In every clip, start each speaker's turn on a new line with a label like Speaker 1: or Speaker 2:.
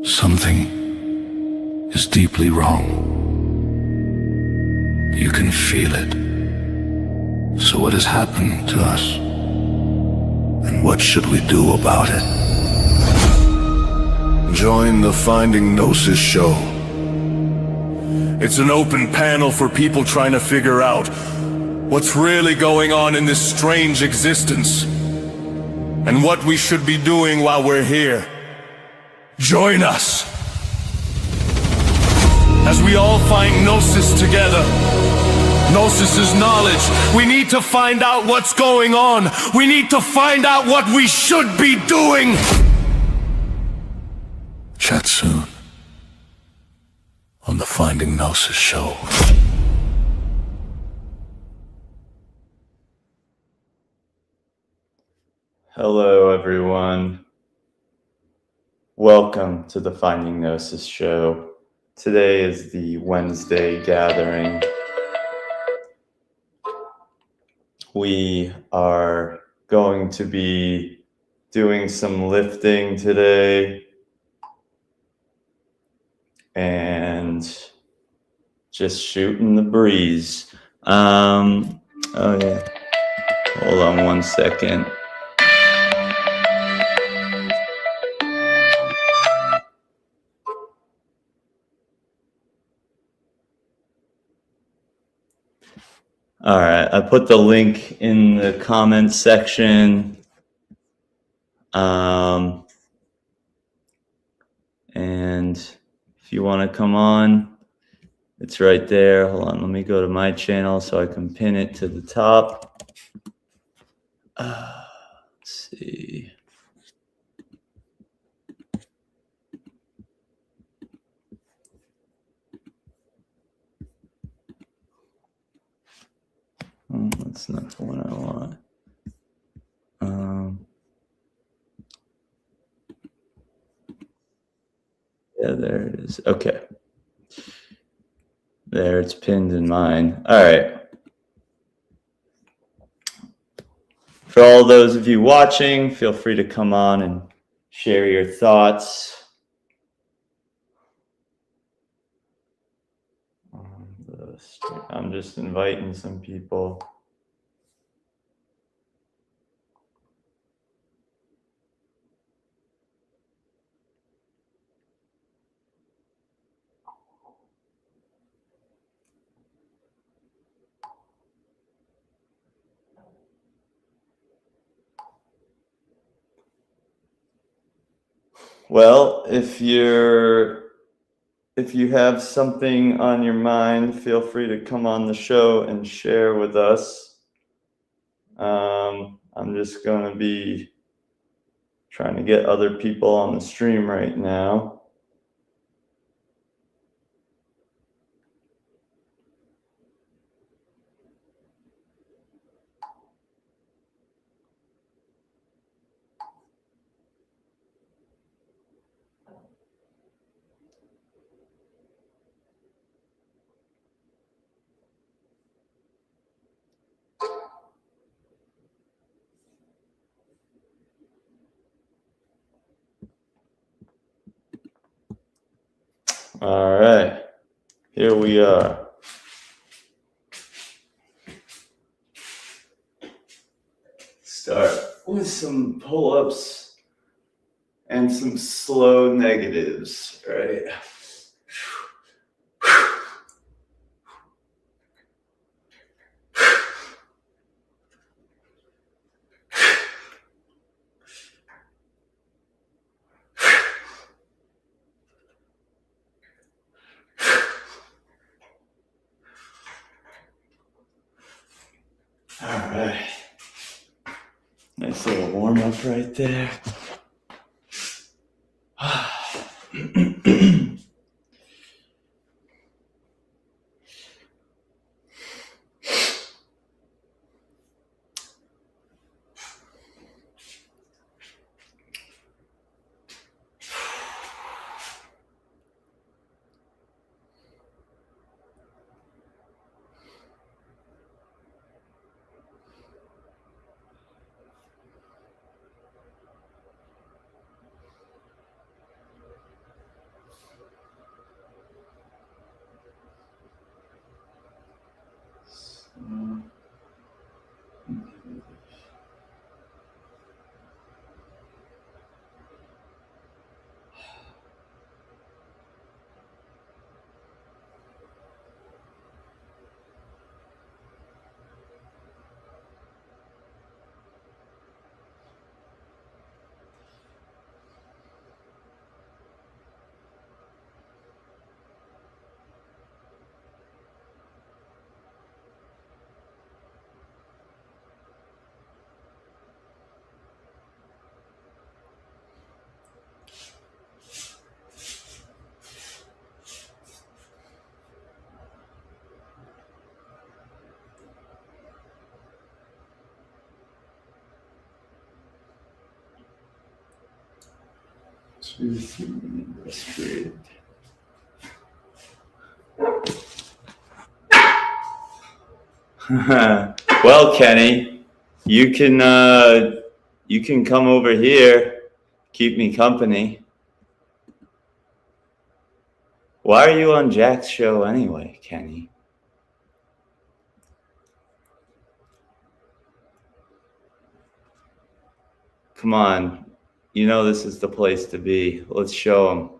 Speaker 1: Something is deeply wrong. You can feel it. So what has happened to us? And what should we do about it? Join the Finding Gnosis show. It's an open panel for people trying to figure out what's really going on in this strange existence, and what we should be doing while we're here. Join us as we all find Gnosis together. Gnosis is knowledge. We need to find out what's going on. We need to find out what we should be doing. Chat soon on the Finding Gnosis show.
Speaker 2: Hello, everyone. Welcome to the Finding Gnosis show. Today is the Wednesday gathering. We are going to be doing some lifting today and just shooting the breeze. Oh yeah. Hold on one second. All right, I put the link in the comments section. And if you want to come on, it's right there. Hold on, let me go to my channel so I can pin it to the top. Let's see. Oh, that's not the one I want. Yeah, there it is. Okay. There, it's pinned in mine. All right. For all those of you watching, feel free to come on and share your thoughts. I'm just inviting some people. Well, if you have something on your mind, feel free to come on the show and share with us. I'm just going to be trying to get other people on the stream right now. All right, here we are. Start with some pull-ups and some slow negatives, right? All right. Nice little warm-up right there. Well, Kenny, you can come over here, keep me company. Why are you on Jack's show anyway, Kenny? Come on, you know this is the place to be. Let's show him.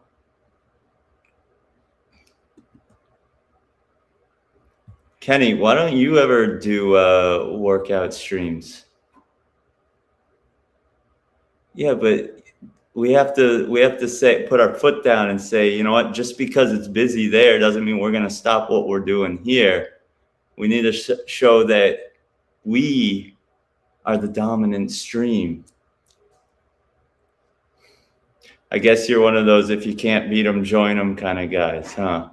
Speaker 2: Kenny, why don't you ever do workout streams? Yeah, but we have to say, put our foot down and say, you know what? Just because it's busy there doesn't mean we're gonna stop what we're doing here. We need to show that we are the dominant stream. I guess you're one of those if you can't beat them, join them kind of guys, huh?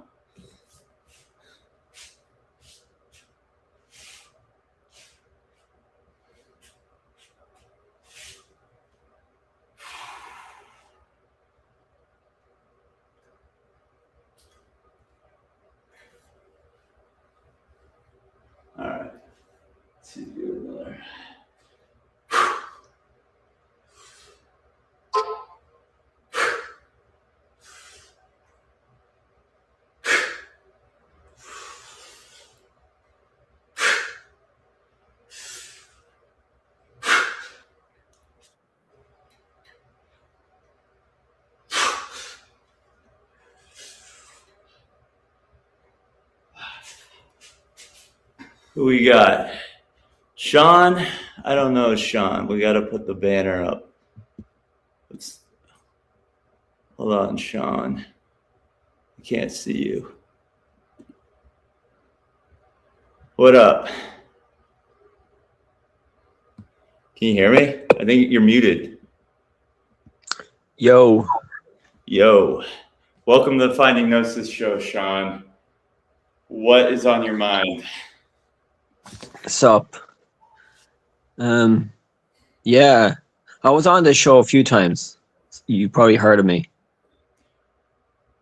Speaker 2: All right. Let's see, do another. Who we got? Sean? I don't know, Sean. We got to put the banner up. Hold on, Sean. I can't see you. What up? Can you hear me? I think you're muted.
Speaker 3: Yo.
Speaker 2: Welcome to the Finding Gnosis show, Sean. What is on your mind?
Speaker 3: What's up? Yeah. I was on this show a few times. You probably heard of me.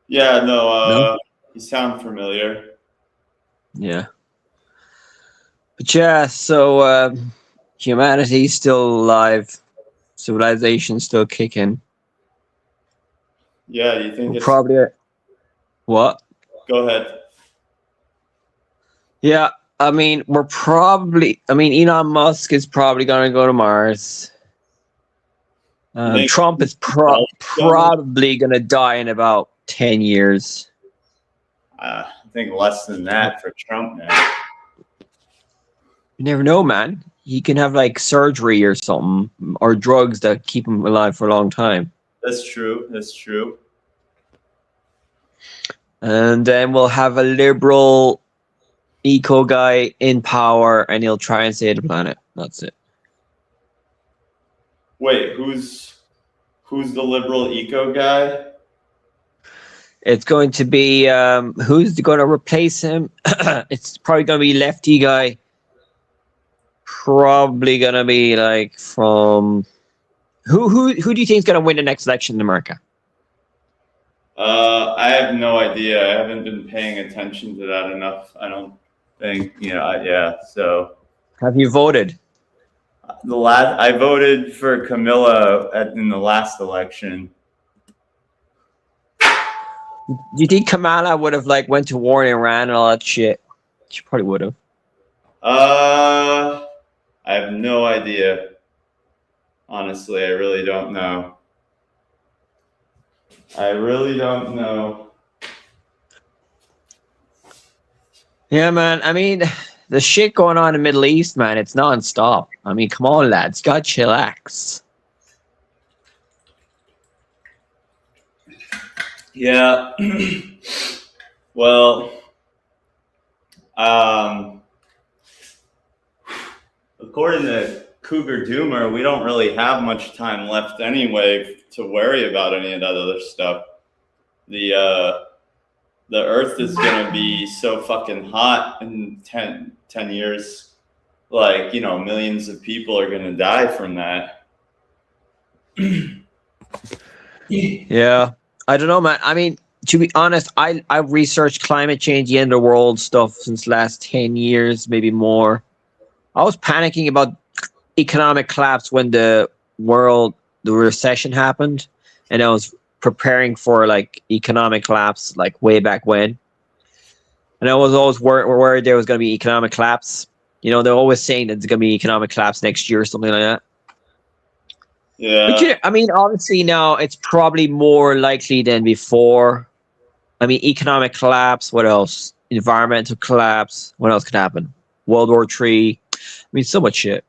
Speaker 2: Yeah, no,
Speaker 3: No?
Speaker 2: You sound familiar.
Speaker 3: Yeah. But yeah, so humanity's still alive. Civilization's still kicking.
Speaker 2: Yeah, you think
Speaker 3: We're
Speaker 2: it's...
Speaker 3: probably... What?
Speaker 2: Go ahead.
Speaker 3: Yeah, I mean, Elon Musk is probably going to go to Mars. Trump is probably going to die in about 10 years.
Speaker 2: I think less than that for Trump now.
Speaker 3: You never know, man. He can have like surgery or something, or drugs that keep him alive for a long time.
Speaker 2: That's true.
Speaker 3: And then we'll have a liberal eco guy in power, and he'll try and save the planet. That's it.
Speaker 2: Wait, who's the liberal eco guy?
Speaker 3: It's going to be who's going to replace him? It's probably going to be lefty guy. Probably going to be like from who do you think is going to win the next election in America?
Speaker 2: I have no idea. I haven't been paying attention to that enough. I don't think, yeah. So,
Speaker 3: have you voted?
Speaker 2: I voted for Camilla in the last election.
Speaker 3: Do you think Kamala would have like went to war in Iran and all that shit? She probably would have.
Speaker 2: I have no idea. Honestly, I really don't know. Yeah, man. I mean, the shit going on in the Middle East, man, it's non-stop. I mean, come on, lads. You got to chillax. Yeah. Well, according to Cougar Doomer, we don't really have much time left anyway to worry about any of that other stuff. The Earth is gonna be so fucking hot in 10 years. Like, millions of people are gonna die from that.
Speaker 3: Yeah, I don't know, man. I mean, to be honest, I've researched climate change, the end of the world stuff since last 10 years, maybe more. I was panicking about economic collapse when the recession happened, and I was preparing for like economic collapse like way back when. And I was always worried there was going to be economic collapse. You know, they're always saying that there's going to be economic collapse next year or something like that. But
Speaker 2: Yeah.
Speaker 3: yeah, I mean, obviously now it's probably more likely than before. I mean, economic collapse. What else? Environmental collapse. What else could happen? World War III. I mean, so much shit.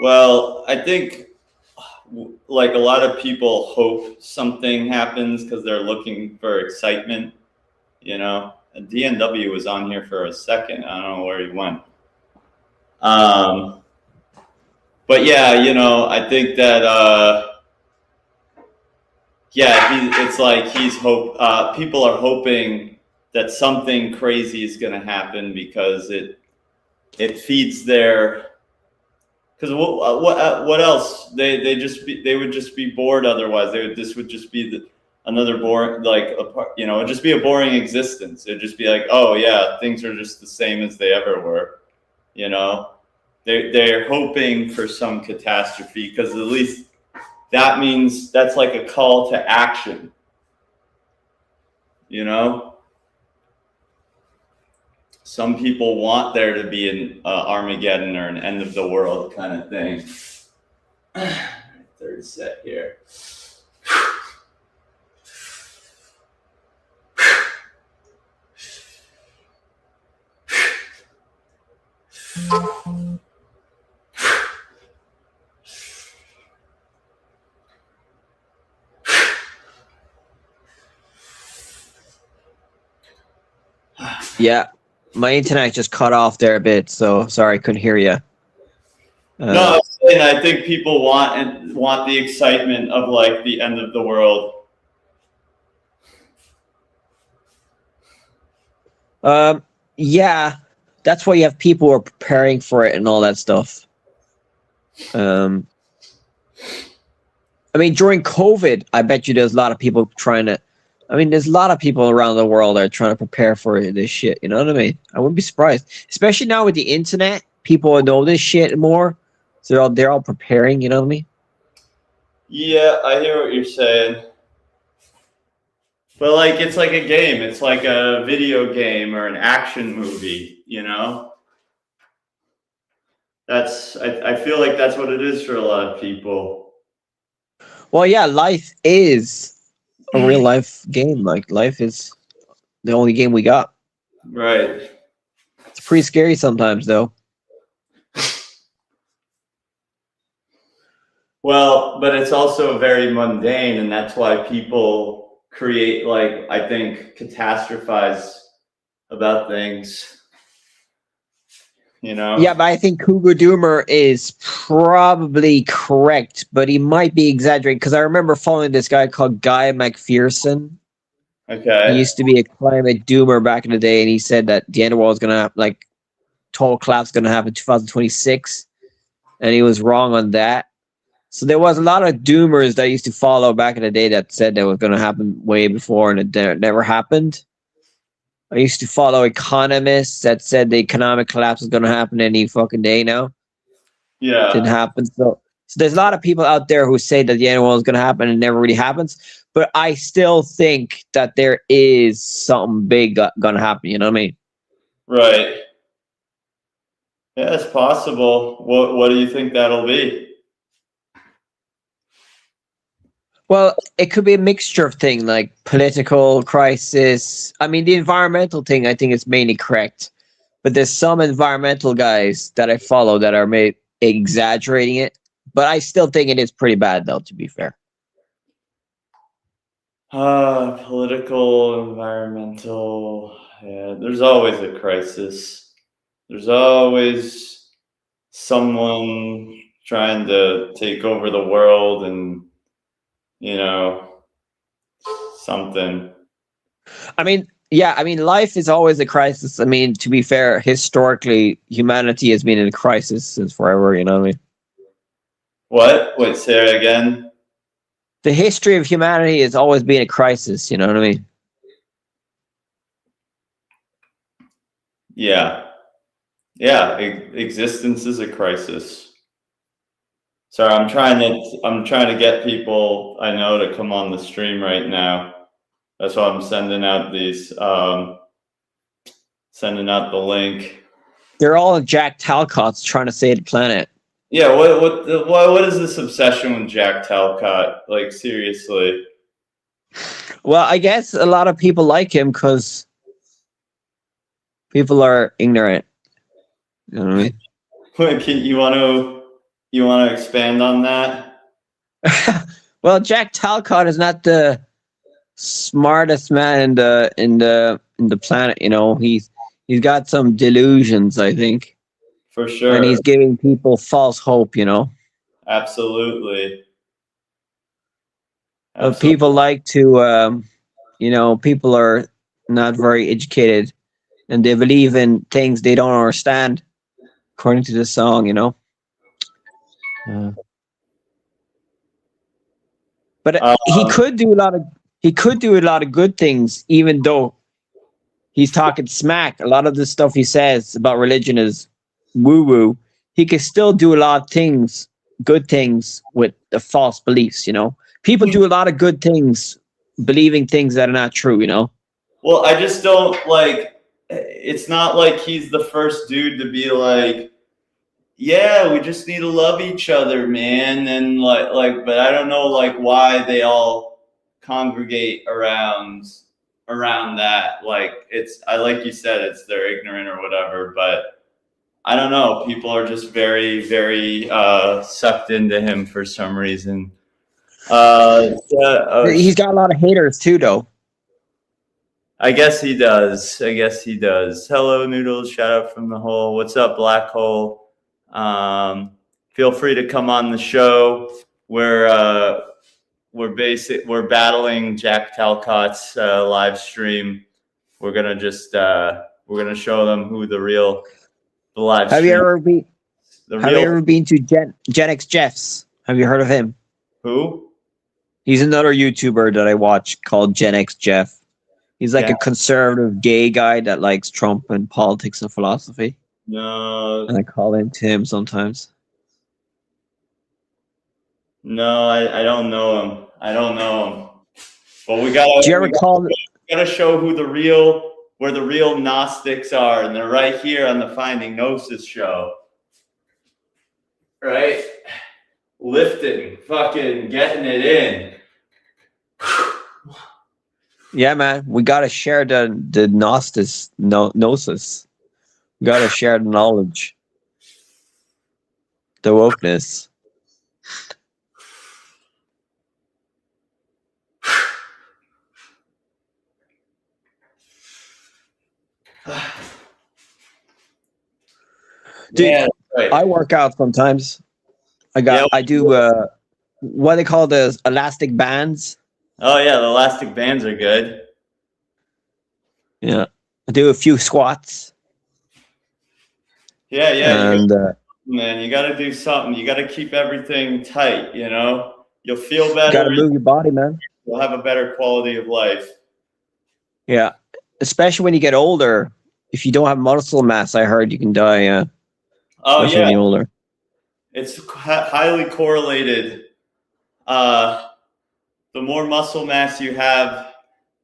Speaker 2: Well, I think like a lot of people hope something happens because they're looking for excitement. You know, and DNW was on here for a second. I don't know where he went. But yeah, you know, I think that it's like people are hoping that something crazy is going to happen because it feeds their. Because what else? They would just be bored otherwise. This would just be another boring, like it'd just be a boring existence. It'd just be like, oh yeah, things are just the same as they ever were. You know, they're hoping for some catastrophe because at least that means that's like a call to action. You know, some people want there to be an Armageddon or an end of the world kind of thing. Third set here.
Speaker 3: Yeah, my internet just cut off there a bit, so sorry I couldn't hear you.
Speaker 2: No, I think people want the excitement of like the end of the world.
Speaker 3: Yeah, that's why you have people who are preparing for it and all that stuff. I mean, during COVID, I bet you there's a lot of people trying to. I mean, there's a lot of people around the world that are trying to prepare for this shit. You know what I mean? I wouldn't be surprised, especially now with the internet. People know this shit more, so they're all preparing. You know what I mean?
Speaker 2: Yeah, I hear what you're saying. But like, it's like a game. It's like a video game or an action movie. You know. I feel like that's what it is for a lot of people.
Speaker 3: Well, yeah, life is a real life game. Like, life is the only game we got.
Speaker 2: Right.
Speaker 3: It's pretty scary sometimes, though.
Speaker 2: Well, but it's also very mundane, and that's why people create, like, I think, catastrophize about things. You know?
Speaker 3: Yeah, but I think Cougar Doomer is probably correct, but he might be exaggerating because I remember following this guy called Guy McPherson.
Speaker 2: Okay.
Speaker 3: He used to be a climate doomer back in the day, and he said that the end of the world is going to happen, like, total collapse going to happen in 2026, and he was wrong on that. So there was a lot of doomers that I used to follow back in the day that said that was going to happen way before, and it never happened. I used to follow economists that said the economic collapse is going to happen any fucking day now.
Speaker 2: Yeah.
Speaker 3: It didn't happen. So there's a lot of people out there who say that the end of the world is going to happen and it never really happens. But I still think that there is something big going to happen. You know what I mean?
Speaker 2: Right. Yeah, it's possible. What do you think that'll be?
Speaker 3: Well, it could be a mixture of things like political crisis. I mean, the environmental thing, I think is mainly correct. But there's some environmental guys that I follow that are exaggerating it. But I still think it is pretty bad, though, to be fair.
Speaker 2: Political, environmental. Yeah, there's always a crisis. There's always someone trying to take over the world and, you know, something.
Speaker 3: I mean, yeah, I mean, life is always a crisis. I mean, to be fair, historically, humanity has been in a crisis since forever, you know what I mean?
Speaker 2: What? Wait, say it again.
Speaker 3: the history of humanity has always been a crisis. You know what I mean?
Speaker 2: Yeah. Yeah. Existence is a crisis. Sorry, I'm trying to get people I know to come on the stream right now. That's why I'm sending out sending out the link.
Speaker 3: They're all Jack Talcott's trying to save the planet.
Speaker 2: Yeah, what is this obsession with Jack Talcott? Like, seriously.
Speaker 3: Well, I guess a lot of people like him because people are ignorant. You know what I mean?
Speaker 2: You want to expand on that?
Speaker 3: Well, Jack Talcott is not the smartest man in the planet. You know, he's got some delusions, I think,
Speaker 2: For sure.
Speaker 3: and he's giving people false hope. You know,
Speaker 2: Absolutely.
Speaker 3: but people like to, people are not very educated, and they believe in things they don't understand, according to the song. You know. But he could do a lot of good things, even though he's talking smack. A lot of the stuff he says about religion is woo woo. He could still do a lot of things, good things, with the false beliefs. You know, people do a lot of good things, believing things that are not true. You know.
Speaker 2: Well, I just don't like. It's not like he's the first dude to be like, yeah, we just need to love each other, man, and like, but I don't know like why they all congregate around that. Like, like you said, it's they're ignorant or whatever, but I don't know. People are just very, very sucked into him for some reason.
Speaker 3: He's got a lot of haters too, though.
Speaker 2: I guess he does. Hello, Noodles. Shout out from the hole. What's up, Black Hole? Feel free to come on the show. We're battling Jack Talcott's live stream. We're gonna show them who the live.
Speaker 3: Have you ever been to Gen X Jeffs? Have you heard of him?
Speaker 2: Who?
Speaker 3: He's another YouTuber that I watch called Gen X Jeff. He's like a conservative gay guy that likes Trump and politics and philosophy.
Speaker 2: No.
Speaker 3: And I call into him sometimes.
Speaker 2: No, I don't know him. But we gotta.
Speaker 3: Do you ever call?
Speaker 2: Gotta show where the real Gnostics are, and they're right here on the Finding Gnosis show. Right? Lifting, fucking getting it in.
Speaker 3: Yeah, man, we gotta share the gnosis. We gotta share the knowledge, the wokeness. Dude,
Speaker 2: yeah, right.
Speaker 3: I work out sometimes. I do what they call the elastic bands.
Speaker 2: Oh yeah, the elastic bands are good.
Speaker 3: Yeah, I do a few squats.
Speaker 2: Yeah,
Speaker 3: and
Speaker 2: man, you got to do something. You got to keep everything tight. You know, you'll feel better.
Speaker 3: You got to move your body, man.
Speaker 2: You'll have a better quality of life.
Speaker 3: Yeah, especially when you get older. If you don't have muscle mass, I heard you can die.
Speaker 2: Oh
Speaker 3: especially
Speaker 2: yeah,
Speaker 3: when you're older.
Speaker 2: It's highly correlated. The more muscle mass you have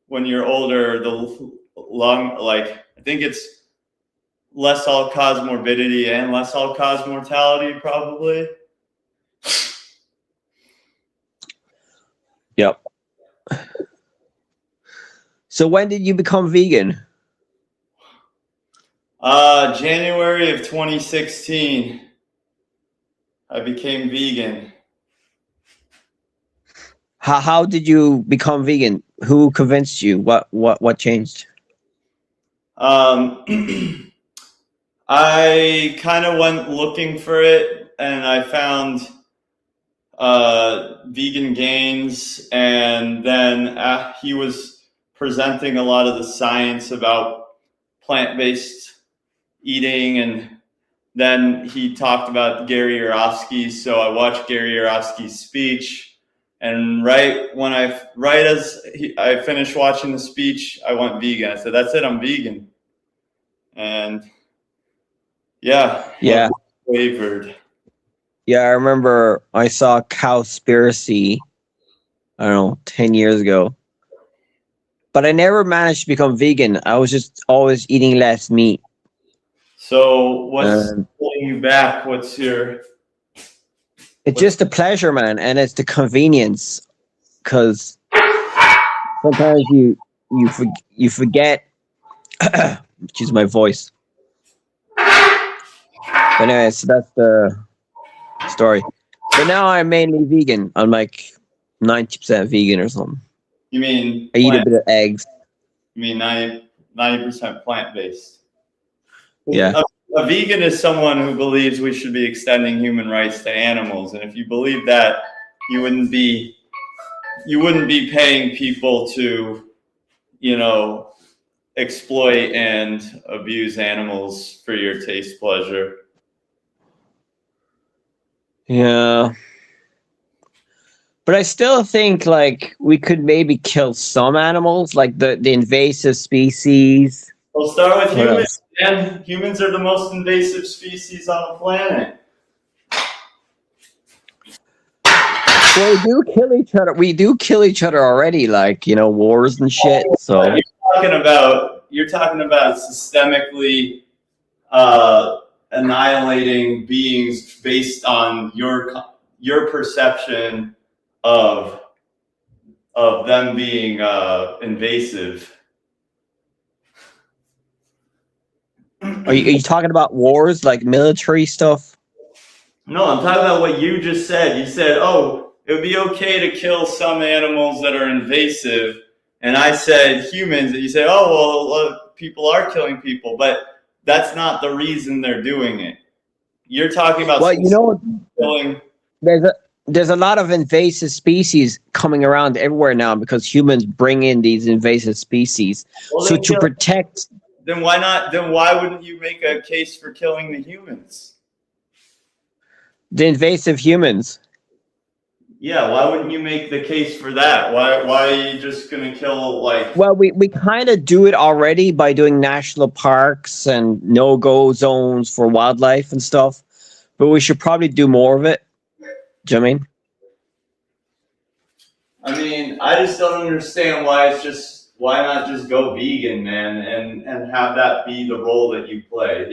Speaker 2: when you're older, I think it's less all-cause morbidity and less all-cause mortality, probably.
Speaker 3: Yep. So when did you become vegan?
Speaker 2: January of 2016, I became vegan.
Speaker 3: How did you become vegan? Who convinced you? What changed?
Speaker 2: I kind of went looking for it, and I found Vegan Gains, and then he was presenting a lot of the science about plant-based eating, and then he talked about Gary Yourofsky, so I watched Gary Yourofsky's speech, And right as I finished watching the speech, I went vegan. I said, "That's it, I'm vegan." And yeah, wavered.
Speaker 3: Yeah, I remember I saw Cowspiracy, I don't know, 10 years ago. But I never managed to become vegan. I was just always eating less meat.
Speaker 2: So what's holding you back?
Speaker 3: It's just the pleasure, man, and it's the convenience. Because sometimes you forget. Excuse my voice. But anyway, so that's the story. But now I'm mainly vegan. I'm like 90% vegan or something.
Speaker 2: You mean
Speaker 3: I eat a bit of eggs.
Speaker 2: You mean 90% plant-based?
Speaker 3: Yeah.
Speaker 2: A vegan is someone who believes we should be extending human rights to animals, and if you believe that, you wouldn't be paying people to, exploit and abuse animals for your taste pleasure.
Speaker 3: Yeah. But I still think like we could maybe kill some animals, like the invasive species.
Speaker 2: We'll start with humans, man. Humans are the most invasive species on the planet.
Speaker 3: Well, we do kill each other. We do kill each other already, like, wars and shit. So
Speaker 2: you're talking about systemically annihilating beings based on your perception of them being invasive.
Speaker 3: Are you talking about wars, like military stuff?
Speaker 2: No, I'm talking about what you just said. You said, "Oh, it would be okay to kill some animals that are invasive," and I said humans, and you say, "Oh, well, people are killing people," but that's not the reason they're doing it. You're talking about killing.
Speaker 3: There's a lot of invasive species coming around everywhere now because humans bring in these invasive species.
Speaker 2: Well,
Speaker 3: so to protect.
Speaker 2: Then why not? Then why wouldn't you make a case for killing the humans?
Speaker 3: The invasive humans.
Speaker 2: Yeah, why wouldn't you make the case for that? Why are you just gonna kill like?
Speaker 3: Well, we kind of do it already by doing national parks and no-go zones for wildlife and stuff, but we should probably do more of it. Do you know what I mean?
Speaker 2: I mean, I just don't understand why not just go vegan, man, and have that be the role that you play,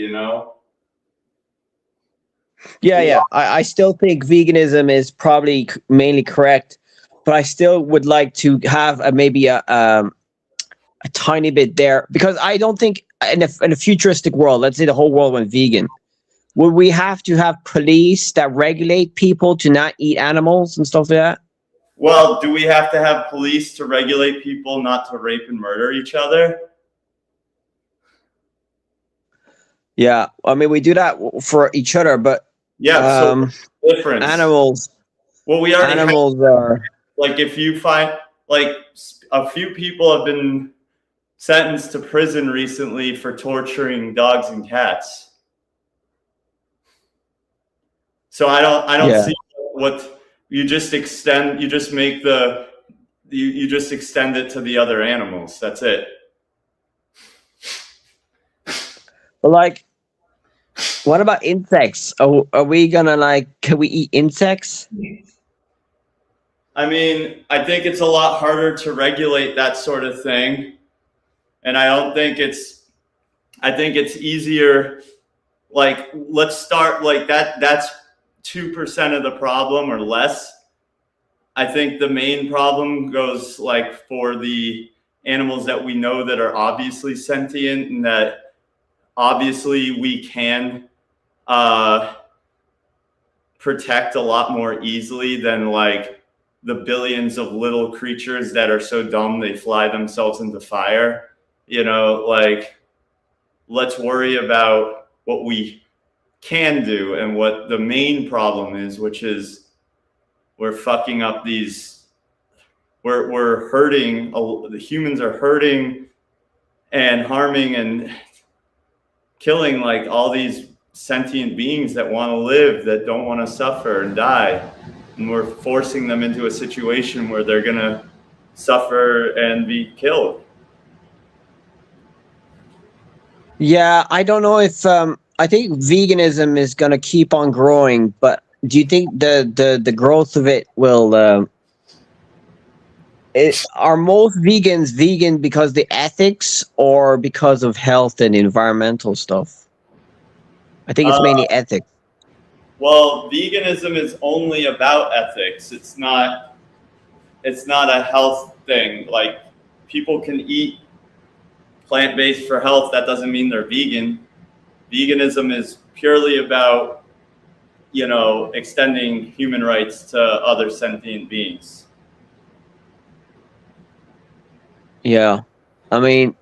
Speaker 3: Yeah. I still think veganism is probably mainly correct, but I still would like to have maybe a tiny bit there, because I don't think in a futuristic world, let's say the whole world went vegan, would we have to have police that regulate people to not eat animals and stuff like that?
Speaker 2: Well, do we have to have police to regulate people not to rape and murder each other?
Speaker 3: Yeah, I mean, we do that for each other, but
Speaker 2: so difference.
Speaker 3: Animals.
Speaker 2: Well, we already
Speaker 3: are
Speaker 2: like, if you find like a few people have been sentenced to prison recently for torturing dogs and cats. So I don't see what you just extend. You just make you just extend it to the other animals. That's it.
Speaker 3: But like, what about insects? Are we gonna can we eat insects?
Speaker 2: I mean, I think it's a lot harder to regulate that sort of thing. And I think it's easier. Like, let's start like that. That's 2% of the problem or less. I think the main problem goes like for the animals that we know that are obviously sentient and that obviously we can protect a lot more easily than like the billions of little creatures that are so dumb they fly themselves into fire. Like, let's worry about what we can do and what the main problem is, which is we're fucking up we're hurting, the humans are hurting and harming and killing like all these sentient beings that want to live, that don't want to suffer and die. and we're forcing them into a situation where they're gonna suffer and be killed.
Speaker 3: Yeah, I don't know if I think veganism is going to keep on growing, but do you think the growth of it will are most vegans vegan because the ethics or because of health and environmental stuff? I think it's mainly ethics.
Speaker 2: Well, veganism is only about ethics. It's not a health thing. Like, people can eat plant-based for health. That doesn't mean they're vegan. Veganism is purely about, extending human rights to other sentient beings.
Speaker 3: Yeah. I mean,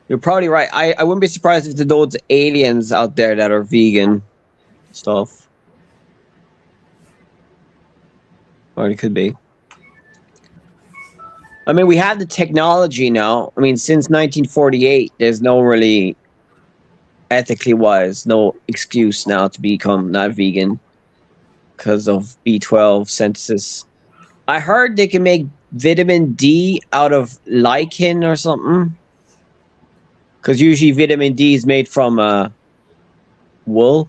Speaker 3: you're probably right. I wouldn't be surprised if there's those aliens out there that are vegan stuff. Or it could be. I mean, we have the technology now. I mean, since 1948, there's no really ethically wise, no excuse now to become not vegan because of B12 synthesis. I heard they can make vitamin D out of lichen or something. Because usually vitamin D is made from wool.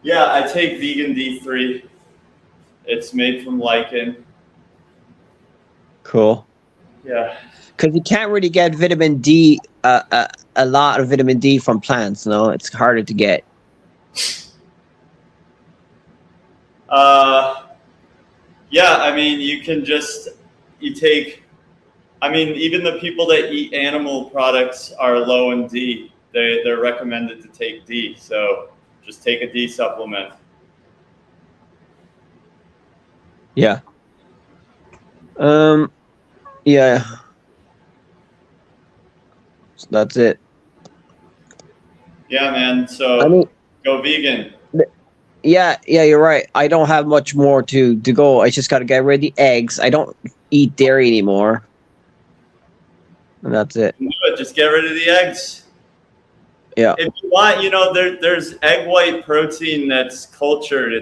Speaker 2: Yeah, I take vegan D3. It's made from lichen.
Speaker 3: Cool.
Speaker 2: Yeah.
Speaker 3: Because you can't really get vitamin D, a lot of vitamin D from plants. No, it's harder to get.
Speaker 2: Yeah, I mean, even the people that eat animal products are low in D. They're recommended to take D. So just take a D supplement.
Speaker 3: Yeah. Yeah. So that's it.
Speaker 2: Yeah, man. So
Speaker 3: I mean,
Speaker 2: go vegan.
Speaker 3: yeah, you're right. I don't have much more to go. I just got to get rid of the eggs. I don't eat dairy anymore. And that's it.
Speaker 2: Just get rid of the eggs.
Speaker 3: Yeah.
Speaker 2: If you want, there's egg white protein that's cultured.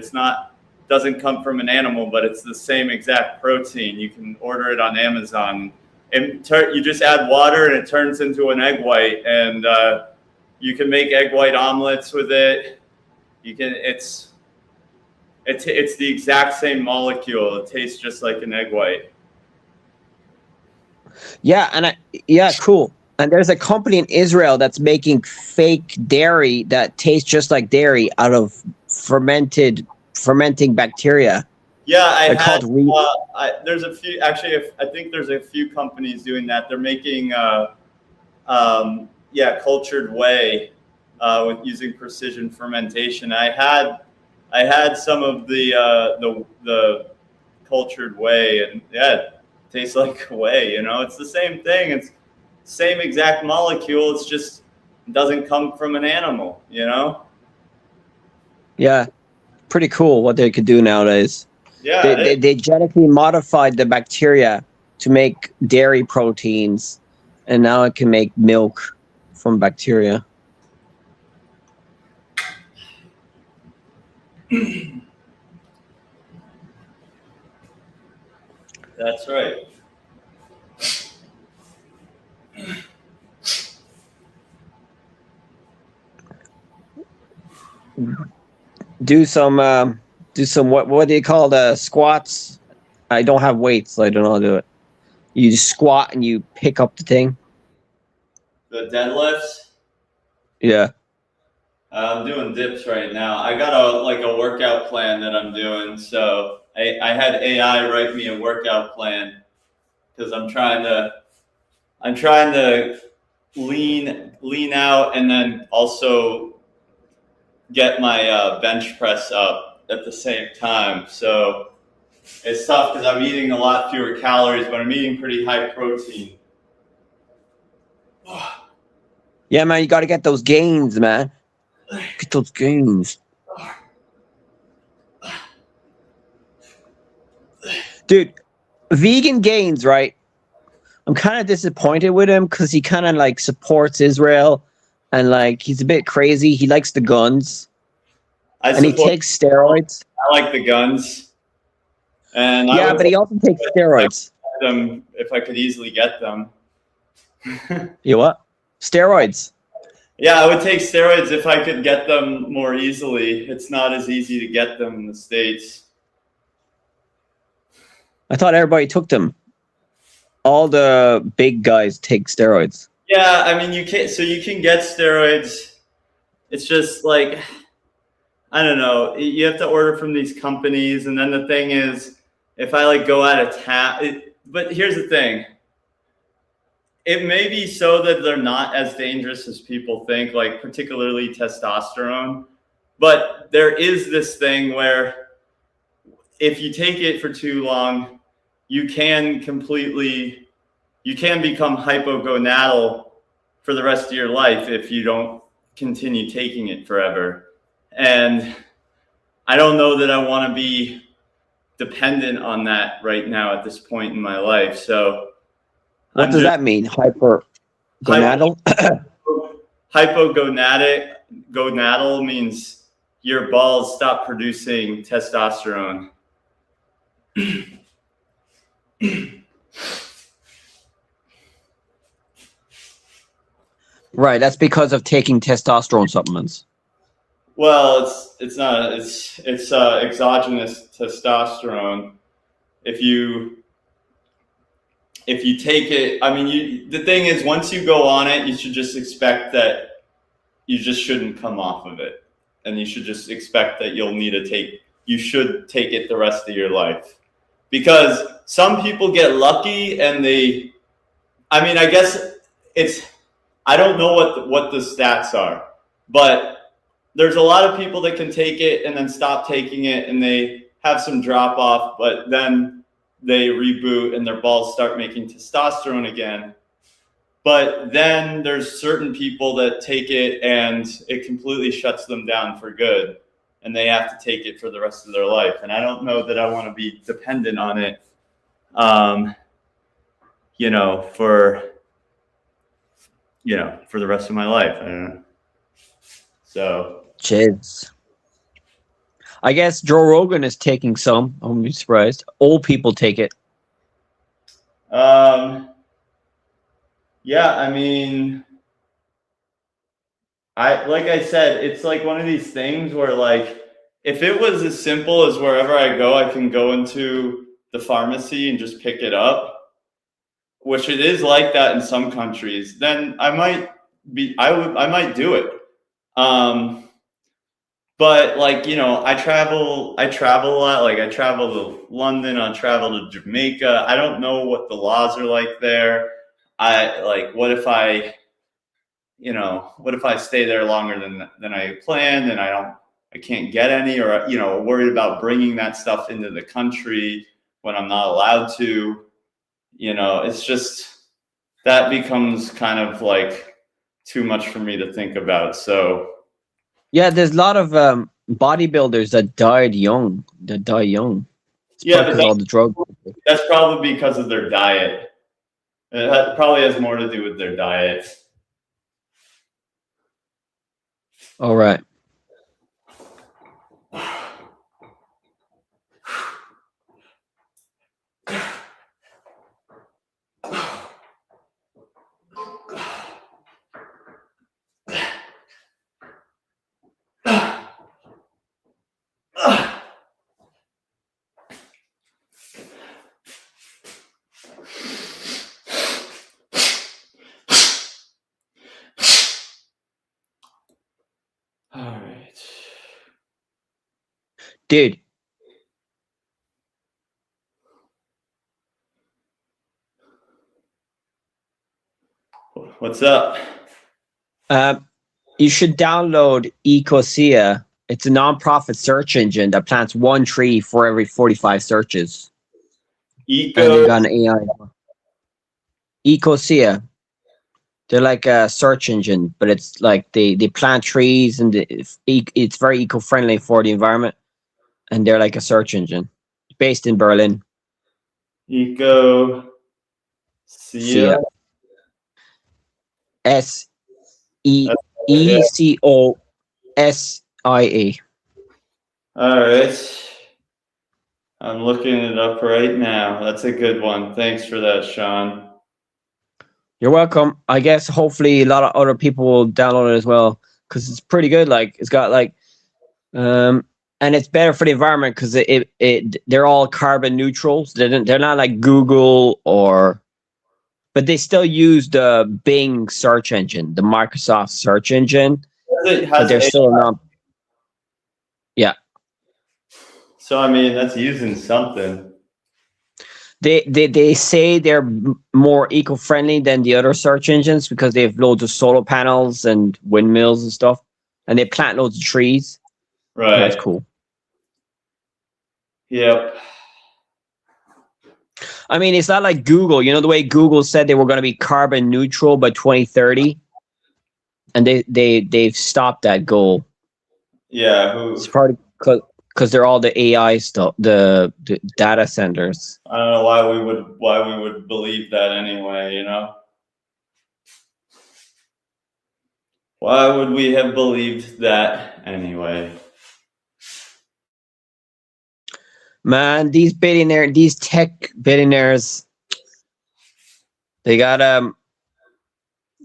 Speaker 2: Doesn't come from an animal, but it's the same exact protein. You can order it on Amazon. And you just add water and it turns into an egg white, and you can make egg white omelets with it. It's the exact same molecule. It tastes just like an egg white.
Speaker 3: Yeah, cool. And there's a company in Israel that's making fake dairy that tastes just like dairy out of fermenting bacteria.
Speaker 2: Yeah, there's a few. Actually, I think there's a few companies doing that. They're making, cultured whey with using precision fermentation. I had some of the cultured whey, and yeah, it tastes like whey. It's the same thing. It's the same exact molecule. It's just it doesn't come from an animal.
Speaker 3: Yeah, pretty cool what they could do nowadays.
Speaker 2: Yeah,
Speaker 3: they genetically modified the bacteria to make dairy proteins, and now it can make milk from bacteria.
Speaker 2: That's right.
Speaker 3: Do some what do you call the squats? I don't have weights, so I don't know how to do it. You just squat and you pick up the thing.
Speaker 2: The deadlifts?
Speaker 3: Yeah.
Speaker 2: I'm doing dips right now. I got a workout plan that I'm doing. So I had AI write me a workout plan because I'm trying to lean out and then also get my bench press up at the same time. So it's tough because I'm eating a lot fewer calories, but I'm eating pretty high protein.
Speaker 3: Yeah, man, you got to get those gains, man. Get those gains. Dude, vegan gains, right? I'm kind of disappointed with him because he kind of supports Israel and he's a bit crazy. He likes the guns. And he takes steroids.
Speaker 2: I like the guns, and I
Speaker 3: Yeah,
Speaker 2: would
Speaker 3: but he also takes steroids.
Speaker 2: take them if I could easily get them.
Speaker 3: You what? Steroids.
Speaker 2: Yeah, I would take steroids if I could get them more easily. It's not as easy to get them in the States.
Speaker 3: I thought everybody took them. All the big guys take steroids.
Speaker 2: Yeah, I mean you can, so you can get steroids. It's just like, I don't know, you have to order from these companies, and then the thing is, if I like go out of town, but here's the thing. It may be so that they're not as dangerous as people think, like particularly testosterone. But there is this thing where if you take it for too long, you can become hypogonadal for the rest of your life if you don't continue taking it forever. And I don't know that I want to be dependent on that right now at this point in my life. So
Speaker 3: What does that mean? Hypergonadal?
Speaker 2: Hypogonadal means your balls stop producing testosterone.
Speaker 3: Right, that's because of taking testosterone supplements.
Speaker 2: Well, it's not. It's exogenous testosterone. If you take it, I mean, the thing is, once you go on it, you should just expect that you just shouldn't come off of it, and you should just expect that you should take it the rest of your life, because some people get lucky and I guess I don't know what the stats are, but there's a lot of people that can take it and then stop taking it, and they have some drop off, but then they reboot and their balls start making testosterone again. But then there's certain people that take it and it completely shuts them down for good, and they have to take it for the rest of their life. And I don't know that I want to be dependent on it, for the rest of my life. I don't know. So.
Speaker 3: Jeez. I guess Joe Rogan is taking some. I wouldn't be surprised. Old people take it.
Speaker 2: Yeah, I mean, like I said, it's like one of these things where, like, if it was as simple as wherever I go, I can go into the pharmacy and just pick it up, which it is like that in some countries, then I might do it. But like, I travel a lot. Like I travel to London, I travel to Jamaica. I don't know what the laws are like there. What if I stay there longer than I planned and I can't get any, or, worried about bringing that stuff into the country when I'm not allowed to, it's just, that becomes kind of like too much for me to think about. So,
Speaker 3: yeah, there's a lot of bodybuilders that die young. It's because all the drugs.
Speaker 2: That's probably because of their diet. It probably has more to do with their diet.
Speaker 3: All right.
Speaker 2: All right.
Speaker 3: Dude.
Speaker 2: What's up?
Speaker 3: You should download Ecosia. It's a non-profit search engine that plants one tree for every 45 searches. And they got an AI. Ecosia. They're like a search engine, but it's like they plant trees, and it's very eco-friendly for the environment. And they're like a search engine based in Berlin.
Speaker 2: Ecosia.
Speaker 3: SEECOSIA.
Speaker 2: All right. I'm looking it up right now. That's a good one. Thanks for that, Sean.
Speaker 3: You're welcome. I guess hopefully a lot of other people will download it as well because it's pretty good. Like it's got like, and it's better for the environment because they're all carbon neutrals. They're not like Google or, but they still use the Bing search engine, the Microsoft search engine,
Speaker 2: It
Speaker 3: but
Speaker 2: has
Speaker 3: they're still not. Yeah,
Speaker 2: So I mean, that's using something.
Speaker 3: they say they're more eco-friendly than the other search engines because they have loads of solar panels and windmills and stuff, and they plant loads of trees.
Speaker 2: Right.
Speaker 3: That's cool.
Speaker 2: Yep.
Speaker 3: I mean, it's not like Google. You know the way Google said they were going to be carbon neutral by 2030, and they've stopped that goal.
Speaker 2: Yeah.
Speaker 3: It's probably because they're all the AI stuff, the data centers.
Speaker 2: I don't know why we would believe that anyway, you know? Why would we have believed that anyway?
Speaker 3: Man, these tech billionaires, they gotta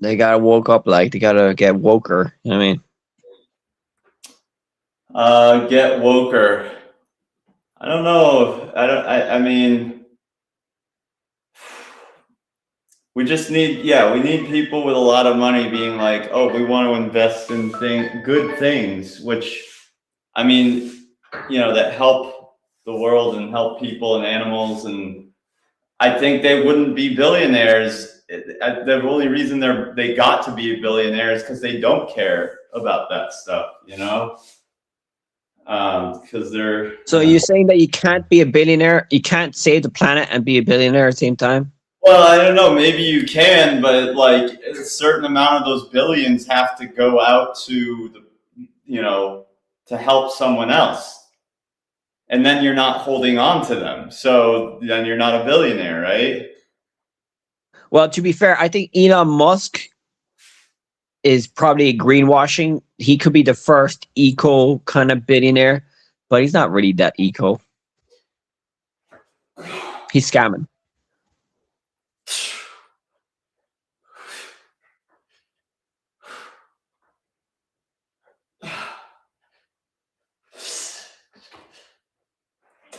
Speaker 3: woke up, like they gotta get woker. You know what I mean?
Speaker 2: Get woker. I don't know. I mean, we just need, we need people with a lot of money being like, oh, we want to invest in good things, which, I mean, that help the world and help people and animals. And I think they wouldn't be billionaires. The only reason they got to be billionaires because they don't care about that stuff, because they're.
Speaker 3: So you're saying that you can't be a billionaire, you can't save the planet and be a billionaire at the same time?
Speaker 2: Well, I don't know. Maybe you can, but like a certain amount of those billions have to go out to to help someone else, and then you're not holding on to them. So then you're not a billionaire, right?
Speaker 3: Well, to be fair, I think Elon Musk is probably greenwashing. He could be the first eco kind of billionaire, but he's not really that eco. He's scamming.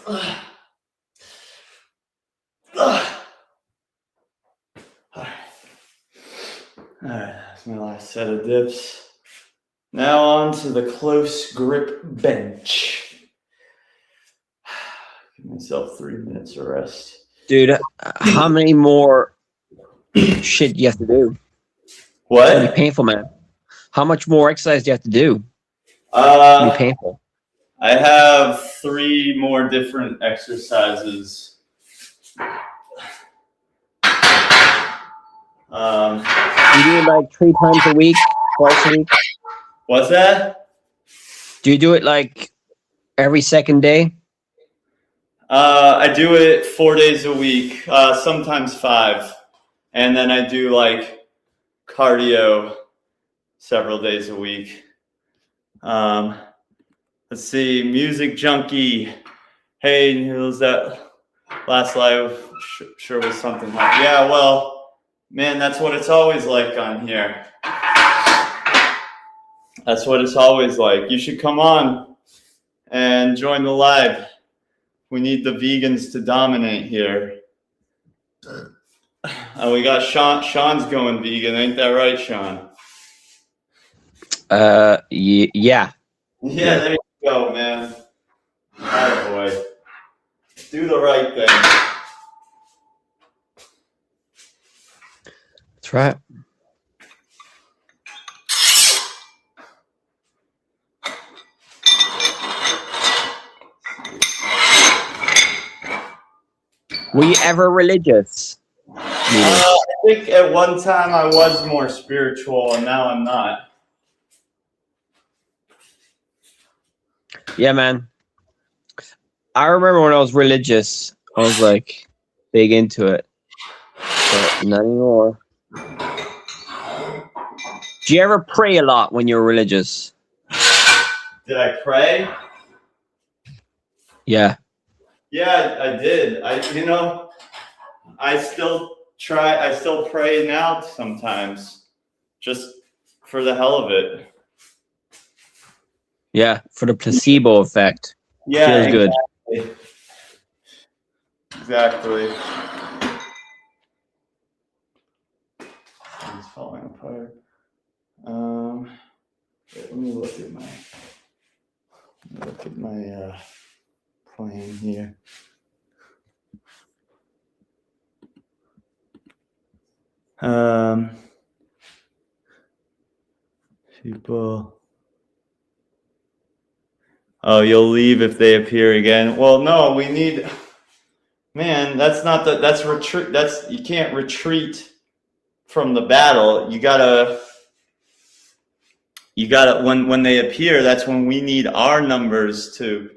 Speaker 2: All right, that's my last set of dips. Now on to the close grip bench. Give myself 3 minutes of rest.
Speaker 3: Dude, how many more shit do you have to do?
Speaker 2: What?
Speaker 3: It's gonna be painful, man. How much more exercise do you have to do? It's gonna be painful.
Speaker 2: I have 3 more different exercises.
Speaker 3: You do it like 3 times a week, twice a week?
Speaker 2: What's that?
Speaker 3: Do you do it like every second day?
Speaker 2: I do it 4 days a week, sometimes 5. And then I do like cardio several days a week. Let's see, Music Junkie. Hey, who was that last live? Sure was something like, yeah, well, man, that's what it's always like on here. That's what it's always like. You should come on and join the live. We need the vegans to dominate here. We got Sean. Sean's going vegan. Ain't that right, Sean?
Speaker 3: Yeah.
Speaker 2: Yeah, there you go, man. Oh, boy. Do the right thing.
Speaker 3: That's right. Were you ever religious?
Speaker 2: I think at one time I was more spiritual, and now I'm not.
Speaker 3: Yeah, man. I remember when I was religious, I was like big into it, but not anymore. Do you ever pray a lot when you're religious?
Speaker 2: Did I pray?
Speaker 3: Yeah.
Speaker 2: Yeah, I did. I still pray now sometimes, just for the hell of it.
Speaker 3: Yeah. For the placebo effect.
Speaker 2: Yeah,
Speaker 3: Feels good.
Speaker 2: Exactly. It's falling apart. Let me look at my plane here. People. Oh, you'll leave if they appear again. Well, no, we need. Man, that's not the. That's retreat. You can't retreat from the battle. You gotta. When they appear, that's when we need our numbers to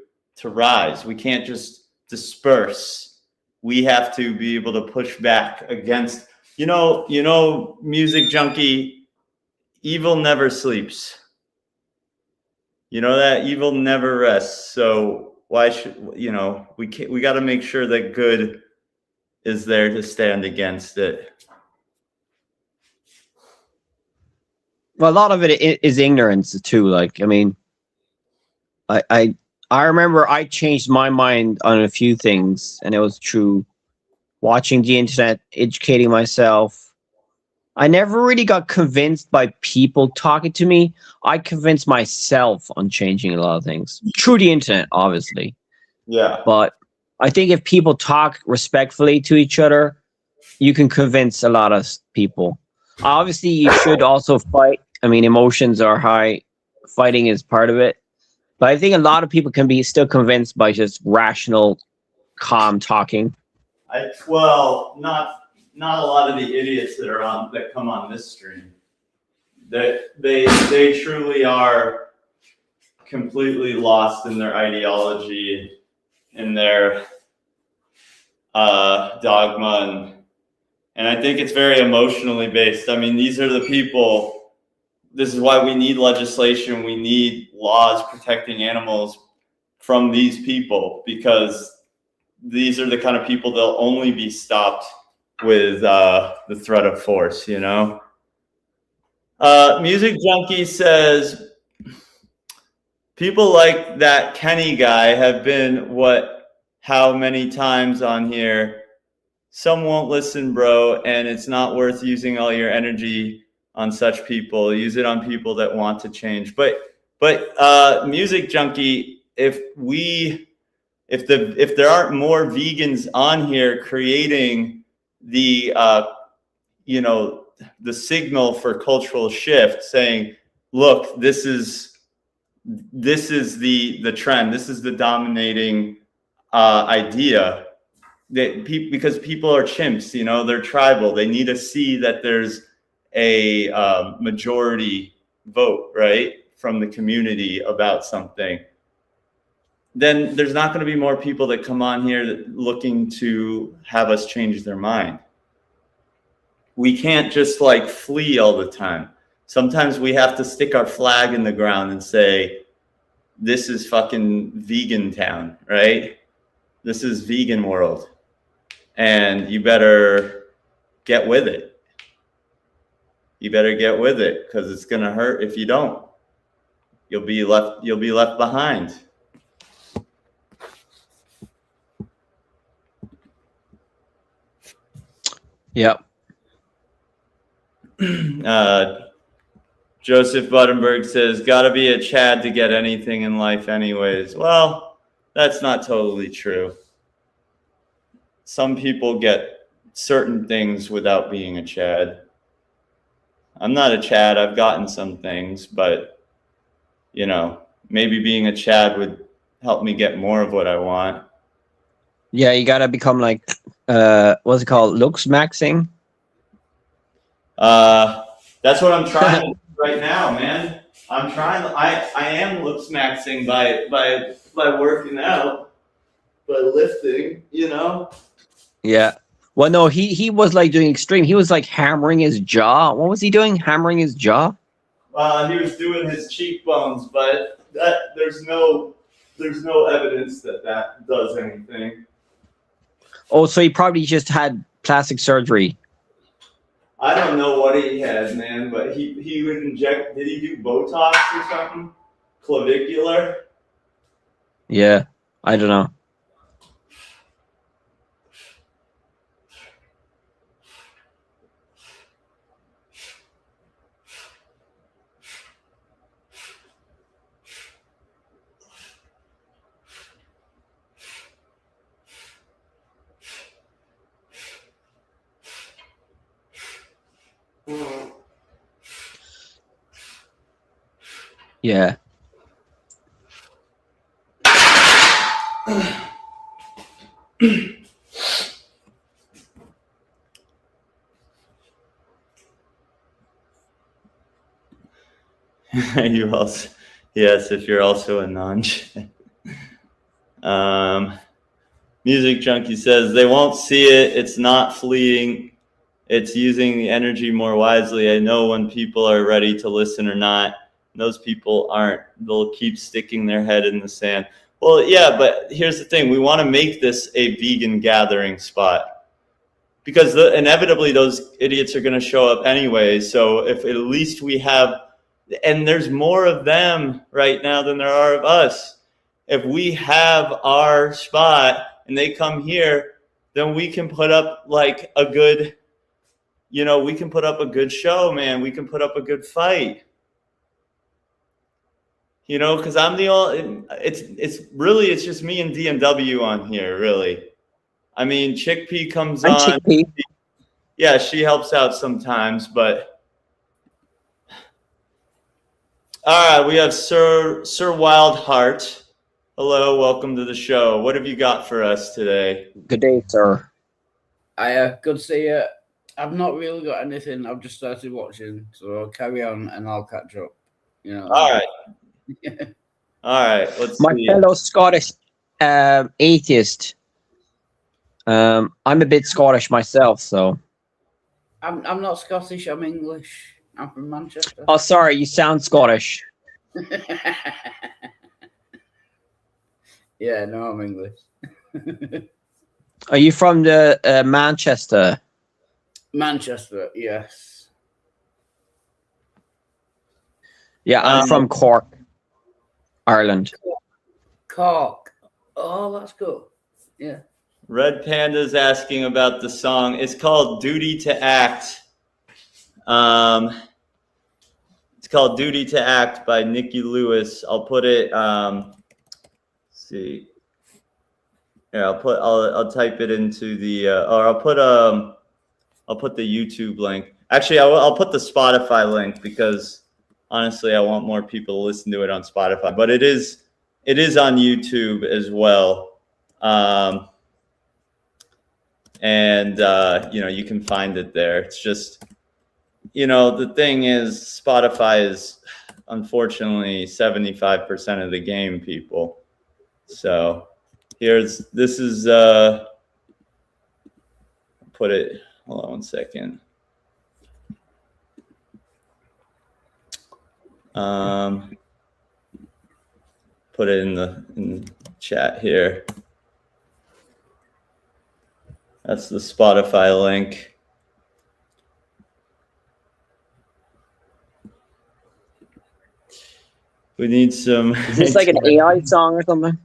Speaker 2: rise. We can't just disperse. We have to be able to push back against. Music junkie. Evil never sleeps. You know that evil never rests. So why should we got to make sure that good is there to stand against it.
Speaker 3: Well, a lot of it is ignorance too. Like, I mean, I remember I changed my mind on a few things, and it was through watching the internet, educating myself. I never really got convinced by people talking to me. I convinced myself on changing a lot of things through the internet, obviously.
Speaker 2: Yeah.
Speaker 3: But I think if people talk respectfully to each other, you can convince a lot of people. Obviously, you should also fight. I mean, emotions are high. Fighting is part of it. But I think a lot of people can be still convinced by just rational, calm talking.
Speaker 2: Not a lot of the idiots that come on this stream. They truly are completely lost in their ideology, in their dogma, and I think it's very emotionally based. I mean, these are the people. This is why we need legislation. We need laws protecting animals from these people, because these are the kind of people that'll only be stopped with the threat of force, Music Junkie says, people like that Kenny guy have been how many times on here? Some won't listen, bro, and it's not worth using all your energy on such people. Use it on people that want to change. But Music Junkie, if there aren't more vegans on here creating the signal for cultural shift, saying, look, this is the trend, this is the dominating idea, because people are chimps, they're tribal, they need to see that there's a majority vote, right, from the community about something. Then there's not going to be more people that come on here looking to have us change their mind. We can't just flee all the time. Sometimes we have to stick our flag in the ground and say, this is fucking vegan town, right? This is vegan world. And you better get with it. You better get with it, because it's going to hurt if you don't. You'll be left behind.
Speaker 3: Yep.
Speaker 2: Joseph Buttenberg says, gotta be a Chad to get anything in life anyways. Well, that's not totally true. Some people get certain things without being a Chad. I'm not a Chad. I've gotten some things, but maybe being a Chad would help me get more of what I want.
Speaker 3: Yeah, you gotta become what's it called? Looks maxing?
Speaker 2: That's what I'm trying to do right now, man. I'm trying. I am looks maxing by working out, by lifting.
Speaker 3: Yeah. Well, no, he was doing extreme. He was hammering his jaw. What was he doing? Hammering his jaw?
Speaker 2: He was doing his cheekbones, but there's no there's no evidence that that does anything.
Speaker 3: Oh, so he probably just had plastic surgery.
Speaker 2: I don't know what he had, man, but he would inject. Did he do Botox or something? Clavicular?
Speaker 3: Yeah, I don't know. Yeah.
Speaker 2: You also, yes, if you're also a non. Music Junkie says they won't see it. It's not fleeting. It's using the energy more wisely. I know when people are ready to listen or not. Those people aren't. They'll keep sticking their head in the sand. Well, yeah, but here's the thing. We want to make this a vegan gathering spot because inevitably those idiots are going to show up anyway. So if at least we have, and there's more of them right now than there are of us. If we have our spot and they come here, then we can put up like a good, we can put up a good show, man. We can put up a good fight. Because I'm the only, it's just me and DMW on here, really. I mean, Chickpea comes on.
Speaker 3: Chickpea.
Speaker 2: Yeah, she helps out sometimes, but. All right, we have Sir Wildheart. Hello, welcome to the show. What have you got for us today?
Speaker 3: Good day, sir.
Speaker 4: Good to see you. I've not really got anything. I've just started watching, so I'll carry on and I'll catch up.
Speaker 2: All right. All right. Let's
Speaker 3: My
Speaker 2: see.
Speaker 3: fellow Scottish atheist. I'm a bit Scottish myself, so.
Speaker 4: I'm not Scottish. I'm English. I'm from Manchester.
Speaker 3: Oh, sorry, you sound Scottish.
Speaker 4: Yeah, no, I'm English.
Speaker 3: Are you from the Manchester?
Speaker 4: Manchester, yes.
Speaker 3: Yeah, I'm from Cork, Ireland.
Speaker 4: Cork. Oh, that's cool. Yeah.
Speaker 2: Red Panda's asking about the song. It's called Duty to Act. It's called Duty to Act by Nikki Lewis. I'll put it, let's see. Here, I'll type it into the, or I'll put the YouTube link. Actually, I'll put the Spotify link because honestly, I want more people to listen to it on Spotify, but it is on YouTube as well. And you can find it there. It's just, the thing is Spotify is unfortunately 75% of the game, people. So this is, put it, hold on one second. Put it in the chat here. That's the Spotify link. We need some.
Speaker 3: Is this like an AI song or something?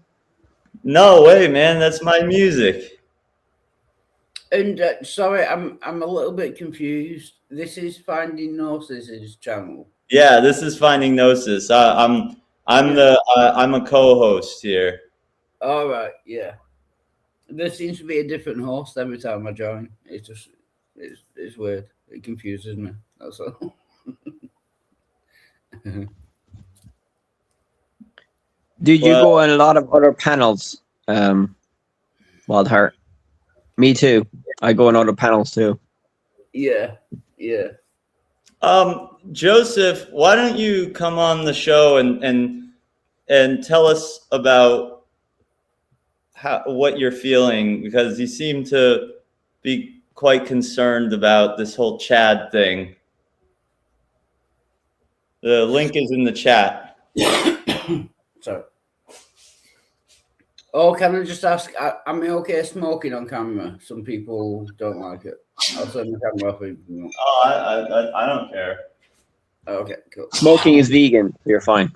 Speaker 2: No way, man. That's my music.
Speaker 4: And sorry, I'm a little bit confused. This is Finding Gnosis' channel.
Speaker 2: Yeah, this is Finding Gnosis. I'm a co-host here.
Speaker 4: All right, yeah. There seems to be a different host every time I join. It's weird. It confuses me. That's all.
Speaker 3: Did you go on a lot of other panels, Wildheart? Me too. I go on other panels too.
Speaker 4: Yeah.
Speaker 2: Joseph, why don't you come on the show and tell us about what you're feeling, because you seem to be quite concerned about this whole Chad thing. The link is in the chat.
Speaker 4: Sorry. Oh, can I just ask? Am I okay smoking on camera? Some people don't like it. I'll turn the camera off. If you want.
Speaker 2: Oh, I don't care.
Speaker 4: Okay, cool.
Speaker 3: Smoking is vegan. So you're fine.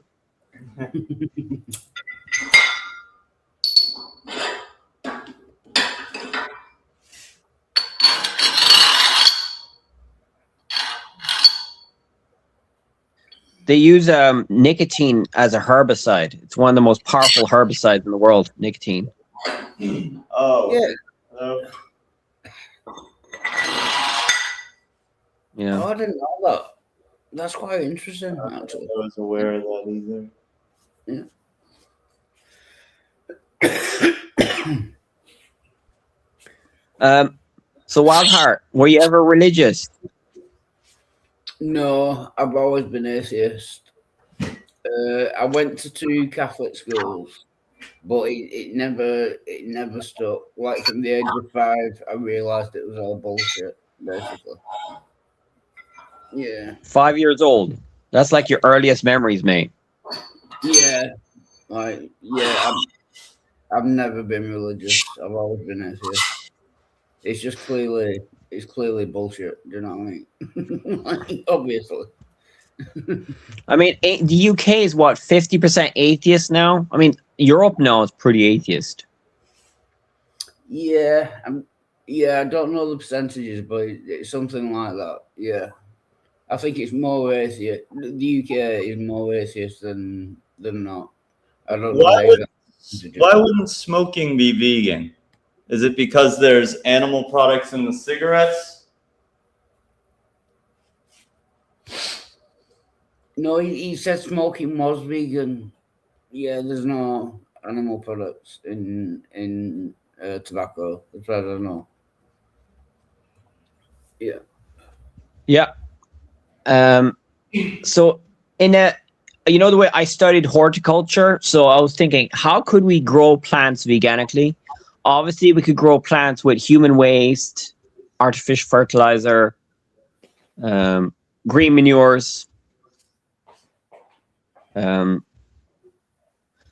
Speaker 3: They use nicotine as a herbicide. It's one of the most powerful herbicides in the world. Nicotine.
Speaker 2: Oh,
Speaker 4: Yeah.
Speaker 2: hello?
Speaker 3: Yeah.
Speaker 4: Oh, I didn't know that. That's quite interesting, actually.
Speaker 2: I was aware of that either.
Speaker 3: So Wildheart, were you ever religious?
Speaker 4: No, I've always been atheist. I went to 2 Catholic schools, but it never stuck. Like from the age of 5, I realised it was all bullshit, basically. Yeah,
Speaker 3: 5 years old. That's like your earliest memories, mate.
Speaker 4: yeah, I've never been religious. I've always been atheist. It's just clearly bullshit. Do you know what I mean? Like, obviously.
Speaker 3: I mean, the UK is what, 50% atheist now? I mean, Europe now is pretty atheist.
Speaker 4: Yeah, I don't know the percentages, but it's something like that. Yeah, I think it's more atheist. The UK is more atheist than not. I don't know.
Speaker 2: Why wouldn't smoking be vegan? Is it because there's animal products in the cigarettes?
Speaker 4: No, he said smoking was vegan. Yeah, there's no animal products in tobacco, as far as I know. Yeah.
Speaker 3: Yeah. So the way I studied horticulture, so I was thinking, how could we grow plants veganically? Obviously, we could grow plants with human waste, artificial fertilizer, green manures. But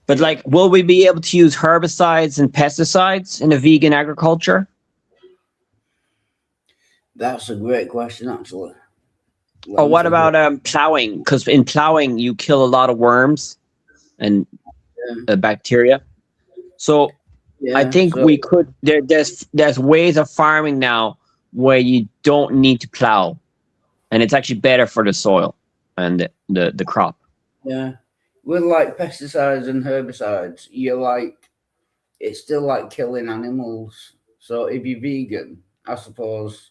Speaker 3: like, will we be able to use herbicides and pesticides in a vegan agriculture?
Speaker 4: That's a great question, actually.
Speaker 3: Or what about plowing? Because in plowing, you kill a lot of worms and bacteria. So I think we could. There's ways of farming now where you don't need to plow, and it's actually better for the soil and the crop.
Speaker 4: Yeah, with like pesticides and herbicides, it's still like killing animals. So if you're vegan, I suppose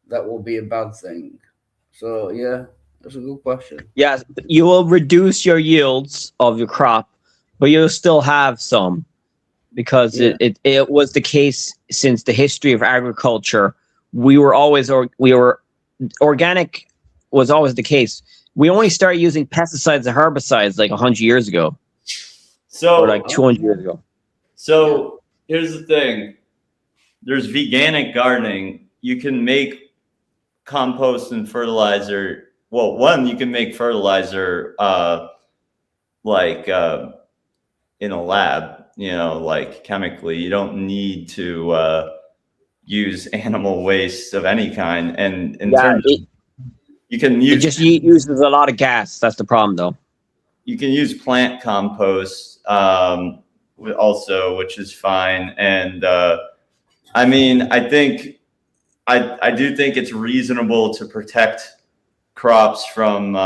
Speaker 4: that will be a bad thing. So yeah, that's a good question.
Speaker 3: Yeah, you will reduce your yields of your crop, but you'll still have some, because it was the case since the history of agriculture. Organic was always the case. We only started using pesticides and herbicides like 100 years ago, or like 200 years ago.
Speaker 2: So here's the thing: there's veganic gardening. You can make compost and fertilizer. Well, one, you can make fertilizer in a lab, like chemically. You don't need to use animal waste of any kind. And in terms of, you can use,
Speaker 3: it just uses a lot of gas. That's the problem, though.
Speaker 2: You can use plant compost also, which is fine. And I mean, I do think it's reasonable to protect crops from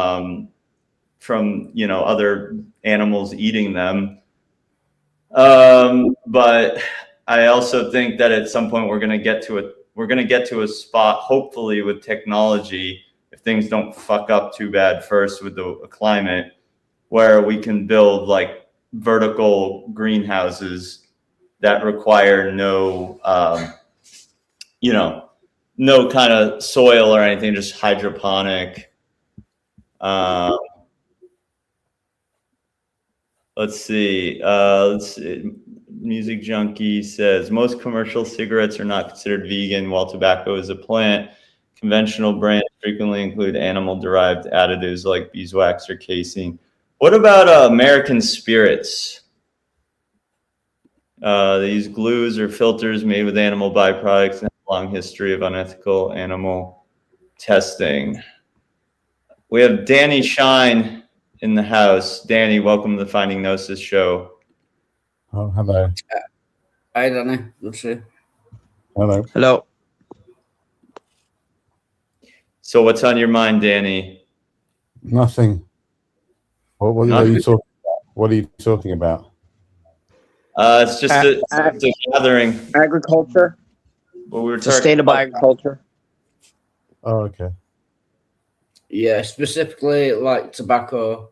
Speaker 2: other animals eating them. But I also think that at some point we're going to get to a spot, hopefully with technology, if things don't fuck up too bad first with the climate, where we can build like vertical greenhouses that require no kind of soil or anything, just hydroponic. Let's see. Music Junkie says most commercial cigarettes are not considered vegan, while tobacco is a plant. Conventional brands frequently include animal-derived additives like beeswax or casein. What about American spirits? They use glues or filters made with animal byproducts and have a long history of unethical animal testing. We have Danny Shine in the house. Danny, welcome to the Finding Gnosis show.
Speaker 5: Oh, hello.
Speaker 4: I don't know. Let's see.
Speaker 5: Hello.
Speaker 3: Hello.
Speaker 2: So what's on your mind, Danny?
Speaker 5: Nothing. What are you talking about? What are you talking about?
Speaker 2: It's just a gathering.
Speaker 3: Agriculture.
Speaker 2: What we were
Speaker 3: Sustainable
Speaker 2: talking about.
Speaker 3: agriculture.
Speaker 5: Oh, okay.
Speaker 4: Yeah, specifically like tobacco,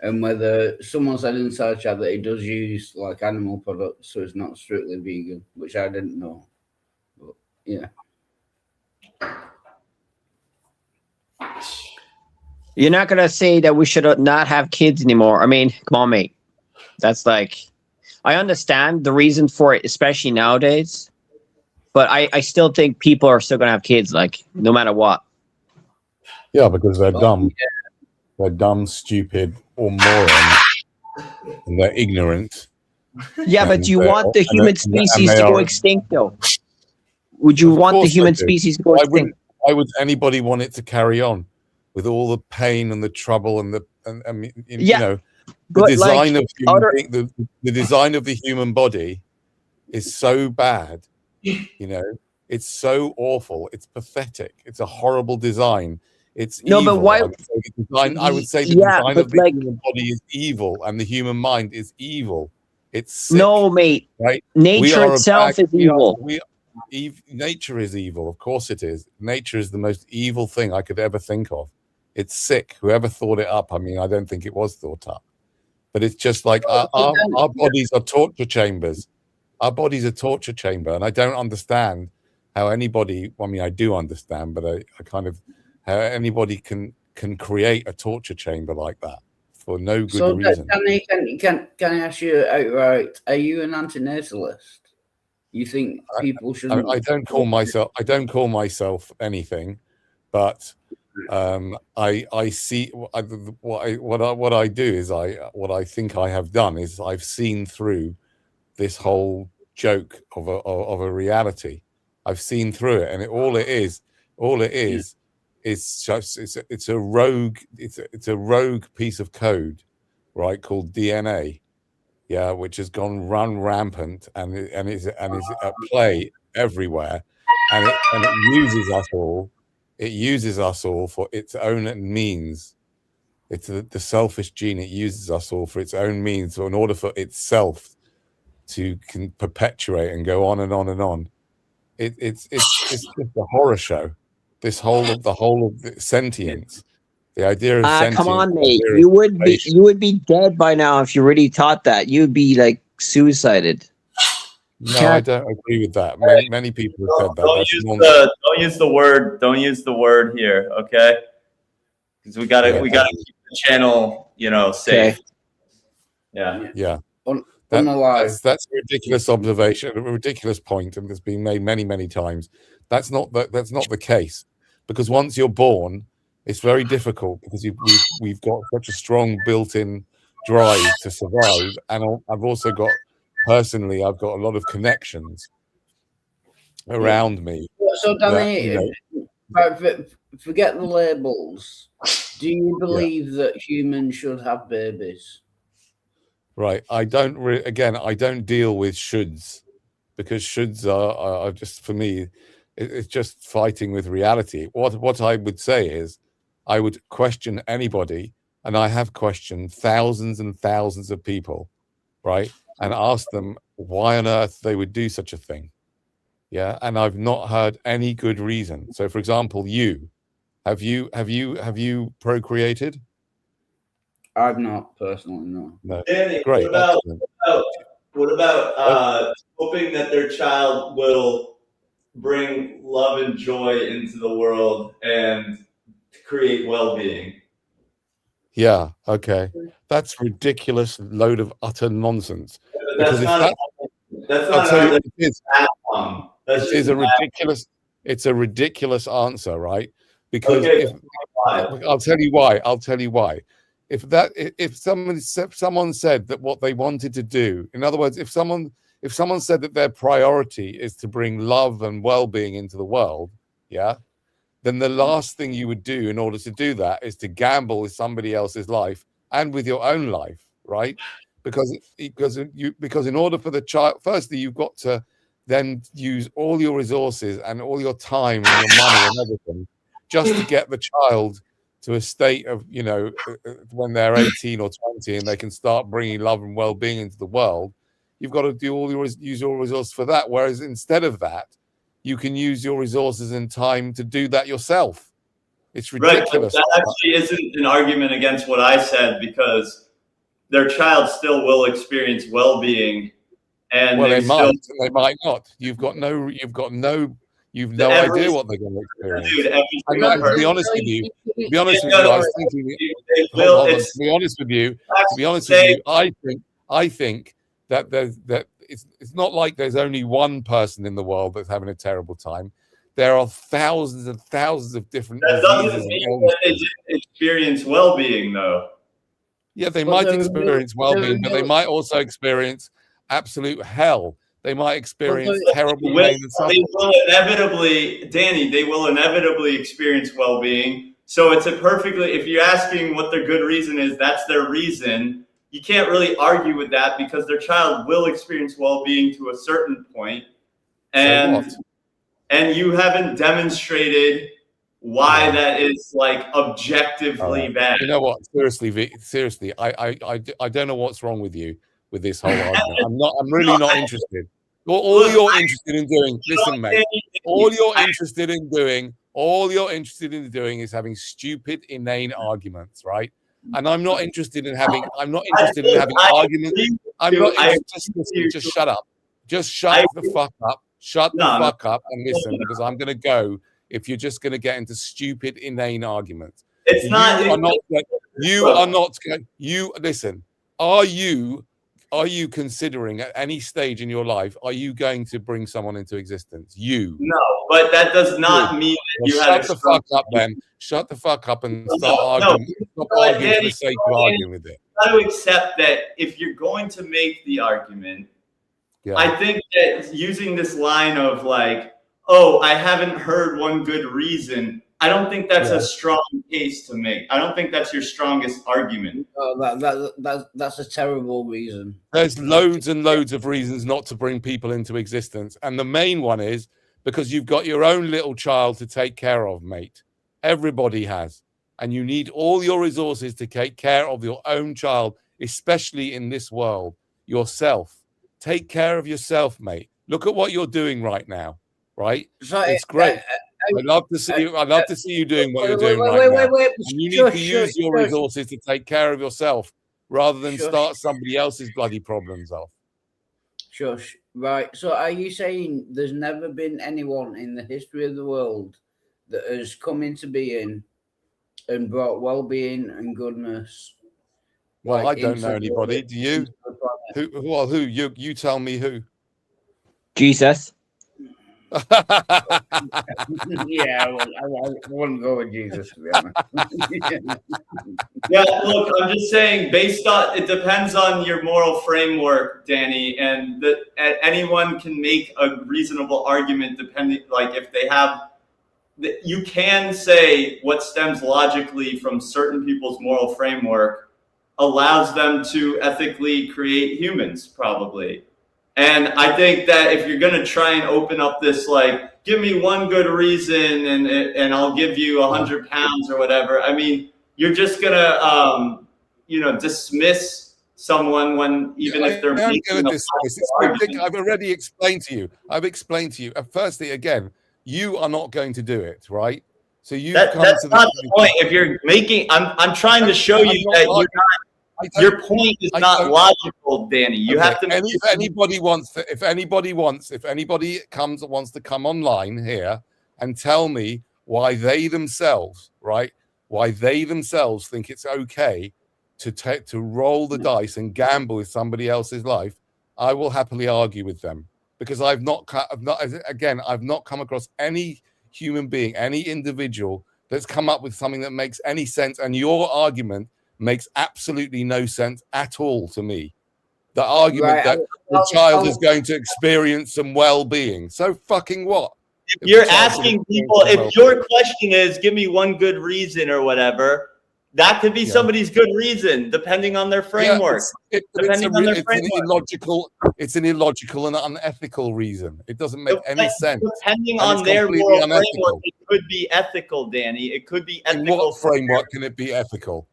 Speaker 4: and whether someone said inside chat that it does use like animal products, so it's not strictly vegan, which I didn't know. But, yeah.
Speaker 3: You're not gonna say that we should not have kids anymore. I mean, come on, mate. That's like, I understand the reason for it, especially nowadays, but I still think people are still gonna have kids, like no matter what.
Speaker 5: Yeah, because they're dumb. They're dumb, stupid, or morons. And they're ignorant.
Speaker 3: Yeah, but do you want the human species to go extinct, though? Would you want the human species to go extinct?
Speaker 5: Why would anybody want it to carry on with all the pain and the trouble and I mean, you know, the design of the design of the human body is so bad. You know, it's so awful. It's pathetic. It's a horrible design. It's evil.
Speaker 3: But why?
Speaker 5: I would say the design of the human body is evil, and the human mind is evil. It's sick,
Speaker 3: no, mate.
Speaker 5: Right?
Speaker 3: Nature itself is evil.
Speaker 5: Nature is evil. Of course it is. Nature is the most evil thing I could ever think of. It's sick. Whoever thought it up, I mean, I don't think it was thought up. But it's just like our bodies are torture chambers. Our body's a torture chamber. And I don't understand how anybody, I mean, I do understand, but I kind of, how anybody can create a torture chamber like that for no good reason.
Speaker 4: Can I ask you outright, are you an antinatalist? You think people should?
Speaker 5: I don't call myself anything, but I see what I do is what I think I have done is I've seen through this whole joke of a reality. I've seen through it, and all it is just it's a rogue piece of code, right, called DNA, yeah, which has run rampant and is at play everywhere, and it uses us all. It uses us all for its own means. It's the selfish gene. It uses us all for its own means, so in order for itself to can perpetuate and go on and on and on. It's just a horror show. The whole of the sentience, the idea of sentience.
Speaker 3: Come on, mate. You would be dead by now if you really thought that. You'd be like suicided.
Speaker 5: No, I don't agree with that. Many people have said that.
Speaker 2: Don't use the word here, okay? Because we gotta keep the channel, safe.
Speaker 3: Okay.
Speaker 5: Yeah. That's a ridiculous observation, a ridiculous point, and it's been made many, many times. That's not the case, because once you're born, it's very difficult because we've got such a strong built-in drive to survive, and I've also got personally, I've got a lot of connections around me.
Speaker 4: So, Danny, forget the labels. Do you believe that humans should have babies?
Speaker 5: Right. I don't deal with shoulds, because shoulds are just, for me, it's just fighting with reality. What I would say is I would question anybody, and I have questioned thousands and thousands of people, right, and ask them why on earth they would do such a thing. Yeah, and I've not heard any good reason. So, for example, have you procreated?
Speaker 4: I've not personally, no.
Speaker 5: No.
Speaker 2: Danny,
Speaker 5: great.
Speaker 2: What about hoping that their child will bring love and joy into the world and create well-being?
Speaker 5: Yeah. Okay. That's ridiculous load of utter nonsense.
Speaker 2: That's not
Speaker 5: it's a ridiculous answer, right? Because I'll tell you why. If someone said that what they wanted to do, in other words, if if someone said that their priority is to bring love and well-being into the world, yeah, then the last thing you would do in order to do that is to gamble with somebody else's life and with your own life, right? Because in order for the child, firstly, you've got to then use all your resources and all your time and your money and everything just to get the child to a state of, you know, when they're 18 or 20 and they can start bringing love and well-being into the world. You've got to use your resources for that. Whereas instead of that, you can use your resources and time to do that yourself. It's ridiculous.
Speaker 2: Right, but that actually isn't an argument against what I said, because their child still will experience well-being, and
Speaker 5: well, they
Speaker 2: still,
Speaker 5: might not. You've no idea what they're going to experience.
Speaker 2: Dude,
Speaker 5: to be honest with you, I was thinking. To be honest with you, I think that it's not like there's only one person in the world that's having a terrible time. There are thousands and thousands of different
Speaker 2: that
Speaker 5: diseases
Speaker 2: doesn't
Speaker 5: and
Speaker 2: mean
Speaker 5: illnesses.
Speaker 2: that they didn't experience well-being, though.
Speaker 5: Yeah, they might experience well-being, but they might also experience absolute hell. They might experience terrible pain and suffering.
Speaker 2: They will inevitably, Danny, they will inevitably experience well-being. So it's if you're asking what their good reason is, that's their reason. You can't really argue with that, because their child will experience well-being to a certain point. And you haven't demonstrated why that is like objectively bad.
Speaker 5: You know what? Seriously, I don't know what's wrong with you with this whole argument. I'm really not interested. All you're interested in doing, listen, mate. All you're interested in doing is having stupid, inane arguments, right? And I'm not interested in having. I'm not interested in having arguments. I'm not. Just shut up. Just shut the fuck up. Shut the fuck up and listen, because I'm going to go if you're just going to get into stupid, inane arguments. Listen. Are you considering at any stage in your life, are you going to bring someone into existence? No,
Speaker 2: but that does not mean that you have
Speaker 5: to fuck up then. Shut the fuck up and start arguing. Stop arguing for the sake of arguing with it.
Speaker 2: You got to accept that if you're going to make the argument, I think that using this line of like, oh, I haven't heard one good reason, I don't think that's a strong case to make. I don't think that's your strongest argument.
Speaker 4: Oh, that's a terrible reason.
Speaker 5: There's loads and loads of reasons not to bring people into existence. And the main one is because you've got your own little child to take care of, mate. Everybody has. And you need all your resources to take care of your own child, especially in this world. Yourself. Take care of yourself, mate. Look at what you're doing right now, right?
Speaker 4: So,
Speaker 5: it's great. I'd love to see you. I'd love to see you doing what you're doing right now. And you need to use your resources to take care of yourself rather than start somebody else's bloody problems off.
Speaker 4: Shush. Right. So are you saying there's never been anyone in the history of the world that has come into being and brought well-being and goodness?
Speaker 5: Well, I don't know anybody. Do you? Who? You tell me who.
Speaker 3: Jesus.
Speaker 4: Yeah, I wouldn't go with Jesus, to be honest.
Speaker 2: Yeah, look, I'm just saying, it depends on your moral framework, Danny, and that anyone can make a reasonable argument depending, like if they have, you can say what stems logically from certain people's moral framework allows them to ethically create humans, probably. And I think that if you're going to try and open up this, like, give me one good reason and I'll give you £100 or whatever. I mean, you're just going to, dismiss someone when if they're making
Speaker 5: I've already explained to you. Firstly, again, you are not going to do it, right? So that's
Speaker 2: not the point. If you're making, I'm trying to show you that you're not. Your point is not logical, Danny. You have to.
Speaker 5: If anybody wants to come online here and tell me why they themselves, right? Why they themselves think it's okay to roll the dice and gamble with somebody else's life, I will happily argue with them, because I've not come across any human being, any individual that's come up with something that makes any sense. And your argument makes absolutely no sense at all to me. The argument
Speaker 4: Right,
Speaker 5: that the
Speaker 4: I'll-
Speaker 5: child
Speaker 4: I'll-
Speaker 5: is going to experience some well-being. So fucking what?
Speaker 2: If
Speaker 5: If
Speaker 2: you're
Speaker 5: the child's
Speaker 2: asking
Speaker 5: gonna
Speaker 2: people,
Speaker 5: experience
Speaker 2: if
Speaker 5: some
Speaker 2: your question is, give me one good reason or whatever, that could be
Speaker 5: Yeah.
Speaker 2: somebody's good reason, depending on their framework.
Speaker 5: But
Speaker 2: Depending on their
Speaker 5: it's an
Speaker 2: framework.
Speaker 5: illogical and unethical reason. It doesn't make any sense.
Speaker 2: Depending
Speaker 5: And
Speaker 2: on
Speaker 5: it's
Speaker 2: their
Speaker 5: completely
Speaker 2: moral
Speaker 5: unethical.
Speaker 2: framework, it could be ethical, Danny. It could be
Speaker 5: In
Speaker 2: ethical.
Speaker 5: what framework can it be ethical?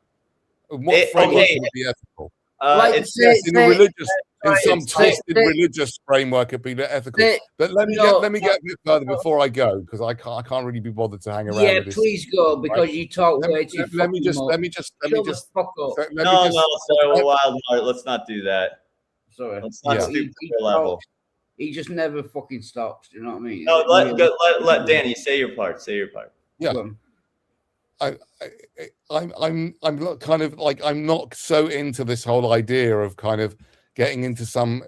Speaker 5: In what
Speaker 2: It-
Speaker 5: framework
Speaker 2: okay.
Speaker 5: can it be ethical?
Speaker 4: Like,
Speaker 2: It's
Speaker 5: Yes, in a religious, in some
Speaker 2: it's-
Speaker 5: twisted religious framework, it'd be ethical. But let me get a bit further before I go, because I can't really be bothered to hang around.
Speaker 4: Yeah,
Speaker 5: with this.
Speaker 4: please go because you talk way too.
Speaker 5: Let me just
Speaker 4: Shut the fuck up.
Speaker 2: no, sorry, Wild Heart. Let's not do that.
Speaker 4: Sorry.
Speaker 2: Let's not
Speaker 5: Yeah.
Speaker 2: stoop to their level.
Speaker 4: He just never fucking stops. You know what I mean?
Speaker 2: No, let Danny say your part. Say your part.
Speaker 5: Yeah.
Speaker 4: Go on.
Speaker 5: I'm not kind of like, I'm not so into this whole idea of kind of getting into some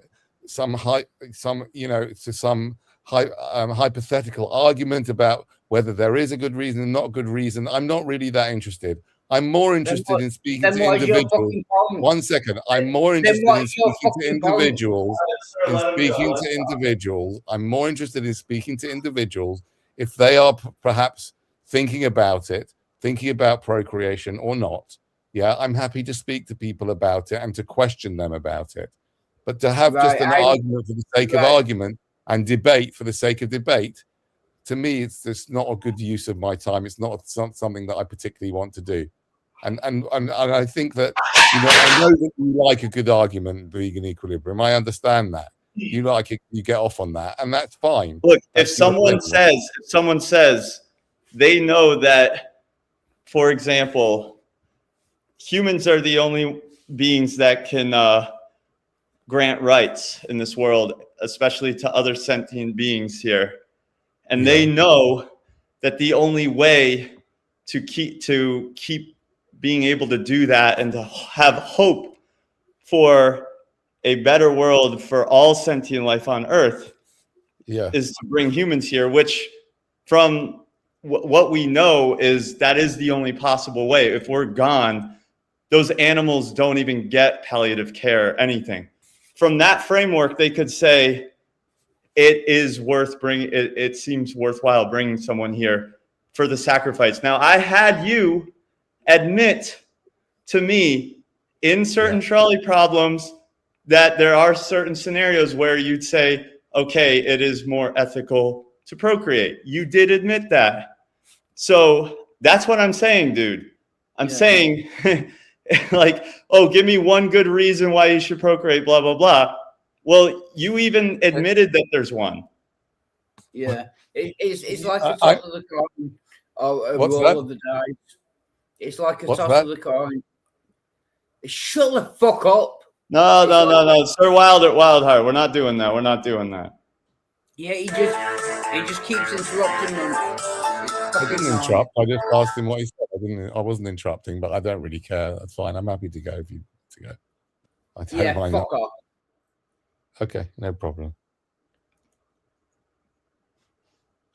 Speaker 5: hypothetical argument about whether there is a good reason and not a good reason. I'm not really that interested. I'm more interested in speaking
Speaker 4: Then
Speaker 5: to
Speaker 4: what is your
Speaker 5: individuals.
Speaker 4: fucking problem?
Speaker 5: One second. I'm more
Speaker 4: Then
Speaker 5: interested
Speaker 4: what
Speaker 5: in
Speaker 4: is your
Speaker 5: speaking to
Speaker 4: fucking problem?
Speaker 5: individuals. I'm more interested in speaking to individuals if they are perhaps thinking about it, thinking about procreation or not. Yeah, I'm happy to speak to people about it and to question them about it. But to have just an argument for the sake of argument and debate for the sake of debate, to me, it's just not a good use of my time. It's not something that I particularly want to do. And I think that, I know that you like a good argument, vegan equilibrium. I understand that. You like it, you get off on that, and that's fine.
Speaker 2: Look,
Speaker 5: That's
Speaker 2: if someone says they know that, for example, humans are the only beings that can grant rights in this world, especially to other sentient beings here, and they know that the only way to keep being able to do that and to have hope for a better world for all sentient life on Earth is to bring humans here, which from what we know is that is the only possible way. If we're gone, those animals don't even get palliative care, anything. From that framework, they could say it is worth bringing, it seems worthwhile bringing someone here for the sacrifice. Now, I had you admit to me in certain trolley problems that there are certain scenarios where you'd say, okay, it is more ethical to procreate. You did admit that. So that's what I'm saying, dude. I'm saying like, oh, give me one good reason why you should procreate, blah, blah, blah. Well, you even admitted that there's one.
Speaker 4: Yeah. It's like a toss of the coin or a roll of the dice. It's like a toss of the coin. Shut the fuck up.
Speaker 2: No, Sir Wildheart, we're not doing that. We're not doing that.
Speaker 4: Yeah, he just keeps interrupting them.
Speaker 5: I didn't interrupt. I just asked him what he said. I wasn't interrupting, but I don't really care. That's fine. I'm happy to go if you to go. I don't mind.
Speaker 4: Fuck off.
Speaker 5: Okay, no problem.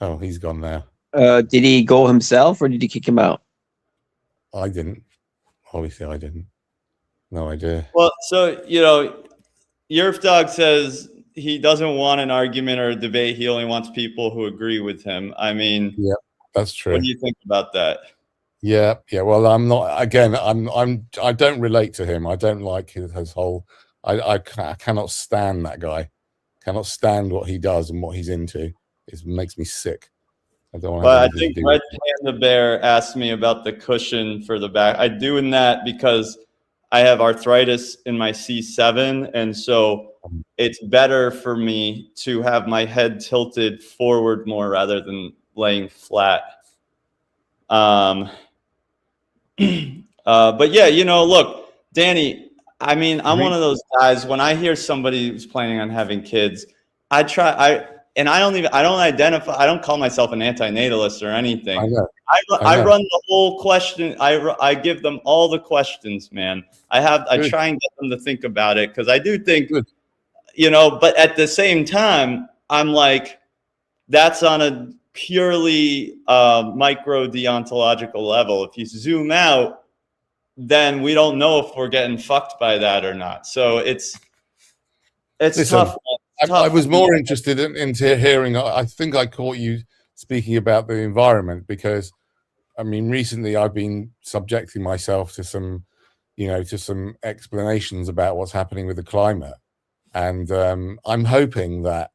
Speaker 5: Oh, he's gone now.
Speaker 3: Did he go himself or did he kick him out?
Speaker 5: I didn't. Obviously, I didn't. No idea.
Speaker 2: Well, so, Yerf Dog says he doesn't want an argument or a debate. He only wants people who agree with him. I mean,
Speaker 5: yeah, that's true.
Speaker 2: What do you think about that?
Speaker 5: Yeah. Well, I'm not. Again, I don't relate to him. I don't like his whole. I cannot stand that guy. Cannot stand what he does and what he's into. It makes me sick. I don't want.
Speaker 2: But I think Red Panda Bear asked me about the cushion for the back. I'm doing that because I have arthritis in my C7, and so it's better for me to have my head tilted forward more rather than laying flat. But yeah, look, Danny, I mean, I'm one of those guys, when I hear somebody who's planning on having kids, I don't call myself an antinatalist or anything. I run the whole question. I give them all the questions, man. I try and get them to think about it, because I do think, but at the same time, I'm like, that's on a purely micro deontological level. If you zoom out, then we don't know if we're getting fucked by that or not. So it's It's
Speaker 5: Listen,
Speaker 2: tough.
Speaker 5: I was more interested into hearing. I think I caught you speaking about the environment because, I mean, recently I've been subjecting myself to some, to some explanations about what's happening with the climate, and I'm hoping that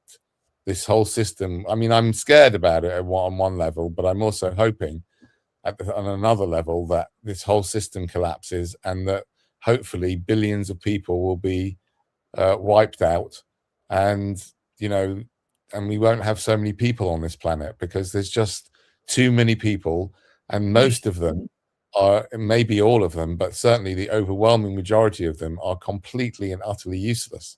Speaker 5: this whole system. I mean, I'm scared about it on one level, but I'm also hoping on another level that this whole system collapses and that hopefully billions of people will be wiped out, and and we won't have so many people on this planet because there's just too many people, and most of them are, maybe all of them, but certainly the overwhelming majority of them are completely and utterly useless.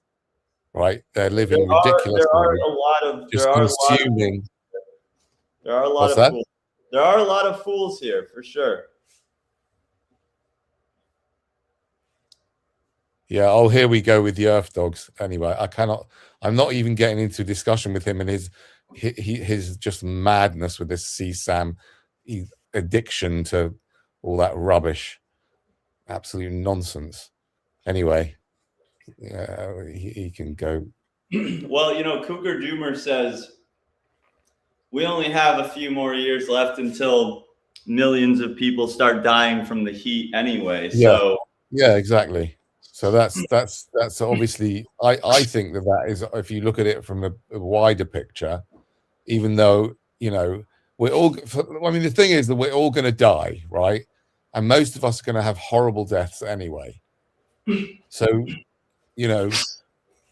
Speaker 5: Right? They're living ridiculous lives, just consuming.
Speaker 2: There are a lot
Speaker 5: What's
Speaker 2: of
Speaker 5: that?
Speaker 2: fools. There are a lot of fools here for sure.
Speaker 5: Yeah. Oh, here we go with the Earth Dogs. Anyway, I'm not even getting into discussion with him and his just madness with this CSAM addiction to all that rubbish. Absolute nonsense. Anyway, he can go.
Speaker 2: Well, Cougar Doomer says we only have a few more years left until millions of people start dying from the heat anyway. So
Speaker 5: yeah, exactly. So that's obviously, I think that is, if you look at it from a wider picture, even though we're all, I mean, the thing is that we're all going to die, right? And most of us are going to have horrible deaths anyway. So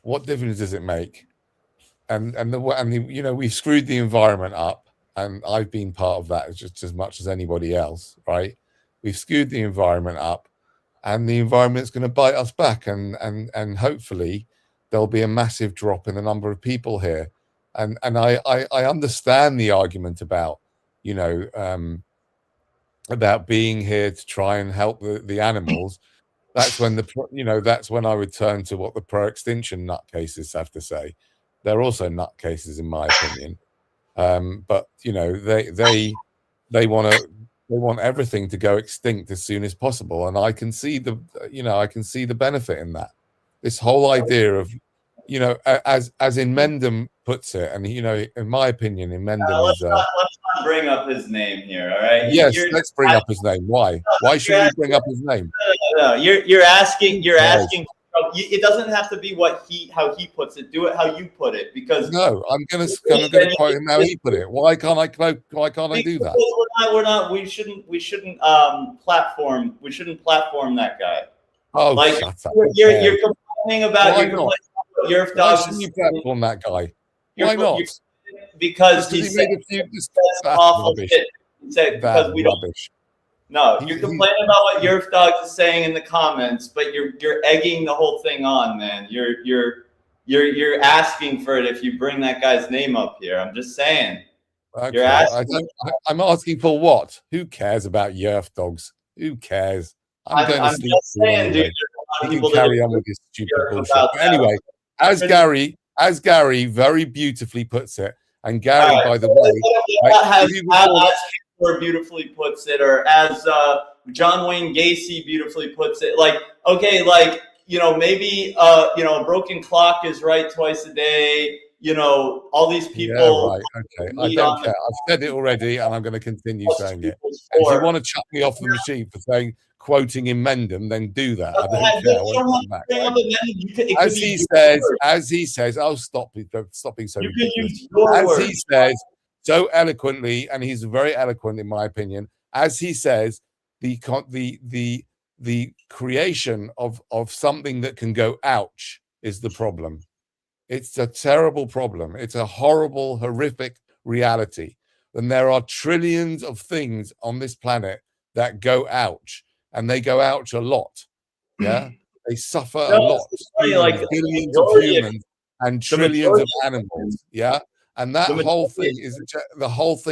Speaker 5: what difference does it make? And we've screwed the environment up, and I've been part of that just as much as anybody else, right? We've screwed the environment up, and the environment's going to bite us back, and hopefully there'll be a massive drop in the number of people here. And I understand the argument about about being here to try and help the animals. That's when that's when I would turn to what the pro-extinction nutcases have to say. They're also nutcases, in my opinion. But they want everything to go extinct as soon as possible, and I can see the benefit in that. This whole idea of as in Mendham puts it, and in my opinion, in Mendham
Speaker 2: let's not bring up his name here. All right.
Speaker 5: Yes, let's bring up his name. Why should we bring up his name?
Speaker 2: No, you're asking. Asking. It doesn't have to be how he puts it. Do it how you put it, because
Speaker 5: no, I'm gonna quote him how he put it. Why can't I do that?
Speaker 2: We shouldn't platform. We shouldn't platform that guy.
Speaker 5: Oh, shut up.
Speaker 2: You're complaining about your
Speaker 5: Why
Speaker 2: dog.
Speaker 5: shouldn't you platform that guy? Why not?
Speaker 2: Because
Speaker 5: he made a few
Speaker 2: awful shit. Because we don't.
Speaker 5: Rubbish.
Speaker 2: No, you're complaining about what Yerf Dogs is saying in the comments, but you're egging the whole thing on, man. You're asking for it if you bring that guy's name up here. I'm just saying.
Speaker 5: Okay.
Speaker 2: You're asking.
Speaker 5: I'm asking for what? Who cares about Yerf Dogs? Who cares? I'm going to sleep.
Speaker 2: Just saying, dude.
Speaker 5: You can carry on with this stupid bullshit. Anyway, as Gary very beautifully puts it, and Gary, by the way,
Speaker 2: beautifully puts it, or as John Wayne Gacy beautifully puts it, maybe a broken clock is right twice a day. All these people.
Speaker 5: Yeah, right. Okay. I don't care. I've said it already, and I'm going to continue saying it. And if you want to chuck me off the machine for quoting in Mendham, then do that. I don't care. As he says, I'll stop being so ridiculous. As he says so eloquently, and he's very eloquent in my opinion, as he says, the creation of something that can go ouch is the problem. It's a terrible problem. It's a horrible, horrific reality. And there are trillions of things on this planet that go ouch, and they go ouch a lot. Yeah, they suffer a lot. Billions of humans and trillions of animals. Yeah, and that whole thing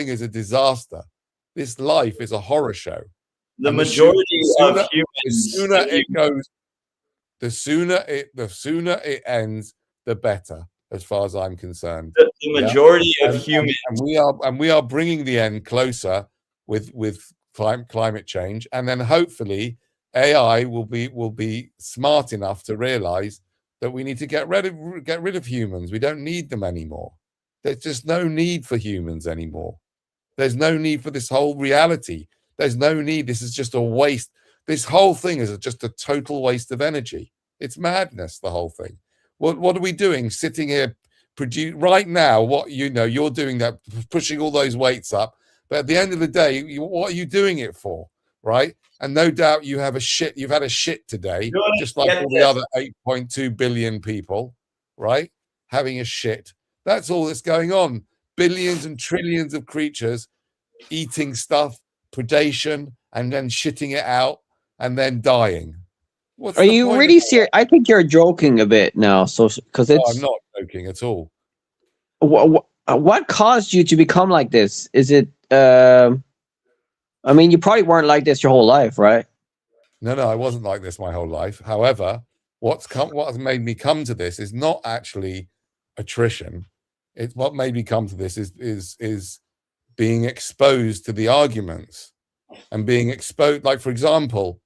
Speaker 5: is a disaster. This life is a horror show.
Speaker 2: The majority of humans.
Speaker 5: The sooner it ends, the better, as far as I'm concerned.
Speaker 2: The majority of humans,
Speaker 5: and we are bringing the end closer with climate change, and then hopefully AI will be smart enough to realize that we need to get rid of humans. We don't need them anymore. There's just no need for humans anymore. There's no need for this whole reality. There's no need. This is just a waste. This whole thing is just a total waste of energy. It's madness, the whole thing. What are we doing? Sitting here right now, what you're doing that, pushing all those weights up. But at the end of the day, what are you doing it for? Right? And no doubt you've had a shit today, just like all the other 8.2 billion people, right? Having a shit. That's all that's going on. Billions and trillions of creatures eating stuff, predation, and then shitting it out and then dying.
Speaker 3: Are you really serious? I think you're joking a bit now. So, because it's.
Speaker 5: No, I'm not joking at all.
Speaker 3: What caused you to become like this? Is it? I mean, you probably weren't like this your whole life, right?
Speaker 5: No, I wasn't like this my whole life. However, what has made me come to this is not actually attrition. What made me come to this is being exposed to the arguments and being exposed. Like, for example,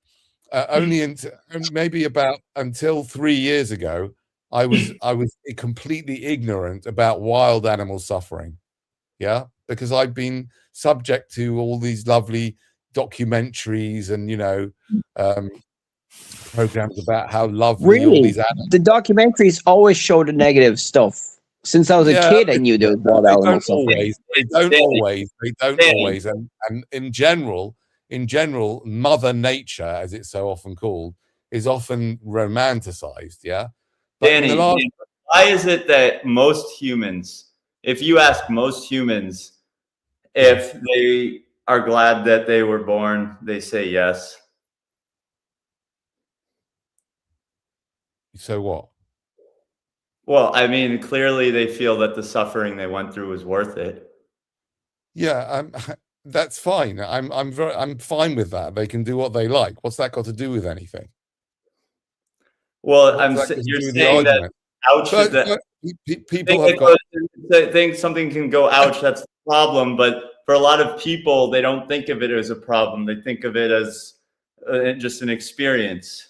Speaker 5: maybe about until 3 years ago, I was completely ignorant about wild animal suffering. Yeah, because I've been subject to all these lovely documentaries and programs about how lovely all these animals.
Speaker 3: The documentaries always show the negative stuff. Since I was a kid, I knew there was wild animals suffering.
Speaker 5: They don't always. And in general, Mother Nature, as it's so often called, is often romanticized. Yeah. But
Speaker 2: Danny, why is it that most humans, if you ask most humans if they are glad that they were born, they say yes?
Speaker 5: So what?
Speaker 2: Well, I mean, clearly they feel that the suffering they went through was worth it.
Speaker 5: Yeah, that's fine. I'm fine with that. They can do what they like. What's that got to do with anything?
Speaker 2: Well, you're saying that ouch, people think something can go ouch. That's the problem. But for a lot of people, they don't think of it as a problem. They think of it as just an experience.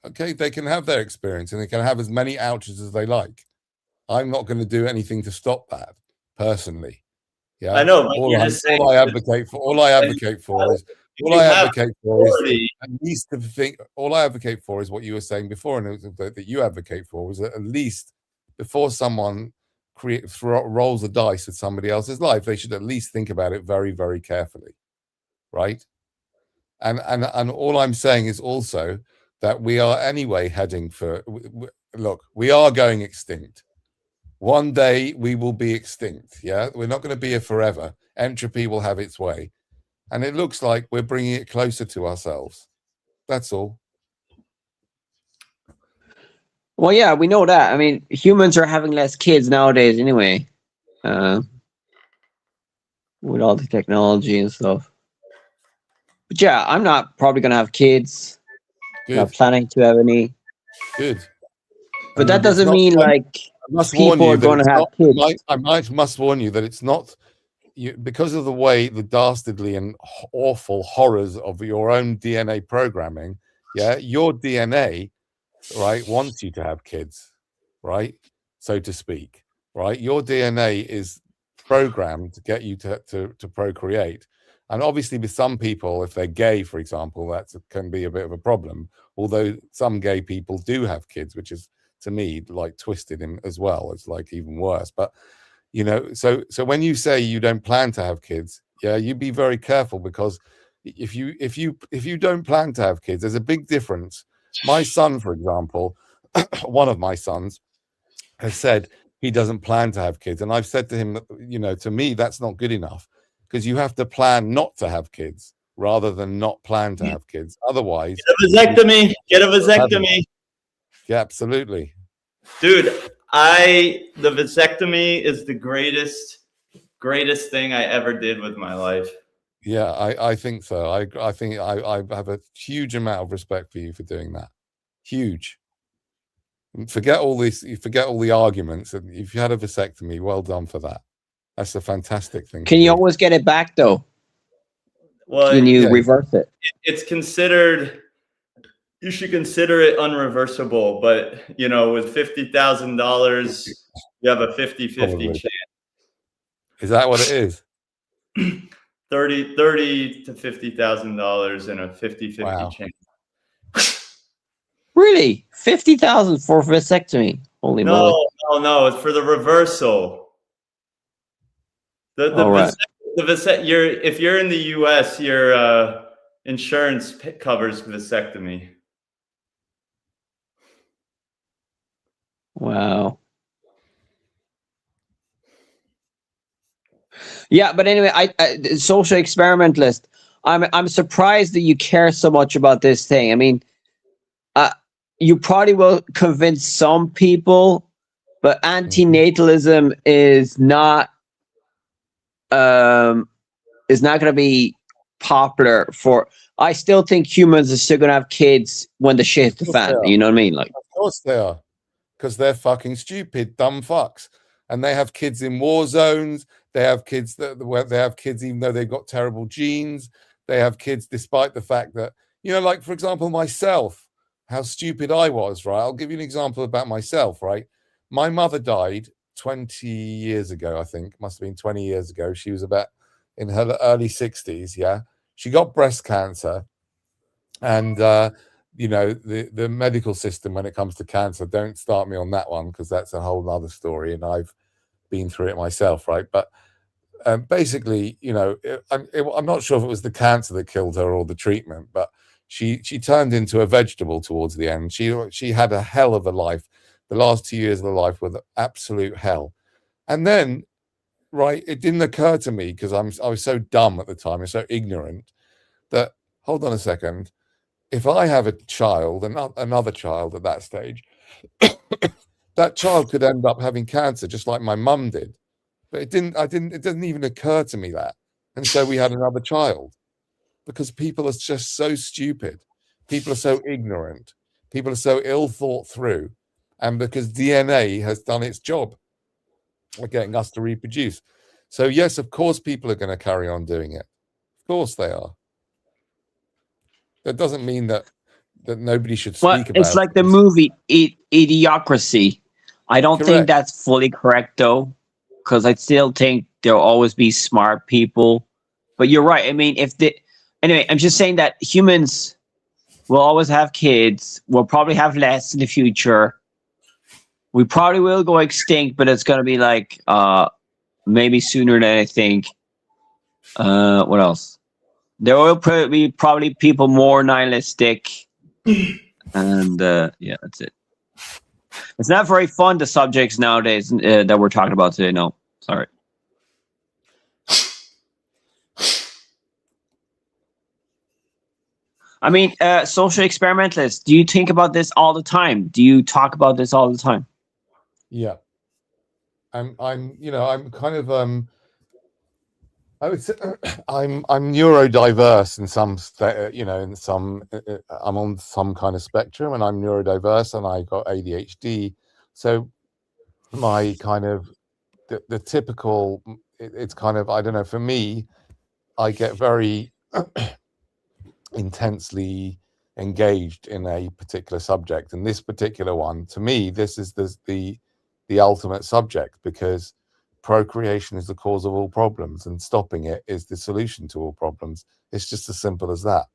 Speaker 5: Okay, they can have their experience and they can have as many ouches as they like. I'm not going to do anything to stop that personally. Yeah,
Speaker 2: I know. But you're just saying
Speaker 5: all I advocate for is at least to think. All I advocate for is what you were saying before, and that you advocate for was that at least before someone rolls a dice with somebody else's life, they should at least think about it very, very carefully, right? And all I'm saying is also that we are anyway heading for. Look, we are going extinct. One day we will be extinct. Yeah, we're not going to be here forever. Entropy will have its way. And it looks like we're bringing it closer to ourselves. That's all.
Speaker 3: Well, yeah, we know that. I mean, humans are having less kids nowadays anyway. With all the technology and stuff. But yeah, I'm not probably going to have kids.
Speaker 5: Good.
Speaker 3: Not planning to have any.
Speaker 5: Good.
Speaker 3: But that doesn't mean like people are going to have kids.
Speaker 5: I must warn you that it's not because of the dastardly and awful horrors of your own DNA programming. Yeah, your DNA, right, wants you to have kids, right, so to speak, right. Your DNA is programmed to get you to procreate. And obviously with some people, if they're gay, for example, that can be a bit of a problem. Although some gay people do have kids, which is, to me, like twisted in as well. It's like even worse. But, so when you say you don't plan to have kids, yeah, you be very careful, because if you don't plan to have kids, there's a big difference. My son, for example, one of my sons has said he doesn't plan to have kids. And I've said to him that, to me, that's not good enough. Because you have to plan not to have kids rather than not plan to have kids. Otherwise,
Speaker 2: get a vasectomy.
Speaker 5: Yeah, absolutely,
Speaker 2: dude. The vasectomy is the greatest thing I ever did with my life.
Speaker 5: Yeah, I think so. I think I have a huge amount of respect for you for doing that. Huge. Forget all this. You forget all the arguments. If you had a vasectomy, well done for that. That's a fantastic thing.
Speaker 3: Can you always get it back though?
Speaker 2: Well,
Speaker 3: can you reverse it?
Speaker 2: It's considered, you should consider it unreversible. But you know, with $50,000, you have a 50-50
Speaker 5: Probably.
Speaker 2: chance.
Speaker 5: Is that what it is?
Speaker 2: $30 to $50,000 and a 50-50
Speaker 5: Wow.
Speaker 2: chance.
Speaker 3: Really? 50,000 for vasectomy? Holy moly!
Speaker 2: No, it's for the reversal. If you're in the U.S., your insurance covers vasectomy.
Speaker 3: Wow. Yeah, but anyway, I social experimentalist. I'm surprised that you care so much about this thing. I mean, you probably will convince some people, but antinatalism is not going to be popular for. I still think humans are still going to have kids when the shit hits the fan. You know what I mean? Like,
Speaker 5: of course they are, because they're fucking stupid, dumb fucks, and they have kids in war zones. They have kids they have kids even though they've got terrible genes. They have kids despite the fact that, you know, like for example, myself, how stupid I was, right? I'll give you an example about myself, right? My mother died 20 years ago, I think. Must have been 20 years ago. She was about in her early 60s, yeah? She got breast cancer. And, you know, the medical system when it comes to cancer, don't start me on that one because that's a whole other story. And I've been through it myself, right? But basically, you know, I'm not sure if it was the cancer that killed her or the treatment, but she turned into a vegetable towards the end. She had a hell of a life. The last 2 years of her life were the absolute hell. And then, right, it didn't occur to me because I was so dumb at the time and so ignorant that, hold on a second, if I have a child, another child at that stage, that child could end up having cancer just like my mum did. But it didn't even occur to me that. And so we had another child because people are just so stupid. People are so ignorant. People are so ill thought through. And because DNA has done its job of getting us to reproduce. So yes, of course, people are going to carry on doing it. Of course they are. That doesn't mean that nobody should speak about it.
Speaker 3: It's like the movie Idiocracy. I don't think that's fully correct, though, because I still think there'll always be smart people. But you're right. I mean, anyway, I'm just saying that humans will always have kids. We'll probably have less in the future. We probably will go extinct, but it's going to be like maybe sooner than I think. What else? There will probably people more nihilistic. And yeah, that's it. It's not very fun, the subjects nowadays that we're talking about today. No, sorry. I mean, social experimentalists, do you think about this all the time? Do you talk about this all the time?
Speaker 5: Yeah. I'm kind of I would say I'm neurodiverse in some, I'm on some kind of spectrum, and I'm neurodiverse, and I got ADHD. So my kind of the typical, it's kind of, I don't know. For me, I get very intensely engaged in a particular subject, and this particular one, to me, this is the ultimate subject, because procreation is the cause of all problems, and stopping it is the solution to all problems. It's just as simple as that.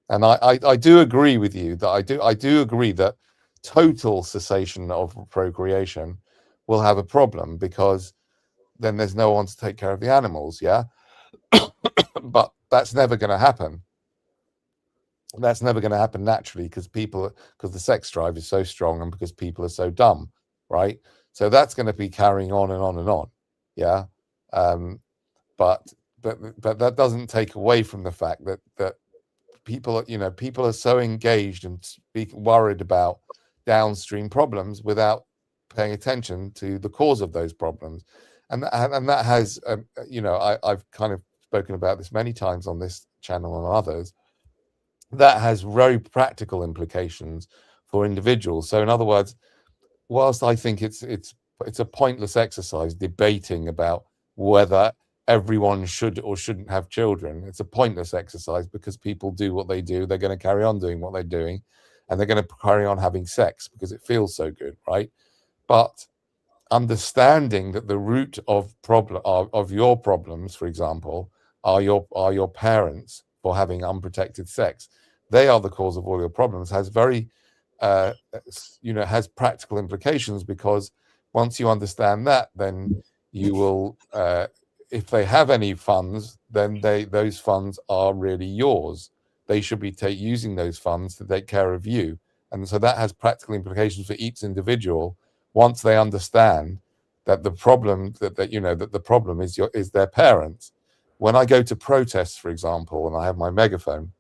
Speaker 5: And I do agree with you that I do agree that total cessation of procreation will have a problem, because then there's no one to take care of the animals. Yeah. But that's never going to happen. That's never going to happen naturally, because the sex drive is so strong, and because people are so dumb, right? So that's going to be carrying on and on and on, yeah. But that doesn't take away from the fact that people are so engaged and worried about downstream problems without paying attention to the cause of those problems, and that has, I've kind of spoken about this many times on this channel and others. That has very practical implications for individuals. So in other words, whilst I think it's a pointless exercise debating about whether everyone should or shouldn't have children. It's a pointless exercise because people do what they do. They're going to carry on doing what they're doing, and they're going to carry on having sex because it feels so good, right? But understanding that the root of your problems, for example, are your parents for having unprotected sex. They are the cause of all your problems. Has very has practical implications, because once you understand that, then you will, if they have any funds, then those funds are really yours. They should be using those funds to take care of you, and so that has practical implications for each individual. Once they understand that the problem that the problem is their parents. When I go to protests, for example, and I have my megaphone,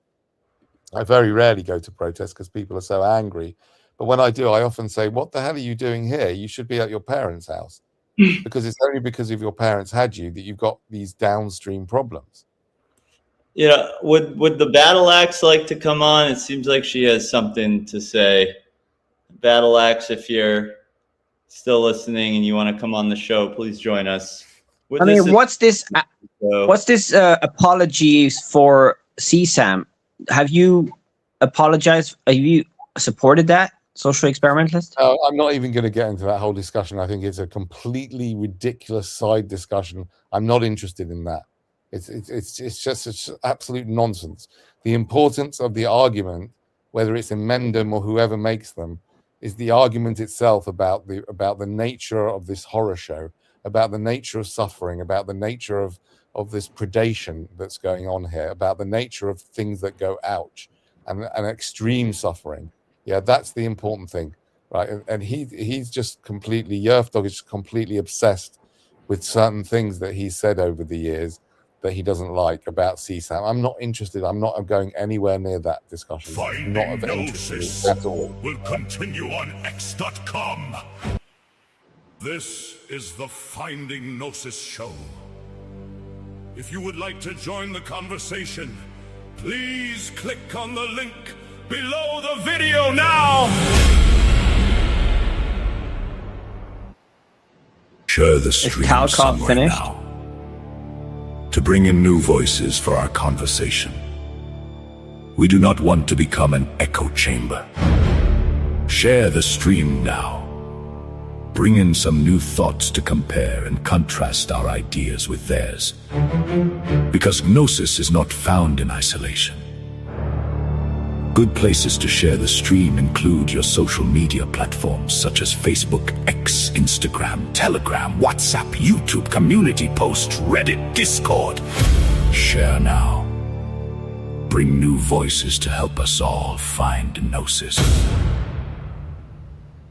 Speaker 5: I very rarely go to protests because people are so angry. But when I do, I often say, "What the hell are you doing here? You should be at your parents' house," because it's only because of your parents had you that you've got these downstream problems.
Speaker 2: Yeah, would the Battle Axe like to come on? It seems like she has something to say. Battle Axe, if you're still listening and you want to come on the show, please join us.
Speaker 3: What's this apologies for CSAM? Have you apologized? Have you supported that social experimentalist?
Speaker 5: I'm not even going to get into that whole discussion. I think it's a completely ridiculous side discussion. I'm not interested in that. It's just absolute nonsense. The importance of the argument, whether it's in Mendham or whoever makes them, is the argument itself about the nature of this horror show, about the nature of suffering, about the nature of this predation that's going on here, about the nature of things that go ouch, and extreme suffering. Yeah, that's the important thing, right? And he's just completely, Yerfdog is completely obsessed with certain things that he's said over the years that he doesn't like about CSAM. I'm not interested. I'm not going anywhere near that discussion.
Speaker 1: Finding
Speaker 5: Not of interest at all.
Speaker 1: will continue on X.com. This is the Finding Gnosis show. If you would like to join the conversation, please click on the link below the video now. Share the stream
Speaker 3: Calcom
Speaker 1: somewhere
Speaker 3: finished?
Speaker 1: now to bring in new voices for our conversation. We do not want to become an echo chamber. Share the stream now. Bring in some new thoughts to compare and contrast our ideas with theirs. Because Gnosis is not found in isolation. Good places to share the stream include your social media platforms such as Facebook, X, Instagram, Telegram, WhatsApp, YouTube, community posts, Reddit, Discord. Share now. Bring new voices to help us all find Gnosis.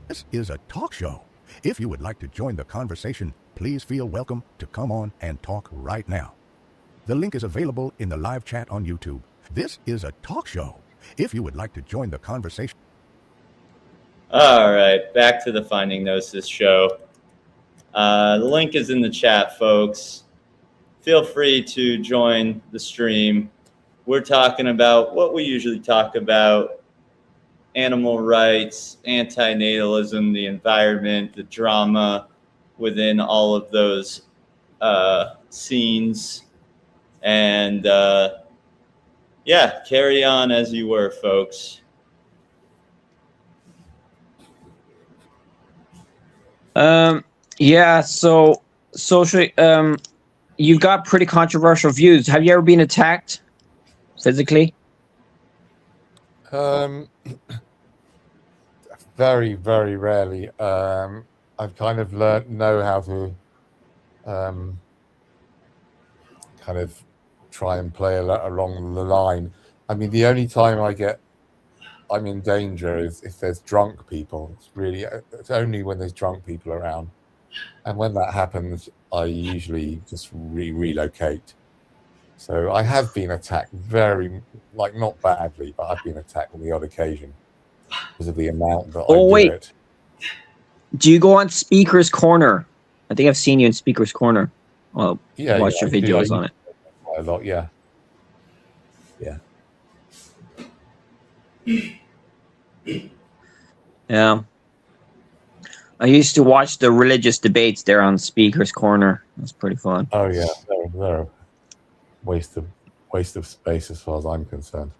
Speaker 6: This is a talk show. If you would like to join the conversation, please feel welcome to come on and talk right now. The link is available in the live chat on YouTube. This is a talk show. If you would like to join the conversation.
Speaker 2: All right, back to the Finding Gnosis show. The link is in the chat, folks. Feel free to join the stream. We're talking about what we usually talk about: animal rights, antinatalism, the environment, the drama within all of those scenes. And yeah, carry on as you were, folks.
Speaker 3: Yeah, so social, you've got pretty controversial views. Have you ever been attacked physically?
Speaker 5: Very, very rarely. I've kind of know how to kind of try and play along the line. I mean, the only time I'm in danger is if there's drunk people. It's only when there's drunk people around. And when that happens, I usually just relocate. So I have been attacked not badly, but I've been attacked on the odd occasion because of the amount that I do it.
Speaker 3: Do you go on Speaker's Corner? I think I've seen you in Speaker's Corner. Well, watch your videos on it.
Speaker 5: A lot, yeah.
Speaker 3: Yeah. I used to watch the religious debates there on Speaker's Corner. It was pretty fun.
Speaker 5: Oh yeah, they're a waste of space as far as I'm concerned.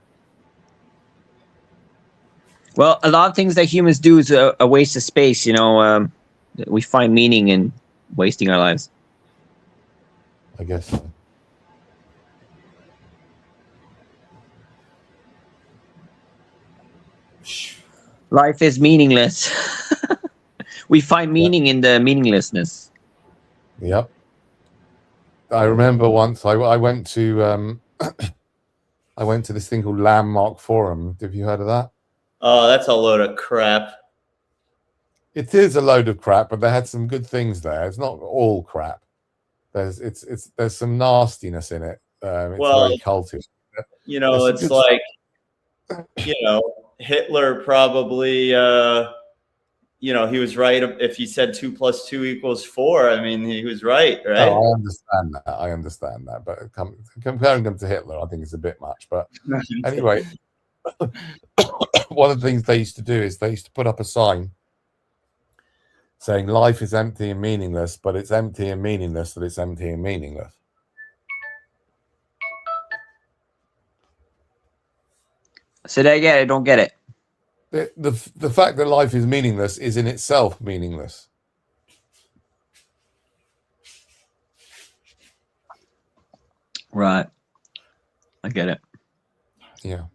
Speaker 3: Well, a lot of things that humans do is a waste of space. You know, we find meaning in wasting our lives.
Speaker 5: I guess. So.
Speaker 3: Life is meaningless. We find meaning in the meaninglessness.
Speaker 5: Yep. I remember once I went to I went to this thing called Landmark Forum. Have you heard of that?
Speaker 2: Oh, that's a load of crap.
Speaker 5: It is a load of crap, but they had some good things there. It's not all crap. There's some nastiness in it. It's
Speaker 2: Well,
Speaker 5: very culty.
Speaker 2: You know,
Speaker 5: There's
Speaker 2: it's
Speaker 5: some good
Speaker 2: like, you know, Hitler probably, you know, he was right if he said 2 + 2 = 4. I mean, he was right, right?
Speaker 5: Oh, I understand that. But comparing them to Hitler, I think it's a bit much. But anyway, one of the things they used to do is they used to put up a sign saying life is empty and meaningless, but it's empty and meaningless that it's empty and meaningless.
Speaker 3: So that again, I don't get it.
Speaker 5: The fact that life is meaningless is in itself meaningless.
Speaker 3: Right. I get it.
Speaker 5: Yeah.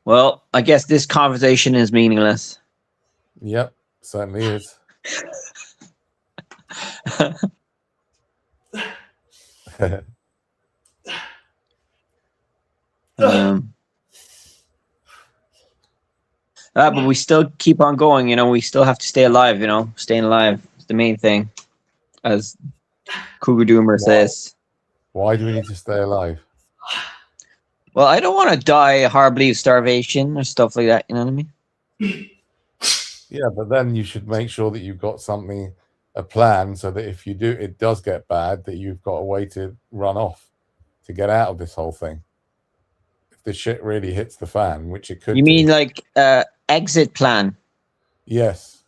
Speaker 3: Well, I guess this conversation is meaningless.
Speaker 5: Yep, certainly is.
Speaker 3: But we still keep on going, you know, we still have to stay alive, you know, staying alive is the main thing, as Cougar Doomer says.
Speaker 5: Why do we need to stay alive?
Speaker 3: Well, I don't want to die horribly of starvation or stuff like that, you know what I mean?
Speaker 5: Yeah, but then you should make sure that you've got something, a plan, so that if it does get bad, that you've got a way to run off, to get out of this whole thing. If the shit really hits the fan, which it could.
Speaker 3: You mean like exit plan?
Speaker 5: Yes.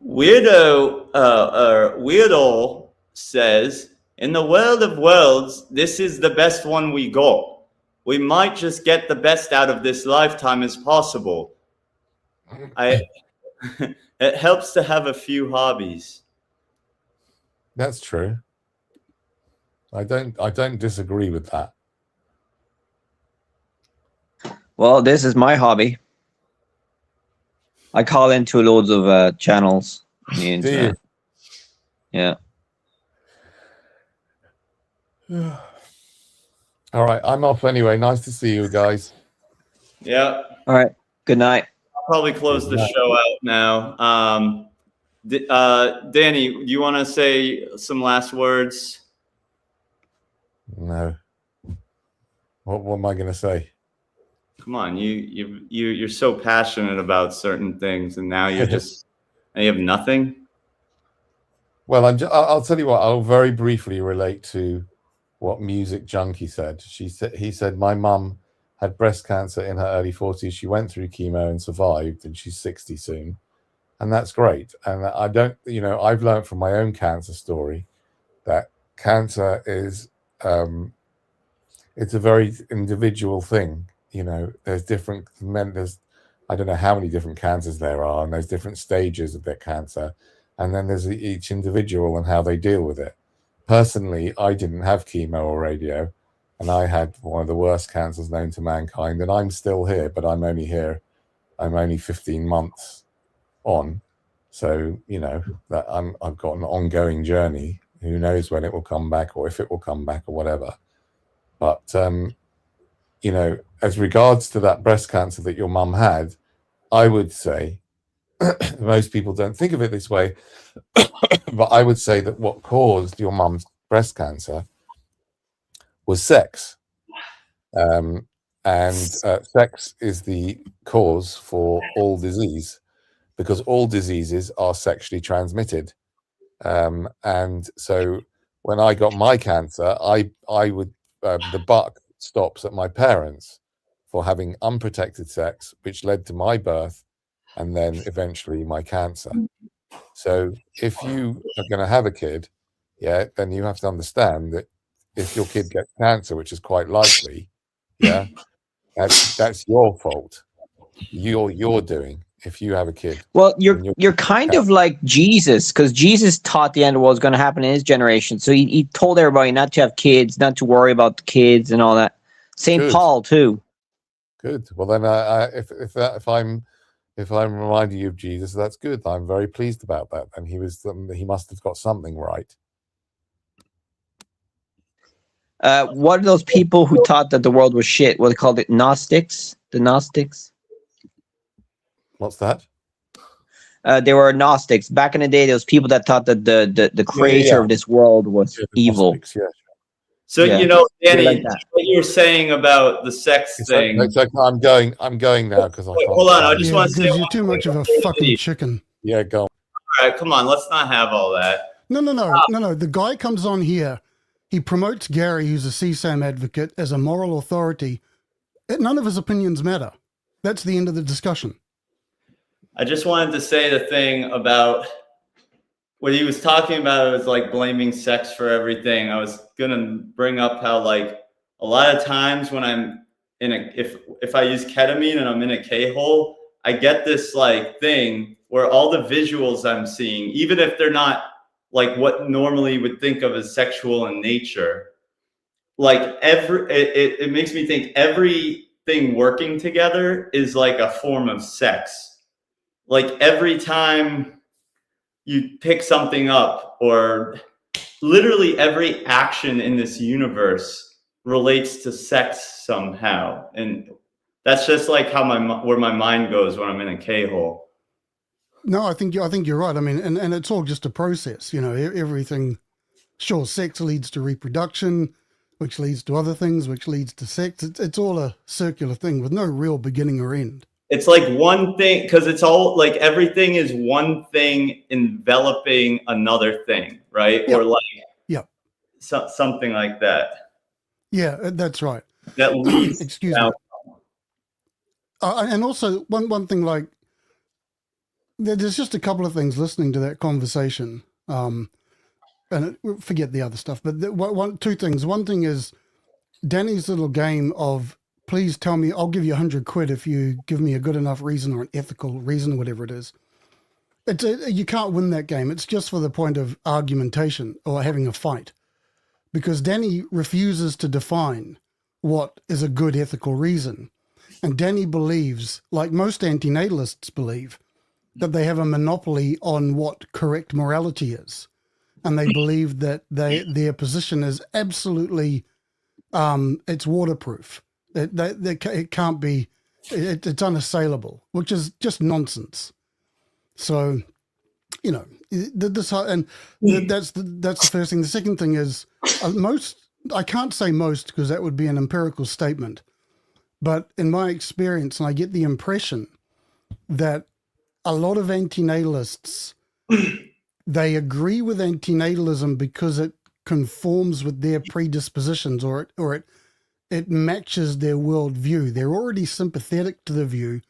Speaker 2: Weirdo says, in the world of worlds, this is the best one we got. We might just get the best out of this lifetime as possible. It helps to have a few hobbies.
Speaker 5: That's true. I don't disagree with that.
Speaker 3: Well, this is my hobby. I call into loads of channels on the internet. Yeah.
Speaker 5: All right, I'm off anyway. Nice to see you guys.
Speaker 2: Yeah.
Speaker 3: All right. Good night.
Speaker 2: I'll probably close the show out now. Danny, do you want to say some last words?
Speaker 5: No. What am I going to say?
Speaker 2: Come on, you're so passionate about certain things, and now you're just and you have nothing.
Speaker 5: Well, I'll tell you what. I'll very briefly relate to what Music Junkie said. He said my mum had breast cancer in her early 40s. She went through chemo and survived, and she's 60 soon, and that's great. And I don't, you know, I've learned from my own cancer story that cancer is it's a very individual thing. You know, there's different men. I don't know how many different cancers there are, and there's different stages of their cancer, and then there's each individual and how they deal with it. Personally, I didn't have chemo or radio, and I had one of the worst cancers known to mankind, and I'm still here, but I'm only here. I'm only 15 months on, so you know that I've got an ongoing journey. Who knows when it will come back, or if it will come back, or whatever. But you know, as regards to that breast cancer that your mum had, I would say most people don't think of it this way, but I would say that what caused your mum's breast cancer was sex. And sex is the cause for all disease, because all diseases are sexually transmitted. And so when I got my cancer, I would the buck stops at my parents for having unprotected sex, which led to my birth and then eventually my cancer. So if you are going to have a kid, yeah, then you have to understand that if your kid gets cancer, which is quite likely, yeah, that's your fault. You're doing if you have a kid.
Speaker 3: Well,
Speaker 5: and
Speaker 3: you're kind of like Jesus, because Jesus taught the end of the world was going to happen in his generation. So he told everybody not to have kids, not to worry about the kids and all that. Saint
Speaker 5: Good.
Speaker 3: Paul too.
Speaker 5: Good. Well, then, if I'm reminding you of Jesus, that's good. I'm very pleased about that. And he must have got something right.
Speaker 3: What are those people who taught that the world was shit? What they called it, Gnostics? The Gnostics.
Speaker 5: What's that?
Speaker 3: They were Gnostics back in the day. There was people that thought that the creator of this world was
Speaker 5: Yeah, the
Speaker 3: evil.
Speaker 5: Gnostics, yeah.
Speaker 2: So
Speaker 3: Yeah.
Speaker 2: Danny,
Speaker 3: Like that.
Speaker 2: what you were saying about the sex thing.
Speaker 5: It's okay. I'm going now because I
Speaker 2: Wait,
Speaker 5: can't.
Speaker 2: hold on, I just
Speaker 7: Yeah,
Speaker 2: want to
Speaker 7: because
Speaker 2: say
Speaker 7: you're
Speaker 2: one
Speaker 7: too
Speaker 2: thing.
Speaker 7: much of a fucking chicken.
Speaker 5: Yeah, go on.
Speaker 2: All right, come on, let's not have all that.
Speaker 7: No. The guy comes on here. He promotes Gary, who's a CSAM advocate, as a moral authority. None of his opinions matter. That's the end of the discussion.
Speaker 2: I just wanted to say the thing about what he was talking about. It was like blaming sex for everything. I was gonna bring up how like a lot of times when I'm in if I use ketamine and I'm in a K-hole, I get this like thing where all the visuals I'm seeing, even if they're not like what normally you would think of as sexual in nature, like it makes me think everything working together is like a form of sex. Like every time you pick something up, or literally every action in this universe relates to sex somehow. And that's just like how where my mind goes when I'm in a K-hole.
Speaker 7: No, I think you're right. I mean, and it's all just a process. You know, everything. Sure, sex leads to reproduction, which leads to other things, which leads to sex. It's all a circular thing with no real beginning or end.
Speaker 2: It's like one thing, because it's all like everything is one thing enveloping another thing, right?
Speaker 7: Yeah.
Speaker 2: Or like something like that.
Speaker 7: Yeah, that's right.
Speaker 2: That leads.
Speaker 7: Excuse me. And also one thing, like there's just a couple of things listening to that conversation. Forget the other stuff, but two things. One thing is Danny's little game of, please tell me, I'll give you £100 if you give me a good enough reason or an ethical reason, whatever it is. You can't win that game. It's just for the point of argumentation or having a fight, because Danny refuses to define what is a good ethical reason. And Danny believes, like most antinatalists believe, that they have a monopoly on what correct morality is. And they believe that their position is absolutely, it's waterproof. It can't be, it's unassailable, which is just nonsense. So, you know, that's the first thing. The second thing is I can't say most because that would be an empirical statement, but in my experience, and I get the impression that a lot of antinatalists, they agree with antinatalism because it conforms with their predispositions or it matches their worldview. They're already sympathetic to the view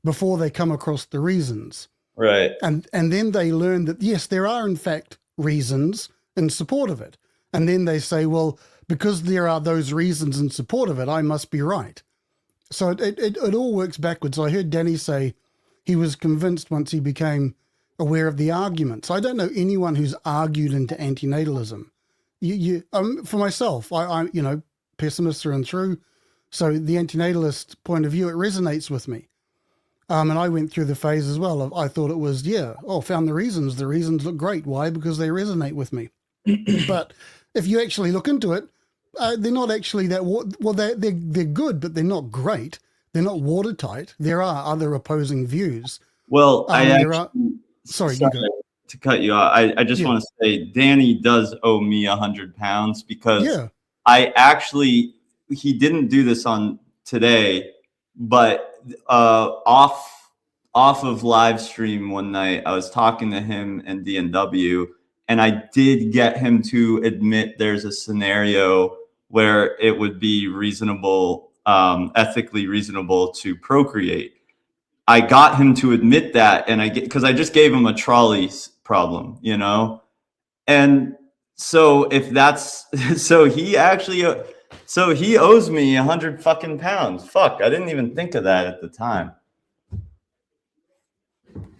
Speaker 7: before they come across the reasons.
Speaker 2: Right.
Speaker 7: And then they learn that, yes, there are in fact reasons in support of it. And then they say, well, because there are those reasons in support of it, I must be right. So it all works backwards. I heard Danny say he was convinced once he became aware of the arguments. I don't know anyone who's argued into antinatalism. For myself, I pessimist through and through. So the antinatalist point of view, it resonates with me. And I went through the phase as well of, I thought it was, found the reasons. The reasons look great. Why? Because they resonate with me. But if you actually look into it, they're not actually that, they're good, but they're not great. They're not watertight. There are other opposing views.
Speaker 2: Well,
Speaker 7: sorry,
Speaker 2: to cut you off. I just want to say, Danny does owe me £100 because he didn't do this on today, but off of live stream one night, I was talking to him and DNW, and I did get him to admit there's a scenario where it would be reasonable, ethically reasonable to procreate. I got him to admit that, and because I just gave him a trolley problem, you know, and so if that's so he actually so he owes me 100 fucking pounds. Fuck, I didn't even think of that at the time.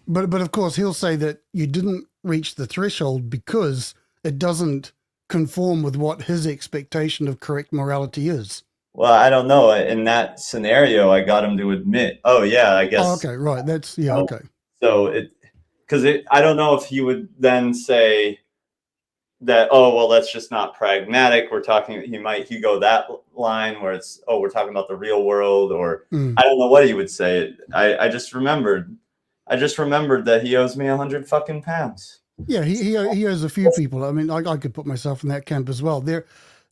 Speaker 7: But of course he'll say that you didn't reach the threshold because it doesn't conform with what his expectation of correct morality is.
Speaker 2: Well, I don't know. In that scenario, I got him to admit, oh yeah, I guess.
Speaker 7: Oh, okay, right. That's yeah, okay.
Speaker 2: So I don't know if he would then say that, oh well, that's just not pragmatic. We're talking. He go that line where it's, oh, we're talking about the real world, or I don't know what he would say. I just remembered that he owes me 100 fucking pounds.
Speaker 7: Yeah, he owes a few people. I mean, I could put myself in that camp as well. The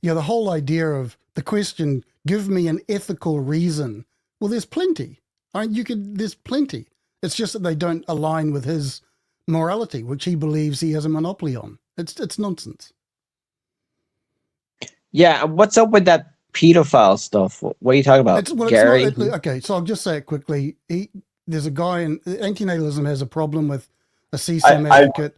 Speaker 7: whole idea of the question, give me an ethical reason. Well, there's plenty. There's plenty. It's just that they don't align with his morality, which he believes he has a monopoly on. It's nonsense.
Speaker 3: Yeah, what's up with that pedophile stuff? What are you talking about, Gary?
Speaker 7: Okay, so I'll just say it quickly. There's a guy in antinatalism has a problem with a CSAM advocate.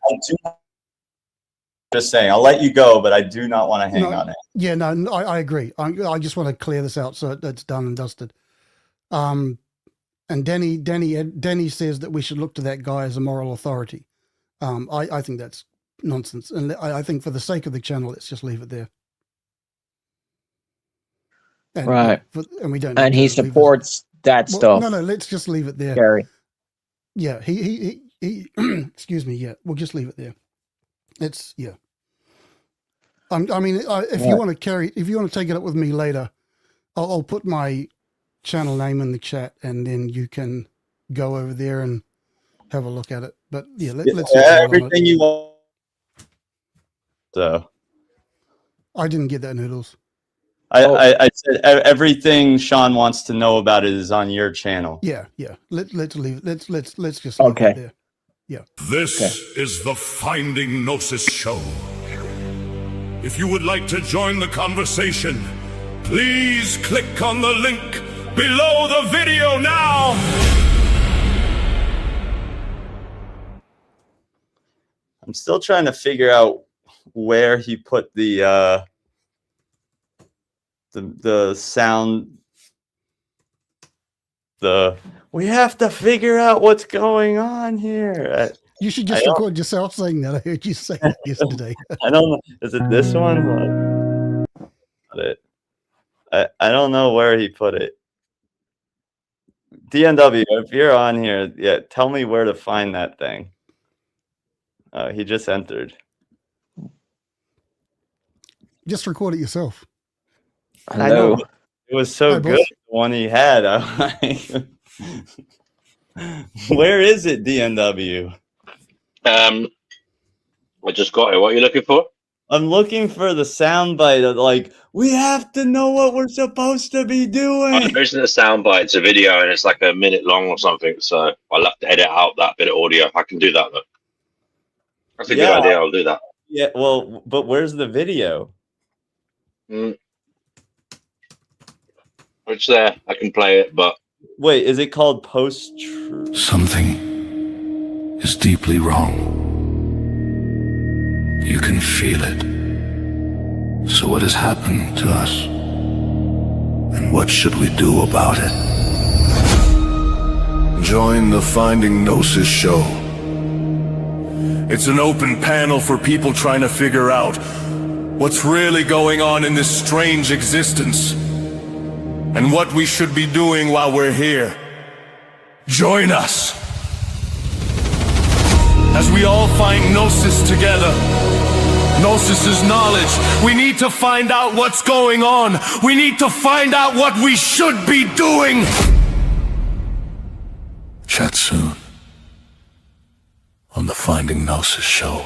Speaker 2: Just saying, I'll let you go, but I do not want to hang on it.
Speaker 7: Yeah, no, I agree. I just want to clear this out so it's done and dusted. And Danny says that we should look to that guy as a moral authority. I think that's nonsense, and I think for the sake of the channel, let's just leave it there. And,
Speaker 3: right,
Speaker 7: and we don't.
Speaker 3: And he supports that stuff.
Speaker 7: No, let's just leave it there,
Speaker 3: Gary.
Speaker 7: Yeah, he excuse me. Yeah, we'll just leave it there. It's yeah. I mean, if you want to take it up with me later, I'll put my channel name in the chat, and then you can go over there and have a look at it. But yeah, let's
Speaker 2: everything you want. So
Speaker 7: I didn't get that, Noodles.
Speaker 2: I said everything Sean wants to know about it is on your channel.
Speaker 7: Yeah. Let's leave. Let's just leave it there. Yeah.
Speaker 1: This is the Finding Gnosis show. If you would like to join the conversation, please click on the link below the video now.
Speaker 2: I'm still trying to figure out where he put the sound. We have to figure out what's going on here.
Speaker 7: You should just record yourself saying that. I heard you say that yesterday.
Speaker 2: I don't know. Is it this one? I don't know where he put it. DNW, if you're on here, tell me where to find that thing. He just entered.
Speaker 7: Just record it yourself.
Speaker 2: I know. It was so good, the one he had. Where is it, DNW?
Speaker 8: I just got it. What are you looking for?
Speaker 2: I'm looking for the soundbite of we have to know what we're supposed to be doing.
Speaker 8: There isn't a soundbite. It's a video, and it's like a minute long or something. So I'll have to edit out that bit of audio. I can do that, though. That's a good idea. I'll do that.
Speaker 2: Yeah, well, but where's the video?
Speaker 8: It's there. I can play it, but...
Speaker 2: Wait, is it called post-truth?
Speaker 1: Something is deeply wrong. You can feel it. So what has happened to us? And what should we do about it? Join the Finding Gnosis show. It's an open panel for people trying to figure out what's really going on in this strange existence, and what we should be doing while we're here. Join us as we all find Gnosis together. Gnosis is knowledge. We need to find out what's going on. We need to find out what we should be doing. Chat soon on the Finding Gnosis show.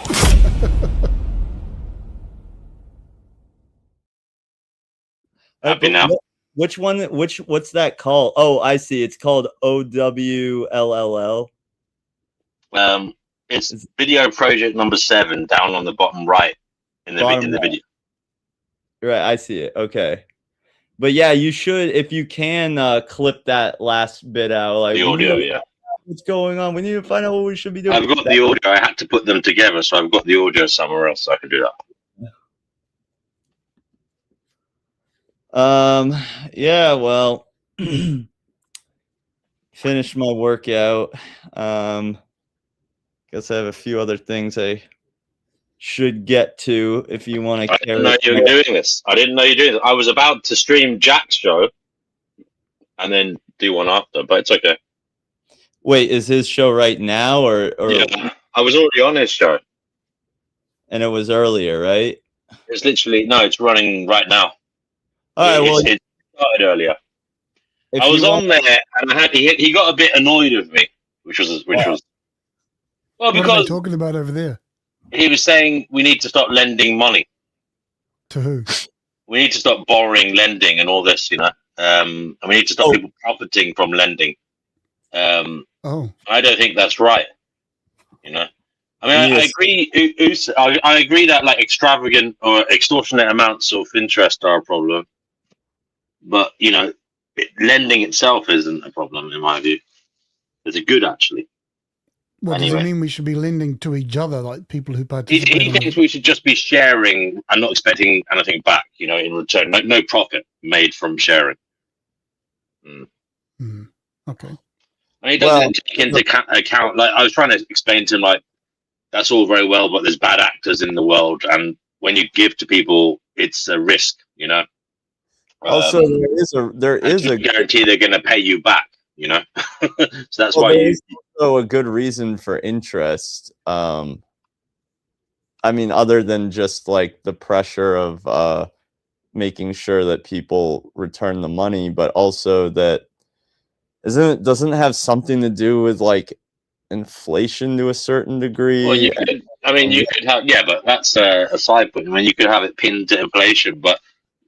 Speaker 8: Happy now.
Speaker 2: Which one? What's that called? Oh, I see. It's called OWLLL.
Speaker 8: It's video project number 7 down on the bottom right in the video.
Speaker 2: Right, I see it. Okay. But yeah, you should, if you can, clip that last bit out. Like,
Speaker 8: The
Speaker 2: we
Speaker 8: audio,
Speaker 2: need to
Speaker 8: yeah.
Speaker 2: find out what's going on. We need to find out what we should be doing.
Speaker 8: I've got the audio. I had to put them together, so I've got the audio somewhere else, so I can do that.
Speaker 2: Yeah, well, finished my workout. Guess I have a few other things I should get to if you want to
Speaker 8: I didn't know you were doing this. I didn't know you were doing this. I was about to stream Jack's show and then do one after, but it's okay.
Speaker 2: Wait, is his show right now or
Speaker 8: Yeah, I was already on his show.
Speaker 2: And it was earlier, right?
Speaker 8: It's literally no, it's running right now.
Speaker 2: All right, well,
Speaker 8: it started earlier.
Speaker 2: if
Speaker 8: I was
Speaker 2: you
Speaker 8: on
Speaker 2: want-
Speaker 8: there and he got a bit annoyed with me, which was well
Speaker 7: What are they
Speaker 8: because
Speaker 7: talking about over there?
Speaker 8: he was saying we need to stop lending money.
Speaker 7: To who?
Speaker 8: We need to stop borrowing, lending, and all this, and we need to stop people profiting from lending.
Speaker 7: Oh,
Speaker 8: I don't think that's right. I mean, I
Speaker 2: Yes.
Speaker 8: agree. I agree that like extravagant or extortionate amounts of interest are a problem, but lending itself isn't a problem in my view. It's a good actually.
Speaker 7: what does
Speaker 8: Anyway.
Speaker 7: it mean? We should be lending to each other, like people who
Speaker 8: He
Speaker 7: participate. on
Speaker 8: thinks
Speaker 7: it?
Speaker 8: we should just be sharing and not expecting anything back. In return, no profit made from sharing.
Speaker 7: Mhm. Okay.
Speaker 8: And he doesn't take into account, like I was trying to explain to him, like that's all very well, but there's bad actors in the world, and when you give to people, it's a risk,
Speaker 2: Also, there is a
Speaker 8: guarantee they're going to pay you back, so that's
Speaker 2: well,
Speaker 8: why
Speaker 2: there's also a good reason for interest. I mean, other than just like the pressure of making sure that people return the money, but also that doesn't it have something to do with like inflation to a certain degree?
Speaker 8: Well, you could have, but that's a side point. I mean, you could have it pinned to inflation, but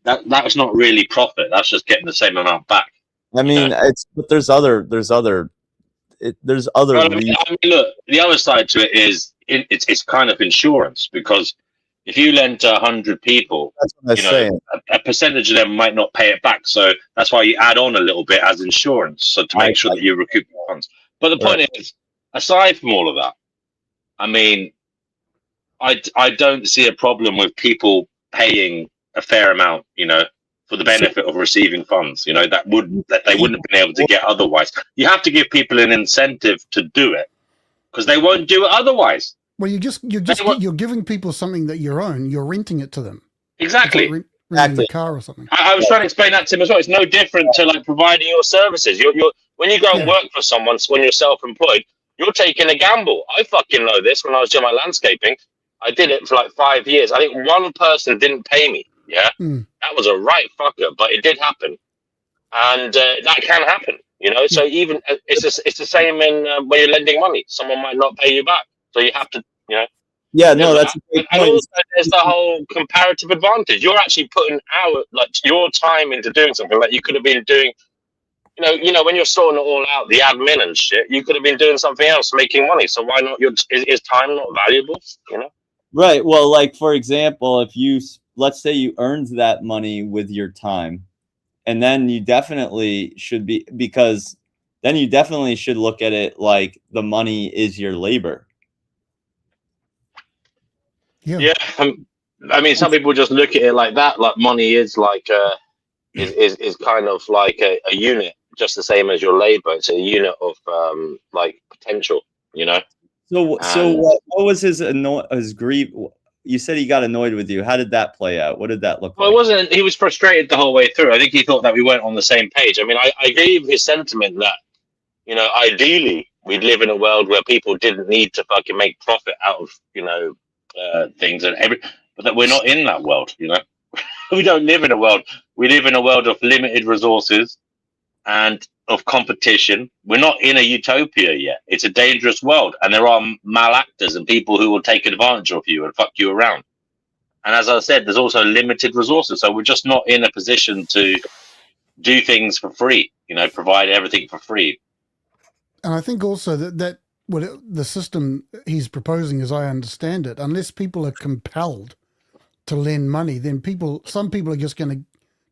Speaker 8: that's not really profit. That's just getting the same amount back.
Speaker 2: I mean, but there's other reasons.
Speaker 8: Look, the other side to it is it's kind of insurance, because if you lend to 100 people,
Speaker 2: That's what I'm saying.
Speaker 8: a percentage of them might not pay it back. So that's why you add on a little bit as insurance, so to make sure that you recoup the funds. But the point is, aside from all of that, I mean, I don't see a problem with people paying a fair amount, for the benefit of receiving funds, that they wouldn't have been able to get otherwise. You have to give people an incentive to do it, because they won't do it otherwise.
Speaker 7: Well, you're giving people something that you own. You're renting it to them.
Speaker 8: Exactly.
Speaker 7: It's like renting a car or something.
Speaker 8: I was trying to explain that to him as well. It's no different to like providing your services. You're when you go and work for someone, when you're self-employed, you're taking a gamble. I fucking know this. When I was doing my landscaping, I did it for like 5 years. I think one person didn't pay me. Yeah, that was a right fucker, but it did happen, and that can happen. So even it's the same in when you're lending money. Someone might not pay you back, so you have to.
Speaker 2: Yeah, no, that's a great
Speaker 8: and
Speaker 2: point.
Speaker 8: also there's the whole comparative advantage. You're actually putting your time into doing something that you could have been doing. When you're sorting it all out, the admin and shit, you could have been doing something else, making money. So why not? Is time not valuable?
Speaker 2: Right. Well, like for example, let's say you earned that money with your time, and then you definitely should look at it like the money is your labor.
Speaker 7: Yeah.
Speaker 8: I mean, some people just look at it like that. Like money is like is kind of like a unit, just the same as your labor. It's a unit of like potential.
Speaker 2: So what was his grief? You said he got annoyed with you. How did that play out? What did that look like?
Speaker 8: Well, it wasn't. He was frustrated the whole way through. I think he thought that we weren't on the same page. I mean, I agree with his sentiment that ideally we'd live in a world where people didn't need to fucking make profit out of things but that we're not in that world. We don't live in a world. We live in a world of limited resources and of competition. We're not in a utopia yet. It's a dangerous world, and there are malactors and people who will take advantage of you and fuck you around. And as I said, there's also limited resources, so we're just not in a position to do things for free. Provide everything for free.
Speaker 7: And I think also that the system he's proposing, as I understand it, unless people are compelled to lend money, then some people are just going to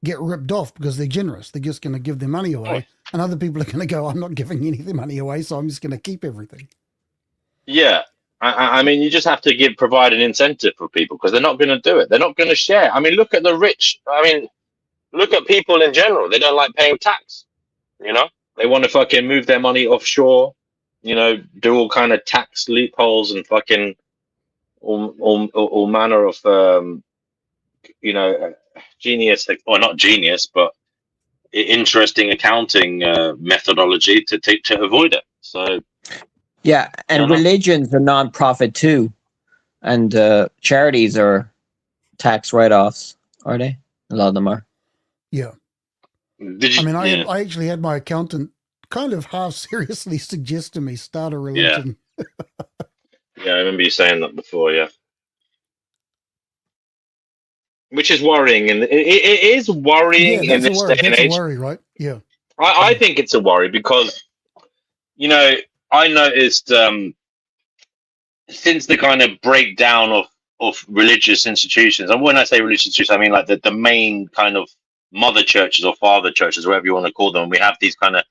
Speaker 7: get ripped off because they're generous. They're just going to give their money away. And other people are going to go, I'm not giving any of their money away, so I'm just going to keep everything.
Speaker 8: Yeah. I mean, you just have to provide an incentive for people because they're not going to do it. They're not going to share. I mean, look at the rich. I mean, look at people in general. They don't like paying tax. You know, they want to fucking move their money offshore. You know, do all kind of tax loopholes and fucking all manner of you know, genius, or not genius, but interesting accounting methodology to avoid it. So.
Speaker 3: Yeah, and religions are non-profit too, and charities are tax write-offs, are they? A lot of them are.
Speaker 7: Yeah. I actually had my accountant kind of half seriously suggest to me start a religion.
Speaker 8: Yeah, I remember you saying that before. Yeah, which is worrying, and it is worrying in this day and age.
Speaker 7: That's a worry, right? Yeah.
Speaker 8: I think it's a worry because, you know, I noticed since the kind of breakdown of religious institutions, and when I say religious institutions, I mean like the main kind of mother churches or father churches, whatever you want to call them. We have these kind of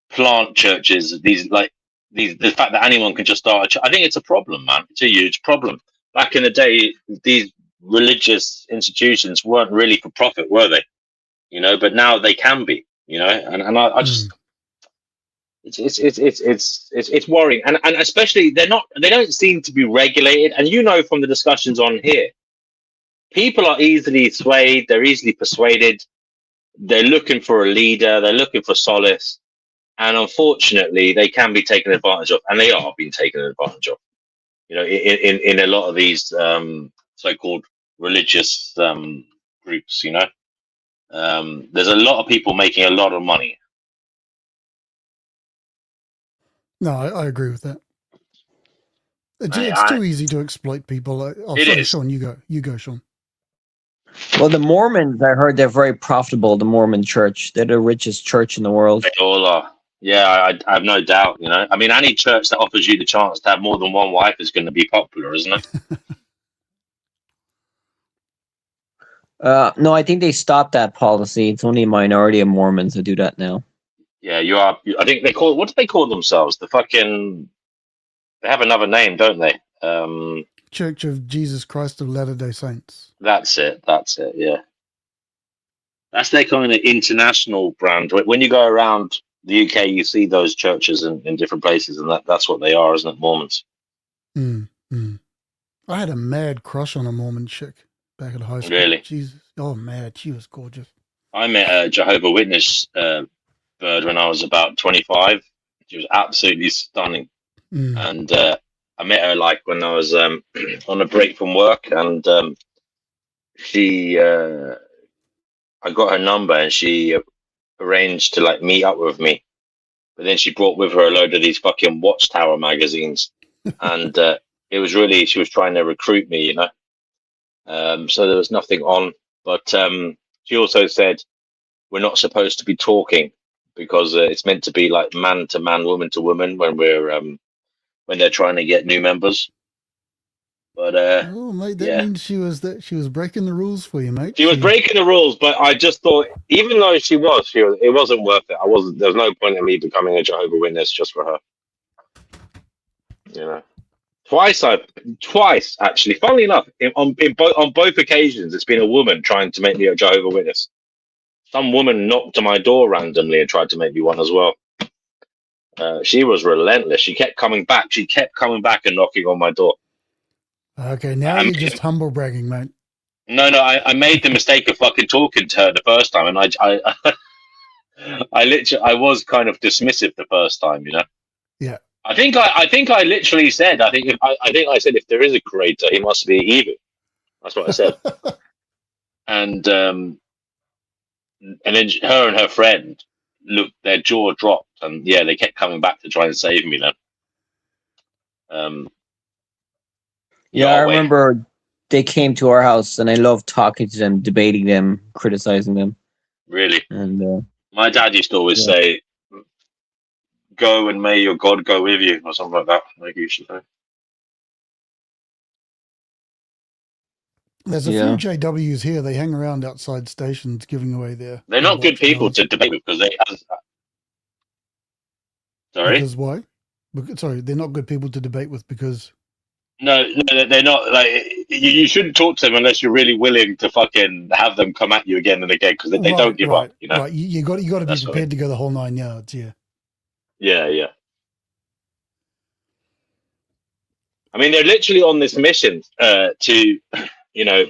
Speaker 8: plant churches, the fact that anyone can just start a church. I think it's a problem, man. It's a huge problem. Back in the day, these religious institutions weren't really for profit, were they? You know, but now they can be. You know, and I just. It's worrying, and especially they don't seem to be regulated. And you know from the discussions on here, people are easily swayed, they're easily persuaded, they're looking for a leader, they're looking for solace, and unfortunately they can be taken advantage of, and they are being taken advantage of, you know, in a lot of these so-called religious groups. You know, there's a lot of people making a lot of money.
Speaker 7: No, I agree with that. It's too easy to exploit people. Sorry, Sean, you go, Sean.
Speaker 3: Well, the Mormons, I heard they're very profitable. The Mormon Church, they're the richest church in the world.
Speaker 8: They all are. Yeah, I have no doubt. You know, I mean, any church that offers you the chance to have more than one wife is going to be popular, isn't it?
Speaker 3: No, I think they stopped that policy. It's only a minority of Mormons that do that now.
Speaker 8: Yeah, you are. I think what do they call themselves? They have another name, don't they?
Speaker 7: Church of Jesus Christ of Latter-day Saints.
Speaker 8: That's it. Yeah. That's their kind of international brand. When you go around the UK, you see those churches in different places, and that's what they are, isn't it? Mormons.
Speaker 7: I had a mad crush on a Mormon chick back at high school.
Speaker 8: Really?
Speaker 7: Jesus. Oh, mad. She was gorgeous.
Speaker 8: I met a Jehovah's Witness bird when I was about 25. She was absolutely stunning. And I met her like when I was on a break from work, and I got her number, and she arranged to like meet up with me. But then she brought with her a load of these fucking Watchtower magazines, and it was really, she was trying to recruit me, you know. So there was nothing on, but she also said we're not supposed to be talking because it's meant to be like man to man, woman to woman when when they're trying to get new members. But
Speaker 7: oh, mate, that means she was breaking the rules for you, mate.
Speaker 8: She was breaking the rules, but I just thought, even though it wasn't worth it. There was no point in me becoming a Jehovah's Witness just for her. You know, twice actually. Funnily enough, on both occasions, it's been a woman trying to make me a Jehovah's Witness. Some woman knocked on my door randomly and tried to make me one as well. She was relentless. She kept coming back. She kept coming back and knocking on my door. Okay,
Speaker 7: now you're just humble bragging, mate.
Speaker 8: No, I made the mistake of fucking talking to her the first time, and I was kind of dismissive the first time, you know.
Speaker 7: Yeah.
Speaker 8: I think I literally said, I think I said, if there is a creator, he must be evil. That's what I said. And then her and her friend looked, their jaw dropped, and yeah, they kept coming back to try and save me then.
Speaker 3: Yeah, I remember they came to our house, and I loved talking to them, debating them, criticizing them.
Speaker 8: Really?
Speaker 3: And
Speaker 8: my dad used to always say, "Go and may your God go with you," or something like that. Like you should say.
Speaker 7: There's a
Speaker 3: Yeah.
Speaker 7: few JWs here. They hang around outside stations giving away their.
Speaker 8: They're
Speaker 7: their
Speaker 8: not good people
Speaker 7: watchguards.
Speaker 8: to debate with because they. Sorry.
Speaker 7: Because why? Sorry, they're not good people to debate with because.
Speaker 8: No, they're not. Like you shouldn't talk to them unless you're really willing to fucking have them come at you again and again because they don't give up. You know.
Speaker 7: Right. You got to be
Speaker 8: That's what
Speaker 7: prepared to go the whole 9 yards. Yeah.
Speaker 8: Yeah. I mean, they're literally on this mission to, you know,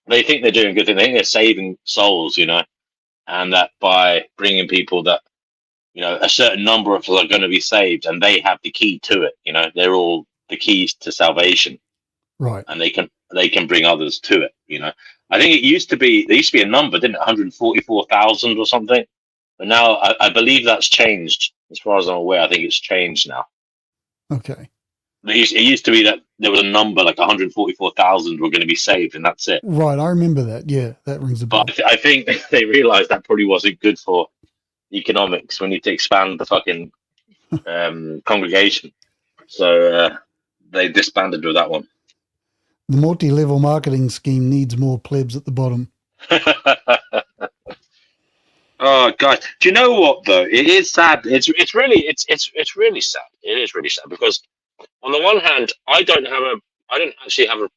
Speaker 8: they think they're doing a good thing. They think they're saving souls, you know, and that by bringing people that, you know, a certain number of us are going to be saved, and they have the key to it. You know, they're all the keys to salvation,
Speaker 7: Right.
Speaker 8: and they can bring others to it. You know, I think there used to be a number, didn't it? 144,000 or something, but now I believe that's changed. As far as I'm aware, I think it's changed now.
Speaker 7: Okay.
Speaker 8: It used to be that there was a number like 144,000 were going to be saved, and that's it.
Speaker 7: Right. I remember that. Yeah, that rings a bell.
Speaker 8: But I think they realized that probably wasn't good for economics. We need to expand the fucking congregation. So they disbanded with that one.
Speaker 7: The multi-level marketing scheme needs more plebs at the bottom.
Speaker 8: Oh God! Do you know what though? It is sad. It's really sad. It is really sad because on the one hand, I don't actually have a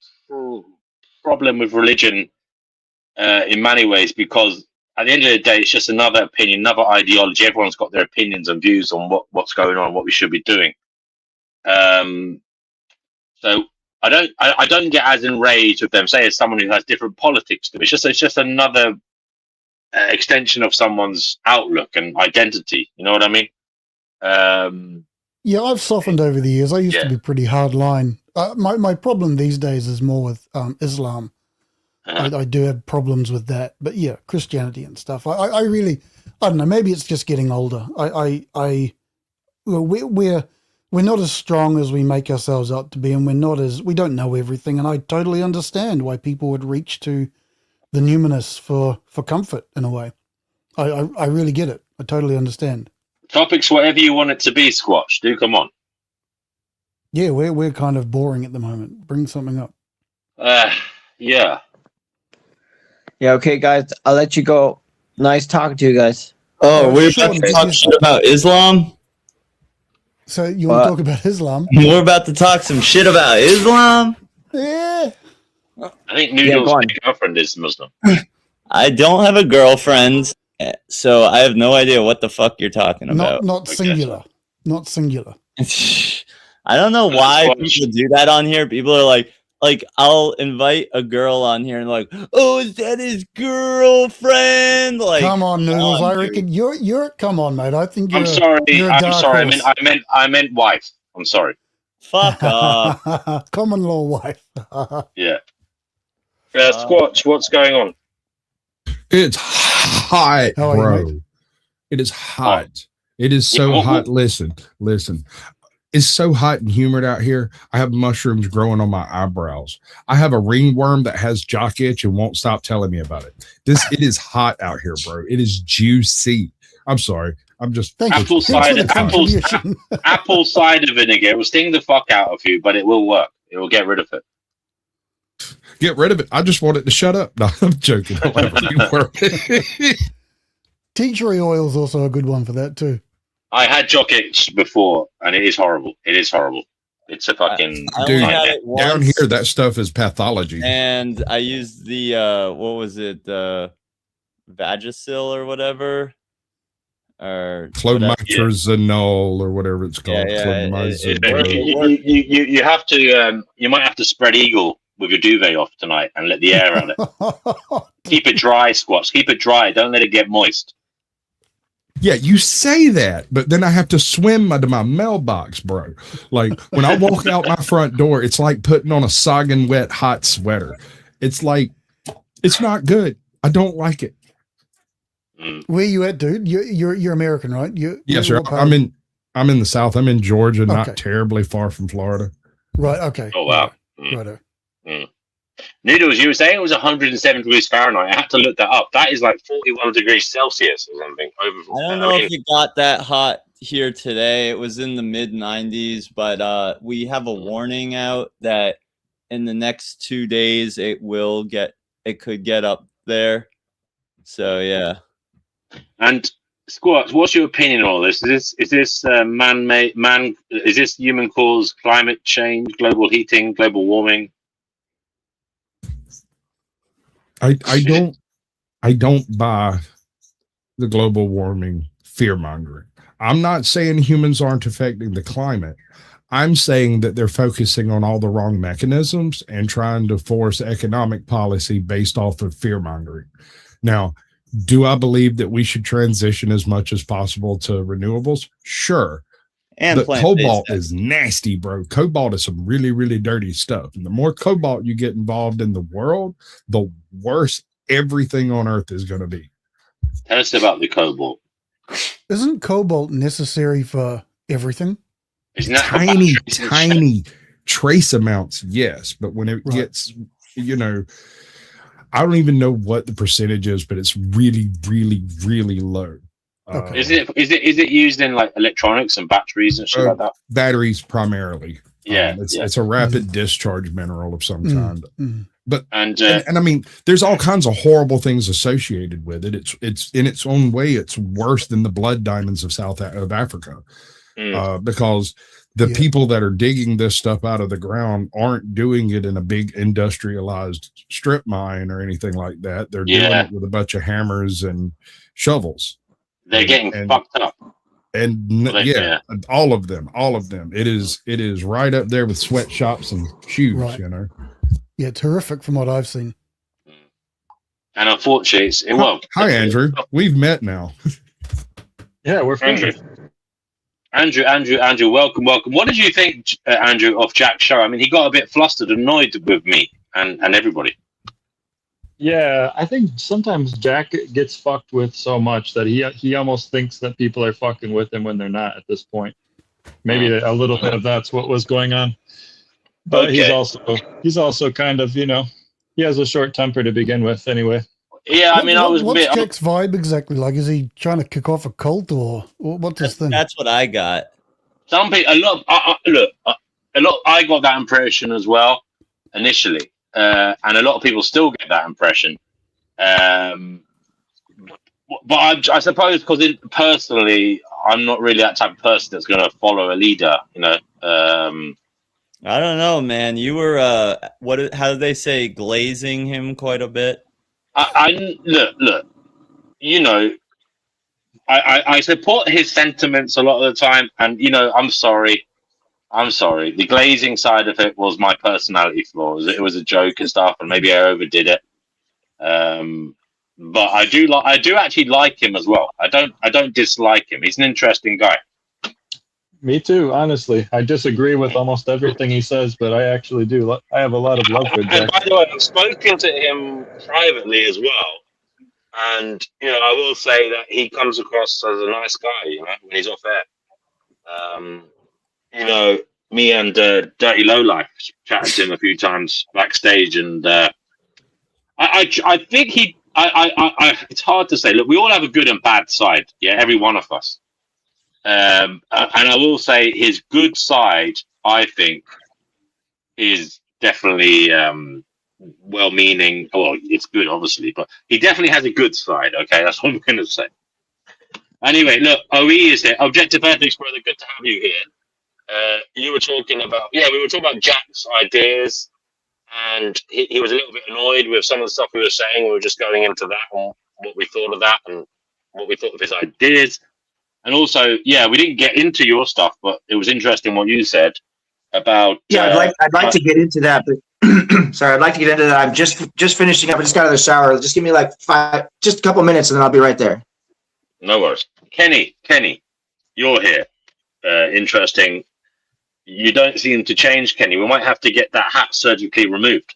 Speaker 8: problem with religion in many ways because at the end of the day, it's just another opinion, another ideology. Everyone's got their opinions and views on what's going on, what we should be doing. So I don't get as enraged with them. Say as someone who has different politics to me. It's just another extension of someone's outlook and identity. You know what I mean?
Speaker 7: Yeah, I've softened over the years. I used to
Speaker 8: Yeah.
Speaker 7: be pretty hard line. My problem these days is more with Islam. I do have problems with that, but yeah, Christianity and stuff. I really, I don't know. Maybe it's just getting older. We're not as strong as we make ourselves out to be, and we don't know everything. And I totally understand why people would reach to the numinous for comfort in a way. I really get it. I totally understand.
Speaker 8: Topics, whatever you want it to be, Squatch. Do come on.
Speaker 7: Yeah, we're kind of boring at the moment. Bring something up.
Speaker 8: Yeah.
Speaker 3: Yeah, okay, guys. I'll let you go. Nice talking to you guys.
Speaker 2: Oh, we're
Speaker 7: Sean,
Speaker 2: about to
Speaker 7: did
Speaker 2: talk
Speaker 7: you-
Speaker 2: shit about Islam?
Speaker 7: So you want to talk about Islam?
Speaker 2: We're about to talk some shit about Islam?
Speaker 7: Yeah.
Speaker 8: I think Noodle's
Speaker 3: go on.
Speaker 8: girlfriend is Muslim.
Speaker 2: I don't have a girlfriend, so I have no idea what the fuck you're talking about.
Speaker 7: Not
Speaker 8: Okay.
Speaker 7: singular. Not singular.
Speaker 2: I don't know why
Speaker 8: Squash.
Speaker 2: people do that on here. People are like I'll invite a girl on here and like, oh, is that his girlfriend? Like,
Speaker 7: Come on, Noodles. I
Speaker 2: dude.
Speaker 7: reckon you're. Come on, mate. I think you're.
Speaker 8: I'm sorry.
Speaker 7: You're a
Speaker 8: I'm
Speaker 7: dark
Speaker 8: sorry.
Speaker 7: horse.
Speaker 8: I meant wife. I'm sorry.
Speaker 2: Fuck off.
Speaker 7: Common law wife.
Speaker 8: Yeah. Squatch, what's going on?
Speaker 9: It's hot,
Speaker 7: How are you,
Speaker 9: bro.
Speaker 7: mate?
Speaker 9: It is hot. It is so
Speaker 8: Yeah,
Speaker 9: hot. Listen. It's so hot and humid out here. I have mushrooms growing on my eyebrows. I have a ringworm that has jock itch and won't stop telling me about it. It is hot out here, bro. It is juicy. I'm sorry. I'm just
Speaker 7: Thank
Speaker 8: Apple
Speaker 7: you. Thanks for the
Speaker 8: cider-
Speaker 7: contribution.
Speaker 8: Apple cider vinegar. It will sting the fuck out of you, but it will work. It will get rid of it.
Speaker 9: get rid of it. I just want it to shut up. No, I'm joking. I'll have a ringworm.
Speaker 7: Tea tree oil is also a good one for that too.
Speaker 8: I had jock itch before, and it is horrible. It is horrible. It's a fucking
Speaker 2: I only
Speaker 9: Dude,
Speaker 2: had it once,
Speaker 9: Down here, that stuff is pathology.
Speaker 2: and I used the what was it, Vagisil or whatever, or whatever.
Speaker 9: Clomiprazole or whatever it's called.
Speaker 2: Yeah, it
Speaker 9: Clomizole.
Speaker 8: you have to you might have to spread eagle with your duvet off tonight and let the air out it. Keep it dry, Squats. Keep it dry. Don't let it get moist.
Speaker 9: Yeah, you say that, but then I have to swim to my mailbox, bro. Like when I walk out my front door, it's like putting on a sogging wet hot sweater. It's like it's not good. I don't like it.
Speaker 7: Where you at, dude? You're American, right?
Speaker 9: Yes, sir.
Speaker 7: what part
Speaker 9: I'm
Speaker 7: of-
Speaker 9: in the South. I'm in Georgia,
Speaker 7: Okay.
Speaker 9: not terribly far from Florida.
Speaker 7: Right. Okay.
Speaker 8: Oh wow. Mm.
Speaker 7: Righto.
Speaker 8: Noodles, you were saying it was 107 degrees Fahrenheit. I had to look that up. That is like 41 degrees Celsius or something.
Speaker 2: I don't know if it got that hot here today. It was in the mid 90s, but we have a warning out that in the next 2 days it could get up there. So yeah.
Speaker 8: And Squats, what's your opinion on all this? Is this man-made? Is this human-caused climate change, global heating, global warming?
Speaker 9: I don't buy the global warming fear mongering. I'm not saying humans aren't affecting the climate. I'm saying that they're focusing on all the wrong mechanisms and trying to force economic policy based off of fear mongering. Now, do I believe that we should transition as much as possible to renewables? Sure.
Speaker 2: And
Speaker 9: But cobalt is nasty, bro. Cobalt is some really, really dirty stuff. And the more cobalt you get involved in the world, the worse everything on Earth is going to be.
Speaker 8: Tell us about the cobalt.
Speaker 7: Isn't cobalt necessary for everything?
Speaker 8: Isn't that for
Speaker 9: Tiny,
Speaker 8: batteries and shit?
Speaker 9: tiny trace amounts, yes. But when it
Speaker 7: Right.
Speaker 9: gets, I don't even know what the percentage is, but it's really, really, really low.
Speaker 7: Okay.
Speaker 8: Is it used in like electronics and batteries and shit like that?
Speaker 9: Batteries primarily?
Speaker 8: Yeah,
Speaker 9: It's a rapid discharge mineral of some kind.
Speaker 8: And
Speaker 9: And I mean, there's all kinds of horrible things associated with it. It's in its own way, it's worse than the blood diamonds of of Africa, because the people that are digging this stuff out of the ground aren't doing it in a big industrialized strip mine or anything like that. They're doing it with a bunch of hammers and shovels.
Speaker 8: they're getting fucked up.
Speaker 9: And all of them. It is right up there with sweatshops and shoes,
Speaker 7: Right. Yeah, terrific from what I've seen.
Speaker 8: And unfortunately,
Speaker 9: Hi, Andrew. We've met now.
Speaker 10: Yeah, we're friends.
Speaker 8: Andrew, welcome. What did you think, Andrew, of Jack's show? I mean, he got a bit flustered, annoyed with me and everybody.
Speaker 10: Yeah, I think sometimes Jack gets fucked with so much that he almost thinks that people are fucking with him when they're not at this point. Maybe a little bit of that's what was going on. But he's also kind of, he has a short temper to begin with anyway.
Speaker 8: Yeah, I mean,
Speaker 7: what's Jack's vibe exactly? Like, is he trying to kick off a cult or what's his thing?
Speaker 2: That's what I got.
Speaker 8: Some people, I got that impression as well initially, and a lot of people still get that impression. But I suppose because personally, I'm not really that type of person that's going to follow a leader.
Speaker 2: I don't know, man. You were how did they say, glazing him quite a bit?
Speaker 8: Look. I support his sentiments a lot of the time, and I'm sorry. The glazing side of it was my personality flaw. It was a joke and stuff, and maybe I overdid it. But I do actually like him as well. I don't dislike him. He's an interesting guy.
Speaker 10: Me too, honestly. I disagree with almost everything he says, but I actually do. I have a lot of love for Jack.
Speaker 8: And by the way, I've spoken to him privately as well. And, I will say that he comes across as a nice guy, when he's off air. Me and Dirty Lowlife chatted to him a few times backstage, and I think it's hard to say. Look, we all have a good and bad side, every one of us. And I will say his good side, I think, is definitely well-meaning. Well, it's good, obviously, but he definitely has a good side. Okay, that's what I'm going to say. Anyway, look, OE is here. Objective Ethics, brother. Good to have you here. You were talking about, we were talking about Jack's ideas, and he was a little bit annoyed with some of the stuff we were saying. We were just going into that and what we thought of that and what we thought of his ideas. And also, we didn't get into your stuff, but it was interesting what you said about.
Speaker 11: Yeah, I'd like to get into that, but sorry, I'd like to get into that. I'm just finishing up. I just got out of the shower. Just give me just a couple minutes, and then I'll be right there.
Speaker 8: No worries, Kenny, you're here. Interesting. You don't seem to change, Kenny. We might have to get that hat surgically removed,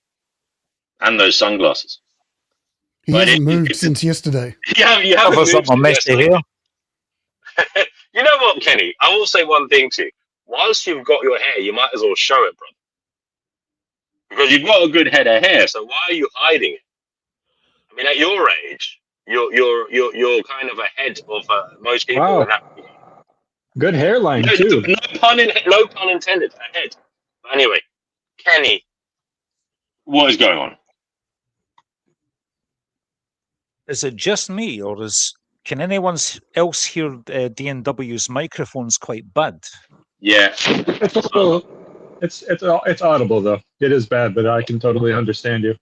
Speaker 8: and those sunglasses.
Speaker 7: He hasn't moved since yesterday.
Speaker 8: You haven't moved since yesterday. You know what, Kenny? I will say one thing to you. Whilst you've got your hair, you might as well show it, brother. Because you've got a good head of hair, so why are you hiding it? I mean, at your age, you're kind of ahead of most people.
Speaker 10: Wow. Good hairline too.
Speaker 8: No pun intended. Ahead. But anyway, Kenny, What is going on?
Speaker 12: Is it just me, or can anyone else hear DNW's microphones quite bad?
Speaker 8: Yeah.
Speaker 10: It's audible though. It is bad, but I can totally understand you.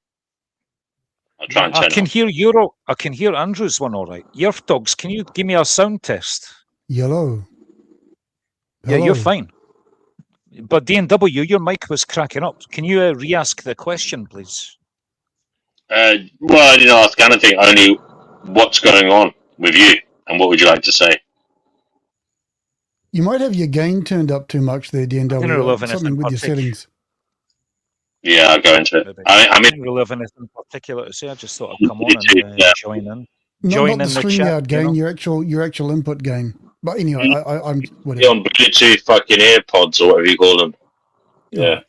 Speaker 8: I'll try and
Speaker 12: I
Speaker 8: turn
Speaker 12: can
Speaker 8: it
Speaker 12: hear I can hear Andrew's one all right. Yerf Dogs, can you give me a sound test?
Speaker 7: Yellow.
Speaker 12: Yeah, you're
Speaker 7: Hello.
Speaker 12: fine. But DNW, your mic was cracking up. Can you re-ask the question, please?
Speaker 8: Well, I didn't ask anything, only what's going on with you and what would you like to say?
Speaker 7: You might have your gain turned up too much there,
Speaker 12: didn't
Speaker 7: DNW.
Speaker 12: relove
Speaker 7: Something
Speaker 12: anything
Speaker 7: with your
Speaker 12: particular.
Speaker 7: settings.
Speaker 8: Yeah, I'll go into it. I
Speaker 12: I
Speaker 8: mean,
Speaker 12: didn't really have anything particular to say. I just thought I'd come on
Speaker 8: too,
Speaker 12: and
Speaker 8: yeah.
Speaker 12: join in.
Speaker 7: Not
Speaker 12: Join
Speaker 7: the
Speaker 12: in the
Speaker 7: StreamYard
Speaker 12: chat,
Speaker 7: gain,
Speaker 12: you know?
Speaker 7: your actual input gain. But anyway, I'm
Speaker 8: you're
Speaker 7: whatever.
Speaker 8: on Bluetooth fucking AirPods or whatever you call them. Yeah.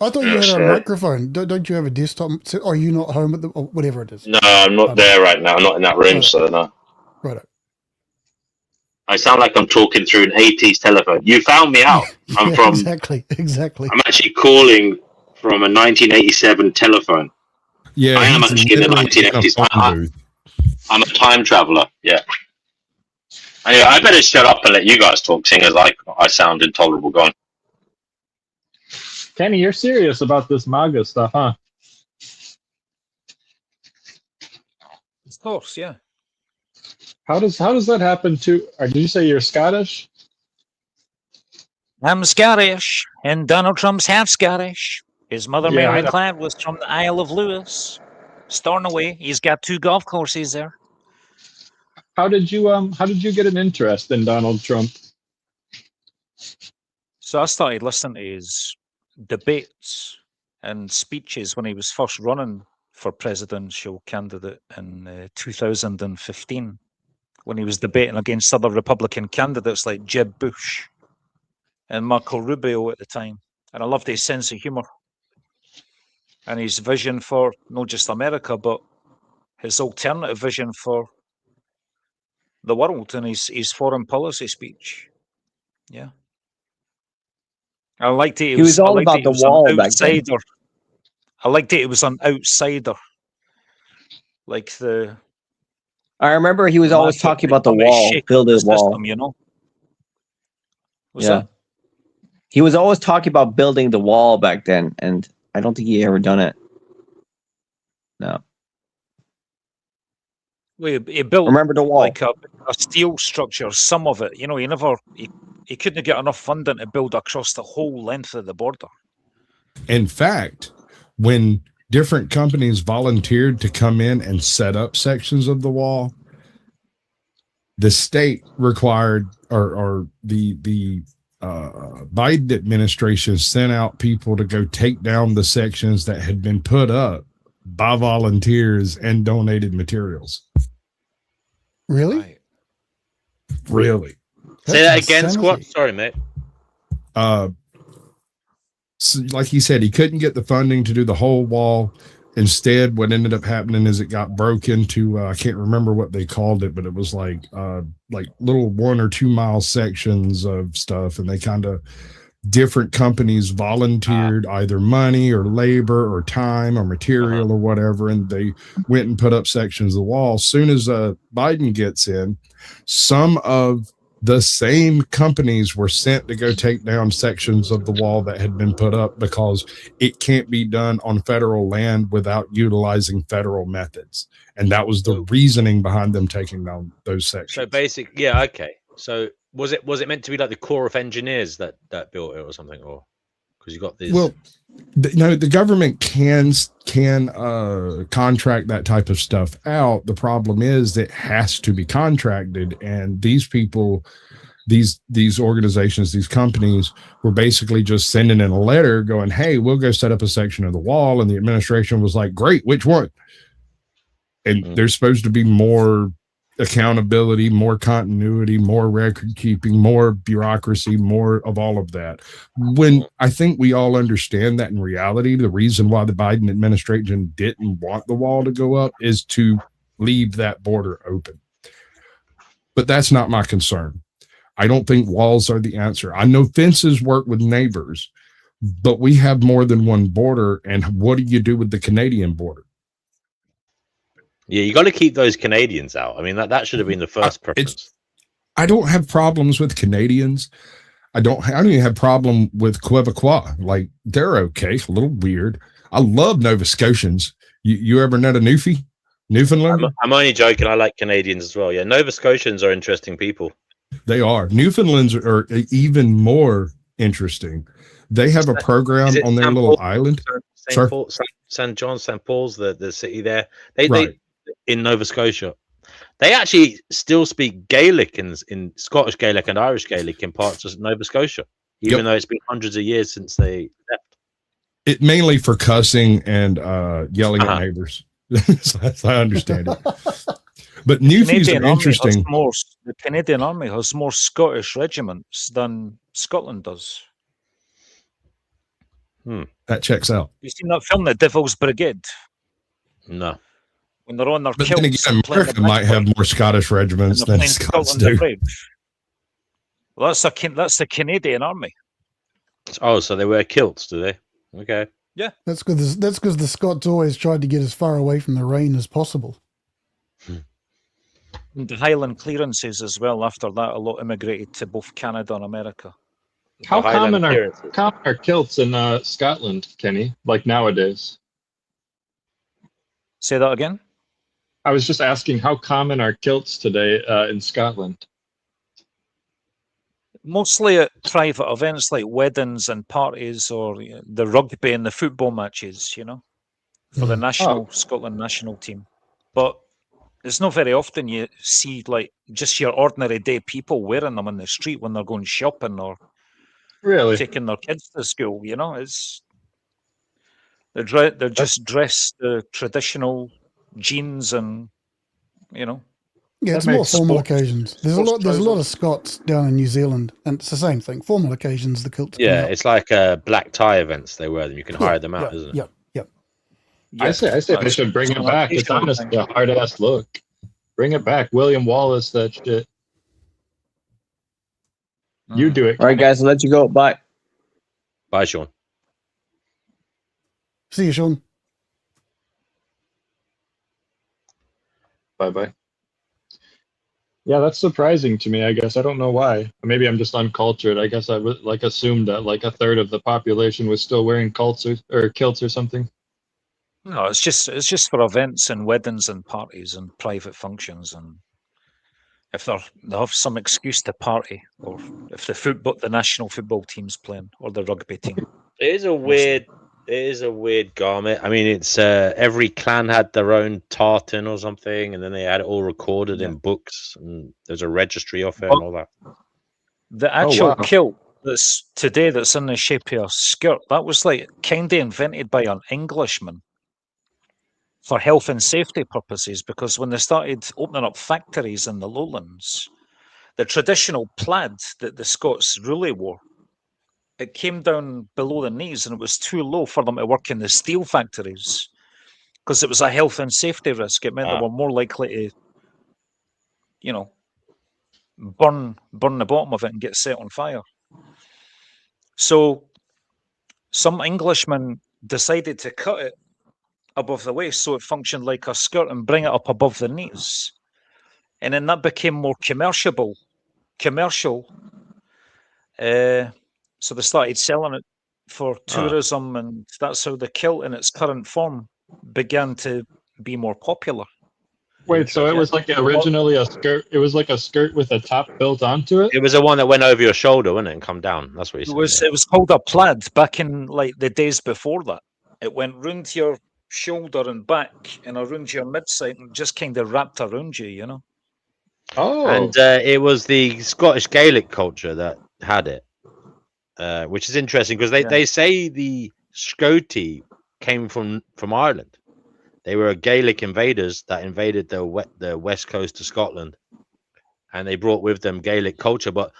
Speaker 7: I thought you
Speaker 8: Yeah,
Speaker 7: had a
Speaker 8: sure.
Speaker 7: microphone. Don't you have a desktop? Are you not home at the or whatever it is?
Speaker 8: No, I'm not there right now. I'm not in that room,
Speaker 7: Right.
Speaker 8: so no.
Speaker 7: Right.
Speaker 8: I sound like I'm talking through an 80s telephone. You found me out. I'm
Speaker 7: Yeah,
Speaker 8: from.
Speaker 7: exactly.
Speaker 8: I'm actually calling from a 1987 telephone.
Speaker 9: Yeah,
Speaker 8: I am
Speaker 9: he's
Speaker 8: actually in the
Speaker 9: literally in a
Speaker 8: 1980s.
Speaker 9: phone booth.
Speaker 8: I'm a time traveler. Yeah. Anyway, I better shut up and let you guys talk, seeing as I sound intolerable. Go on.
Speaker 10: Kenny, you're serious about this MAGA stuff, huh?
Speaker 12: Of course, yeah.
Speaker 10: How does that happen to? Or did you say you're Scottish?
Speaker 12: I'm Scottish, and Donald Trump's half Scottish. His mother,
Speaker 10: Yeah, I
Speaker 12: Mary
Speaker 10: know.
Speaker 12: Cladd, was from the Isle of Lewis. Stornoway. He's got 2 golf courses there.
Speaker 10: How did you get an interest in Donald Trump?
Speaker 12: So I started listening to his debates and speeches when he was first running for presidential candidate in 2015, when he was debating against other Republican candidates like Jeb Bush and Marco Rubio at the time. And I loved his sense of humor and his vision for not just America, but his alternative vision for the world and his foreign policy speech. Yeah. I liked it.
Speaker 3: He was all about the wall
Speaker 12: an
Speaker 3: back then.
Speaker 12: outsider. I liked it. It was an outsider. Like the.
Speaker 3: I remember he was always talking about the wall, build a wall.
Speaker 12: System, you know? What's
Speaker 3: Yeah.
Speaker 12: that?
Speaker 3: He was always talking about building the wall back then, and I don't think he ever done it. No.
Speaker 12: Well, he built
Speaker 3: Remember the wall.
Speaker 12: like a steel structure, some of it. You know, he couldn't get enough funding to build across the whole length of the border.
Speaker 9: In fact, when different companies volunteered to come in and set up sections of the wall, the state required, or the Biden administration sent out people to go take down the sections that had been put up by volunteers and donated materials.
Speaker 7: Really?
Speaker 12: Right.
Speaker 9: Really?
Speaker 13: Say that
Speaker 7: That's
Speaker 13: again, Squat.
Speaker 7: insanity.
Speaker 13: Sorry, mate.
Speaker 9: So like he said, he couldn't get the funding to do the whole wall. Instead, what ended up happening is it got broke into I can't remember what they called it, but it was like little 1 or 2 mile sections of stuff, and they kind of different companies volunteered either money or labor or time or material or whatever, and they went and put up sections of the wall. As soon as Biden gets in, some of the same companies were sent to go take down sections of the wall that had been put up because it can't be done on federal land without utilizing federal methods. And that was the reasoning behind them taking down those sections.
Speaker 13: So yeah, okay. So was it meant to be like the Corps of Engineers that built it or something, or because you got these?
Speaker 9: Well, the government can contract that type of stuff out. The problem is it has to be contracted, and these people, these organizations, these companies were basically just sending in a letter going, "Hey, we'll go set up a section of the wall," and the administration was like, "Great, which one?" And there's supposed to be more accountability, more continuity, more record keeping, more bureaucracy, more of all of that. When I think we all understand that in reality, the reason why the Biden administration didn't want the wall to go up is to leave that border open. But that's not my concern. I don't think walls are the answer. I know fences work with neighbors, but we have more than one border. And what do you do with the Canadian border?
Speaker 13: Yeah, you got to keep those Canadians out. I mean, that should have been the first preference.
Speaker 9: I don't have problems with Canadians. I don't even have problem with Quebecois. Like, they're okay. A little weird. I love Nova Scotians. You ever met a Newfie? Newfoundland?
Speaker 13: I'm only joking. I like Canadians as well. Yeah, Nova Scotians are interesting people.
Speaker 9: They are. Newfoundlands are even more interesting. They have a program on their little island.
Speaker 13: St. John, St. Paul's, the city there. They in Nova Scotia. They actually still speak Gaelic in Scottish Gaelic and Irish Gaelic in parts of Nova Scotia, even though it's been hundreds of years since they left.
Speaker 9: It mainly for cussing and yelling at neighbors. So I understand it. But Newfies are interesting.
Speaker 12: The Canadian Army has more Scottish regiments than Scotland does.
Speaker 9: That checks out.
Speaker 12: You seen that film, The Devil's Brigade?
Speaker 13: No.
Speaker 12: When they're on their
Speaker 9: But
Speaker 12: kilts.
Speaker 9: then again, America might have more Scottish regiments than Scots do.
Speaker 12: Well, that's the Canadian Army.
Speaker 13: Oh, so they wear kilts, do they? Okay.
Speaker 12: Yeah.
Speaker 7: That's because the Scots always tried to get as far away from the rain as possible.
Speaker 12: And the Highland clearances as well. After that, a lot immigrated to both Canada and America.
Speaker 10: How common are kilts in Scotland, Kenny? Like nowadays?
Speaker 12: Say that again?
Speaker 10: I was just asking, how common are kilts today in Scotland?
Speaker 12: Mostly at private events like weddings and parties, or the rugby and the football matches, for the Scotland national team. But it's not very often you see like just your ordinary day people wearing them in the street when they're going shopping or taking their kids to school. They're just dressed the traditional jeans and
Speaker 7: Yeah, it's more formal occasions. There's a lot of Scots down in New Zealand, and it's the same thing. Formal occasions, the kilts.
Speaker 13: Yeah, it's like black tie events. They wear them. You can hire them out, isn't it?
Speaker 7: Yep.
Speaker 10: I say they should bring it back. It's honestly a hard ass look. Bring it back, William Wallace. That shit. You do it.
Speaker 3: All right, guys. I'll let you go. Bye.
Speaker 13: Bye, Sean.
Speaker 7: See you, Sean.
Speaker 10: Bye. Yeah, that's surprising to me. I guess I don't know why. Maybe I'm just uncultured. I guess I would assumed that like a third of the population was still wearing kilts or something.
Speaker 12: No, it's just for events and weddings and parties and private functions, and if they have some excuse to party, or if the national football team's playing or the rugby team.
Speaker 13: It is a weird garment. I mean, it's every clan had their own tartan or something, and then they had it all recorded in books, and there's a registry of it and all that.
Speaker 12: The actual kilt that's in the shape of a skirt, that was like kind of invented by an Englishman for health and safety purposes, because when they started opening up factories in the lowlands, the traditional plaid that the Scots really wore, it came down below the knees, and it was too low for them to work in the steel factories because it was a health and safety risk. It meant they were more likely to, burn the bottom of it and get set on fire. So some Englishmen decided to cut it above the waist so it functioned like a skirt and bring it up above the knees. And then that became more commercial. So they started selling it for tourism, and that's how the kilt in its current form began to be more popular.
Speaker 10: Wait, so it was like originally a skirt? It was like a skirt with a top built onto it?
Speaker 13: It was the one that went over your shoulder, wasn't it, and come down? That's what you said.
Speaker 12: It was called a plaid back in like the days before that. It went round your shoulder and back and around your midside and just kind of wrapped around you,
Speaker 10: Oh.
Speaker 13: And it was the Scottish Gaelic culture that had it. Which is interesting because they say the Scoti came from Ireland. They were Gaelic invaders that invaded the west coast of Scotland, and they brought with them Gaelic culture. But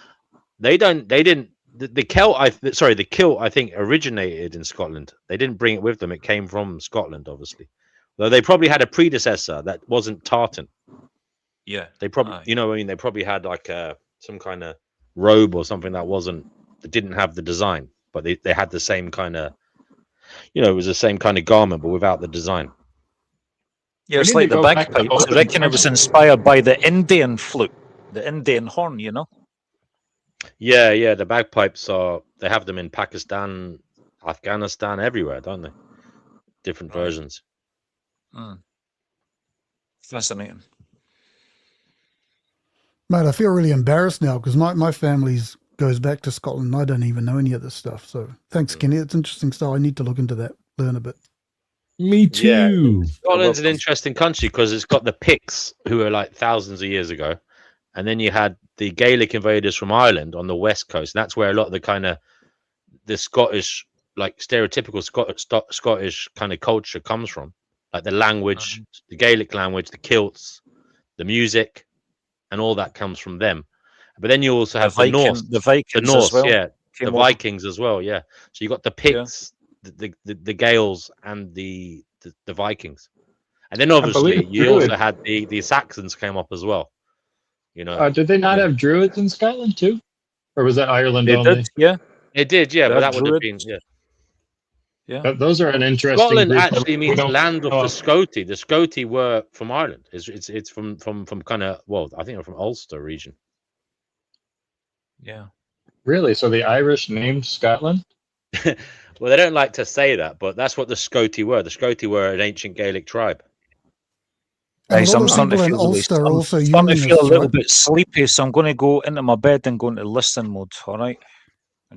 Speaker 13: the kilt I think originated in Scotland. They didn't bring it with them. It came from Scotland, obviously. Though they probably had a predecessor that wasn't tartan.
Speaker 12: Yeah,
Speaker 13: they probably they probably had like some kind of robe or something that didn't have the design, but they had the same kind of, you know, it was the same kind of garment, but without the design.
Speaker 12: Yeah,
Speaker 10: We
Speaker 12: it's
Speaker 10: need
Speaker 12: like
Speaker 10: to
Speaker 12: the
Speaker 10: go back to
Speaker 12: bagpipes. I
Speaker 10: open
Speaker 12: reckon it was inspired by the Indian flute, the Indian horn, you know?
Speaker 13: Yeah, the bagpipes they have them in Pakistan, Afghanistan, everywhere, don't they? Different versions.
Speaker 12: Mm. Fascinating.
Speaker 7: Mate, I feel really embarrassed now because my family's goes back to Scotland. I don't even know any of this stuff. So thanks, Kenny. It's interesting stuff. I need to look into that, learn a bit.
Speaker 9: Me too.
Speaker 13: Yeah, Scotland's an interesting country because it's got the Picts, who were like thousands of years ago, and then you had the Gaelic invaders from Ireland on the west coast. And that's where a lot of the kind of the Scottish, like stereotypical Scottish kind of culture comes from, like the language, the Gaelic language, the kilts, the music, and all that comes from them. But then you also have the Norse,
Speaker 12: the Vikings,
Speaker 13: Norse,
Speaker 12: as well.
Speaker 13: yeah,
Speaker 12: Came
Speaker 13: the
Speaker 12: over.
Speaker 13: Vikings as well, yeah. So you got the Picts, the Gaels, and the Vikings, and then obviously
Speaker 10: believe
Speaker 13: you also
Speaker 10: Druid.
Speaker 13: had the Saxons came up as well. You know,
Speaker 10: Did they not have druids in Scotland too, or was that Ireland
Speaker 12: They
Speaker 10: only?
Speaker 12: did, yeah.
Speaker 13: it did, yeah,
Speaker 12: They
Speaker 13: but
Speaker 12: had
Speaker 13: that would have been,
Speaker 12: druids.
Speaker 13: yeah.
Speaker 12: Yeah.
Speaker 10: Those are an interesting
Speaker 13: Scotland
Speaker 10: group.
Speaker 13: actually
Speaker 10: We
Speaker 13: means
Speaker 10: don't
Speaker 13: land of
Speaker 10: know
Speaker 13: the
Speaker 10: of.
Speaker 13: Scoti. The Scoti were from Ireland. It's from kind of, well, I think they're from Ulster region.
Speaker 12: Yeah.
Speaker 10: Really? So the Irish named Scotland?
Speaker 13: Well, they don't like to say that, but that's what the Scoti were. The Scoti were an ancient Gaelic tribe.
Speaker 7: And
Speaker 12: Guys,
Speaker 7: a lot
Speaker 12: I'm
Speaker 7: of
Speaker 12: starting to
Speaker 7: people in
Speaker 12: feel really,
Speaker 7: Ulster are
Speaker 12: I'm
Speaker 7: also
Speaker 12: starting to feel a
Speaker 7: unionists,
Speaker 12: little
Speaker 7: right?
Speaker 12: bit sleepy, so I'm going to go into my bed and go into listen mode. All right.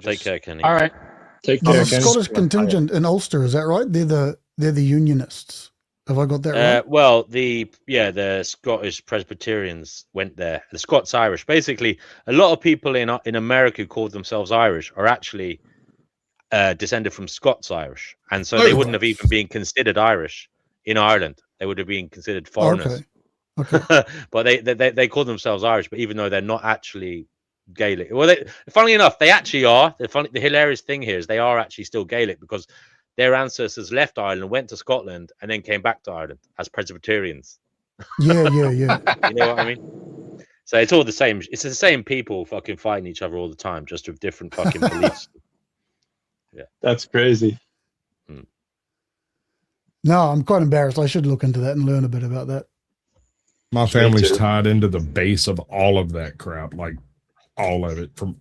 Speaker 13: Take care, Kenny.
Speaker 10: All right. Take
Speaker 7: There's
Speaker 10: care,
Speaker 7: a
Speaker 10: Kenny.
Speaker 7: Scottish contingent in Ulster, is that right? They're the Unionists. Have I got that right?
Speaker 13: Well, the Scottish Presbyterians went there. The Scots Irish. Basically, a lot of people in America who called themselves Irish are actually descended from Scots Irish, and so they wouldn't have even been considered Irish in Ireland. They would have been considered foreigners.
Speaker 7: Okay.
Speaker 13: But they call themselves Irish, but even though they're not actually Gaelic. Well, funnily enough, they actually are. The hilarious thing here is they are actually still Gaelic because their ancestors left Ireland, went to Scotland, and then came back to Ireland as Presbyterians.
Speaker 7: Yeah.
Speaker 13: You know what I mean? So it's all the same. It's the same people fucking fighting each other all the time, just with different fucking beliefs. Yeah,
Speaker 10: that's crazy.
Speaker 7: No, I'm quite embarrassed. I should look into that and learn a bit about that.
Speaker 9: My family's tied into the base of all of that crap, like all of it, from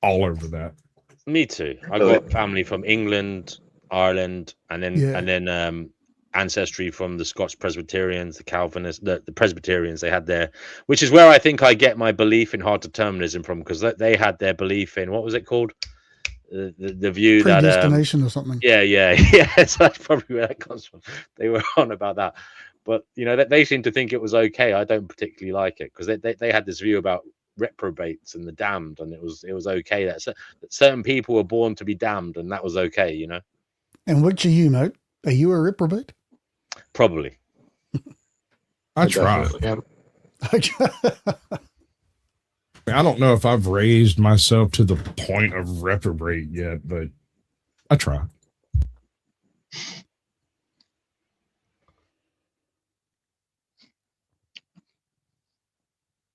Speaker 9: all over that.
Speaker 13: Me too. I got family from England, Ireland, and then ancestry from the Scots Presbyterians, the Calvinists, the Presbyterians they had there, which is where I think I get my belief in hard determinism from, because they had their belief in, what was it called? The view that
Speaker 7: predestination or something.
Speaker 13: Yeah. So that's probably where that comes from. They were on about that, but you know, they seem to think it was okay. I don't particularly like it because they had this view about reprobates and the damned, and it was okay that certain people were born to be damned, and that was okay, you know.
Speaker 7: And which are you, mate? Are you a reprobate?
Speaker 13: Probably.
Speaker 9: I try. I don't know if I've raised myself to the point of reprobate yet, but I try.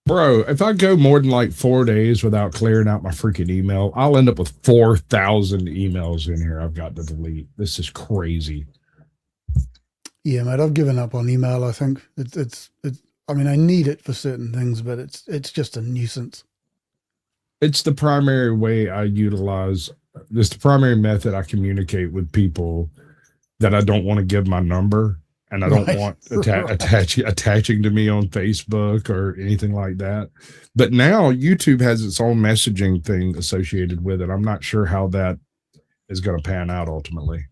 Speaker 9: Bro, if I go more than like 4 days without clearing out my freaking email, I'll end up with 4,000 emails in here I've got to delete. This is crazy.
Speaker 7: Yeah, mate, I've given up on email. I think it's I mean, I need it for certain things, but it's just a nuisance.
Speaker 9: It's the primary way I utilize. It's the primary method I communicate with people that I don't want to give my number, and I don't want attaching to me on Facebook or anything like that. But now YouTube has its own messaging thing associated with it. I'm not sure how that is going to pan out ultimately.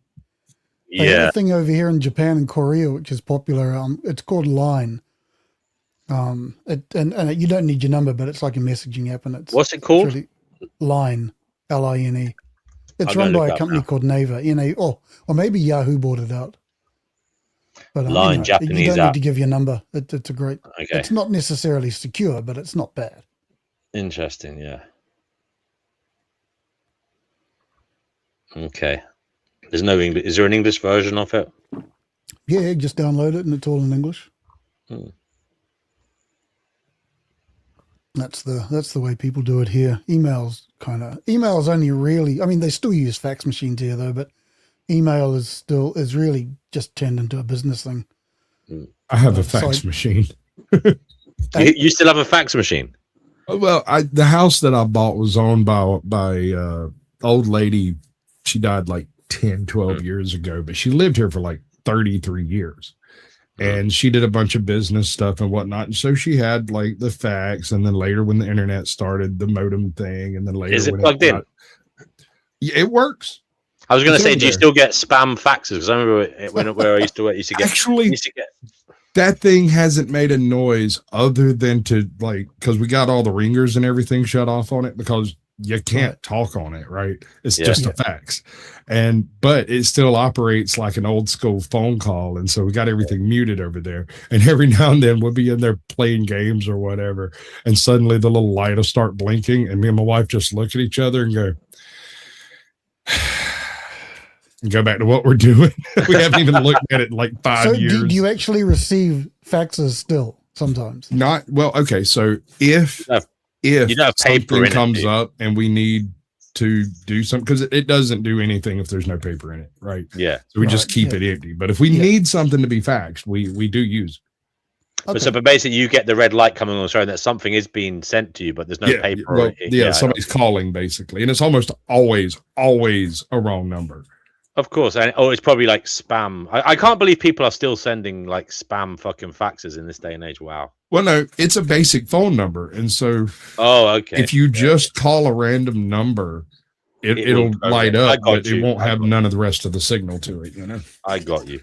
Speaker 7: They have a thing over here in Japan and Korea, which is popular. It's called Line. And you don't need your number, but it's like a messaging app, and it's
Speaker 13: what's it called?
Speaker 7: Really Line, Line. It's
Speaker 13: I'm
Speaker 7: run
Speaker 13: gonna
Speaker 7: by
Speaker 13: look
Speaker 7: a
Speaker 13: up
Speaker 7: company
Speaker 13: now.
Speaker 7: called Naver, or maybe Yahoo bought it out. But
Speaker 13: Line, Japanese
Speaker 7: you don't
Speaker 13: app.
Speaker 7: need to give your number. It's a great.
Speaker 13: Okay.
Speaker 7: It's not necessarily secure, but it's not bad.
Speaker 13: Interesting, yeah. Okay. There's no English. Is there an English version of it?
Speaker 7: Yeah, just download it, and it's all in English. That's the way people do it here. Emails only really. I mean, they still use fax machines here though, but email is really just turned into a business thing.
Speaker 9: I have a fax machine.
Speaker 13: You still have a fax machine?
Speaker 9: Well, the house that I bought was owned by old lady. She died like 10, 12 years ago, but she lived here for like 33 years. And she did a bunch of business stuff and whatnot. And so she had like the fax, and then later when the internet started, the modem thing, and then later.
Speaker 13: Is it plugged in?
Speaker 9: It works.
Speaker 13: I was going to say, do you still get spam faxes? Because I remember where I used to work, used to get.
Speaker 9: That thing hasn't made a noise other than to like, because we got all the ringers and everything shut off on it because you can't talk on it, right? It's just a fax. But it still operates like an old school phone call. And so we got everything muted over there. And every now and then we'll be in there playing games or whatever. And suddenly the little light will start blinking. And me and my wife just look at each other and go, and go back to what we're doing. We haven't even looked at it in like 5 years.
Speaker 7: Do you actually receive faxes still sometimes?
Speaker 9: Not well. Okay, so if something comes up and we need to do something, because it doesn't do anything if there's no paper in it, right?
Speaker 13: Yeah.
Speaker 9: So we just keep it empty. But if we need something to be faxed, we do use it.
Speaker 13: Okay. But basically, you get the red light coming on showing that something is being sent to you, but there's no paper.
Speaker 9: Well, somebody's calling basically, and it's almost always a wrong number.
Speaker 13: Of course, and it's probably like spam. I can't believe people are still sending like spam fucking faxes in this day and age. Wow.
Speaker 9: Well, no, it's a basic phone number, and so
Speaker 13: okay.
Speaker 9: If you just call a random number, it'll light up, but it won't have none of the rest of the signal to it. You know.
Speaker 13: I got you.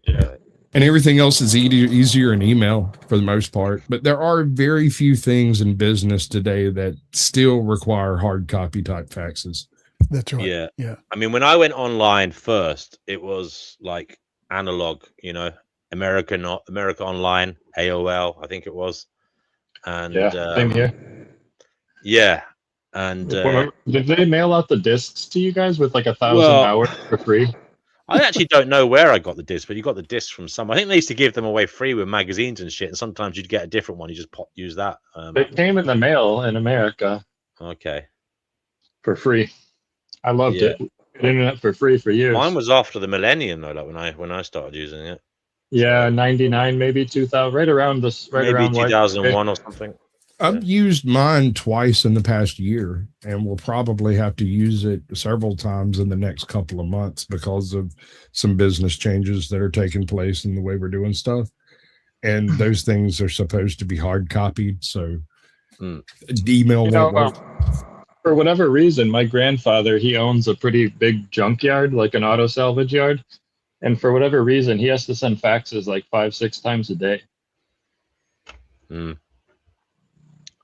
Speaker 13: Yeah.
Speaker 9: And everything else is easier in email for the most part, but there are very few things in business today that still require hard copy type faxes.
Speaker 7: That's right.
Speaker 13: Yeah. I mean, when I went online first, it was like analog, America Online, AOL, I think it was. And
Speaker 10: same here.
Speaker 13: Yeah. And
Speaker 10: did they mail out the discs to you guys with like 1,000 hours for free?
Speaker 13: I actually don't know where I got the discs, but you got the discs from some. I think they used to give them away free with magazines and shit, and sometimes you'd get a different one. You just use that.
Speaker 10: It came in the mail in America.
Speaker 13: Okay.
Speaker 10: For free. I loved it. Internet for free for years.
Speaker 13: Mine was after the millennium though, like when I started using it.
Speaker 10: Yeah, 99, maybe 2000, right around this,
Speaker 13: maybe
Speaker 10: around
Speaker 13: 2001 or something.
Speaker 9: I've used mine twice in the past year, and we'll probably have to use it several times in the next couple of months because of some business changes that are taking place in the way we're doing stuff. And those things are supposed to be hard copied, so email won't work.
Speaker 10: For whatever reason, my grandfather, he owns a pretty big junkyard, like an auto salvage yard. And for whatever reason, he has to send faxes like 5-6 times a day.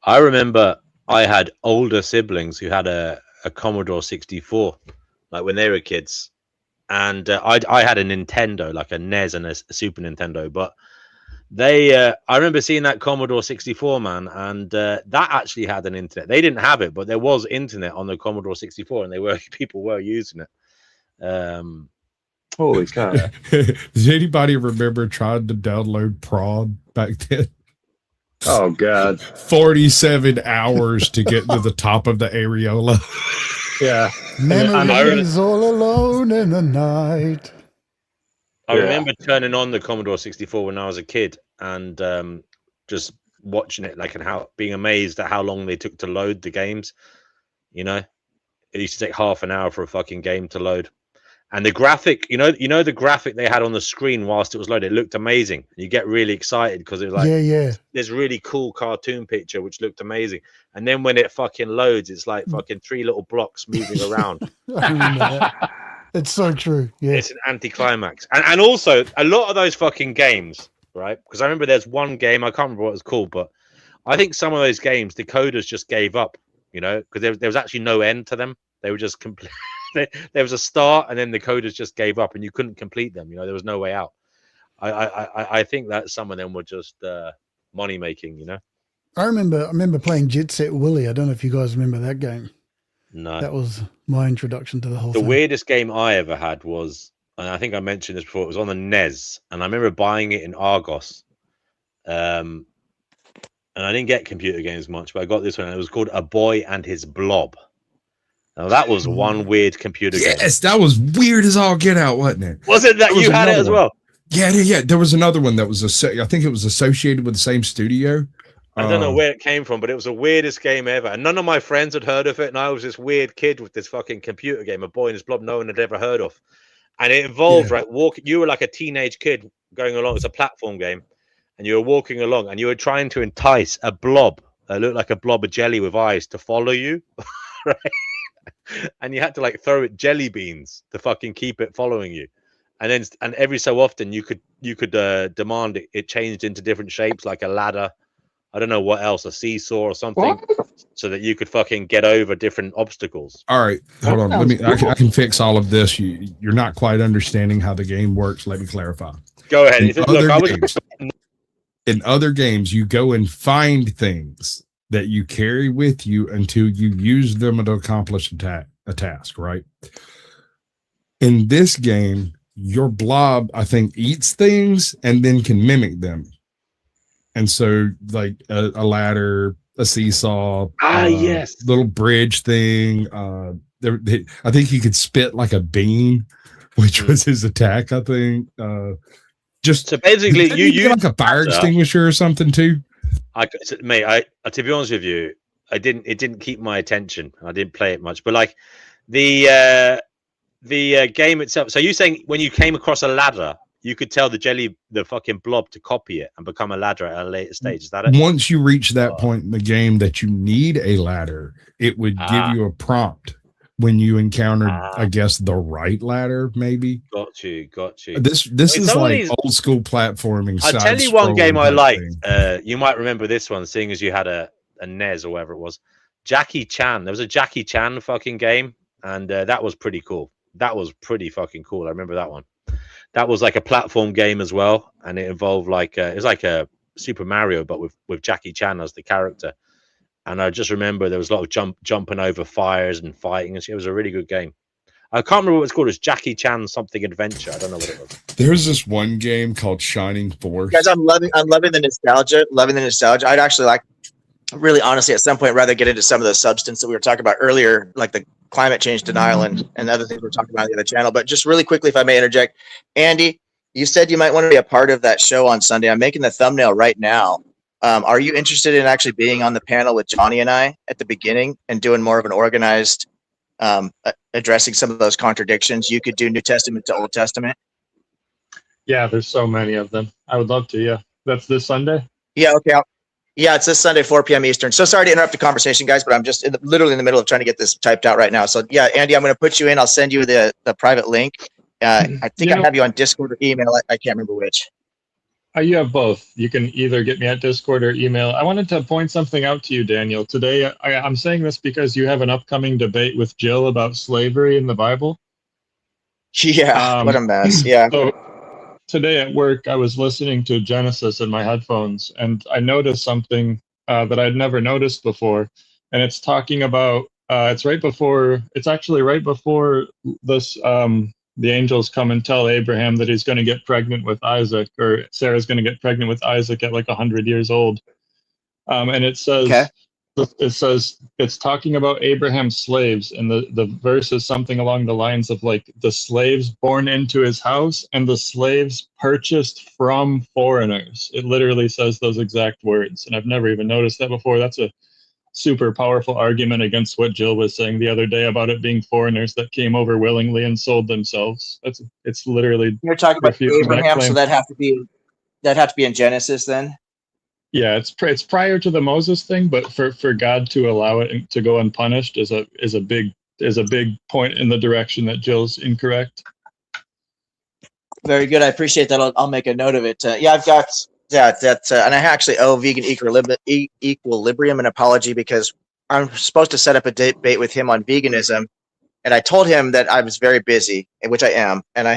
Speaker 13: I remember I had older siblings who had a Commodore 64, like when they were kids. And I had a Nintendo, like a NES and a Super Nintendo. But I remember seeing that Commodore 64, man, and that actually had an internet. They didn't have it, but there was internet on the Commodore 64, and people were using it.
Speaker 10: Holy cow!
Speaker 9: Does anybody remember trying to download Prod back then?
Speaker 10: Oh God!
Speaker 9: 47 hours to get to the top of the areola.
Speaker 10: Yeah,
Speaker 7: memories all alone in the night.
Speaker 13: I remember turning on the Commodore 64 when I was a kid and just watching it, like, and being amazed at how long they took to load the games. It used to take half an hour for a fucking game to load. And the graphic, the graphic they had on the screen whilst it was loaded, it looked amazing. You get really excited because it was like, there's really cool cartoon picture, which looked amazing. And then when it fucking loads, it's like fucking 3 little blocks moving around.
Speaker 7: I remember that. It's so true. Yeah.
Speaker 13: It's an anticlimax. And also, a lot of those fucking games, right? Because I remember there's one game, I can't remember what it was called, but I think some of those games, the coders just gave up, because there was actually no end to them. They were just complete. There was a start, and then the coders just gave up, and you couldn't complete them. There was no way out. I think that some of them were just money making.
Speaker 7: I remember playing Jet Set Willy. I don't know if you guys remember that game.
Speaker 13: No,
Speaker 7: that was my introduction to the whole thing.
Speaker 13: The weirdest game I ever had was, and I think I mentioned this before, it was on the NES, and I remember buying it in Argos. And and I didn't get computer games much, but I got this one. And it was called A Boy and His Blob. Now that was one weird computer game.
Speaker 9: Yes, that was weird as all get out, wasn't it?
Speaker 13: Was it that
Speaker 9: There was
Speaker 13: you had it
Speaker 9: another
Speaker 13: as
Speaker 9: one.
Speaker 13: well?
Speaker 9: Yeah. There was another one that was I think it was associated with the same studio.
Speaker 13: I don't know where it came from, but it was the weirdest game ever. And none of my friends had heard of it. And I was this weird kid with this fucking computer game, A Boy and His Blob, no one had ever heard of. And it involved, right, you were like a teenage kid going along. It's a platform game. And you were walking along and you were trying to entice a blob that looked like a blob of jelly with eyes to follow you. Right? And you had to like throw it jelly beans to fucking keep it following you. And every so often you could demand it changed into different shapes, like a ladder. I don't know what else, a seesaw or something, so that you could fucking get over different obstacles.
Speaker 9: All right, hold on. I can fix all of this. You're not quite understanding how the game works. Let me clarify.
Speaker 13: Go ahead.
Speaker 9: In other games, you go and find things that you carry with you until you use them to accomplish a task, right? In this game, your blob, I think, eats things and then can mimic them. And so, like a ladder, a seesaw,
Speaker 13: yes,
Speaker 9: little bridge thing. I think he could spit like a bean, which was his attack. I think. So
Speaker 13: basically, you use
Speaker 9: like a fire extinguisher or something too.
Speaker 13: To be honest with you, it didn't keep my attention. I didn't play it much, but like the game itself. So you're saying when you came across a ladder, you could tell the fucking blob to copy it and become a ladder at a later stage. Is that it?
Speaker 9: Once you reach that point in the game that you need a ladder, it would give you a prompt when you encountered, I guess, the right ladder, maybe.
Speaker 13: Got you.
Speaker 9: This is like old school platforming.
Speaker 13: I'll tell you one game I liked. You might remember this one, seeing as you had a NES or whatever it was. Jackie Chan. There was a Jackie Chan fucking game, and that was pretty cool. That was pretty fucking cool. I remember that one. That was like a platform game as well, and it involved like it was like a Super Mario, but with Jackie Chan as the character. And I just remember there was a lot of jumping over fires and fighting. It was a really good game. I can't remember what it's called. It's Jackie Chan something adventure. I don't know what it was.
Speaker 9: There's this one game called Shining Force.
Speaker 11: Guys, I'm loving the nostalgia. I'd actually like, really honestly, at some point, rather get into some of the substance that we were talking about earlier, like the climate change denial and other things we're talking about on the other channel. But just really quickly, if I may interject, Andy, you said you might want to be a part of that show on Sunday. I'm making the thumbnail right now. Are you interested in actually being on the panel with Johnny and I at the beginning and doing more of an organized, addressing some of those contradictions? You could do New Testament to Old Testament.
Speaker 10: Yeah, there's so many of them. I would love to. Yeah, that's this Sunday.
Speaker 11: Yeah. Okay. Yeah, it's this Sunday, 4 p.m. Eastern. So sorry to interrupt the conversation, guys, but I'm just literally in the middle of trying to get this typed out right now. So yeah, Andy, I'm going to put you in. I'll send you the private link. I think I have you on Discord or email. I can't remember which.
Speaker 10: You have both. You can either get me at Discord or email. I wanted to point something out to you, Daniel. Today, I'm saying this because you have an upcoming debate with Jill about slavery in the Bible.
Speaker 11: Yeah, what a mess. Yeah.
Speaker 10: So today at work, I was listening to Genesis in my headphones, and I noticed something that I'd never noticed before. And it's talking about, it's actually right before this, the angels come and tell Abraham that he's going to get pregnant with Isaac, or Sarah's going to get pregnant with Isaac at like 100 years old. And it says, it's talking about Abraham's slaves. And the verse is something along the lines of like the slaves born into his house and the slaves purchased from foreigners. It literally says those exact words. And I've never even noticed that before. That's a super powerful argument against what Jill was saying the other day about it being foreigners that came over willingly and sold themselves. It's literally,
Speaker 11: you're talking about Abraham, so that'd have to be in Genesis then.
Speaker 10: Yeah, it's prior to the Moses thing, but for God to allow it to go unpunished is a big point in the direction that Jill's incorrect.
Speaker 11: Very good. I appreciate that. I'll make a note of it. Yeah, I've got that, and I actually owe Vegan Equilibrium an apology because I'm supposed to set up a debate with him on veganism, and I told him that I was very busy, which I am, and I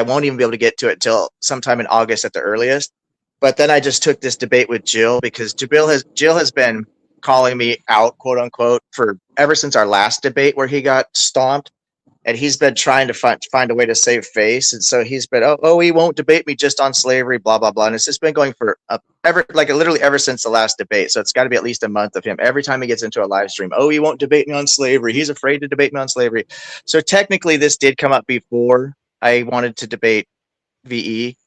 Speaker 11: won't even be able to get to it till sometime in August at the earliest. But then I just took this debate with Jill because Jill has been calling me out, quote unquote, for ever since our last debate where he got stomped. and he's been trying to find a way to save face. And so he's been, oh, he won't debate me just on slavery, blah, blah, blah. And it's just been going for literally ever since the last debate. So it's got to be at least a month of him. Every time he gets into a live stream, oh, he won't debate me on slavery. He's afraid to debate me on slavery. So technically this did come up before I wanted to debate VE.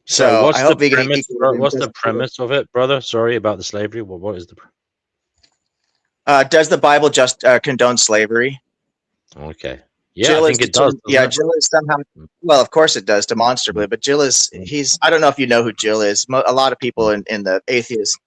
Speaker 11: So
Speaker 13: what's
Speaker 11: I hope
Speaker 13: the
Speaker 11: Vegan
Speaker 13: premise, what's the premise of it, brother? Sorry about the slavery. Well, what is the
Speaker 11: does the Bible just condone slavery?
Speaker 13: Okay. Yeah,
Speaker 11: Jill
Speaker 13: I think
Speaker 11: is
Speaker 13: it does.
Speaker 11: Yeah, Jill is somehow. Well, of course it does, demonstrably. But Jill is. I don't know if you know who Jill is. A lot of people in the theist,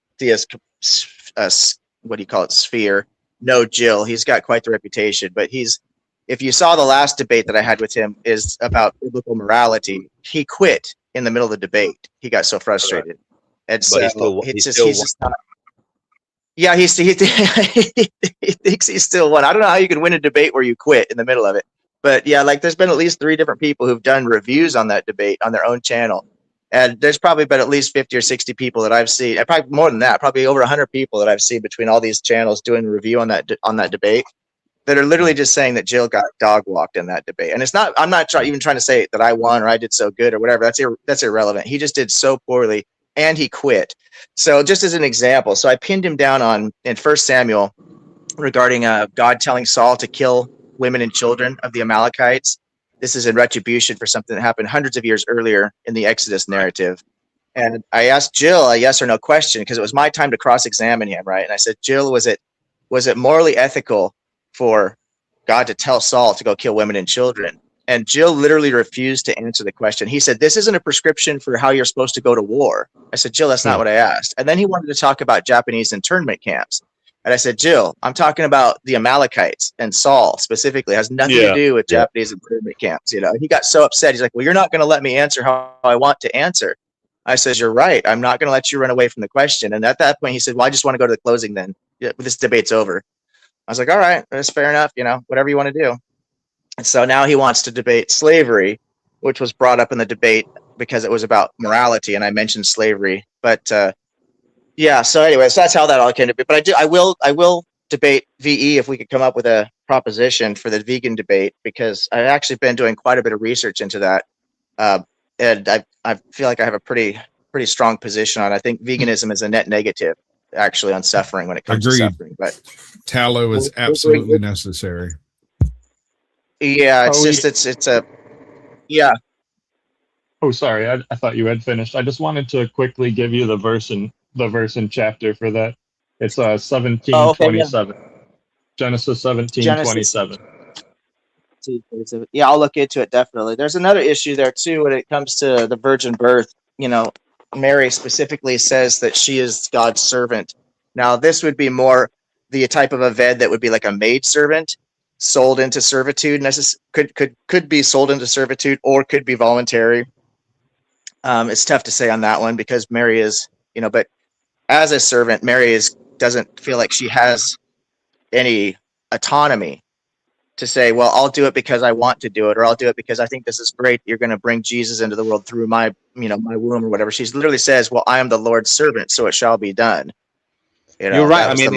Speaker 11: what do you call it, sphere, know Jill. He's got quite the reputation. But if you saw the last debate that I had with him, is about biblical morality. He quit in the middle of the debate. He got so frustrated, and so he's just not. Yeah, he thinks he's still won. I don't know how you can win a debate where you quit in the middle of it. But yeah, like there's been at least 3 different people who've done reviews on that debate on their own channel. And there's probably been at least 50 or 60 people that I've seen, and probably more than that, probably over 100 people that I've seen between all these channels doing a review on that debate that are literally just saying that Jill got dog walked in that debate. And it's not, I'm not even trying to say that I won or I did so good or whatever. That's irrelevant. He just did so poorly and he quit. So just as an example, so I pinned him down in 1 Samuel regarding God telling Saul to kill women and children of the Amalekites. This is in retribution for something that happened hundreds of years earlier in the Exodus narrative. And I asked Jill a yes or no question because it was my time to cross-examine him, right? And I said, Jill, was it morally ethical for God to tell Saul to go kill women and children? And Jill literally refused to answer the question. He said, this isn't a prescription for how you're supposed to go to war. I said, Jill, that's not what I asked. And then he wanted to talk about Japanese internment camps. And I said, Jill, I'm talking about the Amalekites, and Saul specifically. It has nothing to do with Japanese internment camps. You know, he got so upset. He's like, well, you're not going to let me answer how I want to answer. I says, you're right. I'm not going to let you run away from the question. And at that point, he said, well, I just want to go to the closing then. Yeah, this debate's over. I was like, all right, that's fair enough. You know, whatever you want to do. And so now he wants to debate slavery, which was brought up in the debate because it was about morality. And I mentioned slavery, but, yeah. So anyway, so that's how that all came to be. But I will debate VE if we could come up with a proposition for the vegan debate, because I've actually been doing quite a bit of research into that, and I feel like I have a pretty strong position on it. I think veganism is a net negative, actually, on suffering when it comes to suffering. But
Speaker 9: tallow is absolutely necessary.
Speaker 11: Yeah, it's a yeah.
Speaker 10: Oh, sorry, I thought you had finished. I just wanted to quickly give you the verse and chapter for that. It's 17:27. Genesis 17:27.
Speaker 11: Yeah, I'll look into it definitely. There's another issue there too when it comes to the virgin birth. You know, Mary specifically says that she is God's servant. Now, this would be more the type of event that would be like a maid servant sold into servitude. Could be sold into servitude or could be voluntary. It's tough to say on that one because Mary is, you know, but as a servant, Mary doesn't feel like she has any autonomy to say, well, I'll do it because I want to do it, or I'll do it because I think this is great. You're going to bring Jesus into the world through my womb or whatever. She literally says, well, I am the Lord's servant, so it shall be done. You know,
Speaker 13: you're right. I mean,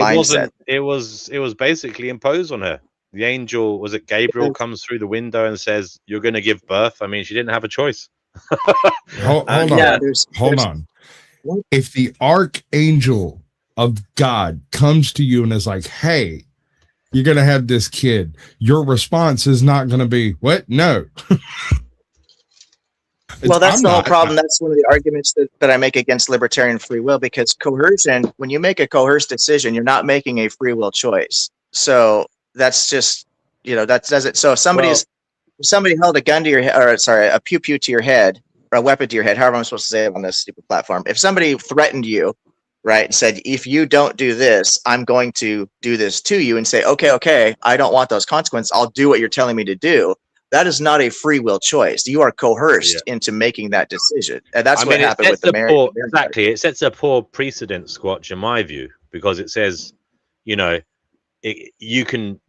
Speaker 13: it was basically imposed on her. The angel, was it Gabriel, comes through the window and says, you're going to give birth. I mean, she didn't have a choice.
Speaker 9: Hold on. If the archangel of God comes to you and is like, hey, you're going to have this kid, your response is not going to be, what? No.
Speaker 11: Well, that's the whole problem. That's one of the arguments that I make against libertarian free will, because coercion, when you make a coerced decision, you're not making a free will choice. So that's just, you know, that does it. So if somebody held a gun to your head, or sorry, a pew-pew to your head, or a weapon to your head, however I'm supposed to say it on this stupid platform. If somebody threatened you, right, and said, if you don't do this, I'm going to do this to you, and say, okay, I don't want those consequences. I'll do what you're telling me to do. That is not a free will choice. You are coerced into making that decision. And that's what happened with the marriage.
Speaker 13: Exactly. It sets a poor precedent, Squatch, in my view, because it says, you know, you can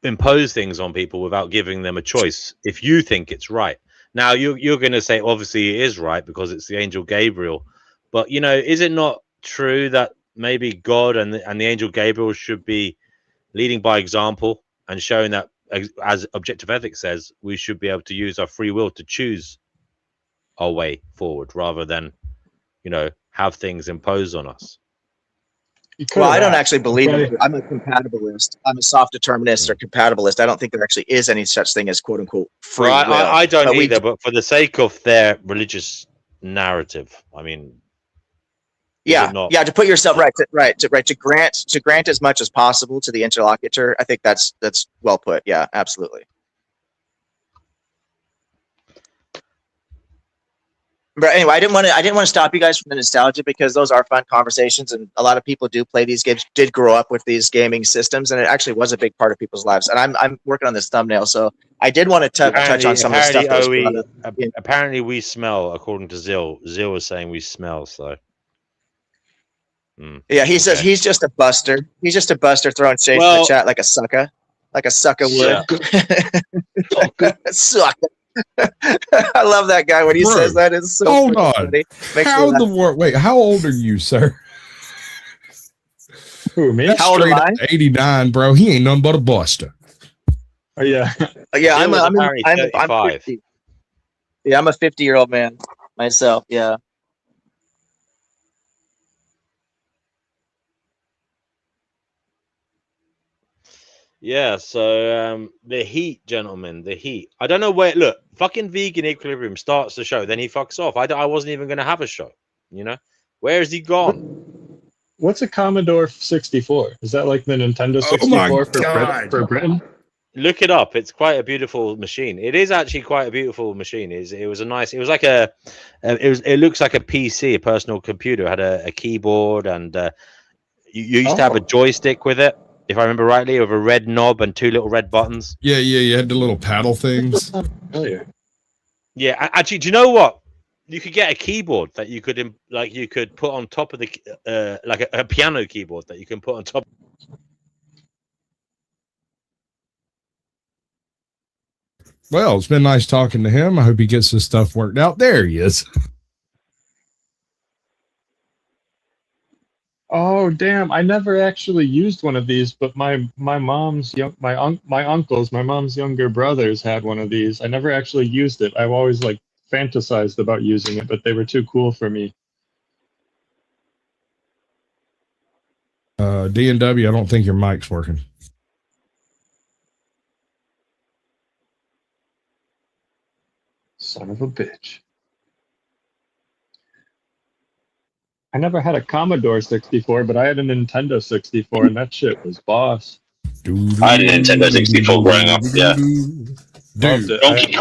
Speaker 13: impose things on people without giving them a choice if you think it's right. Now, you're going to say, obviously, it is right because it's the angel Gabriel. But, you know, is it not true that maybe God and the angel Gabriel should be leading by example and showing that as objective ethics says, we should be able to use our free will to choose our way forward rather than, have things imposed on us.
Speaker 11: Well, I don't actually believe it. I'm a compatibilist. I'm a soft determinist or compatibilist. I don't think there actually is any such thing as quote unquote free will.
Speaker 13: I don't either, but for the sake of their religious narrative, I mean,
Speaker 11: to put yourself to grant as much as possible to the interlocutor. I think that's well put. Yeah, absolutely. But anyway, I didn't want to stop you guys from the nostalgia, because those are fun conversations, and a lot of people do play these games, did grow up with these gaming systems, and it actually was a big part of people's lives. And I'm working on this thumbnail, so I did want to touch on some of the stuff.
Speaker 13: Apparently, we smell, according to Zill. Zill was saying we smell. So,
Speaker 11: yeah, he says he's just a buster. He's just a buster throwing shade in the chat like a sucker would. Sucker. I love that guy when he says that. It's so
Speaker 9: hold on.
Speaker 11: funny.
Speaker 9: How the world? Wait, how old are you, sir?
Speaker 10: Who, me?
Speaker 11: How old am I?
Speaker 9: 89, bro. He ain't nothing but a buster.
Speaker 10: Oh yeah,
Speaker 11: yeah. I'm
Speaker 13: 50.
Speaker 11: Yeah, I'm a 50-year-old man myself. Yeah.
Speaker 13: Yeah, so the heat, gentlemen, the heat. I don't know where. Look, fucking Vegan Equilibrium starts the show, then he fucks off. I wasn't even going to have a show. Where has he gone?
Speaker 10: What's a Commodore 64? Is that like the Nintendo 64 for Britain?
Speaker 13: Look it up. It's quite a beautiful machine. It is actually quite a beautiful machine. It was like it looks like a PC, a personal computer. It had a keyboard, and you used to have a joystick with it. If I remember rightly, with a red knob and two little red buttons.
Speaker 9: Yeah, you had the little paddle things.
Speaker 10: Oh yeah.
Speaker 13: Yeah, actually, do you know what? You could get a keyboard that you could put on top of the like a piano keyboard that you can put on top.
Speaker 9: Well, it's been nice talking to him. I hope he gets his stuff worked out. There he is.
Speaker 10: Oh damn! I never actually used one of these, but my mom's my uncles, my mom's younger brothers had one of these. I never actually used it. I've always fantasized about using it, but they were too cool for me.
Speaker 9: D&W, I don't think your mic's working.
Speaker 10: Son of a bitch. I never had a Commodore 64, but I had a Nintendo 64, and that shit was boss.
Speaker 8: I had a Nintendo 64 growing up, yeah.
Speaker 9: Dude,
Speaker 8: Donkey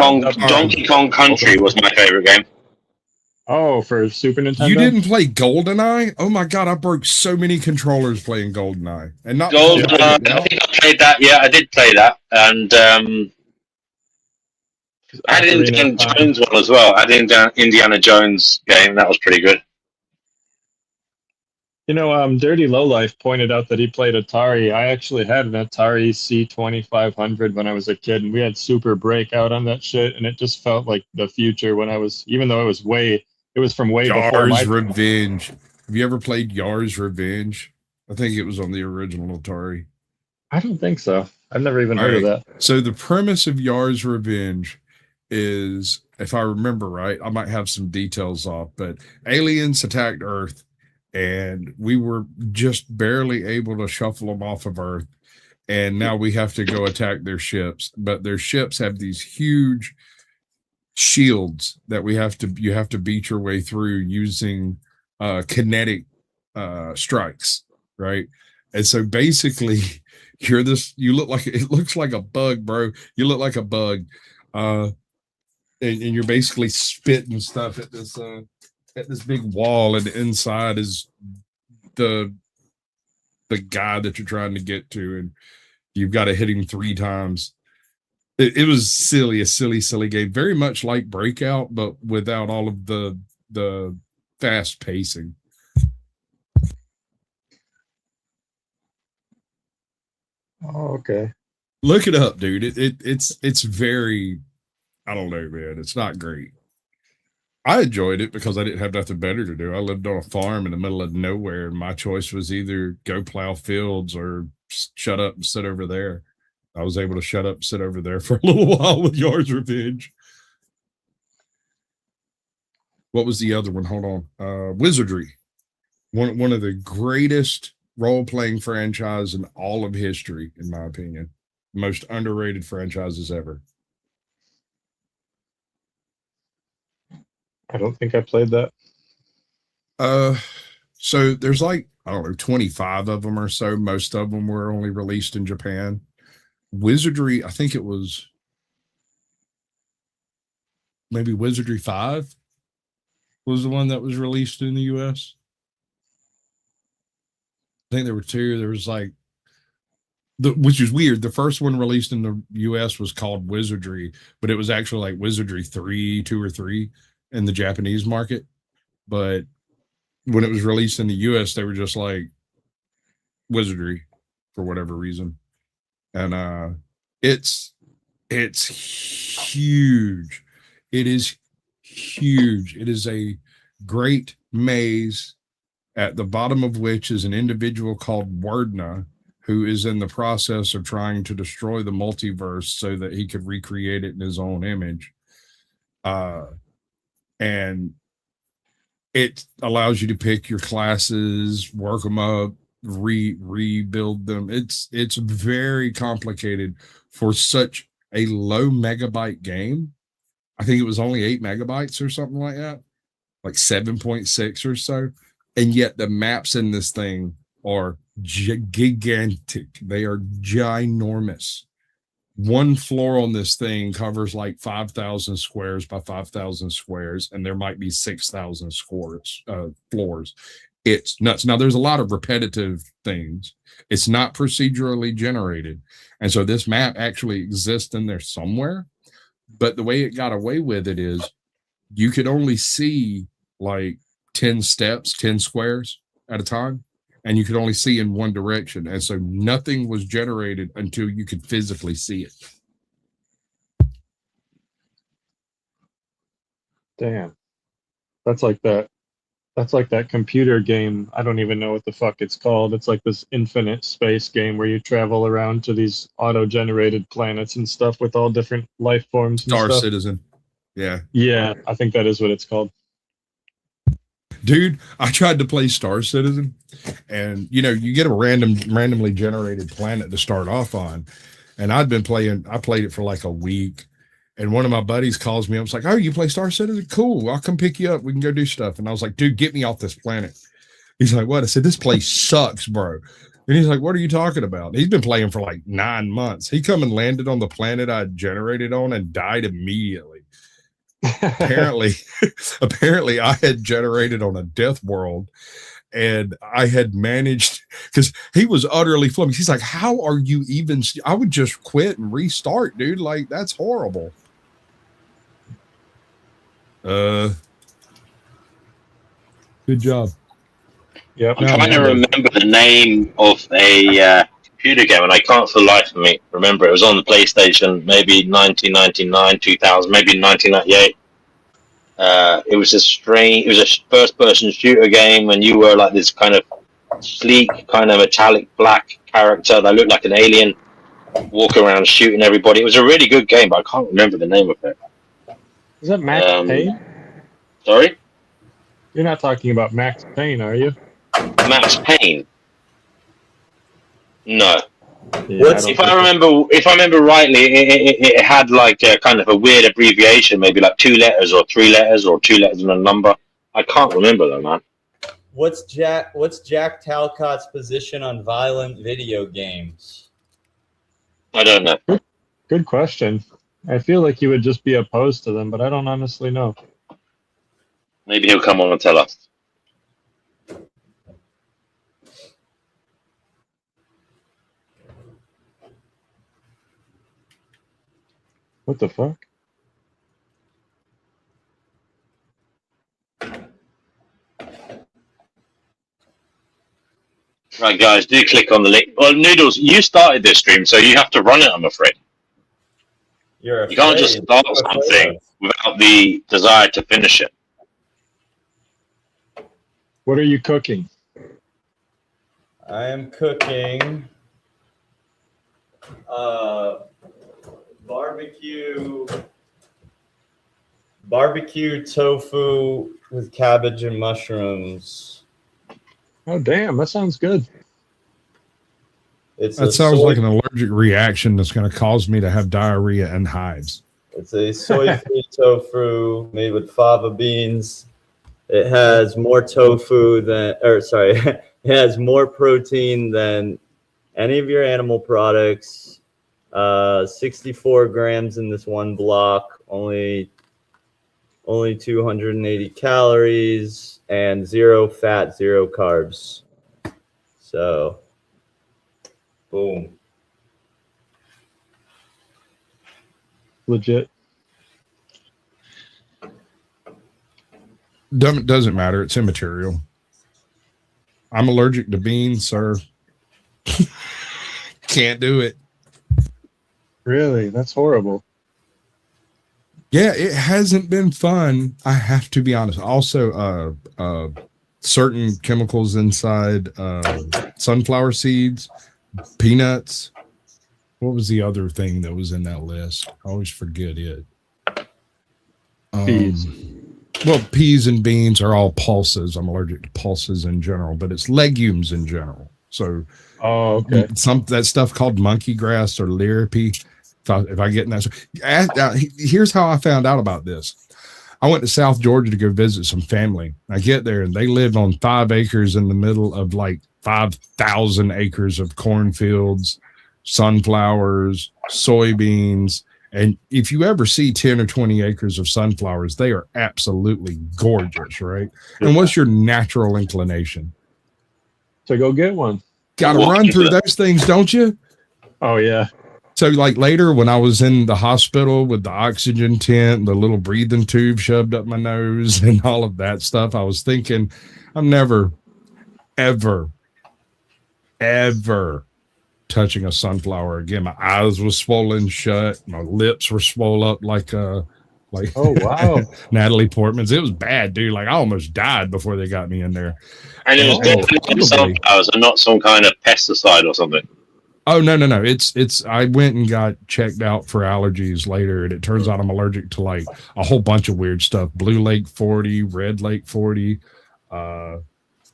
Speaker 8: Kong Country was my favorite game.
Speaker 10: Oh, for Super Nintendo?
Speaker 9: You didn't play GoldenEye? Oh my god, I broke so many controllers playing GoldenEye. And not
Speaker 8: GoldenEye, I think I played that. Yeah, I did play that. And I had an Indiana Jones one as well. I had an Indiana Jones game. That was pretty good.
Speaker 10: Dirty Lowlife pointed out that he played Atari. I actually had an Atari C2500 when I was a kid, and we had Super Breakout on that shit, and it just felt like the future when I was, even though it was from way before my
Speaker 9: Revenge. Have you ever played Yar's Revenge? I think it was on the original Atari.
Speaker 10: I don't think so. I've never even heard of that.
Speaker 9: So the premise of Yar's Revenge is, if I remember right, I might have some details off, but aliens attacked Earth, and we were just barely able to shuffle them off of Earth. And now we have to go attack their ships. But their ships have these huge shields that you have to beat your way through using kinetic strikes, right? And so basically it looks like a bug, bro. You look like a bug. And you're basically spitting stuff at this big wall, and the inside is the guy that you're trying to get to, and you've got to hit him 3 times. It was a silly game, very much like Breakout, but without all of the fast pacing.
Speaker 10: Oh, okay.
Speaker 9: Look it up, dude. It's very, I don't know, man. It's not great. I enjoyed it because I didn't have nothing better to do. I lived on a farm in the middle of nowhere, and my choice was either go plow fields or shut up and sit over there. I was able to shut up, sit over there for a little while with Yard's Revenge. What was the other one? Hold on. Wizardry. One of the greatest role-playing franchise in all of history, in my opinion. Most underrated franchises ever.
Speaker 10: I don't think I played that.
Speaker 9: So there's like, I don't know, 25 of them or so. Most of them were only released in Japan. Wizardry, I think it was maybe Wizardry 5 was the one that was released in the US. I think there were two. There was like, which is weird. The first one released in the US was called Wizardry, but it was actually like Wizardry 2 or 3 in the Japanese market. But when it was released in the US, they were just like Wizardry for whatever reason. And it's huge. It is huge. It is a great maze, at the bottom of which is an individual called Wardna, who is in the process of trying to destroy the multiverse so that he could recreate it in his own image. And it allows you to pick your classes, work them up, rebuild them. It's very complicated for such a low megabyte game. I think it was only 8 megabytes or something like that, like 7.6 or so. And yet the maps in this thing are gigantic. They are ginormous. One floor on this thing covers like 5,000 squares by 5,000 squares, and there might be 6,000 floors. It's nuts. Now, there's a lot of repetitive things. It's not procedurally generated. And so this map actually exists in there somewhere. But the way it got away with it is you could only see like 10 steps, 10 squares at a time, and you could only see in one direction. And so nothing was generated until you could physically see it.
Speaker 10: Damn. That's like that computer game. I don't even know what the fuck it's called. It's like this infinite space game where you travel around to these auto-generated planets and stuff with all different life forms and
Speaker 9: Star
Speaker 10: stuff.
Speaker 9: Citizen. Yeah.
Speaker 10: Yeah, I think that is what it's called.
Speaker 9: Dude, I tried to play Star Citizen, and you get a randomly generated planet to start off on. And I played it for like a week. And one of my buddies calls me. I was like, "Oh, you play Star Citizen? Cool. I'll come pick you up. We can go do stuff." And I was like, "Dude, get me off this planet." He's like, "What?" I said, "This place sucks, bro." And he's like, "What are you talking about?" He's been playing for like 9 months. He come and landed on the planet I generated on and died immediately. Apparently I had generated on a death world, and I had managed, because he was utterly flummoxed. He's like, "How are you even I would just quit and restart, dude. Like, that's horrible." Good job.
Speaker 10: Yeah,
Speaker 8: I'm trying to remember the name of a computer game, and I can't for the life of me remember. It was on the PlayStation, maybe 1999, 2000, maybe 1998. It was a first-person shooter game, and you were like this kind of sleek, kind of metallic black character that looked like an alien, walking around shooting everybody. It was a really good game, but I can't remember the name of it.
Speaker 10: Is that Max Payne?
Speaker 8: Sorry?
Speaker 10: You're not talking about Max Payne, are you?
Speaker 8: Max Payne? No.
Speaker 10: Yeah,
Speaker 8: If I remember rightly, it had like a kind of a weird abbreviation, maybe like 2 letters or 3 letters or 2 letters and a number. I can't remember though, man.
Speaker 2: What's Jack Talcott's position on violent video games?
Speaker 8: I don't know.
Speaker 10: Good question. I feel like he would just be opposed to them, but I don't honestly know.
Speaker 8: Maybe he'll come on and tell us.
Speaker 10: What the fuck?
Speaker 8: Right, guys, do click on the link. Well, Noodles, you started this stream, so you have to run it, I'm afraid. You can't just start something without the desire to finish it.
Speaker 10: What are you cooking?
Speaker 2: I am cooking Barbecue tofu with cabbage and mushrooms.
Speaker 10: Oh damn, that sounds good.
Speaker 2: It's
Speaker 9: That
Speaker 2: a
Speaker 9: sounds
Speaker 2: soy-
Speaker 9: like an allergic reaction that's going to cause me to have diarrhea and hives.
Speaker 2: It's a soy-free tofu made with fava beans. It has more tofu than, or sorry, it has more protein than any of your animal products. 64 grams in this one block, only 280 calories, and 0 fat, 0 carbs. So, boom.
Speaker 10: Legit.
Speaker 9: Doesn't matter. It's immaterial. I'm allergic to beans, sir. Can't do it.
Speaker 10: Really? That's horrible.
Speaker 9: Yeah, it hasn't been fun. I have to be honest. Also, certain chemicals inside sunflower seeds, peanuts. What was the other thing that was in that list? I always forget it.
Speaker 10: Peas.
Speaker 9: Well, peas and beans are all pulses. I'm allergic to pulses in general, but it's legumes in general. So,
Speaker 10: okay.
Speaker 9: That stuff called monkey grass or liripy. If I get in that, here's how I found out about this. I went to South Georgia to go visit some family. I get there and they live on 5 acres in the middle of like 5,000 acres of cornfields, sunflowers, soybeans. And if you ever see 10 or 20 acres of sunflowers, they are absolutely gorgeous, right? And what's your natural inclination?
Speaker 10: To go get one.
Speaker 9: Got to run through those things, don't you?
Speaker 10: Oh, yeah.
Speaker 9: So like later when I was in the hospital with the oxygen tent, the little breathing tube shoved up my nose and all of that stuff, I was thinking, I'm never, ever touching a sunflower again. My eyes were swollen shut. My lips were swollen up like oh
Speaker 10: wow.
Speaker 9: Natalie Portman's. It was bad, dude. Like I almost died before they got me in there.
Speaker 8: And it was definitely sunflowers and not some kind of pesticide or something.
Speaker 9: Oh no. It's I went and got checked out for allergies later, and it turns out I'm allergic to like a whole bunch of weird stuff. Blue Lake 40, Red Lake 40. What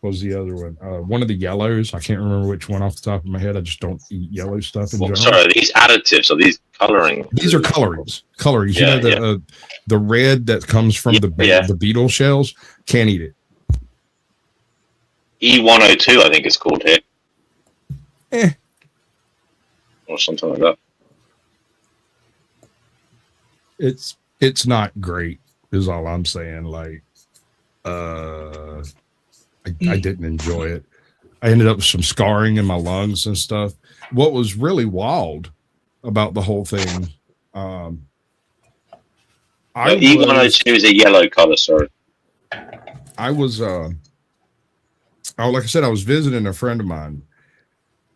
Speaker 9: was the other one? One of the yellows. I can't remember which one off the top of my head. I just don't eat yellow stuff in general.
Speaker 8: Sorry, these additives or these coloring?
Speaker 9: These are colorings. Colorings.
Speaker 8: Yeah,
Speaker 9: you know the red that comes from the beetle shells. Can't eat it.
Speaker 8: E102, I think it's called here. Or something like that.
Speaker 9: It's not great, is all I'm saying. Like, I didn't enjoy it. I ended up with some scarring in my lungs and stuff. What was really wild about the whole thing,
Speaker 8: E102 is a yellow color, sorry.
Speaker 9: I was, like I said, I was visiting a friend of mine.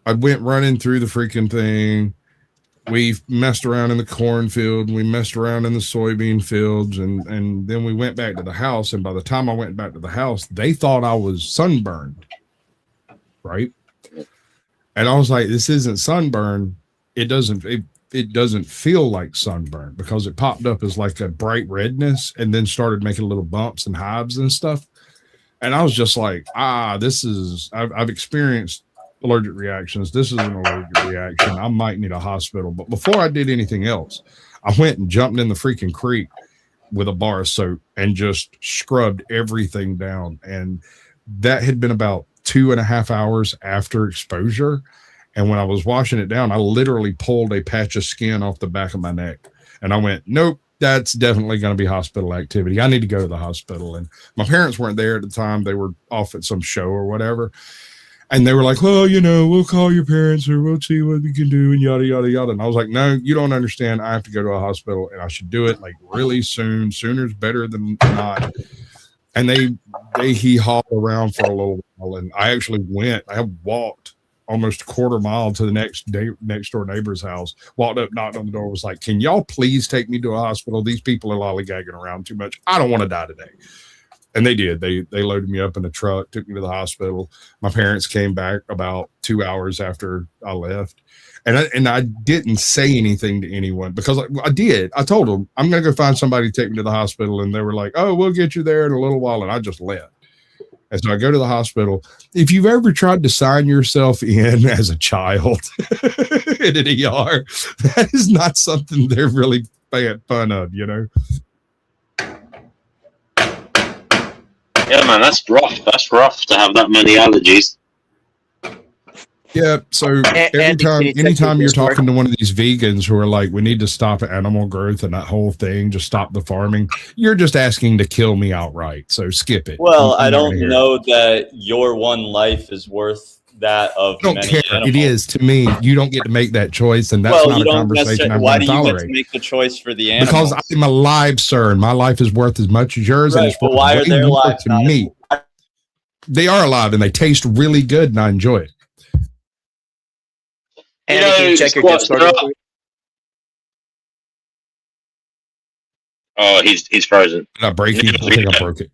Speaker 9: I went running through the freaking thing. We messed around in the cornfield. We messed around in the soybean fields. And then we went back to the house. And by the time I went back to the house, they thought I was sunburned. Right. And I was like, this isn't sunburn. It doesn't feel like sunburn because it popped up as like a bright redness and then started making little bumps and hives and stuff. And I was just like, I've experienced allergic reactions. This is an allergic reaction. I might need a hospital. But before I did anything else, I went and jumped in the freaking creek with a bar of soap and just scrubbed everything down. And that had been about 2.5 hours after exposure. And when I was washing it down, I literally pulled a patch of skin off the back of my neck. And I went, nope, that's definitely going to be hospital activity. I need to go to the hospital. And my parents weren't there at the time. They were off at some show or whatever. And they were like, well, we'll call your parents or we'll see what we can do and yada, yada, yada. And I was like, no, you don't understand. I have to go to a hospital and I should do it like really soon. Sooner's better than not. And he hauled around for a little while. And I actually I walked almost a quarter mile to the next door neighbor's house, walked up, knocked on the door, was like, can y'all please take me to a hospital? These people are lollygagging around too much. I don't want to die today. And they did. They loaded me up in a truck, took me to the hospital. My parents came back about 2 hours after I left. And I didn't say anything to anyone because I did. I told them I'm going to go find somebody to take me to the hospital, and they were like, "Oh, we'll get you there in a little while," and I just left. And so I go to the hospital. If you've ever tried to sign yourself in as a child in an ER, that is not something they're really fun of, you know.
Speaker 8: Yeah, man, that's rough. That's rough to have that many allergies.
Speaker 9: Yeah, so anytime you're talking to one of these vegans who are like, we need to stop animal growth and that whole thing, just stop the farming, you're just asking to kill me outright. So skip it.
Speaker 2: Well, I don't know that your one life is worth that of
Speaker 9: I don't
Speaker 2: many
Speaker 9: care.
Speaker 2: animals.
Speaker 9: It is to me. You don't get to make that choice, and that's not a conversation I'm
Speaker 2: why
Speaker 9: going to
Speaker 2: do you get
Speaker 9: tolerate.
Speaker 2: to make the choice for the animals?
Speaker 9: Because I'm alive, sir, and my life is worth as much as yours, and
Speaker 2: Right,
Speaker 9: it's
Speaker 2: but
Speaker 9: worth
Speaker 2: why are
Speaker 9: way
Speaker 2: their
Speaker 9: more
Speaker 2: lives
Speaker 9: to
Speaker 2: not
Speaker 9: me. They are alive, and they taste really good, and I enjoy it.
Speaker 11: And can you check your
Speaker 8: Squatch,
Speaker 11: Discord?
Speaker 8: there are- Oh, he's frozen.
Speaker 9: Did I break it? I think I broke it.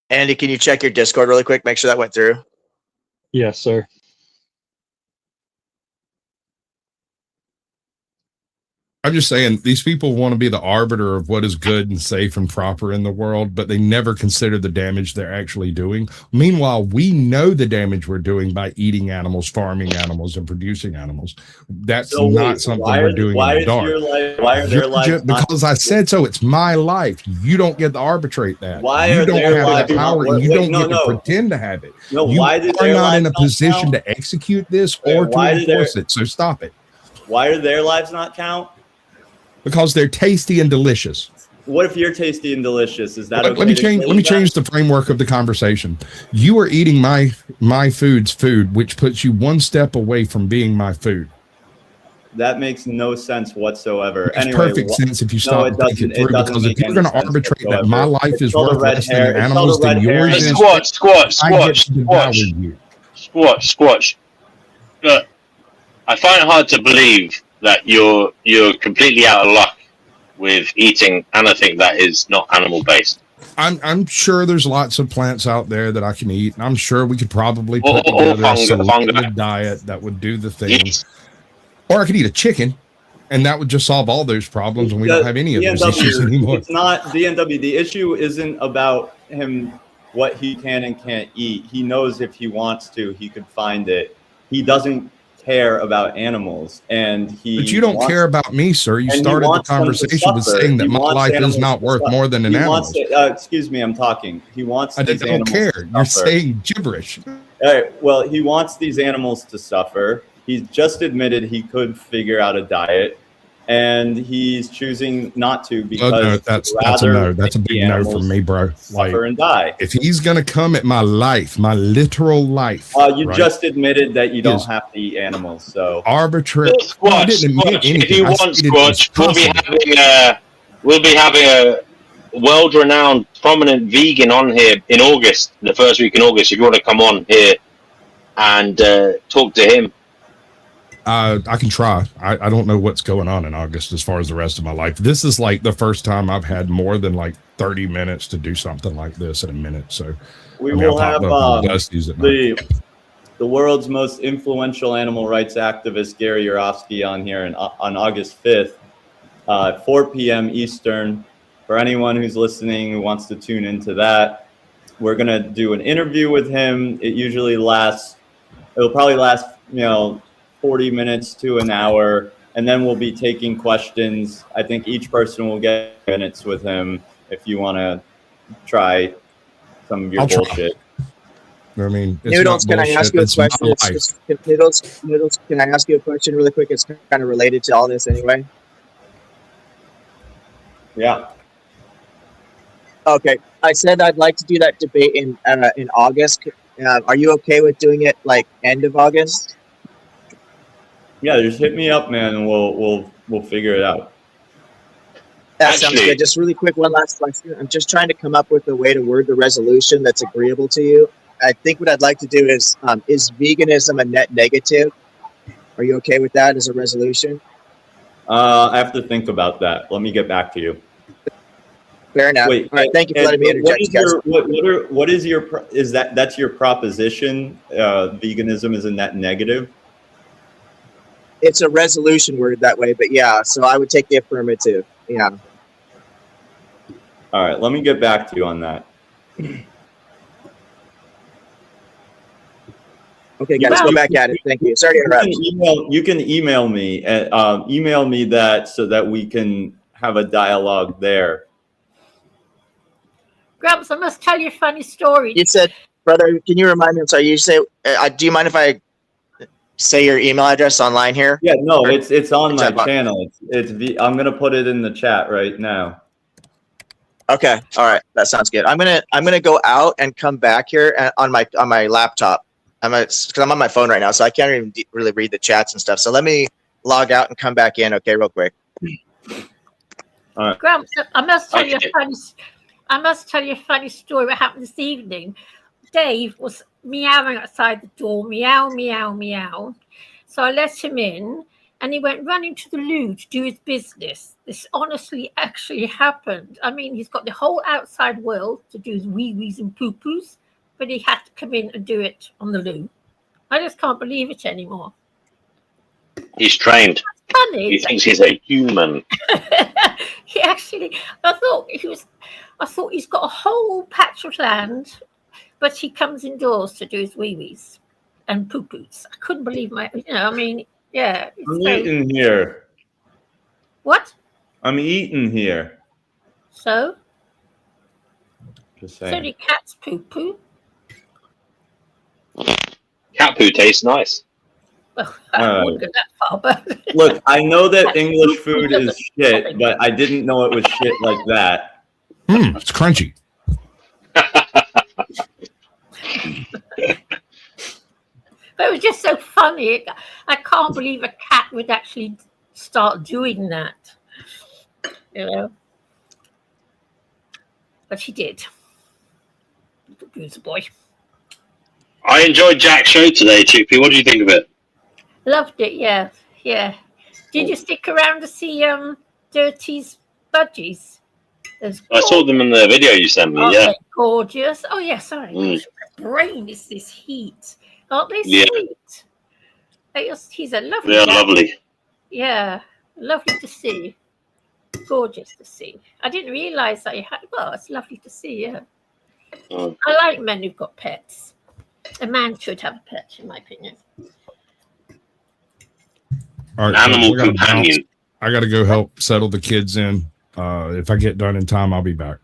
Speaker 11: Andy, can you check your Discord really quick? Make sure that went through.
Speaker 10: Yes, sir.
Speaker 9: I'm just saying these people want to be the arbiter of what is good and safe and proper in the world, but they never consider the damage they're actually doing. Meanwhile, we know the damage we're doing by eating animals, farming animals, and producing animals. That's
Speaker 2: So
Speaker 9: not
Speaker 2: wait,
Speaker 9: something
Speaker 2: why
Speaker 9: we're
Speaker 2: are-
Speaker 9: doing
Speaker 2: why
Speaker 9: in the
Speaker 2: is
Speaker 9: dark.
Speaker 2: your life- why are their
Speaker 9: You're
Speaker 2: lives not-
Speaker 9: because I said so. It's my life. You don't get to arbitrate that.
Speaker 2: Why
Speaker 9: you
Speaker 2: are
Speaker 9: don't
Speaker 2: their
Speaker 9: have
Speaker 2: lives
Speaker 9: the
Speaker 2: not
Speaker 9: power.
Speaker 2: worth-
Speaker 9: You
Speaker 2: wait,
Speaker 9: don't
Speaker 2: no,
Speaker 9: get to
Speaker 2: no.
Speaker 9: pretend to have it.
Speaker 2: No,
Speaker 9: you
Speaker 2: why did
Speaker 9: are
Speaker 2: their
Speaker 9: not
Speaker 2: lives
Speaker 9: in a
Speaker 2: not
Speaker 9: position
Speaker 2: count?
Speaker 9: to execute this
Speaker 2: Wait,
Speaker 9: or to
Speaker 2: why do their-
Speaker 9: enforce it. So stop it.
Speaker 2: Why do their lives not count?
Speaker 9: Because they're tasty and delicious.
Speaker 2: What if you're tasty and delicious? Is that
Speaker 9: Let
Speaker 2: okay
Speaker 9: me
Speaker 2: to
Speaker 9: change.
Speaker 2: kill
Speaker 9: Let me
Speaker 2: that?
Speaker 9: change the framework of the conversation. You are eating my food's food, which puts you one step away from being my food.
Speaker 2: That makes no sense whatsoever.
Speaker 9: It makes
Speaker 2: Anyway,
Speaker 9: perfect sense if you stop and think it through. Because if
Speaker 2: make
Speaker 9: you're
Speaker 2: any
Speaker 9: going to
Speaker 2: sense
Speaker 9: arbitrate that
Speaker 2: whatsoever.
Speaker 9: my life
Speaker 2: It's
Speaker 9: is
Speaker 2: called a
Speaker 9: worth
Speaker 2: red
Speaker 9: less
Speaker 2: hair-
Speaker 9: than
Speaker 2: it's
Speaker 9: animals,
Speaker 2: called a
Speaker 9: then
Speaker 2: red
Speaker 9: yours
Speaker 2: herring.
Speaker 9: is.
Speaker 8: Squatch.
Speaker 9: I get to devour you.
Speaker 8: Squatch. Look, I find it hard to believe that you're completely out of luck with eating anything that is not animal based.
Speaker 9: I'm sure there's lots of plants out there that I can eat. And I'm sure we could probably
Speaker 8: Or
Speaker 9: put together a
Speaker 8: fungi.
Speaker 9: selective diet that would do the thing.
Speaker 8: Yes.
Speaker 9: Or I could eat a chicken, and that would just solve all those problems, and we don't have any of those issues anymore.
Speaker 2: It's not DNW. The issue isn't about him, what he can and can't eat. He knows if he wants to, he could find it. He doesn't care about animals, and he.
Speaker 9: But you don't care about me, sir. You
Speaker 2: and he
Speaker 9: started the
Speaker 2: wants them to
Speaker 9: conversation with
Speaker 2: suffer.
Speaker 9: saying that
Speaker 2: He
Speaker 9: my
Speaker 2: wants
Speaker 9: life is
Speaker 2: animals
Speaker 9: not
Speaker 2: to
Speaker 9: worth
Speaker 2: suffer.
Speaker 9: more than an
Speaker 2: He
Speaker 9: animal.
Speaker 2: wants excuse me, I'm talking. He wants.
Speaker 9: I
Speaker 2: these
Speaker 9: don't
Speaker 2: animals
Speaker 9: care.
Speaker 2: to
Speaker 9: You're
Speaker 2: suffer.
Speaker 9: saying gibberish.
Speaker 2: All right. Well, he wants these animals to suffer. He's just admitted he could figure out a diet, and he's choosing not to because
Speaker 9: Oh, no, that's a
Speaker 2: rather
Speaker 9: no. That's a
Speaker 2: make
Speaker 9: big
Speaker 2: the
Speaker 9: no
Speaker 2: animals
Speaker 9: from me, bro. Like,
Speaker 2: suffer and die.
Speaker 9: if he's gonna come at my life, my literal life,
Speaker 2: You
Speaker 9: right,
Speaker 2: just admitted that you don't
Speaker 9: Yes.
Speaker 2: have to eat animals, so
Speaker 9: arbitrary. No, I didn't admit
Speaker 8: Squatch, if
Speaker 9: anything.
Speaker 8: you
Speaker 9: I
Speaker 8: want,
Speaker 9: stated it was
Speaker 8: Squatch,
Speaker 9: possible.
Speaker 8: we'll be having a world-renowned, prominent vegan on here in August, the first week in August. If you want to come on here and talk to him,
Speaker 9: I can try. I don't know what's going on in August as far as the rest of my life. This is like the first time I've had more than like 30 minutes to do something like this in a minute. So
Speaker 2: we
Speaker 9: I mean,
Speaker 2: will
Speaker 9: I'll
Speaker 2: have
Speaker 9: pop up on Dusty's at night.
Speaker 2: the world's most influential animal rights activist Gary Yourofsky on here on August 5th, 4 p.m. Eastern. For anyone who's listening who wants to tune into that, we're gonna do an interview with him. It'll probably last 40 minutes to an hour, and then we'll be taking questions. I think each person will get minutes with him if you want to try some of your
Speaker 9: I'll try.
Speaker 2: bullshit.
Speaker 9: I mean, it's
Speaker 11: Noodles,
Speaker 9: not
Speaker 11: can I
Speaker 9: bullshit.
Speaker 11: ask you a
Speaker 9: It's my
Speaker 11: question? It's
Speaker 9: life.
Speaker 11: just, Noodles, can I ask you a question really quick? It's kind of related to all this anyway.
Speaker 2: Yeah.
Speaker 11: Okay, I said I'd like to do that debate in August. Are you okay with doing it like end of August?
Speaker 2: Yeah, just hit me up, man, and we'll figure it out.
Speaker 11: That sounds good. Just really quick, one last question. I'm just trying to come up with a way to word the resolution that's agreeable to you. I think what I'd like to do is veganism a net negative? Are you okay with that as a resolution?
Speaker 2: I have to think about that. Let me get back to you.
Speaker 11: Fair enough.
Speaker 2: Wait,
Speaker 11: All right. Thank you for letting me
Speaker 2: what
Speaker 11: interject,
Speaker 2: is
Speaker 11: you guys.
Speaker 2: what is your is that's your proposition? Veganism is a net negative.
Speaker 11: It's a resolution worded that way, but yeah. So I would take the affirmative. Yeah.
Speaker 2: All right, let me get back to you on that.
Speaker 11: Okay, guys, go back at it. Thank you. Sorry to interrupt.
Speaker 2: You can email me that so that we can have a dialogue there.
Speaker 14: Grumps, I must tell you a funny story.
Speaker 11: You said, brother, can you remind me? I'm sorry. You say, do you mind if I say your email address online here?
Speaker 2: Yeah, no,
Speaker 11: Or-
Speaker 2: it's on my
Speaker 11: Chat box.
Speaker 2: channel. I'm gonna put it in the chat right now.
Speaker 11: Okay. All right. That sounds good. I'm gonna go out and come back here on my laptop. Because I'm on my phone right now, so I can't even really read the chats and stuff. So let me log out and come back in. Okay, real quick.
Speaker 2: All right.
Speaker 14: Grumps, I must tell you
Speaker 8: Okay.
Speaker 14: a funny story. What happened this evening? Dave was meowing outside the door, meow, meow, meow. So I let him in, and he went running to the loo to do his business. This honestly actually happened. I mean, he's got the whole outside world to do his wee-wees and poo-poos, but he had to come in and do it on the loo. I just can't believe it anymore.
Speaker 8: He's trained.
Speaker 14: Funny.
Speaker 8: He thinks he's a human.
Speaker 14: He actually, I thought he's got a whole patch of land, but he comes indoors to do his wee-wees and poo-poos. I couldn't believe yeah. it's
Speaker 2: I'm
Speaker 14: very-
Speaker 2: eating here.
Speaker 14: What?
Speaker 2: I'm eating here.
Speaker 14: So?
Speaker 2: Just
Speaker 14: So
Speaker 2: saying.
Speaker 14: do cats poo-poo?
Speaker 8: Cat poo tastes nice.
Speaker 14: Well, I wouldn't go that far, but
Speaker 2: Look, I know that English food is shit, but I didn't know it was shit like that.
Speaker 9: It's crunchy.
Speaker 14: But it was just so funny. I can't believe a cat would actually start doing that. You know? But she did. Little bruiser boy.
Speaker 8: I enjoyed Jack's show today, Chippy. What do you think of it?
Speaker 14: Loved it, yeah. Yeah. Did you stick around to see Dirty's budgies? Those
Speaker 8: I saw them in the video you sent me,
Speaker 14: Aren't
Speaker 8: yeah.
Speaker 14: they gorgeous? Oh, yeah, sorry.
Speaker 8: Mm.
Speaker 14: My brain is this heat. Aren't they
Speaker 8: Yeah.
Speaker 14: sweet? He's a lovely
Speaker 8: They're
Speaker 14: guy.
Speaker 8: lovely.
Speaker 14: Yeah, lovely to see. Gorgeous to see. I didn't realise that you had. Well, it's lovely to see, yeah.
Speaker 8: Mm.
Speaker 14: I like men who've got pets. A man should have a pet, in my opinion.
Speaker 9: All right,
Speaker 8: Animal
Speaker 9: I gotta bounce.
Speaker 8: companion.
Speaker 9: I got to go help settle the kids in. If I get done in time, I'll be back.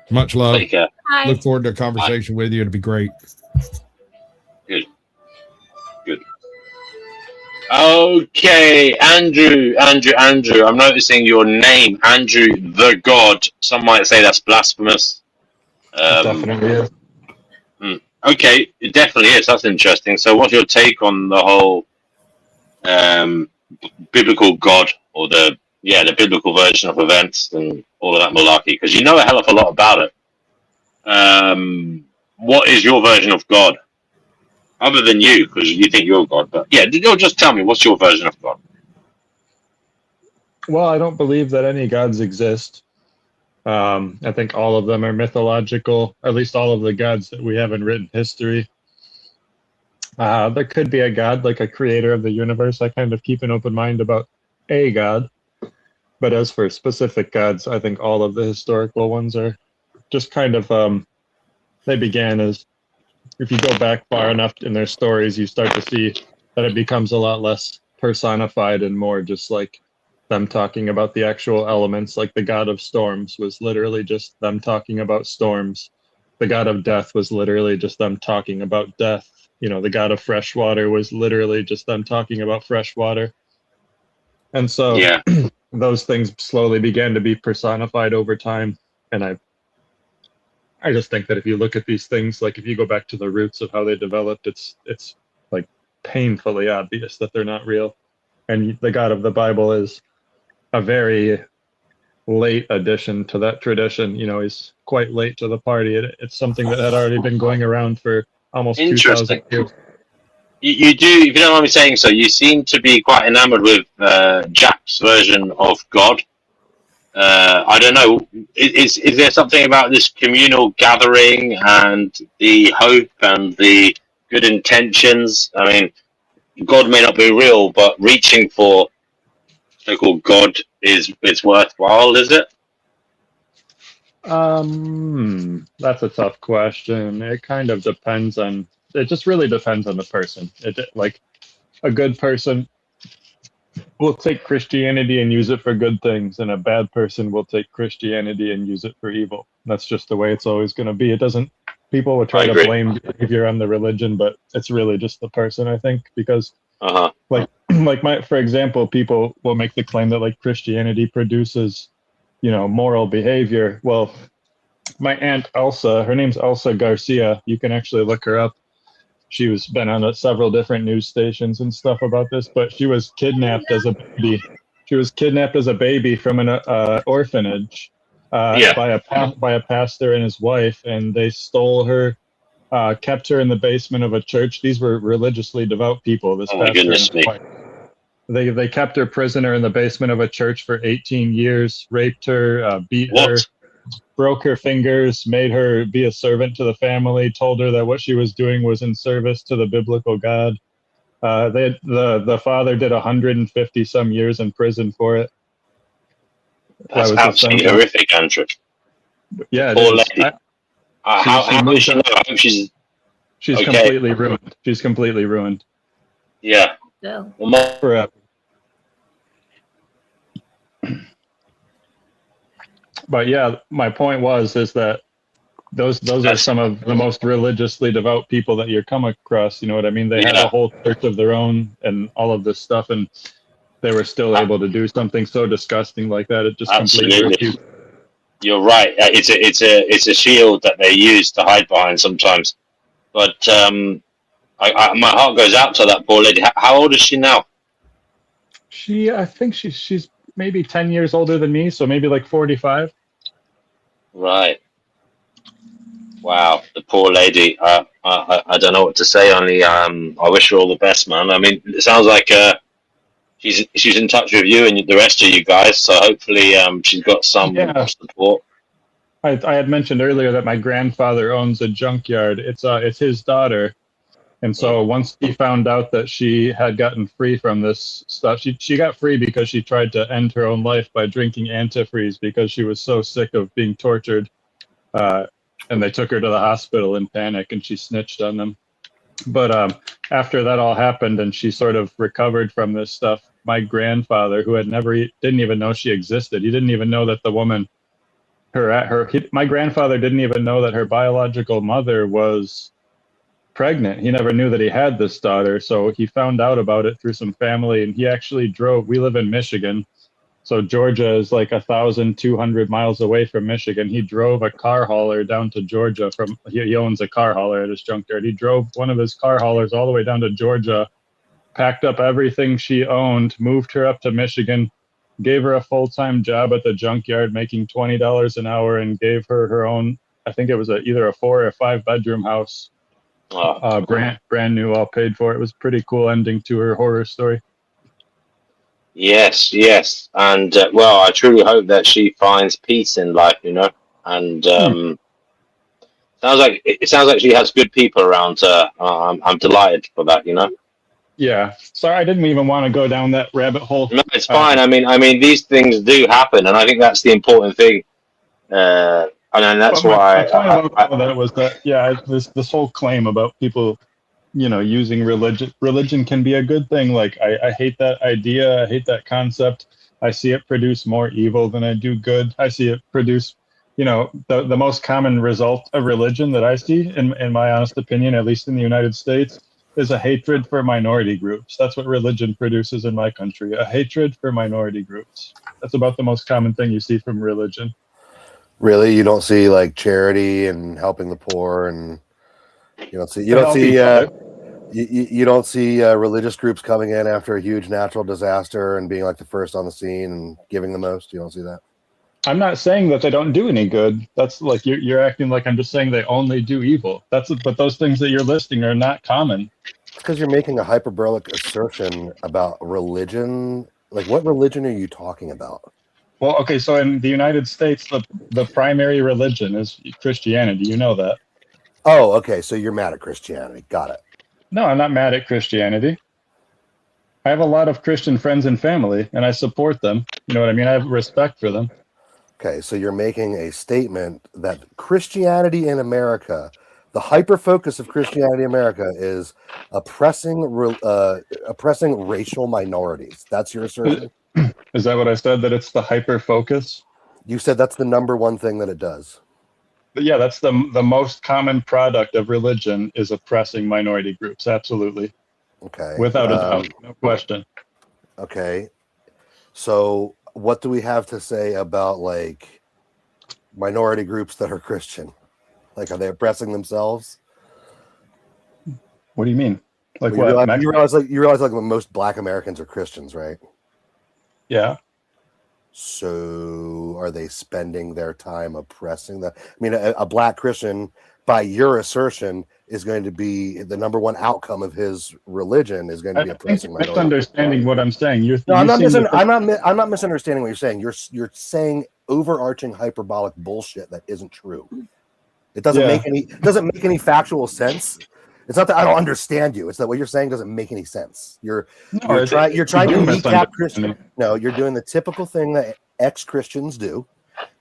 Speaker 9: Much love.
Speaker 8: Take care.
Speaker 14: Hi.
Speaker 9: Look forward to a conversation with you. It'll be great.
Speaker 8: Good. Good. Okay, Andrew. I'm noticing your name, Andrew the God. Some might say that's blasphemous.
Speaker 10: Definitely is.
Speaker 8: Okay, it definitely is. That's interesting. So, what's your take on the whole biblical God, or the biblical version of events and all of that malarkey? Because you know a hell of a lot about it. What is your version of God? Other than you, because you think you're God, but yeah, just tell me, what's your version of God?
Speaker 10: Well, I don't believe that any gods exist. I think all of them are mythological, at least all of the gods that we have in written history. There could be a god, like a creator of the universe. I kind of keep an open mind about a god. But as for specific gods, I think all of the historical ones are just kind of, they began as, if you go back far enough in their stories, you start to see that it becomes a lot less personified and more just like them talking about the actual elements. Like the god of storms was literally just them talking about storms. The god of death was literally just them talking about death. You know, the god of fresh water was literally just them talking about fresh water. And so
Speaker 8: Yeah.
Speaker 10: those things slowly began to be personified over time. And I just think that if you look at these things, like if you go back to the roots of how they developed, it's like painfully obvious that they're not real. And the God of the Bible is a very late addition to that tradition. You know, he's quite late to the party. It's something that had already been going around for almost 2,000 years.
Speaker 8: You do, if you don't mind me saying so, you seem to be quite enamored with Jack's version of God. I don't know. Is there something about this communal gathering and the hope and the good intentions? I mean, God may not be real, but reaching for so-called God is worthwhile, is it?
Speaker 10: That's a tough question. It kind of depends on. It just really depends on the person. Like a good person will take Christianity and use it for good things, and a bad person will take Christianity and use it for evil. That's just the way it's always going to be. It doesn't. People will try to blame behavior on the religion, but it's really just the person, I think, because for example, people will make the claim that like Christianity produces, moral behavior. Well, my aunt Elsa, her name's Elsa Garcia. You can actually look her up. She was been on several different news stations and stuff about this, but she was kidnapped as a baby. She was kidnapped as a baby from an orphanage by a pastor and his wife, and they stole her, kept her in the basement of a church. These were religiously devout people. This pastor and his wife. They kept her prisoner in the basement of a church for 18 years, raped her, beat her, broke her fingers, made her be a servant to the family, told her that what she was doing was in service to the biblical God. The father did 150 some years in prison for it.
Speaker 8: That's absolutely horrific, Andrew.
Speaker 10: Yeah,
Speaker 8: poor lady. How is she now? I hope she's okay.
Speaker 10: Completely ruined. She's completely ruined.
Speaker 8: Yeah.
Speaker 14: No.
Speaker 8: Well,
Speaker 10: forever. But yeah, my point is that those are some of the most religiously devout people that you come across. You know what I mean? They had a whole church of their own and all of this stuff, and they were still able to do something so disgusting like that. It just completely refused.
Speaker 8: You're right. It's a shield that they use to hide behind sometimes. But my heart goes out to that poor lady. How old is she now?
Speaker 10: I think she's maybe 10 years older than me, so maybe like 45.
Speaker 8: Right. Wow, the poor lady. I don't know what to say. Only I wish her all the best, man. I mean, it sounds like she's in touch with you and the rest of you guys. So hopefully she's got some support.
Speaker 10: I had mentioned earlier that my grandfather owns a junkyard. It's his daughter. And so once he found out that she had gotten free from this stuff, she got free because she tried to end her own life by drinking antifreeze because she was so sick of being tortured. And they took her to the hospital in panic, and she snitched on them. But after that all happened and she sort of recovered from this stuff, my grandfather, who didn't even know she existed, he didn't even know that the woman, my grandfather didn't even know that her biological mother was pregnant. He never knew that he had this daughter, so he found out about it through some family, and he actually drove. We live in Michigan, so Georgia is like 1,200 miles away from Michigan. He drove a car hauler down to Georgia. He owns a car hauler at his junkyard. He drove one of his car haulers all the way down to Georgia, packed up everything she owned, moved her up to Michigan, gave her a full-time job at the junkyard, making $20 an hour, and gave her her own, I think it was either a 4 or 5 bedroom house. Brand new, all paid for. It was a pretty cool ending to her horror story.
Speaker 8: Yes, and well, I truly hope that she finds peace in life, and it sounds like she has good people around her. I'm delighted for that,
Speaker 10: Yeah, sorry, I didn't even want to go down that rabbit hole.
Speaker 8: No, it's fine. I mean, these things do happen, and I think that's the important thing. And that's why
Speaker 10: that was that. This whole claim about people, using religion can be a good thing. Like I hate that idea. I hate that concept. I see it produce more evil than I do good. I see it produce, the most common result of religion that I see, in my honest opinion, at least in the United States, is a hatred for minority groups. That's what religion produces in my country, a hatred for minority groups. That's about the most common thing you see from religion.
Speaker 15: Really, you don't see like charity and helping the poor, and you don't see religious groups coming in after a huge natural disaster and being like the first on the scene and giving the most. You don't see that.
Speaker 10: I'm not saying that they don't do any good. That's like you're acting like I'm just saying they only do evil. But those things that you're listing are not common.
Speaker 15: It's because you're making a hyperbolic assertion about religion. Like, what religion are you talking about?
Speaker 10: Well, okay, so in the United States, the primary religion is Christianity. You know that.
Speaker 15: Oh, okay. So you're mad at Christianity. Got it.
Speaker 10: No, I'm not mad at Christianity. I have a lot of Christian friends and family, and I support them. You know what I mean? I have respect for them.
Speaker 15: Okay, so you're making a statement that Christianity in America, the hyper focus of Christianity in America, is oppressing racial minorities. That's your assertion?
Speaker 10: Is that what I said? That it's the hyper focus?
Speaker 15: You said that's the number one thing that it does.
Speaker 10: But yeah, that's the most common product of religion is oppressing minority groups. Absolutely.
Speaker 15: Okay.
Speaker 10: Without a doubt, no question.
Speaker 15: Okay. So what do we have to say about like minority groups that are Christian? Like, are they oppressing themselves?
Speaker 10: What do you mean? Like
Speaker 15: Well,
Speaker 10: what?
Speaker 15: you realize like most Black Americans are Christians, right?
Speaker 10: Yeah.
Speaker 15: So are they spending their time oppressing the? I mean, a Black Christian, by your assertion, is going to be the number one outcome of his religion is going to be oppressing
Speaker 10: you're
Speaker 15: minorities.
Speaker 10: misunderstanding what I'm saying.
Speaker 15: No, I'm not misunderstanding what you're saying. You're saying overarching hyperbolic bullshit that isn't true. It doesn't make any factual sense. It's not that I don't understand you. It's that what you're saying doesn't make any sense. You're trying to recap Christian. No, you're doing the typical thing that ex-Christians do,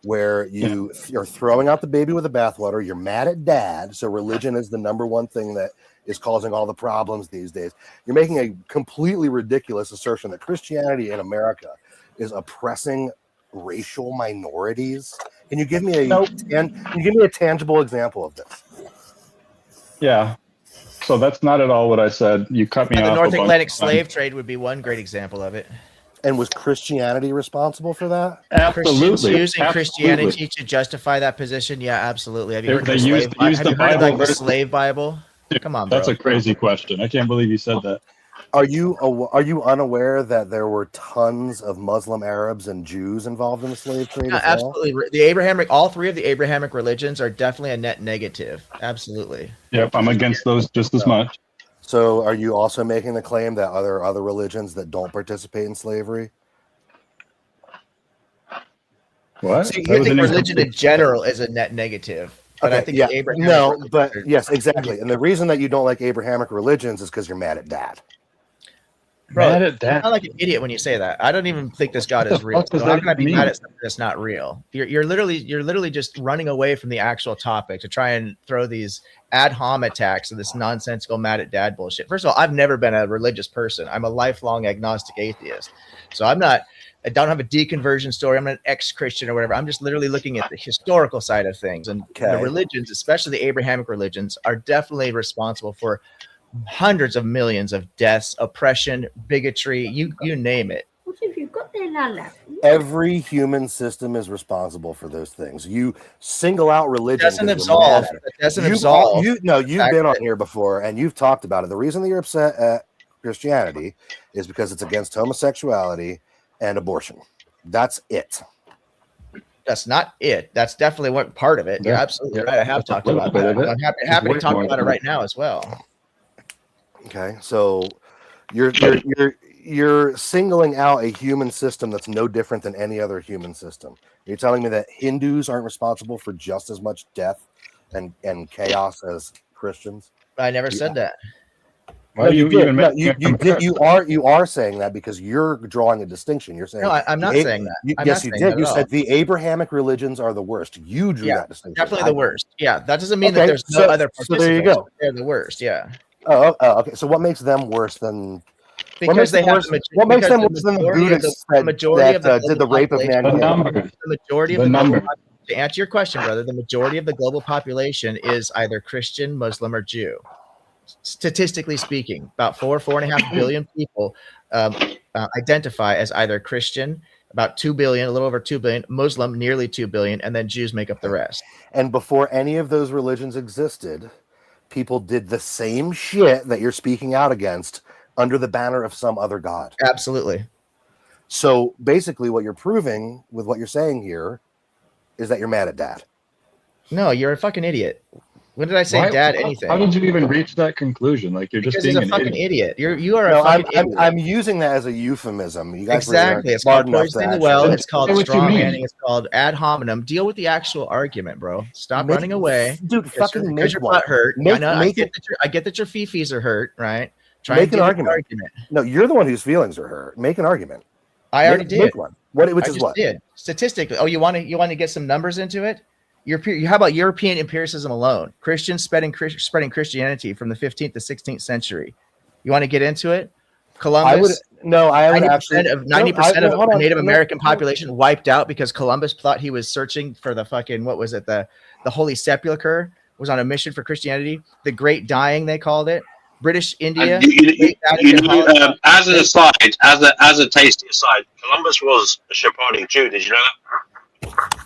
Speaker 15: where you're throwing out the baby with the bathwater. You're mad at dad, so religion is the number one thing that is causing all the problems these days. You're making a completely ridiculous assertion that Christianity in America is oppressing racial minorities. Can you give me a tangible example of this?
Speaker 10: Yeah. So that's not at all what I said. You cut me
Speaker 16: And
Speaker 10: off.
Speaker 16: the North Atlantic slave trade would be one great example of it.
Speaker 15: And was Christianity responsible for that?
Speaker 10: Absolutely.
Speaker 16: Christians using
Speaker 10: Absolutely.
Speaker 16: Christianity to justify that position? Yeah, absolutely. Have you heard
Speaker 10: They
Speaker 16: the
Speaker 10: used the
Speaker 16: heard
Speaker 10: Bible
Speaker 16: the
Speaker 10: versus-
Speaker 16: slave Bible? Come on, bro.
Speaker 10: That's a crazy question. I can't believe you said that.
Speaker 15: Are you unaware that there were tons of Muslim Arabs and Jews involved in the slave trade?
Speaker 16: Yeah,
Speaker 15: as well?
Speaker 16: absolutely. All three of the Abrahamic religions are definitely a net negative. Absolutely.
Speaker 10: Yep, I'm against those just as much.
Speaker 15: So, are you also making the claim that there are other religions that don't participate in slavery?
Speaker 10: What?
Speaker 16: So you think religion in general is a net negative? But I think the Abrahamic religions
Speaker 15: yes, exactly. And the reason that you don't like Abrahamic religions is because you're mad at dad.
Speaker 16: Bro,
Speaker 10: Mad at that.
Speaker 16: you're not like an idiot when you say that. I don't even think this God is real.
Speaker 10: fuck does
Speaker 16: So how
Speaker 10: that
Speaker 16: can I be
Speaker 10: mean?
Speaker 16: mad at something that's not real? You're literally just running away from the actual topic to try and throw these ad hom attacks and this nonsensical mad at dad bullshit. First of all, I've never been a religious person. I'm a lifelong agnostic atheist. So I don't have a deconversion story. I'm not an ex-Christian or whatever. I'm just literally looking at the historical side of things. And the religions, especially the Abrahamic religions, are definitely responsible for hundreds of millions of deaths, oppression, bigotry, you name it.
Speaker 14: What have you got there, Lala?
Speaker 15: Every human system is responsible for those things. You single out religion.
Speaker 16: Doesn't absolve.
Speaker 15: You've been on here before and you've talked about it. The reason that you're upset at Christianity is because it's against homosexuality and abortion. That's it.
Speaker 16: That's not it. That's definitely one part of it. You're absolutely right. I have talked about that. I'm happy to talk about it right now as well.
Speaker 15: Okay, so you're singling out a human system that's no different than any other human system. You're telling me that Hindus aren't responsible for just as much death and chaos as Christians?
Speaker 16: I never said that.
Speaker 10: Why do you even make
Speaker 15: you are saying that because you're drawing a distinction. You're saying
Speaker 16: No, I'm not saying that. I'm
Speaker 15: yes,
Speaker 16: not
Speaker 15: you
Speaker 16: saying
Speaker 15: did.
Speaker 16: that
Speaker 15: You
Speaker 16: at all.
Speaker 15: said the Abrahamic religions are the worst. You drew that distinction.
Speaker 16: Definitely the worst. Yeah, that doesn't mean that
Speaker 15: Okay,
Speaker 16: there's no other
Speaker 15: so there you
Speaker 16: participants.
Speaker 15: go.
Speaker 16: They're the worst. Yeah.
Speaker 15: Oh, okay. So what makes them worse than?
Speaker 16: Because they have
Speaker 15: what makes them worse than the Buddhists that did the rape of mankind?
Speaker 16: The majority of the global population, to answer your question, brother, the majority of the global population is either Christian, Muslim, or Jew. Statistically speaking, about 4.5 billion people identify as either Christian, about 2 billion, a little over 2 billion, Muslim, nearly 2 billion, and then Jews make up the rest.
Speaker 15: And before any of those religions existed, people did the same shit that you're speaking out against under the banner of some other god.
Speaker 16: Absolutely.
Speaker 15: So basically what you're proving with what you're saying here is that you're mad at dad.
Speaker 16: No, you're a fucking idiot. When did I say dad anything?
Speaker 10: How did you even reach that conclusion? Like, you're just
Speaker 16: Because
Speaker 10: being
Speaker 16: he's a
Speaker 10: an
Speaker 16: fucking
Speaker 10: idiot.
Speaker 16: idiot. You are a
Speaker 15: No,
Speaker 16: fucking idiot.
Speaker 15: I'm using that as a euphemism. You guys
Speaker 16: Exactly.
Speaker 15: were
Speaker 16: It's called
Speaker 15: smart enough to
Speaker 16: poisoning the
Speaker 15: actually-
Speaker 16: well. It's called
Speaker 10: Say what you
Speaker 16: strong
Speaker 10: mean.
Speaker 16: manning. It's called ad hominem. Deal with the actual argument, bro. Stop
Speaker 15: Make-
Speaker 16: running away.
Speaker 15: dude. Fucking
Speaker 16: Because
Speaker 15: make
Speaker 16: your
Speaker 15: one.
Speaker 16: butt hurt.
Speaker 15: Make-
Speaker 16: I know.
Speaker 15: make it-
Speaker 16: I get that your fifis are hurt, right? Try
Speaker 15: Make
Speaker 16: and
Speaker 15: an
Speaker 16: deal with the
Speaker 15: argument. No, you're the one whose feelings are hurt. Make an argument.
Speaker 16: I already
Speaker 15: Make-
Speaker 16: did.
Speaker 15: Make one. Which
Speaker 16: I
Speaker 15: is
Speaker 16: just
Speaker 15: what?
Speaker 16: did statistically. Oh, you want to get some numbers into it? How about European empiricism alone? Christians spreading Christianity from the 15th to 16th century. You want to get into it? Columbus.
Speaker 15: I would actually.
Speaker 16: 90% of
Speaker 15: hold
Speaker 16: the
Speaker 15: on,
Speaker 16: Native
Speaker 15: no,
Speaker 16: American
Speaker 15: hold on.
Speaker 16: population wiped out because Columbus thought he was searching for the fucking, what was it? The Holy Sepulchre, was on a mission for Christianity. The Great Dying, they called it. British India.
Speaker 8: As an aside, as a tasty aside, Columbus was a Sephardic Jew. Did you know that?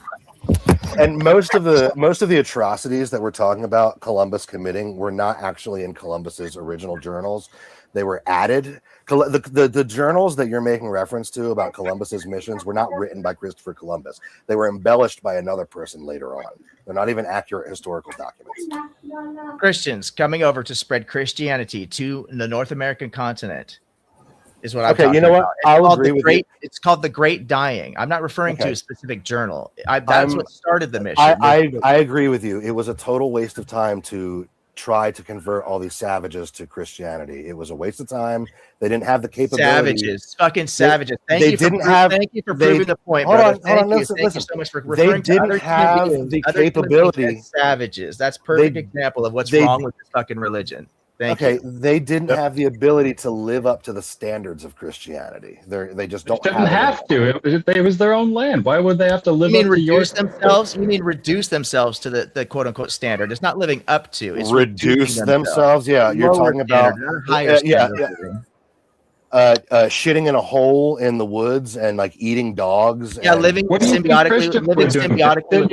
Speaker 15: And most of the atrocities that we're talking about Columbus committing were not actually in Columbus's original journals. They were added. The journals that you're making reference to about Columbus's missions were not written by Christopher Columbus. They were embellished by another person later on. They're not even accurate historical documents.
Speaker 16: Christians coming over to spread Christianity to the North American continent is what I'm
Speaker 15: Okay,
Speaker 16: talking
Speaker 15: you know what?
Speaker 16: about.
Speaker 15: I'll agree with you.
Speaker 16: It's called the Great Dying. I'm not referring to
Speaker 15: Okay.
Speaker 16: a specific journal. That's what started the mission.
Speaker 15: I agree with you. It was a total waste of time to try to convert all these savages to Christianity. It was a waste of time. They didn't have the capability.
Speaker 16: Fucking savages. Thank you for proving the point, brother. Thank you so much for referring to other
Speaker 15: have
Speaker 16: human beings,
Speaker 15: the
Speaker 16: other human beings
Speaker 15: capability.
Speaker 16: as savages. That's perfect example of what's wrong with this fucking religion. Thank you.
Speaker 15: They didn't have the ability to live up to the standards of Christianity. They just don't
Speaker 10: Didn't have to. It was their own land. Why would they have to live
Speaker 16: You mean
Speaker 10: up to your
Speaker 16: reduce themselves? You mean reduce themselves to the quote unquote standard? It's not living up to. It's
Speaker 15: reduce
Speaker 16: reducing
Speaker 15: themselves. Yeah, you're
Speaker 16: Lower
Speaker 15: talking about
Speaker 16: standard, not higher standard.
Speaker 15: shitting in a hole in the woods and like eating dogs.
Speaker 16: Yeah,
Speaker 15: and-
Speaker 16: living symbiotically with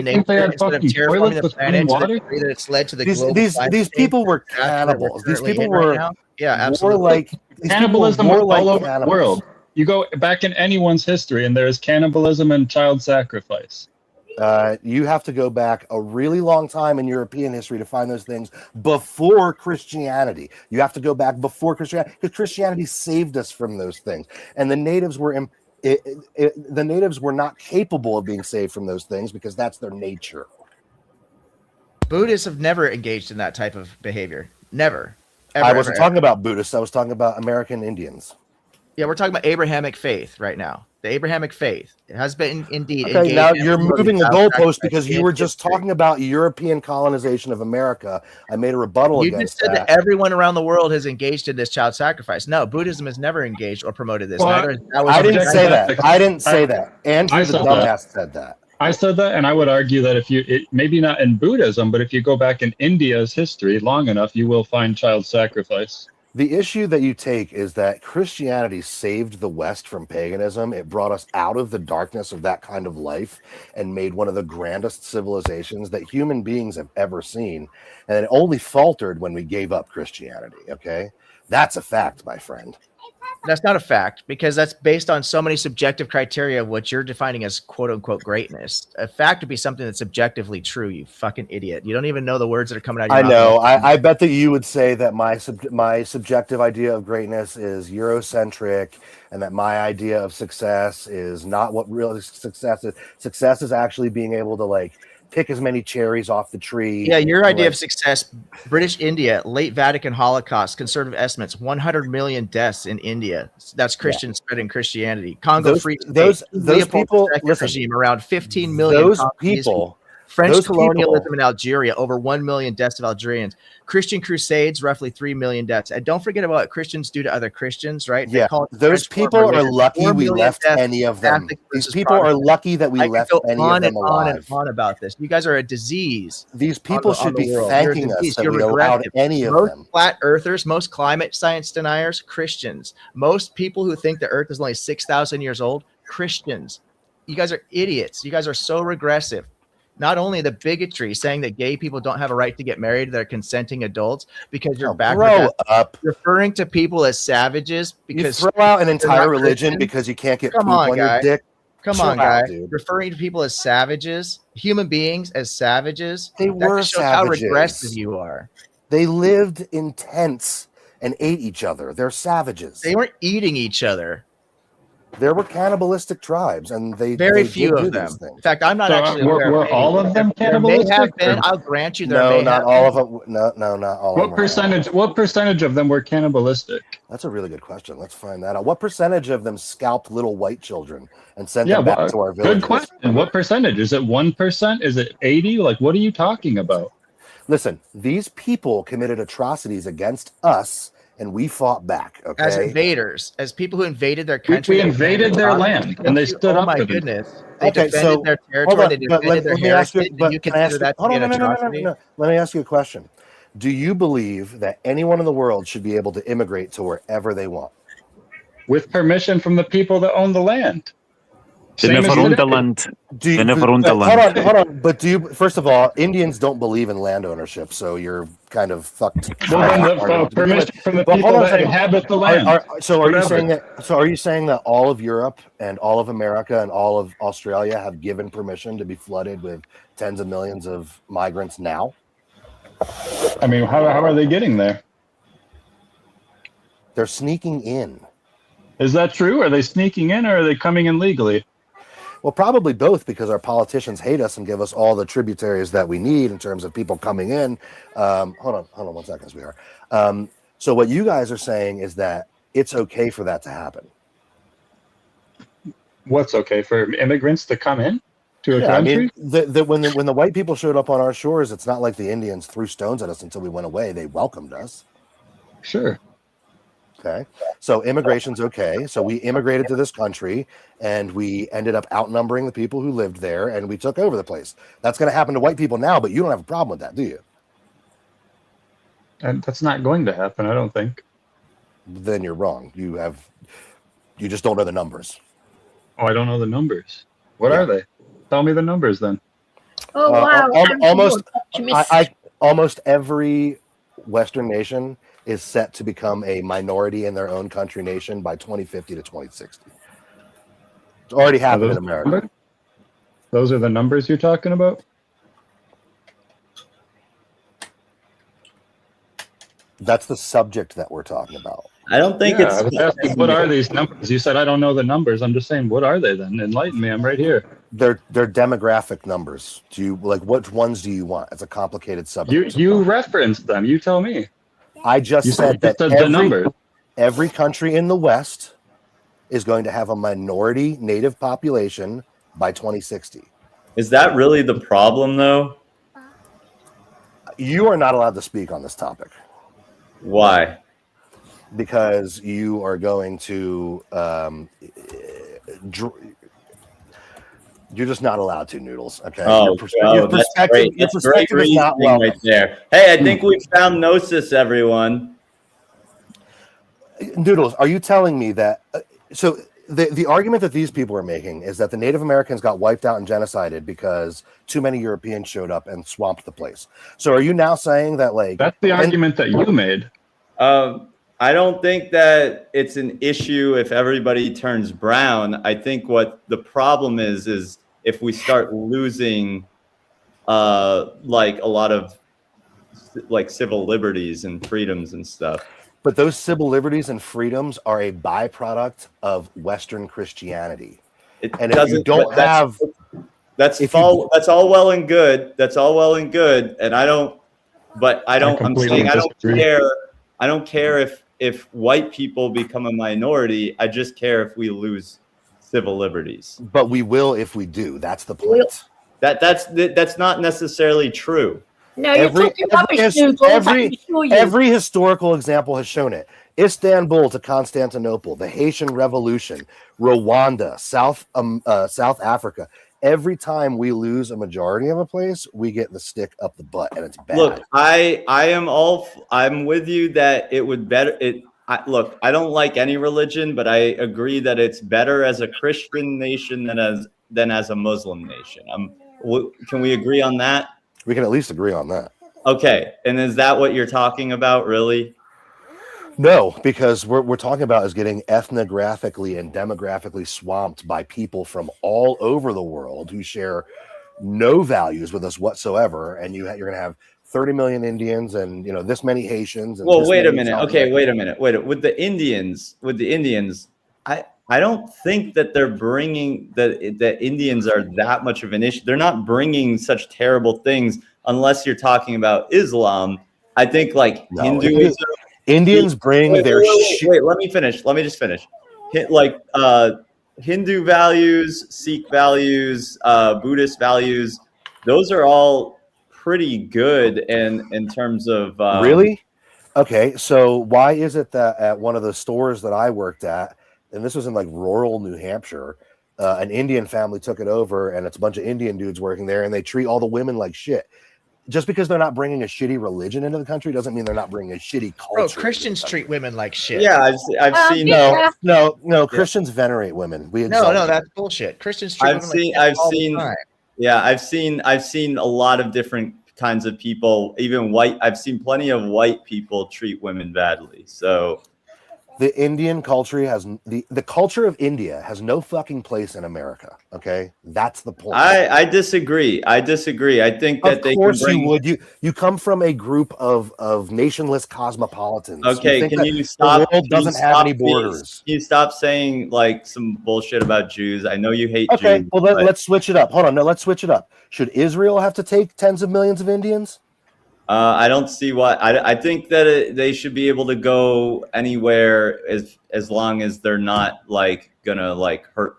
Speaker 16: nature instead of terraforming the planet to the degree that it's led to the global
Speaker 15: these
Speaker 16: climate
Speaker 15: these
Speaker 16: change
Speaker 15: people were
Speaker 16: that we're
Speaker 15: cannibals. These
Speaker 16: currently
Speaker 15: people
Speaker 16: in right
Speaker 15: were
Speaker 16: now. Yeah,
Speaker 15: more
Speaker 16: absolutely.
Speaker 15: like these people
Speaker 10: Cannibalism
Speaker 15: were
Speaker 10: all
Speaker 15: like
Speaker 10: over the
Speaker 15: cannibals.
Speaker 10: world. You go back in anyone's history, and there is cannibalism and child sacrifice.
Speaker 15: You have to go back a really long time in European history to find those things before Christianity. You have to go back before Christianity because Christianity saved us from those things, and the natives were the natives were not capable of being saved from those things because that's their nature.
Speaker 16: Buddhists have never engaged in that type of behavior. Never.
Speaker 15: I wasn't talking about Buddhists. I was talking about American Indians.
Speaker 16: Yeah, we're talking about Abrahamic faith right now. The Abrahamic faith. It has been indeed.
Speaker 15: Okay, now
Speaker 16: engaged
Speaker 15: you're
Speaker 16: in
Speaker 15: moving the
Speaker 16: child
Speaker 15: goalpost
Speaker 16: sacrifice
Speaker 15: because you
Speaker 16: in
Speaker 15: were just
Speaker 16: history.
Speaker 15: talking about European colonization of America. I made a rebuttal
Speaker 16: You just
Speaker 15: against
Speaker 16: said
Speaker 15: that.
Speaker 16: that everyone around the world has engaged in this child sacrifice. No, Buddhism has never engaged or promoted this.
Speaker 10: Well,
Speaker 15: I didn't say that. I didn't say that. Andrew
Speaker 10: I
Speaker 15: the
Speaker 10: said
Speaker 15: dumbass said that.
Speaker 10: I said that, and I would argue that if maybe not in Buddhism, but if you go back in India's history long enough, you will find child sacrifice.
Speaker 15: The issue that you take is that Christianity saved the West from paganism. It brought us out of the darkness of that kind of life and made one of the grandest civilizations that human beings have ever seen. And it only faltered when we gave up Christianity. Okay. That's a fact, my friend.
Speaker 16: That's not a fact because that's based on so many subjective criteria of what you're defining as quote unquote greatness. A fact would be something that's objectively true, you fucking idiot. You don't even know the words that are coming out of your
Speaker 15: I
Speaker 16: mouth.
Speaker 15: know. I bet that you would say that my subjective idea of greatness is Eurocentric and that my idea of success is not what real success is. Success is actually being able to like pick as many cherries off the tree.
Speaker 16: Yeah, your
Speaker 15: and,
Speaker 16: idea
Speaker 15: like,
Speaker 16: of success, British India, late Vatican Holocaust, conservative estimates, 100 million deaths in India. That's Christians spreading Christianity. Congo Free State,
Speaker 15: those
Speaker 16: Leopold
Speaker 15: people,
Speaker 16: II
Speaker 15: listen,
Speaker 16: regime, around 15 million.
Speaker 15: those
Speaker 16: Congolese
Speaker 15: people,
Speaker 16: French
Speaker 15: those
Speaker 16: colonialism
Speaker 15: people-
Speaker 16: in Algeria, over 1 million deaths of Algerians. Christian crusades, roughly 3 million deaths. And don't forget about what Christians do to other Christians, right? They
Speaker 15: Yeah,
Speaker 16: call it the
Speaker 15: those
Speaker 16: French
Speaker 15: people
Speaker 16: War
Speaker 15: are
Speaker 16: religion.
Speaker 15: lucky
Speaker 16: 4
Speaker 15: we
Speaker 16: million
Speaker 15: left
Speaker 16: deaths,
Speaker 15: any of them.
Speaker 16: Catholic
Speaker 15: These
Speaker 16: versus
Speaker 15: people are
Speaker 16: Protestant.
Speaker 15: lucky that we
Speaker 16: I could
Speaker 15: left
Speaker 16: go
Speaker 15: any
Speaker 16: on
Speaker 15: of them
Speaker 16: and on
Speaker 15: alive.
Speaker 16: and on about this. You guys are a disease.
Speaker 15: These people
Speaker 16: on
Speaker 15: should
Speaker 16: the
Speaker 15: be
Speaker 16: world.
Speaker 15: thanking
Speaker 16: You're a
Speaker 15: us
Speaker 16: disease.
Speaker 15: that
Speaker 16: You're
Speaker 15: we allowed
Speaker 16: regressive.
Speaker 15: any of
Speaker 16: Most
Speaker 15: them.
Speaker 16: flat earthers, most climate science deniers, Christians. Most people who think the earth is only 6,000 years old, Christians. You guys are idiots. You guys are so regressive. Not only the bigotry saying that gay people don't have a right to get married, they're consenting adults because you're
Speaker 15: Grow up.
Speaker 16: referring to people as savages
Speaker 15: You
Speaker 16: because
Speaker 15: throw out an
Speaker 16: they're
Speaker 15: entire
Speaker 16: not
Speaker 15: religion
Speaker 16: Christian.
Speaker 15: because you can't get
Speaker 16: Come
Speaker 15: poop
Speaker 16: on,
Speaker 15: on your
Speaker 16: guy.
Speaker 15: dick.
Speaker 16: Come
Speaker 15: Chill
Speaker 16: on,
Speaker 15: out,
Speaker 16: guy.
Speaker 15: dude.
Speaker 16: Referring to people as savages, human beings as savages.
Speaker 15: They
Speaker 16: that
Speaker 15: were
Speaker 16: just shows how
Speaker 15: savages.
Speaker 16: regressive you are.
Speaker 15: They lived in tents and ate each other. They're savages.
Speaker 16: They weren't eating each other.
Speaker 15: There were cannibalistic tribes, and
Speaker 16: Very
Speaker 15: they
Speaker 16: few
Speaker 15: did do
Speaker 16: of them.
Speaker 15: these things.
Speaker 16: In fact, I'm not
Speaker 10: So,
Speaker 16: actually
Speaker 10: were-
Speaker 16: aware
Speaker 10: were
Speaker 16: of
Speaker 10: all
Speaker 16: any.
Speaker 10: of them
Speaker 16: There may have
Speaker 10: cannibalistic,
Speaker 16: been.
Speaker 10: or-
Speaker 16: I'll grant you there
Speaker 15: No,
Speaker 16: may
Speaker 15: not
Speaker 16: have
Speaker 15: all
Speaker 16: been.
Speaker 15: of them. No, not all.
Speaker 10: What
Speaker 15: of them.
Speaker 10: percentage? What percentage of them were cannibalistic?
Speaker 15: That's a really good question. Let's find that out. What percentage of them scalped little white children and sent
Speaker 10: Yeah,
Speaker 15: them back
Speaker 10: well,
Speaker 15: to our
Speaker 10: good
Speaker 15: villages?
Speaker 10: question. What percentage? Is it 1%? Is it 80? Like, what are you talking about?
Speaker 15: Listen, these people committed atrocities against us, and we fought back. Okay,
Speaker 16: As invaders, as people who invaded their
Speaker 10: We
Speaker 16: country.
Speaker 10: invaded their land, and they stood
Speaker 16: oh
Speaker 10: up
Speaker 16: my
Speaker 10: for them.
Speaker 16: goodness. They
Speaker 15: Okay,
Speaker 16: defended
Speaker 15: so
Speaker 16: their
Speaker 15: hold
Speaker 16: territory.
Speaker 15: on,
Speaker 16: They
Speaker 15: but
Speaker 16: defended their
Speaker 15: let me ask you.
Speaker 16: heritage.
Speaker 15: But
Speaker 16: Do you
Speaker 15: can I ask
Speaker 16: consider
Speaker 15: you?
Speaker 16: that to
Speaker 15: Hold
Speaker 16: be
Speaker 15: on,
Speaker 16: an
Speaker 15: no.
Speaker 16: atrocity?
Speaker 15: Let me ask you a question. Do you believe that anyone in the world should be able to immigrate to wherever they want?
Speaker 10: With permission from the people that own the land.
Speaker 17: They
Speaker 10: Same
Speaker 17: never
Speaker 10: as
Speaker 17: owned the
Speaker 10: today.
Speaker 17: land.
Speaker 15: Do you,
Speaker 17: They never owned the
Speaker 15: hold
Speaker 17: land.
Speaker 15: on. But do you? First of all, Indians don't believe in land ownership, so you're kind of fucked.
Speaker 10: Well, then permission from the
Speaker 15: But
Speaker 10: people
Speaker 15: hold on a
Speaker 10: that
Speaker 15: second.
Speaker 10: inhabit the land.
Speaker 15: So are you
Speaker 10: Whatever.
Speaker 15: saying that? So are you saying that all of Europe and all of America and all of Australia have given permission to be flooded with tens of millions of migrants now?
Speaker 10: I mean, how are they getting there?
Speaker 15: They're sneaking in.
Speaker 10: Is that true? Are they sneaking in, or are they coming in legally?
Speaker 15: Well, probably both, because our politicians hate us and give us all the tributaries that we need in terms of people coming in. Hold on 1 second, as we are. So what you guys are saying is that it's okay for that to happen.
Speaker 10: What's okay for immigrants to come in to a
Speaker 15: Yeah, I
Speaker 10: country?
Speaker 15: mean, when the white people showed up on our shores, it's not like the Indians threw stones at us until we went away. They welcomed us.
Speaker 10: Sure.
Speaker 15: Okay. So immigration's okay. So we immigrated to this country and we ended up outnumbering the people who lived there and we took over the place. That's going to happen to white people now, but you don't have a problem with that, do you?
Speaker 10: And that's not going to happen, I don't think.
Speaker 15: Then you're wrong. You just don't know the numbers.
Speaker 10: Oh, I don't know the numbers. What are they? Tell me the numbers then.
Speaker 14: Oh wow!
Speaker 15: Almost every Western nation is set to become a minority in their own country nation by 2050 to 2060. It's already happened in America.
Speaker 10: Numbers? Those are the numbers you're talking about?
Speaker 15: That's the subject that we're talking about.
Speaker 2: I don't think
Speaker 10: I was asking, what are these numbers? You said I don't know the numbers. I'm just saying, what are they then? Enlighten me. I'm right here.
Speaker 15: They're demographic numbers. Do you like which ones do you want? It's a complicated subject.
Speaker 10: You referenced them. You tell me.
Speaker 15: I just
Speaker 10: You
Speaker 15: said that
Speaker 10: the numbers.
Speaker 15: every country in the West is going to have a minority native population by 2060.
Speaker 2: Is that really the problem, though?
Speaker 15: You are not allowed to speak on this topic.
Speaker 2: Why?
Speaker 15: Because you are going to you're just not allowed to, Noodles. Okay.
Speaker 2: Oh,
Speaker 15: your
Speaker 2: that's
Speaker 15: perspective,
Speaker 2: great.
Speaker 15: your
Speaker 2: That's great
Speaker 15: perspective is not
Speaker 2: reasoning
Speaker 15: welcome.
Speaker 2: right there. Hey, I think we found Gnosis, everyone.
Speaker 15: Noodles, are you telling me that? So the argument that these people are making is that the Native Americans got wiped out and genocided because too many Europeans showed up and swamped the place. So are you now saying that
Speaker 10: that's the argument that you made?
Speaker 2: I don't think that it's an issue if everybody turns brown. I think what the problem is if we start losing like a lot of like civil liberties and freedoms and stuff.
Speaker 15: But those civil liberties and freedoms are a byproduct of Western Christianity. And if you don't have,
Speaker 2: that's all well and good. That's all well and good. And I'm saying I don't care. I don't care if white people become a minority. I just care if we lose civil liberties.
Speaker 15: But we will if we do. That's the point.
Speaker 2: That's not necessarily true.
Speaker 14: No, you're talking rubbish, Noodles, I can assure you.
Speaker 15: Every historical example has shown it. Istanbul to Constantinople, the Haitian Revolution, Rwanda, South Africa. Every time we lose a majority of a place, we get the stick up the butt, and it's bad.
Speaker 2: Look, I'm with you that it would better look, I don't like any religion, but I agree that it's better as a Christian nation than as a Muslim nation. Can we agree on that?
Speaker 15: We can at least agree on that.
Speaker 2: Okay, and is that what you're talking about, really?
Speaker 15: No, because we're talking about is getting ethnographically and demographically swamped by people from all over the world who share no values with us whatsoever, and you're going to have 30 million Indians and this many Haitians. And
Speaker 2: Well,
Speaker 15: this
Speaker 2: wait a
Speaker 15: many
Speaker 2: minute.
Speaker 15: South
Speaker 2: Okay,
Speaker 15: Americans.
Speaker 2: wait a minute. Wait. With the Indians, I don't think that they're bringing the Indians are that much of an issue. They're not bringing such terrible things unless you're talking about Islam. I think like
Speaker 15: No,
Speaker 2: Hinduism.
Speaker 15: Indians bring their shit.
Speaker 2: Wait, let me finish. Let me just finish. Hindu values, Sikh values, Buddhist values, those are all pretty good in terms of
Speaker 15: Really? Okay, so why is it that at one of the stores that I worked at, and this was in like rural New Hampshire, an Indian family took it over, and it's a bunch of Indian dudes working there, and they treat all the women like shit. Just because they're not bringing a shitty religion into the country doesn't mean they're not bringing a shitty culture.
Speaker 16: Bro, Christians treat women like shit.
Speaker 2: Yeah, I've seen
Speaker 15: no. Christians venerate women. We
Speaker 16: No, that's bullshit. Christians treat women like shit all the time.
Speaker 2: I've seen a lot of different kinds of people, even white. I've seen plenty of white people treat women badly. So
Speaker 15: the Indian culture has the culture of India has no fucking place in America. Okay, that's the point.
Speaker 2: I disagree. I think that
Speaker 15: of
Speaker 2: they
Speaker 15: course
Speaker 2: can bring.
Speaker 15: You would. You come from a group of nationless cosmopolitans.
Speaker 2: Okay,
Speaker 15: can you
Speaker 2: stop?
Speaker 15: The world doesn't have any borders.
Speaker 2: Can you stop saying like some bullshit about Jews? I know you hate
Speaker 15: Okay,
Speaker 2: Jews.
Speaker 15: well let's switch it up. Hold on, no, let's switch it up. Should Israel have to take tens of millions of Indians?
Speaker 2: I don't see why. I think that they should be able to go anywhere as long as they're not like gonna like hurt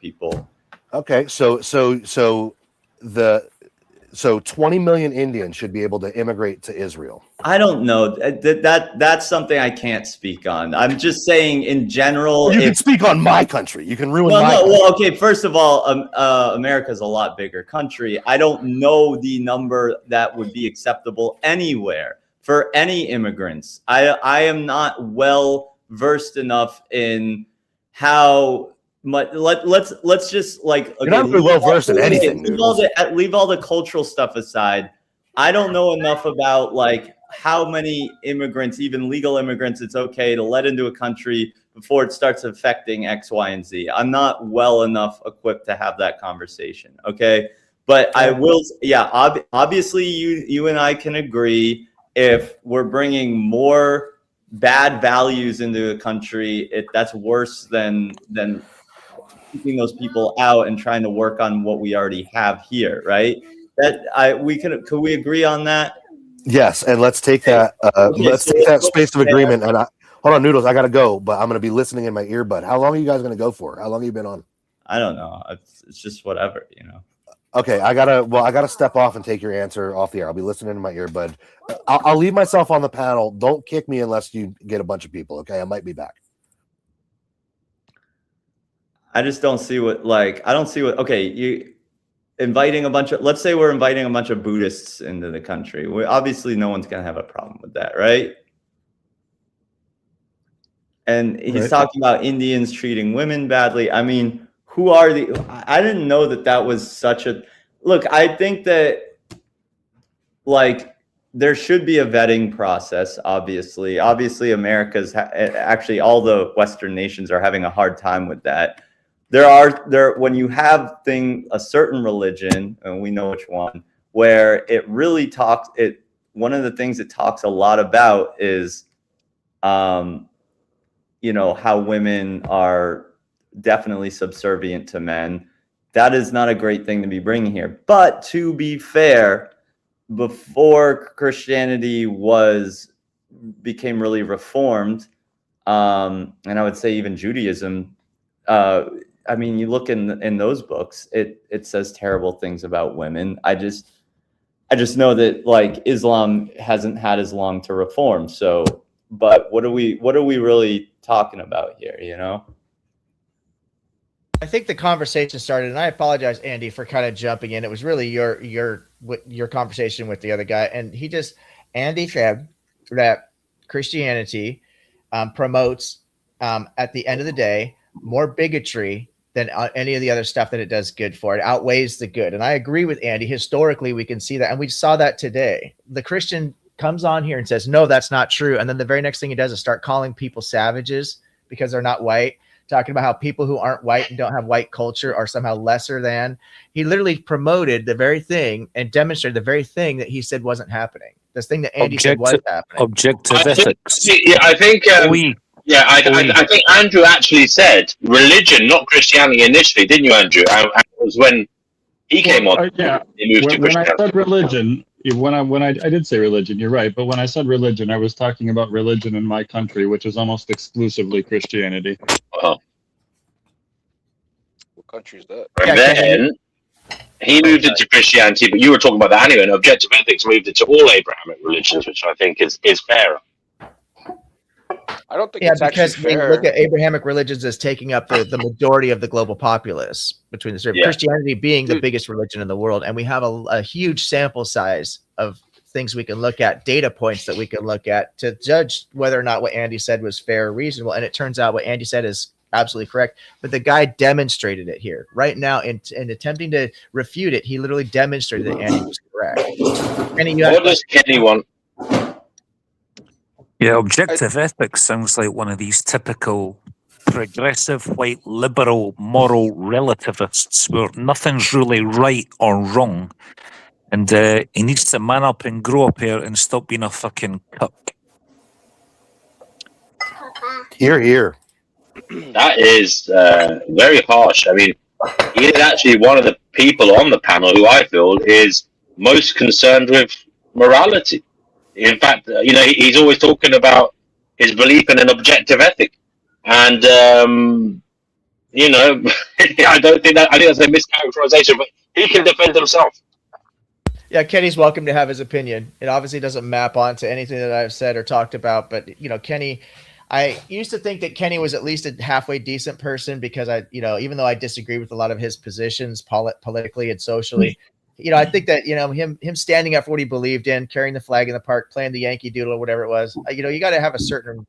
Speaker 2: people.
Speaker 15: Okay, so 20 million Indians should be able to immigrate to Israel.
Speaker 2: I don't know. That's something I can't speak on. I'm just saying in general.
Speaker 15: You can speak on my country. You can ruin
Speaker 2: my
Speaker 15: country.
Speaker 2: Well, okay. First of all, America's a lot bigger country. I don't know the number that would be acceptable anywhere for any immigrants. I am not well versed enough in how much. Let's just like.
Speaker 15: You're not really well versed in anything.
Speaker 2: Leave all the cultural stuff aside. I don't know enough about like how many immigrants, even legal immigrants, it's okay to let into a country before it starts affecting X, Y, and Z. I'm not well enough equipped to have that conversation. Okay. But I will. Yeah. Obviously you and I can agree if we're bringing more bad values into a country, that's worse than keeping those people out and trying to work on what we already have here. Right. Could we agree on that?
Speaker 15: Yes, and let's take that. Take that space of agreement. And hold on, Noodles. I gotta go, but I'm gonna be listening in my earbud. How long are you guys gonna go for? How long have you been on?
Speaker 2: I don't know. It's just whatever,
Speaker 15: Okay, I gotta step off and take your answer off the air. I'll be listening in my earbud. I'll leave myself on the panel. Don't kick me unless you get a bunch of people. Okay, I might be back.
Speaker 2: I just don't see okay, let's say we're inviting a bunch of Buddhists into the country. Obviously no one's going to have a problem with that, right? And he's talking about Indians treating women badly. I mean, I didn't know that was such a, look, I think that like there should be a vetting process. Obviously America's actually all the Western nations are having a hard time with that. When you have a certain religion, and we know which one, where it really one of the things it talks a lot about is, how women are definitely subservient to men. That is not a great thing to be bringing here. But to be fair, before Christianity became really reformed, and I would say even Judaism, I mean, you look in those books, it says terrible things about women. I just know that like Islam hasn't had as long to reform. So, but what are we really talking about here?
Speaker 16: I think the conversation started, and I apologize, Andy, for kind of jumping in. It was really your conversation with the other guy, and Andy said that Christianity promotes, at the end of the day, more bigotry than any of the other stuff that it does good for. It outweighs the good. And I agree with Andy. Historically, we can see that. And we saw that today. The Christian comes on here and says, no, that's not true. And then the very next thing he does is start calling people savages because they're not white, talking about how people who aren't white and don't have white culture are somehow lesser than. He literally promoted the very thing and demonstrated the very thing that he said wasn't happening. This thing that Andy said was happening.
Speaker 12: Objective
Speaker 8: I think,
Speaker 12: ethics.
Speaker 8: I think I think Andrew actually said religion, not Christianity initially, didn't you, Andrew? And it was when he came on.
Speaker 10: Yeah.
Speaker 8: He moved to
Speaker 10: When I
Speaker 8: Christianity.
Speaker 10: said religion, I did say religion, you're right. But when I said religion, I was talking about religion in my country, which is almost exclusively Christianity.
Speaker 8: Uh-huh.
Speaker 17: What country is that?
Speaker 8: And then he moved into Christianity, but you were talking about that anyway, and objective ethics moved it to all Abrahamic religions, which I think is fairer.
Speaker 17: I don't think
Speaker 16: Yeah,
Speaker 17: it's
Speaker 16: because
Speaker 17: actually
Speaker 16: we
Speaker 17: fair.
Speaker 16: look at Abrahamic religions as taking up the majority of the global populace between the three.
Speaker 8: Yeah.
Speaker 16: Christianity being the biggest religion in the world, and we have a huge sample size of things we can look at, data points that we can look at to judge whether or not what Andy said was fair or reasonable. And it turns out what Andy said is absolutely correct, but the guy demonstrated it here right now in attempting to refute it. He literally demonstrated that Andy was correct. Kenny, you
Speaker 8: What does Kenny want?
Speaker 12: Yeah, objective ethics sounds like one of these typical progressive white liberal moral relativists where nothing's really right or wrong. And he needs to man up and grow up here and stop being a fucking cuck.
Speaker 15: Here, here.
Speaker 8: That is very harsh. I mean, he is actually one of the people on the panel who I feel is most concerned with morality. In fact, he's always talking about his belief in an objective ethic. And, I don't think that, I think that's a mischaracterization, but he can defend himself.
Speaker 16: Yeah, Kenny's welcome to have his opinion. It obviously doesn't map onto anything that I've said or talked about, but Kenny, I used to think that Kenny was at least a halfway decent person because even though I disagree with a lot of his positions politically and socially, I think that him standing up for what he believed in, carrying the flag in the park, playing the Yankee Doodle or whatever it was, you got to have a certain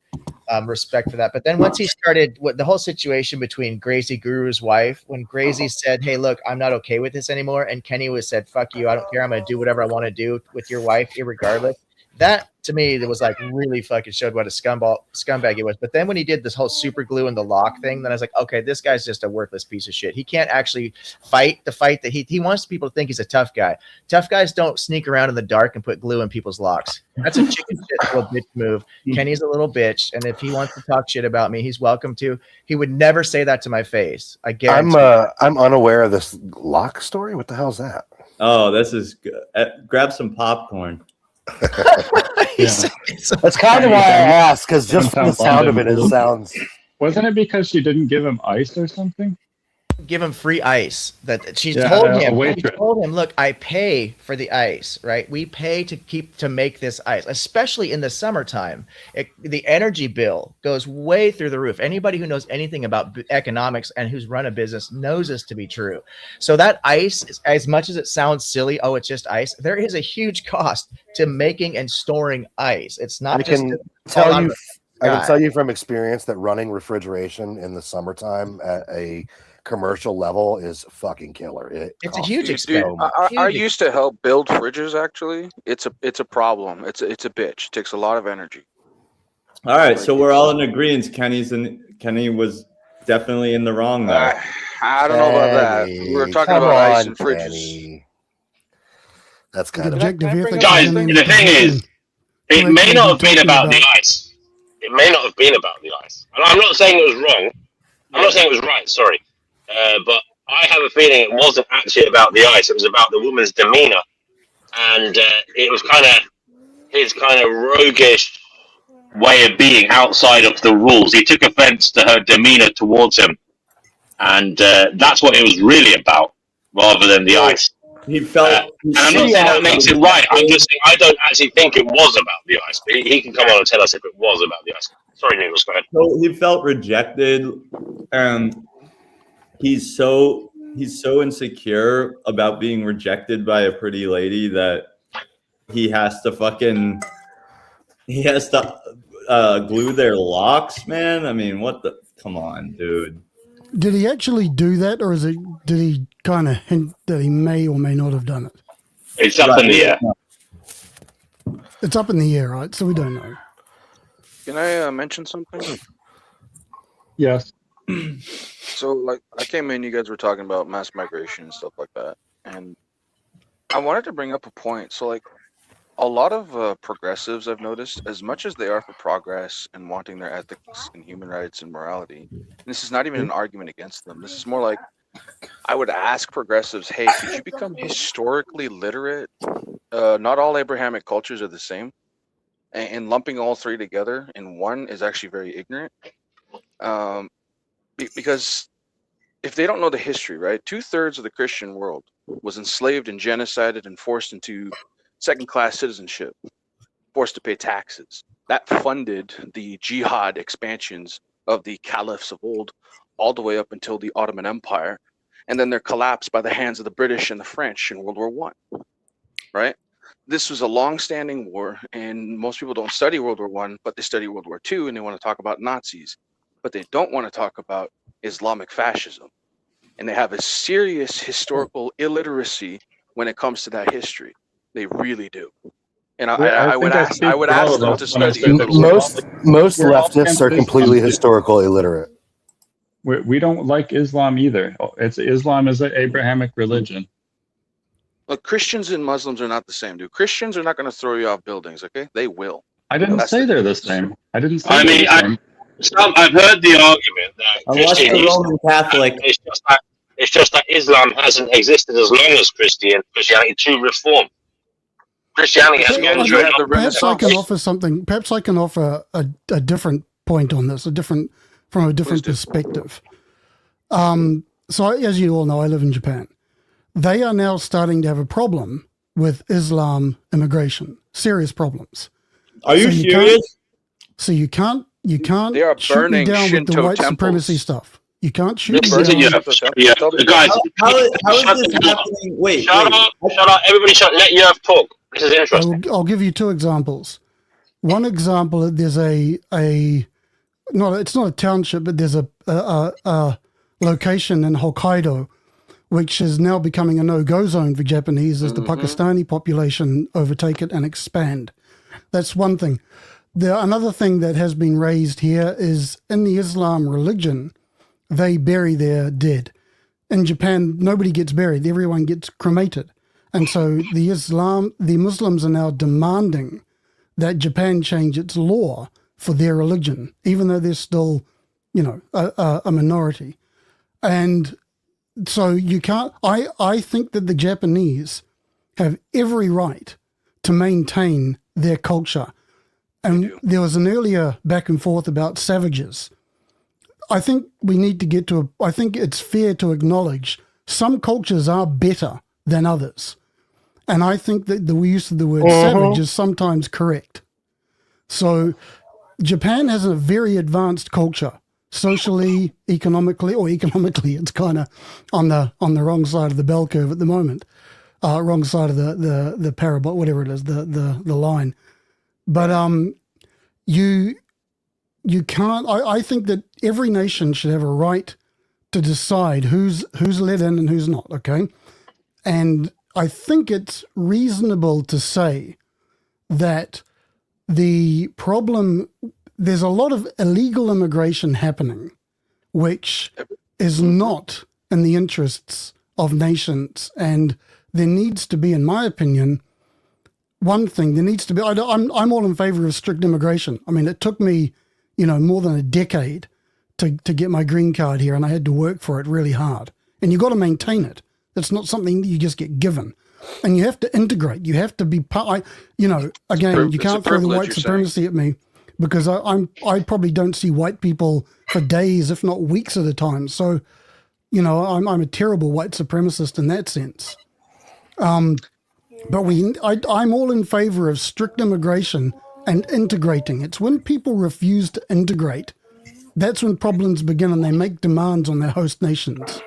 Speaker 16: respect for that. But then once he started the whole situation between Gracie Guru's wife, when Gracie said, "Hey, look, I'm not okay with this anymore," and Kenny said, "Fuck you, I don't care. I'm going to do whatever I want to do with your wife, irregardless." That to me, it was like really fucking showed what a scumbag he was. But then when he did this whole super glue and the lock thing, then I was like, okay, this guy's just a worthless piece of shit. He can't actually fight the fight that he wants people to think he's a tough guy. Tough guys don't sneak around in the dark and put glue in people's locks. That's a chicken shit little bitch move. Kenny's a little bitch, and if he wants to talk shit about me, he's welcome to. He would never say that to my face. I guarantee.
Speaker 15: I'm unaware of this lock story. What the hell is that?
Speaker 2: Oh, this is good. Grab some popcorn.
Speaker 15: That's kind of why I asked, because just from the sound of it, it sounds.
Speaker 10: Wasn't it because she didn't give him ice or something?
Speaker 16: Give him free ice. That she
Speaker 10: Yeah,
Speaker 16: told
Speaker 10: a
Speaker 16: him. She
Speaker 10: waitress.
Speaker 16: told him, "Look, I pay for the ice, right? We pay to make this ice, especially in the summertime. The energy bill goes way through the roof. Anybody who knows anything about economics and who's run a business knows this to be true. So that ice, as much as it sounds silly, oh, it's just ice. There is a huge cost to making and storing ice. It's not
Speaker 15: I
Speaker 16: just
Speaker 15: can
Speaker 16: fall
Speaker 15: tell
Speaker 16: on
Speaker 15: you.
Speaker 16: the
Speaker 15: I can
Speaker 16: guy.
Speaker 15: tell you from experience that running refrigeration in the summertime at a commercial level is fucking killer.
Speaker 16: It's a
Speaker 15: costs
Speaker 16: huge
Speaker 17: Dude,
Speaker 16: expense.
Speaker 15: so much.
Speaker 17: I used to help build fridges. Actually, it's a problem. It's a bitch. It takes a lot of energy.
Speaker 2: All right, so we're all in agreement. Kenny was definitely in the wrong there.
Speaker 17: I don't know about that. We were talking
Speaker 15: Come
Speaker 17: about ice
Speaker 15: on,
Speaker 17: and fridges.
Speaker 15: Kenny. That's kind of
Speaker 7: Objective ethics.
Speaker 8: Guys,
Speaker 7: and then
Speaker 8: the thing is, it may not have been about the ice. It may not have been about the ice. And I'm not saying it was wrong. I'm not saying it was right, sorry. But I have a feeling it wasn't actually about the ice. It was about the woman's demeanor. And it was kind of his kind of roguish way of being outside of the rules. He took offense to her demeanor towards him. And that's what it was really about, rather than the ice.
Speaker 2: He felt.
Speaker 8: And I'm not saying that makes it right. I'm just saying I don't actually think it was about the ice. But he can come on and tell us if it was about the ice. Sorry, Nicholas, go ahead.
Speaker 2: So he felt rejected, and he's so insecure about being rejected by a pretty lady that he has to glue their locks, man. I mean, what the? Come on, dude.
Speaker 7: Did he actually do that, or did he kind of hint that he may or may not have done it?
Speaker 8: It's up in the air.
Speaker 7: It's up in the air, right? So we don't know.
Speaker 17: Can I mention something?
Speaker 10: Yes.
Speaker 17: So, like, I came in, you guys were talking about mass migration and stuff like that, and I wanted to bring up a point. So, like, a lot of progressives I've noticed, as much as they are for progress and wanting their ethics and human rights and morality, and this is not even an argument against them. This is more like I would ask progressives, hey, could you become historically literate? Not all Abrahamic cultures are the same. And lumping all three together in one is actually very ignorant. Because if they don't know the history, right, 2/3 of the Christian world was enslaved and genocided and forced into second-class citizenship, forced to pay taxes. That funded the jihad expansions of the caliphs of old, all the way up until the Ottoman Empire, and then their collapse by the hands of the British and the French in World War I. Right? This was a long-standing war, and most people don't study World War I, but they study World War II, and they want to talk about Nazis. But they don't want to talk about Islamic fascism. And they have a serious historical illiteracy when it comes to that history. They really do. And I would ask them to study.
Speaker 15: Most leftists are completely historical illiterate.
Speaker 10: We don't like Islam either. Islam is an Abrahamic religion.
Speaker 17: Look, Christians and Muslims are not the same, dude. Christians are not going to throw you off buildings, okay? They will.
Speaker 10: I didn't say they're the same. I didn't say.
Speaker 8: I've heard the argument that
Speaker 2: Unless the Roman Catholic.
Speaker 8: It's just that Islam hasn't existed as long as Christianity to reform. Christianity has gone through the
Speaker 7: Perhaps I can offer something. Perhaps I can offer a different point on this, from a different perspective. So, as you all know, I live in Japan. They are now starting to have a problem with Islam immigration. Serious problems.
Speaker 2: Are you serious?
Speaker 7: So you can't
Speaker 17: They are
Speaker 7: shoot me
Speaker 17: burning
Speaker 7: down with the
Speaker 17: Shinto
Speaker 7: white
Speaker 17: temples.
Speaker 7: supremacy stuff. You can't shoot me
Speaker 8: Guys,
Speaker 7: down.
Speaker 2: How is this happening? Wait,
Speaker 8: Shut up, everybody shut. Let Yerf talk. This is interesting.
Speaker 7: I'll give you two examples. One example, there's it's not a township, but there's a location in Hokkaido, which is now becoming a no-go zone for Japanese as the Pakistani population overtake it and expand. That's one thing. Another thing that has been raised here is in the Islam religion, they bury their dead. In Japan, nobody gets buried. Everyone gets cremated. And so the Muslims are now demanding that Japan change its law for their religion, even though they're still, a minority. And so you can't, I think that the Japanese have every right to maintain their culture. And there was an earlier back and forth about savages. I think we need to get to I think it's fair to acknowledge some cultures are better than others. And I think that the use of the word savage is sometimes correct. So Japan has a very advanced culture, socially, economically, it's kind of on the wrong side of the bell curve at the moment, wrong side of the parabol, whatever it is, the line. But you can't. I think that every nation should have a right to decide who's let in and who's not. Okay, and I think it's reasonable to say that the problem, there's a lot of illegal immigration happening, which is not in the interests of nations. And there needs to be, in my opinion, one thing, there needs to be, I'm all in favor of strict immigration. I mean, it took me, more than a decade to get my green card here, and I had to work for it really hard. And you've got to maintain it. It's not something that you just get given. And you have to integrate. You have to be part. Again, you can't throw the white supremacy at me, because I probably don't see white people for days, if not weeks at a time. So, I'm a terrible white supremacist in that sense. But I'm all in favor of strict immigration and integrating. It's when people refuse to integrate, that's when problems begin, and they make demands on their host nations.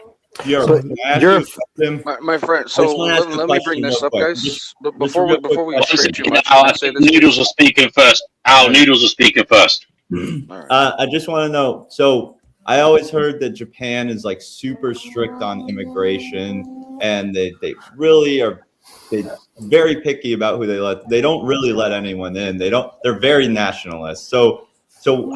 Speaker 17: My friend. So let me bring this up, guys. Before we get straight too much,
Speaker 8: Noodles are speaking first. Noodles are speaking first.
Speaker 2: I just want to know. So I always heard that Japan is like super strict on immigration, and they really are They're very picky about who they let. They don't really let anyone in. They're very nationalist. So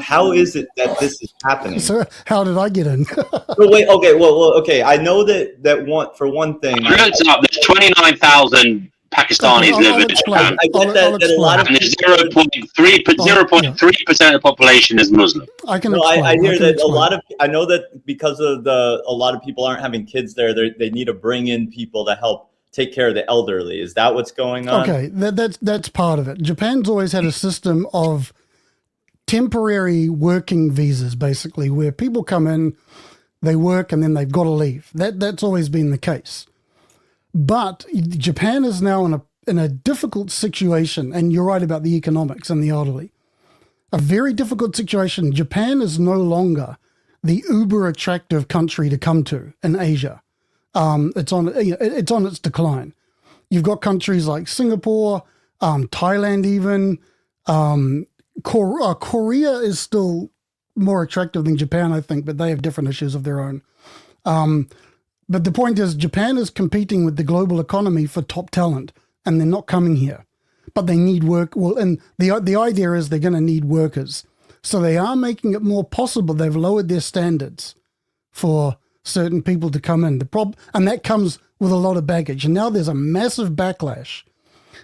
Speaker 2: how is it that this is happening?
Speaker 7: So how did I get in?
Speaker 2: Oh, wait, okay, well, okay. I know that one for one thing.
Speaker 8: There's 29,000 Pakistanis living in Japan.
Speaker 2: I get that a lot of
Speaker 8: and 0.3% of the population is Muslim.
Speaker 7: I can.
Speaker 2: No, I hear that
Speaker 7: explain.
Speaker 2: a lot of. I know that because of a lot of people aren't having kids there. They need to bring in people to help take care of the elderly. Is that what's going on?
Speaker 7: Okay, that's part of it. Japan's always had a system of temporary working visas, basically, where people come in, they work, and then they've got to leave. That's always been the case. But Japan is now in a difficult situation, and you're right about the economics and the elderly. A very difficult situation. Japan is no longer the uber attractive country to come to in Asia. It's on its decline. You've got countries like Singapore, Thailand, even Korea is still more attractive than Japan, I think, but they have different issues of their own. But the point is, Japan is competing with the global economy for top talent, and they're not coming here. But they need work. Well, and the idea is they're going to need workers. So they are making it more possible. They've lowered their standards for certain people to come in. And that comes with a lot of baggage. And now there's a massive backlash.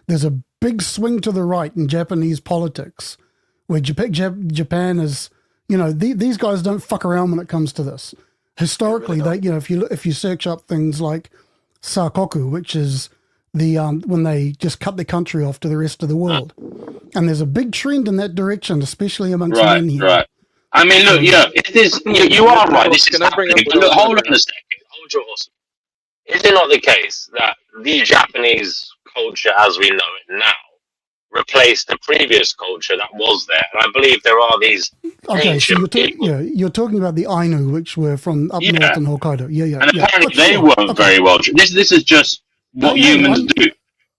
Speaker 7: There's a big swing to the right in Japanese politics, where Japan is, these guys don't fuck around when it comes to this. Historically, if you search up things like Sakoku, which is the when they just cut the country off to the rest of the world, and there's a big trend in that direction, especially amongst men here.
Speaker 8: Right. I mean, look, it is. You are right. This is happening. But look, hold on a second. Hold your horse. Is it not the case that the Japanese culture, as we know it now, replaced the previous culture that was there? And I believe there are these ancient people.
Speaker 7: You're talking about the Ainu, which were from up north in Hokkaido.
Speaker 8: And apparently they weren't very well. This is just what humans do.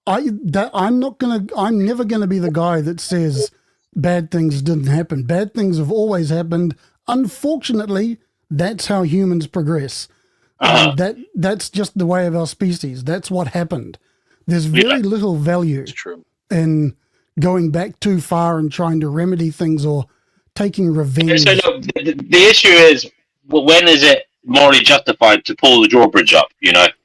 Speaker 7: I'm never gonna be the guy that says bad things didn't happen. Bad things have always happened. Unfortunately, that's how humans progress. That's just the way of our species. That's what happened. There's very little value in going back too far and trying to remedy things or taking revenge.
Speaker 8: So look, the issue is, well, when is it morally justified to pull the drawbridge up?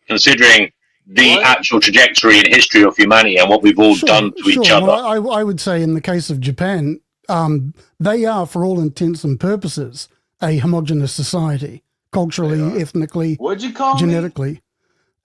Speaker 8: Considering the actual trajectory and history of humanity and what we've all done to each other.
Speaker 7: Well, I would say in the case of Japan, they are, for all intents and purposes, a homogenous society, culturally, ethnically, genetically.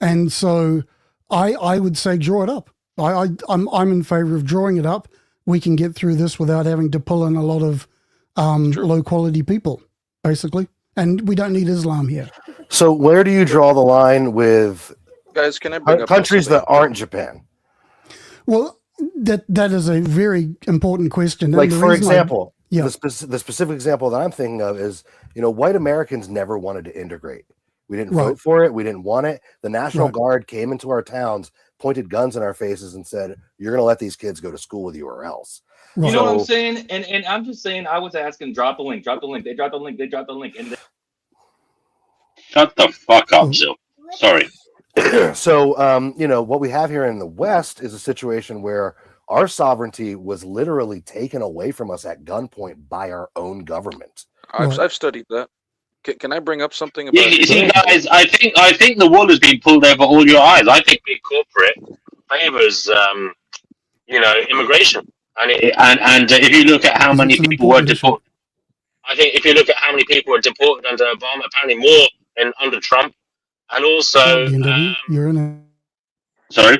Speaker 7: And so I would say draw it up. I'm in favor of drawing it up. We can get through this without having to pull in a lot of low quality people, basically. And we don't need Islam here.
Speaker 15: So where do you draw the line with
Speaker 17: guys? Can I bring up
Speaker 15: countries that aren't Japan?
Speaker 7: Well, that is a very important question.
Speaker 15: Like, for example, the specific example that I'm thinking of is, white Americans never wanted to integrate. We didn't vote for it. We didn't want it. The National Guard came into our towns, pointed guns in our faces, and said, "You're going to let these kids go to school with you, or else."
Speaker 18: You know what I'm saying? And I'm just saying, I was asking, drop the link. They dropped the link. And
Speaker 8: shut the fuck up, Zil. Sorry.
Speaker 15: So, what we have here in the West is a situation where our sovereignty was literally taken away from us at gunpoint by our own government.
Speaker 17: I've studied that. Can I bring up something about?
Speaker 8: You see, guys, I think the wool has been pulled over all your eyes. I think big corporate favors, immigration, and if you look at how many people were deported, I think if you look at how many people were deported under Obama, apparently more than under Trump, and also.
Speaker 7: You're in a.
Speaker 8: Sorry.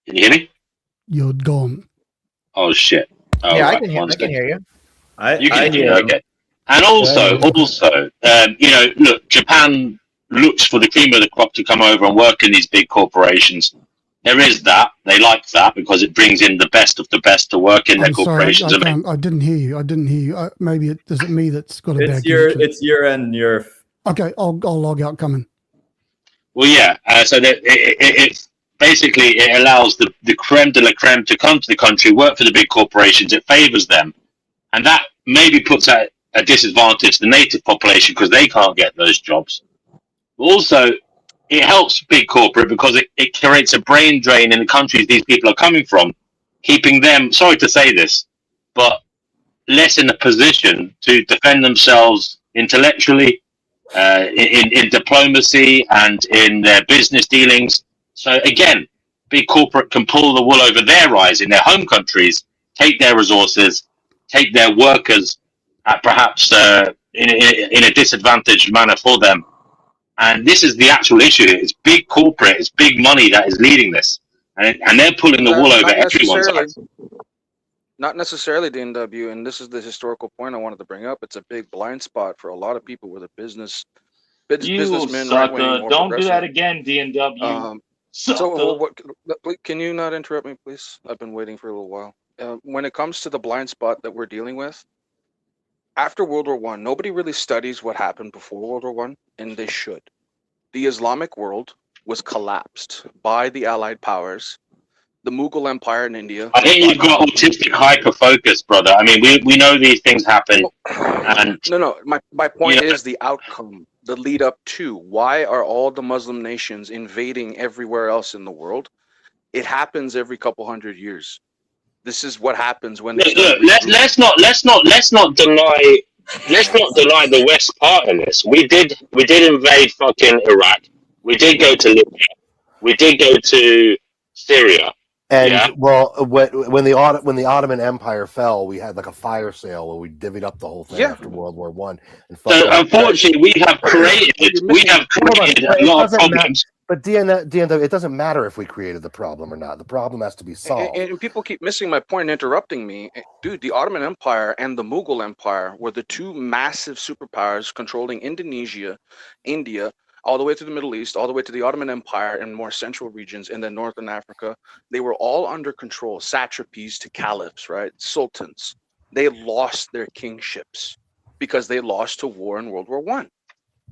Speaker 8: Can you hear me?
Speaker 7: You're gone.
Speaker 8: Oh shit! Oh,
Speaker 16: yeah,
Speaker 8: right.
Speaker 16: I can hear you.
Speaker 8: You can hear. Okay. And also, look, Japan looks for the cream of the crop to come over and work in these big corporations. There is that. They like that because it brings in the best of the best to work in their corporations.
Speaker 7: I didn't hear you. Maybe is it me that's got a bad
Speaker 2: connection? It's your end.
Speaker 7: Okay, I'll log out. Coming.
Speaker 8: Well, yeah. So that it basically it allows the creme de la creme to come to the country, work for the big corporations. It favors them, and that maybe puts at a disadvantage the native population because they can't get those jobs. Also, it helps big corporate because it creates a brain drain in the countries these people are coming from, keeping them, sorry to say this, but less in a position to defend themselves intellectually, in diplomacy and in their business dealings. So again, big corporate can pull the wool over their eyes in their home countries, take their resources, take their workers at perhaps in a disadvantaged manner for them. And this is the actual issue. It's big corporate, it's big money that is leading this. And they're pulling the wool over everyone's eyes.
Speaker 17: Not necessarily, DNW, and this is the historical point I wanted to bring up. It's a big blind spot for a lot of people with a businessmen.
Speaker 18: Sucker. Don't do that again, DNW.
Speaker 17: Can you not interrupt me, please? I've been waiting for a little while. When it comes to the blind spot that we're dealing with, after World War I, nobody really studies what happened before World War I, and they should. The Islamic world was collapsed by the Allied powers. The Mughal Empire in India.
Speaker 8: I think you've got autistic hyper focus, brother. I mean, we know these things happen. And
Speaker 17: No. My point is the outcome, the lead up to. Why are all the Muslim nations invading everywhere else in the world? It happens every couple hundred years. This is what happens when.
Speaker 8: Look, let's not deny the West part in this. We did invade fucking Iraq. We did go to Libya. We did go to Syria.
Speaker 15: And well, when the Ottoman Empire fell, we had like a fire sale where we divvied up the whole thing after World War I.
Speaker 8: So unfortunately, we have created a lot of problems.
Speaker 15: But DNW, it doesn't matter if we created the problem or not. The problem has to be solved.
Speaker 17: And people keep missing my point and interrupting me. Dude, the Ottoman Empire and the Mughal Empire were the two massive superpowers controlling Indonesia, India, all the way to the Middle East, all the way to the Ottoman Empire and more central regions, and then Northern Africa. They were all under control, satrapies to caliphs, right? Sultans. They lost their kingships because they lost to war in World War I.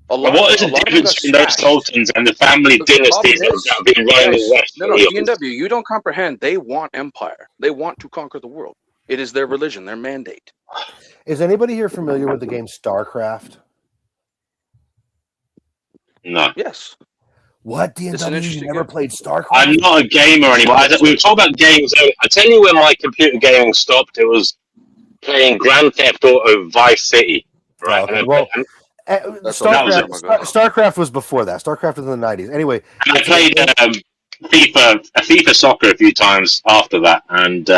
Speaker 8: What is the difference between those sultans and the family dynasties that have been running the West?
Speaker 17: No, DNW, you don't comprehend. They want empire. They want to conquer the world. It is their religion, their mandate.
Speaker 15: Is anybody here familiar with the game StarCraft?
Speaker 8: No.
Speaker 17: Yes.
Speaker 15: What, DNW? You never played StarCraft?
Speaker 8: I'm not a gamer anymore. We were talking about games. I tell you when my computer gaming stopped. It was playing Grand Theft Auto Vice City. Right.
Speaker 15: Okay, well, StarCraft was before that. StarCraft was in the 90s. Anyway,
Speaker 8: I played FIFA soccer a few times after that, and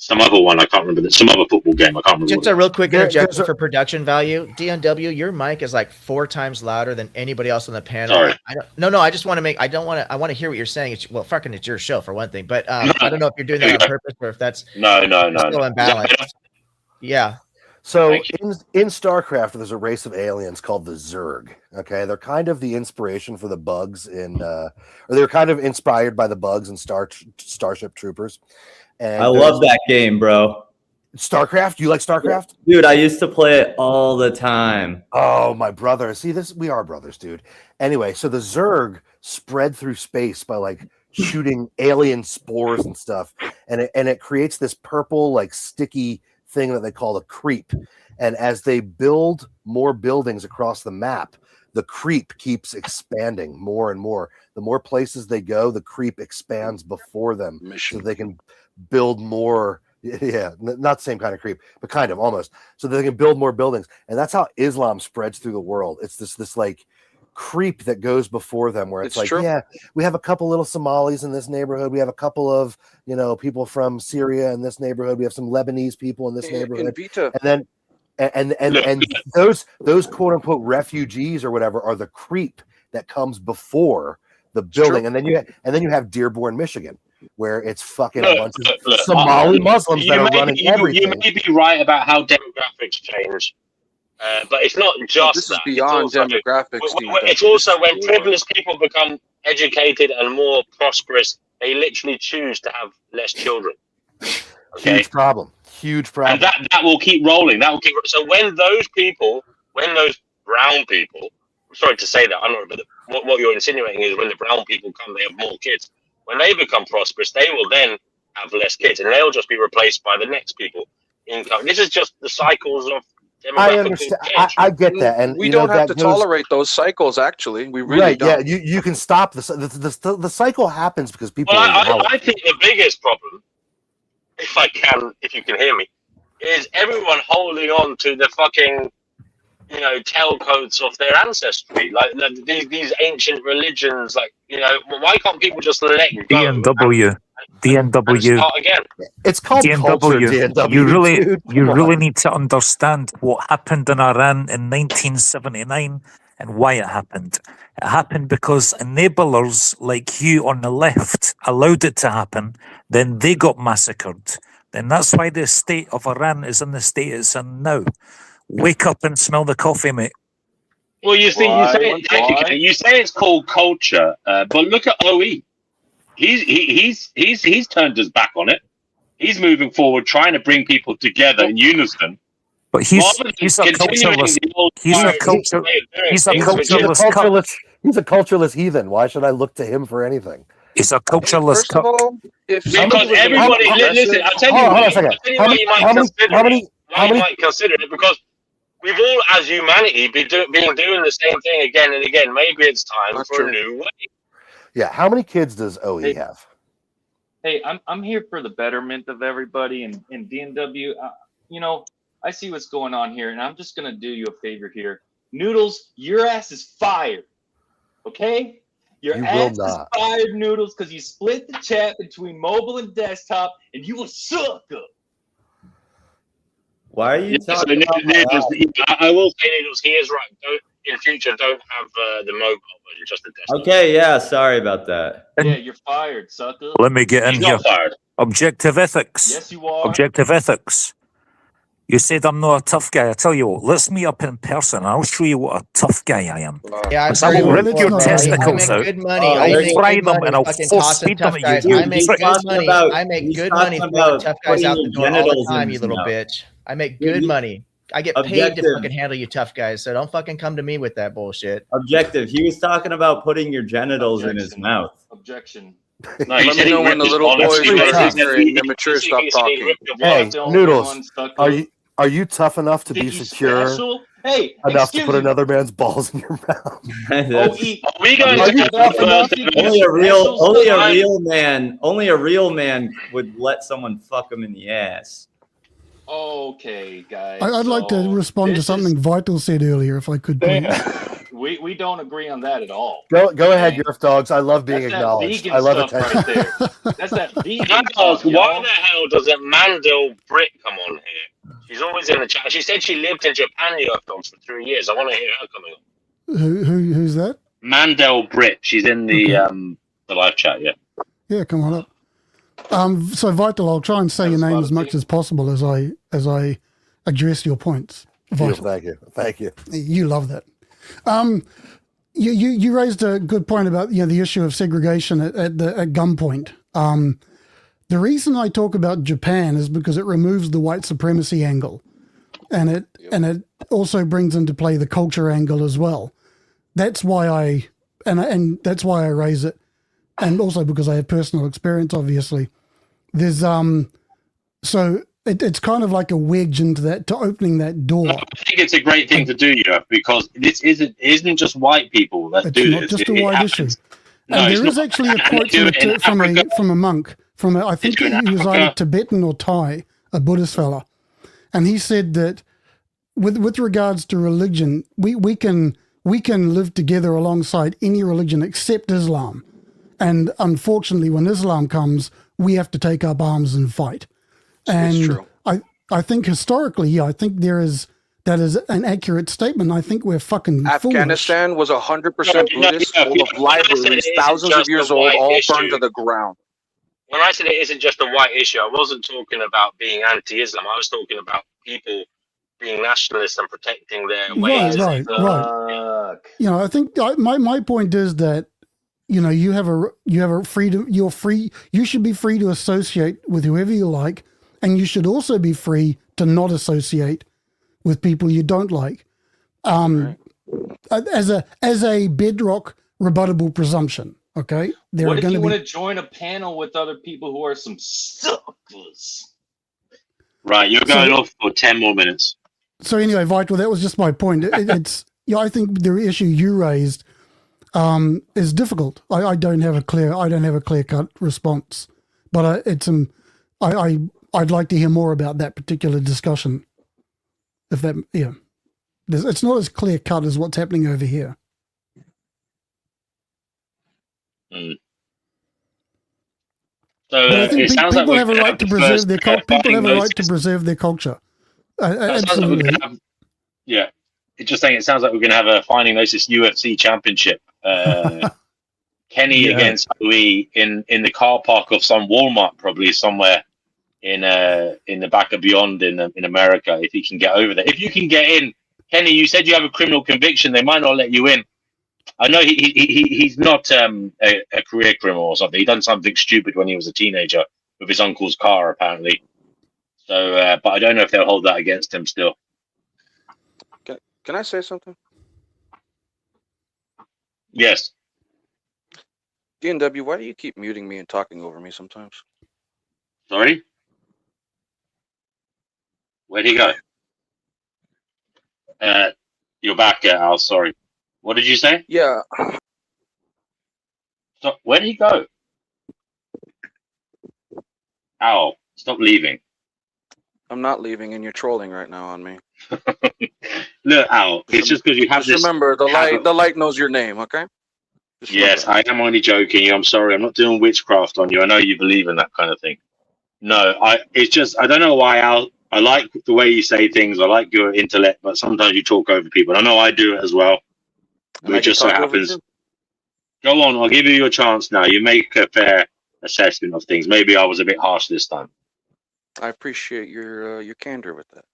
Speaker 8: some other one I can't remember. Some other football game I can't remember.
Speaker 16: Just a real quick interjection for production value. DNW, your mic is like 4 times louder than anybody else on the panel.
Speaker 8: Sorry.
Speaker 16: I just want to make. I want to hear what you're saying. It's your show for one thing, but I don't know if you're doing that on purpose or if that's
Speaker 8: no.
Speaker 16: still unbalanced. Yeah.
Speaker 15: So in StarCraft, there's a race of aliens called the Zerg. Okay, they're kind of the inspiration for the bugs or they're kind of inspired by the bugs in Starship Troopers. And
Speaker 2: I love that game, bro.
Speaker 15: StarCraft? You like StarCraft?
Speaker 2: Dude, I used to play it all the time.
Speaker 15: Oh, my brother. See, we are brothers, dude. Anyway, so the Zerg spread through space by like shooting alien spores and stuff, and it creates this purple, like sticky thing that they call the creep. And as they build more buildings across the map, the creep keeps expanding more and more. The more places they go, the creep expands before them, so they can build more. Yeah, not the same kind of creep, but kind of almost. So they can build more buildings, and that's how Islam spreads through the world. It's this like creep that goes before them, where it's like, true. Yeah, we have a couple little Somalis in this neighborhood. We have a couple of people from Syria in this neighborhood. We have some Lebanese people in this neighborhood, and those quote unquote refugees or whatever are the creep that comes before the building, and then you have Dearborn, Michigan, where it's fucking a bunch of Somali Muslims that are running everything.
Speaker 8: You may be right about how demographics change, but it's not just
Speaker 17: this
Speaker 8: that.
Speaker 17: Is beyond demographics.
Speaker 8: It's also when privileged people become educated and more prosperous, they literally choose to have less children. Okay?
Speaker 15: Huge problem.
Speaker 8: And that will keep rolling. So when those brown people, I'm sorry to say that, I'm not, but what you're insinuating is when the brown people come, they have more kids. When they become prosperous, they will then have less kids, and they'll just be replaced by the next people. This is just the cycles of
Speaker 15: I
Speaker 8: demographical
Speaker 15: understand.
Speaker 8: change.
Speaker 15: I get that, and
Speaker 17: We
Speaker 15: you know,
Speaker 17: don't have
Speaker 15: that
Speaker 17: to
Speaker 15: goes-
Speaker 17: tolerate those cycles. Actually, we really
Speaker 15: right.
Speaker 17: don't.
Speaker 15: Yeah, you can stop the cycle happens because people
Speaker 8: Well,
Speaker 15: allow
Speaker 8: I
Speaker 15: it.
Speaker 8: think the biggest problem, if you can hear me, is everyone holding on to the fucking, tailcoats of their ancestry, like these ancient religions. Like, why can't people just let go
Speaker 12: DNW.
Speaker 8: and
Speaker 12: DNW.
Speaker 8: start again?
Speaker 15: It's called culture, DNW.
Speaker 12: You really,
Speaker 15: dude.
Speaker 12: you
Speaker 15: Come
Speaker 12: really
Speaker 15: on.
Speaker 12: need to understand what happened in Iran in 1979 and why it happened. It happened because enablers like you on the left allowed it to happen. Then they got massacred. Then that's why the state of Iran is in the state it's in now. Wake up and smell the coffee, mate.
Speaker 8: Well, you say you say it's called culture, but look at OE. He's turned his back on it. He's moving forward, trying to bring people together in unison.
Speaker 12: But he's
Speaker 8: Rather than
Speaker 12: a
Speaker 8: continuing
Speaker 12: culturalist.
Speaker 8: the old
Speaker 12: He's a
Speaker 8: way of
Speaker 12: culture.
Speaker 8: doing
Speaker 12: He's a
Speaker 8: things, which is-
Speaker 12: culturalist.
Speaker 15: He's a culturalist heathen. Why should I look to him for anything?
Speaker 12: He's a culturalist.
Speaker 17: First of all, if
Speaker 8: Because
Speaker 17: somebody was
Speaker 8: everybody,
Speaker 17: aggressive-
Speaker 8: listen, I'll tell you
Speaker 15: Hold on a
Speaker 8: why
Speaker 15: second.
Speaker 8: you
Speaker 15: How
Speaker 8: might
Speaker 15: many-
Speaker 8: consider
Speaker 15: how many-
Speaker 8: it. Why you might consider it, because we've all, as humanity, been doing the same thing again and again. Maybe it's time for a new way.
Speaker 15: Yeah. How many kids does OE have?
Speaker 18: Hey, I'm here for the betterment of everybody, and DNW. I see what's going on here, and I'm just gonna do you a favor here. Noodles, your ass is fired. Okay? Your
Speaker 15: You
Speaker 18: ass
Speaker 15: will
Speaker 18: is
Speaker 15: not.
Speaker 18: fired, Noodles, because you split the chat between mobile and desktop, and you a sucker.
Speaker 2: Why are you
Speaker 8: Yeah, so
Speaker 2: talking about my
Speaker 8: Noodles,
Speaker 2: ass?
Speaker 8: I will say, Noodles, he is right. In future, don't have the mobile version, just the desktop.
Speaker 2: Okay, yeah, sorry about that.
Speaker 18: Yeah, you're fired, sucker.
Speaker 12: Let me get in
Speaker 8: He's
Speaker 12: here.
Speaker 8: not fired.
Speaker 12: Objective ethics.
Speaker 18: Yes, you are.
Speaker 12: Objective ethics. You said I'm not a tough guy. I tell you what, let's meet up in person. I'll show you what a tough guy I am.
Speaker 16: Yeah, I've
Speaker 12: Because I
Speaker 16: heard
Speaker 12: will
Speaker 16: it
Speaker 12: rip
Speaker 16: before,
Speaker 12: your
Speaker 16: bro.
Speaker 12: testicles
Speaker 16: I
Speaker 12: out.
Speaker 16: make good money.
Speaker 12: I'll
Speaker 16: I make
Speaker 12: fry
Speaker 16: good
Speaker 12: them
Speaker 16: money
Speaker 12: and I'll
Speaker 16: fucking
Speaker 12: force
Speaker 16: tossing
Speaker 12: feed them
Speaker 16: tough
Speaker 12: at
Speaker 16: guys.
Speaker 12: you.
Speaker 16: I make
Speaker 2: He's
Speaker 16: good
Speaker 2: talking
Speaker 16: money.
Speaker 2: about-
Speaker 16: I make
Speaker 2: he's
Speaker 16: good
Speaker 2: talking
Speaker 16: money throwing
Speaker 2: about
Speaker 16: tough guys
Speaker 2: putting
Speaker 16: out the
Speaker 2: your
Speaker 16: door all the
Speaker 2: genitals in
Speaker 16: time, you
Speaker 2: his
Speaker 16: little
Speaker 2: mouth.
Speaker 16: bitch. I make
Speaker 2: Dude,
Speaker 16: good
Speaker 2: he-
Speaker 16: money. I get paid to
Speaker 2: Objective.
Speaker 16: fucking handle you tough guys, so don't fucking come to me with that bullshit.
Speaker 2: Objective. He was talking about putting your genitals in his mouth.
Speaker 18: Objection.
Speaker 8: No, he
Speaker 17: Let
Speaker 8: said
Speaker 17: me
Speaker 8: he
Speaker 17: know when the
Speaker 8: ripped
Speaker 17: little
Speaker 8: his
Speaker 17: boys
Speaker 8: honestly,
Speaker 17: who
Speaker 8: he
Speaker 17: are
Speaker 8: said
Speaker 17: ignorant
Speaker 8: he-
Speaker 17: and immature
Speaker 8: he
Speaker 17: stop
Speaker 8: said he
Speaker 17: talking.
Speaker 8: ripped your
Speaker 15: Hey,
Speaker 8: balls.
Speaker 15: Noodles, are you tough enough to be
Speaker 18: Think you
Speaker 15: secure
Speaker 18: special? Hey,
Speaker 15: enough to
Speaker 18: excuse
Speaker 15: put
Speaker 18: me.
Speaker 15: another man's balls in your mouth?
Speaker 2: That's-
Speaker 8: Are we going
Speaker 18: Are
Speaker 8: to
Speaker 18: you
Speaker 8: have
Speaker 18: tough
Speaker 8: the
Speaker 18: enough
Speaker 8: first
Speaker 18: to be
Speaker 2: only a
Speaker 18: special?
Speaker 2: real man would let someone fuck him in the ass.
Speaker 18: Okay, guys.
Speaker 7: I'd like to
Speaker 18: so
Speaker 7: respond to
Speaker 18: this
Speaker 7: something Vital said earlier, if I could, please.
Speaker 18: We don't agree on that at all.
Speaker 15: Go ahead, Yerf Dogs. I love being
Speaker 18: That's that
Speaker 15: acknowledged.
Speaker 18: vegan
Speaker 15: I love
Speaker 18: stuff
Speaker 15: attention.
Speaker 18: right there. That's that vegan
Speaker 8: Can I
Speaker 18: stuff,
Speaker 8: ask, why
Speaker 18: y'all.
Speaker 8: the hell doesn't Mandel Britt come on here? She's always in the chat. She said she lived in Japan, Yerf Dogs, for 3 years. I want to hear her coming on.
Speaker 7: Who's that?
Speaker 8: Mandel Britt. She's in the live chat. Yeah.
Speaker 7: Yeah, come on up. So Vital, I'll try and say your name as much as possible as I address your points. Vital.
Speaker 15: Thank you.
Speaker 7: You love that. You raised a good point about the issue of segregation at gunpoint. The reason I talk about Japan is because it removes the white supremacy angle, and it also brings into play the culture angle as well. That's why that's why I raise it, and also because I have personal experience. Obviously, there's so it's kind of like a wedge into that, to opening that door.
Speaker 8: I think it's a great thing to do, Yerf, because this isn't just white people that do
Speaker 7: Not
Speaker 8: this.
Speaker 7: just
Speaker 8: It
Speaker 7: a white
Speaker 8: happens.
Speaker 7: issue.
Speaker 8: No,
Speaker 7: And
Speaker 8: it's
Speaker 7: there is
Speaker 8: not.
Speaker 7: actually a
Speaker 8: And
Speaker 7: quote
Speaker 8: they do it in
Speaker 7: from a monk, I think
Speaker 8: do it in
Speaker 7: he was
Speaker 8: Africa.
Speaker 7: either Tibetan or Thai, a Buddhist fella, and he said that with regards to religion, we can live together alongside any religion except Islam, and unfortunately, when Islam comes, we have to take up arms and fight. And
Speaker 17: true.
Speaker 7: I think historically, I think that is an accurate statement. I think we're fucking foolish.
Speaker 17: Afghanistan was 100% Buddhist,
Speaker 8: yeah,
Speaker 17: full of
Speaker 8: when I said it
Speaker 17: libraries,
Speaker 8: isn't
Speaker 17: thousands of
Speaker 8: just a
Speaker 17: years old,
Speaker 8: white
Speaker 17: all
Speaker 8: issue,
Speaker 17: burned to the ground.
Speaker 8: When I said it isn't just a white issue, I wasn't talking about being anti-Islam. I was talking about people being nationalists and protecting their ways.
Speaker 7: Right. I think my point is that you have a freedom. You're free. You should be free to associate with whoever you like, and you should also be free to not associate with people you don't like. As a bedrock rebuttable presumption. Okay,
Speaker 18: What if you want to join a panel with other people who are some suckers?
Speaker 8: Right, you're going off for 10 more minutes.
Speaker 7: So anyway, Vital, that was just my point. It's yeah, I think the issue you raised is difficult. I don't have a clear cut response, but I'd like to hear more about that particular discussion. If that it's not as clear cut as what's happening over here.
Speaker 8: So
Speaker 7: But I think
Speaker 8: it sounds
Speaker 7: people
Speaker 8: like
Speaker 7: have a
Speaker 8: we're
Speaker 7: right to
Speaker 8: gonna
Speaker 7: preserve their
Speaker 8: first
Speaker 7: people have a
Speaker 8: fighting
Speaker 7: right to
Speaker 8: those-
Speaker 7: preserve their culture.
Speaker 8: That sounds like we're
Speaker 7: Absolutely.
Speaker 8: gonna have, yeah. It's just saying it sounds like we're going to have a Finding Gnosis UFC championship. Kenny
Speaker 9: Yeah.
Speaker 8: against OE in the car park of some Walmart, probably somewhere in the back of Beyond in America. If he can get over there, if you can get in, Kenny, you said you have a criminal conviction. They might not let you in. I know he's not a career criminal or something. He done something stupid when he was a teenager with his uncle's car, apparently. So, but I don't know if they'll hold that against him still.
Speaker 17: Can I say something?
Speaker 8: Yes.
Speaker 17: DNW, why do you keep muting me and talking over me sometimes?
Speaker 8: Sorry? Where'd he go? You're back, Al. Sorry. What did you say?
Speaker 17: Yeah.
Speaker 8: So, where did he go? Al, stop leaving.
Speaker 17: I'm not leaving, and you're trolling right now on me.
Speaker 8: Look, Al, it's just because you have
Speaker 17: Just
Speaker 8: this.
Speaker 17: remember, the
Speaker 8: habit-
Speaker 17: light knows your name, okay? Just
Speaker 8: Yes,
Speaker 17: remember.
Speaker 8: I am only joking. I'm sorry. I'm not doing witchcraft on you. I know you believe in that kind of thing. No, it's just I don't know why, Al. I like the way you say things. I like your intellect, but sometimes you talk over people. I know I do it as well.
Speaker 17: And I
Speaker 8: It
Speaker 17: can
Speaker 8: just so
Speaker 17: talk over
Speaker 8: happens.
Speaker 17: too.
Speaker 8: Go on, I'll give you your chance now. You make a fair assessment of things. Maybe I was a bit harsh this time.
Speaker 17: I appreciate your candor with that.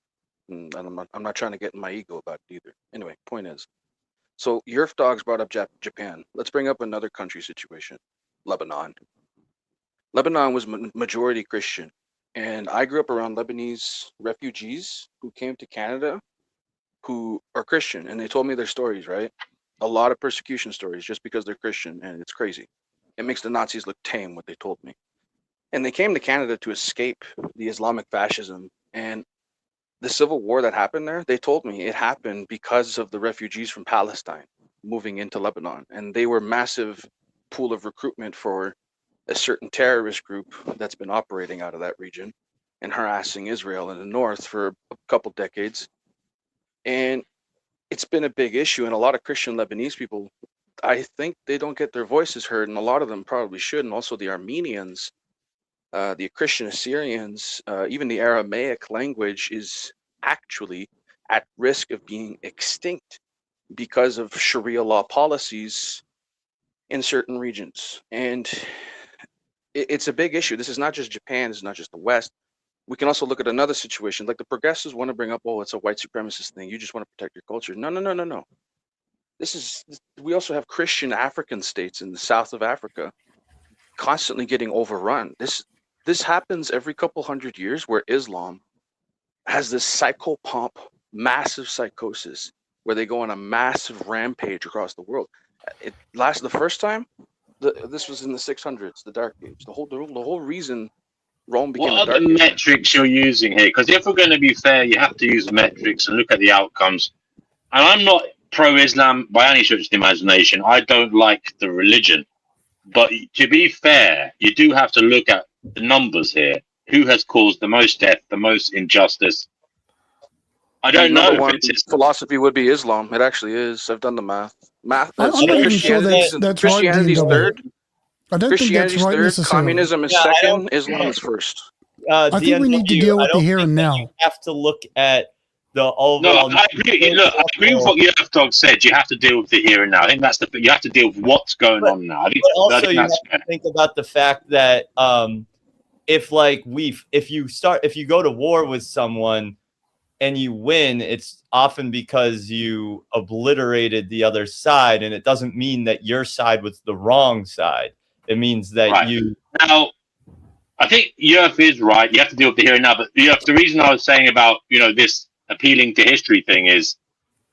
Speaker 17: And I'm not trying to get in my ego about it either. Anyway, point is, so Yerf Dogs brought up Japan. Let's bring up another country situation, Lebanon. Lebanon was majority Christian, and I grew up around Lebanese refugees who came to Canada, who are Christian, and they told me their stories. Right, a lot of persecution stories just because they're Christian, and it's crazy. It makes the Nazis look tame, what they told me. And they came to Canada to escape the Islamic fascism and the civil war that happened there. They told me it happened because of the refugees from Palestine moving into Lebanon, and they were massive pool of recruitment for a certain terrorist group that's been operating out of that region and harassing Israel in the north for a couple decades. And it's been a big issue, and a lot of Christian Lebanese people, I think they don't get their voices heard, and a lot of them probably should, and also the Armenians, the Christian Assyrians, even the Aramaic language is actually at risk of being extinct because of Sharia law policies in certain regions. And it's a big issue. This is not just Japan, this is not just the West. We can also look at another situation, like the progressives want to bring up, oh, it's a white supremacist thing. You just want to protect your culture. No. We also have Christian African states in the south of Africa constantly getting overrun. This happens every couple hundred years, where Islam has this psychopomp, massive psychosis, where they go on a massive rampage across the world. It lasted the first time. This was in the 600s, the Dark Age. The whole reason Rome became
Speaker 8: What
Speaker 17: a
Speaker 8: are
Speaker 17: Dark
Speaker 8: the
Speaker 17: Age.
Speaker 8: metrics you're using here? Because if we're going to be fair, you have to use metrics and look at the outcomes. And I'm not pro-Islam by any stretch of the imagination. I don't like the religion. But to be fair, you do have to look at the numbers here. Who has caused the most death, the most injustice? I don't know
Speaker 17: Number
Speaker 8: if
Speaker 17: one
Speaker 8: it's
Speaker 17: philosophy would be Islam. It actually is. I've done the math.
Speaker 7: I'm not even sure that's right,
Speaker 17: Christianity's
Speaker 7: DNW.
Speaker 17: third.
Speaker 7: I don't think that's
Speaker 17: Christianity's
Speaker 7: right
Speaker 17: third.
Speaker 7: necessarily.
Speaker 17: Communism is
Speaker 19: Yeah, I
Speaker 17: second.
Speaker 19: don't-
Speaker 17: Islam is first.
Speaker 7: I think we need to deal with the here and now.
Speaker 19: You have to look at the
Speaker 8: No,
Speaker 19: overall.
Speaker 8: I agree. Look, I agree with what Yerf Dog said. You have to deal with the here and now. I think that's you have to deal with what's going on now. I think,
Speaker 19: But also,
Speaker 8: I think
Speaker 19: you have
Speaker 8: that's
Speaker 19: to think about the fact that if you go to war with someone and you win, it's often because you obliterated the other side, and it doesn't mean that your side was the wrong side. It means that
Speaker 8: Right.
Speaker 19: you.
Speaker 8: Now, I think Yerf is right. You have to deal with the here and now. But Yerf, the reason I was saying about this appealing to history thing is,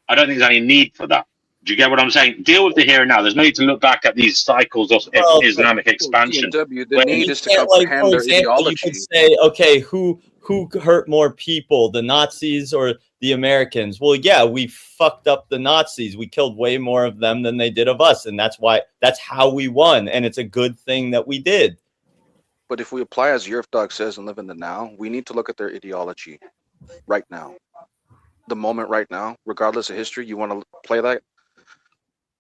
Speaker 8: I don't think there's any need for that. Do you get what I'm saying? Deal with the here and now. There's no need to look back at these cycles of Islamic expansion.
Speaker 17: DNW, the
Speaker 8: When-
Speaker 17: need is to
Speaker 19: can't, like,
Speaker 17: comprehend
Speaker 19: for
Speaker 17: their
Speaker 19: example, you
Speaker 17: ideology.
Speaker 19: could say, okay, who who hurt more people, the Nazis or the Americans? Well, yeah, we fucked up the Nazis. We killed way more of them than they did of us. And that's how we won. And it's a good thing that we did.
Speaker 17: But if we apply as Yerf Dog says and live in the now, we need to look at their ideology right now. The moment right now, regardless of history, you want to play that?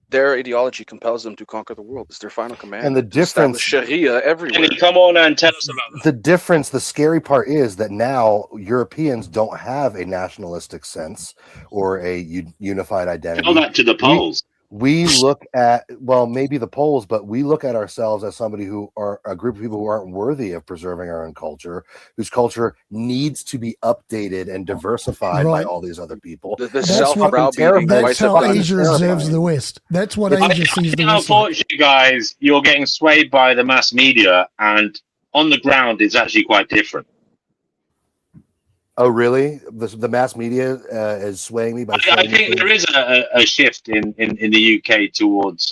Speaker 17: Their ideology compels them to conquer the world. It's their final command.
Speaker 15: And the difference,
Speaker 17: Sharia everywhere.
Speaker 8: Come on and tell us about
Speaker 15: the difference, the scary part is that now Europeans don't have a nationalistic sense or a unified identity.
Speaker 8: Tell that to the Poles.
Speaker 15: We look at, well, maybe the Poles, but we look at ourselves as somebody who are a group of people who aren't worthy of preserving our own culture, whose culture needs to be updated and diversified by all these other people.
Speaker 7: That's how Asia observes the West. That's what Asia sees the West.
Speaker 8: Unfortunately, guys, you're getting swayed by the mass media, and on the ground, it's actually quite different.
Speaker 15: Oh, really? The mass media is swaying me by.
Speaker 8: I think there is a shift in the UK towards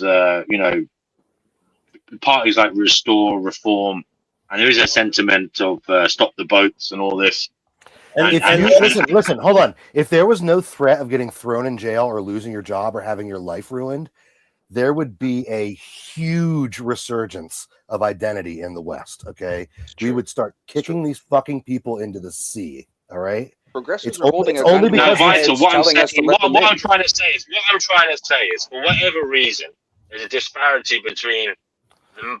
Speaker 8: parties like Restore, Reform, and there is a sentiment of stop the boats and all this.
Speaker 15: Listen, hold on. If there was no threat of getting thrown in jail or losing your job or having your life ruined, there would be a huge resurgence of identity in the West. Okay, we would start kicking these fucking people into the sea. All right.
Speaker 17: Progressives
Speaker 15: It's
Speaker 17: are holding
Speaker 15: only because
Speaker 8: Vital, what I'm
Speaker 15: I'm
Speaker 8: trying to say is, for whatever reason, there's a disparity between the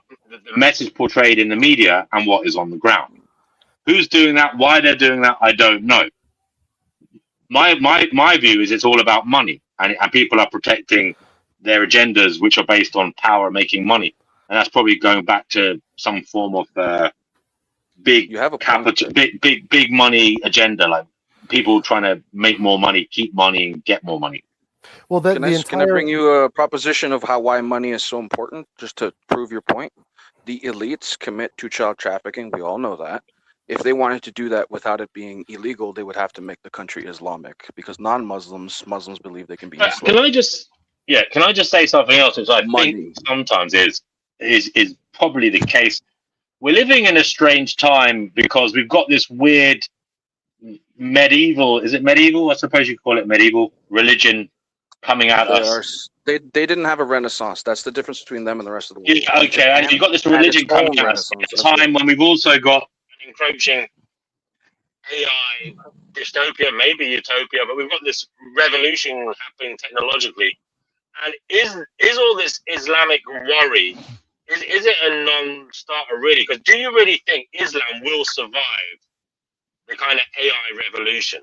Speaker 8: message portrayed in the media and what is on the ground. Who's doing that? Why they're doing that? I don't know. My view is it's all about money, and people are protecting their agendas, which are based on power, making money, and that's probably going back to some form of big capital, big money agenda, like people trying to make more money, keep money, and get more money.
Speaker 15: Well,
Speaker 17: can I bring you a proposition of why money is so important, just to prove your point? The elites commit to child trafficking. We all know that. If they wanted to do that without it being illegal, they would have to make the country Islamic, because Muslims believe they can be enslaved.
Speaker 8: Can I just say something else, which I think sometimes is probably the case. We're living in a strange time because we've got this weird medieval, is it medieval? I suppose you call it medieval religion coming out of us.
Speaker 17: They didn't have a renaissance. That's the difference between them and the rest of the world.
Speaker 8: Yeah, okay, and you've got this religion coming out at a time when we've also got an encroaching AI dystopia, maybe utopia, but we've got this revolution happening technologically. And is all this Islamic worry, is it a non-starter really? Because do you really think Islam will survive the kind of AI revolution?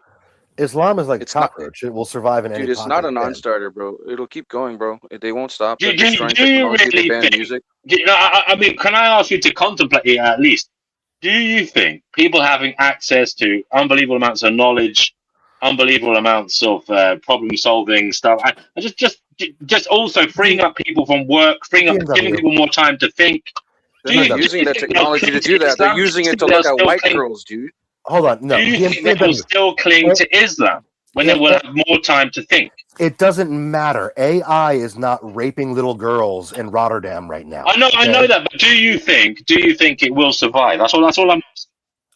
Speaker 15: Islam is like a cockroach. It will survive in any
Speaker 17: Dude, it's
Speaker 15: pocket
Speaker 17: not a
Speaker 15: it can.
Speaker 17: non-starter, bro. It'll keep going, bro. They won't stop.
Speaker 8: Do
Speaker 17: They're
Speaker 8: you
Speaker 17: destroying technology,
Speaker 8: really
Speaker 17: they ban
Speaker 8: think,
Speaker 17: music.
Speaker 8: I mean, can I ask you to contemplate it at least? Do you think people having access to unbelievable amounts of knowledge, unbelievable amounts of problem-solving stuff, and just also freeing up people from work, giving people more time to think?
Speaker 17: They're not using that technology to do that. They're using it to look at white girls, dude.
Speaker 15: Hold on, no.
Speaker 8: Do you think they will still cling to Islam when they will have more time to think?
Speaker 15: It doesn't matter. AI is not raping little girls in Rotterdam right now.
Speaker 8: I know that, but do you think it will survive? That's all I'm asking.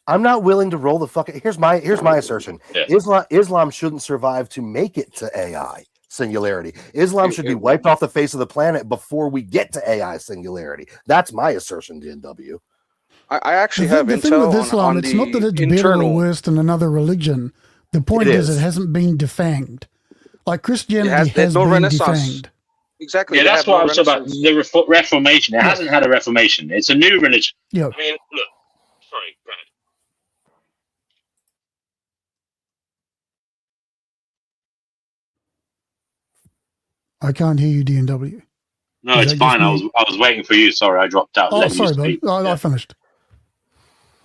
Speaker 15: I'm not willing to roll the fucking. Here's my assertion.
Speaker 8: Yeah.
Speaker 15: Islam shouldn't survive to make it to AI singularity. Islam should be wiped off the face of the planet before we get to AI singularity. That's my assertion, DNW.
Speaker 17: I actually
Speaker 7: the
Speaker 17: have
Speaker 7: thing
Speaker 17: intel
Speaker 7: with Islam,
Speaker 17: on
Speaker 7: it's
Speaker 17: the
Speaker 7: not that it's better
Speaker 17: internal.
Speaker 7: or worse than another religion. The point
Speaker 15: It
Speaker 7: is
Speaker 15: is.
Speaker 7: it hasn't been defanged. Like Christianity
Speaker 17: It has no
Speaker 7: been
Speaker 17: renaissance.
Speaker 7: defanged.
Speaker 17: Exactly.
Speaker 8: Yeah,
Speaker 17: they
Speaker 8: that's
Speaker 17: have no
Speaker 8: what I was talking about.
Speaker 17: renaissance.
Speaker 8: The Reformation. It hasn't had a Reformation. It's a new religion.
Speaker 7: Yeah.
Speaker 8: I mean, look. Sorry, go ahead.
Speaker 7: I can't hear you, DNW.
Speaker 8: No,
Speaker 7: Is
Speaker 8: it's
Speaker 7: that
Speaker 8: fine.
Speaker 7: just
Speaker 8: I was waiting for you. Sorry, I dropped out.
Speaker 7: Oh,
Speaker 8: Let you
Speaker 7: sorry,
Speaker 8: speak.
Speaker 7: bud. I finished.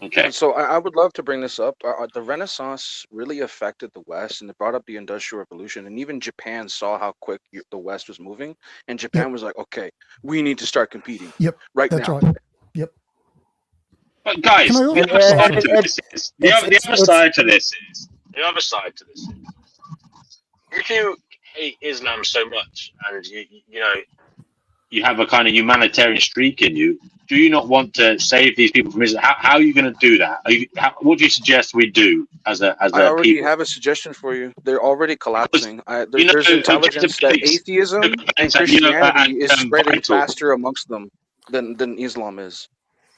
Speaker 8: Okay.
Speaker 17: And so I would love to bring this up. The Renaissance really affected the West, and it brought up the Industrial Revolution. And even Japan saw how quick the West was moving, and Japan was like, "Okay, we need to start competing."
Speaker 7: Yep.
Speaker 17: Right
Speaker 7: That's
Speaker 17: now.
Speaker 7: right. Yep.
Speaker 8: But guys,
Speaker 7: Can I
Speaker 8: the other side to this is the other side to this is if you hate Islam so much and you have a kind of humanitarian streak in you, do you not want to save these people from Islam? How are you going to do that? What do you suggest we do as a
Speaker 17: I already
Speaker 8: people?
Speaker 17: have a suggestion for you. They're already collapsing.
Speaker 8: You know,
Speaker 17: There's intelligence that atheism and Christianity is spreading
Speaker 8: Vital.
Speaker 17: faster amongst them than Islam is.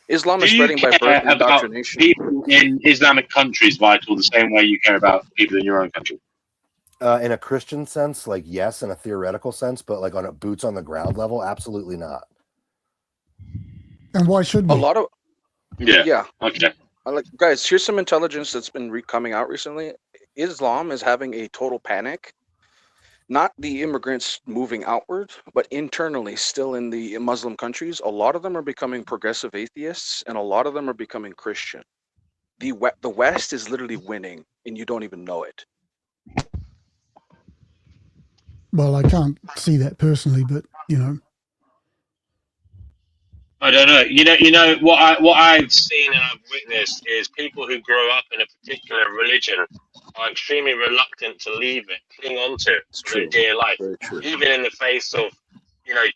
Speaker 17: Islam
Speaker 8: Do
Speaker 17: is
Speaker 8: you
Speaker 17: spreading by
Speaker 8: care
Speaker 17: birth and
Speaker 8: about
Speaker 17: indoctrination.
Speaker 8: people in Islamic countries, Vital, the same way you care about people in your own country?
Speaker 15: In a Christian sense, like yes, in a theoretical sense, but like on a boots on the ground level, absolutely not.
Speaker 7: And why should we?
Speaker 17: A lot of
Speaker 8: Yeah. Okay.
Speaker 17: like guys, here's some intelligence that's been coming out recently. Islam is having a total panic. Not the immigrants moving outward, but internally, still in the Muslim countries, a lot of them are becoming progressive atheists, and a lot of them are becoming Christian. The West is literally winning, and you don't even know it.
Speaker 7: Well, I can't see that personally, but you know.
Speaker 13: I don't know. You know what I've seen and I've witnessed is people who grow up in a particular religion are extremely reluctant to leave it, cling on to it for their dear life, even in the face of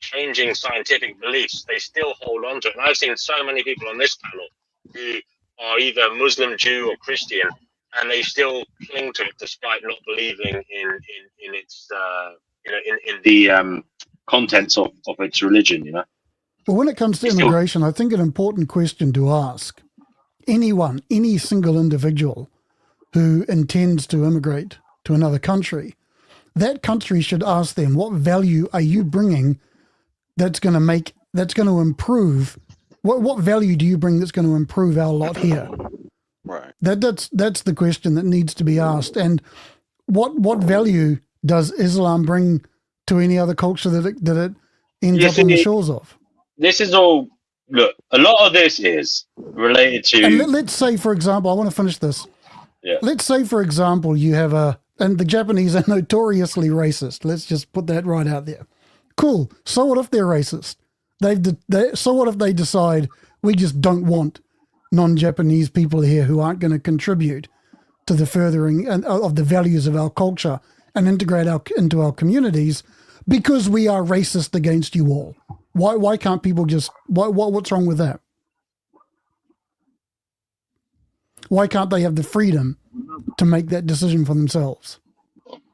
Speaker 13: changing scientific beliefs. They still hold on to it. And I've seen so many people on this panel who are either Muslim, Jew, or Christian, and they still cling to it despite not believing in its in the contents of its religion.
Speaker 7: But when it comes to immigration, I think an important question to ask anyone, any single individual who intends to immigrate to another country, that country should ask them, what value are you bringing that's going to improve? What value do you bring that's going to improve our lot here?
Speaker 17: Right.
Speaker 7: That's the question that needs to be asked. And what value does Islam bring to any other culture that it ends up on the shores of?
Speaker 13: This is all. Look, a lot of this is related to.
Speaker 7: And let's say, for example, I want to finish this.
Speaker 13: Yeah.
Speaker 7: Let's say, for example, you have and the Japanese are notoriously racist. Let's just put that right out there. Cool. So what if they're racist? So what if they decide we just don't want non-Japanese people here who aren't going to contribute to the furthering of the values of our culture and integrate into our communities because we are racist against you all? Why can't people just what's wrong with that? Why can't they have the freedom to make that decision for themselves?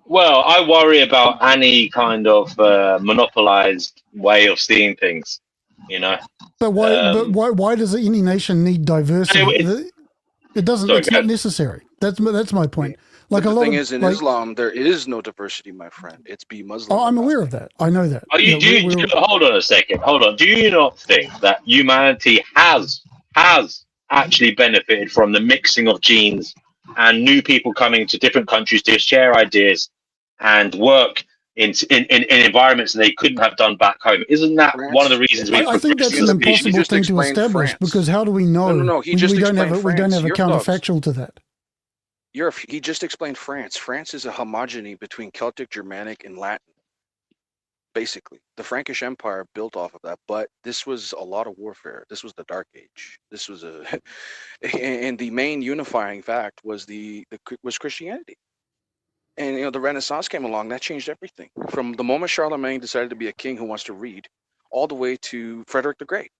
Speaker 13: Well, I worry about any kind of monopolized way of seeing things.
Speaker 7: But why does any nation need diversity? It doesn't.
Speaker 13: Sorry,
Speaker 7: it's not necessary. That's my point. Like
Speaker 17: But
Speaker 7: a
Speaker 17: the
Speaker 7: lot
Speaker 17: thing
Speaker 7: of
Speaker 17: is, in
Speaker 7: like,
Speaker 17: Islam, there is no diversity, my friend. It's be Muslim.
Speaker 7: oh, I'm aware of that. I know that.
Speaker 13: Are you, hold on a second. Hold on. Do you not think that humanity has actually benefited from the mixing of genes and new people coming to different countries to share ideas and work in environments that they couldn't have done back home? Isn't that one of the reasons we?
Speaker 7: I think that's an impossible thing to establish because how do we know?
Speaker 17: No. He
Speaker 7: we
Speaker 17: just
Speaker 7: don't have
Speaker 17: explained
Speaker 7: we don't
Speaker 17: France.
Speaker 7: have a
Speaker 17: Your thoughts.
Speaker 7: counterfactual to that.
Speaker 17: He just explained France. France is a homogeny between Celtic, Germanic, and Latin. Basically, the Frankish Empire built off of that, but this was a lot of warfare. This was the Dark Age. This was and the main unifying fact was was Christianity. And the Renaissance came along. That changed everything. From the moment Charlemagne decided to be a king who wants to read, all the way to Frederick the Great.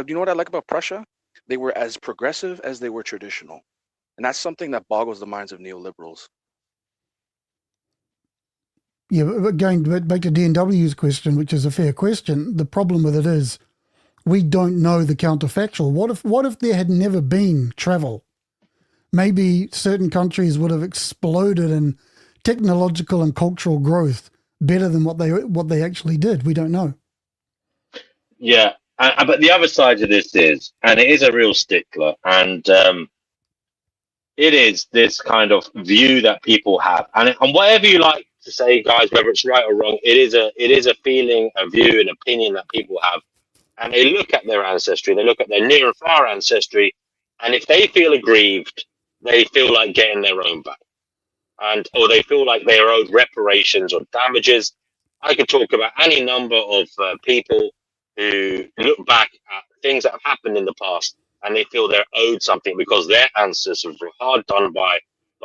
Speaker 17: You know what I like about Prussia? They were as progressive as they were traditional. And that's something that boggles the minds of neoliberals.
Speaker 7: Yeah, but going back to DNW's question, which is a fair question, the problem with it is we don't know the counterfactual. What if there had never been travel? Maybe certain countries would have exploded in technological and cultural growth better than what they actually did. We don't know.
Speaker 13: Yeah, but the other side of this is, and it is a real stickler, and it is this kind of view that people have, and whatever you like to say, guys, whether it's right or wrong, it is a feeling, a view, an opinion that people have, and they look at their ancestry, they look at their near and far ancestry, and if they feel aggrieved, they feel like getting their own back, or they feel like they are owed reparations or damages. I could talk about any number of people who look back at things that have happened in the past and they feel they're owed something because their ancestors were hard done by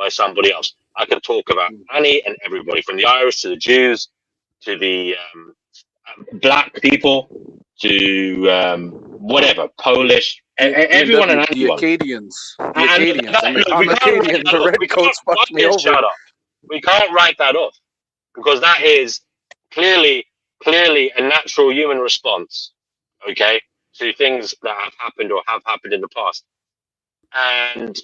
Speaker 13: somebody else. I could talk about any and everybody, from the Irish to the Jews to the black people to whatever, Polish, everyone and
Speaker 17: The
Speaker 13: anyone.
Speaker 17: Acadians. The
Speaker 13: And
Speaker 17: Acadians.
Speaker 13: look,
Speaker 17: I'm
Speaker 13: we can't
Speaker 17: Acadian.
Speaker 13: write that
Speaker 17: The
Speaker 13: off. We
Speaker 17: redcoats
Speaker 13: can't
Speaker 17: fucked me
Speaker 13: fucking
Speaker 17: over.
Speaker 13: shut up. We can't write that off because that is clearly a natural human response, okay, to things that have happened or have happened in the past. And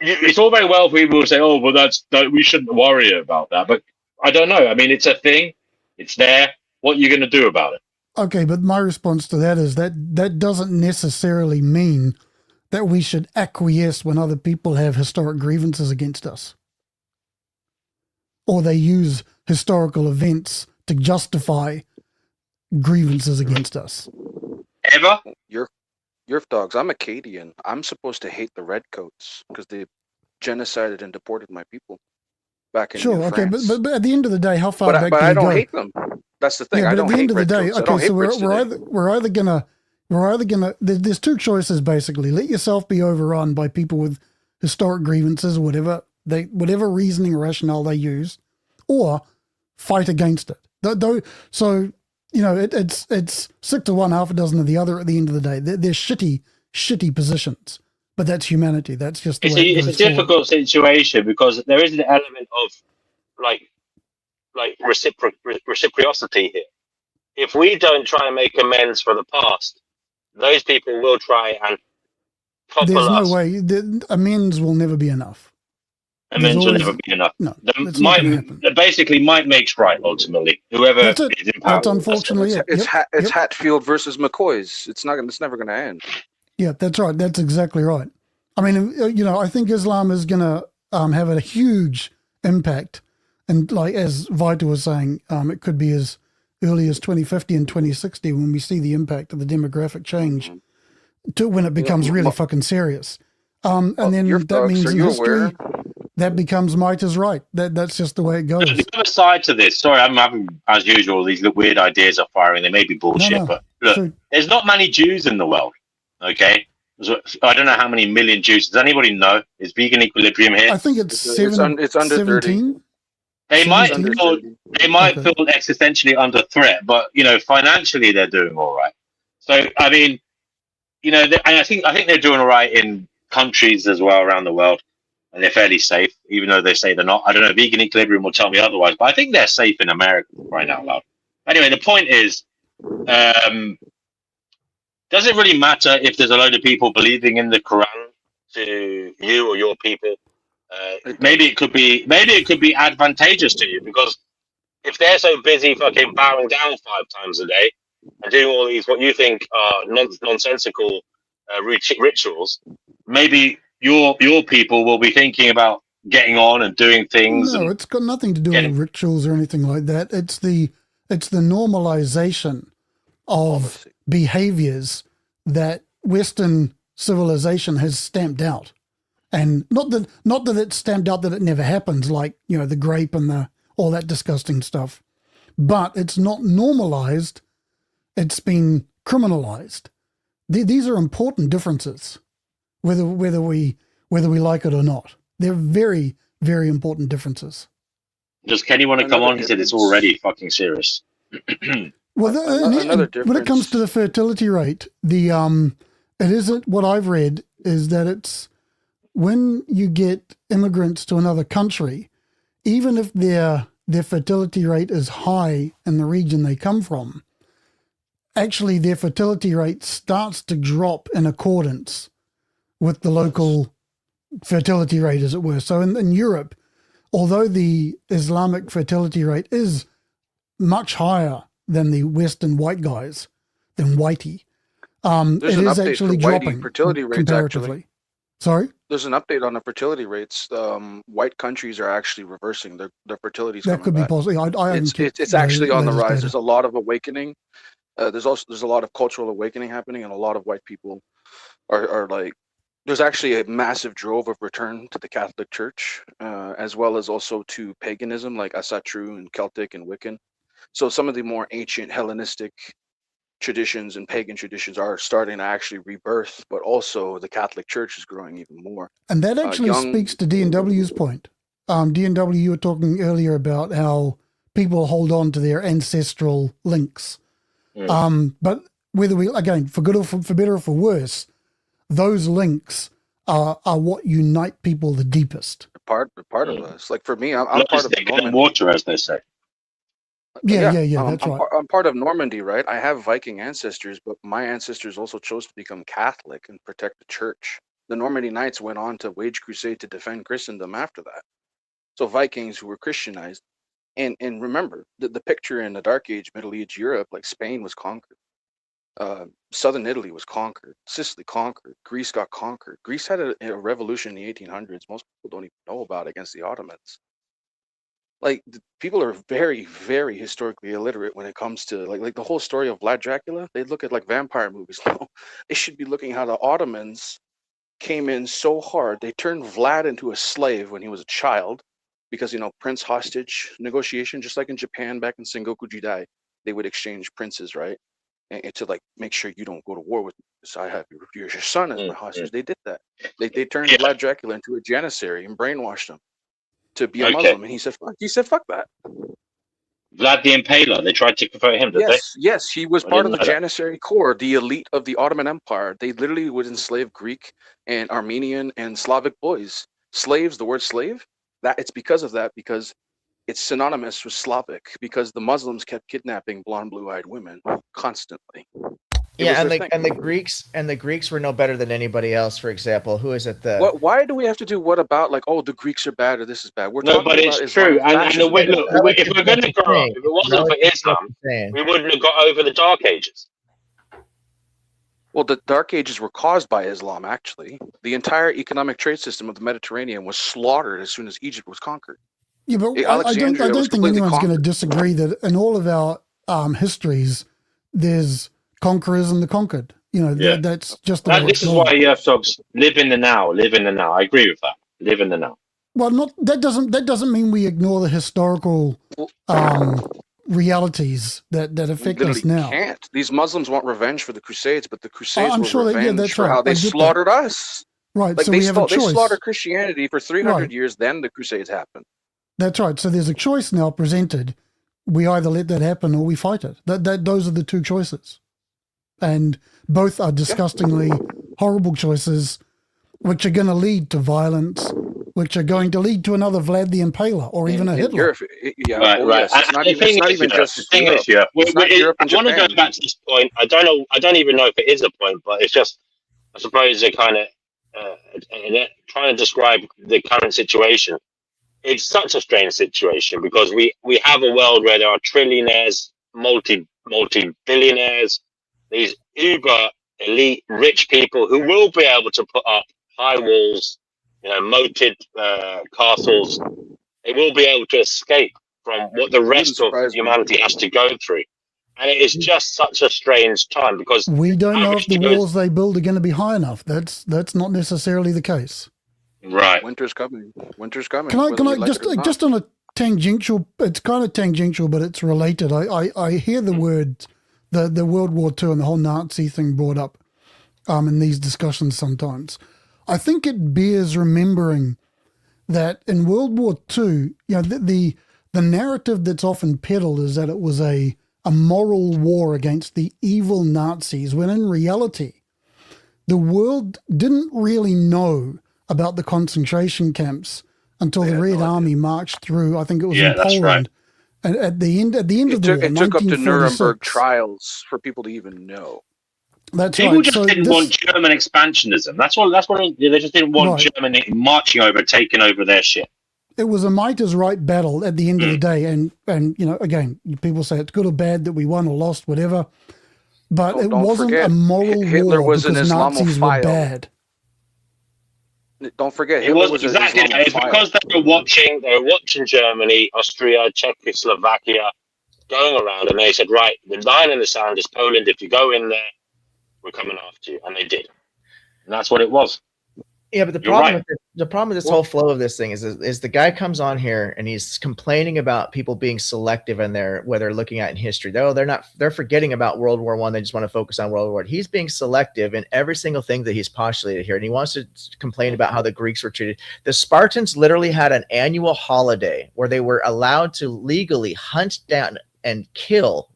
Speaker 13: it's all very well for people to say, "Oh, well, that we shouldn't worry about that." But I don't know. I mean, it's a thing. It's there. What are you going to do about it?
Speaker 7: Okay, but my response to that is that doesn't necessarily mean that we should acquiesce when other people have historic grievances against us, or they use historical events to justify grievances against us.
Speaker 13: Ever?
Speaker 17: You're dogs. I'm Acadian. I'm supposed to hate the redcoats because they genocided and deported my people back in
Speaker 7: Sure,
Speaker 17: New
Speaker 7: okay,
Speaker 17: France.
Speaker 7: but at the end of the day, how far back
Speaker 17: But
Speaker 7: do
Speaker 17: I
Speaker 7: you
Speaker 17: don't
Speaker 7: go?
Speaker 17: hate them. That's the thing.
Speaker 7: Yeah,
Speaker 17: I
Speaker 7: but at
Speaker 17: don't
Speaker 7: the
Speaker 17: hate
Speaker 7: end of the day,
Speaker 17: redcoats. I
Speaker 7: okay,
Speaker 17: don't hate
Speaker 7: so
Speaker 17: Brits
Speaker 7: we're
Speaker 17: today.
Speaker 7: either gonna. There's two choices basically. Let yourself be overrun by people with historic grievances, or whatever reasoning or rationale they use, or fight against it. So it's 6 to 1, half a dozen of the other. At the end of the day, they're shitty positions, but that's humanity. That's just the way it
Speaker 13: It's a
Speaker 7: goes forward.
Speaker 13: difficult situation because there is an element of like reciprocity here. If we don't try and make amends for the past, those people will try and topple
Speaker 7: There's no
Speaker 13: us.
Speaker 7: way. Amends will never be enough.
Speaker 13: Amends will
Speaker 7: always-
Speaker 13: never be enough.
Speaker 7: No, that's not gonna happen.
Speaker 13: Basically, might makes right ultimately. Whoever
Speaker 7: That's it.
Speaker 13: is in power.
Speaker 7: That's unfortunately it.
Speaker 17: It's
Speaker 7: Yep,
Speaker 17: it's
Speaker 7: yep.
Speaker 17: Hatfield versus McCoy's. It's never going to end.
Speaker 7: Yeah, that's right. That's exactly right. I mean, I think Islam is going to have a huge impact. And like, as Vita was saying, it could be as early as 2050 and 2060 when we see the impact of the demographic change to when it becomes really fucking serious. And then that means
Speaker 17: are
Speaker 7: in
Speaker 17: you
Speaker 7: history,
Speaker 17: aware?
Speaker 7: that becomes might is right. That's just the way it goes.
Speaker 13: The other side to this, sorry, I'm having, as usual, these weird ideas are firing. They may be bullshit,
Speaker 7: No,
Speaker 13: but look,
Speaker 7: shoot.
Speaker 13: there's not many Jews in the world, okay? I don't know how many million Jews. Does anybody know? Is vegan equilibrium here?
Speaker 7: I think it's
Speaker 17: It's under 30.
Speaker 7: 17.
Speaker 13: They might
Speaker 7: 17?
Speaker 13: feel existentially under threat, but financially they're doing all right. So I mean, and I think they're doing all right in countries as well around the world, and they're fairly safe, even though they say they're not. I don't know. Vegan Equilibrium will tell me otherwise, but I think they're safe in America right now. Loud. Anyway, the point is, does it really matter if there's a load of people believing in the Quran to you or your people? Maybe it could be advantageous to you because if they're so busy fucking bowing down 5 times a day and doing all these what you think are nonsensical rituals, maybe your people will be thinking about getting on and doing things.
Speaker 7: No,
Speaker 13: And
Speaker 7: it's got nothing to do with rituals or anything like that. It's the normalization of behaviors that Western civilization has stamped out. And not that it's stamped out that it never happens, like, the grape and all that disgusting stuff, but it's not normalized. It's been criminalized. These are important differences, whether we like it or not. They're very, very important differences.
Speaker 13: does Kenny want to come on? He said it's already fucking serious.
Speaker 7: Well, when it comes to the fertility rate, it isn't what I've read is that it's when you get immigrants to another country, even if their fertility rate is high in the region they come from, actually their fertility rate starts to drop in accordance with the local fertility rate, as it were. So in Europe, although the Islamic fertility rate is much higher than the Western white guys, than whitey,
Speaker 17: There's
Speaker 7: it
Speaker 17: an
Speaker 7: is
Speaker 17: update
Speaker 7: actually
Speaker 17: for whitey
Speaker 7: dropping
Speaker 17: fertility rates,
Speaker 7: comparatively.
Speaker 17: actually.
Speaker 7: Sorry?
Speaker 17: There's an update on the fertility rates. White countries are actually reversing their fertility.
Speaker 7: That could be possible. I haven't kept
Speaker 17: It's
Speaker 7: the
Speaker 17: actually on the
Speaker 7: latest
Speaker 17: rise.
Speaker 7: data.
Speaker 17: There's a lot of awakening. There's a lot of cultural awakening happening, and a lot of white people are like. There's actually a massive drove of return to the Catholic Church, as well as also to paganism like Asatru and Celtic and Wiccan. So some of the more ancient Hellenistic traditions and pagan traditions are starting to actually rebirth, but also the Catholic Church is growing even more.
Speaker 7: And that actually
Speaker 17: young-
Speaker 7: speaks to D&W's point. D&W, you were talking earlier about how people hold on to their ancestral links. But whether we, again, for good or for better or for worse, those links are what unite people the deepest.
Speaker 17: Part of us. Like for me, I'm part
Speaker 8: Blood's
Speaker 17: of
Speaker 8: thicker than
Speaker 17: Normandy.
Speaker 8: water, as they say.
Speaker 7: Yeah, that's
Speaker 17: I'm,
Speaker 7: right.
Speaker 17: I'm part of Normandy, right? I have Viking ancestors, but my ancestors also chose to become Catholic and protect the church. The Normandy Knights went on to wage crusade to defend Christendom after that. So Vikings who were Christianized, and remember the picture in the Dark Age, Middle Age Europe, like Spain was conquered, Southern Italy was conquered, Sicily conquered, Greece got conquered. Greece had a revolution in the 1800s. Most people don't even know about it, against the Ottomans. Like people are very, very historically illiterate when it comes to like the whole story of Vlad Dracula. They look at like vampire movies. No, they should be looking how the Ottomans came in so hard. They turned Vlad into a slave when he was a child, because prince hostage negotiation, just like in Japan back in Sengoku Jidai, they would exchange princes, right? And to like make sure you don't go to war with me, so I have your son as my hostage. They did that. They turned Vlad Dracula into a janissary and brainwashed him to be a Muslim, and he said fuck that.
Speaker 8: Vlad the Impaler. They tried to convert him, did they?
Speaker 17: Yes, he was
Speaker 8: I
Speaker 17: part of
Speaker 8: didn't
Speaker 17: the
Speaker 8: know that.
Speaker 17: Janissary Corps, the elite of the Ottoman Empire. They literally would enslave Greek and Armenian and Slavic boys. Slaves, the word slave, that it's because of that, because it's synonymous with Slavic, because the Muslims kept kidnapping blonde, blue-eyed women constantly.
Speaker 16: Yeah, and the Greeks were no better than anybody else. For example, who is it?
Speaker 17: Why do we have to do what about like, oh, the Greeks are bad or this is bad? We're
Speaker 8: No,
Speaker 17: talking
Speaker 8: but
Speaker 17: about
Speaker 8: it's true.
Speaker 17: Islamic
Speaker 8: And
Speaker 17: fascism.
Speaker 8: look, if we're going to grow up, if it wasn't for Islam, we wouldn't have got over the Dark Ages.
Speaker 17: Well, the Dark Ages were caused by Islam, actually. The entire economic trade system of the Mediterranean was slaughtered as soon as Egypt was conquered.
Speaker 7: Yeah, but I don't
Speaker 17: Alexandria was
Speaker 7: think
Speaker 17: completely
Speaker 7: anyone's going to
Speaker 17: conquered.
Speaker 7: disagree that in all of our histories, there's conquerors and the conquered. That's just the way
Speaker 8: This
Speaker 7: it's
Speaker 8: is
Speaker 7: gone.
Speaker 8: why you have to live in the now. Live in the now. I agree with that. Live in the now.
Speaker 7: Well, that doesn't mean we ignore the historical realities that affect us
Speaker 17: Literally
Speaker 7: now.
Speaker 17: can't. These Muslims want revenge for the Crusades, but the Crusades
Speaker 7: I'm
Speaker 17: were
Speaker 7: sure that- yeah,
Speaker 17: revenge
Speaker 7: that's
Speaker 17: for
Speaker 7: right.
Speaker 17: how
Speaker 7: I
Speaker 17: they
Speaker 7: get that.
Speaker 17: slaughtered us.
Speaker 7: Right,
Speaker 17: Like
Speaker 7: so
Speaker 17: they,
Speaker 7: we have a
Speaker 17: they
Speaker 7: choice.
Speaker 17: slaughtered Christianity for 300
Speaker 7: Right.
Speaker 17: years, then the Crusades happened.
Speaker 7: That's right. So there's a choice now presented. We either let that happen or we fight it. Those are the two choices. And both are disgustingly horrible choices, which are going to lead to violence, which are going to lead to another Vlad the Impaler or even a
Speaker 17: In
Speaker 7: Hitler.
Speaker 17: Europe, yeah,
Speaker 8: Right,
Speaker 17: oh,
Speaker 8: right.
Speaker 17: yes, it's
Speaker 8: And
Speaker 17: not
Speaker 8: the
Speaker 17: even, it's
Speaker 8: thing
Speaker 17: not
Speaker 8: is,
Speaker 17: even
Speaker 8: you know,
Speaker 17: just
Speaker 8: the thing
Speaker 17: Europe.
Speaker 8: is, yeah,
Speaker 17: It's not Europe
Speaker 8: I
Speaker 17: and
Speaker 8: want to
Speaker 17: Japan.
Speaker 8: go back to this point. I don't know. I don't even know if it is a point, but it's just, I suppose, a kind of trying to describe the current situation. It's such a strange situation because we have a world where there are trillionaires, multi-billionaires, these uber elite rich people who will be able to put up high walls, moated castles. They will be able to escape from what the rest of humanity has to go through. And it is just such a strange time because
Speaker 7: We don't know if the
Speaker 8: average Joe's-
Speaker 7: walls they build are going to be high enough. That's not necessarily the case.
Speaker 8: Right.
Speaker 17: Winter's coming. Winter's coming.
Speaker 7: Can I
Speaker 17: whether we like it or not.
Speaker 7: just on a tangential? It's kind of tangential, but it's related. I hear the word the World War II and the whole Nazi thing brought up in these discussions sometimes. I think it bears remembering that in World War II, the narrative that's often peddled is that it was a moral war against the evil Nazis, when in reality, the world didn't really know about the concentration camps until the Red Army marched through. I think it was
Speaker 8: Yeah,
Speaker 7: in
Speaker 8: that's
Speaker 7: Poland, and at the end of the
Speaker 17: It
Speaker 7: war,
Speaker 17: took up to Nuremberg
Speaker 7: 1946.
Speaker 17: trials for people to even know.
Speaker 7: That's
Speaker 8: People
Speaker 7: right.
Speaker 8: just
Speaker 7: So
Speaker 8: didn't
Speaker 7: this-
Speaker 8: want German expansionism. That's what they just didn't want
Speaker 7: Right.
Speaker 8: Germany marching over, taking over their shit.
Speaker 7: it was a might is right battle at the end of the day, and again, people say it's good or bad that we won or lost, whatever, but it
Speaker 17: Don't
Speaker 7: wasn't
Speaker 17: forget,
Speaker 7: a moral
Speaker 17: Hitler
Speaker 7: war
Speaker 17: was an
Speaker 7: because Nazis were
Speaker 17: Islamophile.
Speaker 7: bad.
Speaker 17: Don't forget,
Speaker 8: It
Speaker 17: Hitler
Speaker 8: was
Speaker 17: was
Speaker 8: exactly
Speaker 17: an
Speaker 8: that. It's
Speaker 17: Islamophile.
Speaker 8: because they were watching Germany, Austria, Czechoslovakia going around, and they said, right, the line in the sand is Poland. If you go in there, we're coming after you, and they did, and that's what it was.
Speaker 16: Yeah, but the
Speaker 8: You're
Speaker 16: problem
Speaker 8: right.
Speaker 16: with this whole flow of this thing is the guy comes on here and he's complaining about people being selective in their where they're looking at in history. They're forgetting about World War I. They just want to focus on World War. He's being selective in every single thing that he's postulated here, and he wants to complain about how the Greeks were treated. The Spartans literally had an annual holiday where they were allowed to legally hunt down and kill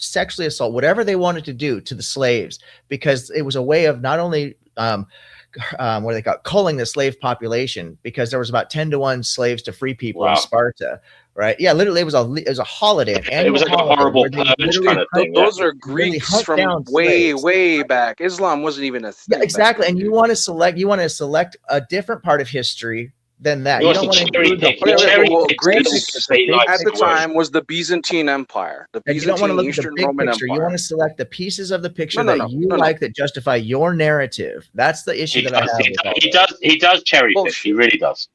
Speaker 16: sexually assault, whatever they wanted to do to the slaves, because it was a way of not only what do they call it, culling the slave population, because there was about 10-to-1 slaves to free people in Sparta, right? Yeah, literally it was a holiday.
Speaker 8: It was like a horrible purge kind of thing.
Speaker 17: Those are Greeks from way back. Islam wasn't even a thing.
Speaker 16: Yeah, exactly. And you want to select a different part of history than that. You don't want to include
Speaker 17: Greece at the time was the Byzantine Empire, the
Speaker 16: you don't want to
Speaker 17: Byzantine
Speaker 16: look at the
Speaker 17: Eastern
Speaker 16: big
Speaker 17: Roman
Speaker 16: picture.
Speaker 17: Empire.
Speaker 16: You want to select the pieces of the picture
Speaker 17: No,
Speaker 16: that you like that justify your narrative. That's the issue that I have.
Speaker 8: He does cherry pick. He really does.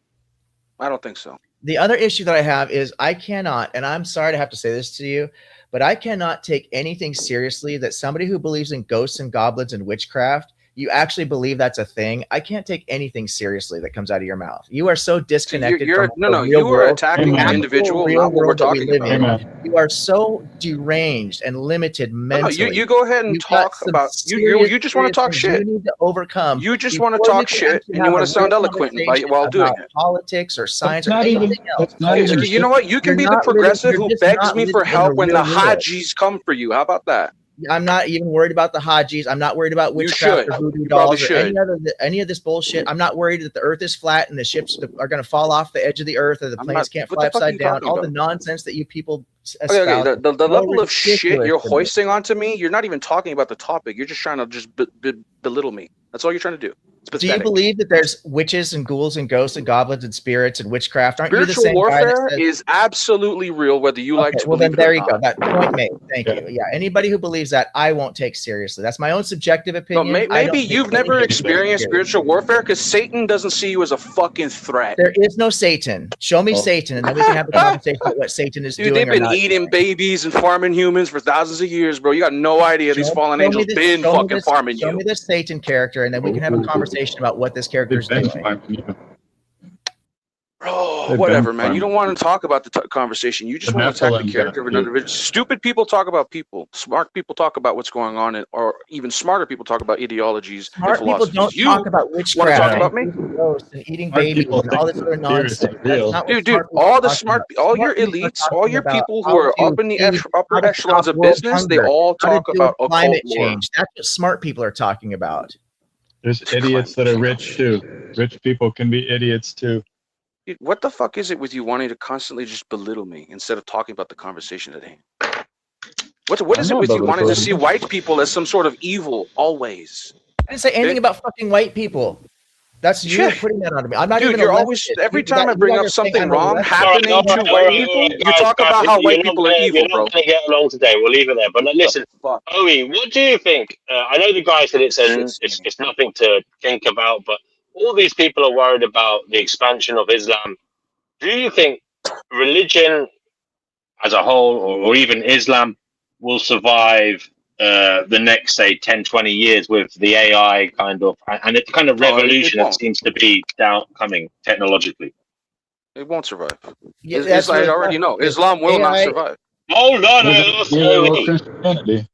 Speaker 17: I don't think so.
Speaker 16: The other issue that I have is I cannot, and I'm sorry to have to say this to you, but I cannot take anything seriously that somebody who believes in ghosts and goblins and witchcraft, you actually believe that's a thing. I can't take anything seriously that comes out of your mouth. You are so disconnected.
Speaker 17: You're
Speaker 16: from the real
Speaker 17: you are
Speaker 16: world,
Speaker 17: attacking
Speaker 16: the
Speaker 17: an
Speaker 16: actual
Speaker 17: individual,
Speaker 16: real
Speaker 17: not what we're
Speaker 16: world that we
Speaker 17: talking
Speaker 16: live
Speaker 17: about.
Speaker 16: in. You are so deranged and limited mentally.
Speaker 17: You go ahead and
Speaker 16: You've got
Speaker 17: talk
Speaker 16: some
Speaker 17: about you just want to talk
Speaker 16: serious things
Speaker 17: shit.
Speaker 16: you need to overcome.
Speaker 17: You just want to
Speaker 16: before we
Speaker 17: talk
Speaker 16: can
Speaker 17: shit
Speaker 16: actually
Speaker 17: and you
Speaker 16: have
Speaker 17: want
Speaker 16: a
Speaker 17: to sound
Speaker 16: real
Speaker 17: eloquent
Speaker 16: conversation
Speaker 17: while doing
Speaker 16: about
Speaker 17: it.
Speaker 16: politics or science or
Speaker 17: not
Speaker 16: anything
Speaker 17: even-
Speaker 16: else.
Speaker 17: You know what? You can be the progressive who begs me for help when the Hajis come for you. How about that?
Speaker 16: I'm not even worried about the Hajis. I'm not worried about witchcraft
Speaker 17: should.
Speaker 16: or voodoo
Speaker 17: You probably
Speaker 16: dolls or
Speaker 17: should.
Speaker 16: any of this bullshit. I'm not worried that the earth is flat and the ships are going to fall off the edge of the earth or the planes can't
Speaker 17: what
Speaker 16: fly
Speaker 17: the fuck are
Speaker 16: upside
Speaker 17: you
Speaker 16: down.
Speaker 17: talking
Speaker 16: All the
Speaker 17: about?
Speaker 16: nonsense that you people
Speaker 17: Okay,
Speaker 16: espouse
Speaker 17: the
Speaker 16: is so
Speaker 17: level of shit
Speaker 16: ridiculous
Speaker 17: you're
Speaker 16: to me.
Speaker 17: hoisting onto me, you're not even talking about the topic. You're just trying to just belittle me. That's all you're trying to do. It's
Speaker 16: Do you
Speaker 17: pathetic.
Speaker 16: believe that there's witches and ghouls and ghosts and goblins and spirits and witchcraft? Aren't you the
Speaker 17: Spiritual
Speaker 16: same guy that
Speaker 17: warfare
Speaker 16: says,
Speaker 17: is absolutely real, whether you like
Speaker 16: okay,
Speaker 17: to
Speaker 16: well
Speaker 17: believe
Speaker 16: then there
Speaker 17: it
Speaker 16: you
Speaker 17: or
Speaker 16: go.
Speaker 17: not.
Speaker 16: That point made. Thank you. Yeah, anybody who believes that, I won't take seriously. That's my own subjective
Speaker 17: No,
Speaker 16: opinion. I don't
Speaker 17: maybe
Speaker 16: take
Speaker 17: you've never
Speaker 16: anything
Speaker 17: experienced
Speaker 16: seriously.
Speaker 17: spiritual warfare because Satan doesn't see you as a fucking threat.
Speaker 16: There is no Satan. Show me Satan, and then we can have a conversation about what Satan is
Speaker 17: Dude,
Speaker 16: doing.
Speaker 17: they've
Speaker 16: or
Speaker 17: been
Speaker 16: not
Speaker 17: eating babies and farming humans for thousands of years, bro. You got no idea these fallen angels been fucking farming
Speaker 16: Show
Speaker 17: you.
Speaker 16: me this Satan character, and then we can have a conversation about what this character is doing.
Speaker 17: Bro, whatever, man. You don't want to talk about the conversation. You just want to attack the character of an individual. Stupid people talk about people. Smart people talk about what's going on, or even smarter people talk about ideologies and
Speaker 16: Smart people
Speaker 17: philosophies.
Speaker 16: don't
Speaker 17: You
Speaker 16: talk about
Speaker 17: want to
Speaker 16: witchcraft
Speaker 17: talk about me?
Speaker 16: and ghosts and eating
Speaker 17: Smart
Speaker 16: babies
Speaker 17: people
Speaker 16: and all this
Speaker 17: think
Speaker 16: other
Speaker 17: conspiracy
Speaker 16: nonsense. That's not what
Speaker 17: Dude,
Speaker 16: smart people
Speaker 17: all
Speaker 16: are
Speaker 17: the
Speaker 16: talking
Speaker 17: smart,
Speaker 16: about.
Speaker 17: all
Speaker 16: Smart
Speaker 17: your
Speaker 16: people are
Speaker 17: elites, all
Speaker 16: talking
Speaker 17: your
Speaker 16: about
Speaker 17: people who
Speaker 16: how
Speaker 17: are
Speaker 16: to
Speaker 17: up in the
Speaker 16: feed-
Speaker 17: upper
Speaker 16: how to
Speaker 17: echelons
Speaker 16: stop
Speaker 17: of
Speaker 16: world
Speaker 17: business, they
Speaker 16: hunger,
Speaker 17: all
Speaker 16: how to
Speaker 17: talk
Speaker 16: deal
Speaker 17: about
Speaker 16: with climate
Speaker 17: occult lore.
Speaker 16: change. That's what smart people are talking about.
Speaker 10: There's idiots that are rich too. Rich people can be idiots too.
Speaker 17: Dude, what the fuck is it with you wanting to constantly just belittle me instead of talking about the conversation at hand? What is it with you wanting to see white people as some sort of evil always?
Speaker 16: I didn't say anything about fucking white people. That's you
Speaker 17: Yeah.
Speaker 16: putting that on me. I'm not
Speaker 17: Dude,
Speaker 16: even.
Speaker 17: you're
Speaker 16: a
Speaker 17: always
Speaker 16: leftist.
Speaker 17: every
Speaker 16: You-
Speaker 17: time
Speaker 16: that-
Speaker 17: I
Speaker 16: you
Speaker 17: bring
Speaker 16: guys
Speaker 17: up
Speaker 16: are saying
Speaker 17: something
Speaker 16: I'm a
Speaker 17: wrong
Speaker 16: leftist.
Speaker 17: happening to white people, you talk about how white people are evil,
Speaker 8: You're
Speaker 17: bro.
Speaker 8: not going to get along today. We'll leave it there. But listen, Owie, what do you think? I know the guy said it's nothing to think about, but all these people are worried about the expansion of Islam. Do you think religion as a whole, or even Islam, will survive the next, say, 10, 20 years with the AI kind of, and it's kind of revolution that
Speaker 17: won't.
Speaker 8: seems to be coming technologically?
Speaker 17: It won't survive.
Speaker 16: Yeah, that's
Speaker 17: I
Speaker 16: really
Speaker 17: already
Speaker 16: tough
Speaker 17: know.
Speaker 16: because
Speaker 17: Islam will not
Speaker 16: AI
Speaker 17: survive.
Speaker 8: Hold on,
Speaker 10: Christianity.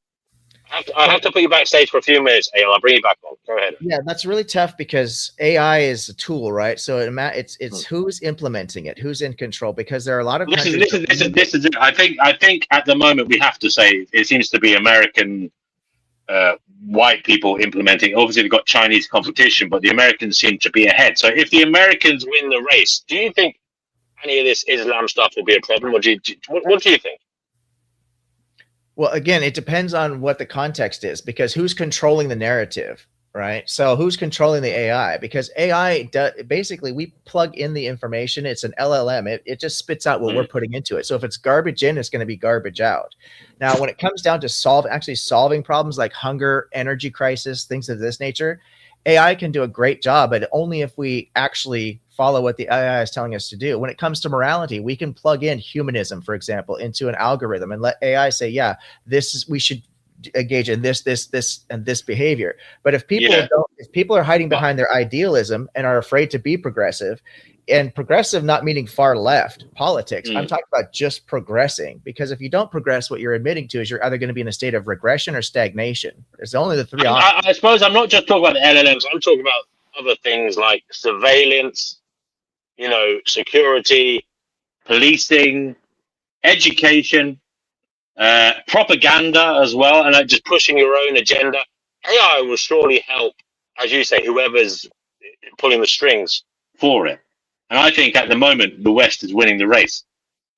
Speaker 8: I have to put you backstage for a few minutes, Ail. I'll bring you back on. Go ahead.
Speaker 16: Yeah, that's really tough because AI is a tool, right? So it's who's implementing it, who's in control. Because there are a lot of
Speaker 8: This
Speaker 16: countries.
Speaker 8: is it. I think at the moment we have to say it seems to be American white people implementing. Obviously, we've got Chinese competition, but the Americans seem to be ahead. So if the Americans win the race, do you think any of this Islam stuff will be a problem, or what do you think?
Speaker 16: Well, again, it depends on what the context is because who's controlling the narrative, right? So who's controlling the AI? Because AI basically we plug in the information. It's an LLM. It just spits out what we're putting into it. So if it's garbage in, it's going to be garbage out. Now, when it comes down to solving problems like hunger, energy crisis, things of this nature, AI can do a great job, but only if we actually follow what the AI is telling us to do. When it comes to morality, we can plug in humanism, for example, into an algorithm and let AI say, yeah, we should engage in this, and this behavior. But if people are hiding behind their idealism and are afraid to be progressive, and progressive not meaning far left politics, I'm talking about just progressing, because if you don't progress, what you're admitting to is you're either going to be in a state of regression or stagnation. There's only the three options.
Speaker 8: I suppose I'm not just talking about the LLMs. I'm talking about other things like surveillance, security, policing, education. propaganda as well, and just pushing your own agenda. AI will surely help, as you say, whoever's pulling the strings for it. And I think at the moment the West is winning the race,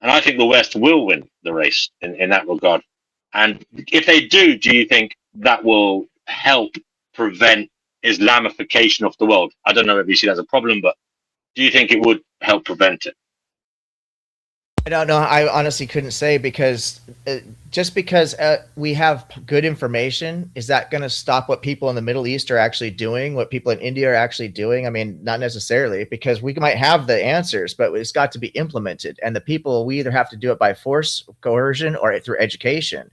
Speaker 8: and I think the West will win the race in that regard. And if they do you think that will help prevent Islamification of the world? I don't know if you see that as a problem, but do you think it would help prevent it?
Speaker 16: I don't know. I honestly couldn't say, because just because we have good information, is that going to stop what people in the Middle East are actually doing, what people in India are actually doing? I mean, not necessarily, because we might have the answers, but it's got to be implemented. And the people, we either have to do it by force, coercion, or through education,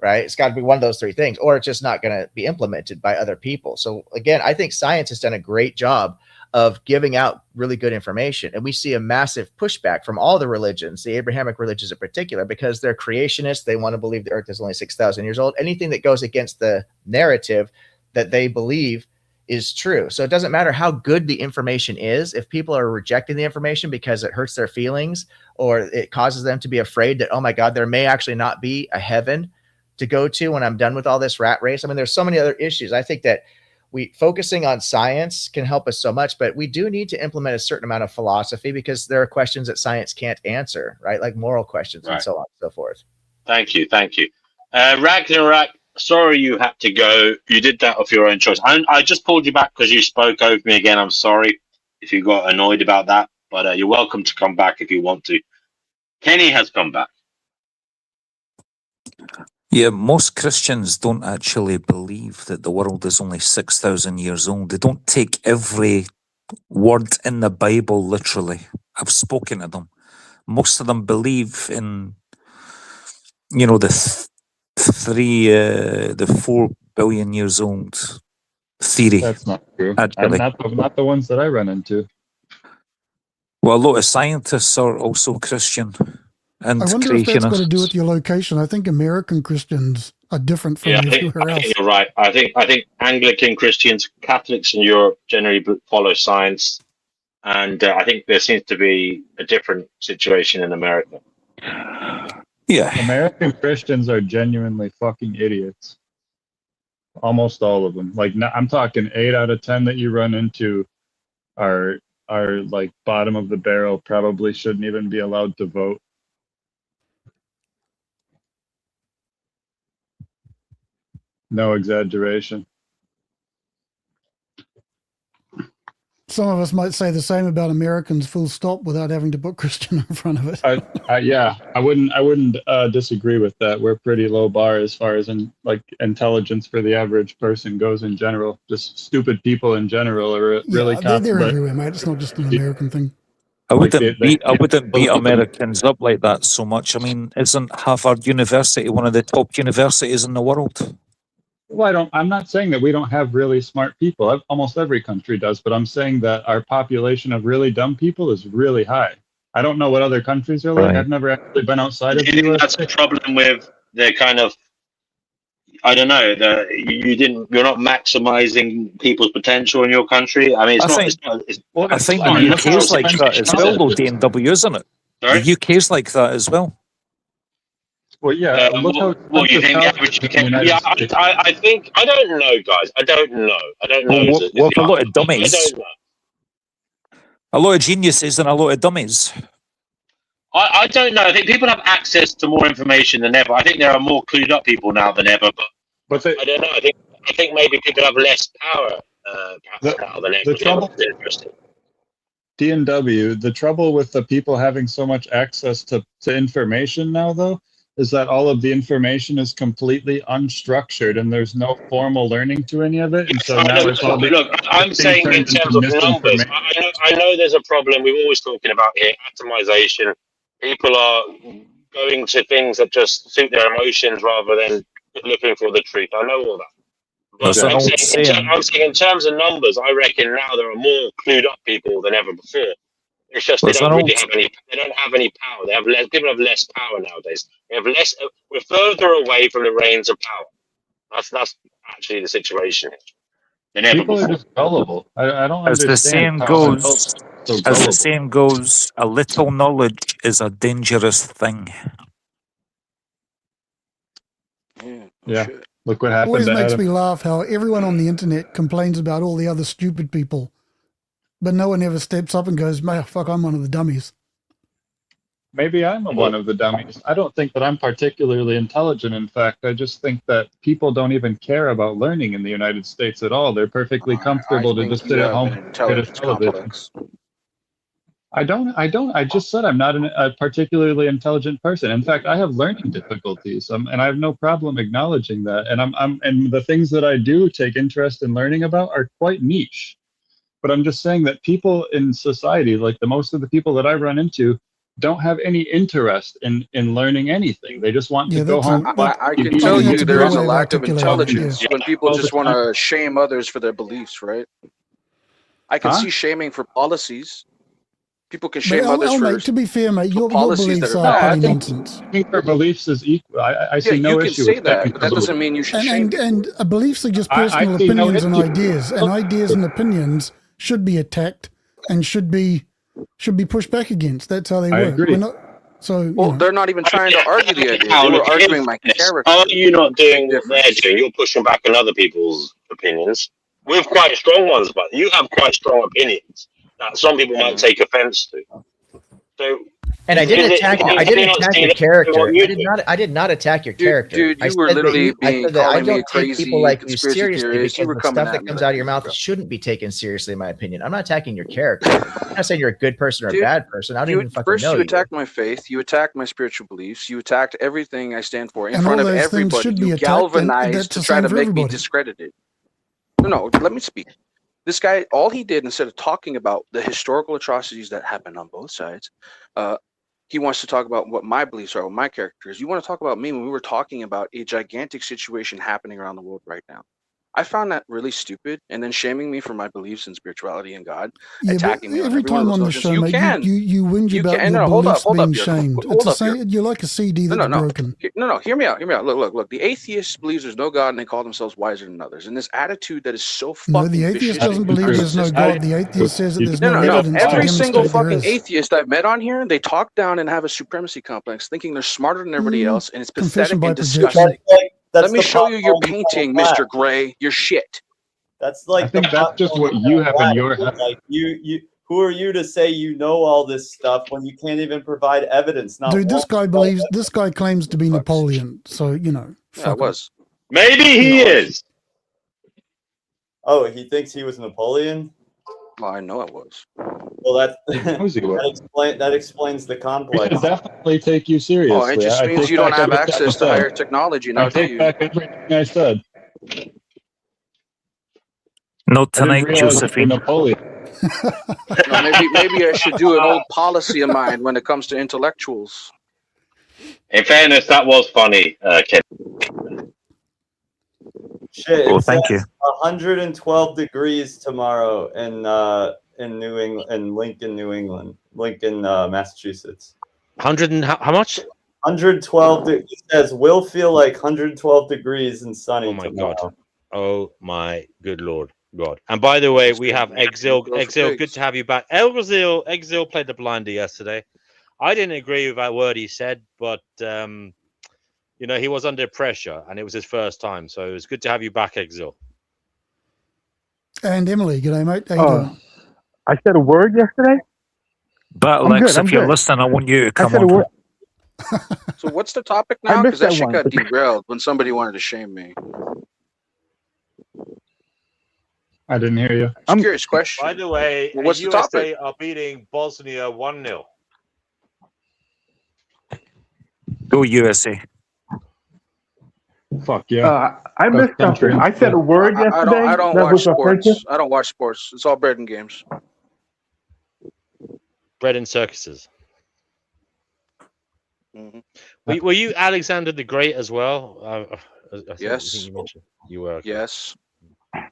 Speaker 16: right? It's got to be one of those three things, or it's just not going to be implemented by other people. So again, I think science has done a great job of giving out really good information. And we see a massive pushback from all the religions, the Abrahamic religions in particular, because they're creationists. They want to believe the earth is only 6,000 years old. Anything that goes against the narrative that they believe is true. So it doesn't matter how good the information is. If people are rejecting the information because it hurts their feelings, or it causes them to be afraid that, oh my God, there may actually not be a heaven to go to when I'm done with all this rat race. I mean, there's so many other issues. I think that focusing on science can help us so much, but we do need to implement a certain amount of philosophy, because there are questions that science can't answer, right? Like moral questions and so on and so forth.
Speaker 8: Thank you. Ragnarok, sorry you had to go. You did that of your own choice. I just pulled you back because you spoke over me again. I'm sorry if you got annoyed about that, but you're welcome to come back if you want to. Kenny has come back.
Speaker 12: Yeah, most Christians don't actually believe that the world is only 6,000 years old. They don't take every word in the Bible literally. I've spoken to them. Most of them believe in, the 4 billion years old theory.
Speaker 10: That's not true.
Speaker 12: Actually.
Speaker 10: And not the ones that I run into.
Speaker 12: Well, a lot of scientists are also Christian. And
Speaker 7: I wonder if that's got to do with your location. I think American Christians are different from everywhere else.
Speaker 8: I think you're right. I think Anglican Christians, Catholics in Europe generally follow science, and I think there seems to be a different situation in America.
Speaker 12: Yeah,
Speaker 10: American Christians are genuinely fucking idiots. Almost all of them. Like, I'm talking 8 out of 10 that you run into are like bottom of the barrel. Probably shouldn't even be allowed to vote. No exaggeration.
Speaker 7: Some of us might say the same about Americans, full stop, without having to put Christian in front of it.
Speaker 10: I wouldn't disagree with that. We're pretty low bar as far as intelligence for the average person goes in general. Just stupid people in general are really
Speaker 7: they're everywhere, mate. It's not just an American thing.
Speaker 12: I wouldn't beat Americans up like that so much. I mean, isn't Harvard University one of the top universities in the world?
Speaker 10: Well, I'm not saying that we don't have really smart people. Almost every country does, but I'm saying that our population of really dumb people is really high. I don't know what other countries are like.
Speaker 8: Right.
Speaker 10: I've never actually been outside of
Speaker 8: Do
Speaker 10: the
Speaker 8: you think
Speaker 10: US.
Speaker 8: that's a problem with the kind of, I don't know, you're not maximizing people's potential in your country? I mean,
Speaker 12: I think the UK is like that as well, though, DNW, isn't it?
Speaker 8: Sorry?
Speaker 12: The UK is like that as well.
Speaker 10: Well, yeah.
Speaker 8: What you think the average UK? Yeah, I think, I don't know, guys. I don't know.
Speaker 12: Well, a lot of dummies.
Speaker 8: I don't know.
Speaker 12: A lot of geniuses and a lot of dummies.
Speaker 8: I don't know. I think people have access to more information than ever. I think there are more clued up people now than ever, but I don't know. I think maybe people have less power now than ever.
Speaker 10: The trouble, DNW, the trouble with the people having so much access to information now, though, is that all of the information is completely unstructured and there's no formal learning to any of it. And so now it's all
Speaker 8: look, I'm saying in terms of numbers, I know there's a problem. We're always talking about here, atomization. People are going to things that just suit their emotions rather than looking for the truth. I know all that. But I'm saying in terms of numbers, I reckon now there are more clued up people than ever before. It's just they don't really have any. They don't have any power. They have less. People have less power nowadays. They have less. We're further away from the reins of power. That's actually the situation.
Speaker 10: People are just gullible. I don't
Speaker 12: As the
Speaker 10: understand.
Speaker 12: saying goes, a little knowledge is a dangerous thing.
Speaker 10: Yeah. Look what happened
Speaker 7: Always
Speaker 10: to
Speaker 7: makes
Speaker 10: Adam.
Speaker 7: me laugh how everyone on the internet complains about all the other stupid people, but no one ever steps up and goes, "Man, fuck, I'm one of the dummies."
Speaker 10: Maybe I'm one of the dummies. I don't think that I'm particularly intelligent. In fact, I just think that people don't even care about learning in the United States at all. They're perfectly comfortable to
Speaker 17: think
Speaker 10: just
Speaker 17: you
Speaker 10: sit at
Speaker 17: have
Speaker 10: home
Speaker 17: an
Speaker 10: and look at a
Speaker 17: intelligence
Speaker 10: television.
Speaker 17: complex.
Speaker 10: I don't. I just said I'm not a particularly intelligent person. In fact, I have learning difficulties, and I have no problem acknowledging that. And the things that I do take interest in learning about are quite niche. But I'm just saying that people in society, like the most of the people that I run into, don't have any interest in learning anything. They just want to go home.
Speaker 17: I can tell you there is a lack of intelligence when people just want to shame others for their beliefs, right? I can
Speaker 10: Huh?
Speaker 17: see shaming for policies. People can
Speaker 7: But
Speaker 17: shame others for
Speaker 7: mate, to be fair, mate, your
Speaker 17: policies
Speaker 7: beliefs
Speaker 17: that are
Speaker 7: are
Speaker 17: bad.
Speaker 7: pretty nonsense.
Speaker 10: Shaming for beliefs is equal. I see
Speaker 17: Yeah,
Speaker 10: no
Speaker 17: you can
Speaker 10: issue
Speaker 17: say
Speaker 10: with
Speaker 17: that,
Speaker 10: shaming
Speaker 17: but
Speaker 10: for
Speaker 17: that doesn't
Speaker 10: beliefs.
Speaker 17: mean you should shame
Speaker 7: And beliefs are just
Speaker 10: I
Speaker 7: personal
Speaker 10: see no
Speaker 7: opinions and
Speaker 10: issue.
Speaker 7: ideas, and ideas and opinions should be attacked and should be pushed back against. That's how they
Speaker 17: I
Speaker 7: work.
Speaker 17: agree.
Speaker 7: We're not, so
Speaker 17: Well, they're not even trying to argue the idea. They were arguing my character.
Speaker 8: Are you not doing what they're doing? You're pushing back on other people's opinions with quite strong ones, but you have quite strong opinions that some people might take offense to. So,
Speaker 16: And I didn't attack. I didn't
Speaker 8: not
Speaker 16: attack
Speaker 8: seeing
Speaker 16: your
Speaker 8: it
Speaker 16: character.
Speaker 8: what you
Speaker 16: I did
Speaker 8: do.
Speaker 16: not. I did not attack your character.
Speaker 17: Dude,
Speaker 16: I
Speaker 17: you were
Speaker 16: said that
Speaker 17: literally
Speaker 16: I
Speaker 17: being
Speaker 16: said that I
Speaker 17: calling me a
Speaker 16: don't take
Speaker 17: crazy
Speaker 16: people like you
Speaker 17: conspiracy
Speaker 16: seriously
Speaker 17: theorist. You
Speaker 16: because
Speaker 17: were
Speaker 16: the
Speaker 17: coming
Speaker 16: stuff
Speaker 17: at
Speaker 16: that
Speaker 17: me
Speaker 16: comes
Speaker 17: like
Speaker 16: out of your
Speaker 17: that,
Speaker 16: mouth
Speaker 17: bro.
Speaker 16: shouldn't be taken seriously, in my opinion. I'm not attacking your character. I'm not saying you're a good person or a
Speaker 17: Dude,
Speaker 16: bad person. I don't even fucking
Speaker 17: First,
Speaker 16: know
Speaker 17: you
Speaker 16: you.
Speaker 17: attacked my faith. You attacked my spiritual beliefs. You attacked everything I stand for in
Speaker 7: And
Speaker 17: front
Speaker 7: all
Speaker 17: of
Speaker 7: those things
Speaker 17: everybody.
Speaker 7: should be
Speaker 17: You
Speaker 7: attacked, and
Speaker 17: galvanized
Speaker 7: that's
Speaker 17: to
Speaker 7: the
Speaker 17: try
Speaker 7: same
Speaker 17: to
Speaker 7: for
Speaker 17: make me
Speaker 7: everybody.
Speaker 17: discredited. No, let me speak. This guy, all he did, instead of talking about the historical atrocities that happened on both sides, he wants to talk about what my beliefs are, what my character is. You want to talk about me when we were talking about a gigantic situation happening around the world right now. I found that really stupid, and then shaming me for my beliefs in spirituality and God,
Speaker 7: Yeah, but
Speaker 17: attacking me on
Speaker 7: every
Speaker 17: every one of
Speaker 7: time
Speaker 17: those
Speaker 7: on the
Speaker 17: notions.
Speaker 7: show,
Speaker 17: You
Speaker 7: mate,
Speaker 17: can.
Speaker 7: you whinge
Speaker 17: You
Speaker 7: about
Speaker 17: can.
Speaker 7: your
Speaker 17: No,
Speaker 7: beliefs
Speaker 17: hold up,
Speaker 7: being
Speaker 17: Jurgen.
Speaker 7: shamed.
Speaker 17: Hold
Speaker 7: It's
Speaker 17: up,
Speaker 7: you're like a CD that's broken.
Speaker 17: No, hear me out. Look. The atheist believes there's no God and they call themselves wiser than others. And this attitude that is so
Speaker 7: No,
Speaker 17: fucking
Speaker 7: the atheist
Speaker 17: vicious
Speaker 7: doesn't
Speaker 17: and
Speaker 7: believe there's no
Speaker 17: narcissistic.
Speaker 7: God. The atheist says that there's no
Speaker 17: No.
Speaker 7: evidence to
Speaker 17: Every single
Speaker 7: demonstrate there
Speaker 17: fucking
Speaker 7: is.
Speaker 17: atheist I've met on here, they talk down and have a supremacy complex, thinking they're smarter than everybody else, and it's
Speaker 7: Confession
Speaker 17: pathetic
Speaker 7: by
Speaker 17: and
Speaker 7: projection.
Speaker 17: disgusting.
Speaker 19: That's
Speaker 17: Let me
Speaker 19: the
Speaker 17: show you your
Speaker 19: problem with
Speaker 17: painting,
Speaker 19: black.
Speaker 17: Mr. Gray. You're shit.
Speaker 19: That's like
Speaker 10: I think
Speaker 19: the
Speaker 10: that's just what
Speaker 19: problem
Speaker 10: you
Speaker 19: with
Speaker 10: have
Speaker 19: black.
Speaker 10: in your head.
Speaker 19: Like you. Who are you to say you know all this stuff when you can't even provide evidence? Not
Speaker 7: Dude, this
Speaker 19: one.
Speaker 7: guy this guy claims to be Napoleon. So,
Speaker 17: Yeah,
Speaker 7: fuck
Speaker 17: I
Speaker 7: him.
Speaker 17: was.
Speaker 8: Maybe he is.
Speaker 19: Oh, he thinks he was Napoleon.
Speaker 17: Well, I know I was.
Speaker 19: Well, that explains the
Speaker 10: We
Speaker 19: complex.
Speaker 10: can definitely take you seriously.
Speaker 17: Oh, it just
Speaker 10: I
Speaker 17: means
Speaker 10: take
Speaker 17: you don't
Speaker 10: back
Speaker 17: have
Speaker 10: everything I
Speaker 17: access to
Speaker 10: said.
Speaker 17: higher technology now,
Speaker 10: I
Speaker 17: do
Speaker 10: take
Speaker 17: you?
Speaker 10: back everything I said.
Speaker 12: Not
Speaker 10: I didn't
Speaker 12: tonight,
Speaker 10: realize you were
Speaker 12: Josephine.
Speaker 10: Napoleon.
Speaker 17: No, maybe I should do an old policy of mine when it comes to intellectuals.
Speaker 8: In fairness, that was funny, Ken.
Speaker 19: Shit,
Speaker 12: Well,
Speaker 19: it
Speaker 12: thank
Speaker 19: says 112 degrees tomorrow in New England, in Lincoln, Massachusetts.
Speaker 8: 100 and how much?
Speaker 19: 112. It says will feel like 112 degrees and sunny.
Speaker 8: Oh my
Speaker 19: tomorrow.
Speaker 8: god. Oh my good lord God. And by the way, we have Exil. Exil, good to have you back. Exil played the blinder yesterday. I didn't agree with that word he said, but he was under pressure and it was his first time. So it was good to have you back, Exil.
Speaker 7: And Emily, g'day, mate. How you doing?
Speaker 20: I said a word yesterday.
Speaker 12: But
Speaker 20: I'm
Speaker 12: Alex,
Speaker 20: good, I'm
Speaker 12: if you're
Speaker 20: good.
Speaker 12: listening, I want you to
Speaker 20: I
Speaker 12: come
Speaker 20: said a
Speaker 12: on.
Speaker 20: word.
Speaker 17: So what's the topic
Speaker 20: I
Speaker 17: now?
Speaker 20: missed
Speaker 17: Because that
Speaker 20: that
Speaker 17: shit
Speaker 20: one,
Speaker 17: got
Speaker 20: but-
Speaker 17: derailed when somebody wanted to shame me.
Speaker 10: I didn't hear you.
Speaker 17: I'm curious question.
Speaker 8: By the way,
Speaker 17: Well, what's the
Speaker 8: USA
Speaker 17: topic?
Speaker 8: are beating Bosnia 1-0.
Speaker 12: Go USA.
Speaker 10: Fuck yeah.
Speaker 20: I missed something. I said a word yesterday
Speaker 17: I don't
Speaker 20: that
Speaker 17: watch
Speaker 20: was
Speaker 17: sports.
Speaker 20: offensive.
Speaker 17: I don't watch sports. It's all bread and games.
Speaker 8: Bread and circuses.
Speaker 17: Mm-hmm.
Speaker 8: Were you Alexander the Great as well? I think
Speaker 17: Yes.
Speaker 8: you mentioned you were.
Speaker 17: Yes.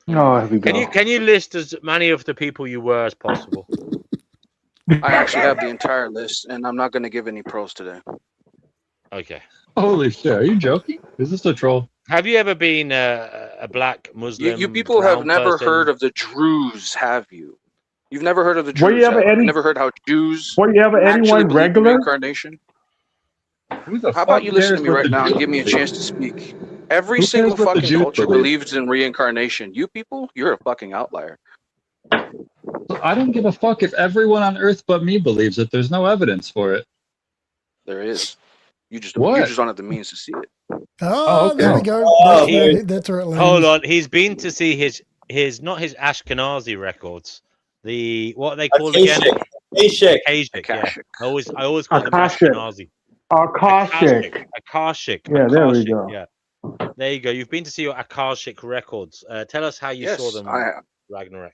Speaker 20: Oh, here we go.
Speaker 8: Can you list as many of the people you were as possible?
Speaker 17: I actually have the entire list, and I'm not going to give any pros today.
Speaker 8: Okay.
Speaker 10: Holy shit! Are you joking? Is this a troll?
Speaker 8: Have you ever been a black Muslim?
Speaker 17: You people have
Speaker 8: brown
Speaker 17: never
Speaker 8: person?
Speaker 17: heard of the Druze, have you? You've never heard of the
Speaker 20: Were you
Speaker 17: Druze.
Speaker 20: ever
Speaker 17: have you?
Speaker 20: any-
Speaker 17: Never heard how Jews
Speaker 20: Were you ever
Speaker 17: actually
Speaker 20: anyone
Speaker 17: believe in
Speaker 20: regular?
Speaker 17: reincarnation?
Speaker 10: Who the
Speaker 17: How about
Speaker 10: fuck
Speaker 17: you listen to
Speaker 10: cares
Speaker 17: me
Speaker 10: what
Speaker 17: right
Speaker 10: the
Speaker 17: now and
Speaker 10: Jews
Speaker 17: give me a
Speaker 10: believe?
Speaker 17: chance to speak?
Speaker 10: Who
Speaker 17: Every
Speaker 10: cares
Speaker 17: single
Speaker 10: what the
Speaker 17: fucking
Speaker 10: Jews
Speaker 17: culture
Speaker 10: believe?
Speaker 17: believes in reincarnation. You people, you're a fucking outlier.
Speaker 10: I don't give a fuck if everyone on Earth but me believes it. There's no evidence for it.
Speaker 17: There is. You just
Speaker 10: What?
Speaker 17: don't have the means to see it.
Speaker 7: Oh, there we go.
Speaker 13: Oh,
Speaker 7: That's where it lands.
Speaker 13: hold on. He's been to see his not his Ashkenazi records. The what are they called again?
Speaker 19: Akashic.
Speaker 13: Akashic. Yeah. I always call them
Speaker 20: Akashic.
Speaker 13: Ashkenazi.
Speaker 20: Akashic.
Speaker 13: Akashic.
Speaker 20: Yeah, there we
Speaker 13: Akashic,
Speaker 20: go.
Speaker 13: Yeah. There you go. You've been to see your Akashic records. Tell us how you saw
Speaker 17: Yes,
Speaker 13: them,
Speaker 17: I have.
Speaker 13: Ragnarok.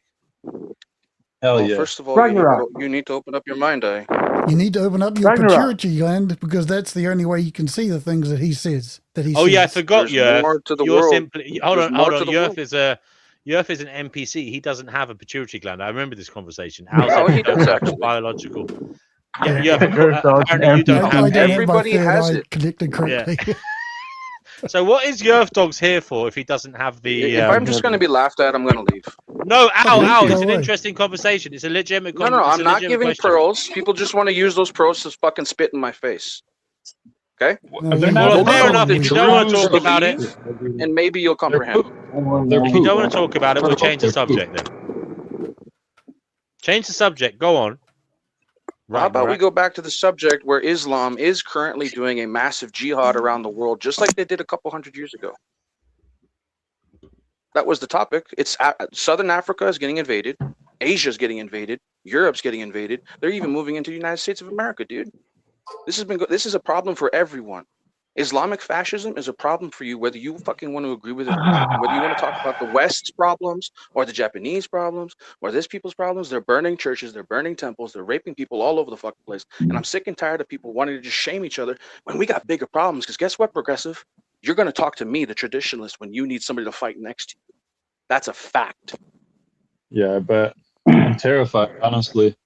Speaker 10: Hell
Speaker 17: Well,
Speaker 10: yeah.
Speaker 17: first of all,
Speaker 20: Ragnarok.
Speaker 17: you need to open up your mind eye.
Speaker 7: You need to open up your
Speaker 20: Ragnarok.
Speaker 7: pituitary gland because that's the only way you can see the things that he says.
Speaker 13: Oh yeah, I
Speaker 7: says.
Speaker 13: forgot
Speaker 17: There's more to the
Speaker 13: You're
Speaker 17: world.
Speaker 13: simply hold
Speaker 17: There's
Speaker 13: on,
Speaker 17: more
Speaker 13: hold
Speaker 17: to
Speaker 13: on.
Speaker 17: the world.
Speaker 13: Yerf is an NPC. He doesn't have a pituitary gland. I remember this conversation. Al
Speaker 17: No,
Speaker 13: said
Speaker 17: he
Speaker 13: you don't
Speaker 17: does
Speaker 13: have a
Speaker 17: actually.
Speaker 13: biological.
Speaker 7: Yeah.
Speaker 13: Yeah, apparently you don't
Speaker 7: I
Speaker 13: have
Speaker 7: don't have my
Speaker 17: Everybody
Speaker 7: third
Speaker 17: has
Speaker 7: eye
Speaker 17: it.
Speaker 7: connected correctly.
Speaker 13: So what is Yerf Dogs here for if he doesn't have the?
Speaker 17: If I'm just going to be laughed at, I'm going to leave.
Speaker 13: No, Al,
Speaker 7: Okay,
Speaker 13: Al.
Speaker 7: go
Speaker 13: It's an
Speaker 7: away.
Speaker 13: interesting conversation. It's a legitimate.
Speaker 17: No,
Speaker 13: it's
Speaker 17: I'm
Speaker 13: a
Speaker 17: not
Speaker 13: legitimate
Speaker 17: giving
Speaker 13: question.
Speaker 17: pearls. People just want to use those pearls to fucking spit in my face. Okay?
Speaker 7: No,
Speaker 10: They're
Speaker 7: you
Speaker 10: not
Speaker 13: Well,
Speaker 7: won't.
Speaker 13: fair
Speaker 17: Know
Speaker 13: enough.
Speaker 17: the
Speaker 13: If you don't want to
Speaker 17: Jews
Speaker 13: talk about it,
Speaker 17: believe, and maybe you'll
Speaker 10: They're
Speaker 17: comprehend.
Speaker 10: poop. They're
Speaker 13: if you
Speaker 10: poop.
Speaker 13: don't want to talk about it, we'll change the subject then. Change the subject. Go on.
Speaker 17: How about we
Speaker 13: Ragnarok.
Speaker 17: go back to the subject where Islam is currently doing a massive jihad around the world, just like they did a couple hundred years ago. That was the topic. It's Southern Africa is getting invaded, Asia is getting invaded, Europe's getting invaded. They're even moving into the United States of America, dude. This is a problem for everyone. Islamic fascism is a problem for you, whether you fucking want to agree with it or not. Whether you want to talk about the West's problems or the Japanese problems or this people's problems, they're burning churches, they're burning temples, they're raping people all over the fucking place. And I'm sick and tired of people wanting to just shame each other when we got bigger problems. Because guess what, progressive? You're going to talk to me, the traditionalist, when you need somebody to fight next to you. That's a fact.
Speaker 10: Yeah, I bet. I'm terrified, honestly.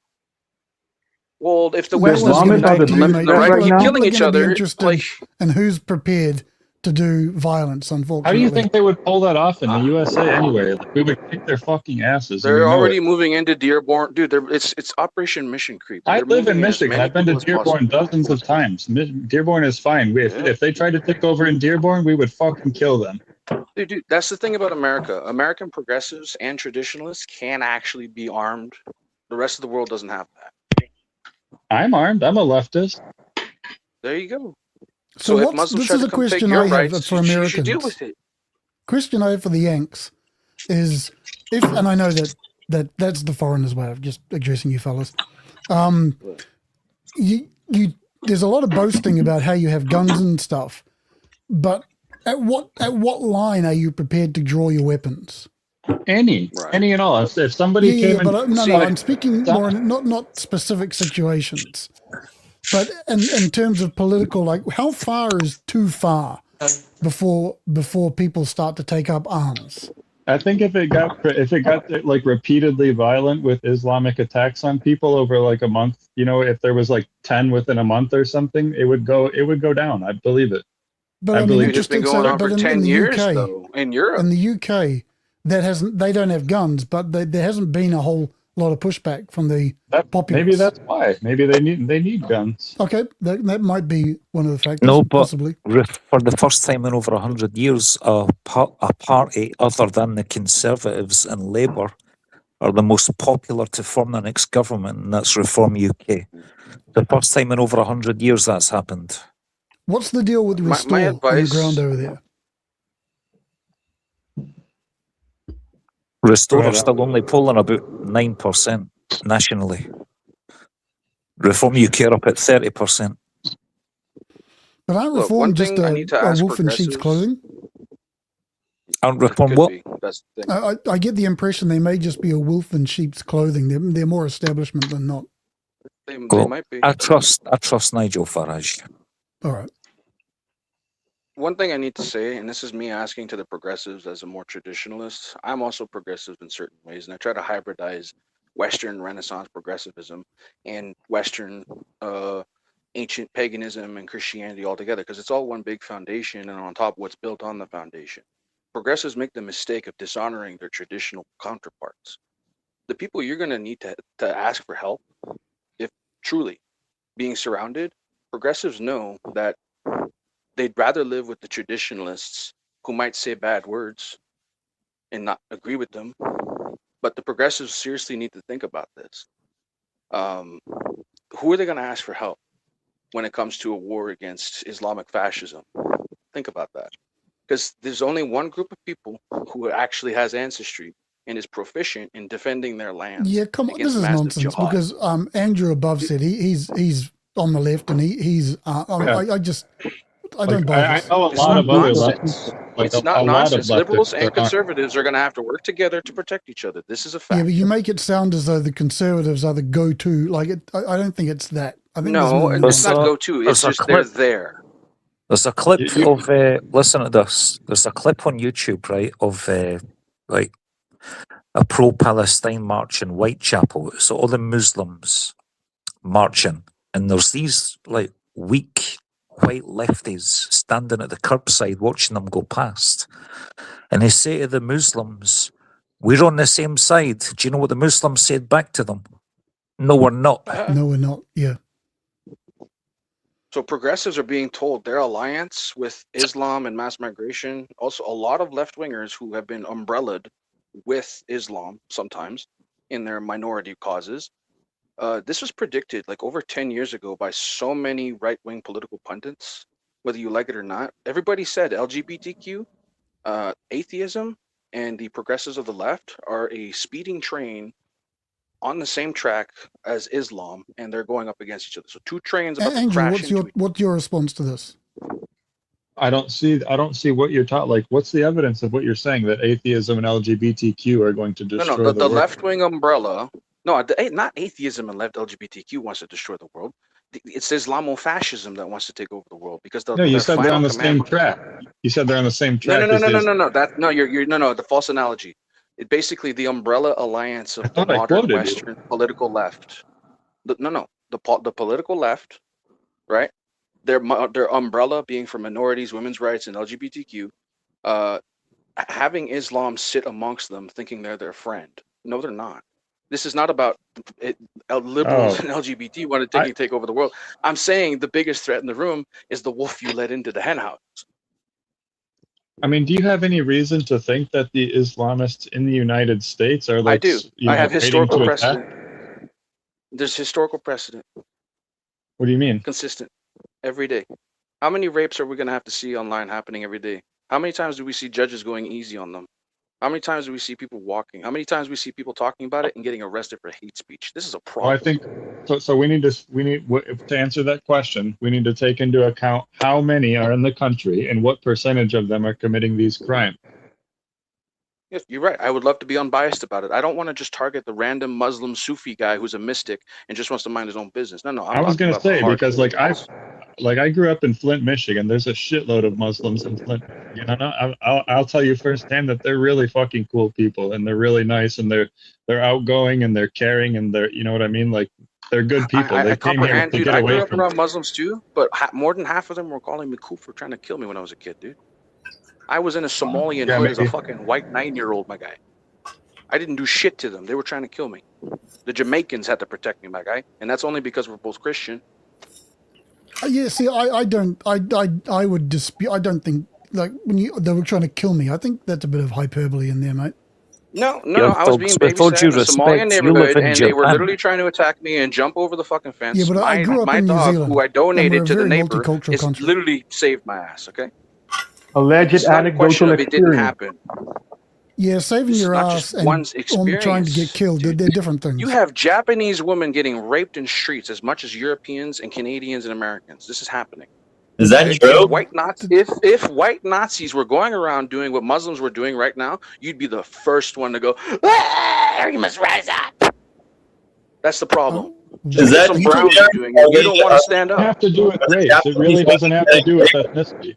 Speaker 17: Well, if the
Speaker 7: No
Speaker 17: West
Speaker 7: one's
Speaker 17: is
Speaker 7: gonna
Speaker 17: united
Speaker 7: back
Speaker 17: and
Speaker 7: you,
Speaker 17: limit
Speaker 7: mate.
Speaker 17: the right
Speaker 7: People
Speaker 17: to
Speaker 7: are
Speaker 17: killing each
Speaker 7: gonna be
Speaker 17: other,
Speaker 7: interested
Speaker 17: like
Speaker 7: in who's prepared to do violence,
Speaker 10: How
Speaker 7: unfortunately.
Speaker 10: do you think they would pull that off in the USA anyway? Like, we would kick their fucking asses. And we
Speaker 17: they're
Speaker 10: know
Speaker 17: already
Speaker 10: it.
Speaker 17: moving into Dearborn, dude. It's Operation Mission Creep.
Speaker 10: I
Speaker 17: They're
Speaker 10: live in
Speaker 17: moving as
Speaker 10: Michigan.
Speaker 17: many
Speaker 10: I've been to
Speaker 17: people as possible.
Speaker 10: Dearborn dozens of times. Dearborn is fine. If they tried to take over in Dearborn, we would fucking kill them.
Speaker 17: Dude, that's the thing about America. American progressives and traditionalists can actually be armed. The rest of the world doesn't have that.
Speaker 10: I'm armed. I'm a leftist.
Speaker 17: There you go.
Speaker 7: So
Speaker 17: if
Speaker 7: what's,
Speaker 17: Muslims
Speaker 7: this
Speaker 17: try
Speaker 7: is
Speaker 17: to
Speaker 7: a
Speaker 17: come take
Speaker 7: question
Speaker 17: your
Speaker 7: I have
Speaker 17: rights,
Speaker 7: for
Speaker 17: you
Speaker 7: Americans.
Speaker 17: should deal with it.
Speaker 7: Question I have for the Yanks is if, and I know that's the foreigners' way of just addressing you fellas. You there's a lot of boasting about how you have guns and stuff, but at what line are you prepared to draw your weapons?
Speaker 10: Any and all. If somebody came
Speaker 7: but
Speaker 10: and
Speaker 7: no, I'm speaking more in not specific situations, but in terms of political, like how far is too far before people start to take up arms?
Speaker 10: I think if it got like repeatedly violent with Islamic attacks on people over like a month, if there was like 10 within a month or something, it would go down. I believe it.
Speaker 7: But
Speaker 10: I believe
Speaker 17: It's been going on for 10 years, though, in Europe.
Speaker 7: In the UK, they don't have guns, but there hasn't been a whole lot of pushback from the populace.
Speaker 10: Maybe that's why. Maybe they need guns.
Speaker 7: Okay, that might be one of the factors.
Speaker 12: No, but
Speaker 7: possibly.
Speaker 12: for the first time in over 100 years, a party other than the Conservatives and Labour are the most popular to form the next government, and that's Reform UK. The first time in over 100 years that's happened.
Speaker 7: What's the deal with Restore on the ground over there?
Speaker 12: Restore are still only polling about 9% nationally. Reform UK are up at 30%.
Speaker 7: But aren't
Speaker 17: Look,
Speaker 7: Reform
Speaker 17: one
Speaker 7: just
Speaker 17: thing I need to
Speaker 7: a
Speaker 17: ask
Speaker 7: wolf in sheep's
Speaker 17: progressives-
Speaker 7: clothing?
Speaker 12: Aren't Reform
Speaker 17: Could
Speaker 12: what?
Speaker 17: be. That's the thing.
Speaker 7: I get the impression they may just be a wolf in sheep's clothing. They're more establishment than not.
Speaker 17: They
Speaker 12: Well,
Speaker 17: might be.
Speaker 12: I trust Nigel Farage.
Speaker 7: All right.
Speaker 17: One thing I need to say, and this is me asking to the progressives as a more traditionalist, I'm also progressive in certain ways, and I try to hybridize Western Renaissance progressivism and Western ancient paganism and Christianity all together, because it's all one big foundation, and on top of what's built on the foundation. Progressives make the mistake of dishonoring their traditional counterparts. The people you're going to need to ask for help, if truly being surrounded, progressives know that they'd rather live with the traditionalists who might say bad words and not agree with them, but the progressives seriously need to think about this. Who are they going to ask for help when it comes to a war against Islamic fascism? Think about that. Because there's only one group of people who actually has ancestry and is proficient in defending their lands.
Speaker 7: Yeah, come on, this
Speaker 17: against
Speaker 7: is
Speaker 17: massive
Speaker 7: nonsense
Speaker 17: jihad.
Speaker 7: because Andrew above said he's on the left and he's I don't buy this.
Speaker 10: know a
Speaker 17: It's
Speaker 10: lot
Speaker 17: not
Speaker 10: of other
Speaker 17: nonsense.
Speaker 10: like
Speaker 17: It's not
Speaker 10: a lot of
Speaker 17: nonsense. Liberals
Speaker 10: leftists
Speaker 17: and
Speaker 10: are not.
Speaker 17: conservatives are going to have to work together to protect each other. This is a fact.
Speaker 7: Yeah, but you make it sound as though the conservatives are the go-to. Like, I don't think it's that. I think there's
Speaker 17: No,
Speaker 7: more
Speaker 17: it's not
Speaker 7: nuance.
Speaker 17: go-to. It's just they're there.
Speaker 12: There's a clip of listen to this. There's a clip on YouTube, right, of like a pro-Palestine march in Whitechapel. So all the Muslims marching, and there's these like weak white lefties standing at the curbside watching them go past, and they say to the Muslims, "We're on the same side." Do you know what the Muslims said back to them? No, we're not.
Speaker 7: No, we're not. Yeah.
Speaker 17: So progressives are being told their alliance with Islam and mass migration. Also, a lot of left-wingers who have been umbrellaed with Islam sometimes in their minority causes. This was predicted like over 10 years ago by so many right-wing political pundits, whether you like it or not. Everybody said LGBTQ, atheism, and the progressives of the left are a speeding train on the same track as Islam, and they're going up against each other. So two trains about to
Speaker 7: Andrew,
Speaker 17: crash into
Speaker 7: what's your response to this?
Speaker 10: I don't see what you're taught. Like, what's the evidence of what you're saying that atheism and LGBTQ are going to destroy
Speaker 17: No, the
Speaker 10: world?
Speaker 17: left-wing umbrella. No, not atheism and left LGBTQ wants to destroy the world. It's Islamofascism that wants to take over the world because
Speaker 10: No, you said they're on the same track. You said they're on the same track.
Speaker 17: No.
Speaker 10: as the-
Speaker 17: You're the false analogy. It basically the umbrella alliance of the
Speaker 10: thought I
Speaker 17: modern
Speaker 10: quoted you.
Speaker 17: Western political left. The political left, right? Their umbrella being for minorities, women's rights, and LGBTQ. Having Islam sit amongst them, thinking they're their friend. No, they're not. This is not about liberals and LGBT want to take over the world. I'm saying the biggest threat in the room is the wolf you let into the henhouse.
Speaker 10: I mean, do you have any reason to think that the Islamists in the United States are like?
Speaker 17: I do.
Speaker 10: You
Speaker 17: I
Speaker 10: know,
Speaker 17: have
Speaker 10: waiting
Speaker 17: historical
Speaker 10: to
Speaker 17: precedent.
Speaker 10: attack?
Speaker 17: There's historical precedent.
Speaker 10: What do you mean?
Speaker 17: Consistent. Every day. How many rapes are we going to have to see online happening every day? How many times do we see judges going easy on them? How many times do we see people walking? How many times do we see people talking about it and getting arrested for hate speech? This is a problem.
Speaker 10: Well, I think so. So we need to answer that question. We need to take into account how many are in the country and what percentage of them are committing these crimes.
Speaker 17: Yes, you're right. I would love to be unbiased about it. I don't want to just target the random Muslim Sufi guy who's a mystic and just wants to mind his own business. No.
Speaker 10: I was going to say because I grew up in Flint, Michigan. There's a shitload of Muslims in Flint. You know, I'll tell you firsthand that they're really fucking cool people and they're really nice and they're outgoing and they're caring and they're, you know what I mean? Like they're good people.
Speaker 17: I
Speaker 10: They came here
Speaker 17: comprehend,
Speaker 10: to
Speaker 17: dude.
Speaker 10: get
Speaker 17: I grew
Speaker 10: away
Speaker 17: up
Speaker 10: from.
Speaker 17: around Muslims too, but more than half of them were calling me kufr, trying to kill me when I was a kid, dude. I was in a Somalian
Speaker 10: Yeah,
Speaker 17: hood as a
Speaker 10: maybe.
Speaker 17: fucking white 9-year-old, my guy. I didn't do shit to them. They were trying to kill me. The Jamaicans had to protect me, my guy, and that's only because we're both Christian.
Speaker 7: Yeah, see, I would dispute. I don't think like they were trying to kill me. I think that's a bit of hyperbole in there, mate.
Speaker 17: No,
Speaker 12: Yeah,
Speaker 17: I was being
Speaker 12: with all
Speaker 17: babysat
Speaker 12: due
Speaker 17: in a Somalian
Speaker 12: respect, you live
Speaker 17: neighborhood,
Speaker 12: in
Speaker 17: and they were
Speaker 12: Japan.
Speaker 17: literally trying to attack me and jump over the fucking fence.
Speaker 7: Yeah, but I grew up
Speaker 17: my
Speaker 7: in New
Speaker 17: dog,
Speaker 7: Zealand,
Speaker 17: who I
Speaker 7: and we're
Speaker 17: donated
Speaker 7: a
Speaker 17: to the
Speaker 7: very
Speaker 17: neighbor,
Speaker 7: multicultural
Speaker 17: is
Speaker 7: country.
Speaker 17: literally saved my ass. Okay,
Speaker 20: Alleged
Speaker 17: it's not a question
Speaker 20: anecdotal
Speaker 17: of it didn't
Speaker 20: experience.
Speaker 17: happen.
Speaker 7: Yeah, saving
Speaker 17: This is
Speaker 7: your
Speaker 17: not
Speaker 7: ass
Speaker 17: just
Speaker 7: and
Speaker 17: one's
Speaker 7: on trying to get
Speaker 17: experience.
Speaker 7: killed, they're different things.
Speaker 17: You have Japanese women getting raped in streets as much as Europeans and Canadians and Americans. This is happening.
Speaker 2: Is that
Speaker 17: Okay?
Speaker 2: true?
Speaker 17: If white Nazis were going around doing what Muslims were doing right now, you'd be the first one to go, "Ah, you must rise up." That's the problem.
Speaker 2: Is that
Speaker 17: Some
Speaker 2: true?
Speaker 17: browns are doing it. You don't want to stand
Speaker 10: It doesn't
Speaker 17: up.
Speaker 10: have to do with race. It really doesn't have to do with ethnicity.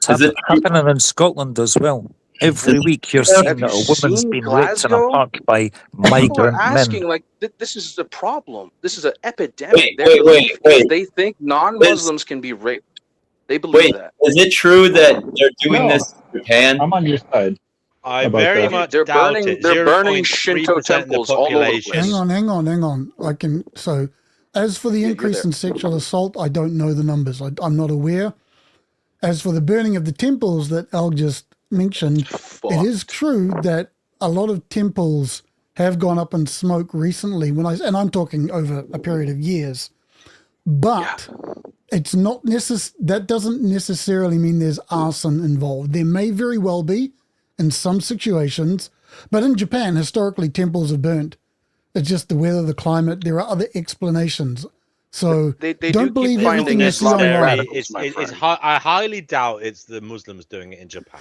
Speaker 12: It's happening in Scotland as well. Every week you're seeing that a woman's
Speaker 17: seen
Speaker 12: been raped in a
Speaker 17: Glasgow?
Speaker 12: park by
Speaker 17: People are
Speaker 12: migrant
Speaker 17: asking,
Speaker 12: men.
Speaker 17: like, this is the problem. This is an epidemic.
Speaker 2: Wait,
Speaker 17: Their
Speaker 2: wait,
Speaker 17: belief is
Speaker 2: wait.
Speaker 17: they think non-Muslims can be raped. They believe
Speaker 2: Wait,
Speaker 17: that.
Speaker 2: is it true that they're doing
Speaker 10: No.
Speaker 2: this in Japan?
Speaker 10: I'm on your side.
Speaker 13: I
Speaker 10: about
Speaker 13: very
Speaker 10: that.
Speaker 13: much
Speaker 17: They're
Speaker 13: doubt
Speaker 17: burning.
Speaker 13: it.
Speaker 17: They're burning
Speaker 13: 0.3%
Speaker 17: Shinto
Speaker 13: of the
Speaker 17: temples all over the
Speaker 13: population.
Speaker 17: place.
Speaker 7: Hang on. I can. So, as for the
Speaker 17: you're
Speaker 7: increase
Speaker 17: there.
Speaker 7: in sexual assault, I don't know the numbers. I'm not aware. As for the burning of the temples that Al just mentioned, it is true that a lot of temples have gone up in smoke recently. And I'm talking over a period of years, but it's not that doesn't necessarily mean there's arson involved. There may very well be in some situations, but in Japan, historically, temples are burnt. It's just the weather, the climate. There are other explanations. So
Speaker 17: they
Speaker 7: don't believe
Speaker 17: keep
Speaker 7: everything
Speaker 17: finding
Speaker 7: you
Speaker 17: it
Speaker 7: see online.
Speaker 13: I highly doubt it's the Muslims doing it in Japan.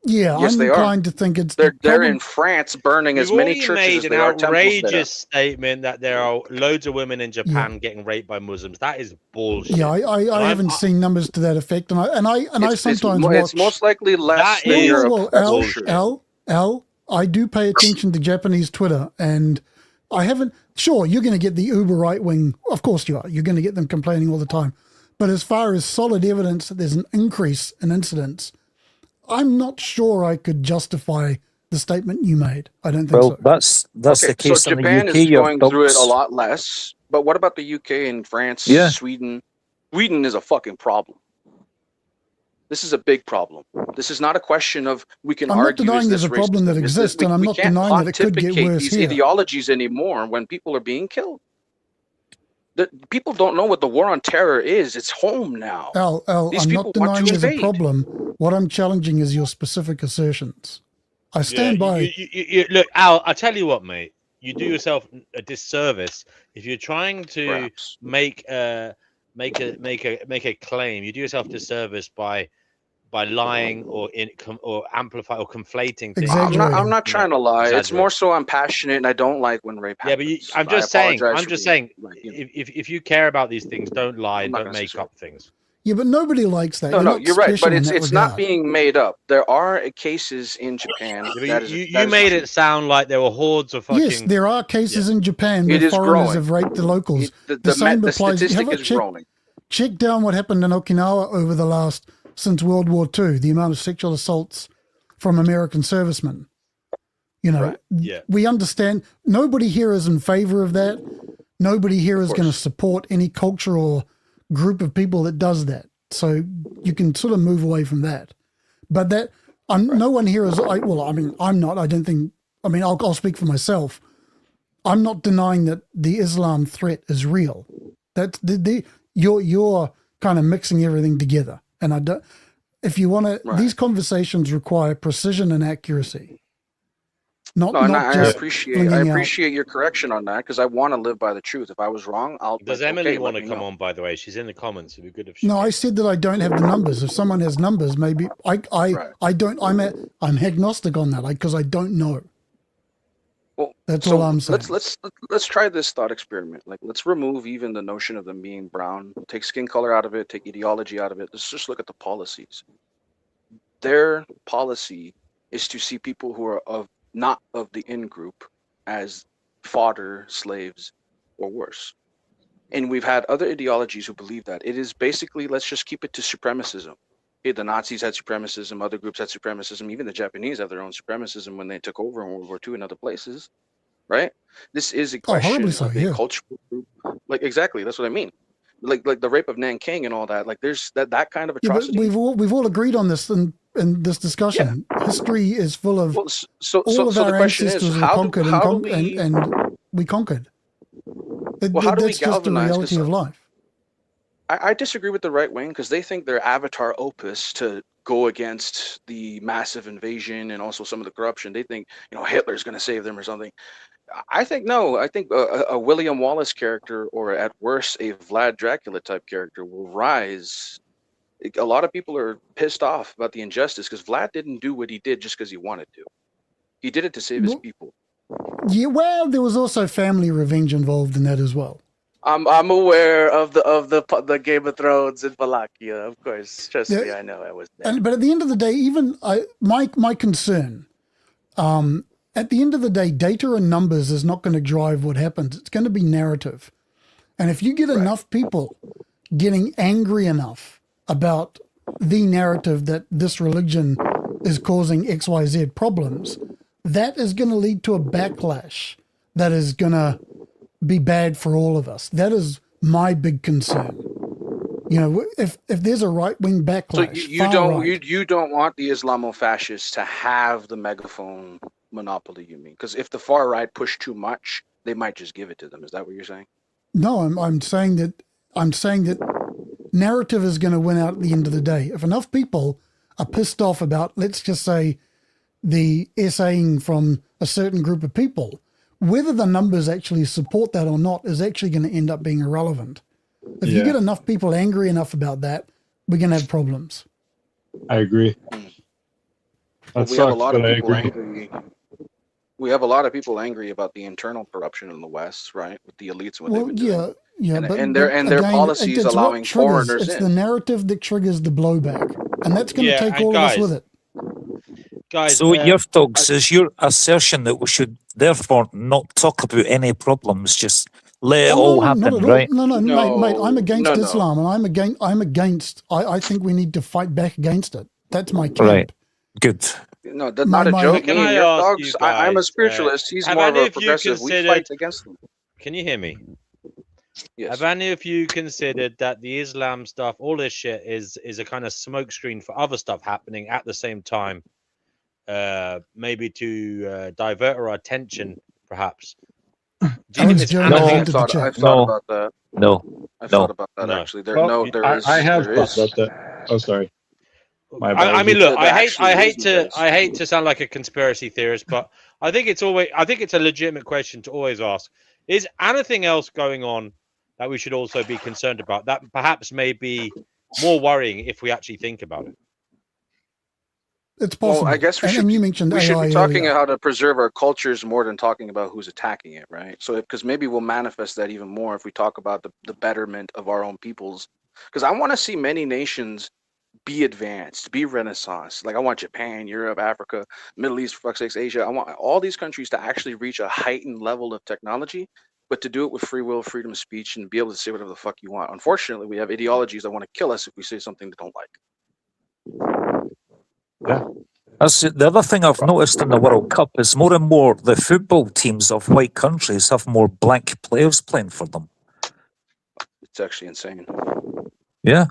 Speaker 7: Yeah,
Speaker 17: Yes,
Speaker 7: I'm
Speaker 17: they are.
Speaker 7: inclined to think it's
Speaker 17: They're in France burning as
Speaker 13: You've
Speaker 17: many
Speaker 13: already
Speaker 17: churches
Speaker 13: made
Speaker 17: as
Speaker 13: an
Speaker 17: there are temples there.
Speaker 13: outrageous statement that there are loads of women in Japan getting raped by Muslims. That is bullshit.
Speaker 7: Yeah, I haven't seen numbers to that effect, and I sometimes watch.
Speaker 17: It's most likely less than
Speaker 7: Well,
Speaker 17: Europe. That's
Speaker 7: Al,
Speaker 17: for sure.
Speaker 7: Al, I do pay attention to Japanese Twitter, and I haven't. Sure, you're going to get the uber right wing. Of course you are. You're going to get them complaining all the time. But as far as solid evidence that there's an increase in incidents, I'm not sure I could justify the statement you made. I don't think so.
Speaker 21: That's
Speaker 17: Okay,
Speaker 21: the case
Speaker 17: so
Speaker 21: in the
Speaker 17: Japan
Speaker 21: UK.
Speaker 17: is
Speaker 21: You have
Speaker 17: going through it a
Speaker 21: dumps.
Speaker 17: lot less. But what about the UK and France,
Speaker 21: Yeah.
Speaker 17: Sweden? Sweden is a fucking problem. This is a big problem. This is not a question of we can
Speaker 7: I'm not
Speaker 17: argue
Speaker 7: denying
Speaker 17: is
Speaker 7: there's
Speaker 17: this
Speaker 7: a problem
Speaker 17: racist?
Speaker 7: that
Speaker 17: Is this-
Speaker 7: exists, and I'm
Speaker 17: we
Speaker 7: not
Speaker 17: can't
Speaker 7: denying that it could get
Speaker 17: pontificate
Speaker 7: worse
Speaker 17: these
Speaker 7: here.
Speaker 17: ideologies anymore when people are being killed. The people don't know what the war on terror is. It's home now.
Speaker 7: Al,
Speaker 17: These
Speaker 7: I'm
Speaker 17: people
Speaker 7: not
Speaker 17: want
Speaker 7: denying
Speaker 17: to
Speaker 7: there's a
Speaker 17: invade.
Speaker 7: problem. What I'm challenging is your specific assertions. I stand by.
Speaker 13: Look, Al, I tell you what, mate. You do yourself a disservice if you're trying to make a claim. You do yourself a disservice by lying or amplify or conflating things.
Speaker 17: I'm not trying to lie. It's more so I'm passionate and I don't like when rape
Speaker 13: Yeah, but
Speaker 17: happens.
Speaker 13: I'm
Speaker 17: I
Speaker 13: just saying.
Speaker 17: apologize
Speaker 13: I'm
Speaker 17: for
Speaker 13: just
Speaker 17: being,
Speaker 13: saying. If you care about these things, don't lie and
Speaker 17: not
Speaker 13: don't
Speaker 17: gonna
Speaker 13: make up things.
Speaker 7: Yeah, but nobody likes that.
Speaker 17: No,
Speaker 7: not
Speaker 17: you're right,
Speaker 7: special
Speaker 17: but
Speaker 7: in
Speaker 17: it's
Speaker 7: that
Speaker 17: not
Speaker 7: regard.
Speaker 17: being made up. There are cases in Japan.
Speaker 13: Yeah, but
Speaker 17: that is,
Speaker 13: you
Speaker 17: that is
Speaker 13: made
Speaker 17: true.
Speaker 13: it sound like there were hordes of fucking.
Speaker 7: Yes, there are cases in Japan where
Speaker 17: It is
Speaker 7: foreigners
Speaker 17: growing.
Speaker 7: have raped the locals.
Speaker 17: The
Speaker 7: same applies.
Speaker 17: statistic
Speaker 7: Have a
Speaker 17: is
Speaker 7: check,
Speaker 17: growing.
Speaker 7: check down what happened in Okinawa over the since World War II, the amount of sexual assaults from American servicemen. You know, we understand. Nobody here is in favor of that. Nobody here is going to support any culture or group of people that does that. So you can sort of move away from that. But no one here is. I'm not. I don't think. I mean, I'll speak for myself. I'm not denying that the Islam threat is real. That's you're kind of mixing everything together, and I don't. If you want to, these conversations require precision and accuracy. Not
Speaker 17: I
Speaker 7: just
Speaker 17: appreciate
Speaker 7: flinging out-
Speaker 17: your correction on that because I want to live by the truth. If I was wrong, I'll.
Speaker 13: Does Emily want to come on? By the way, she's in the comments. It'd be good if she.
Speaker 7: No, I said that I don't have the numbers. If someone has numbers, maybe I don't. I'm agnostic on that because I don't know.
Speaker 17: Well,
Speaker 7: that's
Speaker 17: so
Speaker 7: all I'm saying.
Speaker 17: Let's try this thought experiment. Like, let's remove even the notion of them being brown. Take skin color out of it. Take ideology out of it. Let's just look at the policies. Their policy is to see people who are not of the in group as fodder, slaves, or worse. And we've had other ideologies who believe that. It is basically, let's just keep it to supremacism. The Nazis had supremacism, other groups had supremacism, even the Japanese have their own supremacism when they took over in World War II and other places, right? This is a question
Speaker 7: horribly so,
Speaker 17: of a cultural group. Like, exactly, that's what I mean. Like the rape of Nanking and all that. Like, there's that kind of
Speaker 7: Yeah, but
Speaker 17: atrocity.
Speaker 7: we've all agreed on this in this discussion. History is full of all of
Speaker 17: so
Speaker 7: our
Speaker 17: the question is,
Speaker 7: ancestors were
Speaker 17: how do
Speaker 7: conquered and we conquered.
Speaker 17: Well, how do we
Speaker 7: That's just the
Speaker 17: galvanize
Speaker 7: reality
Speaker 17: this?
Speaker 7: of life.
Speaker 17: I disagree with the right wing because they think their avatar opus to go against the massive invasion and also some of the corruption. They think, Hitler's going to save them or something. I think no. I think a William Wallace character, or at worst a Vlad Dracula type character, will rise. A lot of people are pissed off about the injustice because Vlad didn't do what he did just because he wanted to. He did it to save his people.
Speaker 7: Yeah, well, there was also family revenge involved in that as well.
Speaker 17: I'm aware of the Game of Thrones in Wallachia, of course. Trust me, I know I was there.
Speaker 7: But at the end of the day, even my concern, at the end of the day, data and numbers is not going to drive what happens. It's going to be narrative. And if you get enough people getting angry enough about the narrative that this religion is causing XYZ problems, that is going to lead to a backlash that is going to be bad for all of us. That is my big concern. You know, if there's a right wing
Speaker 17: So
Speaker 7: backlash,
Speaker 17: you don't want the Islamofascists to have the megaphone monopoly. You mean? Because if the far right push too much, they might just give it to them. Is that what you're saying?
Speaker 7: No, I'm saying that narrative is going to win out at the end of the day. If enough people are pissed off about, let's just say, the essaying from a certain group of people, whether the numbers actually support that or not is actually going to end up being irrelevant. If you get enough people angry enough about that, we're going to have problems.
Speaker 10: I agree.
Speaker 17: But we have a lot of people angry. We have a lot of people angry about the internal corruption in the West, right? With the elites and what they've been doing. And their
Speaker 7: again,
Speaker 17: policies
Speaker 7: it's what
Speaker 17: allowing
Speaker 7: triggers.
Speaker 17: foreigners
Speaker 7: It's
Speaker 17: in.
Speaker 7: the narrative that triggers the blowback, and that's going to take
Speaker 12: and
Speaker 7: all of us with it.
Speaker 13: Guys,
Speaker 12: so your dogs is your assertion that we should therefore not talk about any problems, just let it all happen,
Speaker 7: not at all.
Speaker 12: right?
Speaker 7: No, mate, I'm against Islam, and I'm against. I think we need to fight back against it. That's my camp.
Speaker 12: Right. Good.
Speaker 17: No, that's not a joke.
Speaker 13: Can
Speaker 17: Me and
Speaker 13: I
Speaker 17: your
Speaker 13: ask
Speaker 17: dogs.
Speaker 13: you
Speaker 17: I'm a
Speaker 13: guys,
Speaker 17: spiritualist. He's
Speaker 13: have
Speaker 17: more of
Speaker 13: any
Speaker 17: a
Speaker 13: of you
Speaker 17: progressive. We
Speaker 13: considered-
Speaker 17: fight against them.
Speaker 13: Can you hear me?
Speaker 17: Yes.
Speaker 13: Have any of you considered that the Islam stuff, all this shit, is a kind of smokescreen for other stuff happening at the same time? Maybe to divert our attention, perhaps. Do you think there's anything?
Speaker 17: I've thought about that.
Speaker 12: No.
Speaker 17: I've thought about that actually. There is.
Speaker 10: I have
Speaker 17: there
Speaker 10: thought
Speaker 17: is.
Speaker 10: about that. Oh, sorry. My
Speaker 13: I mean,
Speaker 10: apologies.
Speaker 13: look,
Speaker 17: There
Speaker 13: I hate to sound like a conspiracy theorist, but I think it's a legitimate question to always ask. Is anything else going on that we should also be concerned about that perhaps may be more worrying if we actually think about it?
Speaker 7: It's possible.
Speaker 17: Well, I guess we
Speaker 7: And
Speaker 17: should
Speaker 7: you mentioned
Speaker 17: we should
Speaker 7: AI
Speaker 17: be talking
Speaker 7: earlier.
Speaker 17: how to preserve our cultures more than talking about who's attacking it, right? So, because maybe we'll manifest that even more if we talk about the betterment of our own peoples. Because I want to see many nations be advanced, be Renaissance. Like I want Japan, Europe, Africa, Middle East, for fuck's sakes, Asia. I want all these countries to actually reach a heightened level of technology, but to do it with free will, freedom of speech, and be able to say whatever the fuck you want. Unfortunately, we have ideologies that want to kill us if we say something they don't like.
Speaker 12: That's the other thing I've noticed in the World Cup is more and more the football teams of white countries have more black players playing for them.
Speaker 17: It's actually insane.
Speaker 12: Yeah.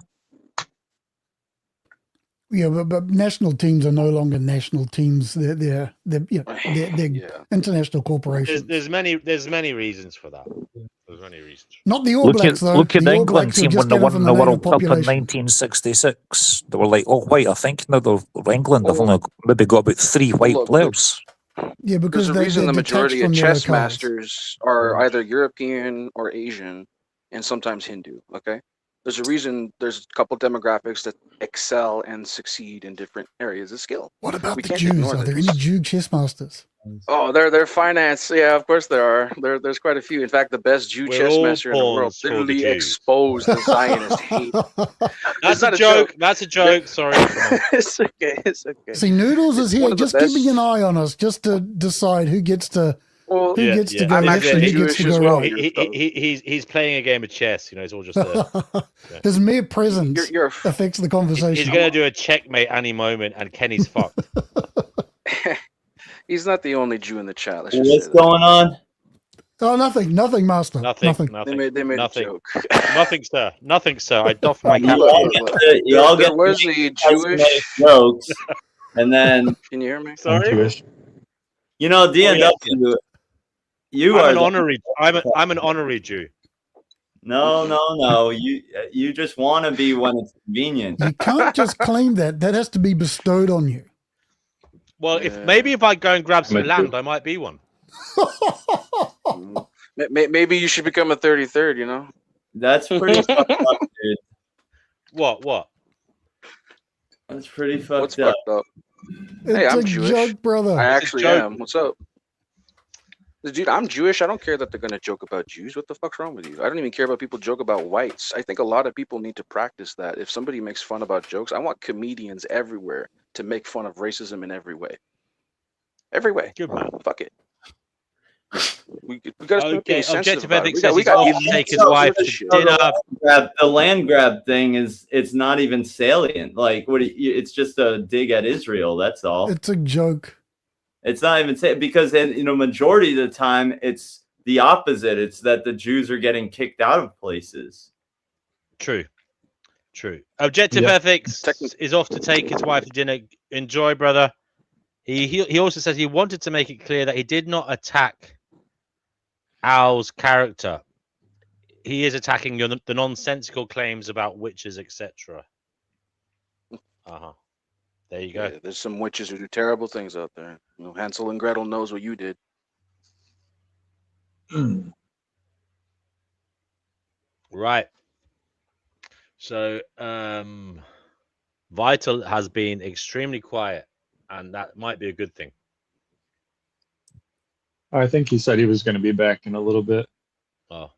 Speaker 7: Yeah, but national teams are no longer national teams. They're international corporations.
Speaker 13: There's many reasons for that. There's many reasons.
Speaker 7: Not the All Blacks, though.
Speaker 12: Look at
Speaker 7: The
Speaker 12: the
Speaker 7: All
Speaker 12: England
Speaker 7: Blacks are
Speaker 12: team
Speaker 7: just
Speaker 12: when they
Speaker 7: getting
Speaker 12: won
Speaker 7: from
Speaker 12: the
Speaker 7: native
Speaker 12: World Cup in
Speaker 7: population.
Speaker 12: 1966. They were like all white, I think. Now they're England have only maybe got about 3 white
Speaker 17: Look,
Speaker 12: players.
Speaker 7: Yeah, because
Speaker 17: There's a reason the
Speaker 7: they're
Speaker 17: majority
Speaker 7: detached
Speaker 17: of
Speaker 7: from their
Speaker 17: chess
Speaker 7: locales.
Speaker 17: masters are either European or Asian, and sometimes Hindu. Okay, there's a reason. There's a couple demographics that excel and succeed in different areas of skill.
Speaker 7: What about
Speaker 17: We
Speaker 7: the
Speaker 17: can't
Speaker 7: Jews?
Speaker 17: ignore
Speaker 7: Are there
Speaker 17: this.
Speaker 7: any Jew chess masters?
Speaker 17: Oh, they're finance. Yeah, of course there are. There's quite a few. In fact, the best Jew
Speaker 13: We're
Speaker 17: chess
Speaker 13: all
Speaker 17: master in the world
Speaker 13: pawns for the
Speaker 17: literally
Speaker 13: Jews.
Speaker 17: exposed the Zionist hate.
Speaker 13: That's
Speaker 17: not
Speaker 13: a joke. That's a joke. Sorry.
Speaker 17: It's okay. It's okay.
Speaker 7: See, Noodles is
Speaker 17: It's
Speaker 7: here
Speaker 17: one of the
Speaker 7: just
Speaker 17: best-
Speaker 7: keeping an eye on us, just to decide who gets to
Speaker 17: Well,
Speaker 7: who gets to go
Speaker 17: I'm
Speaker 7: left
Speaker 17: actually
Speaker 7: and who gets to
Speaker 17: Jewish
Speaker 7: go
Speaker 17: as well.
Speaker 7: right.
Speaker 13: He's playing a game of chess. You know, it's all just a,
Speaker 7: His mere presence
Speaker 17: You're
Speaker 7: affects the conversation.
Speaker 13: he's gonna do a checkmate any moment, and Kenny's fucked.
Speaker 17: He's not the only Jew in the chat. Let's just
Speaker 19: What's
Speaker 17: say that.
Speaker 19: going on?
Speaker 7: Oh, nothing, Master.
Speaker 13: Nothing.
Speaker 17: They made
Speaker 13: nothing.
Speaker 17: a joke.
Speaker 13: Nothing, sir. I doff my
Speaker 19: You
Speaker 13: cap.
Speaker 19: all get to, you all
Speaker 17: There
Speaker 19: get
Speaker 17: was
Speaker 19: to
Speaker 17: a
Speaker 19: make
Speaker 17: Jewish.
Speaker 19: cosmetic jokes, and then
Speaker 17: Can you hear me?
Speaker 13: Sorry.
Speaker 19: you know DNW. You
Speaker 13: I'm
Speaker 19: are
Speaker 13: an
Speaker 19: the-
Speaker 13: honorary. I'm an honorary Jew.
Speaker 19: No. You just want to be when it's convenient.
Speaker 7: You can't just claim that. That has to be bestowed on you.
Speaker 13: Well, if I go and grab some
Speaker 10: I'm a
Speaker 13: land,
Speaker 10: Jew.
Speaker 13: I might be one.
Speaker 17: Maybe you should become a 33rd. You know.
Speaker 19: That's pretty fucked up, dude.
Speaker 13: What?
Speaker 19: That's pretty
Speaker 17: What's
Speaker 19: fucked up.
Speaker 17: fucked up?
Speaker 7: It's
Speaker 17: Hey, I'm
Speaker 7: a
Speaker 17: Jewish.
Speaker 7: joke, brother.
Speaker 17: I actually
Speaker 13: joke.
Speaker 17: am. What's up? Dude, I'm Jewish. I don't care that they're gonna joke about Jews. What the fuck's wrong with you? I don't even care about people joke about whites. I think a lot of people need to practice that. If somebody makes fun about jokes, I want comedians everywhere to make fun of racism in every way. Every way.
Speaker 13: Good man.
Speaker 17: Fuck it. We gotta start being
Speaker 13: Okay.
Speaker 17: sensitive
Speaker 13: Objective
Speaker 17: about it.
Speaker 13: ethics
Speaker 17: We
Speaker 13: says
Speaker 17: got, we
Speaker 13: he's
Speaker 17: got
Speaker 13: off to take his wife to dinner.
Speaker 19: The land grab thing it's not even salient. Like it's just a dig at Israel. That's all.
Speaker 7: It's a joke.
Speaker 19: It's not even because majority of the time it's the opposite. It's that the Jews are getting kicked out of places.
Speaker 13: True. True. Objective
Speaker 10: Yep.
Speaker 13: Ethics is off to take his wife to dinner. Enjoy, brother. He also says he wanted to make it clear that he did not attack Al's character. He is attacking the nonsensical claims about witches, etc. There you go.
Speaker 17: Yeah, there's some witches who do terrible things out there. You know, Hansel and Gretel knows what you did.
Speaker 13: Right. So Vital has been extremely quiet, and that might be a good thing.
Speaker 10: I think he said he was going to be back in a little bit.
Speaker 13: Oh,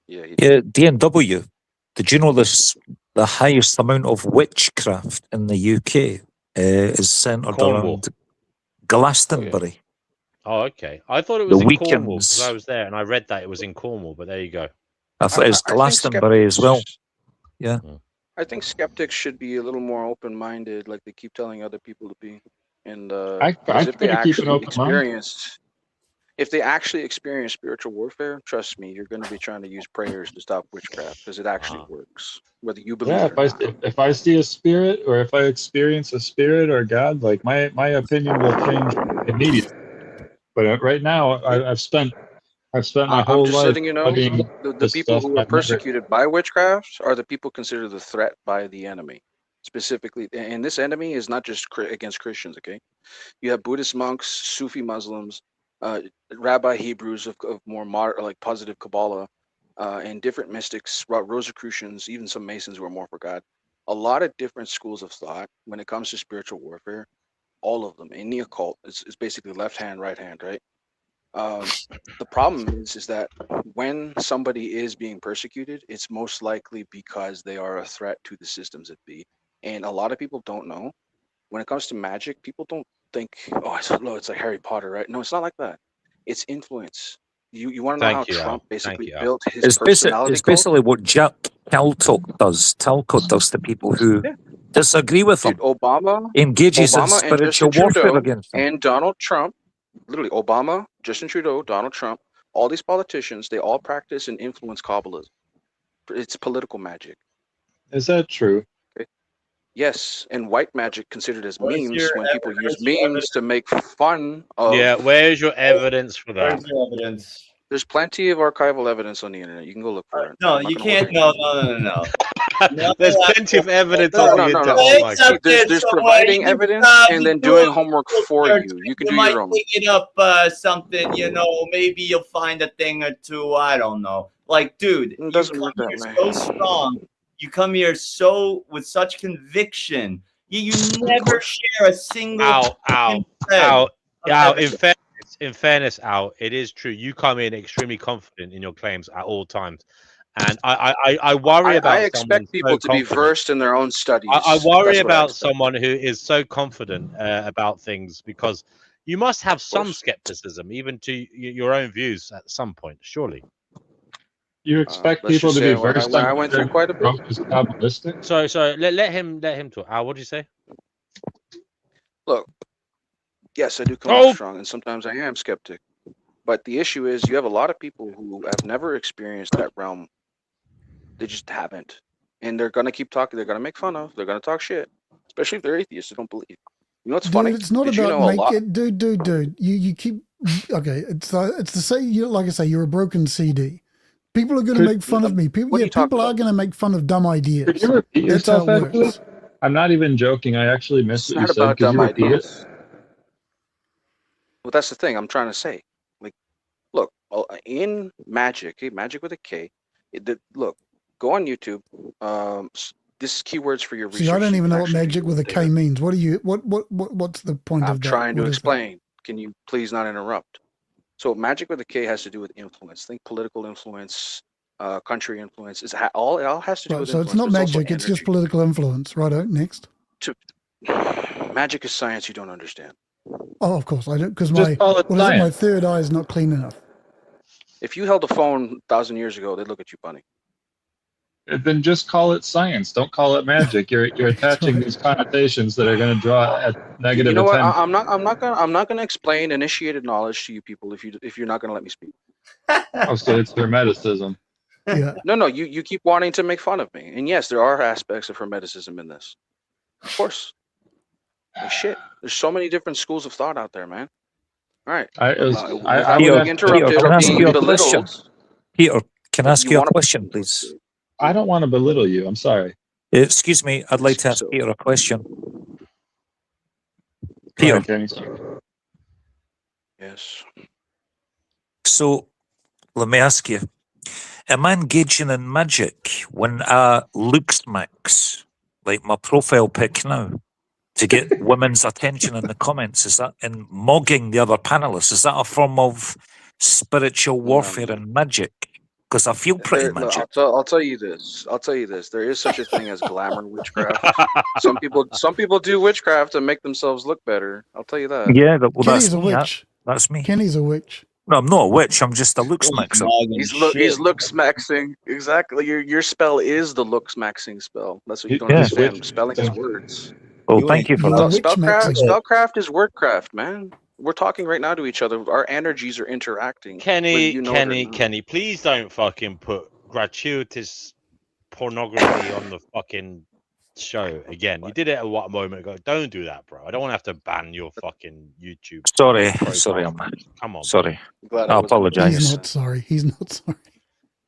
Speaker 17: yeah.
Speaker 12: DNW. Did you know this? The highest amount of witchcraft in the UK is centered
Speaker 13: Cornwall.
Speaker 12: around Glastonbury.
Speaker 13: Oh, okay. I thought it was
Speaker 12: The
Speaker 13: in Cornwall
Speaker 12: weekends.
Speaker 13: because I was there and I read that it was in Cornwall, but there you go.
Speaker 12: I thought it's
Speaker 17: I think
Speaker 12: Glastonbury as well. Yeah.
Speaker 17: I think skeptics should be a little more open-minded, like they keep telling other people to be. And
Speaker 10: I
Speaker 17: because if they
Speaker 10: try to keep an
Speaker 17: actually
Speaker 10: open mind.
Speaker 17: if they actually experience spiritual warfare, trust me, you're going to be trying to use prayers to stop witchcraft because it actually works, whether you believe
Speaker 10: Yeah,
Speaker 17: it or not.
Speaker 10: if I see a spirit or if I experience a spirit or God, like my opinion will change immediately. But right now, I've spent my whole
Speaker 17: I'm just
Speaker 10: life
Speaker 17: letting you know,
Speaker 10: studying
Speaker 17: the
Speaker 10: this
Speaker 17: people
Speaker 10: stuff.
Speaker 17: who are
Speaker 10: I've never-
Speaker 17: persecuted by witchcraft are the people considered the threat by the enemy. Specifically, and this enemy is not just against Christians, okay? You have Buddhist monks, Sufi Muslims, Rabbi Hebrews of more moderate, like positive Kabbalah, and different mystics, Rosicrucians, even some Masons who are more for God. A lot of different schools of thought when it comes to spiritual warfare. All of them in the occult is basically left hand, right hand, right? The problem is that when somebody is being persecuted, it's most likely because they are a threat to the systems that be. And a lot of people don't know. When it comes to magic, people don't think, oh, it's like Harry Potter, right? No, it's not like that. It's influence. You want to know how
Speaker 13: Thank you, Al.
Speaker 17: Trump
Speaker 13: Thank
Speaker 17: basically
Speaker 13: you, Al.
Speaker 17: built his
Speaker 12: It's
Speaker 17: personality cult?
Speaker 12: basically what Jack Talcott does. Talcott does to people who disagree with him.
Speaker 17: Obama
Speaker 12: Engages in
Speaker 17: Obama and
Speaker 12: spiritual
Speaker 17: Justin
Speaker 12: warfare
Speaker 17: Trudeau
Speaker 12: against them.
Speaker 17: and Donald Trump, literally Obama, Justin Trudeau, Donald Trump, all these politicians, they all practice and influence Kabbalism. It's political magic.
Speaker 10: Is that true?
Speaker 17: Yes, and white magic considered as
Speaker 19: Where's
Speaker 17: memes
Speaker 19: your
Speaker 17: when people use
Speaker 19: evidence?
Speaker 17: memes to make fun of.
Speaker 13: Yeah, where's your evidence for that?
Speaker 19: Where's your evidence?
Speaker 17: There's plenty of archival evidence on the internet. You can go look for it.
Speaker 19: No,
Speaker 17: I'm not
Speaker 19: you
Speaker 17: gonna
Speaker 19: can't.
Speaker 17: hold
Speaker 19: No.
Speaker 13: There's plenty of evidence
Speaker 17: No,
Speaker 13: on
Speaker 17: no,
Speaker 13: the
Speaker 17: no,
Speaker 13: internet.
Speaker 17: no.
Speaker 13: Oh my God.
Speaker 17: There's providing evidence and then doing homework for you. You can
Speaker 19: You
Speaker 17: do
Speaker 19: might
Speaker 17: your own.
Speaker 19: dig it up something, maybe you'll find a thing or two. I don't know. Like, dude, you
Speaker 17: doesn't
Speaker 19: come
Speaker 17: work that
Speaker 19: here
Speaker 17: way.
Speaker 19: so strong. You come here with such conviction. You never share a single
Speaker 13: Al,
Speaker 19: thread.
Speaker 13: in fairness, Al, it is true. You come in extremely confident in your claims at all times. And I worry about
Speaker 17: I expect people to be versed in their own studies.
Speaker 13: I worry
Speaker 17: That's what I
Speaker 13: about
Speaker 17: expect.
Speaker 13: someone who is so confident about things because you must have some skepticism, even to your own views at some point, surely.
Speaker 10: You expect
Speaker 17: let's
Speaker 10: people
Speaker 17: just
Speaker 10: to be
Speaker 17: say
Speaker 10: versed
Speaker 17: I went through quite a bit.
Speaker 10: is Kabbalistic?
Speaker 13: So let him talk. Al, what do you say?
Speaker 17: Look, yes, I do come
Speaker 13: Oh!
Speaker 17: off strong, and sometimes I am skeptic. But the issue is, you have a lot of people who have never experienced that realm. They just haven't, and they're gonna keep talking. They're gonna make fun of. They're gonna talk shit, especially if they're atheists who don't believe. You know what's funny?
Speaker 7: Dude, it's not
Speaker 17: Did you
Speaker 7: about
Speaker 17: know a lot?
Speaker 7: dude. You keep okay. It's to say like I say, you're a broken CD. People are going to make fun of me. People are going to make fun of dumb ideas.
Speaker 10: Could you repeat
Speaker 7: That's how
Speaker 10: yourself,
Speaker 7: it
Speaker 10: Angela?
Speaker 7: works.
Speaker 10: I'm not even joking. I actually missed
Speaker 17: It's
Speaker 10: what you
Speaker 17: not
Speaker 10: said.
Speaker 17: about
Speaker 10: Could you
Speaker 17: dumb
Speaker 10: repeat it?
Speaker 17: ideas. Well, that's the thing I'm trying to say. Like, look, in magic, magic with a K. Look, go on YouTube. This is keywords for your research.
Speaker 7: See, I don't
Speaker 17: so you
Speaker 7: even
Speaker 17: can
Speaker 7: know what
Speaker 17: actually
Speaker 7: magic with a
Speaker 17: do
Speaker 7: K
Speaker 17: it.
Speaker 7: means. What do you? What's the point
Speaker 17: I'm
Speaker 7: of that?
Speaker 17: trying to
Speaker 7: What is that?
Speaker 17: explain. Can you please not interrupt? So, magic with a K has to do with influence. Think political influence, country influence. It all has to do
Speaker 7: Right,
Speaker 17: with
Speaker 7: so
Speaker 17: influence.
Speaker 7: it's not
Speaker 17: but also
Speaker 7: magic. It's just
Speaker 17: energy.
Speaker 7: political influence. Righto. Next.
Speaker 17: Magic is science you don't understand.
Speaker 7: Oh, of course I don't, because
Speaker 17: Just
Speaker 7: my
Speaker 17: call it
Speaker 7: what is it? My
Speaker 17: science.
Speaker 7: third eye is not clean enough.
Speaker 17: If you held a phone 1,000 years ago, they'd look at you funny.
Speaker 10: Then just call it science. Don't call it magic. You're attaching these connotations that are going to draw at negative
Speaker 17: You know what?
Speaker 10: attention.
Speaker 17: I'm not gonna explain initiated knowledge to you people if you're not gonna let me speak.
Speaker 10: Oh, so it's hermeticism.
Speaker 7: Yeah.
Speaker 17: No, you keep wanting to make fun of me, and yes, there are aspects of Hermeticism in this. Of course. Like, shit, there's so many different schools of thought out there, man. All right. Without
Speaker 12: Peter,
Speaker 17: being interrupted
Speaker 12: can I
Speaker 17: or
Speaker 12: ask
Speaker 17: being
Speaker 12: you a question?
Speaker 17: belittled.
Speaker 12: Peter, can I ask
Speaker 17: You
Speaker 12: you a
Speaker 17: wanna-
Speaker 12: question, please?
Speaker 10: I don't want to belittle you. I'm sorry.
Speaker 12: Excuse me, I'd like to ask Peter a question. Peter.
Speaker 17: Yes.
Speaker 12: So, let me ask you, am I engaging in magic when I looks mix, like my profile pic now, to get women's attention in the comments? Is that, and mugging the other panelists, is that a form of spiritual warfare and magic? Because I feel pretty
Speaker 17: Look,
Speaker 12: magic.
Speaker 17: I'll tell you this. I'll tell you this. There is such a thing as glamour witchcraft. Some people do witchcraft to make themselves look better. I'll tell you that.
Speaker 12: Yeah, well,
Speaker 7: Kenny's
Speaker 12: that's
Speaker 7: a
Speaker 12: me.
Speaker 7: witch.
Speaker 12: That's me.
Speaker 7: Kenny's a witch.
Speaker 12: No, I'm not a witch. I'm just a looks mixer.
Speaker 17: He's looks maxing. Exactly. Your spell is the looks maxing spell. That's what you don't
Speaker 12: Yeah.
Speaker 17: understand. Spelling is words.
Speaker 12: Oh, thank you for that.
Speaker 17: Spellcraft is wordcraft, man. We're talking right now to each other. Our energies are interacting. whether you know it or not.
Speaker 13: Kenny, please don't fucking put gratuitous pornography on the fucking show again. You did it a moment ago. Don't do that, bro. I don't want to have to ban your fucking YouTube.
Speaker 12: Sorry,
Speaker 13: profile.
Speaker 12: I'm
Speaker 13: Come on.
Speaker 12: sorry.
Speaker 17: Glad
Speaker 12: I
Speaker 17: I wasn't-
Speaker 12: apologize.
Speaker 7: He's not sorry. He's not sorry.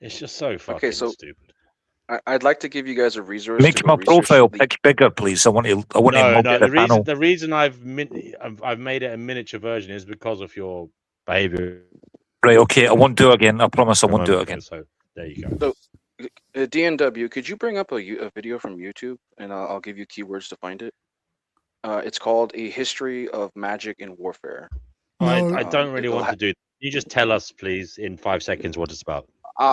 Speaker 13: It's just so fucking
Speaker 17: Okay, so
Speaker 13: stupid.
Speaker 17: I'd like to give you guys a resource.
Speaker 12: Make
Speaker 17: to
Speaker 12: my
Speaker 17: go research
Speaker 12: profile
Speaker 17: the-
Speaker 12: pic bigger, please. I want to mug the panel.
Speaker 13: The reason I've made it a miniature version is because of your behavior.
Speaker 12: Right, okay, I won't do it again. I promise I won't do it again.
Speaker 13: So there you go.
Speaker 17: So, DNW, could you bring up a video from YouTube, and I'll give you keywords to find it. It's called A History of Magic and Warfare.
Speaker 13: I don't really want to do that. You just tell us, please, in 5 seconds what it's about.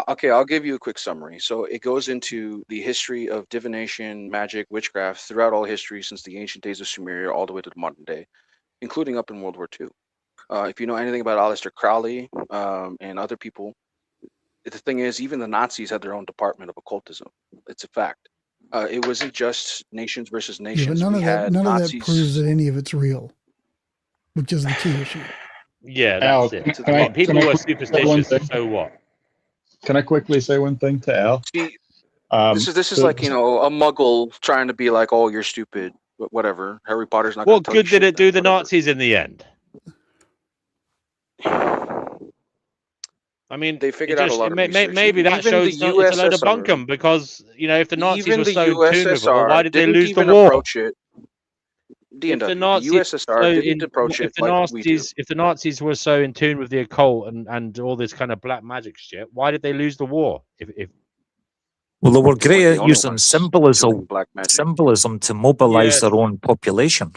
Speaker 17: Okay, I'll give you a quick summary. So it goes into the history of divination, magic, witchcraft throughout all history since the ancient days of Sumeria all the way to the modern day, including up in World War II. If you know anything about Aleister Crowley and other people, the thing is, even the Nazis had their own department of occultism. It's a fact. It wasn't just nations versus
Speaker 7: Yeah, but
Speaker 17: nations.
Speaker 7: none
Speaker 17: We
Speaker 7: of that
Speaker 17: had
Speaker 7: none of that
Speaker 17: Nazis.
Speaker 7: proves that any of it's real, which is the key issue.
Speaker 13: Yeah,
Speaker 10: Al,
Speaker 13: that's it.
Speaker 10: can I-
Speaker 13: People
Speaker 10: can I
Speaker 13: who are
Speaker 10: quickly say
Speaker 13: superstitious,
Speaker 10: one thing?
Speaker 13: so what?
Speaker 10: Can I quickly say one thing to Al?
Speaker 17: This is like, you know, a muggle trying to be like, oh, you're stupid, but whatever. Harry Potter's not.
Speaker 13: What
Speaker 17: gonna tell
Speaker 13: good
Speaker 17: you
Speaker 13: did it do the Nazis in the end? I mean,
Speaker 17: they figured out a lot of research.
Speaker 13: maybe that
Speaker 17: Even
Speaker 13: shows
Speaker 17: the
Speaker 13: it's a load of
Speaker 17: USSR
Speaker 13: bunkum because, you know, if the Nazis
Speaker 17: even
Speaker 13: were
Speaker 17: the
Speaker 13: so in tune with it, well, why
Speaker 17: USSR
Speaker 13: did they
Speaker 17: didn't
Speaker 13: lose the
Speaker 17: even
Speaker 13: war?
Speaker 17: approach it.
Speaker 13: If the
Speaker 17: DNW,
Speaker 13: Nazis,
Speaker 17: the USSR didn't approach
Speaker 13: if
Speaker 17: it
Speaker 13: the
Speaker 17: like we do.
Speaker 13: Nazis, if the Nazis were so in tune with the occult and all this kind of black magic shit, why did they lose the war? If
Speaker 12: Well, they were
Speaker 17: They
Speaker 12: great
Speaker 17: weren't the
Speaker 12: at
Speaker 17: only
Speaker 12: using
Speaker 17: ones
Speaker 12: symbolism, to mobilize
Speaker 13: Yes.
Speaker 12: their own population.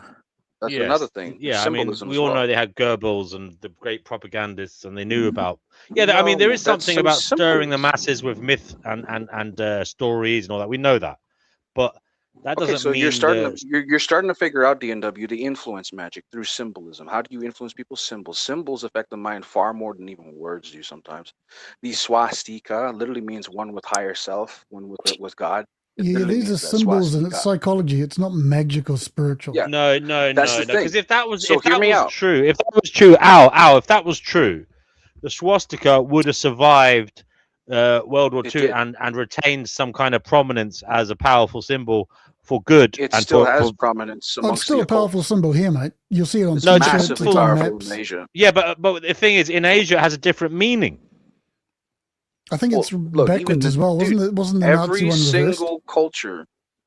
Speaker 17: That's
Speaker 13: Yes.
Speaker 17: another thing.
Speaker 13: Yeah, I mean,
Speaker 17: Symbolism
Speaker 13: we
Speaker 17: as
Speaker 13: all
Speaker 17: well.
Speaker 13: know they had Goebbels and the great propagandists, and they knew about. Yeah, I mean, there
Speaker 17: No,
Speaker 13: is
Speaker 17: that's
Speaker 13: something
Speaker 17: some
Speaker 13: about stirring the
Speaker 17: symbols.
Speaker 13: masses with myth and stories and all that. We know that, but that
Speaker 17: Okay,
Speaker 13: doesn't
Speaker 17: so
Speaker 13: mean
Speaker 17: you're starting to figure out, DNW, the influence magic through symbolism. How do you influence people's symbols? Symbols affect the mind far more than even words do sometimes. The swastika literally means one with higher self, one with God. It
Speaker 7: Yeah,
Speaker 17: literally
Speaker 7: these are
Speaker 17: means that,
Speaker 7: symbols and it's
Speaker 17: swastika.
Speaker 7: psychology. It's not magic or spiritual.
Speaker 17: Yeah.
Speaker 13: No,
Speaker 17: That's the thing.
Speaker 13: because if that was
Speaker 17: So
Speaker 13: if
Speaker 17: hear
Speaker 13: that
Speaker 17: me
Speaker 13: was
Speaker 17: out.
Speaker 13: true, if that was true, if that was true, the swastika would have survived World War
Speaker 17: It
Speaker 13: II
Speaker 17: did.
Speaker 13: and retained some kind of prominence as a powerful symbol for good.
Speaker 17: It
Speaker 13: and
Speaker 17: still
Speaker 13: for,
Speaker 17: has
Speaker 13: for
Speaker 17: prominence
Speaker 7: Oh, it's
Speaker 17: amongst
Speaker 7: still
Speaker 17: the
Speaker 7: a powerful symbol here, mate. You'll see it on
Speaker 13: No,
Speaker 7: t-shirts,
Speaker 17: massively
Speaker 7: it's on
Speaker 17: powerful
Speaker 7: maps.
Speaker 17: in Asia.
Speaker 13: yeah, but the thing is, in Asia, it has a different meaning.
Speaker 7: I think it's
Speaker 17: Look, even
Speaker 7: backwards as well, wasn't it? Wasn't the Nazi
Speaker 17: every
Speaker 7: one reversed?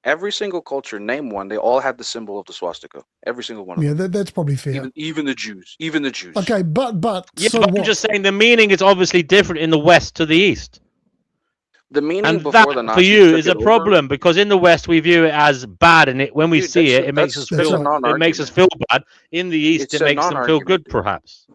Speaker 17: every single culture, name one, they all had the symbol of the swastika. Every single one of
Speaker 7: Yeah,
Speaker 17: them.
Speaker 7: that's probably fair.
Speaker 17: Even the Jews. Even the Jews.
Speaker 7: Okay, but
Speaker 13: Yeah,
Speaker 7: so
Speaker 13: but I'm
Speaker 7: what?
Speaker 13: just saying the meaning is obviously different in the West to the East.
Speaker 17: The meaning
Speaker 13: And
Speaker 17: before
Speaker 13: that
Speaker 17: the
Speaker 13: for
Speaker 17: Nazis
Speaker 13: you
Speaker 17: took
Speaker 13: is
Speaker 17: it
Speaker 13: a
Speaker 17: over-
Speaker 13: problem because in the West we view it as bad, and when we
Speaker 17: Dude,
Speaker 13: see
Speaker 17: that's
Speaker 13: it,
Speaker 17: a-
Speaker 13: it makes us
Speaker 17: that's a
Speaker 13: feel
Speaker 17: non-argument.
Speaker 13: bad. In the East,
Speaker 17: It's
Speaker 13: it
Speaker 17: a
Speaker 13: makes them feel good,
Speaker 17: non-argument.
Speaker 13: perhaps.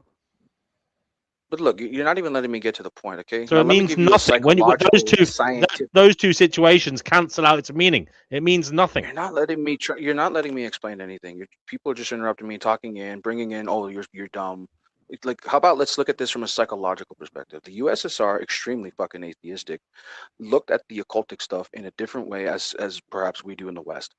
Speaker 17: But look, you're not even letting me get to the point, okay?
Speaker 13: So
Speaker 17: Now,
Speaker 13: it
Speaker 17: let me
Speaker 13: means
Speaker 17: give you a
Speaker 13: nothing. When
Speaker 17: psychological,
Speaker 13: those those two situations cancel out its meaning. It means nothing.
Speaker 17: You're not letting me. You're not letting me explain anything. People are just interrupting me, talking in, bringing in. Oh, you're dumb. Like, how about let's look at this from a psychological perspective. The USSR, extremely fucking atheistic, looked at the occultic stuff in a different way as perhaps we do in the West.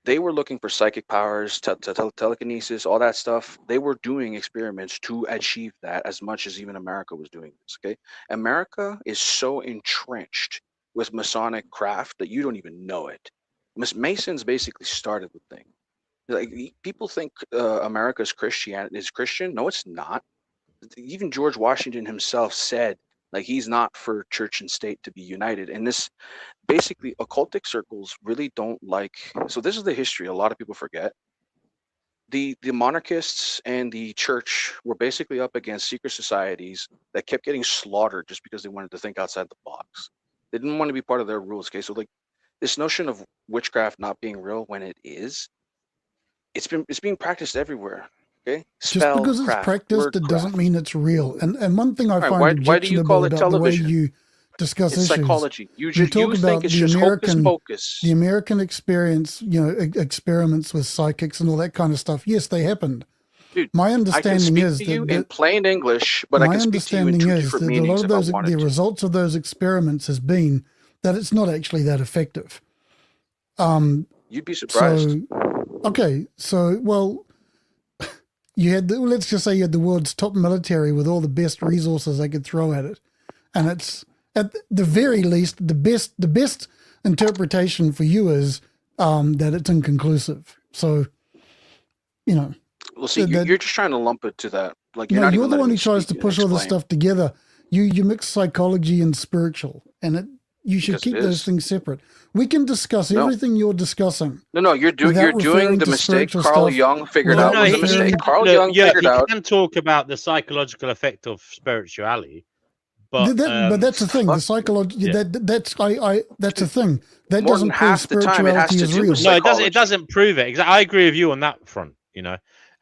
Speaker 17: they were looking for psychic powers, telekinesis, all that stuff. They were doing experiments to achieve that as much as even America was doing this. Okay, America is so entrenched with Masonic craft that you don't even know it. Masons basically started the thing. Like people think America is Christian. No, it's not. Even George Washington himself said, like, he's not for church and state to be united. And this basically occultic circles really don't like. So this is the history a lot of people forget. The monarchists and the church were basically up against secret societies that kept getting slaughtered just because they wanted to think outside the box. They didn't want to be part of their rules. Okay, so like this notion of witchcraft not being real when it is, it's being practiced everywhere. Okay,
Speaker 7: Just because it's practiced, it doesn't mean it's real. And one thing I find
Speaker 17: why do you call
Speaker 7: objectionable
Speaker 17: it
Speaker 7: about
Speaker 17: television?
Speaker 7: the way you discuss
Speaker 17: It's
Speaker 7: issues,
Speaker 17: psychology. You
Speaker 7: talk
Speaker 17: think
Speaker 7: about
Speaker 17: it's
Speaker 7: the
Speaker 17: just hocus
Speaker 7: American,
Speaker 17: pocus.
Speaker 7: the American experience, experiments with psychics and all that kind of stuff. Yes, they happened.
Speaker 17: Dude,
Speaker 7: My
Speaker 17: I can
Speaker 7: understanding
Speaker 17: speak
Speaker 7: is
Speaker 17: to you
Speaker 7: that
Speaker 17: in plain English, but I
Speaker 7: my
Speaker 17: can speak to you in
Speaker 7: understanding
Speaker 17: two
Speaker 7: is
Speaker 17: different
Speaker 7: that a lot
Speaker 17: meanings
Speaker 7: of
Speaker 17: if I
Speaker 7: those,
Speaker 17: wanted
Speaker 7: the
Speaker 17: to.
Speaker 7: results of those experiments has been that it's not actually that effective.
Speaker 17: You'd be surprised.
Speaker 7: Well, you had let's just say you had the world's top military with all the best resources they could throw at it, and it's at the very least the best interpretation for you is that it's inconclusive. So,
Speaker 17: Well, see, you're just trying to lump it to that. Like you're
Speaker 7: no,
Speaker 17: not
Speaker 7: you're
Speaker 17: even
Speaker 7: the one
Speaker 17: letting
Speaker 7: who
Speaker 17: me
Speaker 7: tries to
Speaker 17: speak and
Speaker 7: push all this
Speaker 17: explain.
Speaker 7: stuff together. You mix psychology and spiritual, and you should
Speaker 17: Because
Speaker 7: keep
Speaker 17: it
Speaker 7: those
Speaker 17: is.
Speaker 7: things separate. We can discuss
Speaker 17: No.
Speaker 7: everything you're discussing.
Speaker 17: No, you're doing
Speaker 7: without referring
Speaker 17: the
Speaker 7: to
Speaker 17: mistake
Speaker 7: spiritual
Speaker 17: Carl
Speaker 7: stuff,
Speaker 17: Jung figured
Speaker 7: without
Speaker 17: out was a
Speaker 7: referring-
Speaker 17: mistake. Carl
Speaker 13: Look,
Speaker 17: Jung
Speaker 13: yeah,
Speaker 17: figured
Speaker 13: you
Speaker 17: out.
Speaker 13: can talk about the psychological effect of spirituality, but
Speaker 7: But that's the thing. The psychology that's the thing. That
Speaker 17: More
Speaker 7: doesn't
Speaker 17: than
Speaker 7: prove
Speaker 17: half the time it has
Speaker 7: spirituality
Speaker 17: to
Speaker 7: is
Speaker 17: do
Speaker 7: real.
Speaker 17: with
Speaker 13: no, it doesn't prove it. I agree with you on that front.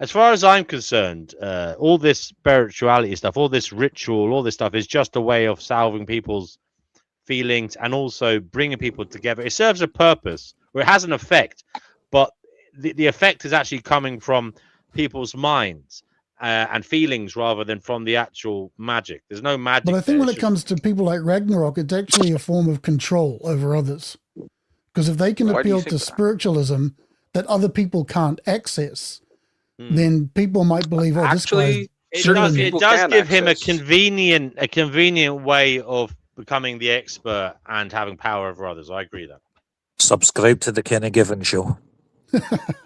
Speaker 13: As far as I'm concerned, all this spirituality stuff, all this ritual, all this stuff is just a way of salving people's feelings and also bringing people together. It serves a purpose, or it has an effect, but the effect is actually coming from people's minds and feelings rather than from the actual magic. There's no magic.
Speaker 7: But I think
Speaker 13: there.
Speaker 7: when
Speaker 13: It's
Speaker 7: it comes to people like Ragnarok, it's actually a form of control over others. Because if they can
Speaker 17: Why do you
Speaker 7: appeal
Speaker 17: think
Speaker 7: to
Speaker 17: that?
Speaker 7: spiritualism that other people can't access, then people might believe, oh,
Speaker 17: Actually,
Speaker 7: this
Speaker 13: It
Speaker 7: guy's
Speaker 13: does give him a convenient way of becoming the expert and having power over others. I agree that.
Speaker 21: Subscribe to the Kenny Given Show.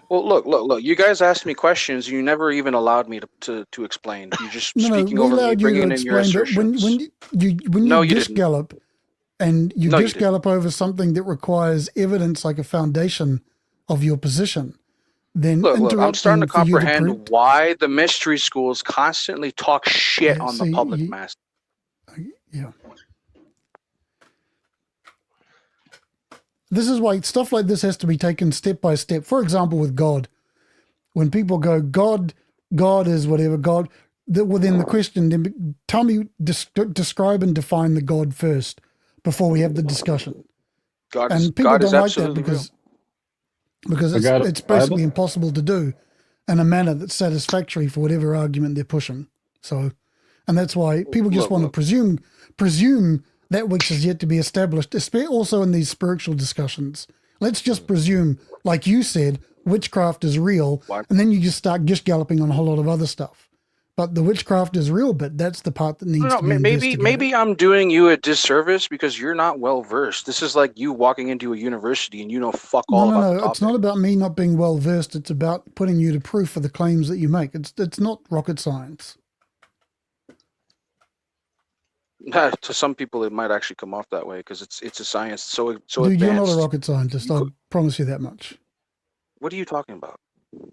Speaker 17: Well, look. You guys asked me questions. You never even allowed me to explain. You just speaking
Speaker 7: we
Speaker 17: over me,
Speaker 7: allowed you to
Speaker 17: bringing in your
Speaker 7: explain, but
Speaker 17: assertions.
Speaker 7: when
Speaker 17: No,
Speaker 7: you
Speaker 17: you
Speaker 7: dish
Speaker 17: didn't.
Speaker 7: gallop and you
Speaker 17: No, you
Speaker 7: dish gallop over something that requires evidence like a foundation of your position, then
Speaker 17: Look, I'm starting to
Speaker 7: interrupting for you
Speaker 17: comprehend why the mystery schools constantly talk shit on the
Speaker 7: see,
Speaker 17: public mass.
Speaker 7: Yeah. This is why stuff like this has to be taken step by step. For example, with God, when people go, God is whatever God. Well, then the question, then tell me, describe and define the God first before we have the discussion.
Speaker 17: God
Speaker 7: And
Speaker 17: is,
Speaker 7: people
Speaker 17: God is
Speaker 7: don't like that
Speaker 17: absolutely real.
Speaker 7: because
Speaker 10: I got it.
Speaker 7: it's basically
Speaker 10: Bible.
Speaker 7: impossible to do in a manner that's satisfactory for whatever argument they're pushing. So, and that's why people just want to presume that which is yet to be established, also in these spiritual discussions. Let's just presume, like you said, witchcraft is real, and then you just start galloping on a whole lot of other stuff. But the witchcraft is real, but that's the part that needs
Speaker 17: No,
Speaker 7: to be investigated.
Speaker 17: maybe I'm doing you a disservice because you're not well versed. This is like you walking into a university and you know fuck all about the topic.
Speaker 7: It's not about me not being well versed. It's about putting you to proof for the claims that you make. It's not rocket science.
Speaker 17: To some people, it might actually come off that way because it's a science so
Speaker 7: Dude, you're
Speaker 17: advanced.
Speaker 7: not a rocket scientist. I promise you that much.
Speaker 17: What are you talking about?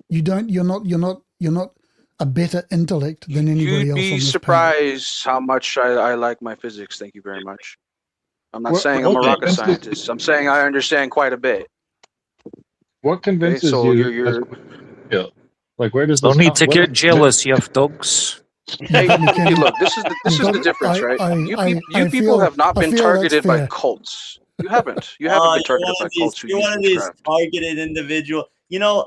Speaker 7: You're not a better intellect than anybody
Speaker 17: You'd
Speaker 7: else on
Speaker 17: be
Speaker 7: this
Speaker 17: surprised how much I like my physics. Thank you very much. I'm not
Speaker 10: What-
Speaker 17: saying I'm a
Speaker 10: okay.
Speaker 17: rocket scientist. I'm saying I understand quite a bit.
Speaker 10: What convinces
Speaker 17: so
Speaker 10: you?
Speaker 17: you're
Speaker 10: Yeah. Like, where does
Speaker 21: No
Speaker 10: this
Speaker 21: need
Speaker 10: come-
Speaker 21: to
Speaker 10: what-
Speaker 21: get jealous, you dogs.
Speaker 17: Hey, look, this is the difference, right? You people have not been targeted by cults. You haven't. You haven't been targeted by cults. who
Speaker 2: You're
Speaker 17: use
Speaker 2: one of these
Speaker 17: witchcraft.
Speaker 2: targeted individual.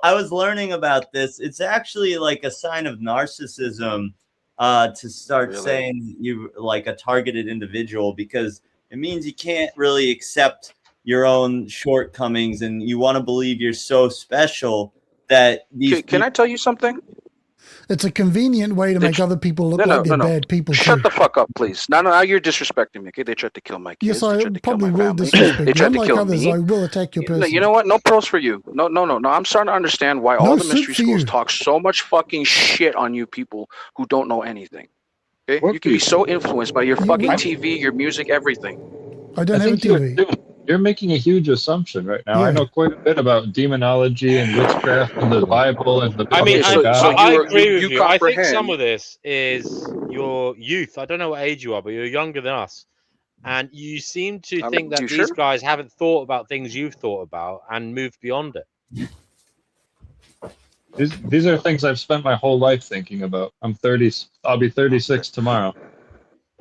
Speaker 2: I was learning about this. It's actually like a sign of narcissism to start
Speaker 17: Really?
Speaker 2: saying you like a targeted individual, because it means you can't really accept
Speaker 19: your own shortcomings, and you want to believe you're so special that these.
Speaker 17: Can I tell you something?
Speaker 7: It's a convenient way to make other people look like they're bad people.
Speaker 17: Shut
Speaker 7: too.
Speaker 17: the fuck up, please. Now you're disrespecting me. Okay, they tried to kill my kids.
Speaker 7: Yes, I
Speaker 17: They tried to kill
Speaker 7: probably
Speaker 17: my
Speaker 7: will
Speaker 17: family.
Speaker 7: disrespect
Speaker 17: They
Speaker 7: you.
Speaker 17: tried to
Speaker 7: Unlike
Speaker 17: kill
Speaker 7: others,
Speaker 17: me.
Speaker 7: I will attack your person.
Speaker 17: You know what? No pros for you. No. Now I'm starting to understand why all
Speaker 7: No
Speaker 17: the
Speaker 7: soup
Speaker 17: mystery
Speaker 7: for
Speaker 17: schools
Speaker 7: you.
Speaker 17: talk so much fucking shit on you people who don't know anything. Okay,
Speaker 10: What
Speaker 17: you can be
Speaker 10: people?
Speaker 17: so influenced by your fucking
Speaker 10: I-
Speaker 17: TV, your music, everything.
Speaker 7: I don't
Speaker 10: I
Speaker 7: have a
Speaker 10: think you're,
Speaker 7: TV.
Speaker 10: you're making a huge assumption right now. I
Speaker 7: Yeah.
Speaker 10: know quite a bit about demonology and witchcraft and the Bible and the
Speaker 13: I mean,
Speaker 10: biblical
Speaker 17: so
Speaker 10: God.
Speaker 13: I
Speaker 17: you
Speaker 13: agree with you. I think
Speaker 17: comprehend.
Speaker 13: some of this is your youth. I don't know what age you are, but you're younger than us. And you seem to think that
Speaker 17: you
Speaker 13: these
Speaker 17: sure?
Speaker 13: guys haven't thought about things you've thought about and moved beyond it.
Speaker 10: These are things I've spent my whole life thinking about. I'm 30. I'll be 36 tomorrow.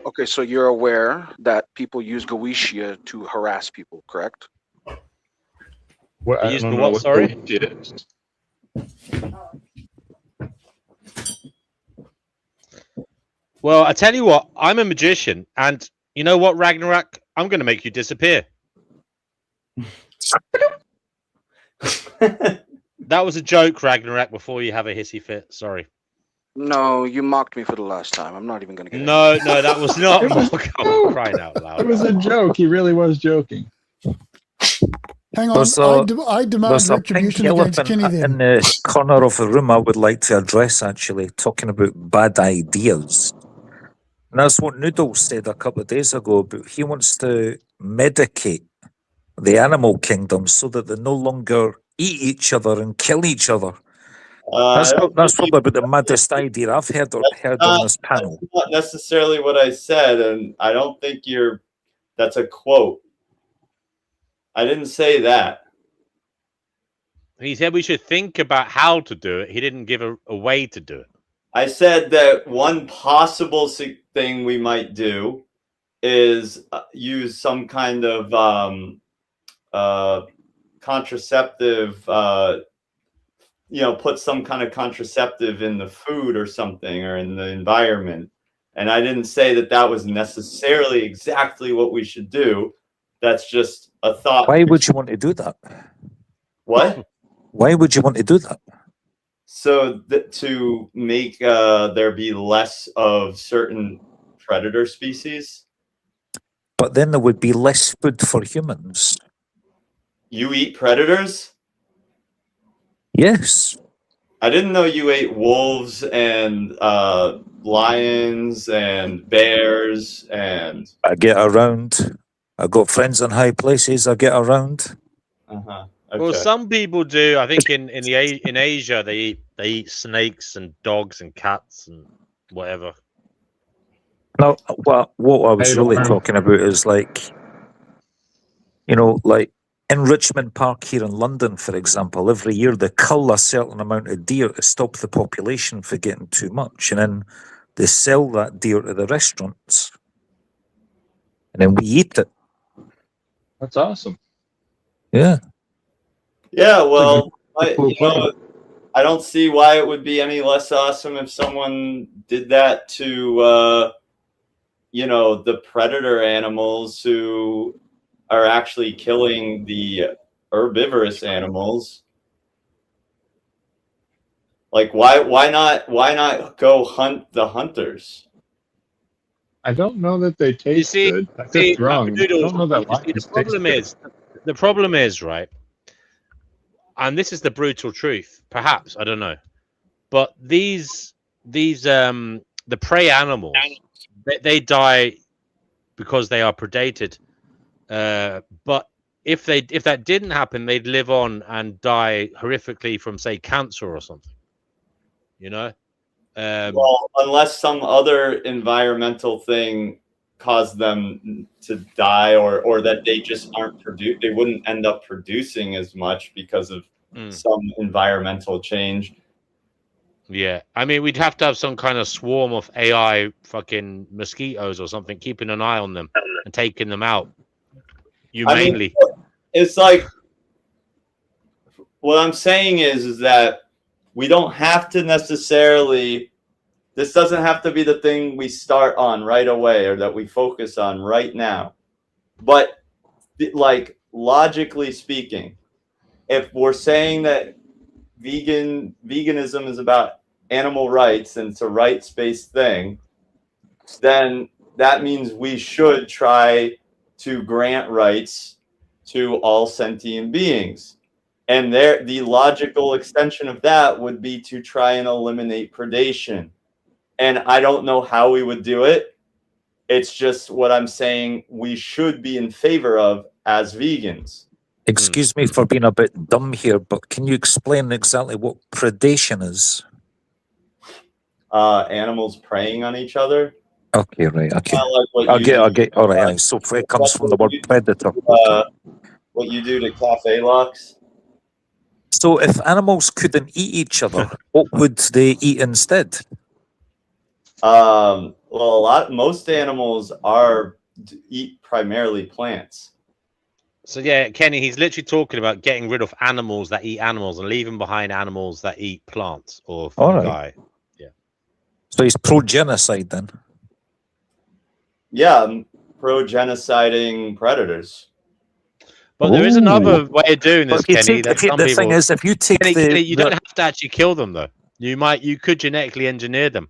Speaker 17: Okay, so you're aware that people use Goetia to harass people, correct?
Speaker 10: What, I
Speaker 13: Use
Speaker 10: don't
Speaker 13: the
Speaker 10: know
Speaker 13: what,
Speaker 10: what
Speaker 13: sorry?
Speaker 10: Goetia is.
Speaker 13: Well, I tell you what, I'm a magician, and you know what, Ragnarok? I'm going to make you disappear. That was a joke, Ragnarok, before you have a hissy fit. Sorry.
Speaker 17: No, you mocked me for the last time. I'm not even going to get
Speaker 13: No, that was not. I'm crying out loud.
Speaker 10: It was a joke. He really was joking.
Speaker 7: Hang on,
Speaker 21: There's
Speaker 7: I demand
Speaker 21: there's a pink
Speaker 7: retribution against
Speaker 21: elephant
Speaker 7: Kenny
Speaker 21: in
Speaker 7: then.
Speaker 21: the corner of the room I would like to address, actually, talking about bad ideas. And that's what Noodles said a couple of days ago, but he wants to medicate the animal kingdom so that they no longer eat each other and kill each other. That's probably about the maddest idea I've heard on this panel.
Speaker 19: That's not necessarily what I said, and I don't think that's a quote. I didn't say that.
Speaker 13: He said we should think about how to do it. He didn't give a way to do it.
Speaker 19: I said that one possible thing we might do is use some kind of contraceptive, put some kind of contraceptive in the food or something, or in the environment. And I didn't say that was necessarily exactly what we should do. That's just a thought.
Speaker 21: Why would you want to do that?
Speaker 19: What?
Speaker 21: Why would you want to do that?
Speaker 19: So to make there be less of certain predator species.
Speaker 21: But then there would be less food for humans.
Speaker 19: You eat predators?
Speaker 21: Yes.
Speaker 19: I didn't know you ate wolves and lions and bears and.
Speaker 21: I get around. I got friends in high places. I get around.
Speaker 19: Okay.
Speaker 13: Well, some people do. I think in Asia they eat snakes and dogs and cats and whatever.
Speaker 21: No, what I was really talking about is like in Richmond Park here in London, for example, every year they cull a certain amount of deer to stop the population from getting too much, and then they sell that deer to the restaurants, and then we eat it.
Speaker 10: That's awesome.
Speaker 21: Yeah.
Speaker 19: Yeah, well, I don't see why it would be any less awesome if someone did that to, the predator animals who are actually killing the herbivorous animals. Like, why not go hunt the hunters?
Speaker 10: I don't know that they taste good. I could be wrong. I don't know that lions
Speaker 13: The problem is, right? And this is the brutal truth. Perhaps, I don't know. But the prey animals, they die because they are predated. But if that didn't happen, they'd live on and die horrifically from, say, cancer or something.
Speaker 19: Well, unless some other environmental thing caused them to die, or that they just they wouldn't end up producing as much because of some environmental change.
Speaker 13: Yeah, I mean, we'd have to have some kind of swarm of AI fucking mosquitoes or something, keeping an eye on them and taking them out humanely.
Speaker 19: I mean, it's like, what I'm saying is that we don't have to necessarily, this doesn't have to be the thing we start on right away or that we focus on right now. But like logically speaking, if we're saying that veganism is about animal rights and it's a rights-based thing, then that means we should try to grant rights to all sentient beings. And the logical extension of that would be to try and eliminate predation. And I don't know how we would do it. It's just what I'm saying we should be in favor of as vegans.
Speaker 21: Excuse me for being a bit dumb here, but can you explain exactly what predation is?
Speaker 19: Animals preying on each other.
Speaker 21: Okay, right. Okay.
Speaker 19: Like what
Speaker 21: I'll
Speaker 19: you
Speaker 21: get.
Speaker 19: do,
Speaker 21: All right. So it comes from the word predator.
Speaker 19: what you do to cafe locks.
Speaker 21: So if animals couldn't eat each other, what would they eat instead?
Speaker 19: Well, most animals eat primarily plants.
Speaker 13: So yeah, Kenny, he's literally talking about getting rid of animals that eat animals and leaving behind animals that eat plants or fungi.
Speaker 21: Right. Yeah. So he's pro-genocide then.
Speaker 19: Yeah, I'm pro-genociding predators.
Speaker 13: But there is another way of doing this, Kenny.
Speaker 21: The thing is, if you take
Speaker 13: Kenny, you don't have to actually kill them though. You could genetically engineer them.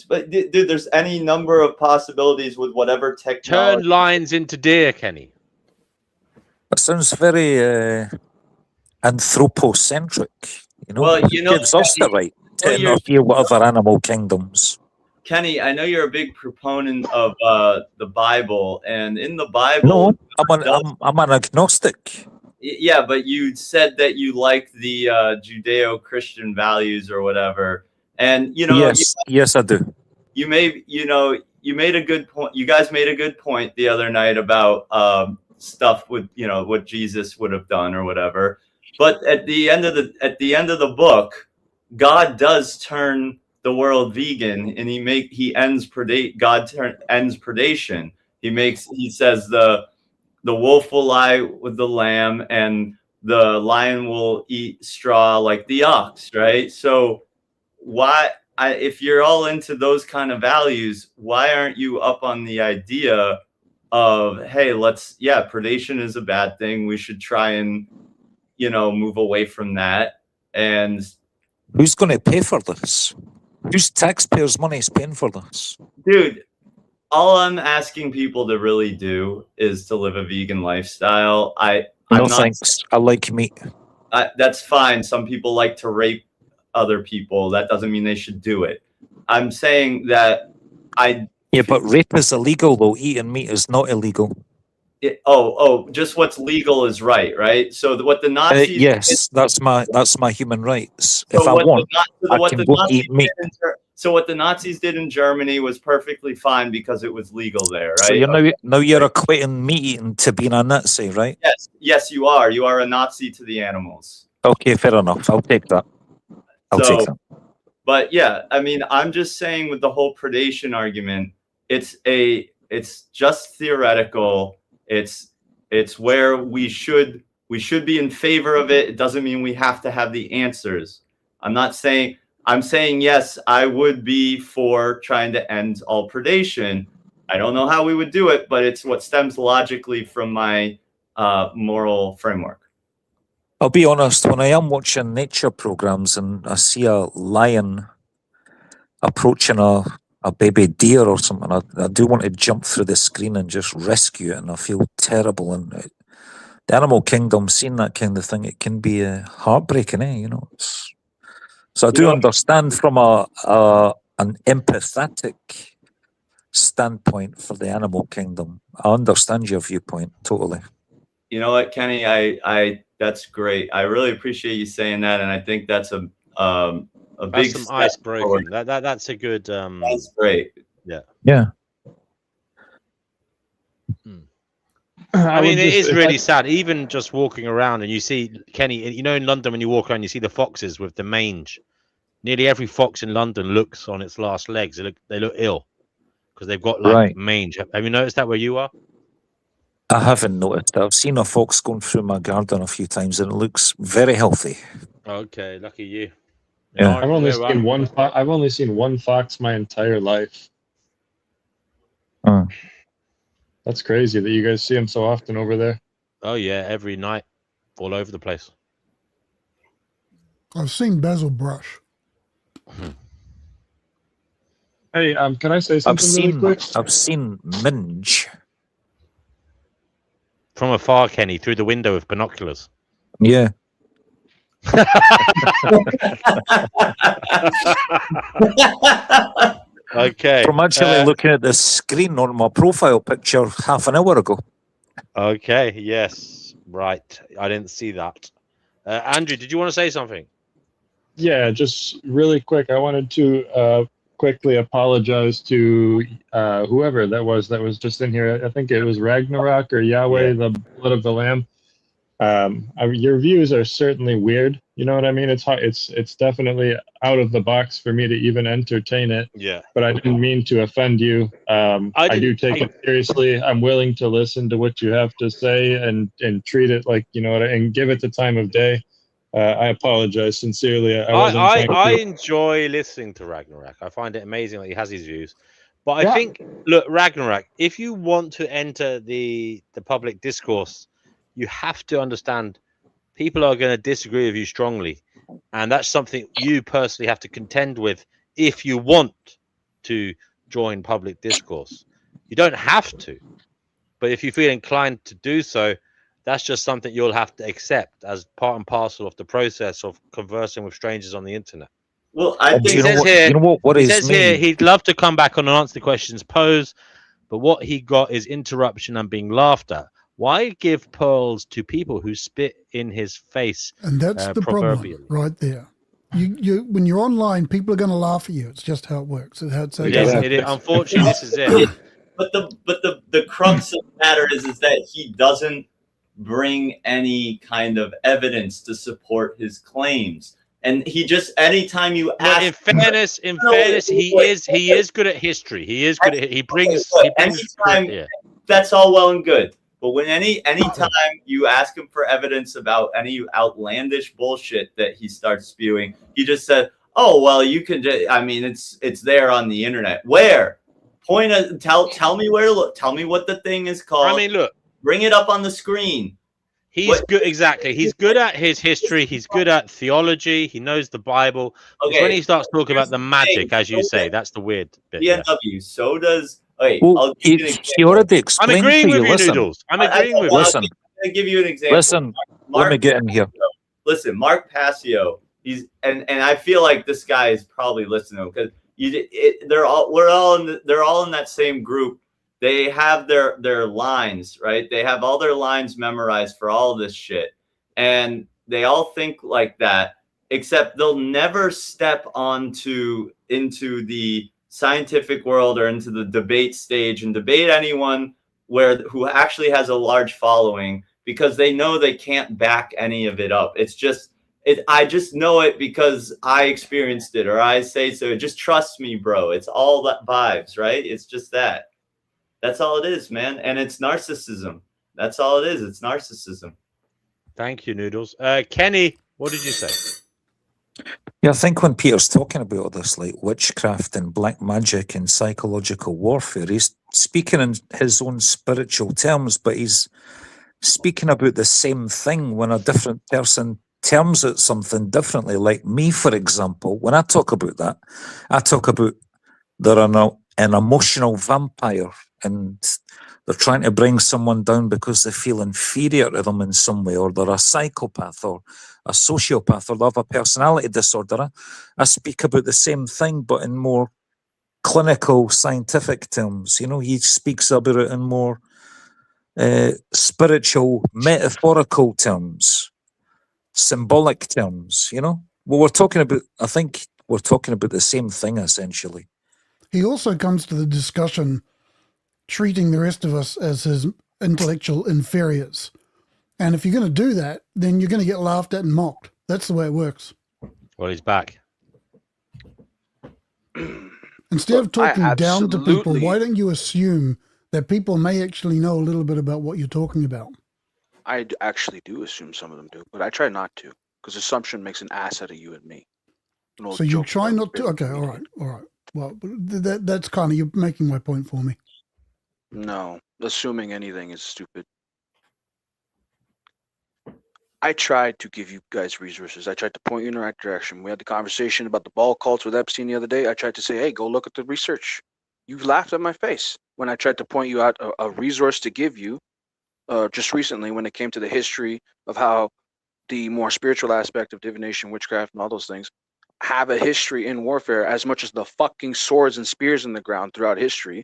Speaker 19: But dude, there's any number of possibilities with whatever technology.
Speaker 13: Turn lions into deer, Kenny.
Speaker 21: That sounds very anthropocentric. You know,
Speaker 19: Well,
Speaker 21: it gives us the right to interfere with other animal kingdoms.
Speaker 19: Kenny, I know you're a big proponent of the Bible, and in the Bible,
Speaker 21: No, I'm an agnostic.
Speaker 19: yeah, but you said that you like the Judeo-Christian values or whatever, and you know,
Speaker 21: yes, I do.
Speaker 19: you made a good point. You guys made a good point the other night about stuff with what Jesus would have done or whatever. But at the end of the book, God does turn the world vegan, and he ends predation. He says the wolf will lie with the lamb, and the lion will eat straw like the ox, right? So if you're all into those kind of values, why aren't you up on the idea of, hey, predation is a bad thing. We should try and, move away from that. And
Speaker 21: who's going to pay for this? Whose taxpayers' money is paying for this?
Speaker 19: Dude, all I'm asking people to really do is to live a vegan lifestyle.
Speaker 21: Thanks. I like meat.
Speaker 19: That's fine. Some people like to rape other people. That doesn't mean they should do it. I'm saying that
Speaker 21: Yeah, but rape is illegal, though. Eating meat is not illegal.
Speaker 19: Just what's legal is right? So what the Nazis
Speaker 21: yes, that's my human rights. If I want, I can go eat meat.
Speaker 19: So what the Nazis did in Germany was perfectly fine because it was legal there, right?
Speaker 21: So you're equating meat eating to being a Nazi, right?
Speaker 19: Yes, you are. You are a Nazi to the animals.
Speaker 21: Okay, fair enough. I'll take that. Take that.
Speaker 19: But yeah, I mean, I'm just saying with the whole predation argument, it's just theoretical. It's where we should be in favor of it. It doesn't mean we have to have the answers. I'm saying yes, I would be for trying to end all predation. I don't know how we would do it, but it's what stems logically from my moral framework.
Speaker 21: I'll be honest, when I am watching nature programs and I see a lion approaching a baby deer or something, I do want to jump through the screen and just rescue it, and I feel terrible. And the animal kingdom, seeing that kind of thing, it can be heartbreaking, So I do understand from an empathetic standpoint for the animal kingdom. I understand your viewpoint totally.
Speaker 19: You know what, Kenny? That's great. I really appreciate you saying that, and I think that's a big
Speaker 13: some ice breaking. That's a good.
Speaker 19: That's great.
Speaker 21: Yeah.
Speaker 13: I mean, it is really sad. Even just walking around and you see, Kenny, in London, when you walk around, you see the foxes with the mange. Nearly every fox in London looks on its last legs. They look ill because they've got mange. Have you noticed that where you are?
Speaker 21: I haven't noticed. I've seen a fox going through my garden a few times, and it looks very healthy.
Speaker 13: Okay, lucky you.
Speaker 21: Yeah.
Speaker 10: I've only seen one. I've only seen one fox my entire life. That's crazy that you guys see them so often over there.
Speaker 13: Oh yeah, every night, all over the place.
Speaker 7: I've seen Basil brush.
Speaker 10: Hey, can I say something really quick?
Speaker 21: I've seen Minge.
Speaker 13: From afar, Kenny, through the window with binoculars.
Speaker 21: Yeah.
Speaker 13: Okay.
Speaker 21: From actually looking at the screen on my profile picture half an hour ago.
Speaker 13: Okay. Yes. Right. I didn't see that. Andrew, did you want to say something?
Speaker 10: Yeah, just really quick. I wanted to quickly apologize to whoever that was just in here. I think it was Ragnarok or Yahweh, the blood of the Lamb. Your views are certainly weird. You know what I mean? It's hard. It's definitely out of the box for me to even entertain it.
Speaker 13: Yeah.
Speaker 10: But I didn't mean to offend you. I do take it seriously. I'm willing to listen to what you have to say and treat it like, you know, and give it the time of day. I apologize sincerely.
Speaker 13: I enjoy listening to Ragnarok. I find it amazing that he has his views. But I think, look, Ragnarok, if you want to enter the public discourse, you have to understand people are going to disagree with you strongly. And that's something you personally have to contend with if you want to join public discourse. You don't have to. But if you feel inclined to do so, that's just something you'll have to accept as part and parcel of the process of conversing with strangers on the internet.
Speaker 19: Well, I think
Speaker 13: He says here
Speaker 21: me?
Speaker 13: he'd love to come back on and answer the questions posed, but what he got is interruption and being laughed at. Why give pearls to people who spit in his face?
Speaker 7: And that's the problem right there. You when you're online, people are going to laugh at you. It's just how it works. It's how it's
Speaker 13: unfortunately, this is it.
Speaker 19: But the crux of the matter is that he doesn't bring any kind of evidence to support his claims. And he just, anytime you ask,
Speaker 13: in fairness, he is good at history. He is good at, he brings
Speaker 19: that's all well and good. But when anytime you ask him for evidence about any outlandish bullshit that he starts spewing, he just said, "Oh well, you can just, I mean, it's there on the internet." Where? Tell me where to look. Tell me what the thing is called.
Speaker 13: I mean, look.
Speaker 19: Bring it up on the screen.
Speaker 13: He's good. Exactly. He's good at his history. He's good at theology. He knows the Bible. It's when he starts talking about the magic, as you say, that's the weird bit.
Speaker 19: BMW. So does. Wait,
Speaker 21: well,
Speaker 19: I'll give you an
Speaker 21: he already explained
Speaker 13: I'm agreeing
Speaker 21: to
Speaker 13: with you,
Speaker 21: listen,
Speaker 13: Noodles. I'm agreeing with you.
Speaker 21: Listen,
Speaker 19: I'm going to give you an example.
Speaker 21: listen. Let me get in here.
Speaker 19: Listen, Mark Passio. He's and I feel like this guy is probably listening because they're all in that same group. They have their lines, right? They have all their lines memorized for all of this shit. And they all think like that, except they'll never step into the scientific world or into the debate stage and debate anyone who actually has a large following, because they know they can't back any of it up. It's just I just know it because I experienced it, or I say so. Just trust me, bro. It's all that vibes, right? It's just that. That's all it is, man. And it's narcissism. That's all it is. It's narcissism.
Speaker 13: Thank you, Noodles. Kenny, what did you say?
Speaker 21: Yeah, I think when Peter's talking about all this, like witchcraft and black magic and psychological warfare, he's speaking in his own spiritual terms, but he's speaking about the same thing when a different person terms it something differently. Like me, for example, when I talk about that, I talk about they're an emotional vampire and they're trying to bring someone down because they feel inferior to them in some way, or they're a psychopath or a sociopath or they have a personality disorder. I speak about the same thing, but in more clinical, scientific terms. You know, he speaks about it in more spiritual, metaphorical terms, symbolic terms, you know? Well, I think we're talking about the same thing, essentially.
Speaker 7: He also comes to the discussion treating the rest of us as his intellectual inferiors. And if you're going to do that, then you're going to get laughed at and mocked. That's the way it works.
Speaker 13: Well, he's back.
Speaker 7: Instead of talking down to people, why don't you assume that people may actually know a little bit about what you're talking about?
Speaker 17: I actually do assume some of them do, but I try not to, because assumption makes an ass out of you and me.
Speaker 7: So you try not to? Okay, all right. Well, that's kind of, you're making my point for me.
Speaker 17: No, assuming anything is stupid. I tried to give you guys resources. I tried to point you in the right direction. We had the conversation about the ball cults with Epstein the other day. I tried to say, hey, go look at the research. You laughed at my face when I tried to point you out a resource to give you just recently when it came to the history of how the more spiritual aspect of divination, witchcraft, and all those things have a history in warfare as much as the fucking swords and spears in the ground throughout history.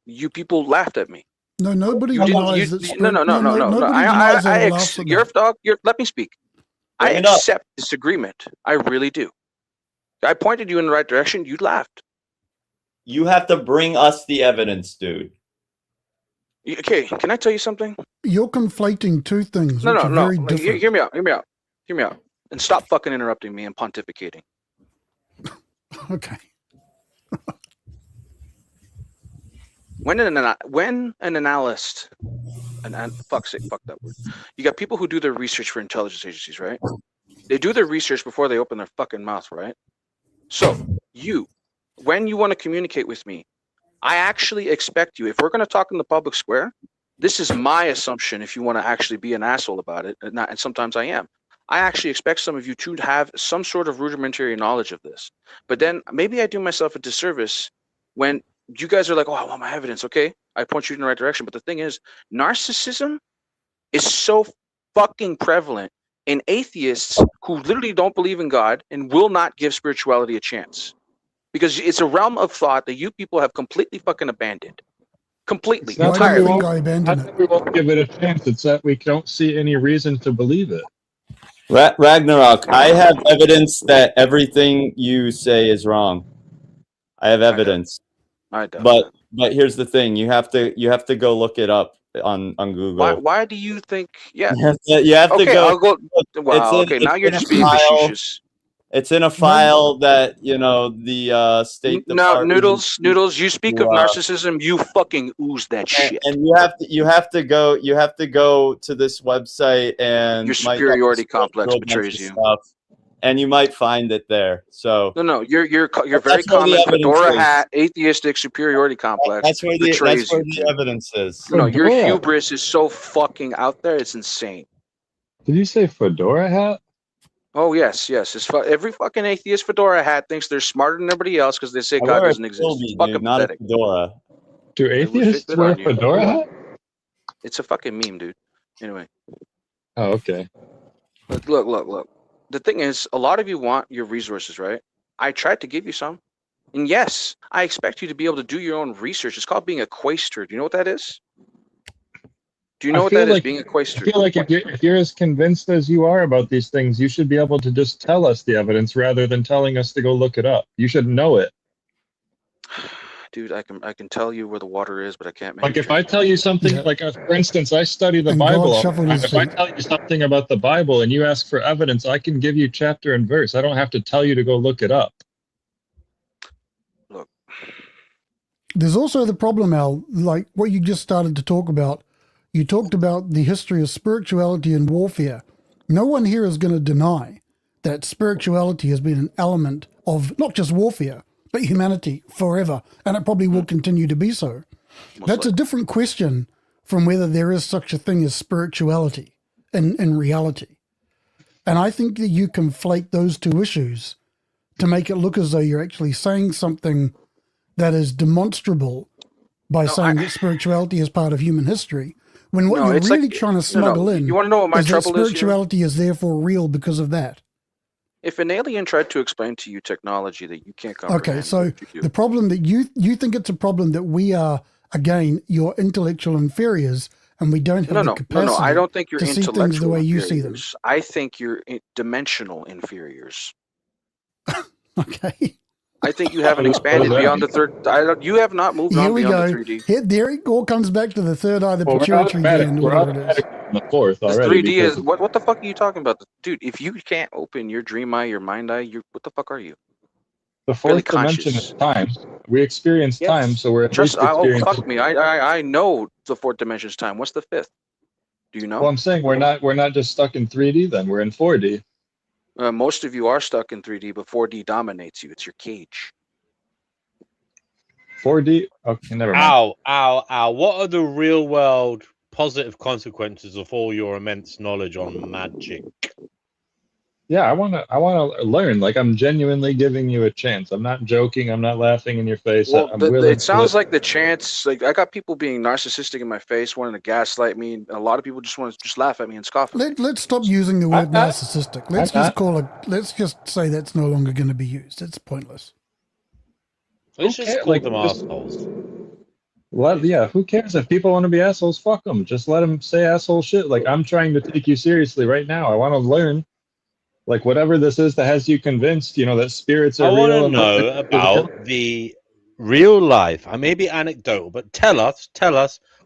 Speaker 17: You people laughed at me.
Speaker 7: No, nobody
Speaker 17: You
Speaker 7: denies
Speaker 17: didn't.
Speaker 7: that.
Speaker 17: No.
Speaker 7: Nobody denies that or laughs at that.
Speaker 17: Dog. Let me speak. I
Speaker 19: Bring it up.
Speaker 17: accept disagreement. I really do. I pointed you in the right direction. You laughed.
Speaker 19: You have to bring us the evidence, dude.
Speaker 17: Okay, can I tell you something?
Speaker 7: You're conflating two things,
Speaker 17: No.
Speaker 7: which are very
Speaker 17: Like,
Speaker 7: different.
Speaker 17: hear me out. And stop fucking interrupting me and pontificating.
Speaker 7: Okay.
Speaker 17: When an analyst, fuck that word. You got people who do their research for intelligence agencies, right? They do their research before they open their fucking mouth, right? So when you want to communicate with me, I actually expect you, if we're going to talk in the public square, this is my assumption if you want to actually be an asshole about it, and sometimes I am. I actually expect some of you to have some sort of rudimentary knowledge of this. But then maybe I do myself a disservice when you guys are like, oh, I want my evidence. Okay, I point you in the right direction. But the thing is, narcissism is so fucking prevalent in atheists who literally don't believe in God and will not give spirituality a chance. Because it's a realm of thought that you people have completely fucking abandoned. Completely.
Speaker 10: It's not that we
Speaker 7: Entirely.
Speaker 10: won't give it a chance. It's that we don't see any reason to believe it.
Speaker 19: Ragnarok, I have evidence that everything you say is wrong. I have evidence.
Speaker 17: I don't.
Speaker 19: But here's the thing: you have to go look it up on Google.
Speaker 17: Why do you think? Yeah.
Speaker 19: You have to
Speaker 17: okay,
Speaker 19: go.
Speaker 17: I'll go. Wow. Okay, now you're just being facetious.
Speaker 19: It's in a file that the State
Speaker 17: Now,
Speaker 19: Department.
Speaker 17: Noodles. You speak of narcissism. You fucking ooze that shit.
Speaker 19: And you have to go to this website, and
Speaker 17: Your
Speaker 19: might
Speaker 17: superiority
Speaker 19: have to scroll
Speaker 17: complex
Speaker 19: through a bunch
Speaker 17: betrays
Speaker 19: of
Speaker 17: you.
Speaker 19: stuff, and you might find it there. So
Speaker 17: No. You're very
Speaker 19: That's where the
Speaker 17: common
Speaker 19: evidence
Speaker 17: fedora
Speaker 19: is.
Speaker 17: hat, atheistic superiority complex.
Speaker 19: that's where
Speaker 17: betrays you.
Speaker 19: the evidence is.
Speaker 17: No, your
Speaker 10: Fedora.
Speaker 17: hubris is so fucking out there. It's insane.
Speaker 10: Did you say fedora hat?
Speaker 17: Oh yes. Every fucking atheist fedora hat thinks they're smarter than everybody else because they say
Speaker 19: I
Speaker 17: God
Speaker 19: wear a
Speaker 17: doesn't exist.
Speaker 19: Philby,
Speaker 17: It's fucking
Speaker 19: dude, not a
Speaker 17: pathetic.
Speaker 19: fedora.
Speaker 10: Do
Speaker 17: It would
Speaker 10: atheists
Speaker 17: fit
Speaker 10: wear
Speaker 17: on you.
Speaker 10: fedora hat?
Speaker 17: It's a fucking meme, dude. Anyway,
Speaker 10: Oh, okay.
Speaker 17: but look. The thing is, a lot of you want your resources, right? I tried to give you some. And yes, I expect you to be able to do your own research. It's called being a quaestor. Do you know what that is? Do you know
Speaker 10: I
Speaker 17: what
Speaker 10: feel
Speaker 17: that is,
Speaker 10: like-
Speaker 17: being a
Speaker 10: I
Speaker 17: quaestor?
Speaker 10: feel like if you're as convinced as you are about these things, you should be able to just tell us the evidence rather than telling us to go look it up. You should know it.
Speaker 17: Dude, I can tell you where the water is, but I can't make
Speaker 10: Like
Speaker 17: it
Speaker 10: if I tell you something, like for instance, I study the
Speaker 7: And God
Speaker 10: Bible.
Speaker 7: shuffled his
Speaker 10: If I
Speaker 7: feet.
Speaker 10: tell you something about the Bible and you ask for evidence, I can give you chapter and verse. I don't have to tell you to go look it up.
Speaker 17: Look,
Speaker 7: There's also the problem, Al, like what you just started to talk about. You talked about the history of spirituality and warfare. No one here is going to deny that spirituality has been an element of not just warfare, but humanity forever, and it probably will continue to be so. That's a different question from whether there is such a thing as spirituality in reality. And I think that you conflate those two issues to make it look as though you're actually saying something that is demonstrable by saying that spirituality is part of human history, when what
Speaker 17: No,
Speaker 7: you're
Speaker 17: it's
Speaker 7: really
Speaker 17: like-
Speaker 7: trying to
Speaker 17: no.
Speaker 7: smuggle in
Speaker 17: You wanna know what my
Speaker 7: is that
Speaker 17: trouble is here?
Speaker 7: spirituality is therefore real because of that.
Speaker 17: if an alien tried to explain to you technology that you can't comprehend,
Speaker 7: Okay, so
Speaker 17: what would you do?
Speaker 7: the problem that you think it's a problem that we are, again, your intellectual inferiors, and we don't have the capacity
Speaker 17: I don't think you're
Speaker 7: to see
Speaker 17: intellectual
Speaker 7: things the way you see them.
Speaker 17: inferiors. I think you're dimensional inferiors.
Speaker 7: Okay.
Speaker 17: I think you haven't
Speaker 7: What
Speaker 17: expanded
Speaker 7: does that
Speaker 17: beyond the third. You have not moved
Speaker 7: Here
Speaker 17: on
Speaker 7: we
Speaker 17: beyond
Speaker 7: go.
Speaker 17: the 3D.
Speaker 7: Here, there it all comes back to the third eye, the
Speaker 10: Well, we're
Speaker 7: pituitary
Speaker 10: automatic-
Speaker 7: gland,
Speaker 10: we're
Speaker 7: whatever it is.
Speaker 10: automatic on the fourth
Speaker 17: This
Speaker 10: already.
Speaker 17: 3D
Speaker 10: because
Speaker 17: is what the fuck are you talking about, dude? If you can't open your dream eye, your mind eye, what the fuck are you?
Speaker 10: the
Speaker 17: Really
Speaker 10: fourth dimension
Speaker 17: conscious.
Speaker 10: is time. We experience
Speaker 17: Yes.
Speaker 10: time, so we're at
Speaker 17: Just
Speaker 10: least experiencing.
Speaker 17: fuck me. I know the fourth dimension is time. What's the fifth? Do you know?
Speaker 10: Well, I'm saying we're not just stuck in 3D. Then we're in 4D.
Speaker 17: Most of you are stuck in 3D, but 4D dominates you. It's your cage.
Speaker 10: 4D. Okay, never mind.
Speaker 13: Ow. What are the real world positive consequences of all your immense knowledge on magic?
Speaker 10: Yeah, I want to learn. Like, I'm genuinely giving you a chance. I'm not joking. I'm not laughing in your face.
Speaker 17: Well,
Speaker 10: I'm willing
Speaker 17: it sounds
Speaker 10: to.
Speaker 17: like the chance. Like, I got people being narcissistic in my face, wanting to gaslight me. A lot of people just want to just laugh at me and scoff at me.
Speaker 7: Let's stop using the word narcissistic. Let's
Speaker 10: I'm
Speaker 7: just
Speaker 10: not.
Speaker 7: call it. Let's just say that's no longer going to be used. It's pointless.
Speaker 13: Let's just
Speaker 10: Okay,
Speaker 13: call
Speaker 10: like,
Speaker 13: them
Speaker 10: just-
Speaker 13: assholes.
Speaker 10: Well, yeah, who cares if people want to be assholes? Fuck them. Just let them say asshole shit. Like, I'm trying to take you seriously right now. I want to learn, like, whatever this is that has you convinced, that spirits
Speaker 13: I
Speaker 10: are
Speaker 13: want
Speaker 10: real.
Speaker 13: to
Speaker 10: and
Speaker 13: know
Speaker 10: that-
Speaker 13: about the real life. I may be anecdotal, but tell us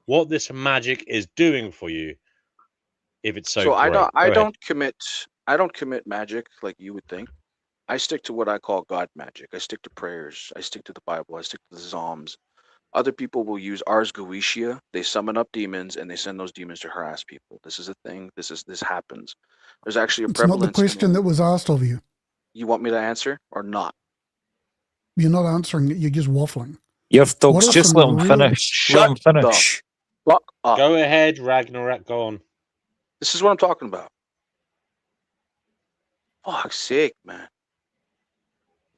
Speaker 13: what this magic is doing for you. If it's so,
Speaker 17: So I
Speaker 13: great.
Speaker 17: don't. I
Speaker 13: Go ahead.
Speaker 17: don't commit magic like you would think. I stick to what I call God magic. I stick to prayers. I stick to the Bible. I stick to the Psalms. Other people will use Ars Goetia. They summon up demons and they send those demons to harass people. This is a thing. This happens. There's actually a
Speaker 7: It's not the
Speaker 17: prevalence.
Speaker 7: question that was asked of you.
Speaker 17: You want me to answer or not?
Speaker 7: You're not answering it. You're just waffling.
Speaker 21: Yerf
Speaker 7: What
Speaker 21: dogs,
Speaker 7: are
Speaker 21: just
Speaker 7: some
Speaker 21: let him
Speaker 7: real-
Speaker 21: finish. Let him finish.
Speaker 17: Fuck up.
Speaker 13: Go ahead, Ragnarok. Go on.
Speaker 17: This is what I'm talking about. Fuck's sake, man.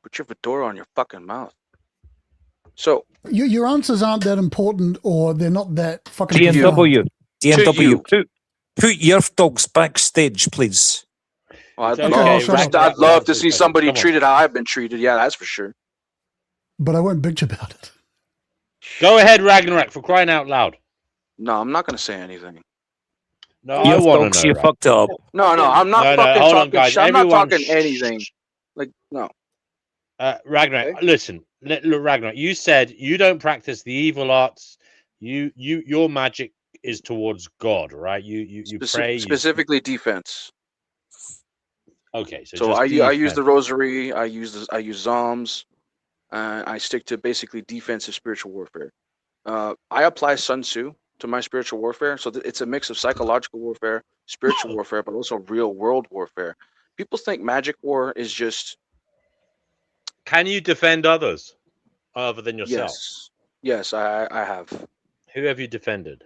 Speaker 17: Put your fedora on your fucking mouth. So
Speaker 7: Your answers aren't that important, or they're not that fucking.
Speaker 21: DNW. DNW.
Speaker 17: you.
Speaker 21: Put Yerf dogs backstage, please.
Speaker 17: well,
Speaker 13: It's okay,
Speaker 17: I'd love to see
Speaker 13: Ragnarok,
Speaker 17: somebody
Speaker 13: come on.
Speaker 17: treated how I've been treated. Yeah, that's for sure.
Speaker 7: But I won't bitch about it.
Speaker 13: Go ahead, Ragnarok, for crying out loud.
Speaker 17: No, I'm not going to say anything.
Speaker 13: No, I
Speaker 21: Yerf
Speaker 13: want
Speaker 21: dogs,
Speaker 13: to know.
Speaker 21: you
Speaker 13: Rag.
Speaker 21: fucked it up.
Speaker 17: No, I'm not
Speaker 13: No,
Speaker 17: fucking
Speaker 13: hold on,
Speaker 17: talking.
Speaker 13: guys.
Speaker 17: I'm not
Speaker 13: Everyone,
Speaker 17: talking anything. Like, no.
Speaker 13: Ragnarok, listen. Look, Ragnarok, you said you don't practice the evil arts. Your magic is towards God, right? You pray.
Speaker 17: Specifically defense.
Speaker 13: Okay, so
Speaker 17: So
Speaker 13: just
Speaker 17: I use
Speaker 13: defense.
Speaker 17: the rosary. I use Psalms. I stick to basically defensive spiritual warfare. I apply Sun Tzu to my spiritual warfare, so it's a mix of psychological warfare, spiritual warfare, but also real world warfare. People think magic war is just
Speaker 13: Can you defend others other than yourself?
Speaker 17: yes. I have.
Speaker 13: Who have you defended?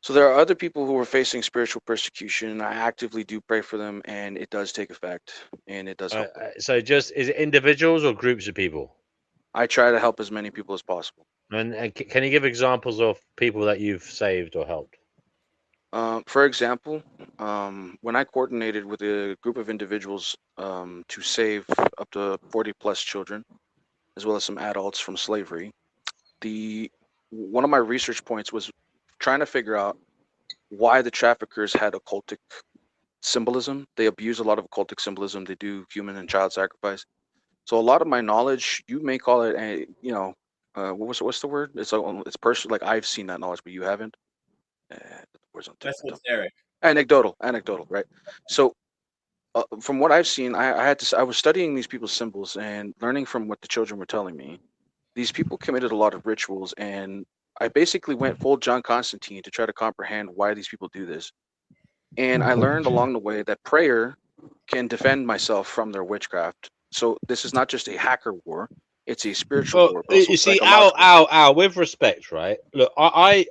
Speaker 17: So there are other people who are facing spiritual persecution. I actively do pray for them, and it does take effect, and it does help.
Speaker 13: So just is it individuals or groups of people?
Speaker 17: I try to help as many people as possible.
Speaker 13: And can you give examples of people that you've saved or helped?
Speaker 17: For example, when I coordinated with a group of individuals to save up to 40 plus children, as well as some adults from slavery, one of my research points was trying to figure out why the traffickers had occultic symbolism. They abuse a lot of occultic symbolism. They do human and child sacrifice. So a lot of my knowledge, you may call it what's the word? It's personal. Like, I've seen that knowledge, but you haven't.
Speaker 19: That's what's Eric.
Speaker 17: Anecdotal, right? So from what I've seen, I was studying these people's symbols and learning from what the children were telling me. These people committed a lot of rituals, and I basically went full John Constantine to try to comprehend why these people do this. And I learned along the way that prayer can defend myself from their witchcraft. So this is not just a hacker war; it's a spiritual war. but also
Speaker 13: You see,
Speaker 17: psychological.
Speaker 13: with respect, right? Look, I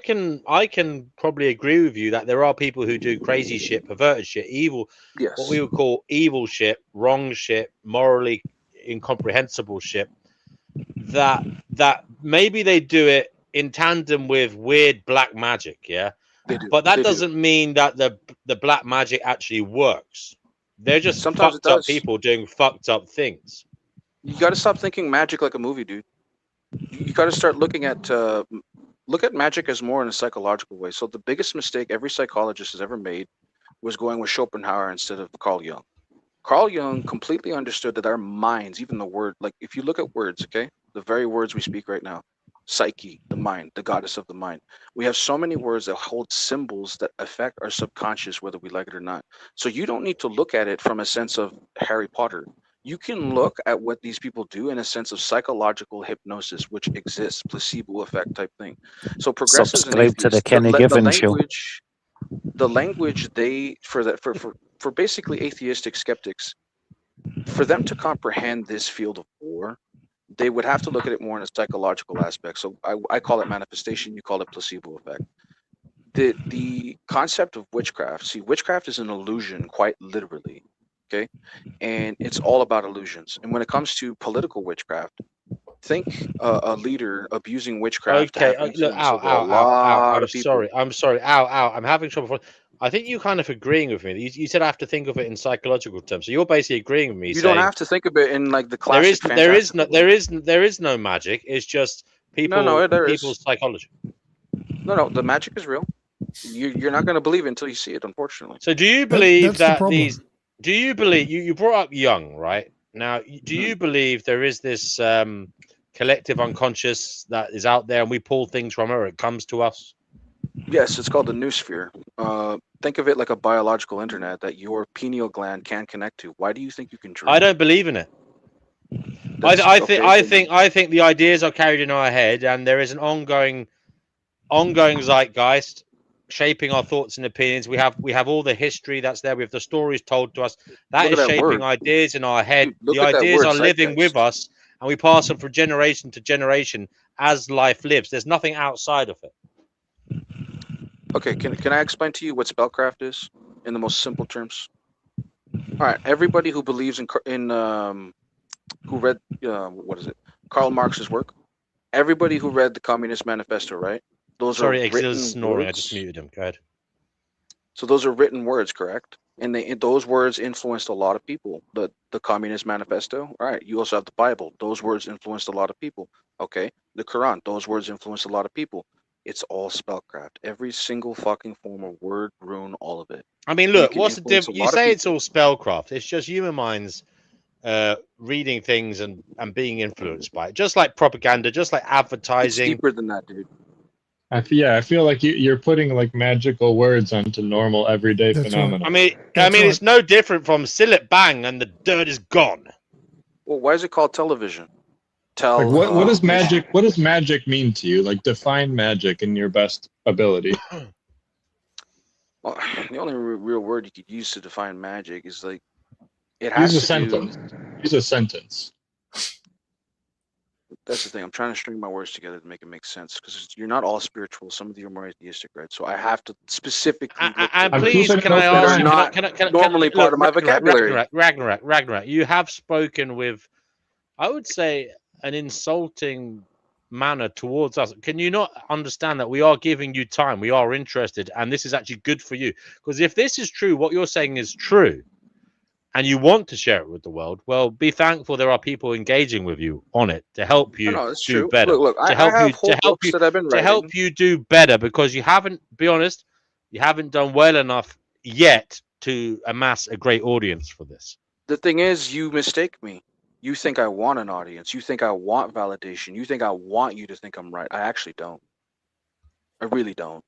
Speaker 13: can probably agree with you that there are people who do crazy shit, perverted shit, evil,
Speaker 17: Yes.
Speaker 13: what we would call evil shit, wrong shit, morally incomprehensible shit. That maybe they do it in tandem with weird black magic, yeah.
Speaker 17: They do.
Speaker 13: But that
Speaker 17: They do.
Speaker 13: doesn't mean that the black magic actually works. They're just
Speaker 17: Sometimes it
Speaker 13: fucked up
Speaker 17: does.
Speaker 13: people doing fucked up things.
Speaker 17: You got to stop thinking magic like a movie, dude. You got to start looking at magic as more in a psychological way. So the biggest mistake every psychologist has ever made was going with Schopenhauer instead of Carl Jung. Carl Jung completely understood that our minds, even the word, like if you look at words, okay, the very words we speak right now, psyche, the mind, the goddess of the mind. We have so many words that hold symbols that affect our subconscious, whether we like it or not. So you don't need to look at it from a sense of Harry Potter. You can look at what these people do in a sense of psychological hypnosis, which exists, placebo effect type thing. So progressives and
Speaker 21: Subscribe to the
Speaker 17: atheists,
Speaker 21: Kenny Given Show.
Speaker 17: the language for basically atheistic skeptics, for them to comprehend this field of war, they would have to look at it more in a psychological aspect. So I call it manifestation, you call it placebo effect. the concept of witchcraft. See, witchcraft is an illusion, quite literally. Okay, and it's all about illusions. And when it comes to political witchcraft, think a leader abusing witchcraft. to
Speaker 13: Okay,
Speaker 17: have
Speaker 13: look,
Speaker 17: influence
Speaker 13: ow,
Speaker 17: over a
Speaker 13: ow, ow, ow.
Speaker 17: lot
Speaker 13: I'm
Speaker 17: of people.
Speaker 13: sorry. I'm sorry. Ow, ow. I'm having trouble. I think you're kind of agreeing with me. You said I have to think of it in psychological terms. So you're basically agreeing with me.
Speaker 17: You
Speaker 13: saying
Speaker 17: don't have to think of it in like the
Speaker 13: there is
Speaker 17: classic.
Speaker 13: there is no magic. It's just people
Speaker 17: there is.
Speaker 13: people's psychology.
Speaker 17: No, the magic is real. You're not going to believe it until you see it, unfortunately.
Speaker 13: So do you believe
Speaker 7: that's the
Speaker 13: that
Speaker 7: problem.
Speaker 13: these? Do you believe you brought up Jung, right? Now, do you believe there is this collective unconscious that is out there, and we pull things from it, or it comes to us?
Speaker 17: Yes, it's called the noosphere. Think of it like a biological internet that your pineal gland can connect to. Why do you think you can dream?
Speaker 13: I don't believe in it. I think the ideas are carried in our head, and there is an ongoing zeitgeist shaping our thoughts and opinions. We have all the history that's there. We have the stories told to us. That is shaping ideas in our head. The ideas are living with us, and we pass them from generation to generation as life lives. There's nothing outside of it.
Speaker 17: Okay, can I explain to you what spellcraft is in the most simple terms? All right, everybody who believes in who read Karl Marx's work, everybody who read the Communist Manifesto, right? Those are written
Speaker 13: snoring.
Speaker 17: words.
Speaker 13: I just muted him. Go ahead.
Speaker 17: So those are written words, correct? And those words influenced a lot of people. The Communist Manifesto, all right. You also have the Bible. Those words influenced a lot of people. Okay, the Quran. Those words influenced a lot of people. It's all spellcraft. Every single fucking form of word, rune, all of it.
Speaker 13: I mean, look, what's the difference? You say it's all spellcraft. It's just human minds reading things and being influenced by it. Just like propaganda, just like advertising.
Speaker 17: It's deeper than that, dude.
Speaker 10: I feel like you're putting like magical words onto normal everyday phenomena.
Speaker 13: I mean, it's no different from Sillet Bang and the dirt is gone.
Speaker 17: Well, why is it called television?
Speaker 10: Like what does magic? What does magic mean to you? Like, define magic in your best ability.
Speaker 17: Well, the only real word you could use to define magic is like it has
Speaker 10: Use a
Speaker 17: to do.
Speaker 10: sentence. Use a sentence.
Speaker 17: That's the thing. I'm trying to string my words together to make it make sense because you're not all spiritual. Some of you are more atheistic, right? So I have to specifically.
Speaker 13: And please, can I ask?
Speaker 17: Normally part of my vocabulary.
Speaker 13: Ragnarok, you have spoken with, I would say, an insulting manner towards us. Can you not understand that we are giving you time? We are interested, and this is actually good for you. Because if this is true, what you're saying is true, and you want to share it with the world, well, be thankful there are people engaging with you on it to help you
Speaker 17: it's
Speaker 13: do
Speaker 17: true.
Speaker 13: better.
Speaker 17: Look,
Speaker 13: to
Speaker 17: I
Speaker 13: help
Speaker 17: have
Speaker 13: you
Speaker 17: whole books that I've been
Speaker 13: to help
Speaker 17: writing.
Speaker 13: you do better, because you haven't, be honest, you haven't done well enough yet to amass a great audience for this.
Speaker 17: The thing is, you mistake me. You think I want an audience. You think I want validation. You think I want you to think I'm right. I actually don't. I really don't.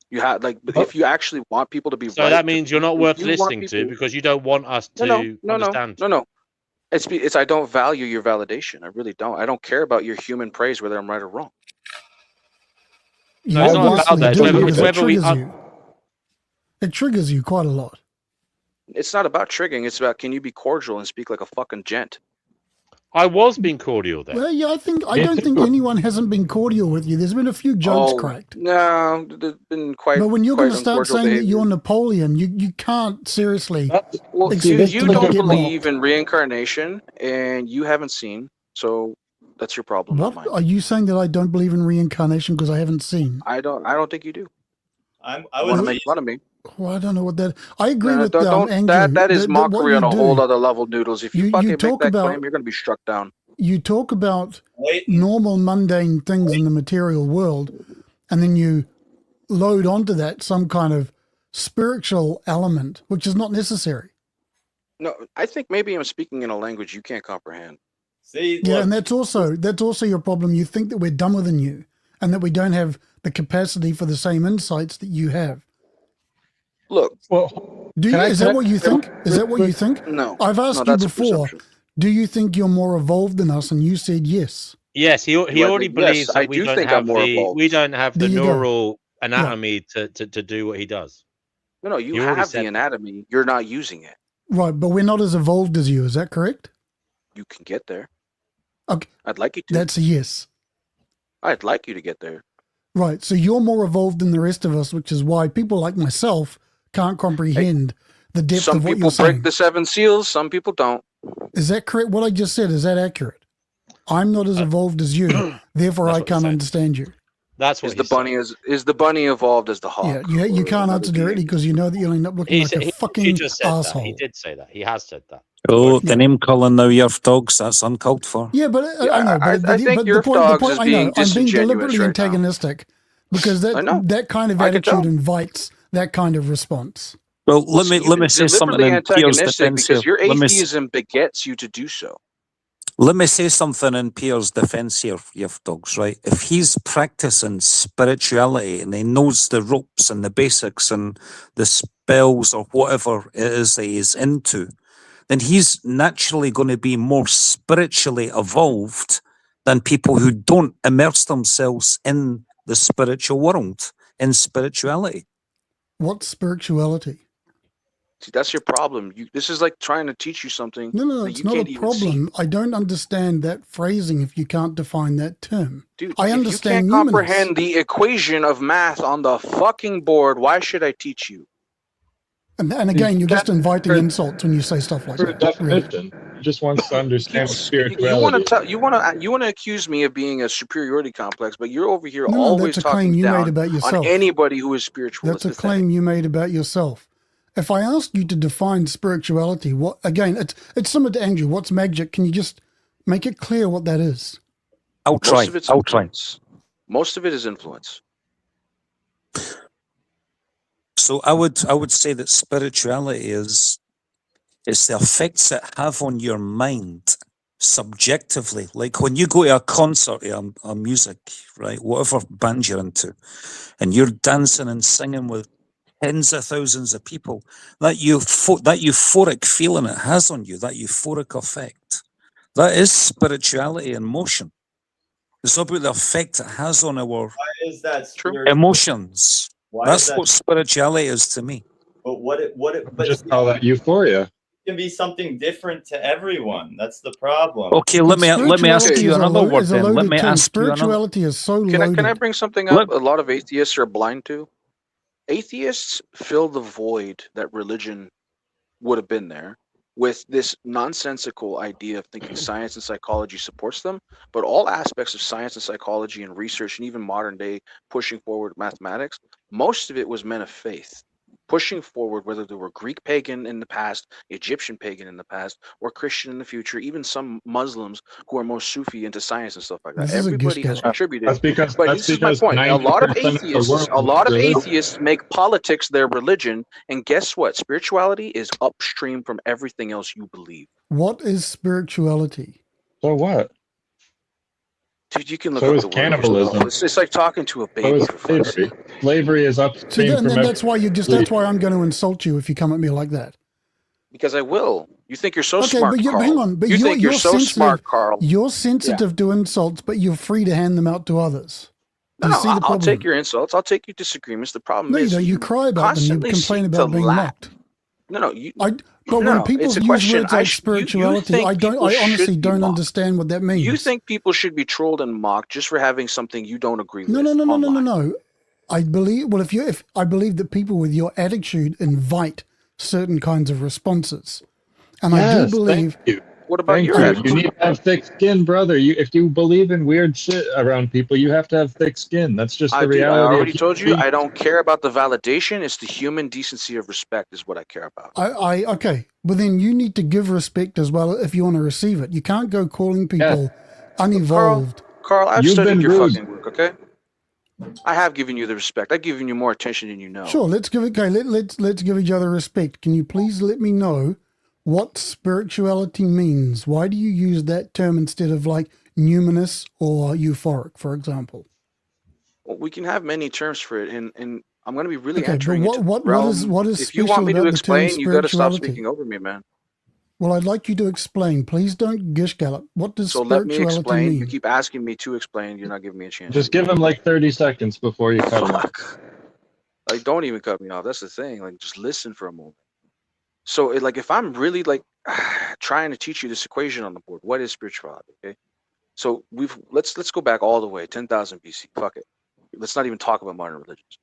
Speaker 17: You have if you actually want people to be
Speaker 13: So
Speaker 17: right.
Speaker 13: that means you're not
Speaker 17: if
Speaker 13: worth
Speaker 17: you want
Speaker 13: listening to
Speaker 17: people-
Speaker 13: because you don't want us to understand.
Speaker 17: No. It's I don't value your validation. I really don't. I don't care about your human praise, whether I'm right or wrong.
Speaker 13: No, it's not about that. It's whether we.
Speaker 7: It triggers you quite a lot.
Speaker 17: It's not about triggering. It's about can you be cordial and speak like a fucking gent.
Speaker 13: I was being cordial there.
Speaker 7: Well, yeah, I don't think anyone hasn't been cordial with you. There's been a few jokes
Speaker 17: Oh,
Speaker 7: cracked.
Speaker 17: No, there's been quite.
Speaker 7: But when you're going to start
Speaker 17: uncordial
Speaker 7: saying that
Speaker 17: behavior.
Speaker 7: you're Napoleon, you can't seriously.
Speaker 17: Well,
Speaker 7: expect
Speaker 17: you
Speaker 7: to
Speaker 17: don't
Speaker 7: get
Speaker 17: believe in reincarnation, and you haven't seen, so that's your problem, not
Speaker 7: What
Speaker 17: mine.
Speaker 7: are you saying that I don't believe in reincarnation because I haven't seen?
Speaker 17: I don't think you do.
Speaker 19: I
Speaker 17: Want to make fun of me?
Speaker 7: Well, I don't know what that. I agree with
Speaker 17: don't,
Speaker 7: Andrew.
Speaker 17: that is
Speaker 7: that what
Speaker 17: mockery
Speaker 7: you
Speaker 17: on a
Speaker 7: do-
Speaker 17: whole other level, Noodles. If you fucking make
Speaker 7: talk
Speaker 17: that
Speaker 7: about-
Speaker 17: claim, you're going to be struck down.
Speaker 7: You talk about normal mundane things in the material world, and then you load onto that some kind of spiritual element, which is not necessary.
Speaker 17: No, I think maybe I'm speaking in a language you can't comprehend.
Speaker 19: See,
Speaker 7: Yeah, and that's also your problem. You think that we're dumber than you, and that we don't have the capacity for the same insights that you have.
Speaker 17: Look,
Speaker 10: well,
Speaker 7: Do you, is that what you think? Is that what you think?
Speaker 17: No,
Speaker 7: I've asked
Speaker 17: no,
Speaker 7: you
Speaker 17: that's a
Speaker 7: before.
Speaker 17: perception.
Speaker 7: Do you think you're more evolved than us? And you said yes.
Speaker 13: Yes, he
Speaker 17: Do I
Speaker 13: already
Speaker 17: think-
Speaker 13: believes
Speaker 17: yes,
Speaker 13: that
Speaker 17: I
Speaker 13: we
Speaker 17: do
Speaker 13: don't
Speaker 17: think
Speaker 13: have
Speaker 17: I'm more
Speaker 13: the
Speaker 17: evolved.
Speaker 13: we don't have the
Speaker 7: There you go.
Speaker 13: neural anatomy to do what he does.
Speaker 17: No, you
Speaker 13: You already
Speaker 17: have
Speaker 13: said
Speaker 17: the anatomy. You're not using it.
Speaker 7: Right, but we're not as evolved as you. Is that correct?
Speaker 17: You can get there.
Speaker 7: Okay,
Speaker 17: I'd like you to.
Speaker 7: that's a yes.
Speaker 17: I'd like you to get there.
Speaker 7: Right. So you're more evolved than the rest of us, which is why people like myself can't comprehend the depth
Speaker 17: Some
Speaker 7: of what
Speaker 17: people
Speaker 7: you're saying.
Speaker 17: break the 7 seals, some people don't.
Speaker 7: Is that correct? What I just said, is that accurate? I'm not as evolved as you, therefore I can't understand you.
Speaker 13: That's
Speaker 17: what is the bunny evolved as the hawk?
Speaker 7: Yeah, you can't answer directly because you know that you'll end up looking like a
Speaker 13: He
Speaker 7: fucking
Speaker 13: just said that.
Speaker 7: asshole.
Speaker 13: He did say that. He has said that.
Speaker 21: Oh, the name calling now, Yerf Dogs, that's uncalled for.
Speaker 7: Yeah, but I know. But
Speaker 17: I think
Speaker 7: but
Speaker 17: your
Speaker 7: the point,
Speaker 17: dogs
Speaker 7: the point
Speaker 17: is
Speaker 7: I
Speaker 17: being
Speaker 7: know, I'm being
Speaker 17: disingenuous
Speaker 7: deliberately
Speaker 17: right now.
Speaker 7: antagonistic because that kind of
Speaker 17: I can tell.
Speaker 7: attitude invites that kind of response.
Speaker 21: Well, let me say something
Speaker 17: Deliberately
Speaker 21: in Pierre's
Speaker 17: antagonistic
Speaker 21: defense here.
Speaker 17: because your
Speaker 21: Let me,
Speaker 17: atheism begets you to do so.
Speaker 21: let me say something in Pierre's defense here, Yerf Dogs, right? If he's practicing spirituality and he knows the ropes and the basics and the spells or whatever it is that he's into, then he's naturally going to be more spiritually evolved than people who don't immerse themselves in the spiritual world, in spirituality.
Speaker 7: What's spirituality?
Speaker 17: See, that's your problem. This is like trying to teach you something.
Speaker 7: No,
Speaker 17: that
Speaker 7: it's
Speaker 17: you
Speaker 7: not
Speaker 17: can't
Speaker 7: a
Speaker 17: even see.
Speaker 7: problem. I don't understand that phrasing if you can't define that term.
Speaker 17: Dude,
Speaker 7: I
Speaker 17: if you
Speaker 7: understand
Speaker 17: can't
Speaker 7: numinous.
Speaker 17: comprehend the equation of math on the fucking board, why should I teach you?
Speaker 7: And again, you're just inviting insults when you say stuff like
Speaker 10: For
Speaker 7: that. Really.
Speaker 10: definition, he just wants to understand
Speaker 17: You
Speaker 10: spirituality.
Speaker 17: want to tell you want to accuse me of being a superiority complex, but you're over here
Speaker 7: No,
Speaker 17: always
Speaker 7: that's a claim
Speaker 17: talking
Speaker 7: you made
Speaker 17: down
Speaker 7: about
Speaker 17: on
Speaker 7: yourself.
Speaker 17: anybody who is spiritual.
Speaker 7: That's a claim you made about yourself. If I asked you to define spirituality, what again? It's similar to Andrew. What's magic? Can you just make it clear what that is?
Speaker 21: I'll try.
Speaker 17: Most of it's
Speaker 21: I'll try.
Speaker 17: influence. Most of it is influence.
Speaker 21: So I would say that spirituality is the effects it have on your mind subjectively. Like when you go to a concert or music, right, whatever band you're into, and you're dancing and singing with tens of thousands of people, that euphoric feeling it has on you, that euphoric effect, that is spirituality in motion. It's about the effect it has on our
Speaker 19: Why is that
Speaker 21: emotions.
Speaker 19: Why
Speaker 21: That's
Speaker 19: is that?
Speaker 21: what spirituality is to me.
Speaker 19: But but
Speaker 10: Just call that euphoria.
Speaker 19: It can be something different to everyone. That's the problem.
Speaker 21: Okay, let me ask
Speaker 7: Spirituality
Speaker 21: you
Speaker 7: is a
Speaker 21: another
Speaker 7: lo-
Speaker 21: word
Speaker 7: is a
Speaker 21: then. Let
Speaker 7: loaded
Speaker 21: me
Speaker 7: term.
Speaker 21: ask you another.
Speaker 7: Spirituality is so
Speaker 17: Can
Speaker 7: loaded.
Speaker 17: I bring something up? A lot of atheists are blind to. Atheists fill the void that religion would have been there with this nonsensical idea of thinking science and psychology supports them, but all aspects of science and psychology and research and even modern day pushing forward mathematics, most of it was men of faith. Pushing forward, whether they were Greek pagan in the past, Egyptian pagan in the past, or Christian in the future, even some Muslims who are more Sufi into science and stuff like that.
Speaker 7: This is a
Speaker 17: Everybody has
Speaker 7: Gishka.
Speaker 17: contributed.
Speaker 10: That's because
Speaker 17: But
Speaker 10: that's
Speaker 17: this is my
Speaker 10: because
Speaker 17: point. A lot of
Speaker 10: 90% of the world is religion.
Speaker 17: atheists make politics their religion, and guess what? Spirituality is upstream from everything else you believe.
Speaker 7: What is spirituality?
Speaker 10: So what?
Speaker 17: Dude, you can look
Speaker 10: So
Speaker 17: up
Speaker 10: is
Speaker 17: the word
Speaker 10: cannibalism.
Speaker 17: yourself. It's like talking to a
Speaker 10: So
Speaker 17: baby.
Speaker 10: is
Speaker 17: For fuck's
Speaker 10: slavery.
Speaker 17: sake.
Speaker 10: Slavery is
Speaker 7: So
Speaker 10: upstream
Speaker 7: then,
Speaker 10: from
Speaker 7: that's why that's why I'm going to insult you if you come at me like that.
Speaker 17: Because I will. You think you're so
Speaker 7: Okay,
Speaker 17: smart,
Speaker 7: but
Speaker 17: Carl.
Speaker 7: hang on. But
Speaker 17: you think you're so
Speaker 7: sensitive,
Speaker 17: smart, Carl.
Speaker 7: You're sensitive to insults, but you're free to hand them out to others. Do
Speaker 17: No,
Speaker 7: you see the
Speaker 17: I'll
Speaker 7: problem?
Speaker 17: take your insults. I'll take your disagreements. The problem
Speaker 7: No, you
Speaker 17: is
Speaker 7: don't. You cry about them. You
Speaker 17: constantly
Speaker 7: complain
Speaker 17: seek
Speaker 7: about
Speaker 17: to
Speaker 7: being
Speaker 17: lack.
Speaker 7: mocked.
Speaker 17: No, you.
Speaker 7: But
Speaker 17: no,
Speaker 7: when people
Speaker 17: it's a
Speaker 7: use
Speaker 17: question.
Speaker 7: words like
Speaker 17: you
Speaker 7: spirituality,
Speaker 17: think
Speaker 7: I
Speaker 17: people
Speaker 7: honestly
Speaker 17: should be
Speaker 7: don't
Speaker 17: mocked.
Speaker 7: understand what that means.
Speaker 17: You think people should be trolled and mocked just for having something you don't agree
Speaker 7: No,
Speaker 17: with?
Speaker 7: no. I believe. Well, if I believe that people with your attitude invite certain kinds of responses, and I do
Speaker 10: Yes,
Speaker 7: believe.
Speaker 10: thank you.
Speaker 17: What about
Speaker 10: Thank
Speaker 17: your
Speaker 10: you.
Speaker 17: attitude?
Speaker 10: You need to have thick skin, brother. If you believe in weird shit around people, you have to have thick skin. That's just the
Speaker 17: I
Speaker 10: reality.
Speaker 17: already
Speaker 10: of
Speaker 17: told you
Speaker 10: human
Speaker 17: I don't care about the validation. It's the human decency of respect is what I care about.
Speaker 7: Okay, but then you need to give respect as well if you want to receive it. You can't go calling people unevolved.
Speaker 17: Carl, I've
Speaker 10: You've
Speaker 17: studied
Speaker 10: been
Speaker 17: your
Speaker 10: rude.
Speaker 17: fucking work, okay? I have given you the respect. I've given you more attention than you know.
Speaker 7: Sure, let's give it. Okay, let's give each other respect. Can you please let me know what spirituality means? Why do you use that term instead of like numinous or euphoric, for example?
Speaker 17: Well, we can have many terms for it, and I'm going to be really
Speaker 7: Okay, but
Speaker 17: entering into
Speaker 7: what
Speaker 17: the realm.
Speaker 7: is
Speaker 17: If you want
Speaker 7: special
Speaker 17: me to
Speaker 7: about the term
Speaker 17: explain, you got to stop
Speaker 7: spirituality?
Speaker 17: speaking over me, man.
Speaker 7: Well, I'd like you to explain. Please don't gish gallop. What does
Speaker 17: So let me
Speaker 7: spirituality
Speaker 17: explain.
Speaker 7: mean?
Speaker 17: You keep asking me to explain. You're not giving me a chance.
Speaker 10: Just give him like 30 seconds before you cut him off.
Speaker 17: Like, don't even cut me off. That's the thing. Like, just listen for a moment. So, if I'm really like trying to teach you this equation on the board, what is spirituality? Okay. So let's go back all the way, 10,000 BC. Fuck it. let's not even talk about modern religions.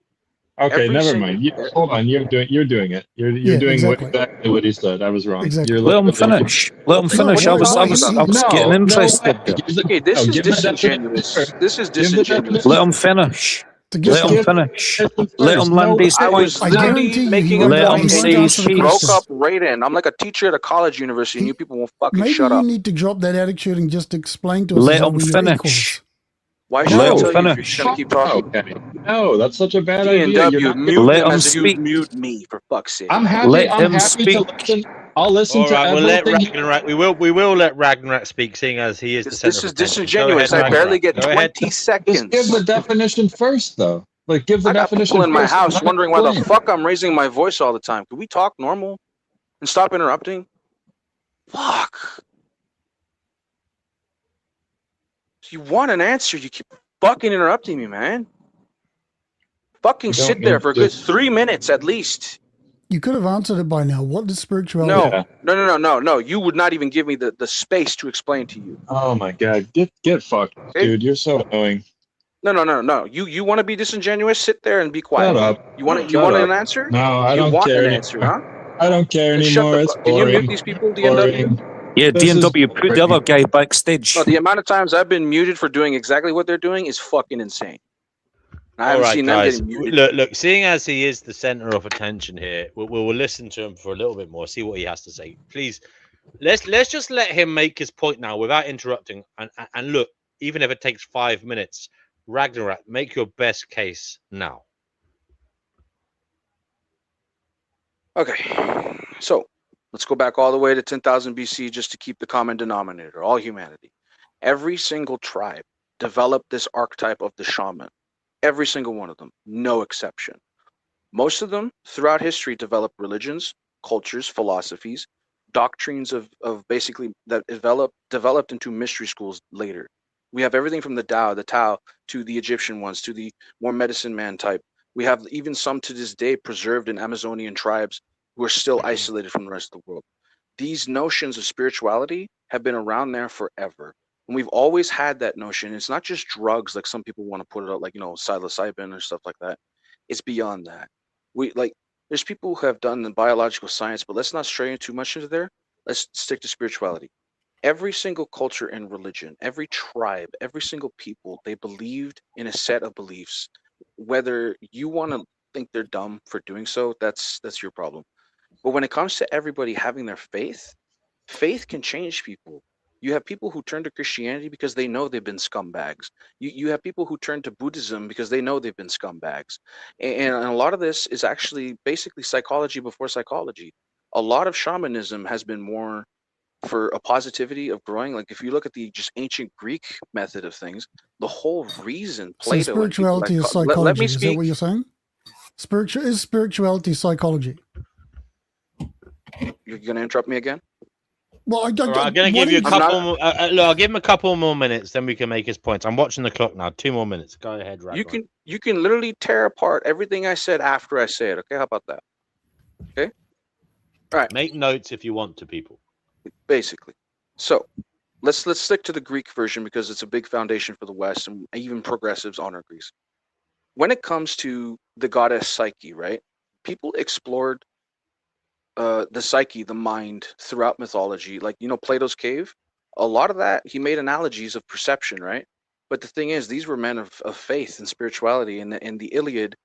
Speaker 10: Okay,
Speaker 17: Every
Speaker 10: never
Speaker 17: single-
Speaker 10: mind. Hold on, you're doing it. You're
Speaker 7: Yeah,
Speaker 10: doing
Speaker 7: exactly.
Speaker 10: exactly what he said. I was wrong.
Speaker 7: Exactly.
Speaker 10: You're
Speaker 21: Let him
Speaker 10: literally-
Speaker 21: finish. Let him
Speaker 17: No,
Speaker 21: finish.
Speaker 17: what
Speaker 21: I
Speaker 17: are you
Speaker 21: was
Speaker 17: talking about?
Speaker 21: getting
Speaker 10: No,
Speaker 21: interested.
Speaker 10: no way. Give the-
Speaker 17: Okay, this
Speaker 10: no,
Speaker 17: is
Speaker 10: give the definition
Speaker 17: disingenuous.
Speaker 10: first.
Speaker 17: This is
Speaker 10: Give the
Speaker 17: disingenuous.
Speaker 10: definition.
Speaker 21: Let him finish.
Speaker 7: To
Speaker 21: Let him
Speaker 10: give the
Speaker 21: finish.
Speaker 10: definition
Speaker 21: Let
Speaker 10: first.
Speaker 21: him land his
Speaker 17: I was
Speaker 21: point.
Speaker 7: I
Speaker 17: literally
Speaker 7: guarantee you,
Speaker 17: making
Speaker 7: he
Speaker 17: a
Speaker 7: won't,
Speaker 21: Let him
Speaker 17: point,
Speaker 7: he
Speaker 21: say
Speaker 7: won't
Speaker 17: and
Speaker 21: his
Speaker 7: answer the
Speaker 17: you broke
Speaker 7: question.
Speaker 17: up right in. I'm like a teacher at a college university, and you people won't fucking
Speaker 7: Maybe
Speaker 17: shut
Speaker 7: you
Speaker 17: up.
Speaker 7: need to drop that attitude and just explain to us
Speaker 21: Let
Speaker 7: as though
Speaker 21: him
Speaker 7: we're your
Speaker 21: finish.
Speaker 7: equals.
Speaker 17: Why should
Speaker 21: Let
Speaker 17: I
Speaker 21: him
Speaker 17: tell you if you're
Speaker 21: finish.
Speaker 17: just gonna keep talking?
Speaker 10: Okay. No, that's such a bad idea. You're
Speaker 17: D&W,
Speaker 10: not
Speaker 17: mute
Speaker 21: Let
Speaker 17: him
Speaker 21: him
Speaker 17: as if you
Speaker 21: speak.
Speaker 17: mute me, for fuck's sake.
Speaker 10: I'm happy.
Speaker 21: Let
Speaker 10: I'm
Speaker 21: him
Speaker 10: happy to
Speaker 21: speak.
Speaker 10: listen. I'll listen
Speaker 13: All
Speaker 10: to
Speaker 13: right, we'll let
Speaker 10: everything.
Speaker 13: Ragnarok. We will let Ragnarok speak, seeing as he is the
Speaker 17: This
Speaker 13: center
Speaker 17: is
Speaker 13: of attention. Go
Speaker 17: disingenuous.
Speaker 13: ahead,
Speaker 17: I barely
Speaker 13: Ragnarok.
Speaker 17: get
Speaker 13: Go ahead.
Speaker 17: 20
Speaker 10: Just give
Speaker 17: seconds.
Speaker 10: the definition first, though. Like, give the
Speaker 17: I got
Speaker 10: definition
Speaker 17: people in my
Speaker 10: first.
Speaker 17: house
Speaker 10: Let me
Speaker 17: wondering why the
Speaker 10: explain.
Speaker 17: fuck I'm raising my voice all the time. Can we talk normal and stop interrupting? Fuck. If you want an answer, you keep fucking interrupting me, man. Fucking
Speaker 10: You don't
Speaker 17: sit there
Speaker 10: need
Speaker 17: for a
Speaker 10: to-
Speaker 17: good 3 minutes at least.
Speaker 7: You could have answered it by now. What is spirituality?
Speaker 17: No,
Speaker 10: Yeah.
Speaker 17: no. You would not even give me the space to explain to you.
Speaker 10: Oh my god, get fucked,
Speaker 17: Okay?
Speaker 10: dude. You're so annoying.
Speaker 17: No. You want to be disingenuous? Sit there and be quiet.
Speaker 10: Shut up.
Speaker 17: You want
Speaker 10: Shut
Speaker 17: an
Speaker 10: up.
Speaker 17: answer?
Speaker 10: No, I
Speaker 17: You
Speaker 10: don't
Speaker 17: want
Speaker 10: care
Speaker 17: an answer, huh?
Speaker 10: I don't care
Speaker 17: Then shut
Speaker 10: anymore.
Speaker 17: the
Speaker 10: It's
Speaker 17: fuck. Can you
Speaker 10: boring.
Speaker 17: mute these people, D&W?
Speaker 10: Boring.
Speaker 21: Yeah,
Speaker 10: This is
Speaker 21: D&W, put the other
Speaker 10: boring.
Speaker 21: guy backstage.
Speaker 17: No, the amount of times I've been muted for doing exactly what they're doing is fucking insane. I
Speaker 13: All
Speaker 17: haven't
Speaker 13: right,
Speaker 17: seen them
Speaker 13: guys.
Speaker 17: getting muted.
Speaker 13: Look. Seeing as he is the center of attention here, we'll listen to him for a little bit more. See what he has to say. Please, let's just let him make his point now without interrupting. And look, even if it takes 5 minutes, Ragnarok, make your best case now.
Speaker 17: Okay, so let's go back all the way to 10,000 BC just to keep the common denominator, all humanity. Every single tribe developed this archetype of the shaman. Every single one of them, no exception. Most of them throughout history developed religions, cultures, philosophies, doctrines of basically that developed into mystery schools later. We have everything from the Tao to the Egyptian ones, to the more medicine man type. We have even some to this day preserved in Amazonian tribes who are still isolated from the rest of the world. These notions of spirituality have been around there forever. And we've always had that notion. It's not just drugs like some people want to put it out, like, psilocybin or stuff like that. It's beyond that. There's people who have done the biological science, but let's not stray too much into there. Let's stick to spirituality. Every single culture and religion, every tribe, every single people, they believed in a set of beliefs. Whether you want to think they're dumb for doing so, that's your problem. But when it comes to everybody having their faith can change people. You have people who turn to Christianity because they know they've been scumbags. You have people who turn to Buddhism because they know they've been scumbags. And a lot of this is actually basically psychology before psychology. A lot of shamanism has been more for a positivity of growing. Like if you look at the just ancient Greek method of things, the whole reason
Speaker 7: So
Speaker 17: Plato and people
Speaker 7: spirituality is
Speaker 17: let
Speaker 7: psychology.
Speaker 17: me
Speaker 7: Is that
Speaker 17: speak.
Speaker 7: what you're saying? Is spirituality psychology?
Speaker 17: You're gonna interrupt me again?
Speaker 7: Well,
Speaker 13: All right, I'm going to give you a couple more. Look, I'll give him a couple more minutes, then we can make his points. I'm watching the clock now. 2 more minutes. Go ahead, Ragnarok.
Speaker 17: You can literally tear apart everything I said after I say it. Okay, how about that? Okay. All right.
Speaker 13: Make notes if you want to, people.
Speaker 17: Basically, so let's stick to the Greek version because it's a big foundation for the West, and even progressives honor Greece. When it comes to the goddess Psyche, right? People explored the psyche, the mind, throughout mythology. Like, Plato's cave, a lot of that, he made analogies of perception, right? But the thing is, these were men of faith and spirituality. And in the Iliad,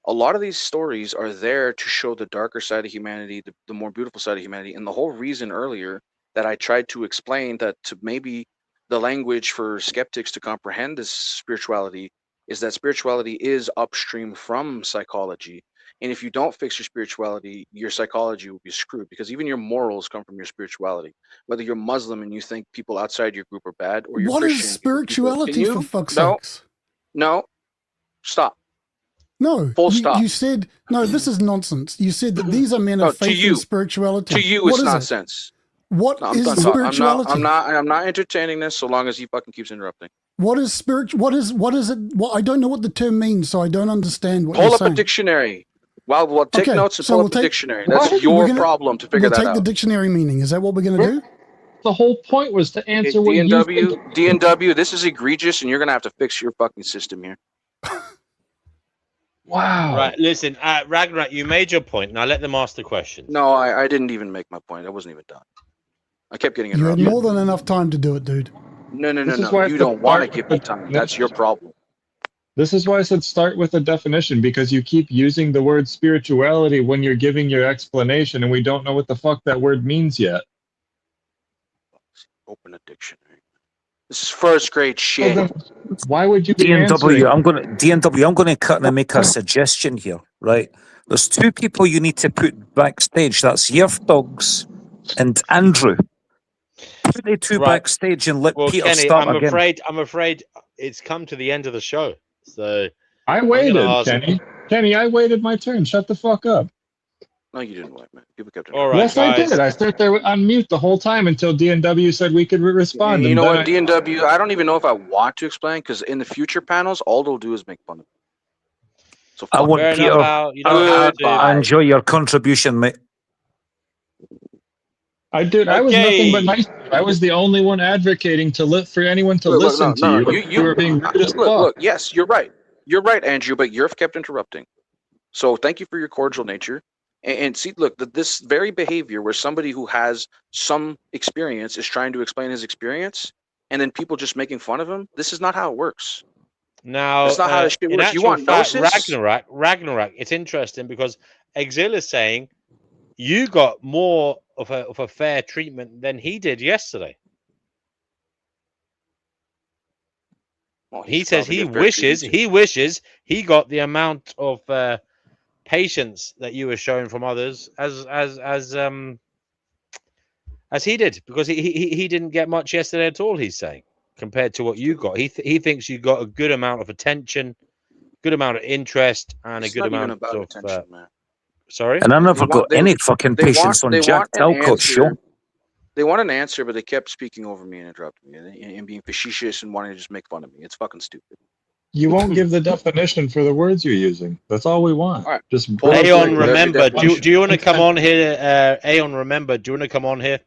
Speaker 17: a lot of these stories are there to show the darker side of humanity, the more beautiful side of humanity. And the whole reason earlier that I tried to explain that to maybe the language for skeptics to comprehend this spirituality is that spirituality is upstream from psychology. And if you don't fix your spirituality, your psychology will be screwed, because even your morals come from your spirituality. Whether you're Muslim and you think people outside your group are bad, or you're
Speaker 7: What
Speaker 17: Christian.
Speaker 7: is spirituality, for fuck's sakes?
Speaker 17: No. Stop.
Speaker 7: No.
Speaker 17: Full stop.
Speaker 7: You said, no, this is nonsense. You said that these are men
Speaker 17: No,
Speaker 7: of
Speaker 17: to
Speaker 7: faith
Speaker 17: you.
Speaker 7: and spirituality.
Speaker 17: To you,
Speaker 7: What
Speaker 17: it's
Speaker 7: is it?
Speaker 17: nonsense.
Speaker 7: What
Speaker 17: No, I'm
Speaker 7: is
Speaker 17: done talking.
Speaker 7: spirituality?
Speaker 17: I'm not entertaining this so long as he fucking keeps interrupting.
Speaker 7: What is spiritual? What is it? Well, I don't know what the term means, so I don't understand what
Speaker 17: Pull
Speaker 7: you're
Speaker 17: up
Speaker 7: saying.
Speaker 17: a dictionary. Well, take
Speaker 7: Okay,
Speaker 17: notes and
Speaker 7: so
Speaker 17: pull
Speaker 7: we'll
Speaker 17: up the
Speaker 7: take-
Speaker 17: dictionary.
Speaker 7: What?
Speaker 17: That's
Speaker 7: We're
Speaker 17: your
Speaker 7: gonna-
Speaker 17: problem to figure
Speaker 7: We'll
Speaker 17: that
Speaker 7: take
Speaker 17: out.
Speaker 7: the dictionary meaning. Is that what we're going to do?
Speaker 10: The whole point was to answer
Speaker 17: Okay,
Speaker 10: what you
Speaker 17: D&W, this is egregious, and you're gonna have to fix your fucking system here.
Speaker 10: Wow.
Speaker 13: Right, listen, Ragnarok, you made your point. Now let them ask the question.
Speaker 17: No, I didn't even make my point. I wasn't even done. I kept getting
Speaker 7: You had
Speaker 17: interrupted.
Speaker 7: more than enough time to do it, dude.
Speaker 17: No.
Speaker 10: This is why
Speaker 17: You
Speaker 10: I
Speaker 17: don't
Speaker 10: said
Speaker 17: want to
Speaker 10: start
Speaker 17: give
Speaker 10: with
Speaker 17: me
Speaker 10: the
Speaker 17: time. That's your
Speaker 10: definition.
Speaker 17: problem.
Speaker 10: This is why I said start with a definition, because you keep using the word spirituality when you're giving your explanation, and we don't know what the fuck that word means yet.
Speaker 17: Open a dictionary. This is first grade shit.
Speaker 10: Well, then why would you be answering?
Speaker 21: DNW, I'm going to cut and make a suggestion here, right? There's two people you need to put backstage. That's Yerf Dogs and Andrew. Put the two
Speaker 13: Right.
Speaker 21: backstage and let
Speaker 13: Well,
Speaker 21: Peter
Speaker 13: Kenny,
Speaker 21: start
Speaker 13: I'm
Speaker 21: again.
Speaker 13: afraid it's come to the end of the show. So
Speaker 10: I
Speaker 13: I'm
Speaker 10: waited,
Speaker 13: gonna ask-
Speaker 10: Kenny. Kenny, I waited my turn. Shut the fuck up.
Speaker 17: No, you didn't wait, man. People kept
Speaker 13: All right,
Speaker 10: Yes,
Speaker 13: guys.
Speaker 10: I did. I sat there on mute the whole time until DNW said we could respond.
Speaker 17: You
Speaker 10: and
Speaker 17: know
Speaker 10: then
Speaker 17: what, DNW? I don't even know if I want to explain because in the future panels, all they'll do is make fun of me. So
Speaker 21: I want
Speaker 13: Fair enough,
Speaker 21: Peter.
Speaker 13: Al. You don't have to.
Speaker 21: I enjoy your contribution, mate.
Speaker 10: I did. I was
Speaker 13: Okay.
Speaker 10: nothing but nice. I was the only one advocating for anyone to listen to you. You were being rude as fuck.
Speaker 17: Look, yes, you're right. You're right, Andrew, but Yerf kept interrupting. So thank you for your cordial nature. And see, look, this very behavior where somebody who has some experience is trying to explain his experience, and then people just making fun of him, this is not how it works.
Speaker 13: Now,
Speaker 17: That's not how this shit
Speaker 13: in
Speaker 17: works. You
Speaker 13: actual
Speaker 17: want
Speaker 13: fact,
Speaker 17: Gnosis?
Speaker 13: Ragnarok, it's interesting because Exil is saying you got more of a fair treatment than he did yesterday.
Speaker 17: Well,
Speaker 13: He
Speaker 17: should
Speaker 13: says
Speaker 17: probably
Speaker 13: he
Speaker 17: get fair treatment
Speaker 13: wishes he got the amount of patience that you were showing from others as he did, because he didn't get much yesterday at all. He's saying compared to what you got, he thinks you got a good amount of attention, good amount of interest, and
Speaker 17: It's
Speaker 13: a good
Speaker 17: not even
Speaker 13: amount
Speaker 17: about
Speaker 13: of
Speaker 17: attention, man.
Speaker 13: sorry.
Speaker 21: And I never
Speaker 17: They
Speaker 21: got
Speaker 17: want- they-
Speaker 21: any fucking
Speaker 17: they
Speaker 21: patience
Speaker 17: want-
Speaker 21: on
Speaker 17: they
Speaker 21: Jack
Speaker 17: want an
Speaker 21: Talcott's show.
Speaker 17: answer. They want an answer, but they kept speaking over me and interrupting me and being facetious and wanting to just make fun of me. It's fucking stupid.
Speaker 10: You won't give the definition for the words you're using. That's all we want.
Speaker 17: All right.
Speaker 10: Just
Speaker 13: Aeon,
Speaker 17: Whatever
Speaker 13: remember,
Speaker 17: definition.
Speaker 13: do you want to come on here? Aeon, remember, do you want to come on here?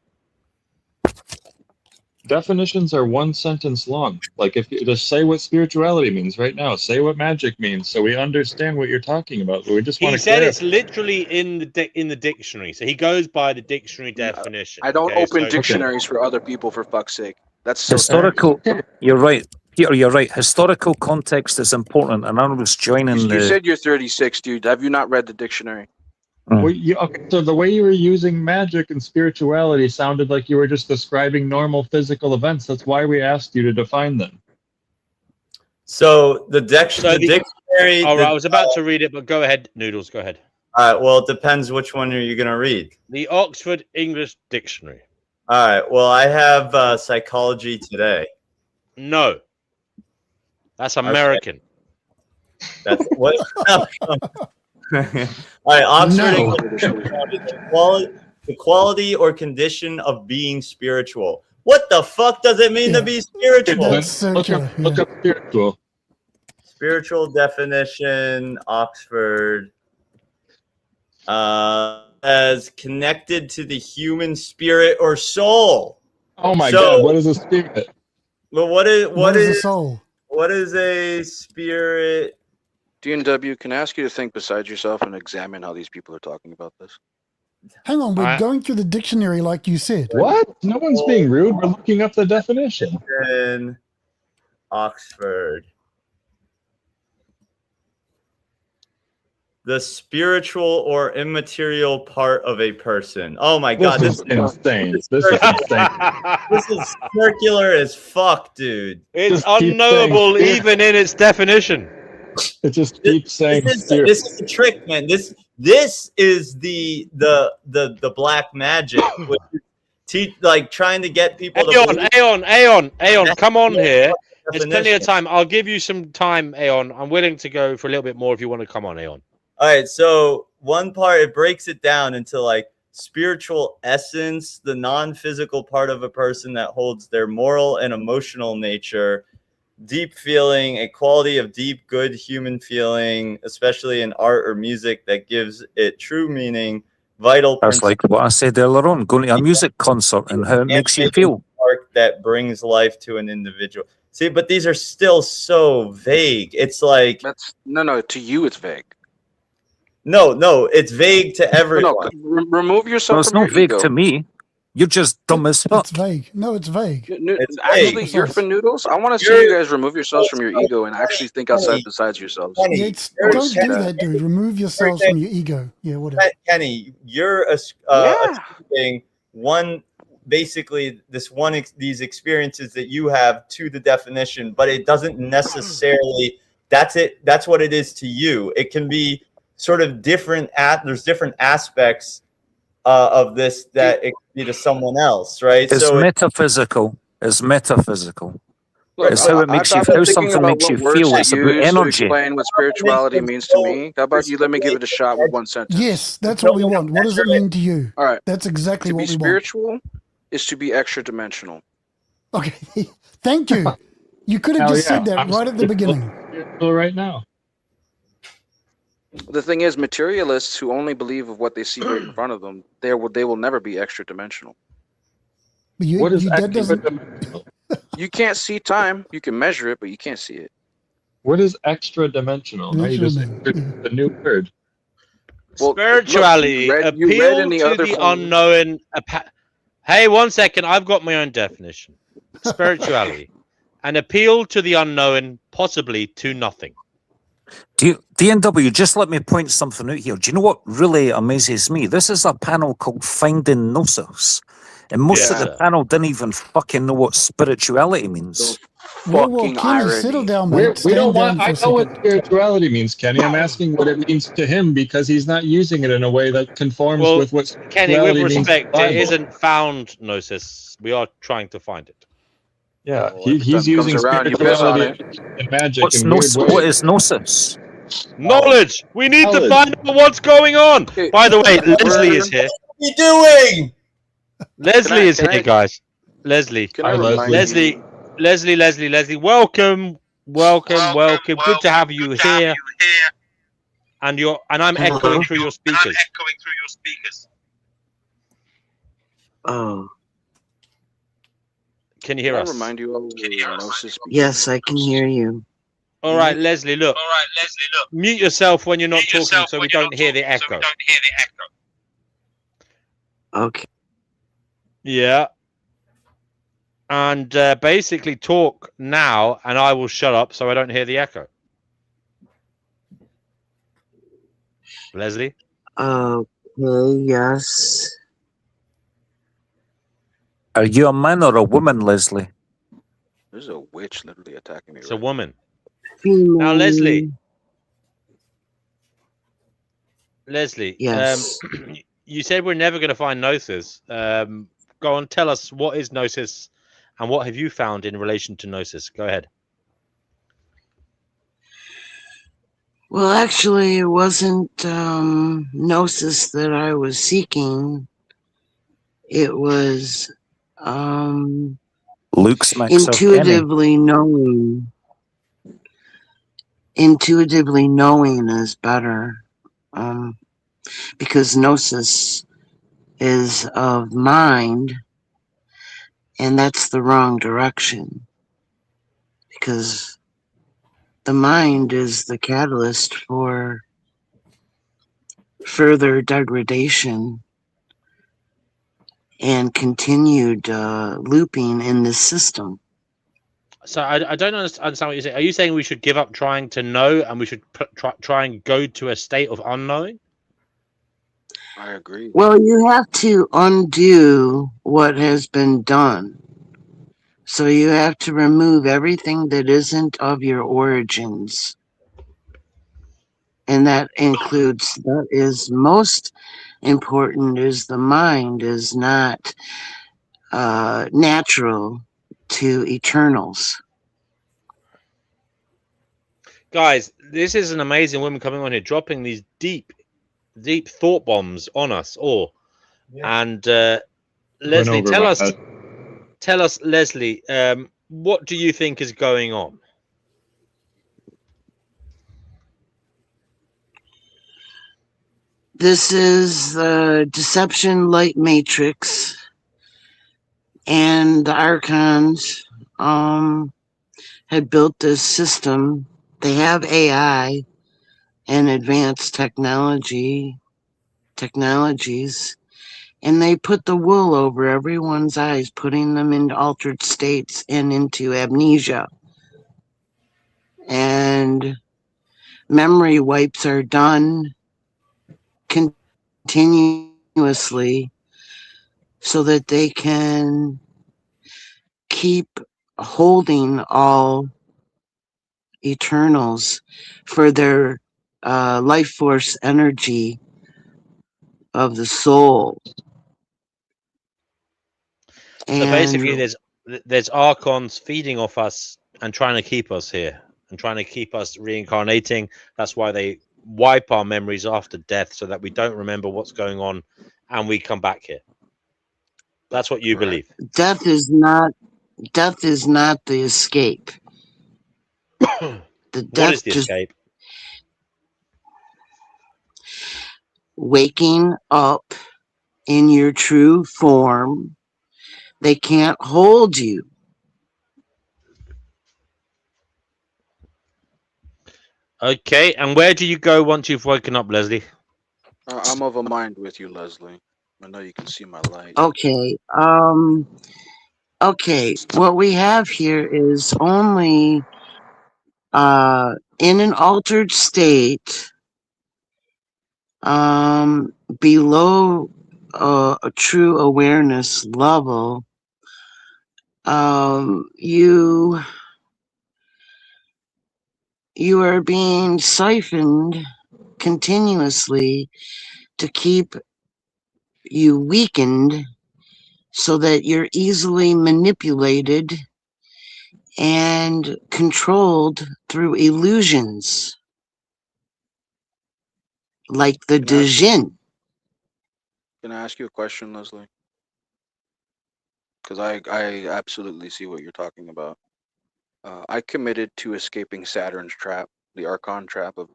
Speaker 10: definitions are one sentence long. Like if you just say what spirituality means right now, say what magic means, so we understand what you're talking about. But we just want
Speaker 13: He
Speaker 10: to
Speaker 13: said
Speaker 10: clarify.
Speaker 13: it's literally in the dictionary, so he goes by the dictionary definition.
Speaker 17: I don't
Speaker 13: okay?
Speaker 17: open
Speaker 13: So-
Speaker 17: dictionaries for other people, for fuck's sake. That's so
Speaker 21: Historical, you're right. Peter, you're right. Historical context is important, and I was joining
Speaker 17: You
Speaker 21: the.
Speaker 17: said you're 36, dude. Have you not read the dictionary?
Speaker 10: Well, okay, so the way you were using magic and spirituality sounded like you were just describing normal physical events. That's why we asked you to define them.
Speaker 19: So the dictionary.
Speaker 13: All right, I was about to read it, but go ahead, Noodles. Go ahead.
Speaker 19: All right. Well, it depends which one you're going to read.
Speaker 13: The Oxford English Dictionary.
Speaker 19: All right. Well, I have Psychology Today.
Speaker 13: No, that's American.
Speaker 19: That's what. All right, Oxford English the quality or condition of being spiritual. What the fuck does it mean to be spiritual?
Speaker 10: Look up spiritual.
Speaker 19: Spiritual definition, Oxford, as connected to the human spirit or soul.
Speaker 10: Oh my
Speaker 19: So-
Speaker 10: god, what is a spirit?
Speaker 21: Well, what is
Speaker 7: a soul?
Speaker 21: What is a spirit?
Speaker 17: DNW, can I ask you to think beside yourself and examine how these people are talking about this?
Speaker 7: Hang on, we're going through the dictionary like you said.
Speaker 10: What? No one's being rude. We're looking up the definition.
Speaker 19: In Oxford. The spiritual or immaterial part of a person. Oh my god,
Speaker 10: This is insane. This is insane.
Speaker 19: This is circular as fuck, dude.
Speaker 13: It's
Speaker 10: Just keep
Speaker 13: unknowable
Speaker 10: saying-
Speaker 13: even in its definition.
Speaker 10: It just keeps saying
Speaker 19: This
Speaker 10: spirit.
Speaker 19: is the trick, man. This is the black magic, which is like trying to get people to believe-
Speaker 13: Aeon, come on here. There's plenty of
Speaker 19: definition.
Speaker 13: time. I'll give you some time, Aeon. I'm willing to go for a little bit more if you want to come on, Aeon.
Speaker 19: All right, so one part, it breaks it down into like spiritual essence, the non-physical part of a person that holds their moral and emotional nature, deep feeling, a quality of deep, good human feeling, especially in art or music that gives it true meaning, vital
Speaker 21: That's like what I said earlier on, going to a music concert and how it makes you feel.
Speaker 19: Spark that brings life to an individual. See, but these are still so vague. It's like
Speaker 17: That's no. To you, it's vague.
Speaker 19: no, it's vague to everyone.
Speaker 17: Remove yourself
Speaker 21: Well, it's
Speaker 17: from
Speaker 21: not
Speaker 17: your
Speaker 21: vague
Speaker 17: ego.
Speaker 21: to me. You're just dumb as fuck.
Speaker 7: It's vague. No, it's vague.
Speaker 17: Actually, you're for noodles. I want to see you guys remove yourselves from your ego and actually think outside besides yourselves.
Speaker 7: Yeah, don't do that, dude. Remove yourselves from your ego. Yeah, whatever.
Speaker 19: Kenny, you're ascribing one basically these experiences that you have to the definition, but it doesn't necessarily. That's it. That's what it is to you. It can be sort of different. There's different aspects of this that it could be to someone else, right?
Speaker 21: It's
Speaker 19: so
Speaker 21: metaphysical. It's metaphysical.
Speaker 17: Look,
Speaker 21: It's how it makes you.
Speaker 17: I've been
Speaker 21: How
Speaker 17: thinking
Speaker 21: something
Speaker 17: about
Speaker 21: makes
Speaker 17: what
Speaker 21: you
Speaker 17: words
Speaker 21: feel.
Speaker 17: to
Speaker 21: It's about
Speaker 17: use to
Speaker 21: energy.
Speaker 17: explain what spirituality means to me. How about you let me give it a shot with one sentence?
Speaker 7: Yes, that's what we want. What does it mean to you?
Speaker 17: All right.
Speaker 7: That's exactly
Speaker 17: To
Speaker 7: what
Speaker 17: be
Speaker 7: we want.
Speaker 17: spiritual is to be extra dimensional.
Speaker 7: Okay, thank you. You could have
Speaker 10: Hell
Speaker 7: just
Speaker 10: yeah.
Speaker 7: said that
Speaker 10: I'm
Speaker 7: right at the beginning.
Speaker 10: Right now.
Speaker 17: The thing is, materialists who only believe of what they see right in front of them, they will never be extra dimensional.
Speaker 7: But you,
Speaker 10: What is
Speaker 7: that
Speaker 10: extra
Speaker 7: doesn't.
Speaker 10: dimensional?
Speaker 17: You can't see time. You can measure it, but you can't see it.
Speaker 10: What is extra dimensional? Now you just the new word.
Speaker 17: Well,
Speaker 13: Spirituality,
Speaker 17: look, you read
Speaker 13: appeal
Speaker 17: in the
Speaker 13: to
Speaker 17: other
Speaker 13: the
Speaker 17: form-
Speaker 13: unknown. Hey, 1 second. I've got my own definition. Spirituality, an appeal to the unknown, possibly to nothing.
Speaker 21: DNW, just let me point something out here. Do you know what really amazes me? This is a panel called Finding Gnosis. And most of the panel didn't even fucking know what spirituality means.
Speaker 7: Well, Kenny, settle down, mate.
Speaker 10: We
Speaker 7: Stand
Speaker 10: don't
Speaker 7: down
Speaker 10: want.
Speaker 7: for
Speaker 10: I
Speaker 7: a
Speaker 10: know what
Speaker 7: second.
Speaker 10: spirituality means, Kenny. I'm asking what it means to him because he's not using it in a way that conforms
Speaker 13: Well,
Speaker 10: with what
Speaker 13: Kenny,
Speaker 10: spirituality
Speaker 13: with
Speaker 10: means
Speaker 13: respect,
Speaker 10: in the
Speaker 13: it
Speaker 10: Bible.
Speaker 13: isn't found gnosis. We are trying to find it.
Speaker 10: Yeah,
Speaker 17: Every
Speaker 10: he's
Speaker 17: time it
Speaker 10: using
Speaker 17: comes around, you piss on
Speaker 10: spirituality and magic
Speaker 21: What's
Speaker 10: in weird
Speaker 21: gnosis?
Speaker 10: ways.
Speaker 21: What is Gnosis?
Speaker 13: Knowledge. We need to
Speaker 10: Knowledge.
Speaker 13: find out what's going on. By the way, Leslie is here.
Speaker 19: What are you doing?
Speaker 13: Leslie is here, guys. Leslie.
Speaker 17: Can I remind
Speaker 13: Leslie. Welcome. Good to have you here. And I'm echoing through your speakers.
Speaker 4: Oh,
Speaker 13: Can you hear
Speaker 17: Can I
Speaker 13: us?
Speaker 17: remind you of gnosis?
Speaker 4: yes, I can hear you.
Speaker 13: All right, Leslie, look. Mute yourself when you're not talking so we don't hear the echo.
Speaker 4: Okay.
Speaker 13: Yeah. And basically talk now, and I will shut up so I don't hear the echo. Leslie?
Speaker 4: Okay, yes.
Speaker 21: Are you a man or a woman, Leslie?
Speaker 17: There's a witch literally attacking me.
Speaker 13: It's a woman.
Speaker 4: Female.
Speaker 13: Now, Leslie,
Speaker 4: Yes.
Speaker 13: You said we're never going to find gnosis. Go on, tell us what is gnosis and what have you found in relation to gnosis? Go ahead.
Speaker 4: Well, actually, it wasn't gnosis that I was seeking. It was
Speaker 21: Luke smacks up Kenny.
Speaker 4: intuitively knowing. Intuitively knowing is better, because gnosis is of mind, and that's the wrong direction. Because the mind is the catalyst for further degradation and continued looping in this system.
Speaker 13: So I don't understand what you're saying. Are you saying we should give up trying to know and we should try and go to a state of unknowing?
Speaker 17: I agree.
Speaker 4: Well, you have to undo what has been done. So you have to remove everything that isn't of your origins. And that includes, that is most important, is the mind is not natural to eternals.
Speaker 13: Guys, this is an amazing woman coming on here, dropping these deep thought bombs on us all. Yeah. And Leslie, tell us, Leslie, what do you think is going on?
Speaker 4: This is the Deception Light Matrix and the Archons had built this system. They have AI and advanced technologies, and they put the wool over everyone's eyes, putting them into altered states and into amnesia. And memory wipes are done continuously so that they can keep holding all Eternals for their life force energy of the soul.
Speaker 13: So basically,
Speaker 4: And
Speaker 13: there's archons feeding off us and trying to keep us here and trying to keep us reincarnating. That's why they wipe our memories after death so that we don't remember what's going on and we come back here. That's what you believe.
Speaker 4: death is not the escape. The
Speaker 13: What
Speaker 4: death
Speaker 13: is the
Speaker 4: just
Speaker 13: escape?
Speaker 4: waking up in your true form. They can't hold you.
Speaker 13: Okay, and where do you go once you've woken up, Leslie?
Speaker 17: I'm of a mind with you, Leslie. I know you can see my light.
Speaker 4: Okay. Okay. What we have here is only in an altered state, below a true awareness level, you are being siphoned continuously to keep you weakened so that you're easily manipulated and controlled through illusions like the Djinn.
Speaker 17: Can I ask you a question, Leslie? Because I absolutely see what you're talking about. I committed to escaping Saturn's trap, the Archon trap of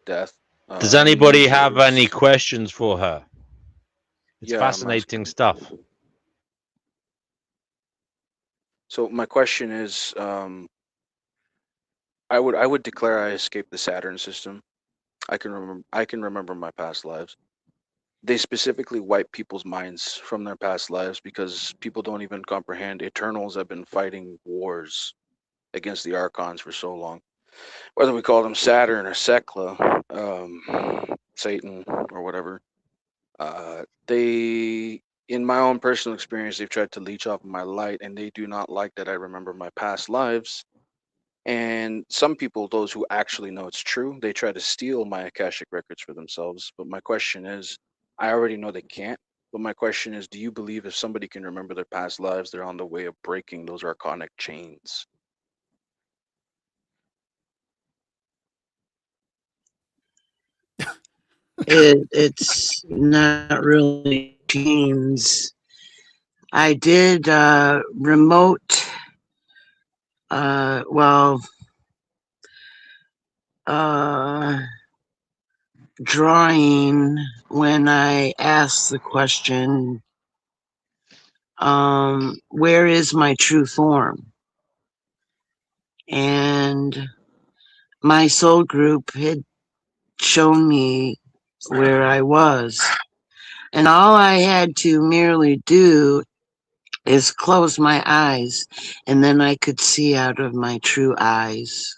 Speaker 17: death.
Speaker 13: Does
Speaker 17: many
Speaker 13: anybody
Speaker 17: years
Speaker 13: have
Speaker 17: ago.
Speaker 13: any questions for her? It's
Speaker 17: Yeah, I'm
Speaker 13: fascinating stuff.
Speaker 17: So my question is, I would declare I escaped the Saturn system. I can remember my past lives. They specifically wipe people's minds from their past lives because people don't even comprehend. Eternals have been fighting wars against the Archons for so long. Whether we call them Saturn or Sekla, Satan or whatever, they, in my own personal experience, they've tried to leech off my light, and they do not like that I remember my past lives. And some people, those who actually know it's true, they try to steal my Akashic records for themselves. But my question is, I already know they can't. But my question is, do you believe if somebody can remember their past lives, they're on the way of breaking those archonic chains?
Speaker 4: It's not really genes. I did remote, drawing when I asked the question, where is my true form? And my soul group had shown me where I was. And all I had to merely do is close my eyes, and then I could see out of my true eyes.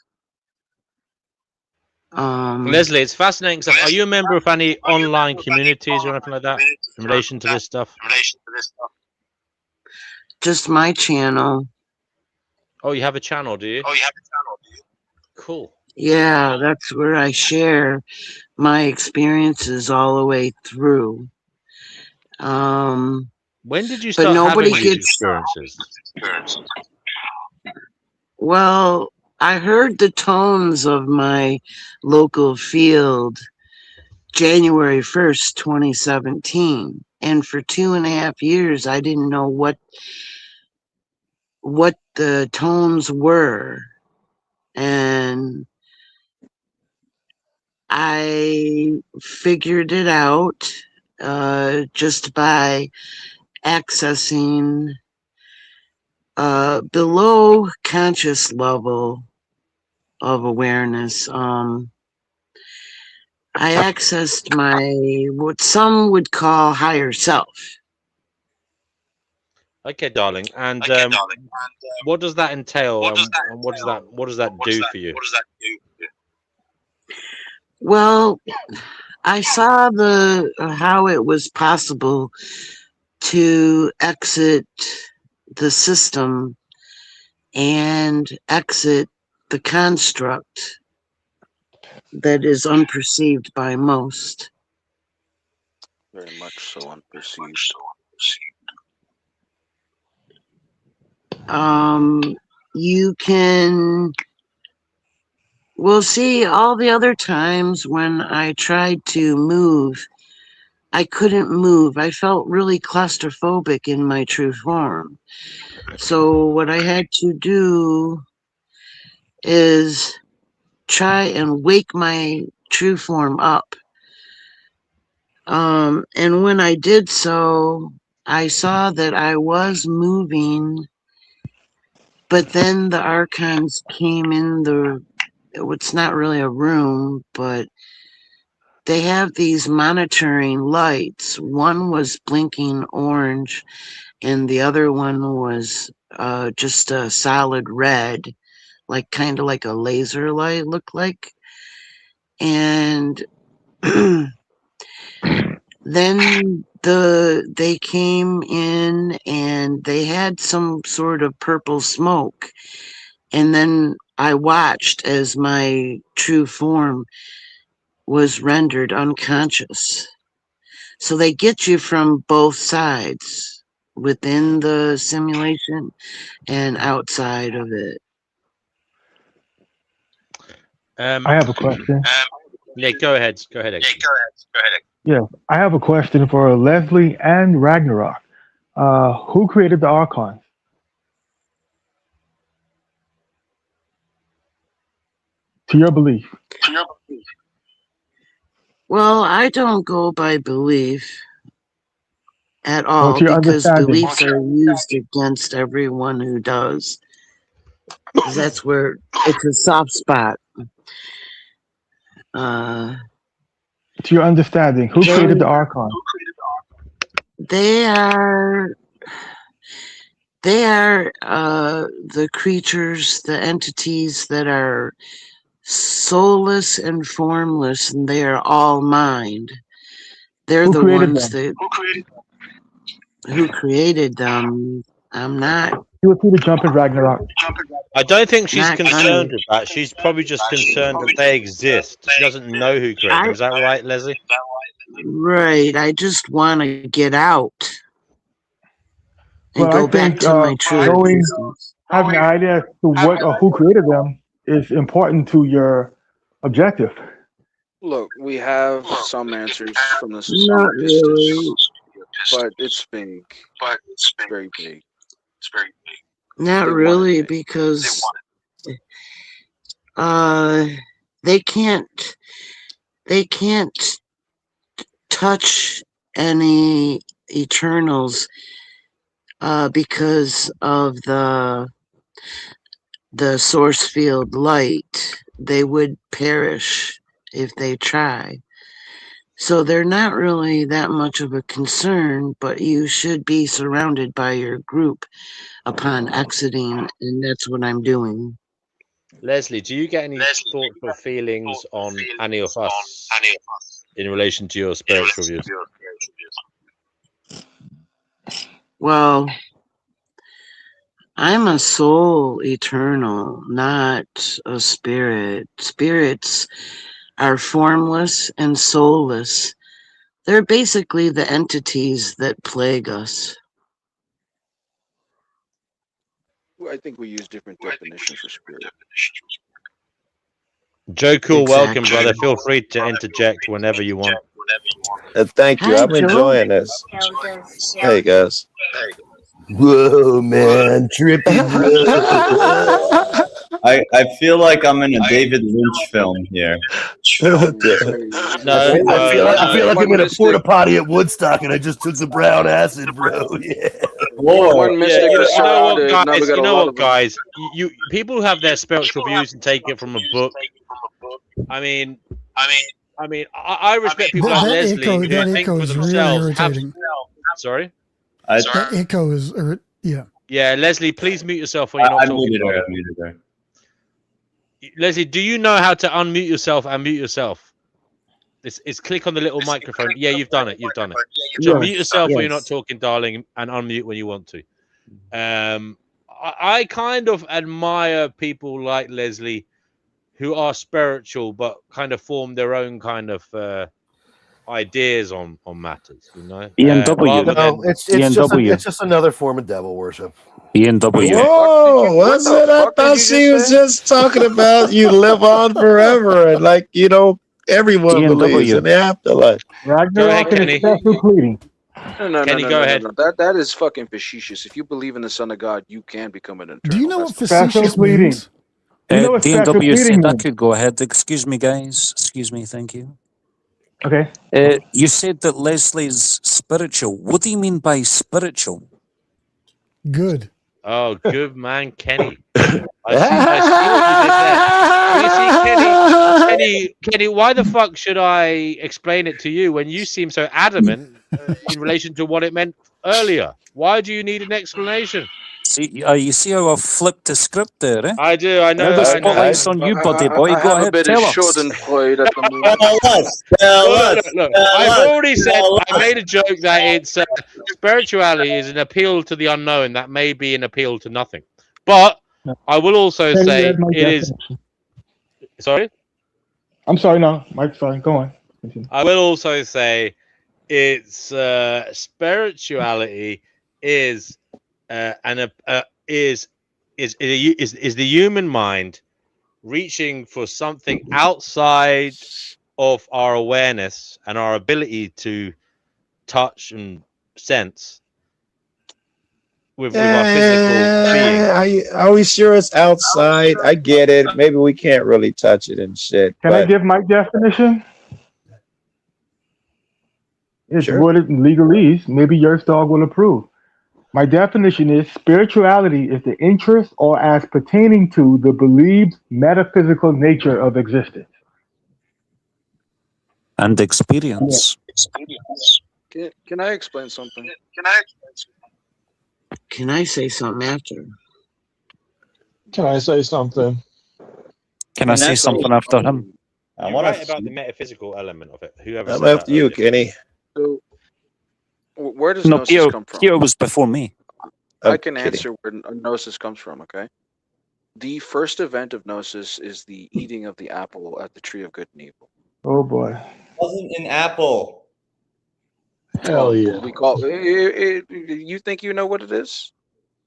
Speaker 13: Leslie, it's fascinating stuff. Are you a member of any online communities or anything like that in relation to this stuff?
Speaker 4: Just my channel.
Speaker 13: Oh, you have a channel, do you? Cool.
Speaker 4: Yeah, that's where I share my experiences all the way through.
Speaker 13: When did you
Speaker 4: but
Speaker 13: start
Speaker 4: nobody
Speaker 13: having these
Speaker 4: gets
Speaker 13: experiences?
Speaker 4: Well, I heard the tones of my local field January 1st, 2017. And for 2.5 years, I didn't know what the tones were. And I figured it out just by accessing below conscious level of awareness, I accessed my, what some would call higher self.
Speaker 13: Okay, darling. And what does that entail? And what does that do for you?
Speaker 4: Well, I saw how it was possible to exit the system and exit the construct that is unperceived by most.
Speaker 17: Very much so unperceived.
Speaker 4: You can, well, see, all the other times when I tried to move, I couldn't move. I felt really claustrophobic in my true form. So what I had to do is try and wake my true form up. And when I did so, I saw that I was moving, but then the archons came in it's not really a room, but they have these monitoring lights. One was blinking orange and the other one was just a solid red, like kind of like a laser light looked like. And then they came in and they had some sort of purple smoke. And then I watched as my true form was rendered unconscious. So they get you from both sides, within the simulation and outside of it.
Speaker 20: I have a question.
Speaker 13: Yeah, go ahead. Go ahead.
Speaker 20: Yeah, I have a question for Leslie and Ragnarok. Who created the Archons? To your belief.
Speaker 4: Well, I don't go by belief at all,
Speaker 20: to your
Speaker 4: because
Speaker 20: understanding.
Speaker 4: beliefs are used against everyone who does. 'Cause that's where it's a soft spot.
Speaker 20: To your understanding, who created the Archons?
Speaker 4: They are the creatures, the entities that are soulless and formless, and they are all mind. They're
Speaker 20: Who
Speaker 4: the
Speaker 20: created
Speaker 4: ones
Speaker 20: them?
Speaker 4: who created them. I'm not.
Speaker 20: Feel free to jump in, Ragnarok.
Speaker 13: I don't think she's
Speaker 4: Not
Speaker 13: concerned
Speaker 4: kind
Speaker 13: with that. She's probably just concerned that they exist. She doesn't know who created them. Is that right, Leslie?
Speaker 4: Right. I just want to get out and
Speaker 20: Well,
Speaker 4: go
Speaker 20: I
Speaker 4: back
Speaker 20: think
Speaker 4: to my true
Speaker 20: knowing,
Speaker 4: existence.
Speaker 20: having an idea as to what or who created them is important to your objective.
Speaker 17: Look, we have some answers from the
Speaker 4: Not
Speaker 17: Sasanic
Speaker 4: really.
Speaker 17: Pistis, but it's big. It's very big.
Speaker 4: Not
Speaker 17: They
Speaker 4: really,
Speaker 17: wanted it.
Speaker 4: because they can't touch any Eternals because of the source field light. They would perish if they try. So they're not really that much of a concern, but you should be surrounded by your group upon exiting, and that's what I'm doing.
Speaker 13: Leslie, do you get any thoughts or feelings on any of us in relation to your spiritual views?
Speaker 4: Well, I'm a soul eternal, not a spirit. Spirits are formless and soulless. They're basically the entities that plague us.
Speaker 17: Well, I think we use different definitions for spirit.
Speaker 13: Joe Cool, welcome,
Speaker 4: Exactly.
Speaker 13: brother. Feel free to interject whenever you want.
Speaker 6: Thank you.
Speaker 4: Hi,
Speaker 6: I'm
Speaker 4: Joe.
Speaker 6: enjoying this. Hey, guys. Whoa, man. Trippy. I
Speaker 2: I feel like I'm in a David Lynch film here.
Speaker 15: I feel like I'm in a porta potty at Woodstock and I just took some brown acid, bro. Yeah.
Speaker 13: You know what, guys? You know what, guys? You people have their spiritual views and take it from a book. I mean, I respect people like Leslie who think for themselves. Sorry.
Speaker 7: That echo is, yeah.
Speaker 13: Yeah, Leslie, please mute yourself when you're not talking. Leslie, do you know how to unmute yourself and mute yourself? It's click on the little microphone. Yeah, you've done it. So mute yourself when you're not talking, darling, and unmute when you want to. I kind of admire people like Leslie who are spiritual but kind of form their own kind of ideas on matters, you know.
Speaker 15: It's just another form of devil worship.
Speaker 6: Whoa, what's it? I thought she was just talking about you live on forever and like, you know, everyone believes in the afterlife.
Speaker 20: Ragnarok and special pleading.
Speaker 17: No,
Speaker 13: Kenny, go ahead.
Speaker 17: That is fucking facetious. If you believe in the Son of God, you can become an eternal.
Speaker 7: Do you know what
Speaker 20: Special
Speaker 7: facetious
Speaker 20: pleading.
Speaker 7: means?
Speaker 20: You know what special
Speaker 21: DNW
Speaker 20: pleading
Speaker 21: said I
Speaker 20: means?
Speaker 21: could go ahead. Excuse me, guys. Excuse me. Thank you.
Speaker 20: Okay.
Speaker 21: You said that Leslie's spiritual. What do you mean by spiritual?
Speaker 7: Good.
Speaker 13: Oh, good man, Kenny. I see what you did there. Kenny, why the fuck should I explain it to you when you seem so adamant in relation to what it meant earlier? Why do you need an explanation?
Speaker 21: See, you see how I've flipped the script there, eh?
Speaker 13: I do. I know.
Speaker 21: Now the spotlight's on you, buddy boy. Go ahead, tell us.
Speaker 13: Look, I've already said. I made a joke that it's spirituality is an appeal to the unknown. That may be an appeal to nothing. But I will also say it is. Sorry.
Speaker 20: I'm sorry. No, Mike's fine. Go on. Continue.
Speaker 13: I will also say it's spirituality is is the human mind reaching for something outside of our awareness and our ability to touch and sense with our physical being.
Speaker 6: Are we sure it's outside? I get it. Maybe we can't really touch it and shit.
Speaker 20: Can I give my definition? It's
Speaker 6: Sure.
Speaker 20: what it legalese. Maybe your dog will approve. My definition is spirituality is the interest or as pertaining to the believed metaphysical nature of existence.
Speaker 21: And experience.
Speaker 17: Can I explain something?
Speaker 4: Can I say something after?
Speaker 10: Can I say something?
Speaker 21: Can I say something after him?
Speaker 13: You're right about the metaphysical element of it. Whoever
Speaker 6: I'm
Speaker 13: said
Speaker 6: after
Speaker 13: that
Speaker 6: you,
Speaker 13: earlier.
Speaker 6: Kenny.
Speaker 17: So, where does
Speaker 21: No,
Speaker 17: gnosis come from?
Speaker 21: Peter was before me.
Speaker 17: I can
Speaker 6: kidding.
Speaker 17: answer where gnosis comes from, okay? The first event of gnosis is the eating of the apple at the tree of good and evil.
Speaker 20: Oh boy.
Speaker 2: Wasn't an apple.
Speaker 10: Hell yeah.
Speaker 17: We call it, you think you know what it is?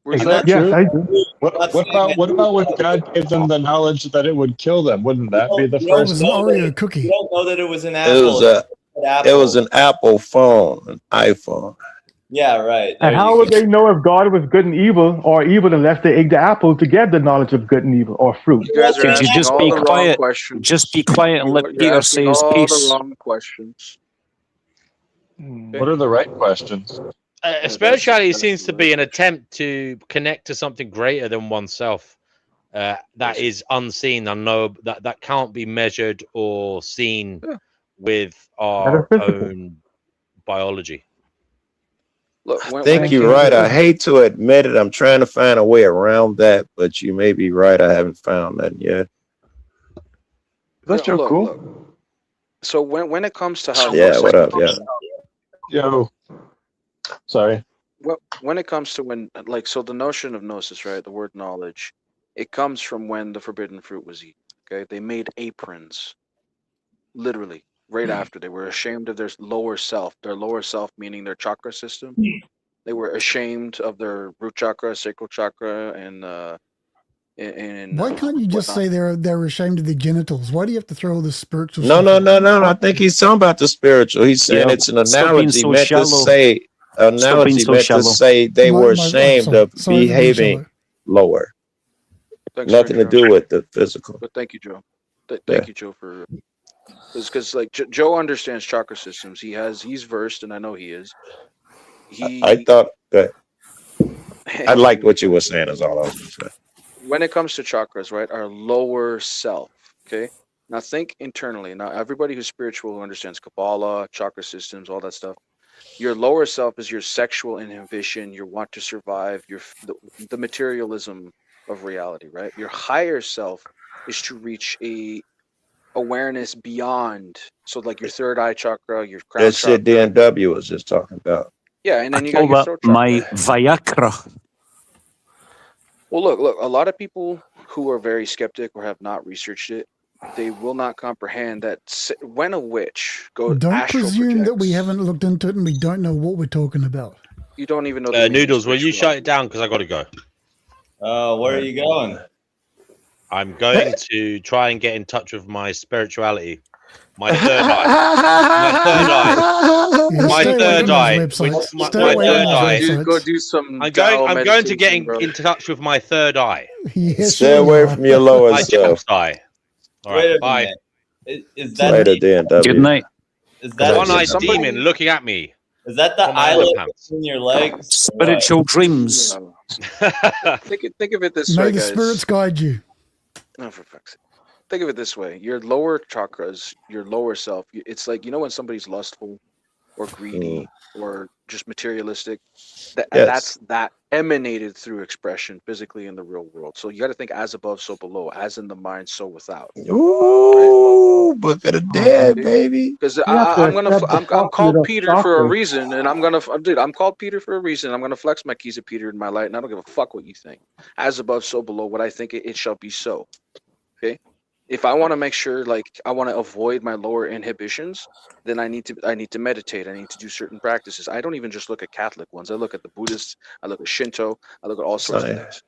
Speaker 17: Were
Speaker 10: Is
Speaker 17: you
Speaker 10: that
Speaker 17: not?
Speaker 10: true?
Speaker 20: I do.
Speaker 10: What about when God gave them the knowledge that it would kill them? Wouldn't that be the
Speaker 7: It was
Speaker 10: first?
Speaker 7: an Oreo cookie.
Speaker 2: You don't know that it was an
Speaker 6: It
Speaker 2: apple.
Speaker 6: was an Apple phone, an iPhone.
Speaker 2: Yeah, right.
Speaker 20: And how would they know if God was good and evil or evil unless they ate the apple to get the knowledge of good and evil or fruit?
Speaker 17: You guys are
Speaker 21: Could you
Speaker 17: asking
Speaker 21: just
Speaker 17: all
Speaker 21: be
Speaker 17: the wrong
Speaker 21: quiet?
Speaker 17: questions.
Speaker 21: Just be quiet and let
Speaker 17: You're
Speaker 21: Peter say
Speaker 17: asking
Speaker 21: his
Speaker 17: all
Speaker 21: piece.
Speaker 17: the wrong questions.
Speaker 10: What are the right questions?
Speaker 13: Spirituality seems to be an attempt to connect to something greater than oneself, that is unseen, unknowable, that can't be measured or seen with our
Speaker 20: Metaphysical.
Speaker 13: own biology.
Speaker 17: Look,
Speaker 6: I think you're right. I hate to admit it. I'm trying to find a way around that, but you may be right. I haven't found that yet.
Speaker 20: That's
Speaker 17: Look,
Speaker 20: cool.
Speaker 17: look. So when it comes to how
Speaker 6: Yeah, what up? Yeah.
Speaker 10: Yo. Sorry.
Speaker 17: when it comes to so the notion of gnosis, right? The word knowledge, it comes from when the forbidden fruit was eaten. Okay, they made aprons, literally, right after. They were ashamed of their lower self meaning their chakra system. They were ashamed of their root chakra, sacral chakra, and
Speaker 7: Why can't you just say they're ashamed of their genitals? Why do you have to throw all this spiritual
Speaker 6: No,
Speaker 7: stuff
Speaker 6: no,
Speaker 7: in?
Speaker 6: no, no. I think he's talking about the spiritual. He's saying
Speaker 21: Yeah.
Speaker 6: it's an
Speaker 21: Stop being
Speaker 6: analogy
Speaker 21: so
Speaker 6: meant
Speaker 21: shallow.
Speaker 6: to say
Speaker 21: Stop being so
Speaker 6: to
Speaker 21: shallow.
Speaker 6: say they were ashamed of
Speaker 7: sorry for being
Speaker 6: behaving lower.
Speaker 17: Thanks
Speaker 6: Nothing to
Speaker 17: for
Speaker 6: do with the physical.
Speaker 17: But thank you, Joe.
Speaker 6: Yeah.
Speaker 17: Thank you, Joe, for because like Joe understands chakra systems. He's versed, and I know he is.
Speaker 6: I thought that I liked what you were saying. Is all I was gonna say.
Speaker 17: When it comes to chakras, right, our lower self. Okay. Now think internally. Now everybody who's spiritual who understands Kabbalah, chakra systems, all that stuff. Your lower self is your sexual inhibition, your want to survive, the materialism of reality, right? Your higher self is to reach a awareness beyond. So like your third eye chakra, your crown
Speaker 6: That shit
Speaker 17: chakra.
Speaker 6: DNW was just talking about.
Speaker 17: Yeah, and then you
Speaker 21: call
Speaker 17: got your
Speaker 21: that
Speaker 17: throat chakra.
Speaker 21: my Viagra.
Speaker 17: Well, look, a lot of people who are very skeptic or have not researched it, they will not comprehend that when a witch goes
Speaker 7: Don't
Speaker 17: astral
Speaker 7: presume that we haven't looked into it and we don't know what we're talking about.
Speaker 17: you don't even know the meaning of
Speaker 13: Noodles, will you
Speaker 17: spirituality.
Speaker 13: shut it down? Because I got to go.
Speaker 2: Where are you going?
Speaker 13: I'm going to try and get in touch with my spirituality. My third eye. My third eye. My third eye.
Speaker 17: Go do some.
Speaker 13: I'm going to get in touch with my third eye.
Speaker 7: Yes,
Speaker 6: Stay away from your lower
Speaker 13: My
Speaker 6: self.
Speaker 13: chest eye. All
Speaker 2: Wait
Speaker 13: right,
Speaker 2: a
Speaker 13: bye.
Speaker 2: minute. Is that
Speaker 6: Later, DNW.
Speaker 21: Good night.
Speaker 2: Is that
Speaker 13: One-eyed demon looking at me.
Speaker 2: Is that the
Speaker 13: on my
Speaker 2: eyelid
Speaker 13: underpants.
Speaker 2: between your legs?
Speaker 21: Spiritual dreams.
Speaker 17: Think of it this
Speaker 7: May
Speaker 17: way,
Speaker 7: the
Speaker 17: guys.
Speaker 7: spirits guide you.
Speaker 17: Oh, for fuck's sake. Think of it this way: your lower chakras, your lower self. It's like when somebody's lustful, or greedy, or just materialistic. That's that emanated through expression physically in the real world. So you got to think as above, so below. As in the mind, so without.
Speaker 6: Ooh, Book of the Dead, baby.
Speaker 17: Because
Speaker 20: You have to
Speaker 17: I'm
Speaker 20: accept the
Speaker 17: I'm called
Speaker 20: of
Speaker 17: Peter for a
Speaker 20: chakras.
Speaker 17: reason, and I'm called Peter for a reason. I'm gonna flex my keys of Peter in my light, and I don't give a fuck what you think. As above, so below. What I think it shall be so. Okay. If I want to make sure, like I want to avoid my lower inhibitions, then I need to meditate. I need to do certain practices. I don't even just look at Catholic ones. I look at the Buddhists. I look at Shinto. I look at all sorts of things.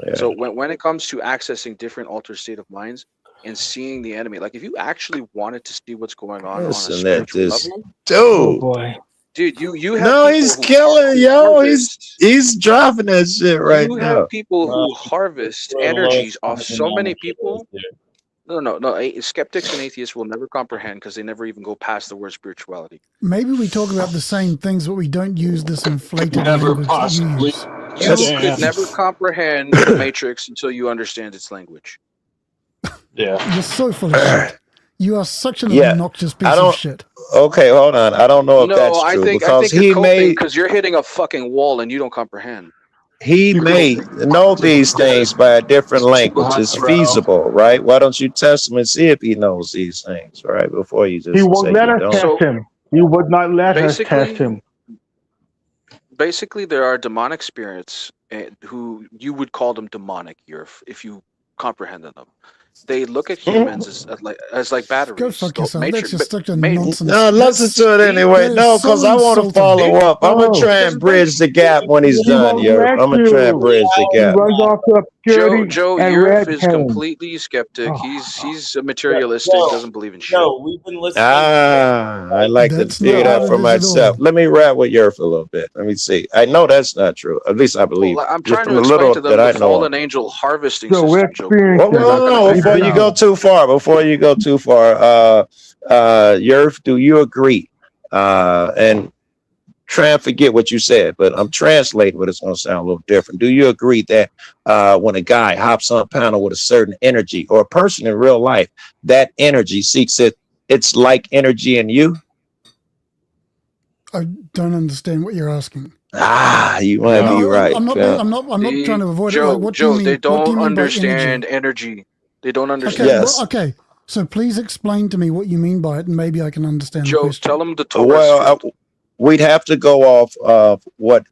Speaker 6: Yeah.
Speaker 17: So when it comes to accessing different altered state of minds and seeing the enemy, like if you actually wanted to see what's going on a
Speaker 6: Listen at
Speaker 17: spiritual
Speaker 6: this
Speaker 17: level,
Speaker 20: Oh
Speaker 6: dude.
Speaker 20: boy.
Speaker 17: dude, you have
Speaker 6: No,
Speaker 17: people
Speaker 6: he's
Speaker 17: who
Speaker 6: killing, yo.
Speaker 17: harvest-
Speaker 6: He's dropping that shit right
Speaker 17: you
Speaker 6: now.
Speaker 17: have people who harvest energies off so many people. No. Skeptics and atheists will never comprehend because they never even go past the word spirituality.
Speaker 7: Maybe we talk about the same things, but we don't use this inflated language that you use.
Speaker 17: You could never comprehend the Matrix until you understand its language.
Speaker 10: Yeah.
Speaker 7: You're so full of shit. You are such an
Speaker 6: Yeah.
Speaker 7: obnoxious piece
Speaker 6: I
Speaker 7: of
Speaker 6: don't.
Speaker 7: shit.
Speaker 6: Okay, hold on. I don't know if
Speaker 17: No,
Speaker 6: that's
Speaker 17: I
Speaker 6: true
Speaker 17: think
Speaker 6: because
Speaker 17: you're
Speaker 6: he
Speaker 17: coping
Speaker 6: made
Speaker 17: because you're hitting a fucking wall and you don't comprehend.
Speaker 6: he may know these things by a different language. It's feasible, right? Why don't you test him and see if he knows these things, right? Before you just
Speaker 20: He won't
Speaker 6: say
Speaker 20: let
Speaker 6: you
Speaker 20: us
Speaker 6: don't.
Speaker 20: test him. He would not let us
Speaker 17: Basically-
Speaker 20: test him.
Speaker 17: Basically, there are demonic spirits who you would call them demonic if you comprehended them. They look at humans as like batteries.
Speaker 7: Go fuck
Speaker 17: So
Speaker 7: yourself.
Speaker 17: Matrix-
Speaker 7: That's just such a
Speaker 17: Ma-
Speaker 7: nonsense.
Speaker 6: No, listen to it anyway.
Speaker 7: that is
Speaker 6: No,
Speaker 7: so
Speaker 6: because I want to
Speaker 7: insulting.
Speaker 6: follow up. I'm
Speaker 20: Oh.
Speaker 6: gonna try and bridge the gap when he's
Speaker 20: He
Speaker 6: done,
Speaker 20: won't
Speaker 6: yo.
Speaker 20: let
Speaker 6: I'm gonna try and
Speaker 20: you.
Speaker 6: bridge the
Speaker 20: He
Speaker 6: gap.
Speaker 20: runs off to obscurity
Speaker 17: Joe
Speaker 20: and
Speaker 17: Yerf
Speaker 20: red
Speaker 17: is
Speaker 20: pen.
Speaker 17: completely skeptic.
Speaker 20: Oh.
Speaker 17: He's a materialistic,
Speaker 2: No,
Speaker 17: doesn't believe in shit.
Speaker 2: No, we've been listening.
Speaker 6: I like to
Speaker 7: That's
Speaker 6: figure
Speaker 7: not
Speaker 6: it out
Speaker 7: how
Speaker 6: for
Speaker 7: it is at
Speaker 6: myself.
Speaker 7: all.
Speaker 6: Let me rap with Yerf a little bit. Let me see. I know that's not true. At least I believe.
Speaker 17: Well, I'm
Speaker 6: Just
Speaker 17: trying
Speaker 6: from
Speaker 17: to
Speaker 6: the
Speaker 17: explain
Speaker 6: little
Speaker 17: to them
Speaker 6: that I
Speaker 17: the
Speaker 6: know.
Speaker 17: fallen angel harvesting
Speaker 20: So we're
Speaker 17: system, Joe.
Speaker 20: experiencing
Speaker 6: Well, no, before you go too far, Yerf, do you agree? And try and forget what you said, but I'm translating, but it's going to sound a little different. Do you agree that when a guy hops on a panel with a certain energy, or a person in real life, that energy seeks it? It's like energy in you.
Speaker 7: I don't understand what you're asking.
Speaker 6: You might be right.
Speaker 7: I'm not trying to avoid it. Like, what do you mean?
Speaker 17: They
Speaker 7: what do you
Speaker 17: don't
Speaker 7: mean by
Speaker 17: understand
Speaker 7: energy?
Speaker 17: energy. They don't
Speaker 7: Okay,
Speaker 17: understand.
Speaker 7: okay. So please explain to me what you mean by it, and maybe I can understand. the
Speaker 17: Joe,
Speaker 7: question.
Speaker 17: tell them the Torah.
Speaker 6: Well, we'd have to go off of what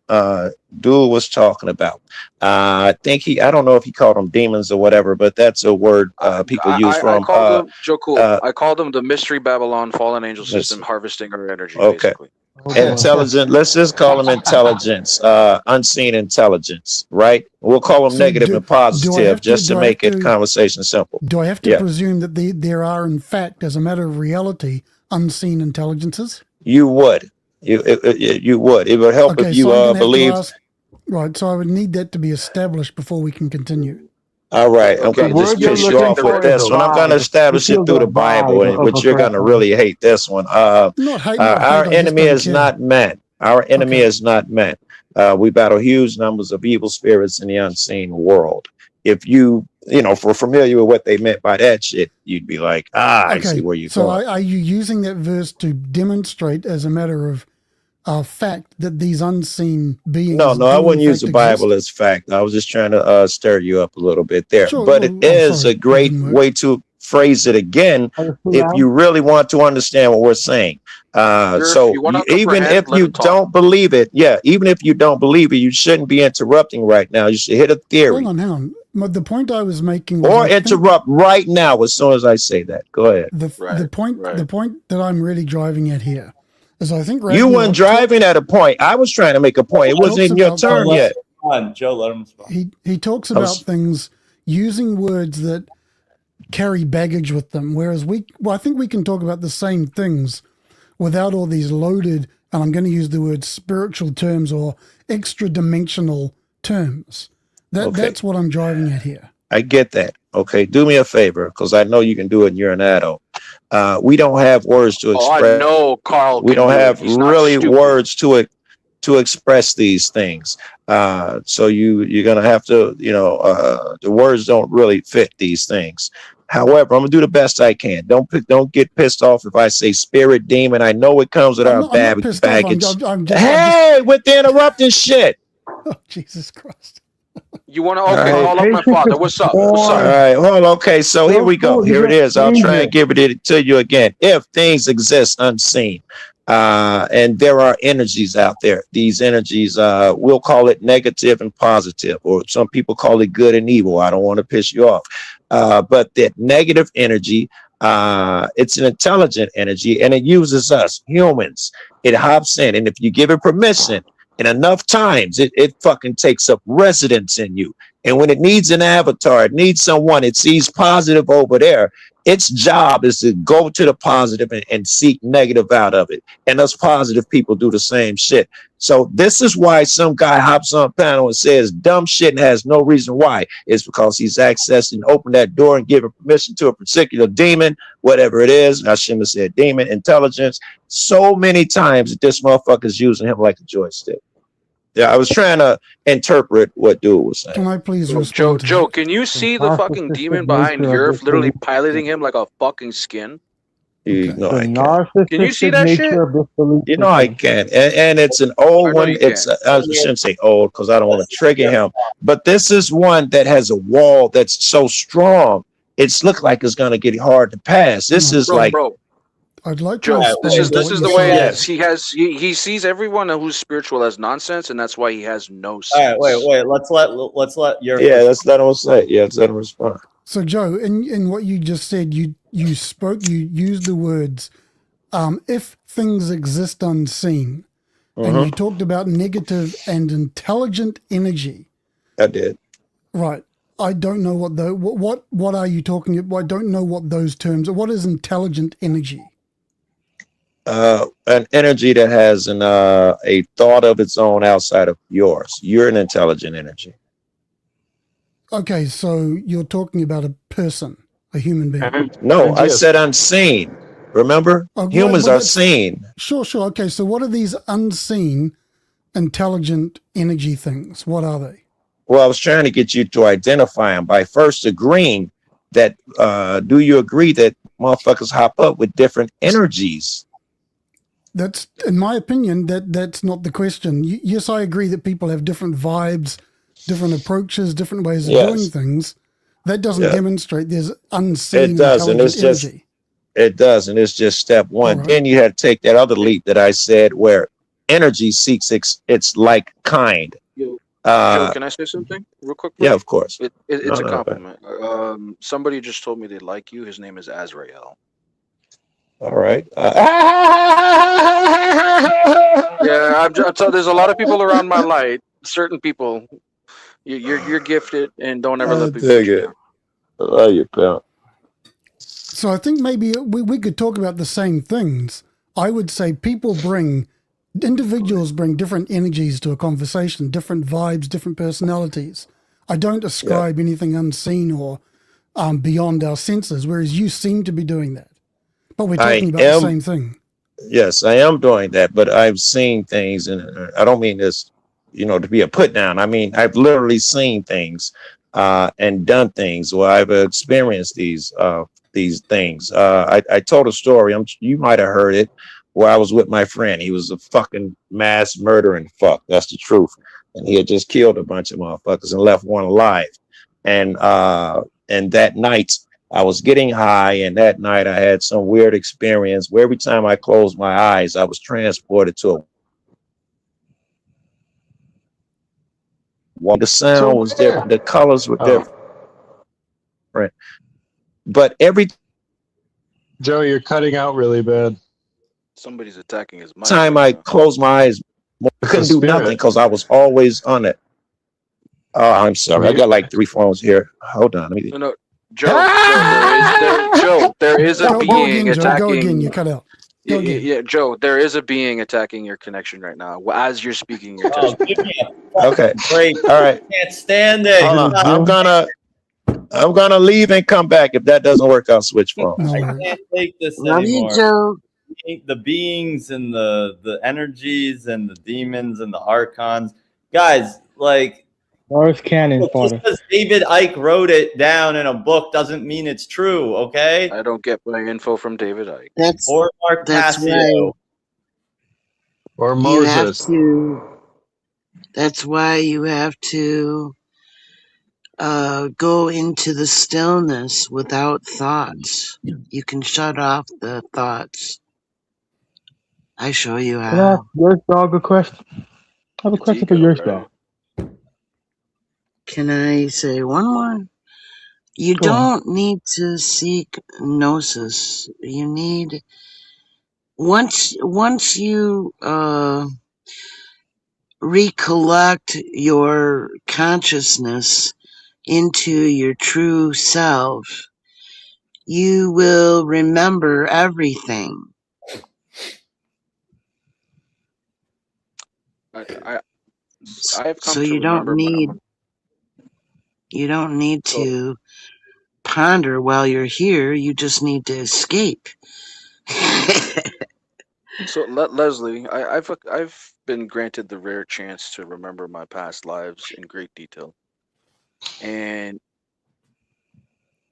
Speaker 6: Duel was talking about. I think I don't know if he called them demons or whatever, but that's a word people use
Speaker 17: I
Speaker 6: from.
Speaker 17: called them, Joe Cool. I called them the Mystery Babylon fallen angel system harvesting our energy.
Speaker 6: Okay.
Speaker 17: Basically.
Speaker 6: Intelligent. Let's just call them intelligence, unseen intelligence, right? We'll call them
Speaker 7: So
Speaker 6: negative
Speaker 7: do-
Speaker 6: and
Speaker 7: do I
Speaker 6: positive,
Speaker 7: have to-
Speaker 6: just to
Speaker 7: do I
Speaker 6: make
Speaker 7: have
Speaker 6: it
Speaker 7: to-
Speaker 6: conversation simple.
Speaker 7: Do I have to
Speaker 6: Yeah.
Speaker 7: presume that there are, in fact, as a matter of reality, unseen intelligences?
Speaker 6: You would. You would. It would help
Speaker 7: Okay,
Speaker 6: if you
Speaker 7: so I'm gonna have to
Speaker 6: believe.
Speaker 7: ask- right, so I would need that to be established before we can continue.
Speaker 6: All right, I'm
Speaker 17: Okay,
Speaker 6: gonna
Speaker 15: word
Speaker 6: just
Speaker 15: you're
Speaker 6: piss you
Speaker 15: looking
Speaker 6: off
Speaker 15: for
Speaker 6: with
Speaker 15: is
Speaker 6: this one. I'm gonna
Speaker 15: vibe.
Speaker 6: establish
Speaker 15: It
Speaker 6: it
Speaker 15: feels
Speaker 6: through
Speaker 15: a
Speaker 6: the Bible,
Speaker 15: vibe
Speaker 6: and
Speaker 15: of
Speaker 6: which you're gonna
Speaker 15: oppression.
Speaker 6: really hate this one.
Speaker 7: Not hate,
Speaker 6: Our
Speaker 7: I just
Speaker 6: enemy
Speaker 7: don't
Speaker 6: is
Speaker 7: care.
Speaker 6: not men. Our enemy
Speaker 7: Okay.
Speaker 6: is not men. We battle huge numbers of evil spirits in the unseen world. If you know, if we're familiar with what they meant by that shit, you'd be like, I see
Speaker 7: Okay.
Speaker 6: where you're
Speaker 7: So
Speaker 6: going.
Speaker 7: are you using that verse to demonstrate as a matter of fact that these unseen beings
Speaker 6: No, I
Speaker 7: do
Speaker 6: wouldn't
Speaker 7: in
Speaker 6: use
Speaker 7: fact
Speaker 6: the Bible
Speaker 7: exist?
Speaker 6: as fact. I was just trying to stir you up a little bit there.
Speaker 7: Sure.
Speaker 6: But it is
Speaker 7: Sorry,
Speaker 6: a great
Speaker 7: didn't work.
Speaker 6: way to phrase it again if you really want to understand what we're saying. So
Speaker 17: you wanna
Speaker 6: even
Speaker 17: comprehend,
Speaker 6: if
Speaker 17: let
Speaker 6: you
Speaker 17: him talk.
Speaker 6: don't believe it, even if you don't believe it, you shouldn't be interrupting right now. You should hit a theory
Speaker 7: Hang on. The point I was making was
Speaker 6: or
Speaker 7: I think
Speaker 6: interrupt right now as soon as I say that. Go ahead.
Speaker 7: the point that I'm really driving at here is I think
Speaker 6: You weren't
Speaker 7: Ragnarok
Speaker 6: driving at a point. I was trying to make a point. It wasn't
Speaker 7: talks
Speaker 6: even your
Speaker 7: about
Speaker 6: turn
Speaker 7: things-
Speaker 6: yet.
Speaker 19: Come on, Joe, let him respond.
Speaker 7: he talks
Speaker 6: I
Speaker 7: about
Speaker 6: was-
Speaker 7: things using words that carry baggage with them, whereas I think we can talk about the same things without all these loaded, and I'm going to use the word spiritual terms or extra dimensional terms.
Speaker 6: Okay.
Speaker 7: That's what I'm driving at here.
Speaker 6: I get that. Okay, do me a favor because I know you can do it. And you're an adult. We don't have words to
Speaker 17: Oh,
Speaker 6: express.
Speaker 17: I know Carl.
Speaker 6: We
Speaker 17: can
Speaker 6: don't
Speaker 17: do it.
Speaker 6: have
Speaker 17: He's not
Speaker 6: really
Speaker 17: stupid.
Speaker 6: words to express these things. So you're gonna have to, the words don't really fit these things. However, I'm gonna do the best I can. Don't get pissed off if I say spirit demon. I know it comes with
Speaker 7: I'm
Speaker 6: our
Speaker 7: not pissed off.
Speaker 6: baggage.
Speaker 7: I'm just,
Speaker 6: Hey, with the interrupting shit.
Speaker 7: oh, Jesus Christ.
Speaker 17: You want to?
Speaker 6: All
Speaker 17: Okay,
Speaker 6: right.
Speaker 17: call up my father. What's up? What's
Speaker 6: All
Speaker 17: up?
Speaker 6: right, hold on. Okay, so here we go. Here it is. I'll try and give it to you again. If things exist unseen, and there are energies out there, these energies, we'll call it negative and positive, or some people call it good and evil. I don't want to piss you off. But that negative energy, it's an intelligent energy, and it uses us humans. It hops in, and if you give it permission, and enough times it fucking takes up residence in you. And when it needs an avatar, it needs someone, it sees positive over there. Its job is to go to the positive and seek negative out of it. And us positive people do the same shit. So this is why some guy hops on a panel and says dumb shit and has no reason why. It's because he's accessed and opened that door and given permission to a particular demon, whatever it is. I shouldn't have said demon, intelligence. So many times that this motherfucker's using him like a joystick. Yeah, I was trying to interpret what dude was saying.
Speaker 7: Can I please
Speaker 17: Joe,
Speaker 7: respond?
Speaker 17: Joe, can you see the fucking demon behind Yerf literally piloting him like a fucking skin?
Speaker 6: No, I can't.
Speaker 17: Can you see that shit?
Speaker 6: You know I can, and it's an old one. It's I shouldn't say old because I don't want to trigger him, but this is one that has a wall that's so strong. It's looked like it's gonna get hard to pass. This is like.
Speaker 17: Bro.
Speaker 7: I'd like
Speaker 17: Joe,
Speaker 7: to
Speaker 17: this is the way it is.
Speaker 6: Yes.
Speaker 17: He sees everyone who's spiritual as nonsense, and that's why he has no sense.
Speaker 19: All right, wait. Let's let your
Speaker 6: Let's let him say. Yeah, let's let him respond.
Speaker 7: So Joe, in what you just said, you used the words, if things exist unseen, and you talked about negative and intelligent energy.
Speaker 6: I did.
Speaker 7: Right. I don't know what are you talking about? I don't know what those terms are. What is intelligent energy?
Speaker 6: An energy that has a thought of its own outside of yours. You're an intelligent energy.
Speaker 7: Okay, so you're talking about a person, a human being.
Speaker 6: No, I said unseen. Remember? Humans are seen.
Speaker 7: Sure. Okay, so what are these unseen intelligent energy things? What are they?
Speaker 6: Well, I was trying to get you to identify them by first agreeing that, do you agree that motherfuckers hop up with different energies?
Speaker 7: That's, in my opinion, that's not the question. Yes, I agree that people have different vibes, different approaches, different ways of doing things. That doesn't demonstrate there's unseen intelligent energy.
Speaker 6: It does, and it's just step one.
Speaker 7: Right.
Speaker 6: Then you had to take that other leap that I said where energy seeks its like kind.
Speaker 17: Joe, can I say something real quick?
Speaker 6: Yeah, of course.
Speaker 17: It's a compliment. Somebody just told me they like you. His name is Azrael.
Speaker 6: All right.
Speaker 17: Yeah, I'm telling. There's a lot of people around my light. Certain people, you're gifted, and don't ever let people.
Speaker 6: Dig it. I love you, pal.
Speaker 7: So I think maybe we could talk about the same things. I would say individuals bring different energies to a conversation, different vibes, different personalities. I don't ascribe anything unseen or beyond our senses, whereas you seem to be doing that. But we're talking about the same thing.
Speaker 6: Yes, I am doing that, but I've seen things, and I don't mean this, to be a put down. I mean, I've literally seen things and done things where I've experienced these things. I told a story. You might have heard it, where I was with my friend. He was a fucking mass murdering fuck. That's the truth. And he had just killed a bunch of motherfuckers and left one alive. And that night I was getting high, and that night I had some weird experience where every time I closed my eyes, I was transported to the sound was different, the colors were different. But every
Speaker 10: Joe, you're cutting out really bad.
Speaker 17: Somebody's attacking his mic.
Speaker 6: time I closed my eyes, I couldn't do nothing because I was always on it. Oh, I'm sorry. I got like 3 phones here. Hold on. Let me.
Speaker 17: No, Joe, there is a being attacking.
Speaker 7: Go again, you cut out.
Speaker 17: Yeah, Joe, there is a being attacking your connection right now. As you're speaking, you're
Speaker 19: Oh,
Speaker 17: touching.
Speaker 19: give me a
Speaker 6: Okay.
Speaker 19: break.
Speaker 6: All right.
Speaker 19: I can't stand it.
Speaker 6: Hold on. I'm gonna leave and come back. If that doesn't work, I'll switch phones.
Speaker 19: I can't take this
Speaker 4: Love you,
Speaker 19: anymore.
Speaker 4: Joe.
Speaker 19: The beings and the energies and the demons and the archons, guys. Like,
Speaker 20: Morris Cannon,
Speaker 19: just
Speaker 20: father.
Speaker 19: because David Icke wrote it down in a book doesn't mean it's true. Okay.
Speaker 17: I don't get my info from David Icke.
Speaker 19: Or Mark Passio.
Speaker 10: Or
Speaker 4: You have
Speaker 10: Moses.
Speaker 4: to. That's why you have to go into the stillness without thoughts. You can shut off the thoughts. I show you
Speaker 20: Can I ask
Speaker 4: how.
Speaker 20: your dog a question? I have a question for your dog.
Speaker 4: Can I say one more? You
Speaker 20: Go on.
Speaker 4: don't need to seek gnosis. You need once you recollect your consciousness into your true self, you will remember everything.
Speaker 17: I have come
Speaker 4: So
Speaker 17: to
Speaker 4: you don't
Speaker 17: remember
Speaker 4: need to ponder while you're here. You just need to escape.
Speaker 17: So Leslie, I've been granted the rare chance to remember my past lives in great detail, and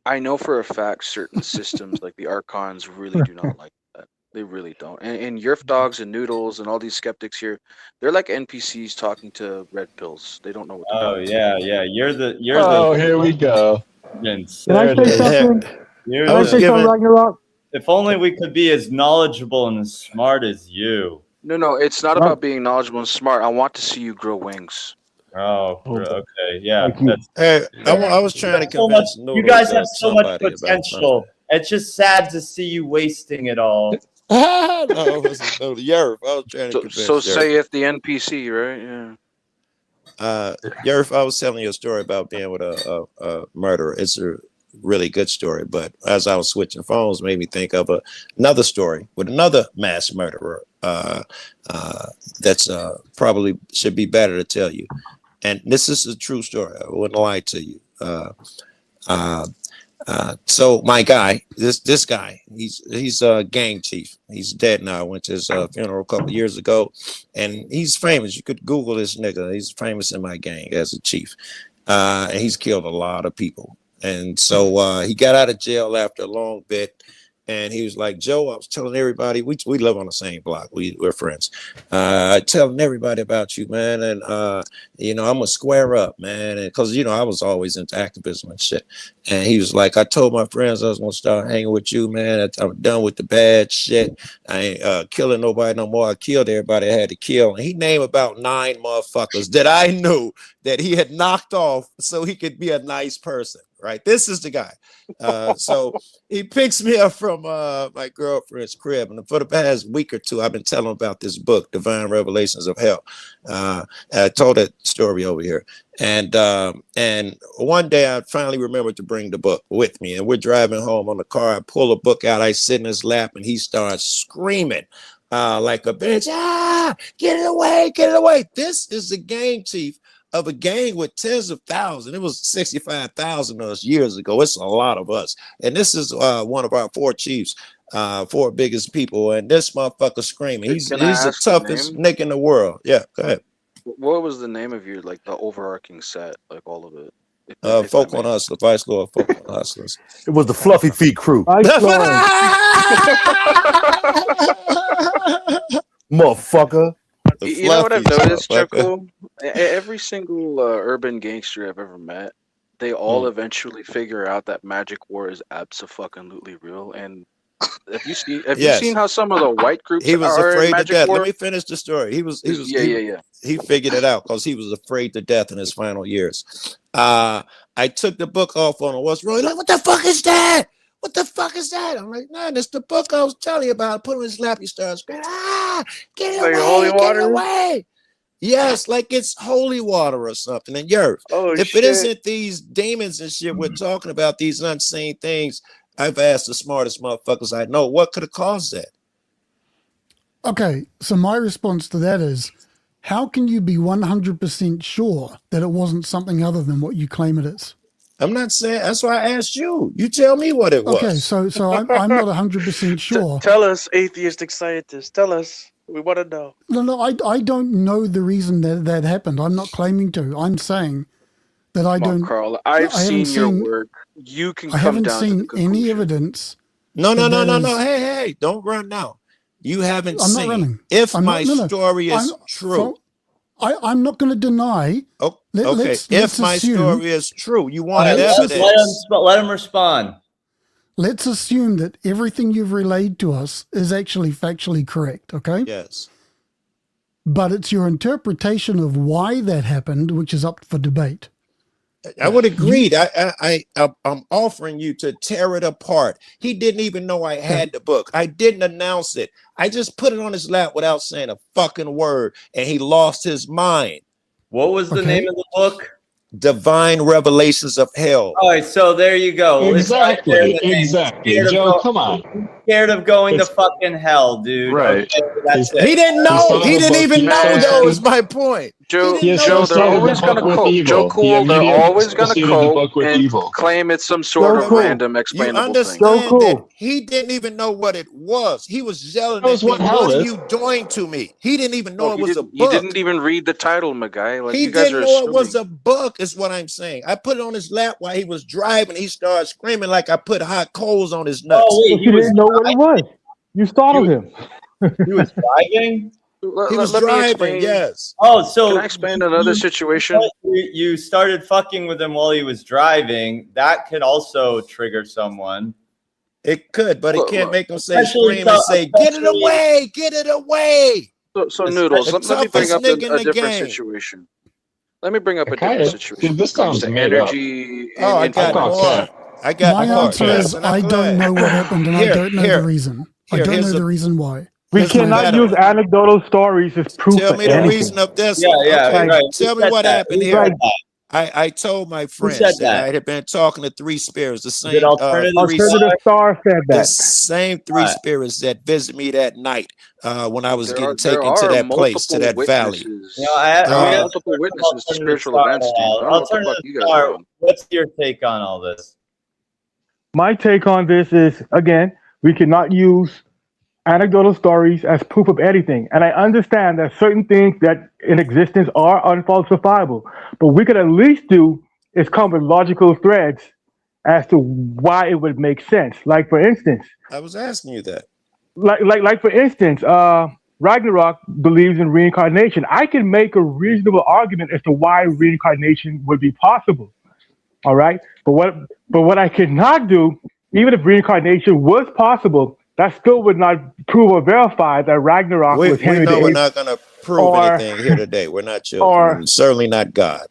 Speaker 17: I know for a fact certain systems like the Archons really do not like that. They really don't. And Yerf Dogs and Noodles and all these skeptics here, they're like NPCs talking to red pills. They don't know what they're doing.
Speaker 19: Yeah. You're the.
Speaker 10: Oh, here we go.
Speaker 20: Can I say something?
Speaker 19: You're
Speaker 20: Can I say something, Ragnarok?
Speaker 19: If only we could be as knowledgeable and as smart as you.
Speaker 17: No, it's not about being knowledgeable and smart. I want to see you grow wings.
Speaker 19: Oh, okay, yeah.
Speaker 6: Hey, I was trying to
Speaker 19: so much,
Speaker 6: convince
Speaker 19: you
Speaker 6: Noodles
Speaker 19: guys
Speaker 6: that
Speaker 19: have so much
Speaker 6: somebody about
Speaker 19: potential. It's just sad to see you wasting it all.
Speaker 6: No, it wasn't Yerf. I was trying to
Speaker 17: So,
Speaker 6: convince
Speaker 17: so
Speaker 6: Yerf.
Speaker 17: saith the NPC, right? Yeah.
Speaker 6: Yerf, I was telling you a story about being with a murderer. It's a really good story, but as I was switching phones, made me think of another story with another mass murderer. That's probably should be better to tell you. And this is a true story. I wouldn't lie to you. So my guy, this guy, he's a gang chief. He's dead now. I went to his funeral a couple years ago, and he's famous. You could Google this nigga. He's famous in my gang as a chief. And he's killed a lot of people. And so he got out of jail after a long bit. And he was like, Joe, I was telling everybody, we live on the same block. We're friends. Telling everybody about you, man. And, I'm going to square up, man. And because, I was always into activism and shit. And he was like, I told my friends I was going to start hanging with you, man. I'm done with the bad shit. I ain't killing nobody no more. I killed everybody I had to kill. And he named about 9 motherfuckers that I knew that he had knocked off so he could be a nice person. Right. This is the guy. So he picks me up from my girlfriend's crib. And for the past week or two, I've been telling him about this book, Divine Revelations of Hell. I told that story over here. And one day I finally remembered to bring the book with me. And we're driving home on the car. I pull a book out. I sit in his lap and he starts screaming like a bitch. Get it away. Get it away. This is the gang chief of a gang with tens of thousands. It was 65,000 of us years ago. It's a lot of us. And this is one of our 4 chiefs, 4 biggest people. And this motherfucker screaming. He's
Speaker 17: Can I
Speaker 6: the
Speaker 17: ask the
Speaker 6: toughest
Speaker 17: name?
Speaker 6: nigga in the world. Yeah, go ahead.
Speaker 17: What was the name of your like the overarching set, like all of it? If
Speaker 6: Folk on Hustlers, Vice Lord, Folk on Hustlers.
Speaker 15: It was the Fluffy Feet crew. Motherfucker.
Speaker 17: You know what I've noticed,
Speaker 6: motherfucker.
Speaker 17: Chuckle? Every single urban gangster I've ever met, they all eventually figure out that Magic War is abso-fucking-lutely real. And have you seen
Speaker 6: Yes.
Speaker 17: how some of the white groups
Speaker 6: He was
Speaker 17: are in
Speaker 6: afraid to
Speaker 17: Magic
Speaker 6: death.
Speaker 17: War?
Speaker 6: Let me finish the story.
Speaker 17: Yeah.
Speaker 6: He figured it out because he was afraid to death in his final years. I took the book off on him. What's wrong? He's like, what the fuck is that? What the fuck is that? I'm like, nah, that's the book I was telling you about. Put it in his lap. He starts screaming, get it
Speaker 17: Like
Speaker 6: away,
Speaker 17: holy
Speaker 6: get
Speaker 17: water?
Speaker 6: it away. Yes, like it's holy water or something. And Yerf, if
Speaker 17: shit.
Speaker 6: it isn't these demons and shit we're talking about, these unseen things, I've asked the smartest motherfuckers I know, what could have caused that?
Speaker 7: Okay, so my response to that is, how can you be 100% sure that it wasn't something other than what you claim it is?
Speaker 6: I'm not saying, that's why I asked you. You tell me what it was.
Speaker 7: Okay, so I'm not 100% sure.
Speaker 5: Tell us, atheistic scientists. Tell us. We want to know.
Speaker 7: No, I don't know the reason that happened. I'm not claiming to. I'm saying that I
Speaker 17: Come on,
Speaker 7: don't.
Speaker 17: Carl.
Speaker 7: I
Speaker 17: I've
Speaker 7: haven't
Speaker 17: seen your
Speaker 7: seen-
Speaker 17: work. You can
Speaker 7: I
Speaker 17: come
Speaker 7: haven't
Speaker 17: down to
Speaker 7: seen
Speaker 17: the conclusion.
Speaker 7: any evidence.
Speaker 6: No.
Speaker 7: that is-
Speaker 6: Hey, don't run now. You haven't
Speaker 7: I'm not
Speaker 6: seen.
Speaker 7: running.
Speaker 6: If
Speaker 7: I'm
Speaker 6: my
Speaker 7: not- no.
Speaker 6: story is
Speaker 7: I'm-
Speaker 6: true.
Speaker 7: I'm not going to deny.
Speaker 6: Okay.
Speaker 7: let's
Speaker 6: If my
Speaker 7: assume-
Speaker 6: story is true, you
Speaker 2: All
Speaker 6: wanted
Speaker 2: right,
Speaker 6: evidence.
Speaker 2: let him respond.
Speaker 7: Let's assume that everything you've relayed to us is actually factually correct. Okay.
Speaker 6: Yes.
Speaker 7: But it's your interpretation of why that happened, which is up for debate.
Speaker 6: I would agree. I'm offering you to tear it apart. He didn't even know I had the book. I didn't announce it. I just put it on his lap without saying a fucking word, and he lost his mind.
Speaker 19: What was the name of the book?
Speaker 6: Divine Revelations of Hell.
Speaker 19: All right, so there you go. It's right there in the name.
Speaker 10: Exactly.
Speaker 19: Scared of
Speaker 10: Joe,
Speaker 19: go-
Speaker 10: come on.
Speaker 19: Scared of going to fucking hell, dude.
Speaker 10: Right.
Speaker 19: Okay, that's it.
Speaker 6: He didn't know. He didn't even know, though, is my point.
Speaker 17: Joe,
Speaker 10: He
Speaker 17: Joe,
Speaker 10: associated
Speaker 17: they're always
Speaker 10: the
Speaker 17: going to
Speaker 10: book with
Speaker 17: quote.
Speaker 10: evil.
Speaker 17: Joe
Speaker 10: He
Speaker 17: Cool, they're
Speaker 10: immediately
Speaker 17: always going to
Speaker 10: associated the
Speaker 17: quote
Speaker 10: book with
Speaker 17: and
Speaker 10: evil.
Speaker 17: claim it's some sort of
Speaker 15: Cool.
Speaker 17: random
Speaker 6: You
Speaker 17: explainable thing.
Speaker 6: understand that he didn't even know what it was. He was yelling
Speaker 10: That was
Speaker 6: at me,
Speaker 10: what hell
Speaker 6: what are
Speaker 10: is.
Speaker 6: you doing to me? He didn't even know
Speaker 17: No,
Speaker 6: it
Speaker 17: you
Speaker 6: was a
Speaker 17: didn't, you
Speaker 6: book.
Speaker 17: didn't even read the title, my guy. Like
Speaker 6: He
Speaker 17: you guys
Speaker 6: didn't
Speaker 17: are
Speaker 6: know it was
Speaker 17: assuming.
Speaker 6: a book, is what I'm saying. I put it on his lap while he was driving. He started screaming like I put hot coals on his nuts.
Speaker 19: Oh, wait,
Speaker 20: You didn't know what it was. You startled him.
Speaker 19: He was driving?
Speaker 6: He was
Speaker 17: let me
Speaker 6: driving,
Speaker 17: explain.
Speaker 6: yes.
Speaker 19: Oh, so
Speaker 17: Can I explain another situation?
Speaker 19: You started fucking with him while he was driving. That could also trigger someone.
Speaker 6: It could, but it
Speaker 17: Look,
Speaker 6: can't
Speaker 17: look.
Speaker 6: make him say,
Speaker 19: Especially
Speaker 6: scream and say, get it
Speaker 19: especially-
Speaker 6: away, get it away.
Speaker 17: So Noodles,
Speaker 6: The
Speaker 17: let me bring
Speaker 6: toughest
Speaker 17: up
Speaker 6: nigga in
Speaker 17: a
Speaker 6: the
Speaker 17: different
Speaker 6: game.
Speaker 17: situation. Let me bring up a
Speaker 10: Kinda.
Speaker 17: different situation.
Speaker 10: Dude, this
Speaker 17: When it comes
Speaker 10: sounds
Speaker 17: to
Speaker 10: made up.
Speaker 17: energy.
Speaker 6: Oh, I
Speaker 17: and
Speaker 6: got
Speaker 10: call
Speaker 6: more.
Speaker 10: Cat.
Speaker 6: I got
Speaker 7: My
Speaker 6: more.
Speaker 7: answer is
Speaker 6: And I'm
Speaker 7: I don't
Speaker 6: glad.
Speaker 7: know what happened, and I
Speaker 6: Here,
Speaker 7: don't know
Speaker 6: here.
Speaker 7: the reason. I
Speaker 6: Here,
Speaker 7: don't know
Speaker 6: here's
Speaker 7: the
Speaker 6: a-
Speaker 7: reason why.
Speaker 20: We
Speaker 6: Here's my
Speaker 20: cannot
Speaker 6: battle.
Speaker 20: use anecdotal stories as proof
Speaker 6: Tell
Speaker 20: for
Speaker 6: me the
Speaker 20: anything.
Speaker 6: reason of this.
Speaker 19: Yeah, yeah,
Speaker 6: Okay,
Speaker 19: right.
Speaker 6: tell
Speaker 19: Who
Speaker 6: me
Speaker 19: said
Speaker 6: what
Speaker 19: that?
Speaker 6: happened
Speaker 19: Who
Speaker 6: here.
Speaker 19: said that?
Speaker 6: I told my friends
Speaker 19: said
Speaker 6: that
Speaker 19: that?
Speaker 6: I had been talking to 3 spirits, the
Speaker 19: Is
Speaker 6: same
Speaker 19: it alternative?
Speaker 6: three,
Speaker 20: Alternative Star said
Speaker 6: the
Speaker 20: that.
Speaker 6: same 3
Speaker 19: Right.
Speaker 6: spirits that visited me that night when I was
Speaker 17: there
Speaker 6: getting
Speaker 17: are there
Speaker 6: taken to
Speaker 17: are
Speaker 6: that place, to
Speaker 17: multiple
Speaker 6: that valley.
Speaker 17: witnesses.
Speaker 19: You know, I,
Speaker 17: There
Speaker 19: we
Speaker 17: are
Speaker 19: have
Speaker 17: multiple
Speaker 19: to
Speaker 17: witnesses to
Speaker 19: Alternative
Speaker 17: spiritual
Speaker 19: Star
Speaker 17: events, dude.
Speaker 19: now.
Speaker 17: I don't know what the
Speaker 19: Alternative
Speaker 17: fuck you guys are
Speaker 19: Star,
Speaker 17: on.
Speaker 19: what's your take on all this?
Speaker 20: My take on this is, again, we cannot use anecdotal stories as proof of anything. And I understand that certain things that in existence are unfalsifiable, but we could at least do is come with logical threads as to why it would make sense. Like for instance,
Speaker 6: I was asking you that.
Speaker 20: like for instance, Ragnarok believes in reincarnation. I can make a reasonable argument as to why reincarnation would be possible. All right, but what I cannot do, even if reincarnation was possible, that still would not prove or verify that Ragnarok
Speaker 6: We
Speaker 20: was Henry
Speaker 6: know we're
Speaker 20: VIII
Speaker 6: not going to prove
Speaker 20: or-
Speaker 6: anything here today. We're not children.
Speaker 20: or-
Speaker 6: and certainly not God.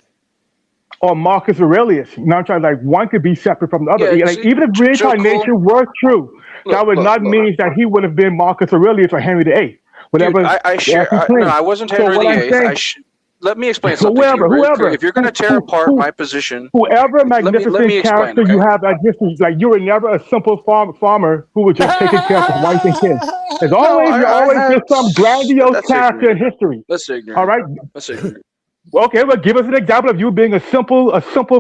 Speaker 20: or Marcus Aurelius. You know, I'm trying like one could be separate from the other.
Speaker 17: Yeah,
Speaker 20: Like
Speaker 17: see,
Speaker 20: even if
Speaker 17: Joe
Speaker 20: reincarnation were true, that would not mean that he would have been Marcus Aurelius or Henry VIII. Whatever.
Speaker 17: Dude, I share.
Speaker 20: that's his
Speaker 17: No,
Speaker 20: claim.
Speaker 17: I wasn't
Speaker 20: So
Speaker 17: Henry
Speaker 20: what I'm
Speaker 17: VIII.
Speaker 20: saying-
Speaker 17: Let me explain
Speaker 20: So
Speaker 17: something to you
Speaker 20: whoever-
Speaker 17: very
Speaker 20: whoever-
Speaker 17: clear. If you're going to tear apart my position,
Speaker 20: Whoever
Speaker 17: let me
Speaker 20: magnificent
Speaker 17: explain,
Speaker 20: character you have at history, like you were never a simple farmer who was just taking care of his wife and kids. There's always
Speaker 17: I
Speaker 20: you're always
Speaker 17: have-
Speaker 20: just some grandiose
Speaker 17: that's
Speaker 20: character in
Speaker 17: ignorant.
Speaker 20: history.
Speaker 17: That's ignorant.
Speaker 20: All right.
Speaker 17: That's ignorant.
Speaker 20: Okay, well, give us an example of you being a simple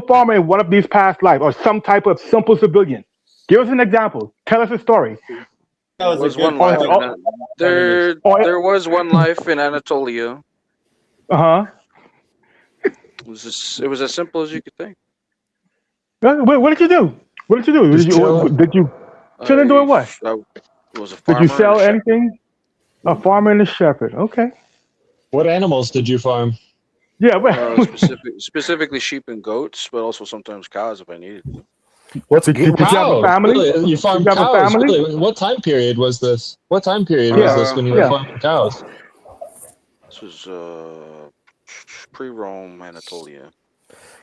Speaker 20: farmer in one of these past lives, or some type of simple civilian. Give us an example. Tell us a story.
Speaker 17: There was one life. There was one life in Anatolia. It was as simple as you could think.
Speaker 20: What did you do? What did you do? Did you chill and doing what?
Speaker 17: I was a
Speaker 20: Did
Speaker 17: farmer.
Speaker 20: you sell anything? A farmer and a shepherd. Okay.
Speaker 10: What animals did you farm?
Speaker 20: Yeah, well,
Speaker 17: specifically sheep and goats, but also sometimes cows if I needed to.
Speaker 20: Did you have a family?
Speaker 10: Really? You farmed
Speaker 20: Did you have a
Speaker 10: cows?
Speaker 20: family?
Speaker 10: Really? What time period was this? What time period was this when you were farming cows?
Speaker 17: This was pre-Rome Anatolia.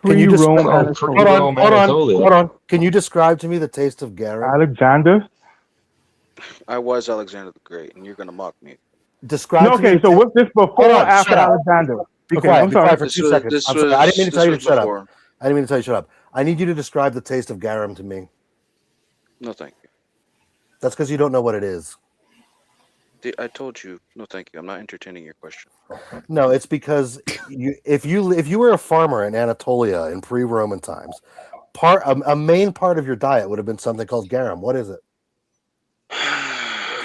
Speaker 15: Can you
Speaker 20: Pre-Rome
Speaker 15: describe,
Speaker 20: Anatolia.
Speaker 15: hold on. Can you describe to me the taste of garum?
Speaker 20: Alexander?
Speaker 17: I was Alexander the Great, and you're gonna mock me.
Speaker 15: Describe.
Speaker 20: No,
Speaker 15: to me
Speaker 20: okay,
Speaker 15: the
Speaker 20: so
Speaker 15: taste-
Speaker 20: what's this before
Speaker 15: Hold
Speaker 20: or
Speaker 15: on,
Speaker 20: after
Speaker 15: shut up.
Speaker 20: Alexander?
Speaker 15: Be
Speaker 20: Okay,
Speaker 15: quiet.
Speaker 20: I'm
Speaker 15: Be
Speaker 20: sorry.
Speaker 15: quiet for 2 seconds. I'm sorry. I didn't mean to tell you to shut up.
Speaker 17: before.
Speaker 15: I didn't mean to tell you to shut up. I need you to describe the taste of garum to me.
Speaker 17: No, thank you.
Speaker 15: That's because you don't know what it is.
Speaker 17: I told you. No, thank you. I'm not entertaining your question.
Speaker 15: No, it's because if you were a farmer in Anatolia in pre-Roman times, a main part of your diet would have been something called garum. What is it?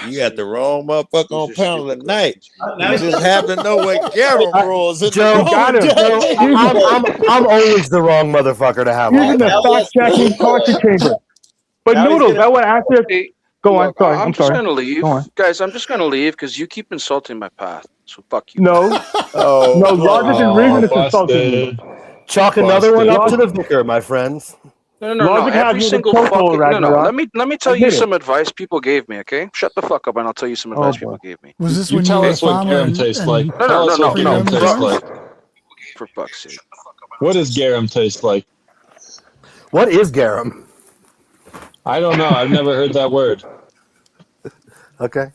Speaker 6: You got the wrong motherfucker on panel tonight. You just happen to know what garum rules.
Speaker 15: Joe, I'm always the wrong motherfucker to have
Speaker 20: Using
Speaker 15: on.
Speaker 20: the fact-checking torture chamber. But
Speaker 17: Now he's
Speaker 20: Noodles,
Speaker 17: gonna-
Speaker 20: I want to ask you. Go on. Sorry,
Speaker 17: I'm
Speaker 20: I'm
Speaker 17: just
Speaker 20: sorry.
Speaker 17: gonna leave,
Speaker 20: Go on.
Speaker 17: guys. I'm just gonna leave because you keep insulting my path. So fuck you.
Speaker 20: No. No, logic and reason is insulting you.
Speaker 15: Chalk another one up to the vicar, my friends.
Speaker 17: No.
Speaker 20: Logic has
Speaker 17: Every
Speaker 20: you in
Speaker 17: single
Speaker 20: the chokehold,
Speaker 17: fucking no.
Speaker 20: Ragnarok.
Speaker 17: Let me tell you
Speaker 20: Admit it.
Speaker 17: some advice people gave me. Okay, shut the fuck up, and I'll tell you some advice people gave me.
Speaker 7: Was this
Speaker 10: You
Speaker 7: when
Speaker 10: tell
Speaker 7: you were a
Speaker 10: us what
Speaker 7: farmer?
Speaker 10: garum tastes like.
Speaker 17: No.
Speaker 10: Tell us what garum
Speaker 7: Pre-Roman
Speaker 10: tastes
Speaker 7: times?
Speaker 10: like.
Speaker 17: For fuck's sake.
Speaker 10: What does garum taste like?
Speaker 15: What is garum?
Speaker 10: I don't know. I've never heard that word.
Speaker 15: Okay.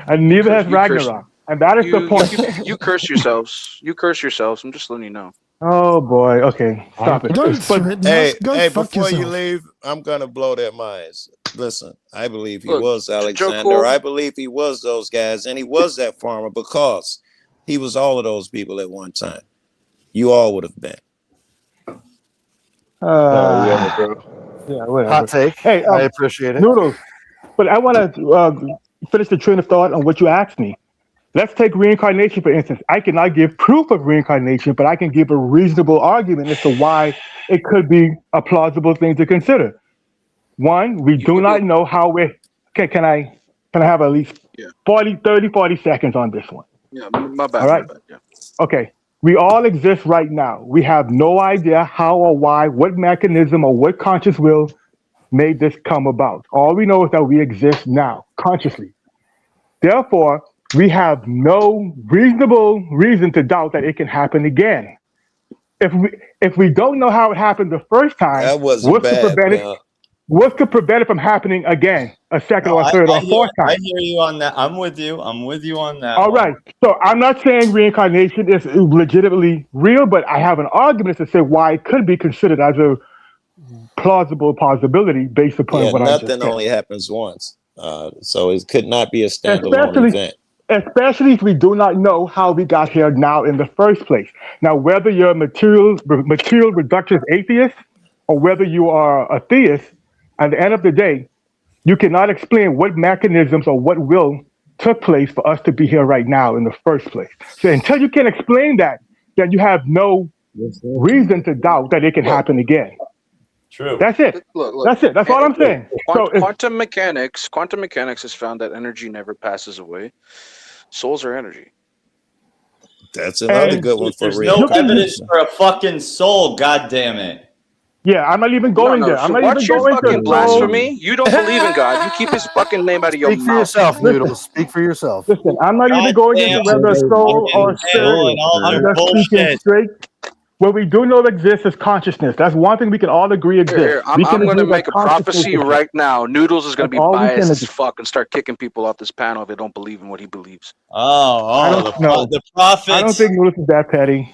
Speaker 20: And neither has
Speaker 17: You curse-
Speaker 20: Ragnarok. And that is the point.
Speaker 17: You curse yourselves. You curse yourselves. I'm just letting you know.
Speaker 20: Oh boy. Okay. Stop it.
Speaker 7: Don't
Speaker 20: But-
Speaker 7: threaten
Speaker 6: Hey,
Speaker 7: us. Go
Speaker 6: hey!
Speaker 7: fuck
Speaker 6: Before you
Speaker 7: yourself.
Speaker 6: leave, I'm gonna blow their minds. Listen, I believe he
Speaker 17: Look,
Speaker 6: was
Speaker 17: Joe
Speaker 6: Alexander.
Speaker 17: Cole-
Speaker 6: I believe he was those guys, and he was that farmer because he was all of those people at one time. You all would have been.
Speaker 20: Yeah, whatever.
Speaker 15: Hot take.
Speaker 20: Hey,
Speaker 15: I appreciate it.
Speaker 20: Noodles. But I want to finish the train of thought on what you asked me. Let's take reincarnation, for instance. I cannot give proof of reincarnation, but I can give a reasonable argument as to why it could be a plausible thing to consider. One, we do not know how we can I have at least 40 seconds on this one?
Speaker 17: Yeah, my bad.
Speaker 20: All right.
Speaker 17: My bad, yeah.
Speaker 20: Okay. We all exist right now. We have no idea how or why, what mechanism or what conscious will made this come about. All we know is that we exist now, consciously. Therefore, we have no reasonable reason to doubt that it can happen again. If we don't know how it happened the first time,
Speaker 6: That wasn't
Speaker 20: what's to
Speaker 6: bad,
Speaker 20: prevent it?
Speaker 6: man.
Speaker 20: What's to prevent it from happening again, a second or a third or a fourth time?
Speaker 2: I hear you on that. I'm with you. I'm with you on that.
Speaker 20: All
Speaker 2: one.
Speaker 20: right. So I'm not saying reincarnation is legitimately real, but I have an argument to say why it could be considered as a plausible possibility based upon
Speaker 6: Yeah,
Speaker 20: what I just
Speaker 6: nothing
Speaker 20: said.
Speaker 6: only happens once, so it could not be a standalone
Speaker 20: Especially,
Speaker 6: event.
Speaker 20: especially if we do not know how we got here now in the first place. Now, whether you're a material reductionist atheist or whether you are a theist, at the end of the day, you cannot explain what mechanisms or what will took place for us to be here right now in the first place. So until you can explain that, then you have no reason to doubt that it can happen again.
Speaker 2: True.
Speaker 20: That's it.
Speaker 17: Look,
Speaker 20: That's it. That's all I'm saying. So if,
Speaker 17: Quantum mechanics has found that energy never passes away. Souls are energy.
Speaker 6: That's another
Speaker 20: And
Speaker 6: good one for
Speaker 2: There's no
Speaker 6: real.
Speaker 2: evidence for a fucking soul. God damn it.
Speaker 20: yeah, I'm not even going there. I'm
Speaker 17: So
Speaker 20: not
Speaker 17: watch
Speaker 20: even
Speaker 17: your
Speaker 20: going
Speaker 17: fucking
Speaker 20: to
Speaker 17: blasphemy. You don't believe in God. You keep his fucking name out of your
Speaker 15: Speak for
Speaker 17: mouth.
Speaker 15: yourself, Noodles. Speak for yourself.
Speaker 20: Listen, I'm not even going into whether a soul or spirit.
Speaker 2: and all
Speaker 20: I'm
Speaker 2: their
Speaker 20: just speaking
Speaker 2: bullshit.
Speaker 20: straight. What we do know exists is consciousness. That's one thing we can all agree exists.
Speaker 17: Here, I'm
Speaker 20: We can
Speaker 17: going to
Speaker 20: agree
Speaker 17: make
Speaker 20: that
Speaker 17: a prophecy
Speaker 20: consciousness exists.
Speaker 17: right now. Noodles is going to be
Speaker 20: That's all we
Speaker 17: biased
Speaker 20: can
Speaker 17: as
Speaker 20: agree.
Speaker 17: fuck and start kicking people off this panel if they don't believe in what he believes.
Speaker 20: I don't know.
Speaker 2: The prophets.
Speaker 20: I don't think Lewis is that petty.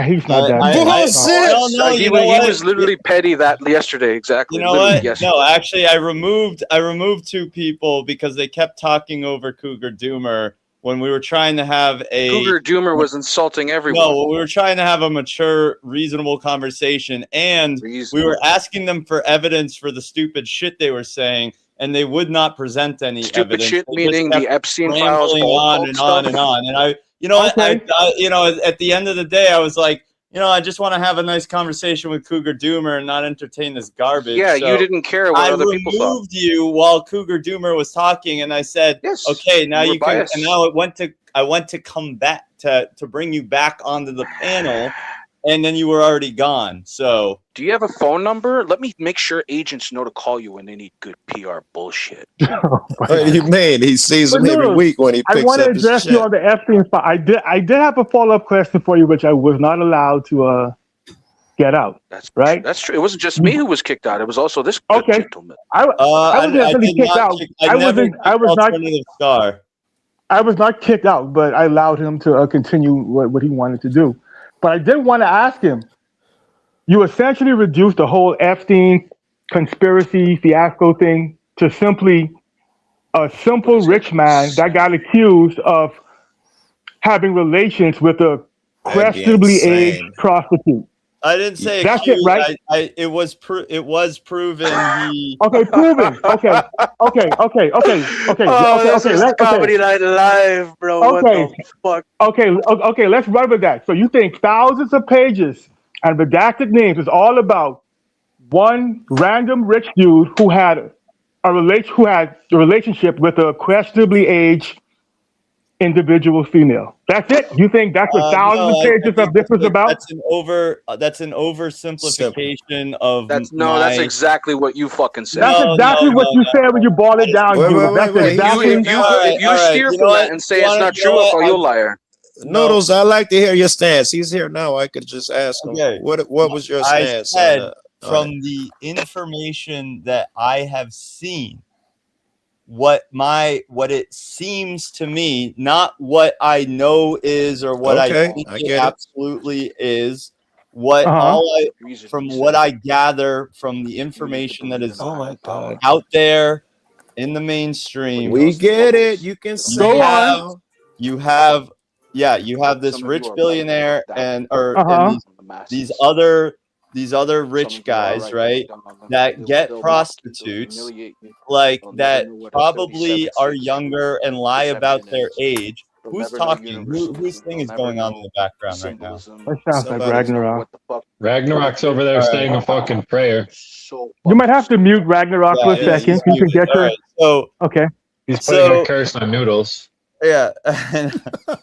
Speaker 20: He's not that petty.
Speaker 2: You know
Speaker 17: He
Speaker 2: what?
Speaker 17: was literally petty that yesterday. Exactly.
Speaker 2: You know
Speaker 17: Literally
Speaker 2: what?
Speaker 17: yesterday.
Speaker 2: No, actually, I removed 2 people because they kept talking over Cougar Doomer,
Speaker 19: when we were trying to have a
Speaker 17: Cougar Doomer was insulting everyone.
Speaker 19: no, we were trying to have a mature, reasonable conversation, and we were asking them for evidence for the stupid shit they were saying, and they would not present any
Speaker 17: Stupid
Speaker 19: evidence.
Speaker 17: shit,
Speaker 19: They just
Speaker 17: meaning
Speaker 19: kept
Speaker 17: the Epstein files,
Speaker 19: rambling
Speaker 17: all
Speaker 19: on
Speaker 17: cult
Speaker 19: and on
Speaker 17: stuff.
Speaker 19: and on. And I, you know, at the end of the day, I was like, you know, I just want to have a nice conversation with Cougar Doomer and not entertain this garbage.
Speaker 17: Yeah,
Speaker 19: So
Speaker 17: you didn't care what
Speaker 19: I
Speaker 17: other people thought.
Speaker 19: removed you while Cougar Doomer was talking, and I said, okay, now
Speaker 17: you were
Speaker 19: you can.
Speaker 17: biased.
Speaker 19: And now I went to come back to bring you back onto the panel, and then you were already gone. So
Speaker 17: Do you have a phone number? Let me make sure agents know to call you when they need good PR bullshit.
Speaker 6: What do you mean? He sees
Speaker 20: But
Speaker 6: him every
Speaker 20: Noodles,
Speaker 6: week when he
Speaker 20: I
Speaker 6: picks
Speaker 20: want to
Speaker 6: up his
Speaker 20: address you
Speaker 6: check.
Speaker 20: on the Epstein file. I did have a follow-up question for you, which I was not allowed to get out. Right?
Speaker 17: That's true. It wasn't just me who was kicked out. It was also this good
Speaker 20: Okay.
Speaker 17: gentleman.
Speaker 20: I wasn't really
Speaker 19: did
Speaker 20: kicked
Speaker 19: not
Speaker 20: out.
Speaker 19: kick- I never
Speaker 20: wasn't. I
Speaker 19: kicked
Speaker 20: was not.
Speaker 19: Alternative Star.
Speaker 20: I was not kicked out, but I allowed him to continue what he wanted to do. But I did want to ask him. You essentially reduced the whole Epstein conspiracy fiasco thing to simply a simple rich man that got accused of having relations with a questionably aged prostitute.
Speaker 19: I didn't say
Speaker 20: That's
Speaker 19: accused.
Speaker 20: it, right?
Speaker 19: It was proven he.
Speaker 20: Okay, proven. Okay.
Speaker 5: Oh, this is
Speaker 20: let's-
Speaker 5: Comedy Night Live, bro.
Speaker 20: Okay.
Speaker 5: What the fuck?
Speaker 20: Okay, let's run with that. So you think thousands of pages and redacted names is all about one random rich dude who had a relationship with a questionably aged individual female. That's it? You think that's what thousands of pages of this was about?
Speaker 19: That's an oversimplification of
Speaker 17: That's
Speaker 19: my.
Speaker 17: exactly what you fucking said.
Speaker 20: That's exactly what you said when you boiled it down. Hugh. That's exactly.
Speaker 17: If you steer from that and say it's not true, I'll call you a liar.
Speaker 6: Noodles, I like to hear your stance. He's here now. I could just ask him. What was your
Speaker 19: I
Speaker 6: stance?
Speaker 19: said
Speaker 6: on
Speaker 19: from
Speaker 6: it?
Speaker 19: the information that I have seen, what it seems to me, not what I know is or what
Speaker 6: Okay,
Speaker 19: I think
Speaker 6: I
Speaker 19: it
Speaker 6: get it.
Speaker 19: absolutely is. What from what I gather from the information that is out there in the mainstream.
Speaker 6: We get it. You can say
Speaker 19: You have this rich billionaire and these other rich guys, right? That get prostitutes, like that probably are younger and lie about their age. Who's talking? Whose thing is going on in the background right now?
Speaker 20: That sounds like Ragnarok.
Speaker 10: Ragnarok's over there saying a fucking prayer.
Speaker 20: You might have to mute Ragnarok for a second. So you can get your.
Speaker 19: Alright, so
Speaker 20: Okay.
Speaker 10: He's putting a curse on Noodles.
Speaker 19: Yeah.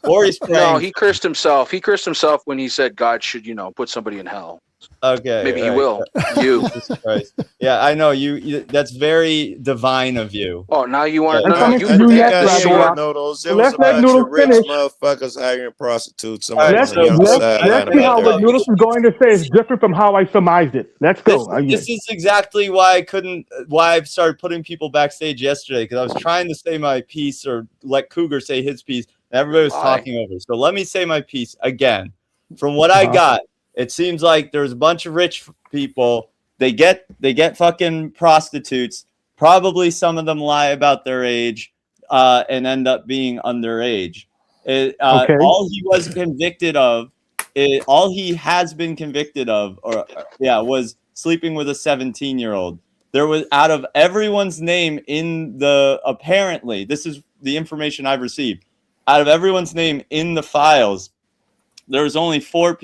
Speaker 19: Or he's praying.
Speaker 17: No, he cursed himself. He cursed himself when he said God should, put somebody in hell.
Speaker 19: Okay.
Speaker 17: Maybe he
Speaker 19: right.
Speaker 17: will. You.
Speaker 19: Jesus Christ. Yeah, I know you. That's very divine of you.
Speaker 17: Oh, now you want
Speaker 20: And
Speaker 17: to
Speaker 20: coming
Speaker 17: you
Speaker 20: to you next,
Speaker 17: the sword.
Speaker 20: Ragnarok.
Speaker 6: Noodles. It
Speaker 20: Let's
Speaker 6: was
Speaker 20: let
Speaker 6: about
Speaker 20: Noodles
Speaker 6: your rich
Speaker 20: finish.
Speaker 6: motherfuckers hiring prostitutes. Somebody
Speaker 20: Let's
Speaker 6: on the other side
Speaker 20: let's
Speaker 6: lying
Speaker 20: see how
Speaker 6: about
Speaker 20: what Noodles is going to say is different from how I surmised it. Let's go.
Speaker 19: This is exactly why I started putting people backstage yesterday, because I was trying to say my piece or let Cougar say his piece, and everybody was talking over. So let me say my piece again. From what I got, it seems like there's a bunch of rich people. They get fucking prostitutes. Probably some of them lie about their age and end up being underage. All he was convicted of, all he has been convicted of, was sleeping with a 17-year-old. There was, out of everyone's name in the, apparently, this is the information I've received, out of everyone's name in the files, there was only four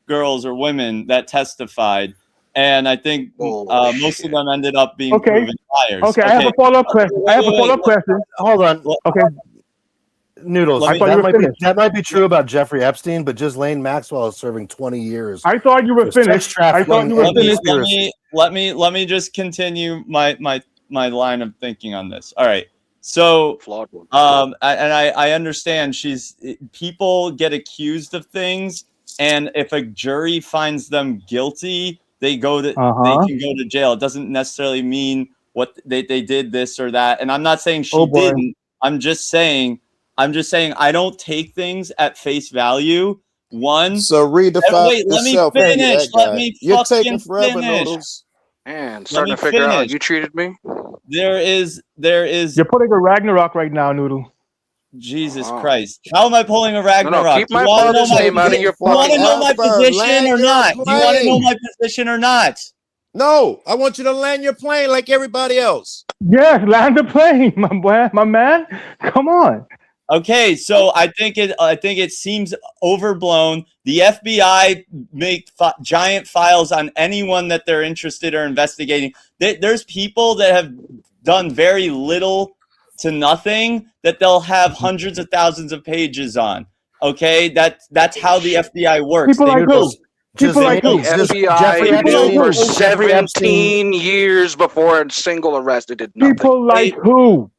Speaker 19: girls or women that testified, and I think most of them ended up being proven liars.
Speaker 20: Okay, I have a follow-up question.
Speaker 15: Hold on.
Speaker 20: Okay.
Speaker 15: Noodles,
Speaker 20: Let me-
Speaker 15: that might be true about Jeffrey Epstein, but Ghislaine Maxwell is serving 20 years.
Speaker 20: I thought you were
Speaker 15: for sex
Speaker 20: finished. I thought
Speaker 15: trafficking
Speaker 20: you were
Speaker 15: and
Speaker 20: finished.
Speaker 15: conspiracy.
Speaker 19: Let me just continue my line of thinking on this. All right. So, I understand people get accused of things, and if a jury finds them guilty, they can go to jail. It doesn't necessarily mean what they did this or that. And I'm not saying she didn't. I'm just saying I don't take things at face value.
Speaker 6: So read the file.
Speaker 19: Wait, let me finish.
Speaker 6: You're taking
Speaker 19: fucking
Speaker 6: forever,
Speaker 19: finish.
Speaker 6: Noodles.
Speaker 17: Man, starting to figure out how you treated me.
Speaker 19: There is
Speaker 20: You're putting a Ragnarok right now, Noodle.
Speaker 19: Jesus Christ. How am I pulling a Ragnarok?
Speaker 17: keep my brother's name out of your
Speaker 19: you want to know my
Speaker 6: Alpha,
Speaker 19: position
Speaker 6: land
Speaker 19: or
Speaker 6: your
Speaker 19: not? You want to know
Speaker 6: plane.
Speaker 19: my position or not?
Speaker 6: No, I want you to land your plane like everybody else.
Speaker 20: Yes, land the plane, my man. Come on.
Speaker 19: Okay, so I think it seems overblown. The FBI make giant files on anyone that they're interested or investigating. There's people that have done very little to nothing that they'll have hundreds of thousands of pages on. Okay, that's how the FBI works.
Speaker 20: People like who? People like who?
Speaker 17: FBI knew for 17 years before a single arrest. They did nothing.
Speaker 20: People like who?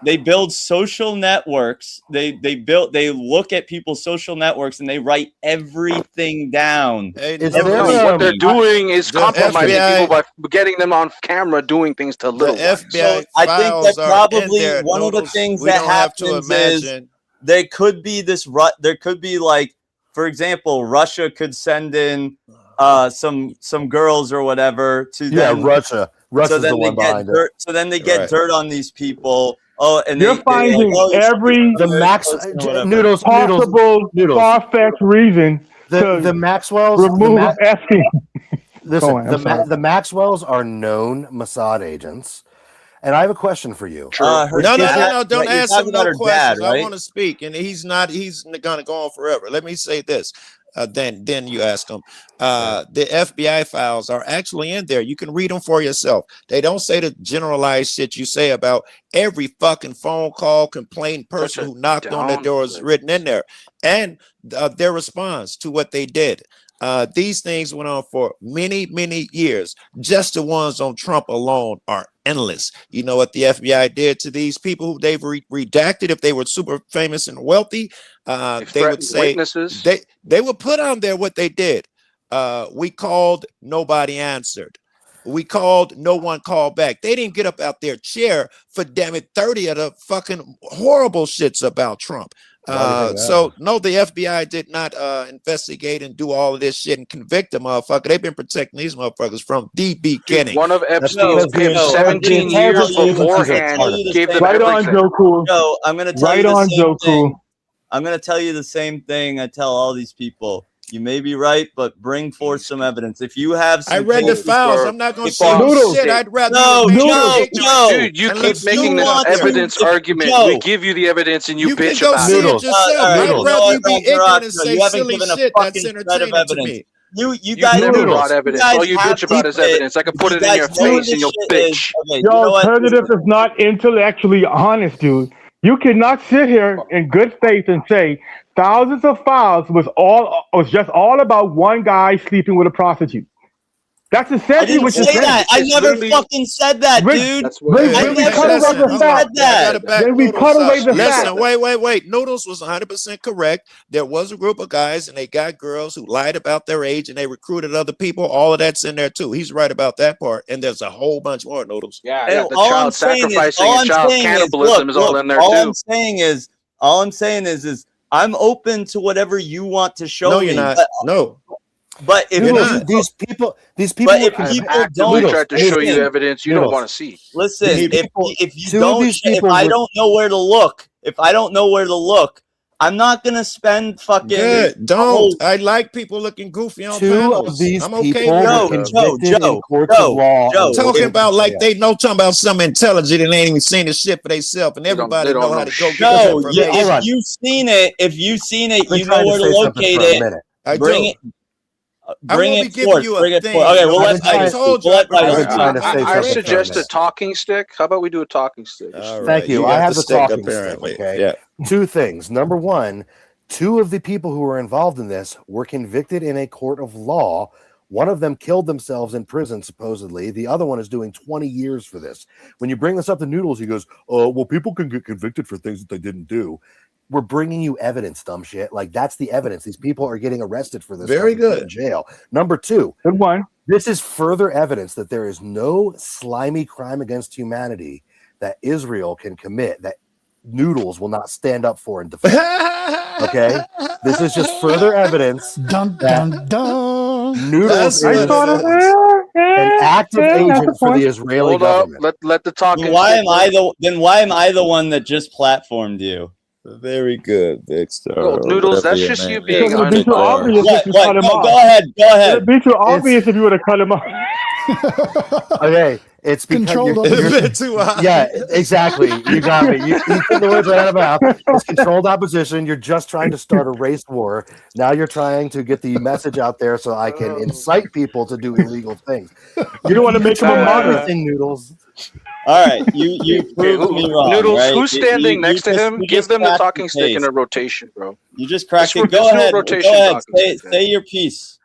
Speaker 19: They build social networks. They look at people's social networks and they write everything down.
Speaker 17: What they're doing is compromising people by getting them on camera doing things to little ones.
Speaker 19: So I think that probably one of the things that happens is there could be there could be, like, for example, Russia could send in some girls or whatever to them.
Speaker 15: Russia. Russia's the one behind it.
Speaker 19: So then they get dirt on these people. Oh, and
Speaker 20: you're finding every
Speaker 15: noodles
Speaker 20: possible far-fetched reason
Speaker 15: the Maxwells
Speaker 20: remove Epstein.
Speaker 15: Listen, the Maxwells are known Mossad agents, and I have a question for you.
Speaker 6: No, don't
Speaker 19: right,
Speaker 6: ask
Speaker 19: you're
Speaker 6: him
Speaker 19: talking
Speaker 6: no
Speaker 19: about her
Speaker 6: questions.
Speaker 19: dad,
Speaker 6: I
Speaker 19: right?
Speaker 6: want to speak, and he's gonna go on forever. Let me say this. Then you ask them. The FBI files are actually in there. You can read them for yourself. They don't say the generalized shit you say about every fucking phone call, complaint, person who knocked on their door is written in there, and their response to what they did. These things went on for many years. Just the ones on Trump alone are endless. You know what the FBI did to these people who they've redacted? If they were super famous and wealthy, they would say
Speaker 17: witnesses.
Speaker 6: they would put on there what they did. We called, nobody answered. We called, no one called back. They didn't get up out their chair for, damn it, 30 of the fucking horrible shits about Trump. So no, the FBI did not investigate and do all of this shit and convict the motherfucker. They've been protecting these motherfuckers from the beginning.
Speaker 17: One of Epstein's pimps 17 years beforehand gave them
Speaker 20: right on,
Speaker 17: everything.
Speaker 20: Joe Cool.
Speaker 19: Joe, I'm gonna tell
Speaker 20: Right
Speaker 19: you the
Speaker 20: on,
Speaker 19: same
Speaker 20: Joe
Speaker 19: thing.
Speaker 20: Cool.
Speaker 19: I'm gonna tell you the same thing I tell all these people. You may be right, but bring forth some evidence. If you have some
Speaker 6: I read the
Speaker 19: things
Speaker 6: files.
Speaker 19: where
Speaker 6: I'm not going to
Speaker 19: people
Speaker 6: say
Speaker 19: are-
Speaker 6: shit. I'd rather
Speaker 19: No,
Speaker 6: you
Speaker 19: Joe,
Speaker 6: remain
Speaker 19: Joe.
Speaker 6: ignorant.
Speaker 17: Dude, you
Speaker 6: And
Speaker 17: keep
Speaker 6: let's
Speaker 17: making
Speaker 6: do
Speaker 17: this
Speaker 6: want to.
Speaker 17: evidence argument.
Speaker 19: Joe.
Speaker 17: We give you the evidence and you
Speaker 6: You can
Speaker 17: bitch
Speaker 6: go
Speaker 17: about
Speaker 6: see
Speaker 17: it.
Speaker 6: it yourself. I'd rather you be ignorant and say silly shit. That's entertaining to me.
Speaker 19: You guys
Speaker 17: never
Speaker 19: noodles.
Speaker 17: brought evidence.
Speaker 19: You guys
Speaker 17: All you
Speaker 19: have
Speaker 17: bitch about is
Speaker 19: to admit-
Speaker 17: evidence. I can put
Speaker 19: you
Speaker 17: it in your
Speaker 19: guys know
Speaker 17: face
Speaker 19: this
Speaker 17: and you'll
Speaker 19: shit
Speaker 17: bitch.
Speaker 19: is- okay, you
Speaker 20: Your
Speaker 19: know what?
Speaker 20: alternative is not intellectually honest, dude. You cannot sit here in good faith and say thousands of files was just all about one guy sleeping with a prostitute. That's
Speaker 19: I
Speaker 20: essentially
Speaker 19: didn't
Speaker 20: what you're
Speaker 19: say
Speaker 20: saying.
Speaker 19: that. I never fucking said that, dude. I never fucking said that.
Speaker 20: Then we cut away the fact.
Speaker 6: Listen, wait. Noodles was 100% correct. There was a group of guys and they got girls who lied about their age and they recruited other people. All of that's in there too. He's right about that part. And there's a whole bunch more, Noodles.
Speaker 17: Yeah, the child sacrificing and child cannibalism is all in there
Speaker 19: all
Speaker 17: too.
Speaker 19: I'm saying is I'm open to whatever you want to show
Speaker 6: No,
Speaker 19: me.
Speaker 6: you're not.
Speaker 19: But,
Speaker 6: No.
Speaker 19: but if
Speaker 15: These people
Speaker 19: but if
Speaker 17: I've
Speaker 19: people
Speaker 17: actively
Speaker 19: don't
Speaker 17: tried to show you
Speaker 19: listen,
Speaker 17: evidence you don't want to see.
Speaker 19: Listen,
Speaker 15: These
Speaker 19: if
Speaker 15: people-
Speaker 19: if you
Speaker 15: two of
Speaker 19: don't,
Speaker 15: these
Speaker 19: if
Speaker 15: people
Speaker 19: I
Speaker 15: were-
Speaker 19: don't know where to look, I'm not gonna spend fucking.
Speaker 6: Good. Don't. I like people looking goofy on
Speaker 15: Two
Speaker 6: panels.
Speaker 15: of these
Speaker 6: I'm okay
Speaker 15: people
Speaker 6: with
Speaker 15: were
Speaker 6: that.
Speaker 15: convicted in courts of law.
Speaker 6: Talking about like they know talking about something intelligent and they ain't even seen the shit for themselves, and everybody know how to go get
Speaker 19: No,
Speaker 6: the
Speaker 19: yeah,
Speaker 6: information.
Speaker 19: if you've seen it,
Speaker 15: been
Speaker 19: you know
Speaker 15: trying to
Speaker 19: where to
Speaker 15: say something
Speaker 19: locate
Speaker 15: for a
Speaker 19: it.
Speaker 15: minute.
Speaker 6: I
Speaker 19: Bring
Speaker 6: do.
Speaker 19: it.
Speaker 6: I'm
Speaker 19: Bring
Speaker 6: gonna
Speaker 19: it
Speaker 6: be giving
Speaker 19: forth.
Speaker 6: you a
Speaker 19: Bring it
Speaker 6: thing.
Speaker 19: forth. Okay, we'll
Speaker 6: I
Speaker 19: let Titus
Speaker 6: told
Speaker 19: speak.
Speaker 6: you.
Speaker 19: We'll let Titus
Speaker 15: been trying to say
Speaker 17: I
Speaker 15: something
Speaker 17: suggest
Speaker 15: for a
Speaker 17: a talking stick. How about we do a talking stick?
Speaker 15: Thank you.
Speaker 6: You
Speaker 15: I
Speaker 6: got
Speaker 15: have
Speaker 6: the
Speaker 15: the
Speaker 6: stick,
Speaker 15: talking
Speaker 6: apparently.
Speaker 15: stick. Okay.
Speaker 6: Yeah.
Speaker 15: Two things. Number one, two of the people who were involved in this were convicted in a court of law. One of them killed themselves in prison, supposedly. The other one is doing 20 years for this. When you bring this up to Noodles, he goes, "Oh, well, people can get convicted for things that they didn't do." We're bringing you evidence, dumb shit. Like, that's the evidence. These people are getting arrested for this.
Speaker 6: Very
Speaker 15: stuff and put
Speaker 6: good.
Speaker 15: in jail. Number two,
Speaker 20: good one.
Speaker 15: This is further evidence that there is no slimy crime against humanity that Israel can commit that Noodles will not stand up for and defend. Okay, this is just further evidence
Speaker 7: Dun
Speaker 15: that
Speaker 7: dun dun.
Speaker 15: Noodles
Speaker 20: I
Speaker 15: is
Speaker 20: thought of
Speaker 15: an active agent for the Israeli
Speaker 17: Hold up.
Speaker 15: government.
Speaker 17: Let the talking.
Speaker 19: Then why
Speaker 17: stick
Speaker 19: am I
Speaker 17: work.
Speaker 19: why am I the one that just platformed you?
Speaker 6: Very good, Big Star.
Speaker 17: Well, Noodles, that's just you being
Speaker 20: Because it'd be too obvious
Speaker 19: What?
Speaker 20: if you
Speaker 19: What?
Speaker 20: cut him
Speaker 19: Go,
Speaker 20: off.
Speaker 19: go ahead. Go ahead.
Speaker 20: It'd be too obvious if you would have cut him off.
Speaker 15: Okay, it's because
Speaker 7: Controlled
Speaker 15: you're
Speaker 7: opposition.
Speaker 15: bit too high. Yeah, exactly. You got me. You took the words right out of my mouth. It's controlled opposition. You're just trying to start a race war. Now you're trying to get the message out there so I can incite people to do illegal things.
Speaker 20: You don't want to make him a model.
Speaker 15: everything, Noodles.
Speaker 19: All right, you proved me wrong.
Speaker 17: Noodles,
Speaker 19: right?
Speaker 17: who's standing next to him?
Speaker 19: you
Speaker 17: Give
Speaker 19: just
Speaker 17: them the
Speaker 19: cracked
Speaker 17: talking stick in
Speaker 19: case.
Speaker 17: a rotation, bro.
Speaker 19: You just cracked
Speaker 17: Let's
Speaker 19: it. Go
Speaker 17: do a
Speaker 19: ahead.
Speaker 17: rotation
Speaker 19: Go ahead.
Speaker 17: talking stick,
Speaker 19: Say your piece.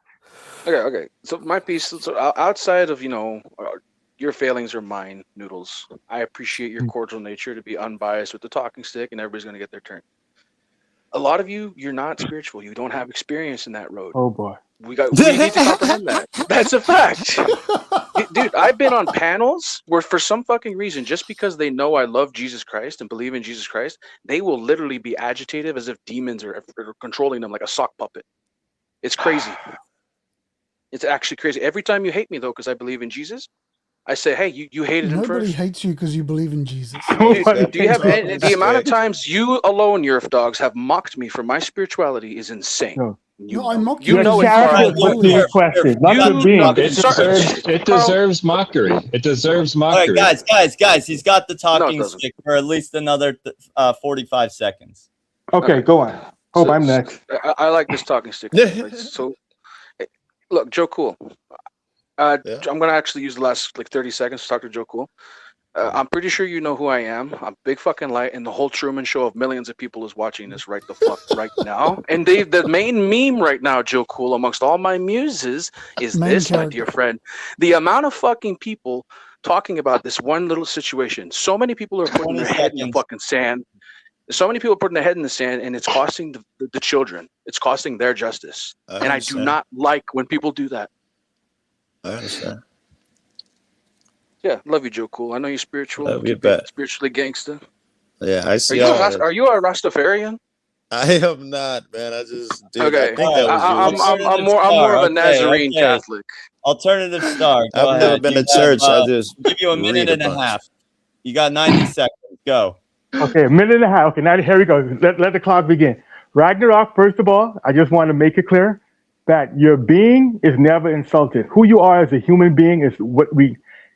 Speaker 17: Okay. So my piece, so outside of your failings are mine, Noodles. I appreciate your cordial nature to be unbiased with the talking stick, and everybody's gonna get their turn. A lot of you're not spiritual. You don't have experience in that road.
Speaker 20: Oh boy.
Speaker 17: We need to comprehend that. That's a fact. Dude, I've been on panels where for some fucking reason, just because they know I love Jesus Christ and believe in Jesus Christ, they will literally be agitated as if demons are controlling them like a sock puppet. It's crazy. It's actually crazy. Every time you hate me, though, because I believe in Jesus, I say, hey, you hated him
Speaker 7: Nobody
Speaker 17: first.
Speaker 7: hates you because you believe in Jesus.
Speaker 17: Dude, do you have the amount of times you alone, Yerf Dogs, have mocked me for my spirituality is insane.
Speaker 7: No, I mocked
Speaker 17: You
Speaker 7: you.
Speaker 17: know
Speaker 7: as
Speaker 17: it's
Speaker 7: a
Speaker 17: hard.
Speaker 20: What's being questioned, not the being.
Speaker 10: It deserves mockery. It deserves
Speaker 19: All
Speaker 10: mockery.
Speaker 19: right, guys. He's got the talking
Speaker 17: doesn't.
Speaker 19: stick for at least another 45 seconds.
Speaker 20: Okay, go on. Hope I'm next.
Speaker 17: I like this talking stick. Right? So, look, Joe Cool. I'm going to actually use the last 30 seconds to talk to Joe Cool. I'm pretty sure you know who I am. I'm Big Fucking Light, and the whole Truman Show of millions of people is watching this right the fuck right now. And the main meme right now, Joe Cool, amongst all my muses, is
Speaker 7: Main
Speaker 17: this, my
Speaker 7: character.
Speaker 17: dear friend. The amount of fucking people talking about this one little situation. So many people are putting their head in the fucking sand. So many people putting their head in the sand, and it's costing the children. It's costing their justice. And I do
Speaker 6: understand.
Speaker 17: not like when people do that.
Speaker 6: I understand.
Speaker 17: Yeah, love you, Joe Cool. I know you're spiritual.
Speaker 6: Love you
Speaker 17: Keep being
Speaker 6: back.
Speaker 17: spiritually gangster.
Speaker 6: Yeah, I
Speaker 17: Are
Speaker 6: see.
Speaker 17: you,
Speaker 6: all
Speaker 17: a, Ras-
Speaker 6: that.
Speaker 17: are you a Rastafarian?
Speaker 6: I am not, man. I just did.
Speaker 17: Okay.
Speaker 6: I think that was you.
Speaker 17: I'm more of a Nazarene
Speaker 19: okay.
Speaker 17: Catholic.
Speaker 19: Alternative star. Go
Speaker 6: I've
Speaker 19: ahead.
Speaker 6: never been
Speaker 19: You
Speaker 6: to church.
Speaker 19: have,
Speaker 6: I just
Speaker 19: give you a
Speaker 6: read
Speaker 19: minute and a
Speaker 6: about it.
Speaker 19: half. You got 90 seconds. Go.
Speaker 20: Okay, a minute and a half. Okay, now here we go. Let the clock begin. Ragnarok, first of all, I just want to make it clear that your being is never insulted. Who you are as a human being is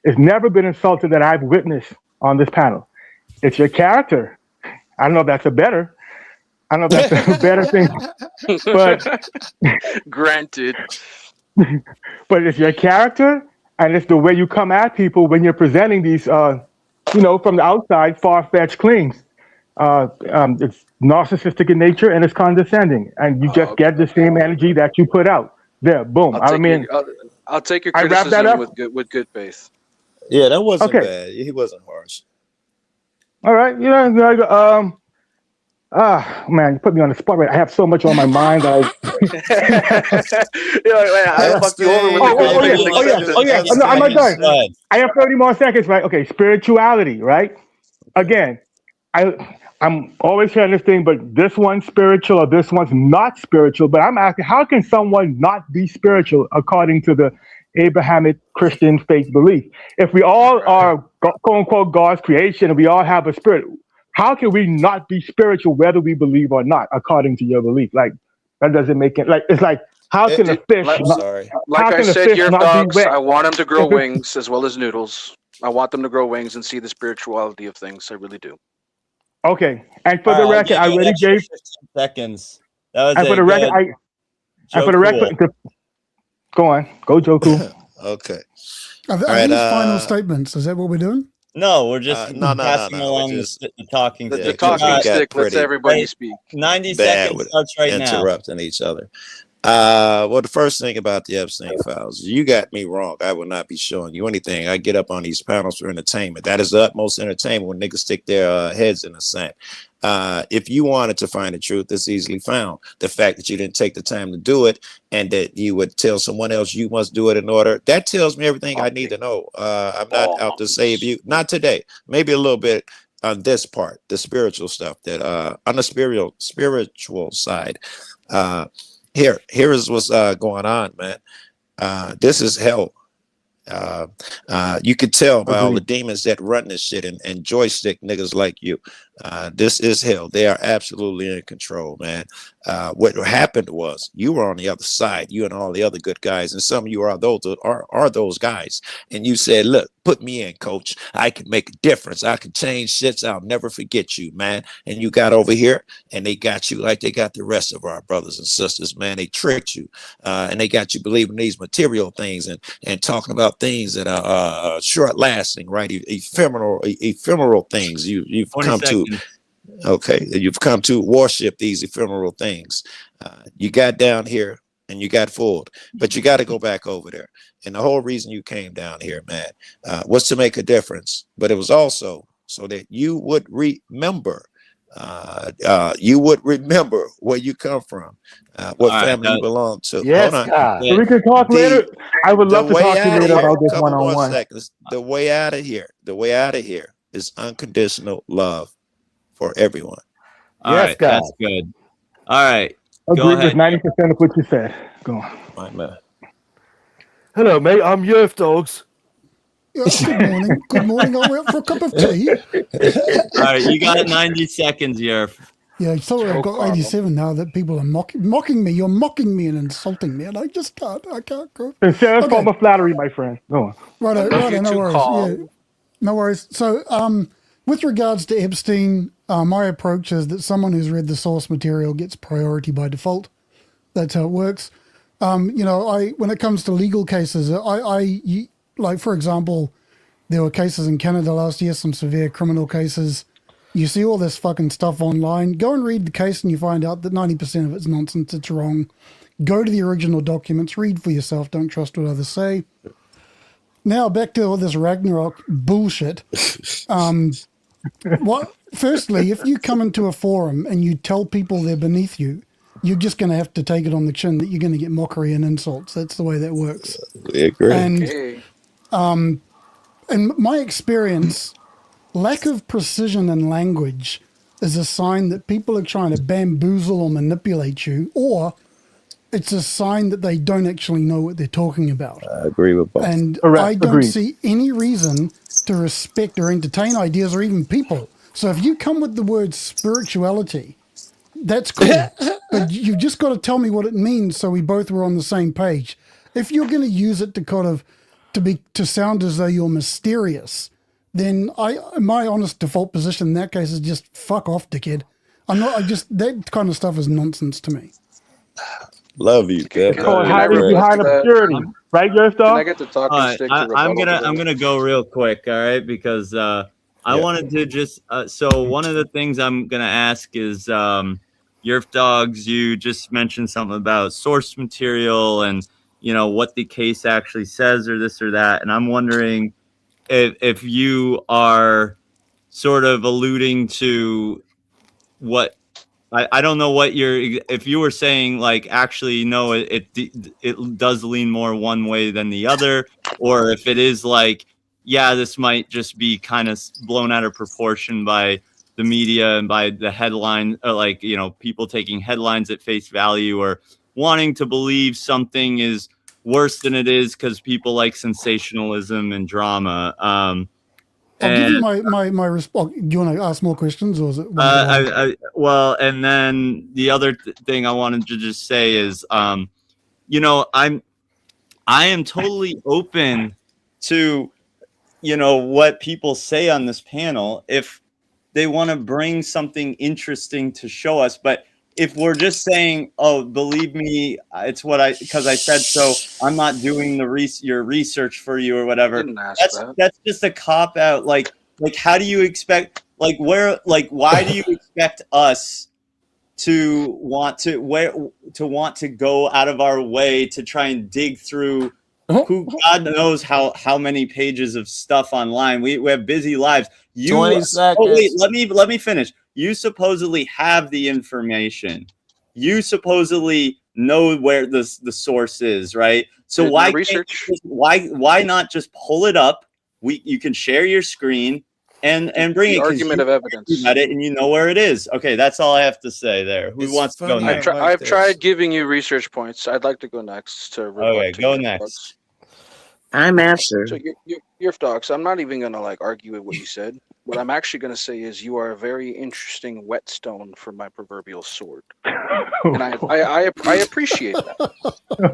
Speaker 20: it's never been insulted that I've witnessed on this panel. It's your character. I don't know if that's a better thing, but
Speaker 17: Granted.
Speaker 20: but it's your character and it's the way you come at people when you're presenting these, from the outside, far-fetched claims. It's narcissistic in nature and it's condescending, and you just get the same energy that you put out. There, boom.
Speaker 17: I'll take your
Speaker 20: I wrap that
Speaker 17: criticism
Speaker 20: up?
Speaker 17: with good faith.
Speaker 6: Yeah, that wasn't
Speaker 20: Okay.
Speaker 6: bad. He wasn't harsh.
Speaker 20: All right, man, you put me on the spot. Right, I have so much on my mind.
Speaker 17: I'll fuck you over with
Speaker 20: Oh yeah. No, I'm not done. I have 30 more seconds, right? Okay, spirituality, right? Again, I'm always hearing this thing, but this one's spiritual or this one's not spiritual. But I'm asking, how can someone not be spiritual according to the Abrahamic Christian faith belief? If we all are quote unquote God's creation and we all have a spirit, how can we not be spiritual whether we believe or not, according to your belief? Like that doesn't make it it's like how can a fish?
Speaker 17: Like
Speaker 20: how
Speaker 17: I
Speaker 20: can a
Speaker 17: said,
Speaker 20: fish
Speaker 17: your
Speaker 20: not be
Speaker 17: dogs,
Speaker 20: wet?
Speaker 17: I want them to grow
Speaker 20: If it-
Speaker 17: wings as well as Noodles. I want them to grow wings and see the spirituality of things. I really do.
Speaker 20: Okay, and for
Speaker 19: All
Speaker 20: the
Speaker 19: right, I'll
Speaker 20: record,
Speaker 19: give
Speaker 20: I
Speaker 19: you an
Speaker 20: already
Speaker 19: extra
Speaker 20: gave.
Speaker 19: 15 seconds. That was
Speaker 20: And for
Speaker 19: a
Speaker 20: the record,
Speaker 19: good
Speaker 20: and for the
Speaker 19: Joe
Speaker 20: record,
Speaker 19: Cool.
Speaker 20: go on, go Joku.
Speaker 6: Okay.
Speaker 7: Are
Speaker 6: All right,
Speaker 7: these final statements? Is that what we're doing?
Speaker 19: No, we're just
Speaker 6: no.
Speaker 19: passing along
Speaker 6: We're
Speaker 19: the talking
Speaker 17: The
Speaker 19: stick.
Speaker 17: talking
Speaker 6: got
Speaker 17: stick lets
Speaker 6: pretty
Speaker 17: everybody speak.
Speaker 19: 90
Speaker 6: bad
Speaker 19: seconds
Speaker 6: with
Speaker 19: starts right now.
Speaker 6: interrupting each other. Well, the first thing about the Epstein files, you got me wrong. I will not be showing you anything. I get up on these panels for entertainment. That is the utmost entertainment when niggas stick their heads in the sand. If you wanted to find the truth, it's easily found. The fact that you didn't take the time to do it and that you would tell someone else you must do it in order, that tells me everything I need to know. I'm not out to save you. Not today. Maybe a little bit on this part, the spiritual stuff that on the spiritual side. Here is what's going on, man. This is hell. You could tell by all the demons that run this shit and joystick niggas like you. This is hell. They are absolutely in control, man. What happened was you were on the other side, you and all the other good guys, and some of you are those guys. And you said, look, put me in, coach. I can make a difference. I can change shits. I'll never forget you, man. And you got over here and they got you like they got the rest of our brothers and sisters, man. They tricked you and they got you believing these material things and talking about things that are short lasting, right? Ephemeral things. You've come to. Okay, you've come to worship these ephemeral things. You got down here and you got fooled, but you got to go back over there. And the whole reason you came down here, man, was to make a difference. But it was also so that you would remember. You would remember where you come from, what family you belong to.
Speaker 20: Yes,
Speaker 6: Hold on.
Speaker 20: God. So we can talk later. I would love to talk to you later about this
Speaker 6: Couple more
Speaker 20: one-on-one.
Speaker 6: seconds. The way out of here is unconditional love for everyone.
Speaker 19: All
Speaker 20: Yes,
Speaker 19: right,
Speaker 20: God.
Speaker 19: that's good. All right, go
Speaker 20: Agree with
Speaker 19: ahead.
Speaker 20: 90% of what you said. Go on.
Speaker 6: My man.
Speaker 1: Hello, mate. I'm Yerf Dogs.
Speaker 7: Yeah, good morning. Good morning. I went for a cup of tea.
Speaker 19: All right, you got 90 seconds here.
Speaker 7: Yeah, sorry, I've got 87 now that people are mocking me. You're mocking me and insulting me, and I just can't. I can't go.
Speaker 20: Sincerest form of flattery, my friend. Go on.
Speaker 7: Right, no worries. Yeah, no worries. So, with regards to Epstein, my approach is that someone who's read the source material gets priority by default. That's how it works. When it comes to legal cases, like, for example, there were cases in Canada last year, some severe criminal cases. You see all this fucking stuff online. Go and read the case and you find out that 90% of it's nonsense. It's wrong. Go to the original documents. Read for yourself. Don't trust what others say. Now, back to all this Ragnarok bullshit. Firstly, if you come into a forum and you tell people they're beneath you, you're just going to have to take it on the chin that you're going to get mockery and insults. That's the way that works.
Speaker 6: I agree.
Speaker 7: And in my experience, lack of precision in language is a sign that people are trying to bamboozle or manipulate you, or it's a sign that they don't actually know what they're talking about.
Speaker 6: I agree with both.
Speaker 7: And
Speaker 20: Correct.
Speaker 7: I don't
Speaker 20: Agreed.
Speaker 7: see any reason to respect or entertain ideas or even people. So if you come with the word spirituality, that's cool. But you've just got to tell me what it means so we both were on the same page. If you're going to use it to kind of to sound as though you're mysterious, then my honest default position in that case is just fuck off, dickhead. That kind of stuff is nonsense to me.
Speaker 6: Love you, Kev.
Speaker 20: Call hiding behind obscurity. Right, Yerf Dog?
Speaker 17: Can I get to talk and stick to
Speaker 19: I'm
Speaker 17: rebuttal?
Speaker 19: gonna go real quick, all right? Because I wanted to just so one of the things I'm gonna ask is Yerf Dogs, you just mentioned something about source material and what the case actually says or this or that, and I'm wondering if you are sort of alluding to what I don't know what if you were saying like actually no it does lean more one way than the other, or if it is like this might just be kind of blown out of proportion by the media and by the headline, like people taking headlines at face value or wanting to believe something is worse than it is because people like sensationalism and drama.
Speaker 7: I'll give you my response. Do you want to ask more questions, or is it?
Speaker 19: Well, and then the other thing I wanted to just say is, I am totally open to, what people say on this panel if they want to bring something interesting to show us, but. If we're just saying, "Oh, believe me, it's because I said so," I'm not doing your research for you or whatever. That's just a cop out. Like, how do you expect? Why do you expect us to want to go out of our way to try and dig through? Who God knows how many pages of stuff online. We have busy lives.
Speaker 2: 20 seconds.
Speaker 19: Oh wait, let me finish. You supposedly have the information. You supposedly know where the source is, right? So why not just pull it up? You can share your screen and bring
Speaker 17: The
Speaker 19: it. 'cause
Speaker 17: argument of evidence.
Speaker 19: You read it and you know where it is. Okay, that's all I have to say there. Who wants to go next?
Speaker 17: I've tried giving you research points. I'd like to go next to rebut
Speaker 19: Okay,
Speaker 17: to
Speaker 19: go
Speaker 17: your
Speaker 19: next.
Speaker 17: books.
Speaker 4: I'm answered.
Speaker 17: So you're dogs. I'm not even gonna like argue with what you said. What I'm actually gonna say is you are a very interesting whetstone for my proverbial sword, and I appreciate that.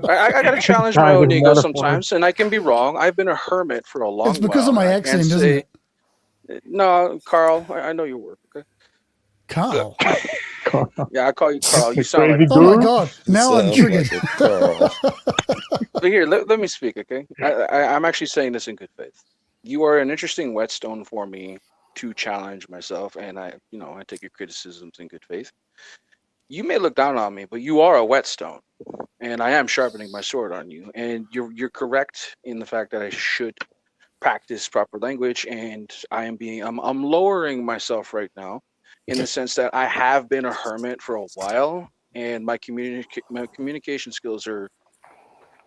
Speaker 17: I gotta challenge my own ego sometimes, and I can be wrong. I've been a hermit for a long while.
Speaker 7: It's because of my
Speaker 17: I
Speaker 7: accent,
Speaker 17: can't
Speaker 7: isn't
Speaker 17: say-
Speaker 7: it?
Speaker 17: No, Carl, I know your work. Okay.
Speaker 7: Carl.
Speaker 17: Yeah, I call you Carl. You sound like.
Speaker 7: Oh my God! Now I'm triggered.
Speaker 17: But here, let me speak, okay? I'm actually saying this in good faith. You are an interesting whetstone for me to challenge myself, and I take your criticisms in good faith. You may look down on me, but you are a whetstone, and I am sharpening my sword on you. And you're correct in the fact that I should practice proper language, and I'm lowering myself right now, in the sense that I have been a hermit for a while, and my communication skills are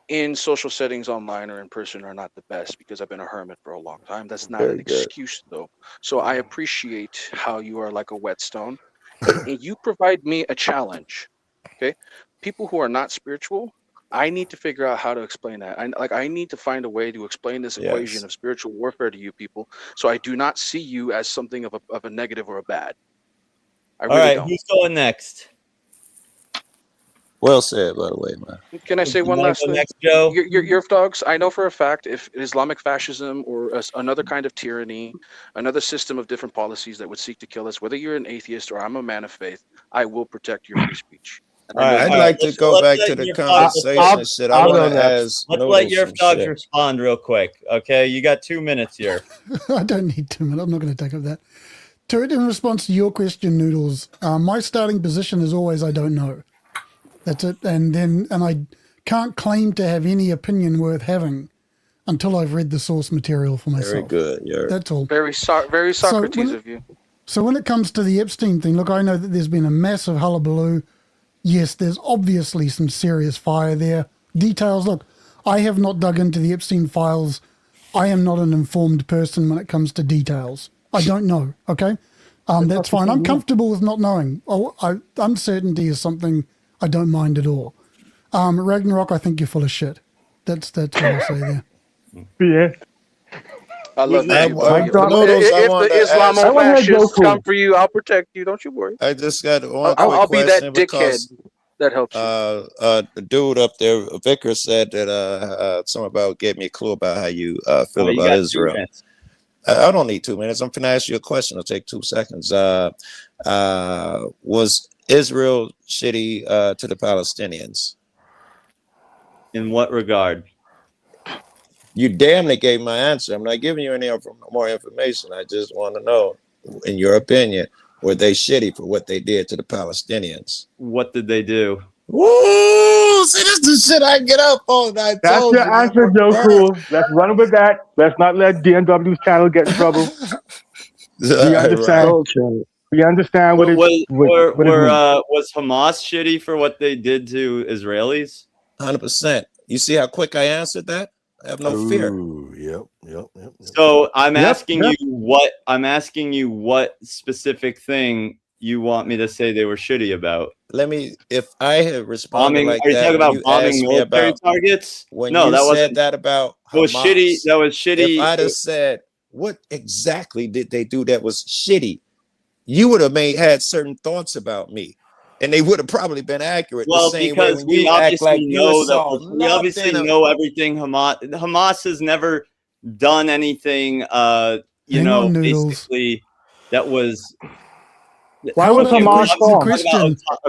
Speaker 17: in social settings online or in person are not the best because I've been a hermit for a long time. That's not an excuse though. So I appreciate how you are like a whetstone and you provide me a challenge. Okay. People who are not spiritual, I need to figure out how to explain that. I need to find a way to explain this equation of spiritual warfare to you people. So I do not see you as something of a negative or a bad. I
Speaker 19: All
Speaker 17: really
Speaker 19: right,
Speaker 17: don't.
Speaker 19: who's going next?
Speaker 6: Well said, by the way, man.
Speaker 17: Can I say one last thing?
Speaker 19: Next, Joe?
Speaker 17: Your dogs. I know for a fact if Islamic fascism or another kind of tyranny, another system of different policies that would seek to kill us, whether you're an atheist or I'm a man of faith, I will protect your free speech.
Speaker 6: I'd like to go back to the conversation. Shit, I want to ask.
Speaker 19: Let's let your
Speaker 6: Noodles
Speaker 19: dogs
Speaker 6: some shit.
Speaker 19: respond real quick. Okay, you got 2 minutes here.
Speaker 7: I don't need 2 minutes. I'm not going to take up that. In response to your question, Noodles, my starting position is always I don't know. That's it. And I can't claim to have any opinion worth having until I've read the source material for myself.
Speaker 6: Very good. Yeah.
Speaker 7: That's all.
Speaker 17: Very Socrates of you.
Speaker 7: So when it comes to the Epstein thing, look, I know that there's been a massive hullabaloo. Yes, there's obviously some serious fire there. Details, look, I have not dug into the Epstein files. I am not an informed person when it comes to details. I don't know, okay? That's fine. I'm comfortable with not knowing. Uncertainty is something I don't mind at all. Ragnarok, I think you're full of shit. That's what I'll say there.
Speaker 20: Yeah.
Speaker 17: I love that. If
Speaker 6: want
Speaker 17: the
Speaker 6: to
Speaker 17: Islamo
Speaker 6: ask-
Speaker 17: fascists come for you, I'll protect you. Don't you worry.
Speaker 6: I just got one
Speaker 17: I'll
Speaker 6: quick
Speaker 17: be that
Speaker 6: question
Speaker 17: dickhead
Speaker 6: because
Speaker 17: that helps you.
Speaker 6: the dude up there, Vicar, said that something about gave me a clue about how you feel
Speaker 19: You
Speaker 6: about
Speaker 19: got 2
Speaker 6: Israel.
Speaker 19: minutes.
Speaker 6: I don't need 2 minutes. I'm finna ask you a question. It'll take 2 seconds. Was Israel shitty to the Palestinians?
Speaker 19: In what regard?
Speaker 6: You damn near gave my answer. I'm not giving you any more information. I just want to know, in your opinion, were they shitty for what they did to the Palestinians?
Speaker 19: What did they do?
Speaker 6: Woo! See, this is the shit I get up on. I
Speaker 20: That's
Speaker 6: told
Speaker 20: your
Speaker 6: you,
Speaker 20: answer,
Speaker 6: man.
Speaker 20: Joe Cool. Let's run with that. Let's not let DNW's channel get in trouble. We understand. We understand what it
Speaker 19: Was Hamas shitty for what they did to Israelis?
Speaker 6: 100%. You see how quick I answered that? I have no fear.
Speaker 1: Yep.
Speaker 19: So I'm
Speaker 6: Yep,
Speaker 19: asking
Speaker 6: yep.
Speaker 19: you what specific thing you want me to say they were shitty about.
Speaker 6: Let me, if I had responded
Speaker 19: Bombing?
Speaker 6: like
Speaker 19: Are you
Speaker 6: that,
Speaker 19: talking
Speaker 6: when
Speaker 19: about
Speaker 6: you
Speaker 19: bombing
Speaker 6: asked me
Speaker 19: military
Speaker 6: about
Speaker 19: targets?
Speaker 6: when
Speaker 19: No,
Speaker 6: you
Speaker 19: that
Speaker 6: said
Speaker 19: wasn't.
Speaker 6: that about
Speaker 19: That was
Speaker 6: Hamas,
Speaker 19: shitty. That was shitty.
Speaker 6: If I'd have said what exactly did they do that was shitty, you would have had certain thoughts about me, and they would have probably been accurate.
Speaker 19: Well,
Speaker 6: the same way
Speaker 19: because
Speaker 6: when
Speaker 19: we
Speaker 6: you act
Speaker 19: obviously
Speaker 6: like you
Speaker 19: know
Speaker 6: saw
Speaker 19: that we obviously
Speaker 6: nothing of-
Speaker 19: know everything. Hamas has never done anything.
Speaker 7: Hang on, Noodles.
Speaker 19: Basically, that was.
Speaker 20: Why was Hamas formed?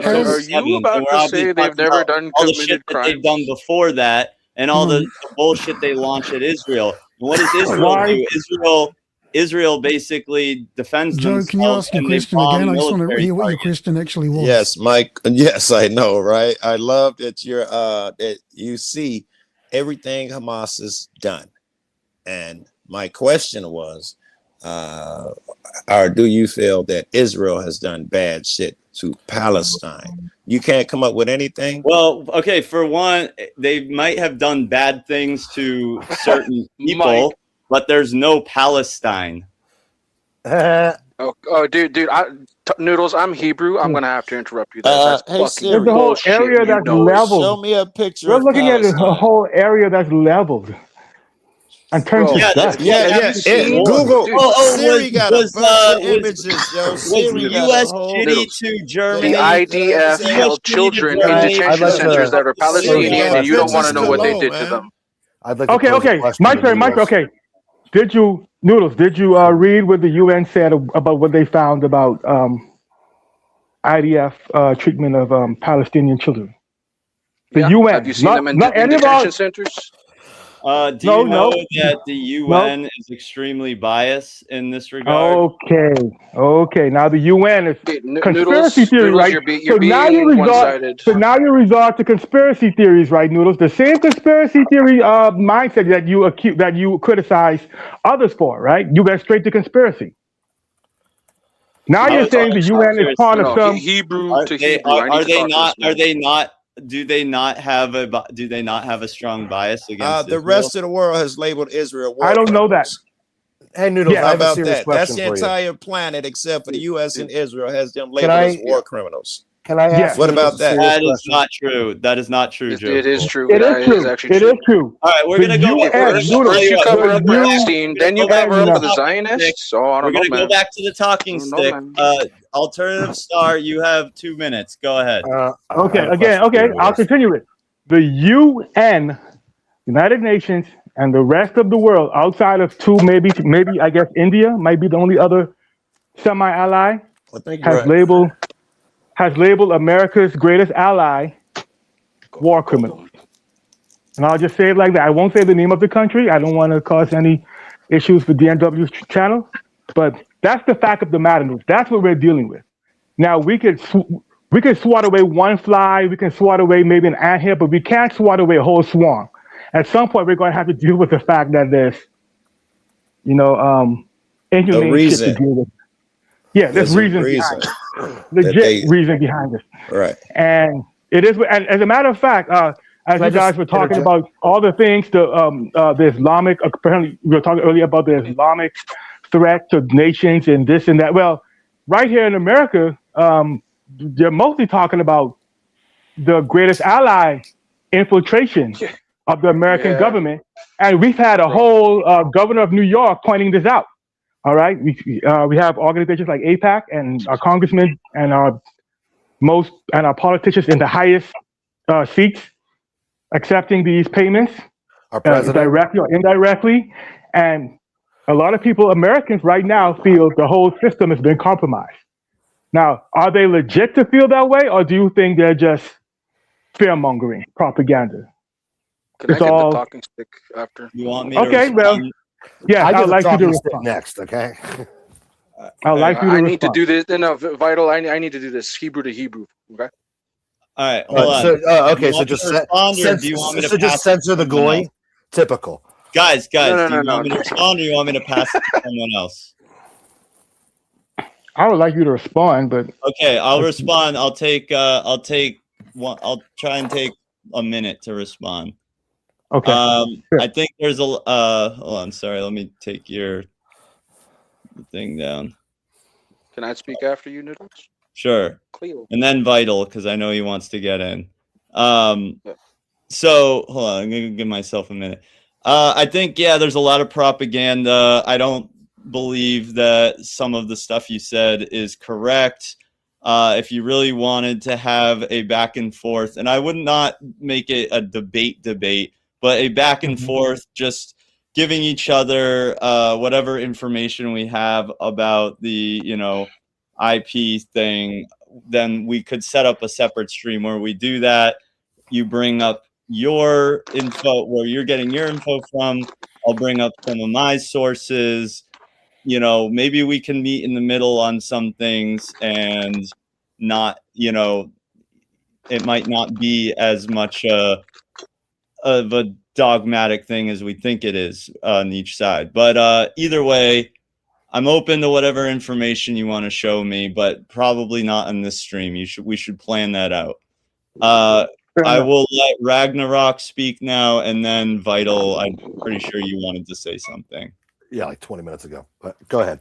Speaker 17: Are you about to say they've never done
Speaker 19: all the shit
Speaker 17: committed
Speaker 19: that they've
Speaker 17: crimes?
Speaker 19: done before that, and all the bullshit they launched at Israel? And what does Israel
Speaker 20: Why?
Speaker 19: do? Israel basically defends
Speaker 7: Joe,
Speaker 19: themselves.
Speaker 7: can you ask your
Speaker 19: and they
Speaker 7: question
Speaker 19: bomb
Speaker 7: again? I just want to
Speaker 19: military
Speaker 7: hear what your
Speaker 19: targets.
Speaker 7: question actually was.
Speaker 6: Yes, Mike. Yes, I know, right? I love that you're that you see everything Hamas has done. And my question was, or do you feel that Israel has done bad shit to Palestine? You can't come up with anything?
Speaker 19: Well, okay, for one, they might have done bad things to certain people, but there's no Palestine.
Speaker 17: Dude, Noodles, I'm Hebrew. I'm gonna have to interrupt you. That's
Speaker 6: hey,
Speaker 17: fucking
Speaker 6: Siri,
Speaker 20: There's a whole
Speaker 17: bullshit.
Speaker 20: area
Speaker 17: You
Speaker 20: that's
Speaker 17: know it.
Speaker 20: leveled.
Speaker 6: Show me a picture
Speaker 20: We're
Speaker 6: of
Speaker 20: looking at a
Speaker 6: Palestine.
Speaker 20: whole area that's leveled. and turns
Speaker 17: Bro,
Speaker 20: to dust.
Speaker 6: Google. Siri got a
Speaker 19: was,
Speaker 6: bunch of
Speaker 19: was-
Speaker 6: images, yo.
Speaker 19: Was
Speaker 6: Siri got a
Speaker 19: U.S.
Speaker 6: whole.
Speaker 19: shitty to Germany?
Speaker 17: The IDF held children in detention centers that are Palestinian, and you don't want to know what they did to them.
Speaker 15: I'd like to
Speaker 20: Okay,
Speaker 15: pose a
Speaker 20: okay.
Speaker 15: question
Speaker 20: My
Speaker 15: to
Speaker 20: turn. My
Speaker 15: Noodles.
Speaker 20: okay. Did you read what the UN said about what they found about IDF treatment of Palestinian children? The
Speaker 17: Yeah.
Speaker 20: UN.
Speaker 17: Have you seen them in
Speaker 20: any of
Speaker 17: detention
Speaker 20: our,
Speaker 17: centers?
Speaker 19: Do you know that the UN is extremely biased in this regard?
Speaker 20: Okay. Now the UN is conspiracy theory,
Speaker 17: Noodles,
Speaker 20: right?
Speaker 17: you're being one-sided.
Speaker 20: So now you resort to conspiracy theories, right, Noodles? The same conspiracy theory mindset that you criticize others for, right? You went straight to conspiracy. Now you're saying the UN is part of some
Speaker 17: Hebrew to
Speaker 19: They,
Speaker 17: Hebrew. I
Speaker 19: are
Speaker 17: need to
Speaker 19: they
Speaker 17: talk to
Speaker 19: not?
Speaker 17: this
Speaker 19: Are
Speaker 17: man.
Speaker 19: they not? Do they not have a strong bias against
Speaker 6: The
Speaker 19: Israel?
Speaker 6: rest of the world has labeled Israel war
Speaker 20: I don't know that.
Speaker 6: criminals.
Speaker 15: Hey, Noodles, I
Speaker 6: How
Speaker 15: have a
Speaker 6: about
Speaker 15: serious
Speaker 6: that? That's
Speaker 15: question
Speaker 6: the
Speaker 15: for you.
Speaker 6: entire planet except for the U.S. and Israel has them
Speaker 15: Can
Speaker 6: labeled as
Speaker 15: I-
Speaker 6: war criminals.
Speaker 15: Can I ask?
Speaker 6: What
Speaker 15: Noodles
Speaker 6: about
Speaker 15: a
Speaker 6: that?
Speaker 15: serious
Speaker 19: That is
Speaker 15: question?
Speaker 19: not true. That is not true, Joe.
Speaker 17: It is true.
Speaker 20: It is
Speaker 17: That
Speaker 20: true.
Speaker 17: is actually
Speaker 20: It
Speaker 17: true.
Speaker 20: is true.
Speaker 19: All right, we're
Speaker 20: The
Speaker 19: gonna go.
Speaker 20: UN,
Speaker 19: First,
Speaker 20: Noodles,
Speaker 17: First you
Speaker 19: I'll tell
Speaker 17: cover
Speaker 19: what,
Speaker 17: up
Speaker 19: we're
Speaker 17: for
Speaker 19: gonna
Speaker 17: Epstein, then you
Speaker 19: go back
Speaker 17: cover
Speaker 19: to
Speaker 17: up
Speaker 19: the
Speaker 17: for the
Speaker 19: talking stick.
Speaker 17: Zionists. So I
Speaker 19: We're
Speaker 17: don't know,
Speaker 19: gonna go
Speaker 17: man.
Speaker 19: back to the talking
Speaker 17: I don't know,
Speaker 19: stick.
Speaker 17: man.
Speaker 19: Alternative Star, you have 2 minutes. Go ahead.
Speaker 20: Okay, I'll continue it. The UN, United Nations, and the rest of the world, outside of two, maybe I guess India might be the only other semi-ally,
Speaker 6: I think you're
Speaker 20: has labeled America's greatest ally war criminals. And I'll just say it like that. I won't say the name of the country. I don't want to cause any issues with DNW's channel, but that's the fact of the matter. That's what we're dealing with. Now we could swat away one fly, we can swat away maybe an anthill, but we can't swat away a whole swarm. At some point, we're going to have to deal with the fact that there's, inhumane shit
Speaker 6: reason.
Speaker 20: to deal with. Yeah, there's
Speaker 6: a
Speaker 20: reason behind it. Legit reason behind it.
Speaker 6: Right.
Speaker 20: And it is, and as a matter of fact, as
Speaker 15: Can I
Speaker 20: you guys
Speaker 15: just
Speaker 20: were talking
Speaker 15: interject?
Speaker 20: about all the things, the Islamic, apparently we were talking earlier about the Islamic threat to nations and this and that. Well, right here in America, they're mostly talking about the greatest ally infiltration of the American government. And we've had a whole governor of New York pointing this out. All right. We have organizations like AIPAC and our congressmen and our politicians in the highest seats accepting these payments,
Speaker 15: Our president.
Speaker 20: directly or indirectly. And a lot of people, Americans right now, feel the whole system has been compromised. Now, are they legit to feel that way, or do you think they're just fear-mongering propaganda?
Speaker 17: Can I get the talking stick after?
Speaker 19: You want me
Speaker 20: Okay, well, yeah,
Speaker 15: I
Speaker 20: I'd
Speaker 15: get the
Speaker 20: like you to
Speaker 15: talking stick
Speaker 20: respond.
Speaker 15: next, okay?
Speaker 20: I'd like you to
Speaker 17: I need to
Speaker 20: respond.
Speaker 17: do this. No, Vital. I need to do this Hebrew to Hebrew. Okay.
Speaker 19: All right, hold on.
Speaker 15: So, okay,
Speaker 19: You
Speaker 15: so
Speaker 19: want
Speaker 15: just
Speaker 19: me to respond, or do you want me to
Speaker 15: so just
Speaker 19: pass it
Speaker 15: censor
Speaker 19: to
Speaker 15: the
Speaker 19: someone
Speaker 15: goy.
Speaker 19: else?
Speaker 15: Typical.
Speaker 19: Guys,
Speaker 17: No,
Speaker 19: do you
Speaker 17: no,
Speaker 19: want me to
Speaker 17: no.
Speaker 19: respond, or you want me to pass it to someone else?
Speaker 20: I would like you to respond, but
Speaker 19: Okay, I'll respond. I'll take one. I'll try and take a minute to respond.
Speaker 20: okay.
Speaker 19: I think there's a hold on, sorry, let me take your thing down.
Speaker 17: Can I speak after you, Noodles?
Speaker 19: Sure.
Speaker 17: Cleo.
Speaker 19: And then Vital, because I know he wants to get in. So hold on, I'm gonna give myself a minute. I think there's a lot of propaganda. I don't believe that some of the stuff you said is correct. If you really wanted to have a back and forth, and I would not make it a debate, but a back and forth, just giving each other whatever information we have about the IP thing, then we could set up a separate stream where we do that. You bring up your info, where you're getting your info from. I'll bring up some of my sources. Maybe we can meet in the middle on some things, and not, it might not be as much of a dogmatic thing as we think it is on each side. But either way, I'm open to whatever information you want to show me, but probably not on this stream. We should plan that out. I will let Ragnarok speak now, and then Vital, I'm pretty sure you wanted to say something.
Speaker 15: Yeah, like 20 minutes ago. But go ahead.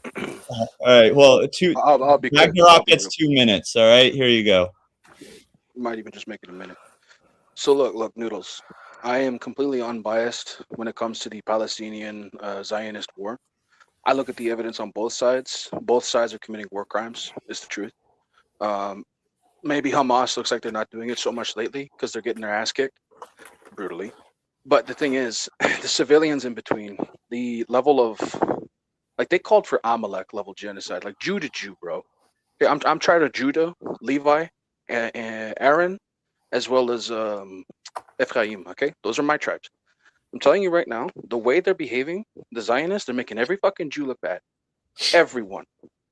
Speaker 19: All right. Well,
Speaker 17: I'll be quick.
Speaker 19: Ragnarok gets 2 minutes. All right. Here you go.
Speaker 17: Might even just make it a minute. So look, Noodles. I am completely unbiased when it comes to the Palestinian Zionist war. I look at the evidence on both sides. Both sides are committing war crimes, is the truth. Maybe Hamas looks like they're not doing it so much lately because they're getting their ass kicked brutally. But the thing is, the civilians in between, the level of, like they called for Amalek level genocide, like Jew to Jew, bro. Okay, I'm trying to Judah, Levi, and Aaron, as well as Ephraim. Okay, those are my tribes. I'm telling you right now, the way they're behaving, the Zionists, they're making every fucking Jew look bad. Everyone.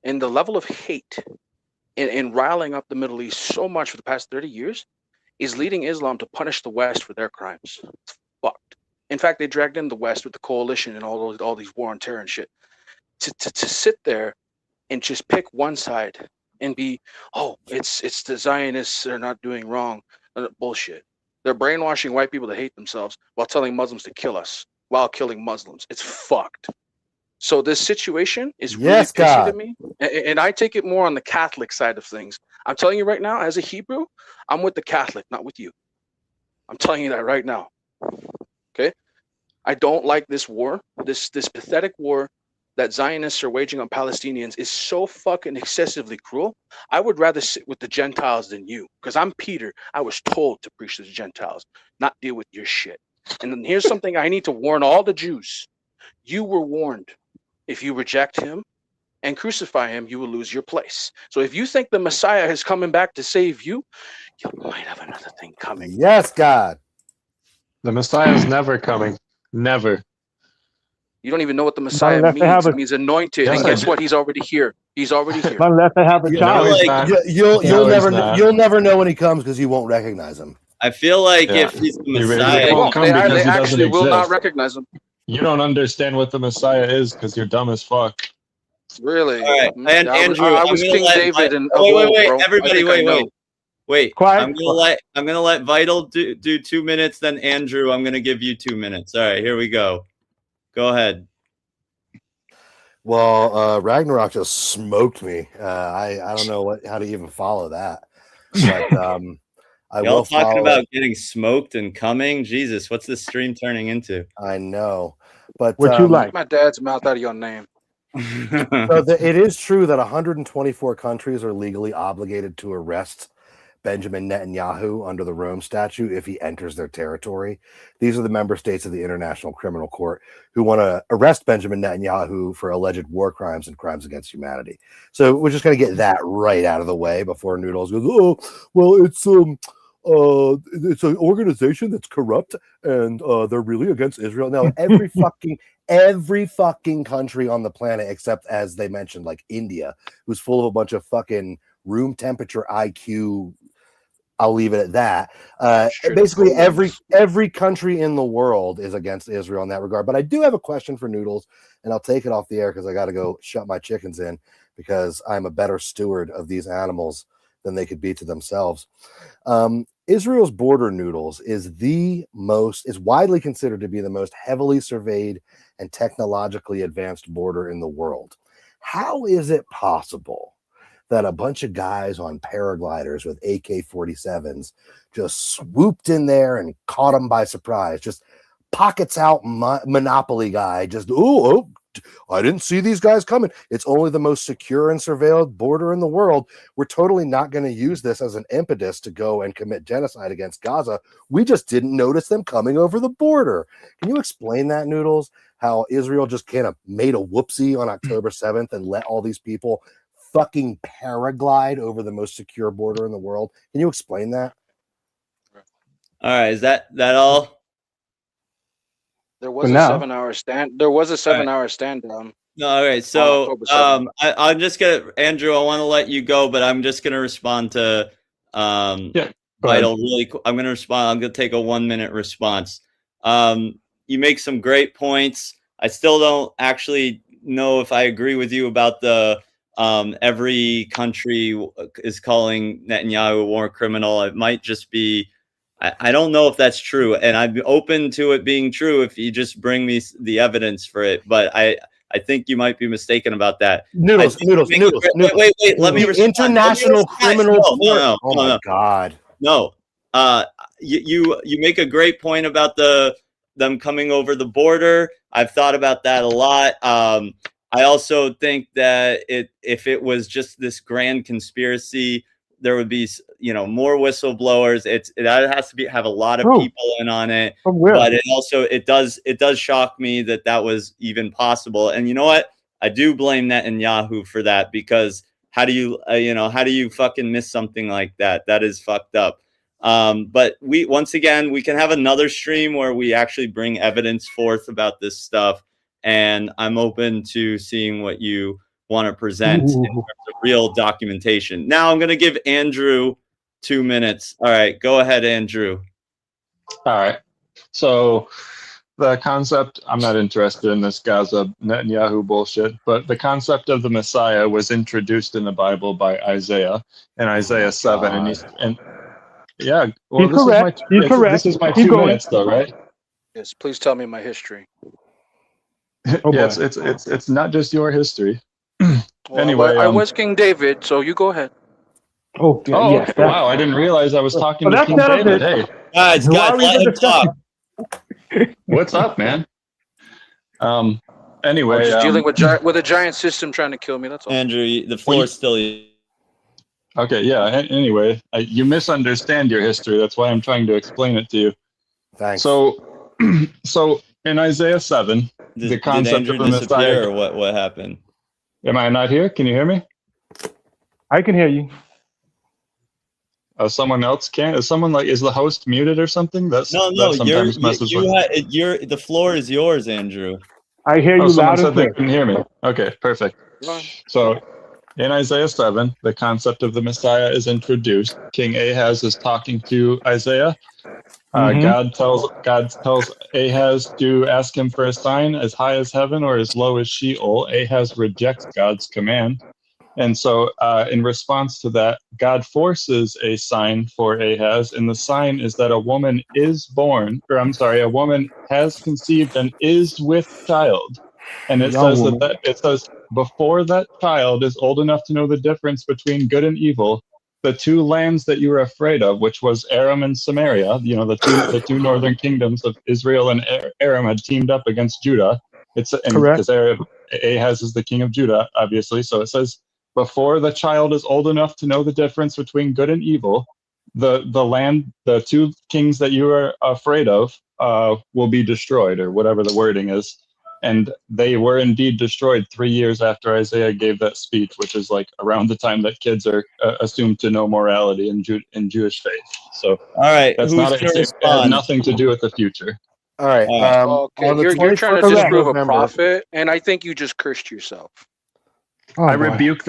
Speaker 17: And the level of hate in riling up the Middle East so much for the past 30 years is leading Islam to punish the West for their crimes. It's fucked. In fact, they dragged in the West with the coalition and all these war on terror and shit. To sit there and just pick one side and be, oh, it's the Zionists, they're not doing wrong. Bullshit. They're brainwashing white people to hate themselves while telling Muslims to kill us while killing Muslims. It's fucked. So this situation is really
Speaker 15: Yes,
Speaker 17: pissy
Speaker 15: God.
Speaker 17: to me. And I take it more on the Catholic side of things. I'm telling you right now, as a Hebrew, I'm with the Catholic, not with you. I'm telling you that right now. Okay? I don't like this war. This pathetic war that Zionists are waging on Palestinians is so fucking excessively cruel. I would rather sit with the Gentiles than you, because I'm Peter. I was told to preach to the Gentiles, not deal with your shit. And then here's something I need to warn all the Jews. You were warned. If you reject him and crucify him, you will lose your place. So if you think the Messiah is coming back to save you, you might have another thing coming.
Speaker 15: Yes, God.
Speaker 10: The Messiah is never coming. Never.
Speaker 17: You don't even know what the Messiah
Speaker 20: unless they
Speaker 17: means.
Speaker 20: have
Speaker 17: It means anointed.
Speaker 10: Yes,
Speaker 17: and
Speaker 10: I
Speaker 17: guess
Speaker 10: do.
Speaker 17: what? He's already here. He's already here.
Speaker 20: Unless they have a
Speaker 19: You
Speaker 20: child.
Speaker 19: know,
Speaker 10: he's
Speaker 19: like,
Speaker 10: not.
Speaker 15: You'll
Speaker 10: No, he's not.
Speaker 15: never know when he comes because you won't recognize him.
Speaker 19: I feel like
Speaker 10: Yeah.
Speaker 19: if he's the
Speaker 10: He really
Speaker 19: Messiah,
Speaker 10: won't
Speaker 17: Won't.
Speaker 10: come
Speaker 17: They
Speaker 10: because he doesn't
Speaker 17: actually will not
Speaker 10: exist.
Speaker 17: recognize him.
Speaker 10: You don't understand what the Messiah is because you're dumb as fuck.
Speaker 17: Really?
Speaker 19: all right, and
Speaker 17: I was,
Speaker 19: Andrew,
Speaker 17: I
Speaker 19: I'm
Speaker 17: was
Speaker 19: gonna
Speaker 17: King
Speaker 19: let
Speaker 17: David and
Speaker 19: wait,
Speaker 17: of old, bro.
Speaker 19: everybody,
Speaker 17: I think I know.
Speaker 19: wait.
Speaker 20: Quiet.
Speaker 19: I'm gonna let Vital do 2 minutes, then Andrew, I'm gonna give you 2 minutes. All right, here we go. Go ahead.
Speaker 15: Well, Ragnarok just smoked me. I don't know how to even follow that. But I
Speaker 19: Y'all
Speaker 15: will
Speaker 19: talking
Speaker 15: follow
Speaker 19: about
Speaker 15: it.
Speaker 19: getting smoked and coming? Jesus, what's this stream turning into?
Speaker 15: I know. But
Speaker 20: What you like?
Speaker 17: Get my dad's mouth out of your name.
Speaker 15: so it is true that 124 countries are legally obligated to arrest Benjamin Netanyahu under the Rome Statute if he enters their territory. These are the member states of the International Criminal Court who want to arrest Benjamin Netanyahu for alleged war crimes and crimes against humanity. So we're just going to get that right out of the way before Noodles goes, oh, well, it's an organization that's corrupt and they're really against Israel. No, every fucking country on the planet, except, as they mentioned, like India, who's full of a bunch of fucking room temperature IQ. I'll leave it at that. Basically, every country in the world is against Israel in that regard. But I do have a question for Noodles, and I'll take it off the air because I got to go shut my chickens in because I'm a better steward of these animals than they could be to themselves. Israel's border, Noodles, is widely considered to be the most heavily surveyed and technologically advanced border in the world. How is it possible that a bunch of guys on paragliders with AK-47s just swooped in there and caught them by surprise? Just pockets out Monopoly guy. Just, oh, I didn't see these guys coming. It's only the most secure and surveilled border in the world. We're totally not going to use this as an impetus to go and commit genocide against Gaza. We just didn't notice them coming over the border. Can you explain that, Noodles? How Israel just kind of made a whoopsie on October 7th and let all these people fucking paraglide over the most secure border in the world. Can you explain that?
Speaker 19: All right, is that all?
Speaker 17: There was a 7-hour stand. There was a 7-hour stand down.
Speaker 19: No, all right. So I'm just gonna, Andrew, I want to let you go, but I'm just gonna respond to Vital really quick. I'm gonna take a 1-minute response. You make some great points. I still don't actually know if I agree with you about the every country is calling Netanyahu a war criminal. It might just be, I don't know if that's true, and I'm open to it being true if you just bring me the evidence for it. But I think you might be mistaken about that.
Speaker 15: Noodles.
Speaker 19: Wait. Let me respond.
Speaker 15: International Criminal Court. Oh my God.
Speaker 19: No. you make a great point about them coming over the border. I've thought about that a lot. I also think that if it was just this grand conspiracy, there would be, more whistleblowers. It has to have a lot of people in on it. But it does shock me that was even possible. And you know what? I do blame Netanyahu for that, because how do you fucking miss something like that? That is fucked up. But once again, we can have another stream where we actually bring evidence forth about this stuff. And I'm open to seeing what you want to present in terms of real documentation. Now I'm going to give Andrew 2 minutes. All right, go ahead, Andrew.
Speaker 10: All right. So the concept, I'm not interested in this Gaza Netanyahu bullshit, but the concept of the Messiah was introduced in the Bible by Isaiah in Isaiah 7. Yeah, well,
Speaker 20: He's correct. He's correct.
Speaker 10: This is my
Speaker 20: Keep
Speaker 10: 2
Speaker 20: going.
Speaker 10: minutes though, right?
Speaker 17: Yes, please tell me my history.
Speaker 10: Yes, it's not just your history.
Speaker 17: Well,
Speaker 10: Anyway,
Speaker 17: I was King David, so you go ahead.
Speaker 20: Oh, yes.
Speaker 10: Okay. Wow, I didn't realize I was talking to
Speaker 20: that's
Speaker 10: King
Speaker 20: not
Speaker 10: David.
Speaker 20: it.
Speaker 10: Hey,
Speaker 19: Guys,
Speaker 20: Why are we
Speaker 19: let
Speaker 20: even
Speaker 19: him talk.
Speaker 10: what's up, man?
Speaker 17: I'm
Speaker 10: Anyway,
Speaker 17: just dealing with a giant system trying to kill me. That's all.
Speaker 19: Andrew, the floor is still.
Speaker 10: okay, yeah. Anyway, you misunderstand your history. That's why I'm trying to explain it to you.
Speaker 15: Thanks.
Speaker 10: So, in Isaiah 7, the
Speaker 19: Did
Speaker 10: concept
Speaker 19: Andrew
Speaker 10: of the Messiah.
Speaker 19: disappear, or what happened?
Speaker 10: Am I not here? Can you hear me?
Speaker 20: I can hear you.
Speaker 10: Someone else can. Is the host muted or something?
Speaker 19: No,
Speaker 10: that sometimes messes with.
Speaker 19: The floor is yours, Andrew.
Speaker 20: I hear you
Speaker 10: Someone
Speaker 20: loud and
Speaker 10: said they
Speaker 20: clear.
Speaker 10: can hear me. Okay, perfect. So in Isaiah 7, the concept of the Messiah is introduced. King Ahaz is talking to Isaiah. God tells Ahaz to ask him for a sign as high as heaven or as low as Sheol. Ahaz rejects God's command. And so in response to that, God forces a sign for Ahaz. And the sign is that a woman has conceived and is with child. And it says it says before that child is old enough to know the difference between good and evil, the two lands that you were afraid of, which was Aram and Samaria, the two northern kingdoms of Israel and Aram had teamed up against Judah. Because Ahaz is the king of Judah, obviously. So it says, before the child is old enough to know the difference between good and evil, the two kings that you are afraid of will be destroyed, or whatever the wording is. And they were indeed destroyed 3 years after Isaiah gave that speech, which is like around the time that kids are assumed to know morality in Jewish faith. So,
Speaker 19: all right,
Speaker 10: that's it has nothing to do with the future.
Speaker 15: All right.
Speaker 17: Okay, you're trying to disprove a prophet, and I think you just cursed yourself.
Speaker 10: I rebuke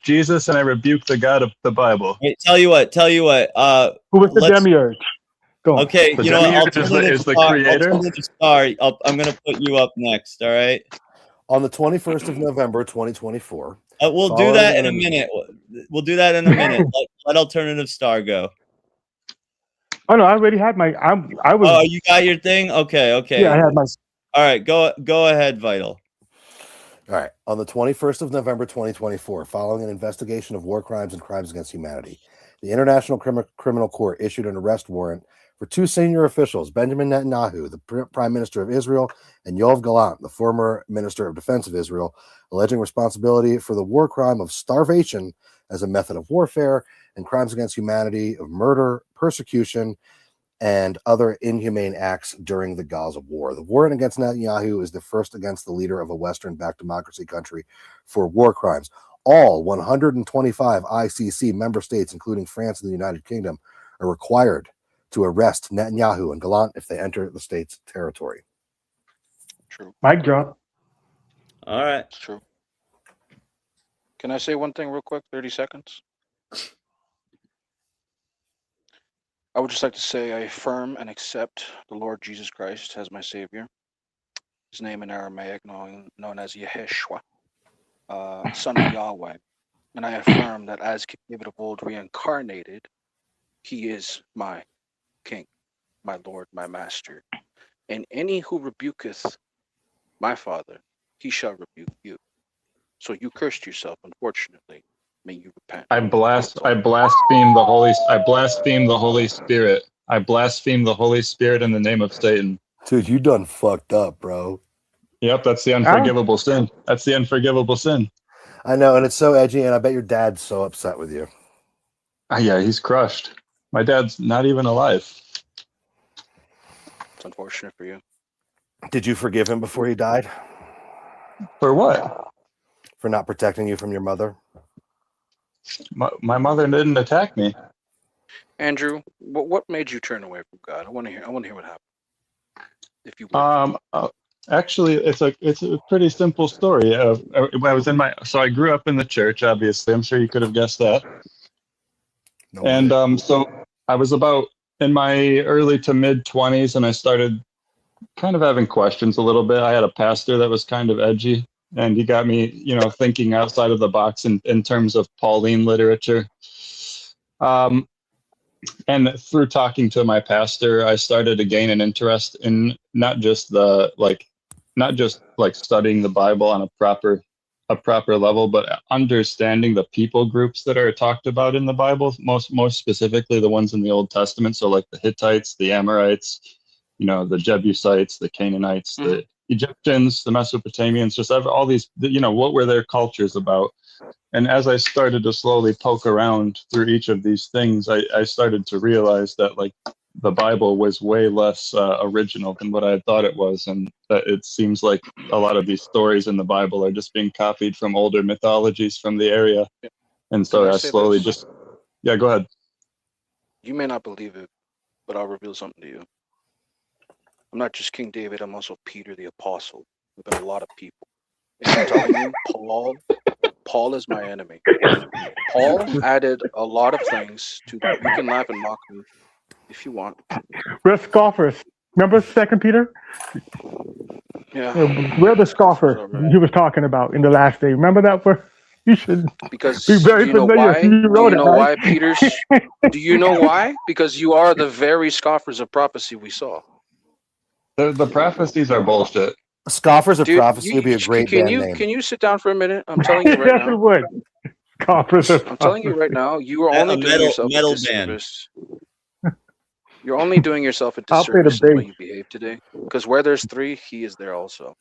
Speaker 10: Jesus, and I rebuke the God of the Bible.
Speaker 19: Wait, tell you what.
Speaker 20: Who was the demiurge? Go on.
Speaker 19: Okay,
Speaker 10: The demiurge is the creator.
Speaker 19: Sorry, I'm going to put you up next. All right.
Speaker 15: On the 21st of November, 2024.
Speaker 19: We'll do that in a minute. We'll do that in a minute. Let Alternative Star go.
Speaker 20: Oh no, I already had my. I was.
Speaker 19: Oh, you got your thing. Okay.
Speaker 20: Yeah, I had my.
Speaker 19: All right, go ahead, Vital.
Speaker 15: All right. On the 21st of November, 2024, following an investigation of war crimes and crimes against humanity, the International Criminal Court issued an arrest warrant for two senior officials, Benjamin Netanyahu, the Prime Minister of Israel, and Yoav Gallant, the former Minister of Defense of Israel, alleging responsibility for the war crime of starvation as a method of warfare and crimes against humanity of murder, persecution, and other inhumane acts during the Gaza war. The warrant against Netanyahu is the first against the leader of a Western-backed democracy country for war crimes. All 125 ICC member states, including France and the United Kingdom, are required to arrest Netanyahu and Gallant if they enter the state's territory.
Speaker 17: True.
Speaker 20: Mic drop.
Speaker 19: All right.
Speaker 17: It's true. Can I say one thing real quick? 30 seconds. I would just like to say I affirm and accept the Lord Jesus Christ as my Savior. His name in Aramaic known as Yeshua, Son of Yahweh. And I affirm that as King David of old reincarnated, he is my King, my Lord, my Master. And any who rebuketh my Father, he shall rebuke you. So you cursed yourself, unfortunately. May you repent.
Speaker 10: I blaspheme the Holy Spirit. I blaspheme the Holy Spirit in the name of Satan.
Speaker 15: Dude, you done fucked up, bro.
Speaker 10: Yep, that's the unforgivable sin. That's the unforgivable sin.
Speaker 15: I know, and it's so edgy, and I bet your dad's so upset with you.
Speaker 10: Yeah, he's crushed. My dad's not even alive.
Speaker 17: It's unfortunate for you.
Speaker 15: Did you forgive him before he died?
Speaker 10: For what?
Speaker 15: For not protecting you from your mother?
Speaker 10: My mother didn't attack me.
Speaker 17: Andrew, what made you turn away from God? I want to hear what happened. If you would.
Speaker 10: Actually, it's a pretty simple story. I grew up in the church. Obviously, I'm sure you could have guessed that.
Speaker 15: No
Speaker 10: and so I was about in my early to mid 20s, and I started kind of having questions a little bit. I had a pastor that was kind of edgy, and he got me, thinking outside of the box in terms of Pauline literature. And through talking to my pastor, I started to gain an interest in not just studying the Bible on a proper level, but understanding the people groups that are talked about in the Bible, most specifically the ones in the Old Testament. So like the Hittites, the Amorites, the Jebusites, the Canaanites, the Egyptians, the Mesopotamians, just all these, what were their cultures about? And as I started to slowly poke around through each of these things, I started to realize that the Bible was way less original than what I had thought it was. And that it seems like a lot of these stories in the Bible are just being copied from older mythologies from the area. And so I slowly yeah, go ahead.
Speaker 17: You may not believe it, but I'll reveal something to you. I'm not just King David, I'm also Peter the Apostle. I've been a lot of people. And I'm telling you, Paul is my enemy. Paul added a lot of things to that. You can laugh and mock me if you want.
Speaker 20: We're scoffers. Remember 2 Peter?
Speaker 17: Yeah.
Speaker 20: We're the scoffer he was talking about in the last day. Remember that? You should
Speaker 17: because
Speaker 20: be very familiar.
Speaker 17: Do you know why, Peter? Do you know why? Because you are the very scoffers of prophecy we saw.
Speaker 10: The prophecies are bullshit.
Speaker 15: Scoffers of Prophecy would be a great band name.
Speaker 17: Can you sit down for a minute? I'm telling you right
Speaker 20: yes,
Speaker 17: now.
Speaker 20: It would. Scoffers of
Speaker 17: I'm telling you right now, you are only doing yourself a disservice. You're only doing yourself a disservice the way you behave today. Because where there's three, he is there also.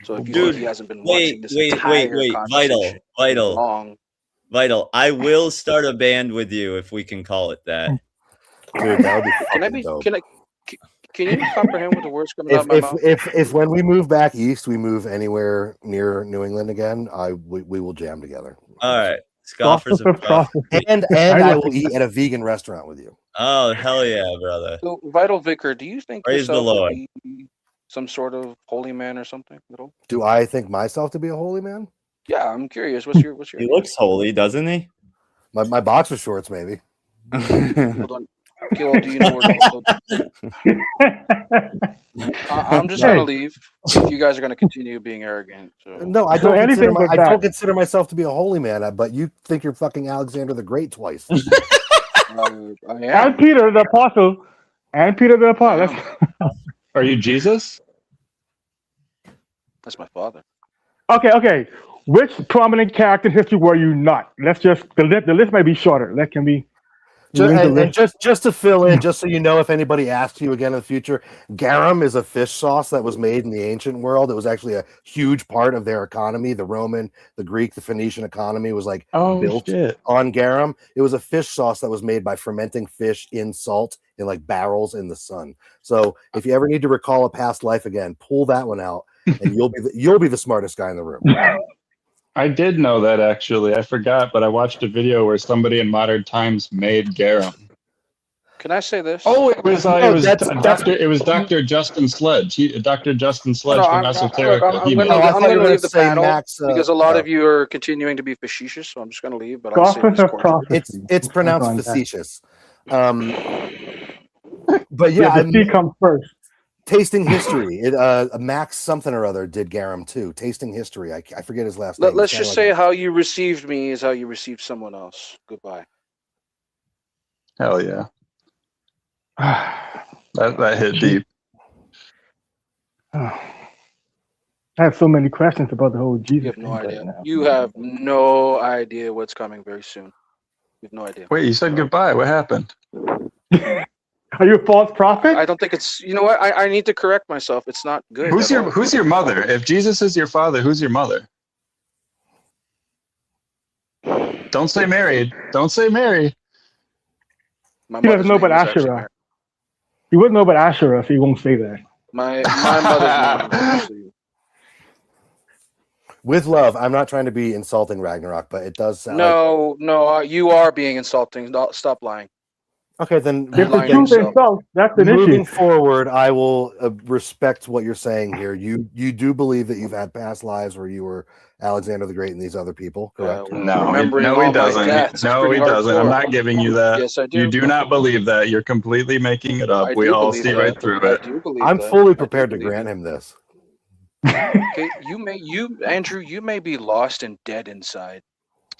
Speaker 17: So if you think he hasn't been watching this entire conversation
Speaker 19: Vital. I will start a band with you if we can call it that.
Speaker 15: Dude, that would be dope.
Speaker 17: Can you comprehend what the words coming out of my mouth?
Speaker 15: If when we move back east, we move anywhere near New England again, we will jam together.
Speaker 19: All right, scoffers of prophecy.
Speaker 15: And I will eat at a vegan restaurant with you.
Speaker 19: Oh hell yeah, brother!
Speaker 17: So, Vital Vicar, do you think
Speaker 19: Praise the
Speaker 17: yourself
Speaker 19: Lord.
Speaker 17: to be some sort of holy man or something at all?
Speaker 15: Do I think myself to be a holy man?
Speaker 17: Yeah, I'm curious. What's your?
Speaker 19: He looks holy, doesn't he?
Speaker 15: My boxer shorts, maybe.
Speaker 17: Hold on. Okay, well, do you know where I'm just gonna leave. If you guys are gonna continue being arrogant. So.
Speaker 15: No, I don't. I don't consider myself to be a holy man. But you think you're fucking Alexander the Great twice.
Speaker 17: I am.
Speaker 20: And Peter the Apostle. And Peter the Apostle.
Speaker 10: Are you Jesus?
Speaker 17: That's my father.
Speaker 20: Okay. Which prominent character in history were you not? Let's just the list may be shorter. That can be.
Speaker 15: Just to fill in, just so you know, if anybody asks you again in the future, garum is a fish sauce that was made in the ancient world. It was actually a huge part of their economy. The Roman, the Greek, the Phoenician economy was built on garum. It was a fish sauce that was made by fermenting fish in salt in barrels in the sun. So if you ever need to recall a past life again, pull that one out, and you'll be the smartest guy in the room.
Speaker 10: I did know that actually. I forgot, but I watched a video where somebody in modern times made garum.
Speaker 17: Can I say this?
Speaker 10: Oh, it was Dr. Justin Sledge. Dr. Justin Sledge from Esoterica.
Speaker 17: I'm going to leave the panel because a lot of you are continuing to be facetious, so I'm just going to leave. But I'll say
Speaker 15: it's pronounced facetious. But yeah,
Speaker 20: the C comes first.
Speaker 15: Tasting History. Max something or other did garum too. Tasting History. I forget his last name.
Speaker 17: Let's just say how you received me is how you received someone else. Goodbye.
Speaker 10: Hell yeah. that hit deep.
Speaker 20: I have so many questions about the whole Jesus.
Speaker 17: You have no idea. You have no idea what's coming very soon. You have no idea.
Speaker 10: Wait, you said goodbye. What happened?
Speaker 20: Are you a false prophet?
Speaker 17: I don't think it's. You know what? I need to correct myself. It's not good.
Speaker 3: Who's
Speaker 17: at all.
Speaker 3: your mother? If Jesus is your father, who's your mother? Don't say Mary. Don't say Mary.
Speaker 17: My
Speaker 20: He doesn't
Speaker 17: mother's
Speaker 20: know about
Speaker 17: name is actually
Speaker 20: Asherah.
Speaker 17: Mary.
Speaker 20: He wouldn't know about Asherah, so he won't say that.
Speaker 17: My mother's name is actually.
Speaker 15: With love, I'm not trying to be insulting Ragnarok, but it does sound
Speaker 17: No, you are being insulting. Stop lying.
Speaker 15: okay. Then
Speaker 20: If the
Speaker 17: lying to
Speaker 20: truth
Speaker 17: yourself.
Speaker 20: insults, that's an
Speaker 15: moving
Speaker 20: issue.
Speaker 15: forward, I will respect what you're saying here. You do believe that you've had past lives where you were Alexander the Great and these other people, correct?
Speaker 3: No,
Speaker 17: Remembering all
Speaker 3: he
Speaker 17: my
Speaker 3: doesn't.
Speaker 17: deaths is
Speaker 3: No,
Speaker 17: pretty
Speaker 3: he doesn't. I'm
Speaker 17: hardcore.
Speaker 3: not giving you that.
Speaker 17: Yes, I do.
Speaker 3: You do not believe that. You're completely making it up.
Speaker 17: I
Speaker 3: We
Speaker 17: do
Speaker 3: all
Speaker 17: believe
Speaker 3: see
Speaker 17: that.
Speaker 3: right through
Speaker 17: I
Speaker 3: it.
Speaker 17: do believe
Speaker 15: I'm
Speaker 17: that.
Speaker 15: fully
Speaker 17: I do
Speaker 15: prepared to
Speaker 17: believe
Speaker 15: grant
Speaker 17: that.
Speaker 15: him this.
Speaker 17: Okay, Andrew, you may be lost and dead inside,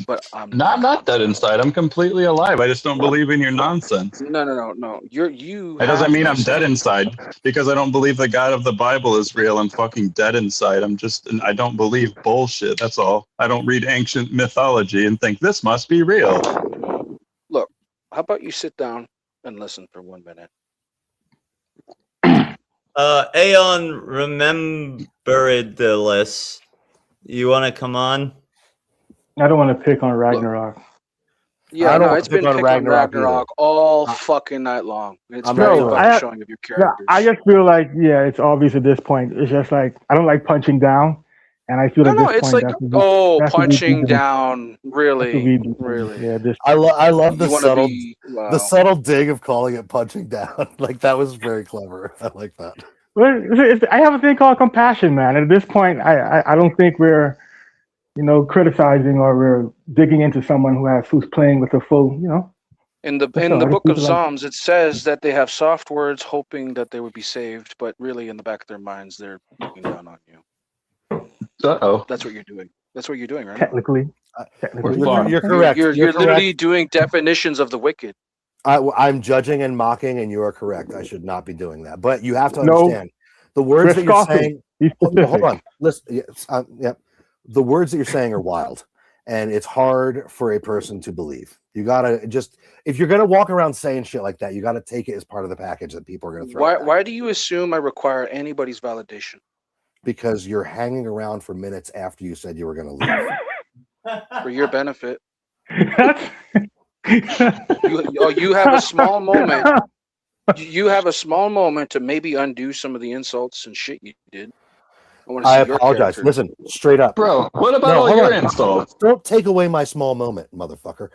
Speaker 17: but I'm
Speaker 3: Not that inside. I'm completely alive. I just don't believe in your nonsense.
Speaker 17: No. You.
Speaker 3: It doesn't
Speaker 17: have
Speaker 3: mean
Speaker 17: no
Speaker 3: I'm dead
Speaker 17: soul.
Speaker 3: inside because I don't believe the God of the Bible is real. I'm fucking dead inside. I don't believe bullshit. That's all. I don't read ancient mythology and think this must be real.
Speaker 17: Look, how about you sit down and listen for 1 minute?
Speaker 2: Aeon, rememberedless. You want to come on?
Speaker 20: I don't want to pick on Ragnarok.
Speaker 17: Yeah,
Speaker 15: I don't
Speaker 17: no,
Speaker 15: want
Speaker 17: it's
Speaker 15: to pick
Speaker 17: been
Speaker 15: on
Speaker 17: pick on
Speaker 15: Ragnarok
Speaker 17: Ragnarok all fucking night long. It's
Speaker 15: I'm
Speaker 17: very
Speaker 15: not
Speaker 17: fucking
Speaker 15: gonna-
Speaker 17: showing of your
Speaker 20: Yeah,
Speaker 17: characters.
Speaker 20: I just feel like, yeah, it's obvious at this point. It's just like, I don't like punching down. And I feel
Speaker 17: No,
Speaker 20: at
Speaker 17: no,
Speaker 20: this
Speaker 17: it's
Speaker 20: point,
Speaker 17: like,
Speaker 20: that's a weak-
Speaker 17: oh,
Speaker 20: that's a weak
Speaker 17: punching
Speaker 20: reason.
Speaker 17: down.
Speaker 20: That's a
Speaker 17: Really,
Speaker 20: weak reason.
Speaker 17: really.
Speaker 20: Yeah, this,
Speaker 15: I love the
Speaker 17: You wanna
Speaker 15: subtle
Speaker 17: be- wow.
Speaker 15: the subtle dig of calling it punching down. Like that was very clever. I like that.
Speaker 20: well, I have a thing called compassion, man. At this point, I don't think we're, criticizing or we're digging into someone who's playing with a full,
Speaker 17: In the
Speaker 20: That's all. I
Speaker 17: book
Speaker 20: just
Speaker 17: of
Speaker 20: feel like-
Speaker 17: Psalms, it says that they have soft words, hoping that they would be saved, but really in the back of their minds, they're looking down on you.
Speaker 3: Uh-oh.
Speaker 17: That's what you're doing. That's what you're doing, right?
Speaker 20: technically.
Speaker 15: You're correct.
Speaker 17: You're
Speaker 15: correct.
Speaker 17: literally doing definitions of the wicked.
Speaker 15: I'm judging and mocking, and you are correct. I should not be doing that. But you have to
Speaker 20: No.
Speaker 15: understand the words
Speaker 20: We're
Speaker 15: that you're
Speaker 20: scoffing.
Speaker 15: saying.
Speaker 20: Be
Speaker 15: Hold
Speaker 20: specific.
Speaker 15: on. Listen. Yep. The words that you're saying are wild, and it's hard for a person to believe. You gotta if you're gonna walk around saying shit like that, you gotta take it as part of the package that people are gonna throw.
Speaker 17: Why do you assume I require anybody's validation?
Speaker 15: Because you're hanging around for minutes after you said you were gonna leave.
Speaker 17: For your benefit. You have a small moment. You have a small moment to maybe undo some of the insults and shit you did. wanna
Speaker 15: I
Speaker 17: see your
Speaker 15: apologize.
Speaker 17: character.
Speaker 15: Listen, straight up.
Speaker 3: Bro, what about all
Speaker 15: hold
Speaker 3: your
Speaker 15: on.
Speaker 3: insults?
Speaker 15: Don't take away my small moment, motherfucker.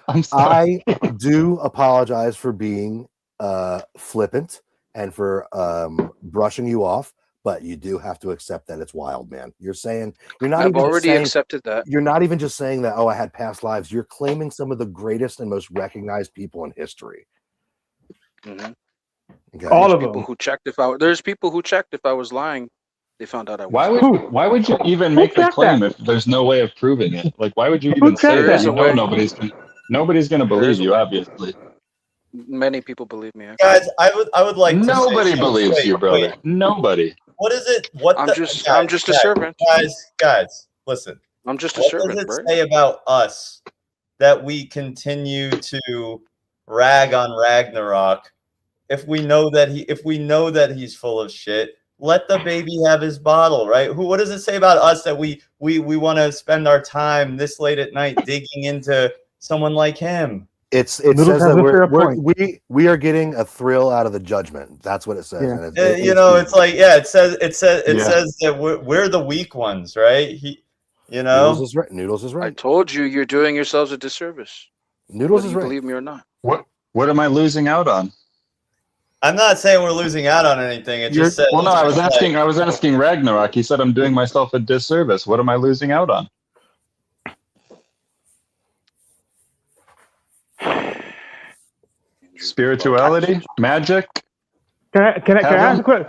Speaker 3: I'm sorry.
Speaker 15: I do apologize for being flippant and for brushing you off, but you do have to accept that it's wild, man. You're saying you're not
Speaker 17: I've
Speaker 15: even
Speaker 17: already
Speaker 15: saying,
Speaker 17: accepted that.
Speaker 15: You're not even just saying that, oh, I had past lives. You're claiming some of the greatest and most recognized people in history.
Speaker 17: Mhm.
Speaker 15: Okay.
Speaker 20: All
Speaker 17: There's
Speaker 20: of
Speaker 17: people
Speaker 20: them.
Speaker 17: who checked there's people who checked if I was lying. They found out I was.
Speaker 3: Why would you even make the claim if there's no way of proving it? Like, why would you even say
Speaker 17: There
Speaker 3: that?
Speaker 17: is
Speaker 3: You
Speaker 17: a
Speaker 3: know
Speaker 17: way.
Speaker 3: nobody's gonna
Speaker 17: There is
Speaker 3: believe
Speaker 17: a
Speaker 3: you,
Speaker 17: way.
Speaker 3: obviously.
Speaker 17: Many people believe me.
Speaker 2: Guys, I would like to say
Speaker 3: Nobody
Speaker 2: something.
Speaker 3: believes
Speaker 2: Wait,
Speaker 3: you, brother.
Speaker 2: wait.
Speaker 3: Nobody.
Speaker 2: What is it? What
Speaker 17: I'm
Speaker 2: the,
Speaker 17: just
Speaker 2: guys,
Speaker 17: a servant.
Speaker 2: Guys, listen.
Speaker 17: I'm just a
Speaker 2: What
Speaker 17: servant,
Speaker 2: does it
Speaker 17: right?
Speaker 2: say about us that we continue to rag on Ragnarok if we know that he's full of shit? Let the baby have his bottle, right? What does it say about us that we want to spend our time this late at night digging into someone like him?
Speaker 15: It
Speaker 20: Noodles
Speaker 15: says
Speaker 20: has
Speaker 15: that
Speaker 20: a fair point.
Speaker 15: we are getting a thrill out of the judgment. That's what it says.
Speaker 20: Yeah.
Speaker 15: And
Speaker 2: It's like, yeah, it says
Speaker 3: Yeah.
Speaker 2: says that we're the weak ones, right?
Speaker 15: Noodles is right. Noodles is
Speaker 17: I
Speaker 15: right.
Speaker 17: told you you're doing yourselves a disservice.
Speaker 15: Noodles
Speaker 17: Whether
Speaker 15: is
Speaker 17: you
Speaker 15: right.
Speaker 17: believe me or not.
Speaker 3: What am I losing out on?
Speaker 2: I'm not saying we're losing out on anything. It just says.
Speaker 3: Well, no, I was asking Ragnarok. He said I'm doing myself a disservice. What am I losing out on? Spirituality, magic.
Speaker 20: Can I
Speaker 3: Heaven?
Speaker 20: ask a question?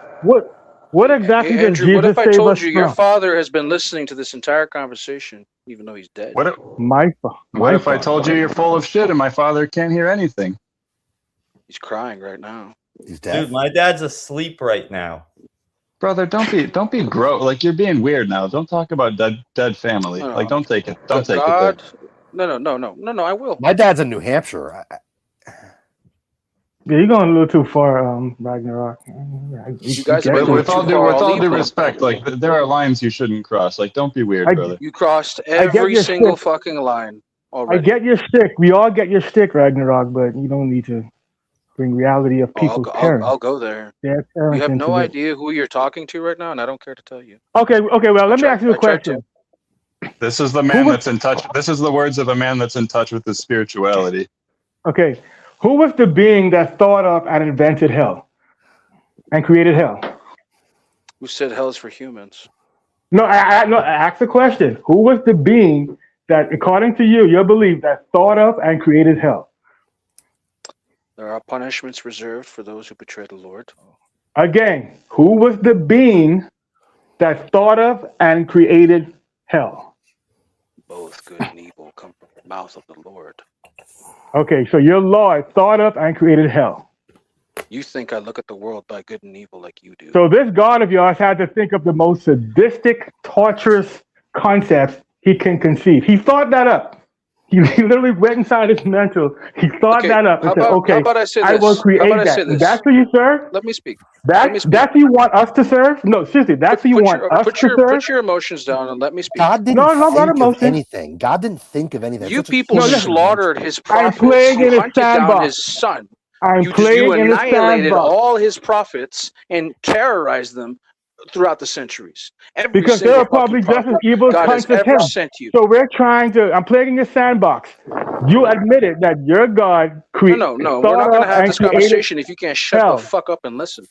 Speaker 20: What exactly
Speaker 17: Hey,
Speaker 20: does
Speaker 17: Andrew,
Speaker 20: Jesus
Speaker 17: what if I
Speaker 20: save
Speaker 17: told
Speaker 20: us
Speaker 17: you your
Speaker 20: from?
Speaker 17: father has been listening to this entire conversation, even though he's dead?
Speaker 3: What if,
Speaker 20: My
Speaker 3: if I told you you're full of shit and my father can't hear anything?
Speaker 17: He's crying right now.
Speaker 15: He's
Speaker 2: Dude, my dad's asleep right now.
Speaker 3: Brother, don't be gross. Like, you're being weird now. Don't talk about dead family.
Speaker 17: No,
Speaker 3: Like, don't take it. Don't take
Speaker 17: God,
Speaker 3: it
Speaker 17: no, I will.
Speaker 15: My dad's in New Hampshire.
Speaker 20: Yeah, you're going a little too far, Ragnarok.
Speaker 17: You guys are
Speaker 3: With,
Speaker 17: going
Speaker 3: with
Speaker 17: too
Speaker 3: all due,
Speaker 17: far.
Speaker 3: with
Speaker 17: I'll
Speaker 3: all
Speaker 17: leave
Speaker 3: due
Speaker 17: them.
Speaker 3: respect, like there are lines you shouldn't cross. Like, don't be weird, brother.
Speaker 17: You crossed
Speaker 20: I get
Speaker 17: every
Speaker 20: your
Speaker 17: single
Speaker 20: shtick.
Speaker 17: fucking line
Speaker 20: I
Speaker 17: already.
Speaker 20: get your stick. We all get your stick, Ragnarok, but you don't need to bring reality of
Speaker 17: Oh, I'll
Speaker 20: people's
Speaker 17: go,
Speaker 20: parents.
Speaker 17: I'll go there.
Speaker 20: Their
Speaker 17: You
Speaker 20: parents
Speaker 17: have
Speaker 20: into
Speaker 17: no
Speaker 20: this.
Speaker 17: idea who you're talking to right now, and I don't care to tell you.
Speaker 20: Okay, well, let me ask you a
Speaker 17: I tried to.
Speaker 20: question.
Speaker 3: This is the man that's in touch. This is the words of a man that's in touch with his spirituality.
Speaker 20: Okay, who was the being that thought up and invented hell and created hell?
Speaker 17: Who said hell is for humans?
Speaker 20: No, I asked the question. Who was the being that, according to you, your belief, that thought up and created hell?
Speaker 17: There are punishments reserved for those who betray the Lord.
Speaker 20: Again, who was the being that thought of and created hell?
Speaker 17: Both good and evil come from the mouth of the Lord.
Speaker 20: Okay, so your Lord thought of and created hell.
Speaker 17: You think I look at the world by good and evil like you do.
Speaker 20: So this God of yours had to think of the most sadistic, torturous concepts he can conceive. He thought that up. He literally went inside his mental. He thought
Speaker 17: Okay,
Speaker 20: that up and
Speaker 17: how
Speaker 20: said,
Speaker 17: about-
Speaker 20: okay,
Speaker 17: how about I say
Speaker 20: I
Speaker 17: this?
Speaker 20: will
Speaker 17: How
Speaker 20: create
Speaker 17: about I
Speaker 20: that.
Speaker 17: say
Speaker 20: And
Speaker 17: this?
Speaker 20: that's who you serve?
Speaker 17: Let me speak. Let me
Speaker 20: That,
Speaker 17: speak.
Speaker 20: that's who you want us to serve? No, seriously, that's who you want us to serve?
Speaker 17: Put your emotions down and let me speak.
Speaker 15: God didn't
Speaker 20: No, not
Speaker 15: think of
Speaker 20: emotion.
Speaker 15: anything. God didn't think of anything.
Speaker 17: You
Speaker 15: Such a
Speaker 17: people
Speaker 15: huge
Speaker 17: slaughtered his
Speaker 20: I'm
Speaker 17: prophets.
Speaker 20: playing
Speaker 17: You
Speaker 20: in a
Speaker 17: hunted down
Speaker 20: sandbox.
Speaker 17: his son.
Speaker 20: I'm
Speaker 17: You
Speaker 20: playing in a
Speaker 17: annihilated
Speaker 20: sandbox.
Speaker 17: all his prophets and terrorized them throughout the centuries. Every
Speaker 20: Because
Speaker 17: single
Speaker 20: they're probably
Speaker 17: fucking
Speaker 20: just as
Speaker 17: prophet
Speaker 20: evil
Speaker 17: God has
Speaker 20: cunts as
Speaker 17: ever
Speaker 20: him.
Speaker 17: sent you.
Speaker 20: So we're trying to, I'm playing in your sandbox. You admitted that your God created,
Speaker 17: No, we're not going to have this conversation if you can't shut
Speaker 20: hell.
Speaker 17: the fuck up and listen.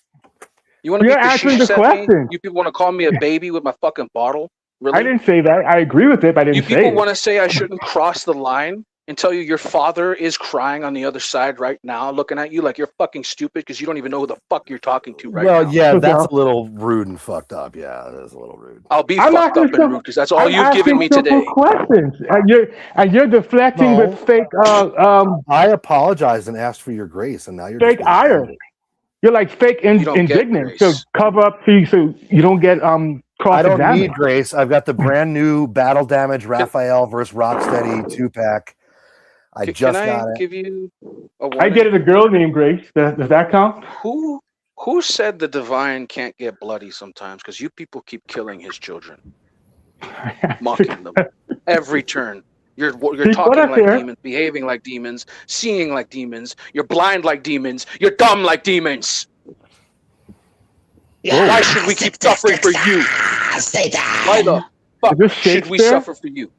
Speaker 17: You want to
Speaker 20: You're
Speaker 17: beat the
Speaker 20: answering
Speaker 17: sheesh
Speaker 20: the
Speaker 17: at me?
Speaker 20: question.
Speaker 17: You people want to call me a baby with my fucking bottle? Really?
Speaker 20: I didn't say that. I agree with it, but I
Speaker 17: You
Speaker 20: didn't say
Speaker 17: people
Speaker 20: it.
Speaker 17: want to say I shouldn't cross the line and tell you your father is crying on the other side right now, looking at you like you're fucking stupid because you don't even know who the fuck you're talking to right
Speaker 15: well,
Speaker 17: now.
Speaker 15: yeah, that's a little rude and fucked up. Yeah, it is a little rude.
Speaker 17: I'll be
Speaker 20: I'm
Speaker 17: fucked
Speaker 20: asking
Speaker 17: up and
Speaker 20: simple-
Speaker 17: rude because that's all
Speaker 20: I'm
Speaker 17: you've given
Speaker 20: asking
Speaker 17: me
Speaker 20: simple
Speaker 17: today.
Speaker 20: questions, and you're deflecting
Speaker 15: No.
Speaker 20: with fake
Speaker 15: I apologized and asked for your grace, and now you're
Speaker 20: fake
Speaker 15: just being
Speaker 20: ire.
Speaker 15: offended.
Speaker 20: You're like fake
Speaker 17: You don't get
Speaker 20: indignant
Speaker 17: grace.
Speaker 20: to cover up so you don't get
Speaker 15: I don't
Speaker 20: cross-examined.
Speaker 15: need grace. I've got the brand new Battle Damage Raphael versus Rocksteady 2-pack. I
Speaker 17: Can
Speaker 15: just
Speaker 17: I
Speaker 15: got it.
Speaker 17: give you a
Speaker 20: I
Speaker 17: warning?
Speaker 20: dated a girl named Grace. Does that count?
Speaker 17: Who said the divine can't get bloody sometimes? Because you people keep killing his children, mocking them every turn. You're
Speaker 20: See,
Speaker 17: talking
Speaker 20: what
Speaker 17: like
Speaker 20: I hear-
Speaker 17: demons, behaving like demons, seeing like demons. You're blind like demons. You're dumb like demons. Why should we keep suffering for you? Why the fuck
Speaker 20: Is this
Speaker 17: should we
Speaker 20: Shakespeare?
Speaker 17: suffer for you?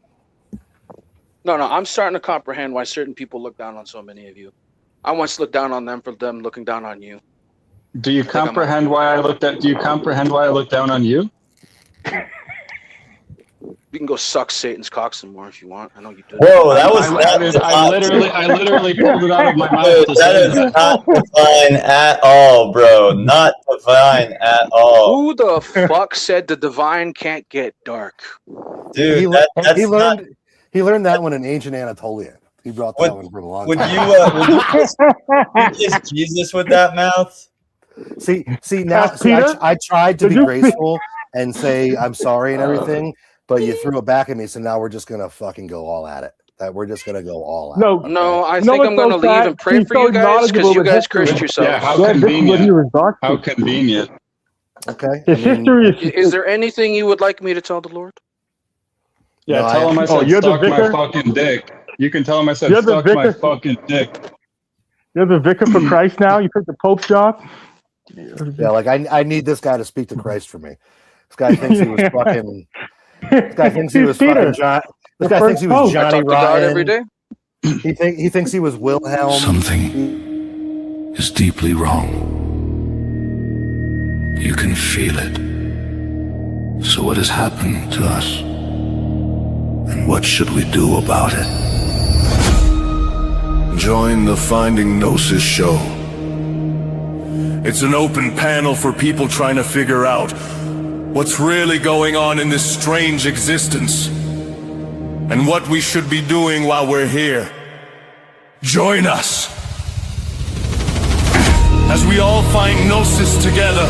Speaker 17: No, I'm starting to comprehend why certain people look down on so many of you. I once looked down on them for them looking down on you.
Speaker 3: Do you comprehend why I looked at? Do you comprehend why I looked down on you?
Speaker 17: You can go suck Satan's cock some more if you want. I know you do.
Speaker 19: Whoa, that was
Speaker 3: I literally pulled it out of my mouth
Speaker 19: Dude,
Speaker 3: to
Speaker 19: that
Speaker 3: say
Speaker 19: is
Speaker 3: that.
Speaker 19: not divine at all, bro. Not divine at all.
Speaker 17: Who the fuck said the divine can't get dark?
Speaker 19: Dude,
Speaker 15: He,
Speaker 19: that's
Speaker 15: he
Speaker 19: not.
Speaker 15: learned that one in ancient Anatolia. He brought that one from a long
Speaker 19: Would
Speaker 15: time.
Speaker 19: you kiss Jesus with that mouth?
Speaker 15: See now.
Speaker 20: Ask
Speaker 15: See,
Speaker 20: Peter?
Speaker 15: I tried to
Speaker 20: Did
Speaker 15: be
Speaker 20: you-
Speaker 15: graceful and say I'm sorry and everything, but you threw it back at me. So now we're just gonna fucking go all at it. That we're just gonna go all out.
Speaker 17: No, I
Speaker 20: You know
Speaker 17: think
Speaker 20: what's
Speaker 17: I'm gonna
Speaker 20: so
Speaker 17: leave
Speaker 20: sad?
Speaker 17: and pray
Speaker 20: He's
Speaker 17: for
Speaker 20: so
Speaker 17: you guys because
Speaker 20: knowledgeable
Speaker 17: you
Speaker 20: with
Speaker 17: guys
Speaker 20: history.
Speaker 17: cursed yourselves.
Speaker 3: Yeah, how
Speaker 20: Yeah, this is what he
Speaker 3: convenient.
Speaker 20: resorts
Speaker 3: How
Speaker 20: to.
Speaker 3: convenient.
Speaker 15: Okay.
Speaker 20: His history is.
Speaker 17: Is there anything you would like me to tell the Lord?
Speaker 3: Yeah,
Speaker 15: No,
Speaker 3: tell him I
Speaker 20: Oh,
Speaker 3: said
Speaker 20: you're the
Speaker 3: suck my
Speaker 20: vicar?
Speaker 3: fucking dick. You can tell him I said
Speaker 20: You're the
Speaker 3: suck my
Speaker 20: vicar?
Speaker 3: fucking dick.
Speaker 20: You're the vicar for Christ now. You took the Pope's job.
Speaker 15: Yeah, like I need this guy to speak to Christ for me. This guy thinks he was fucking. This guy thinks he
Speaker 20: He's
Speaker 15: was
Speaker 20: Peter,
Speaker 15: fucking John. This
Speaker 20: the
Speaker 15: guy thinks
Speaker 20: first
Speaker 15: he was
Speaker 20: Pope.
Speaker 17: I
Speaker 15: Johnny
Speaker 17: talk to God every
Speaker 15: Ryan.
Speaker 17: day.
Speaker 15: He thinks he was Wilhelm.
Speaker 11: Something is deeply wrong. You can feel it. So what has happened to us? And what should we do about it? Join the Finding Gnosis show. It's an open panel for people trying to figure out what's really going on in this strange existence and what we should be doing while we're here. Join us as we all find Gnosis together.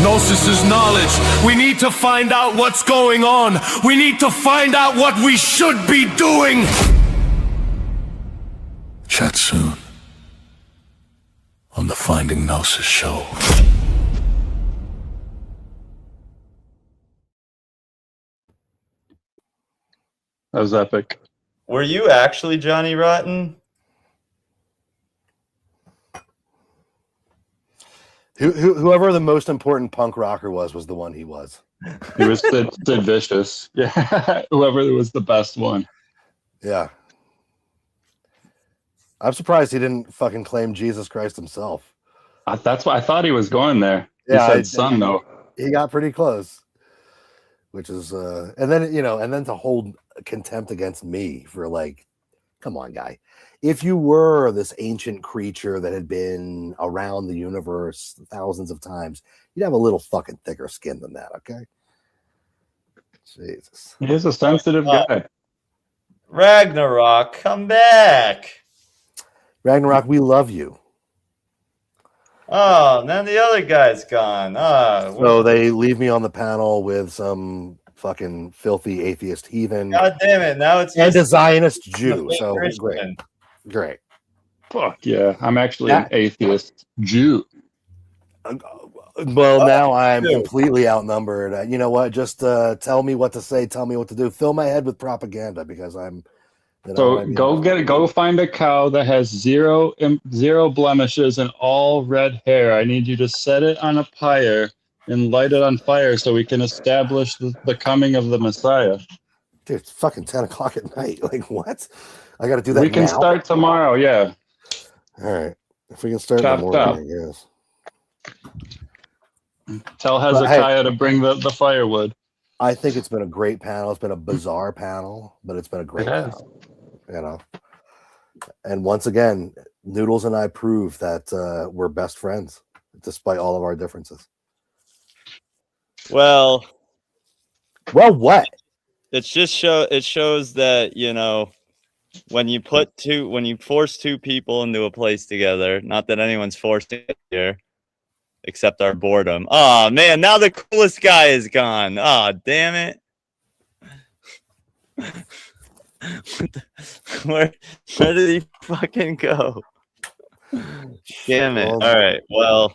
Speaker 11: Gnosis is knowledge. We need to find out what's going on. We need to find out what we should be doing. Chat soon. on the Finding Gnosis show.
Speaker 3: That was epic.
Speaker 19: Were you actually Johnny Rotten?
Speaker 15: Whoever the most important punk rocker was the one he was.
Speaker 3: He was Sid Vicious. Yeah, whoever was the best one.
Speaker 15: Yeah. I'm surprised he didn't fucking claim Jesus Christ himself.
Speaker 3: That's why I thought he was going there.
Speaker 15: Yeah,
Speaker 3: He said son, though.
Speaker 15: He got pretty close. Which is and then to hold contempt against me for like, come on, guy. If you were this ancient creature that had been around the universe thousands of times, you'd have a little fucking thicker skin than that, okay? Jesus.
Speaker 3: He's a sensitive guy.
Speaker 19: Ragnarok, come back.
Speaker 15: Ragnarok, we love you.
Speaker 19: Oh, now the other guy's gone.
Speaker 15: So they leave me on the panel with some fucking filthy atheist heathen.
Speaker 19: God damn it. Now it's
Speaker 15: and a
Speaker 19: just
Speaker 15: Zionist Jew.
Speaker 19: fake
Speaker 15: So
Speaker 19: Christian.
Speaker 15: great.
Speaker 3: Fuck yeah. I'm actually an atheist Jew.
Speaker 15: Well, now I'm completely outnumbered. You know what? Just tell me what to say. Tell me what to do. Fill my head with propaganda because I'm.
Speaker 3: So go find a cow that has zero blemishes and all red hair. I need you to set it on a pyre and light it on fire so we can establish the coming of the Messiah.
Speaker 15: Dude, it's fucking 10 o'clock at night. Like, what? I got to do that
Speaker 3: We can
Speaker 15: now?
Speaker 3: start tomorrow, yeah.
Speaker 15: All right. If we can start
Speaker 3: Chop,
Speaker 15: in the morning, I guess.
Speaker 3: Tell
Speaker 15: But,
Speaker 3: Hezekiah to bring the firewood.
Speaker 15: I think it's been a great panel. It's been a bizarre panel, but it's been a great panel. You know, and once again, Noodles and I prove that we're best friends despite all of our differences.
Speaker 19: Well,
Speaker 15: what?
Speaker 19: It shows that, you know, when you force two people into a place together, not that anyone's forced it here, except our boredom. Oh man, now the coolest guy is gone. Oh, damn it. Where did he fucking go? Damn it. All right. Well,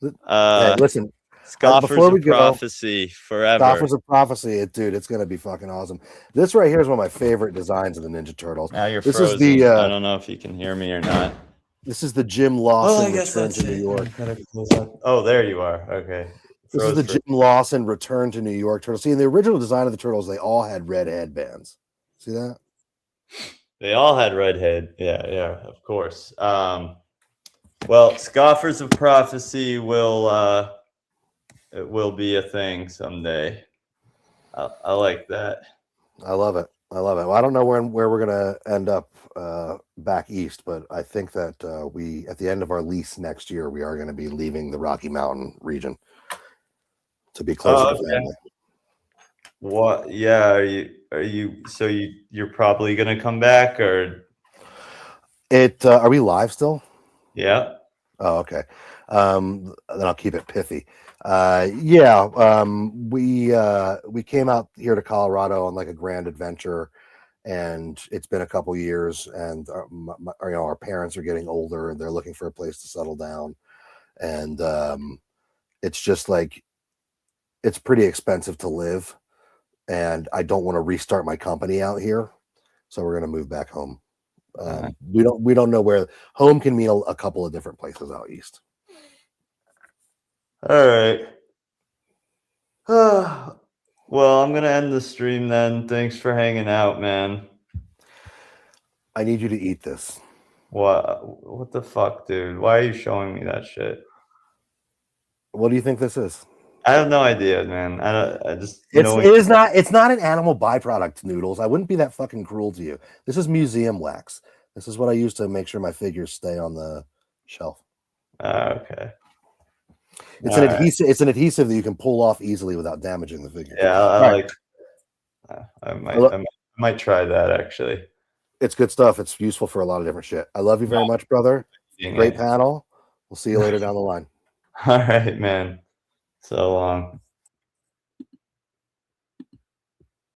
Speaker 15: hey, listen.
Speaker 19: Scoffers
Speaker 15: Before we
Speaker 19: of
Speaker 15: go,
Speaker 19: Prophecy forever.
Speaker 15: Scoffers of Prophecy, dude, it's gonna be fucking awesome. This right here is one of my favorite designs of the Ninja Turtles.
Speaker 19: Now you're
Speaker 15: this
Speaker 19: frozen.
Speaker 15: is the
Speaker 19: I don't know if you can hear me or not.
Speaker 15: This is the Jim Lawson
Speaker 19: I guess
Speaker 15: Return
Speaker 19: that's
Speaker 15: to New
Speaker 19: it.
Speaker 15: York.
Speaker 19: Oh, there you are. Okay.
Speaker 15: This is the Jim Lawson Return to New York Turtles. See, in the original design of the Turtles, they all had red headbands. See that?
Speaker 19: They all had red head. Yeah, of course. Well, Scoffers of Prophecy will be a thing someday. I like that.
Speaker 15: I love it. Well, I don't know where we're gonna end up back east, but I think that we at the end of our lease next year, we are going to be leaving the Rocky Mountain region to be closer to family.
Speaker 19: What? Yeah. Are you? So you're probably gonna come back, or?
Speaker 15: Are we live still?
Speaker 19: Yeah.
Speaker 15: Oh, okay. Then I'll keep it pithy. We came out here to Colorado on like a grand adventure, and it's been a couple years, and our parents are getting older, and they're looking for a place to settle down, and it's just like it's pretty expensive to live, and I don't want to restart my company out here, so we're gonna move back home. We don't know where home can mean a couple of different places out east.
Speaker 19: All right. Well, I'm gonna end the stream then. Thanks for hanging out, man.
Speaker 15: I need you to eat this.
Speaker 19: What the fuck, dude? Why are you showing me that shit?
Speaker 15: What do you think this is?
Speaker 19: I have no idea, man. I just
Speaker 15: it's not an animal byproduct, Noodles. I wouldn't be that fucking cruel to you. This is museum wax. This is what I use to make sure my figures stay on the shelf.
Speaker 19: Okay.
Speaker 15: It's an adhesive. It's an adhesive that you can pull off easily without damaging the figure.
Speaker 19: Yeah, I might try that actually.
Speaker 15: It's good stuff. It's useful for a lot of different shit. I love you very much, brother. Great panel. We'll see you later down the line.
Speaker 19: All right, man. So long.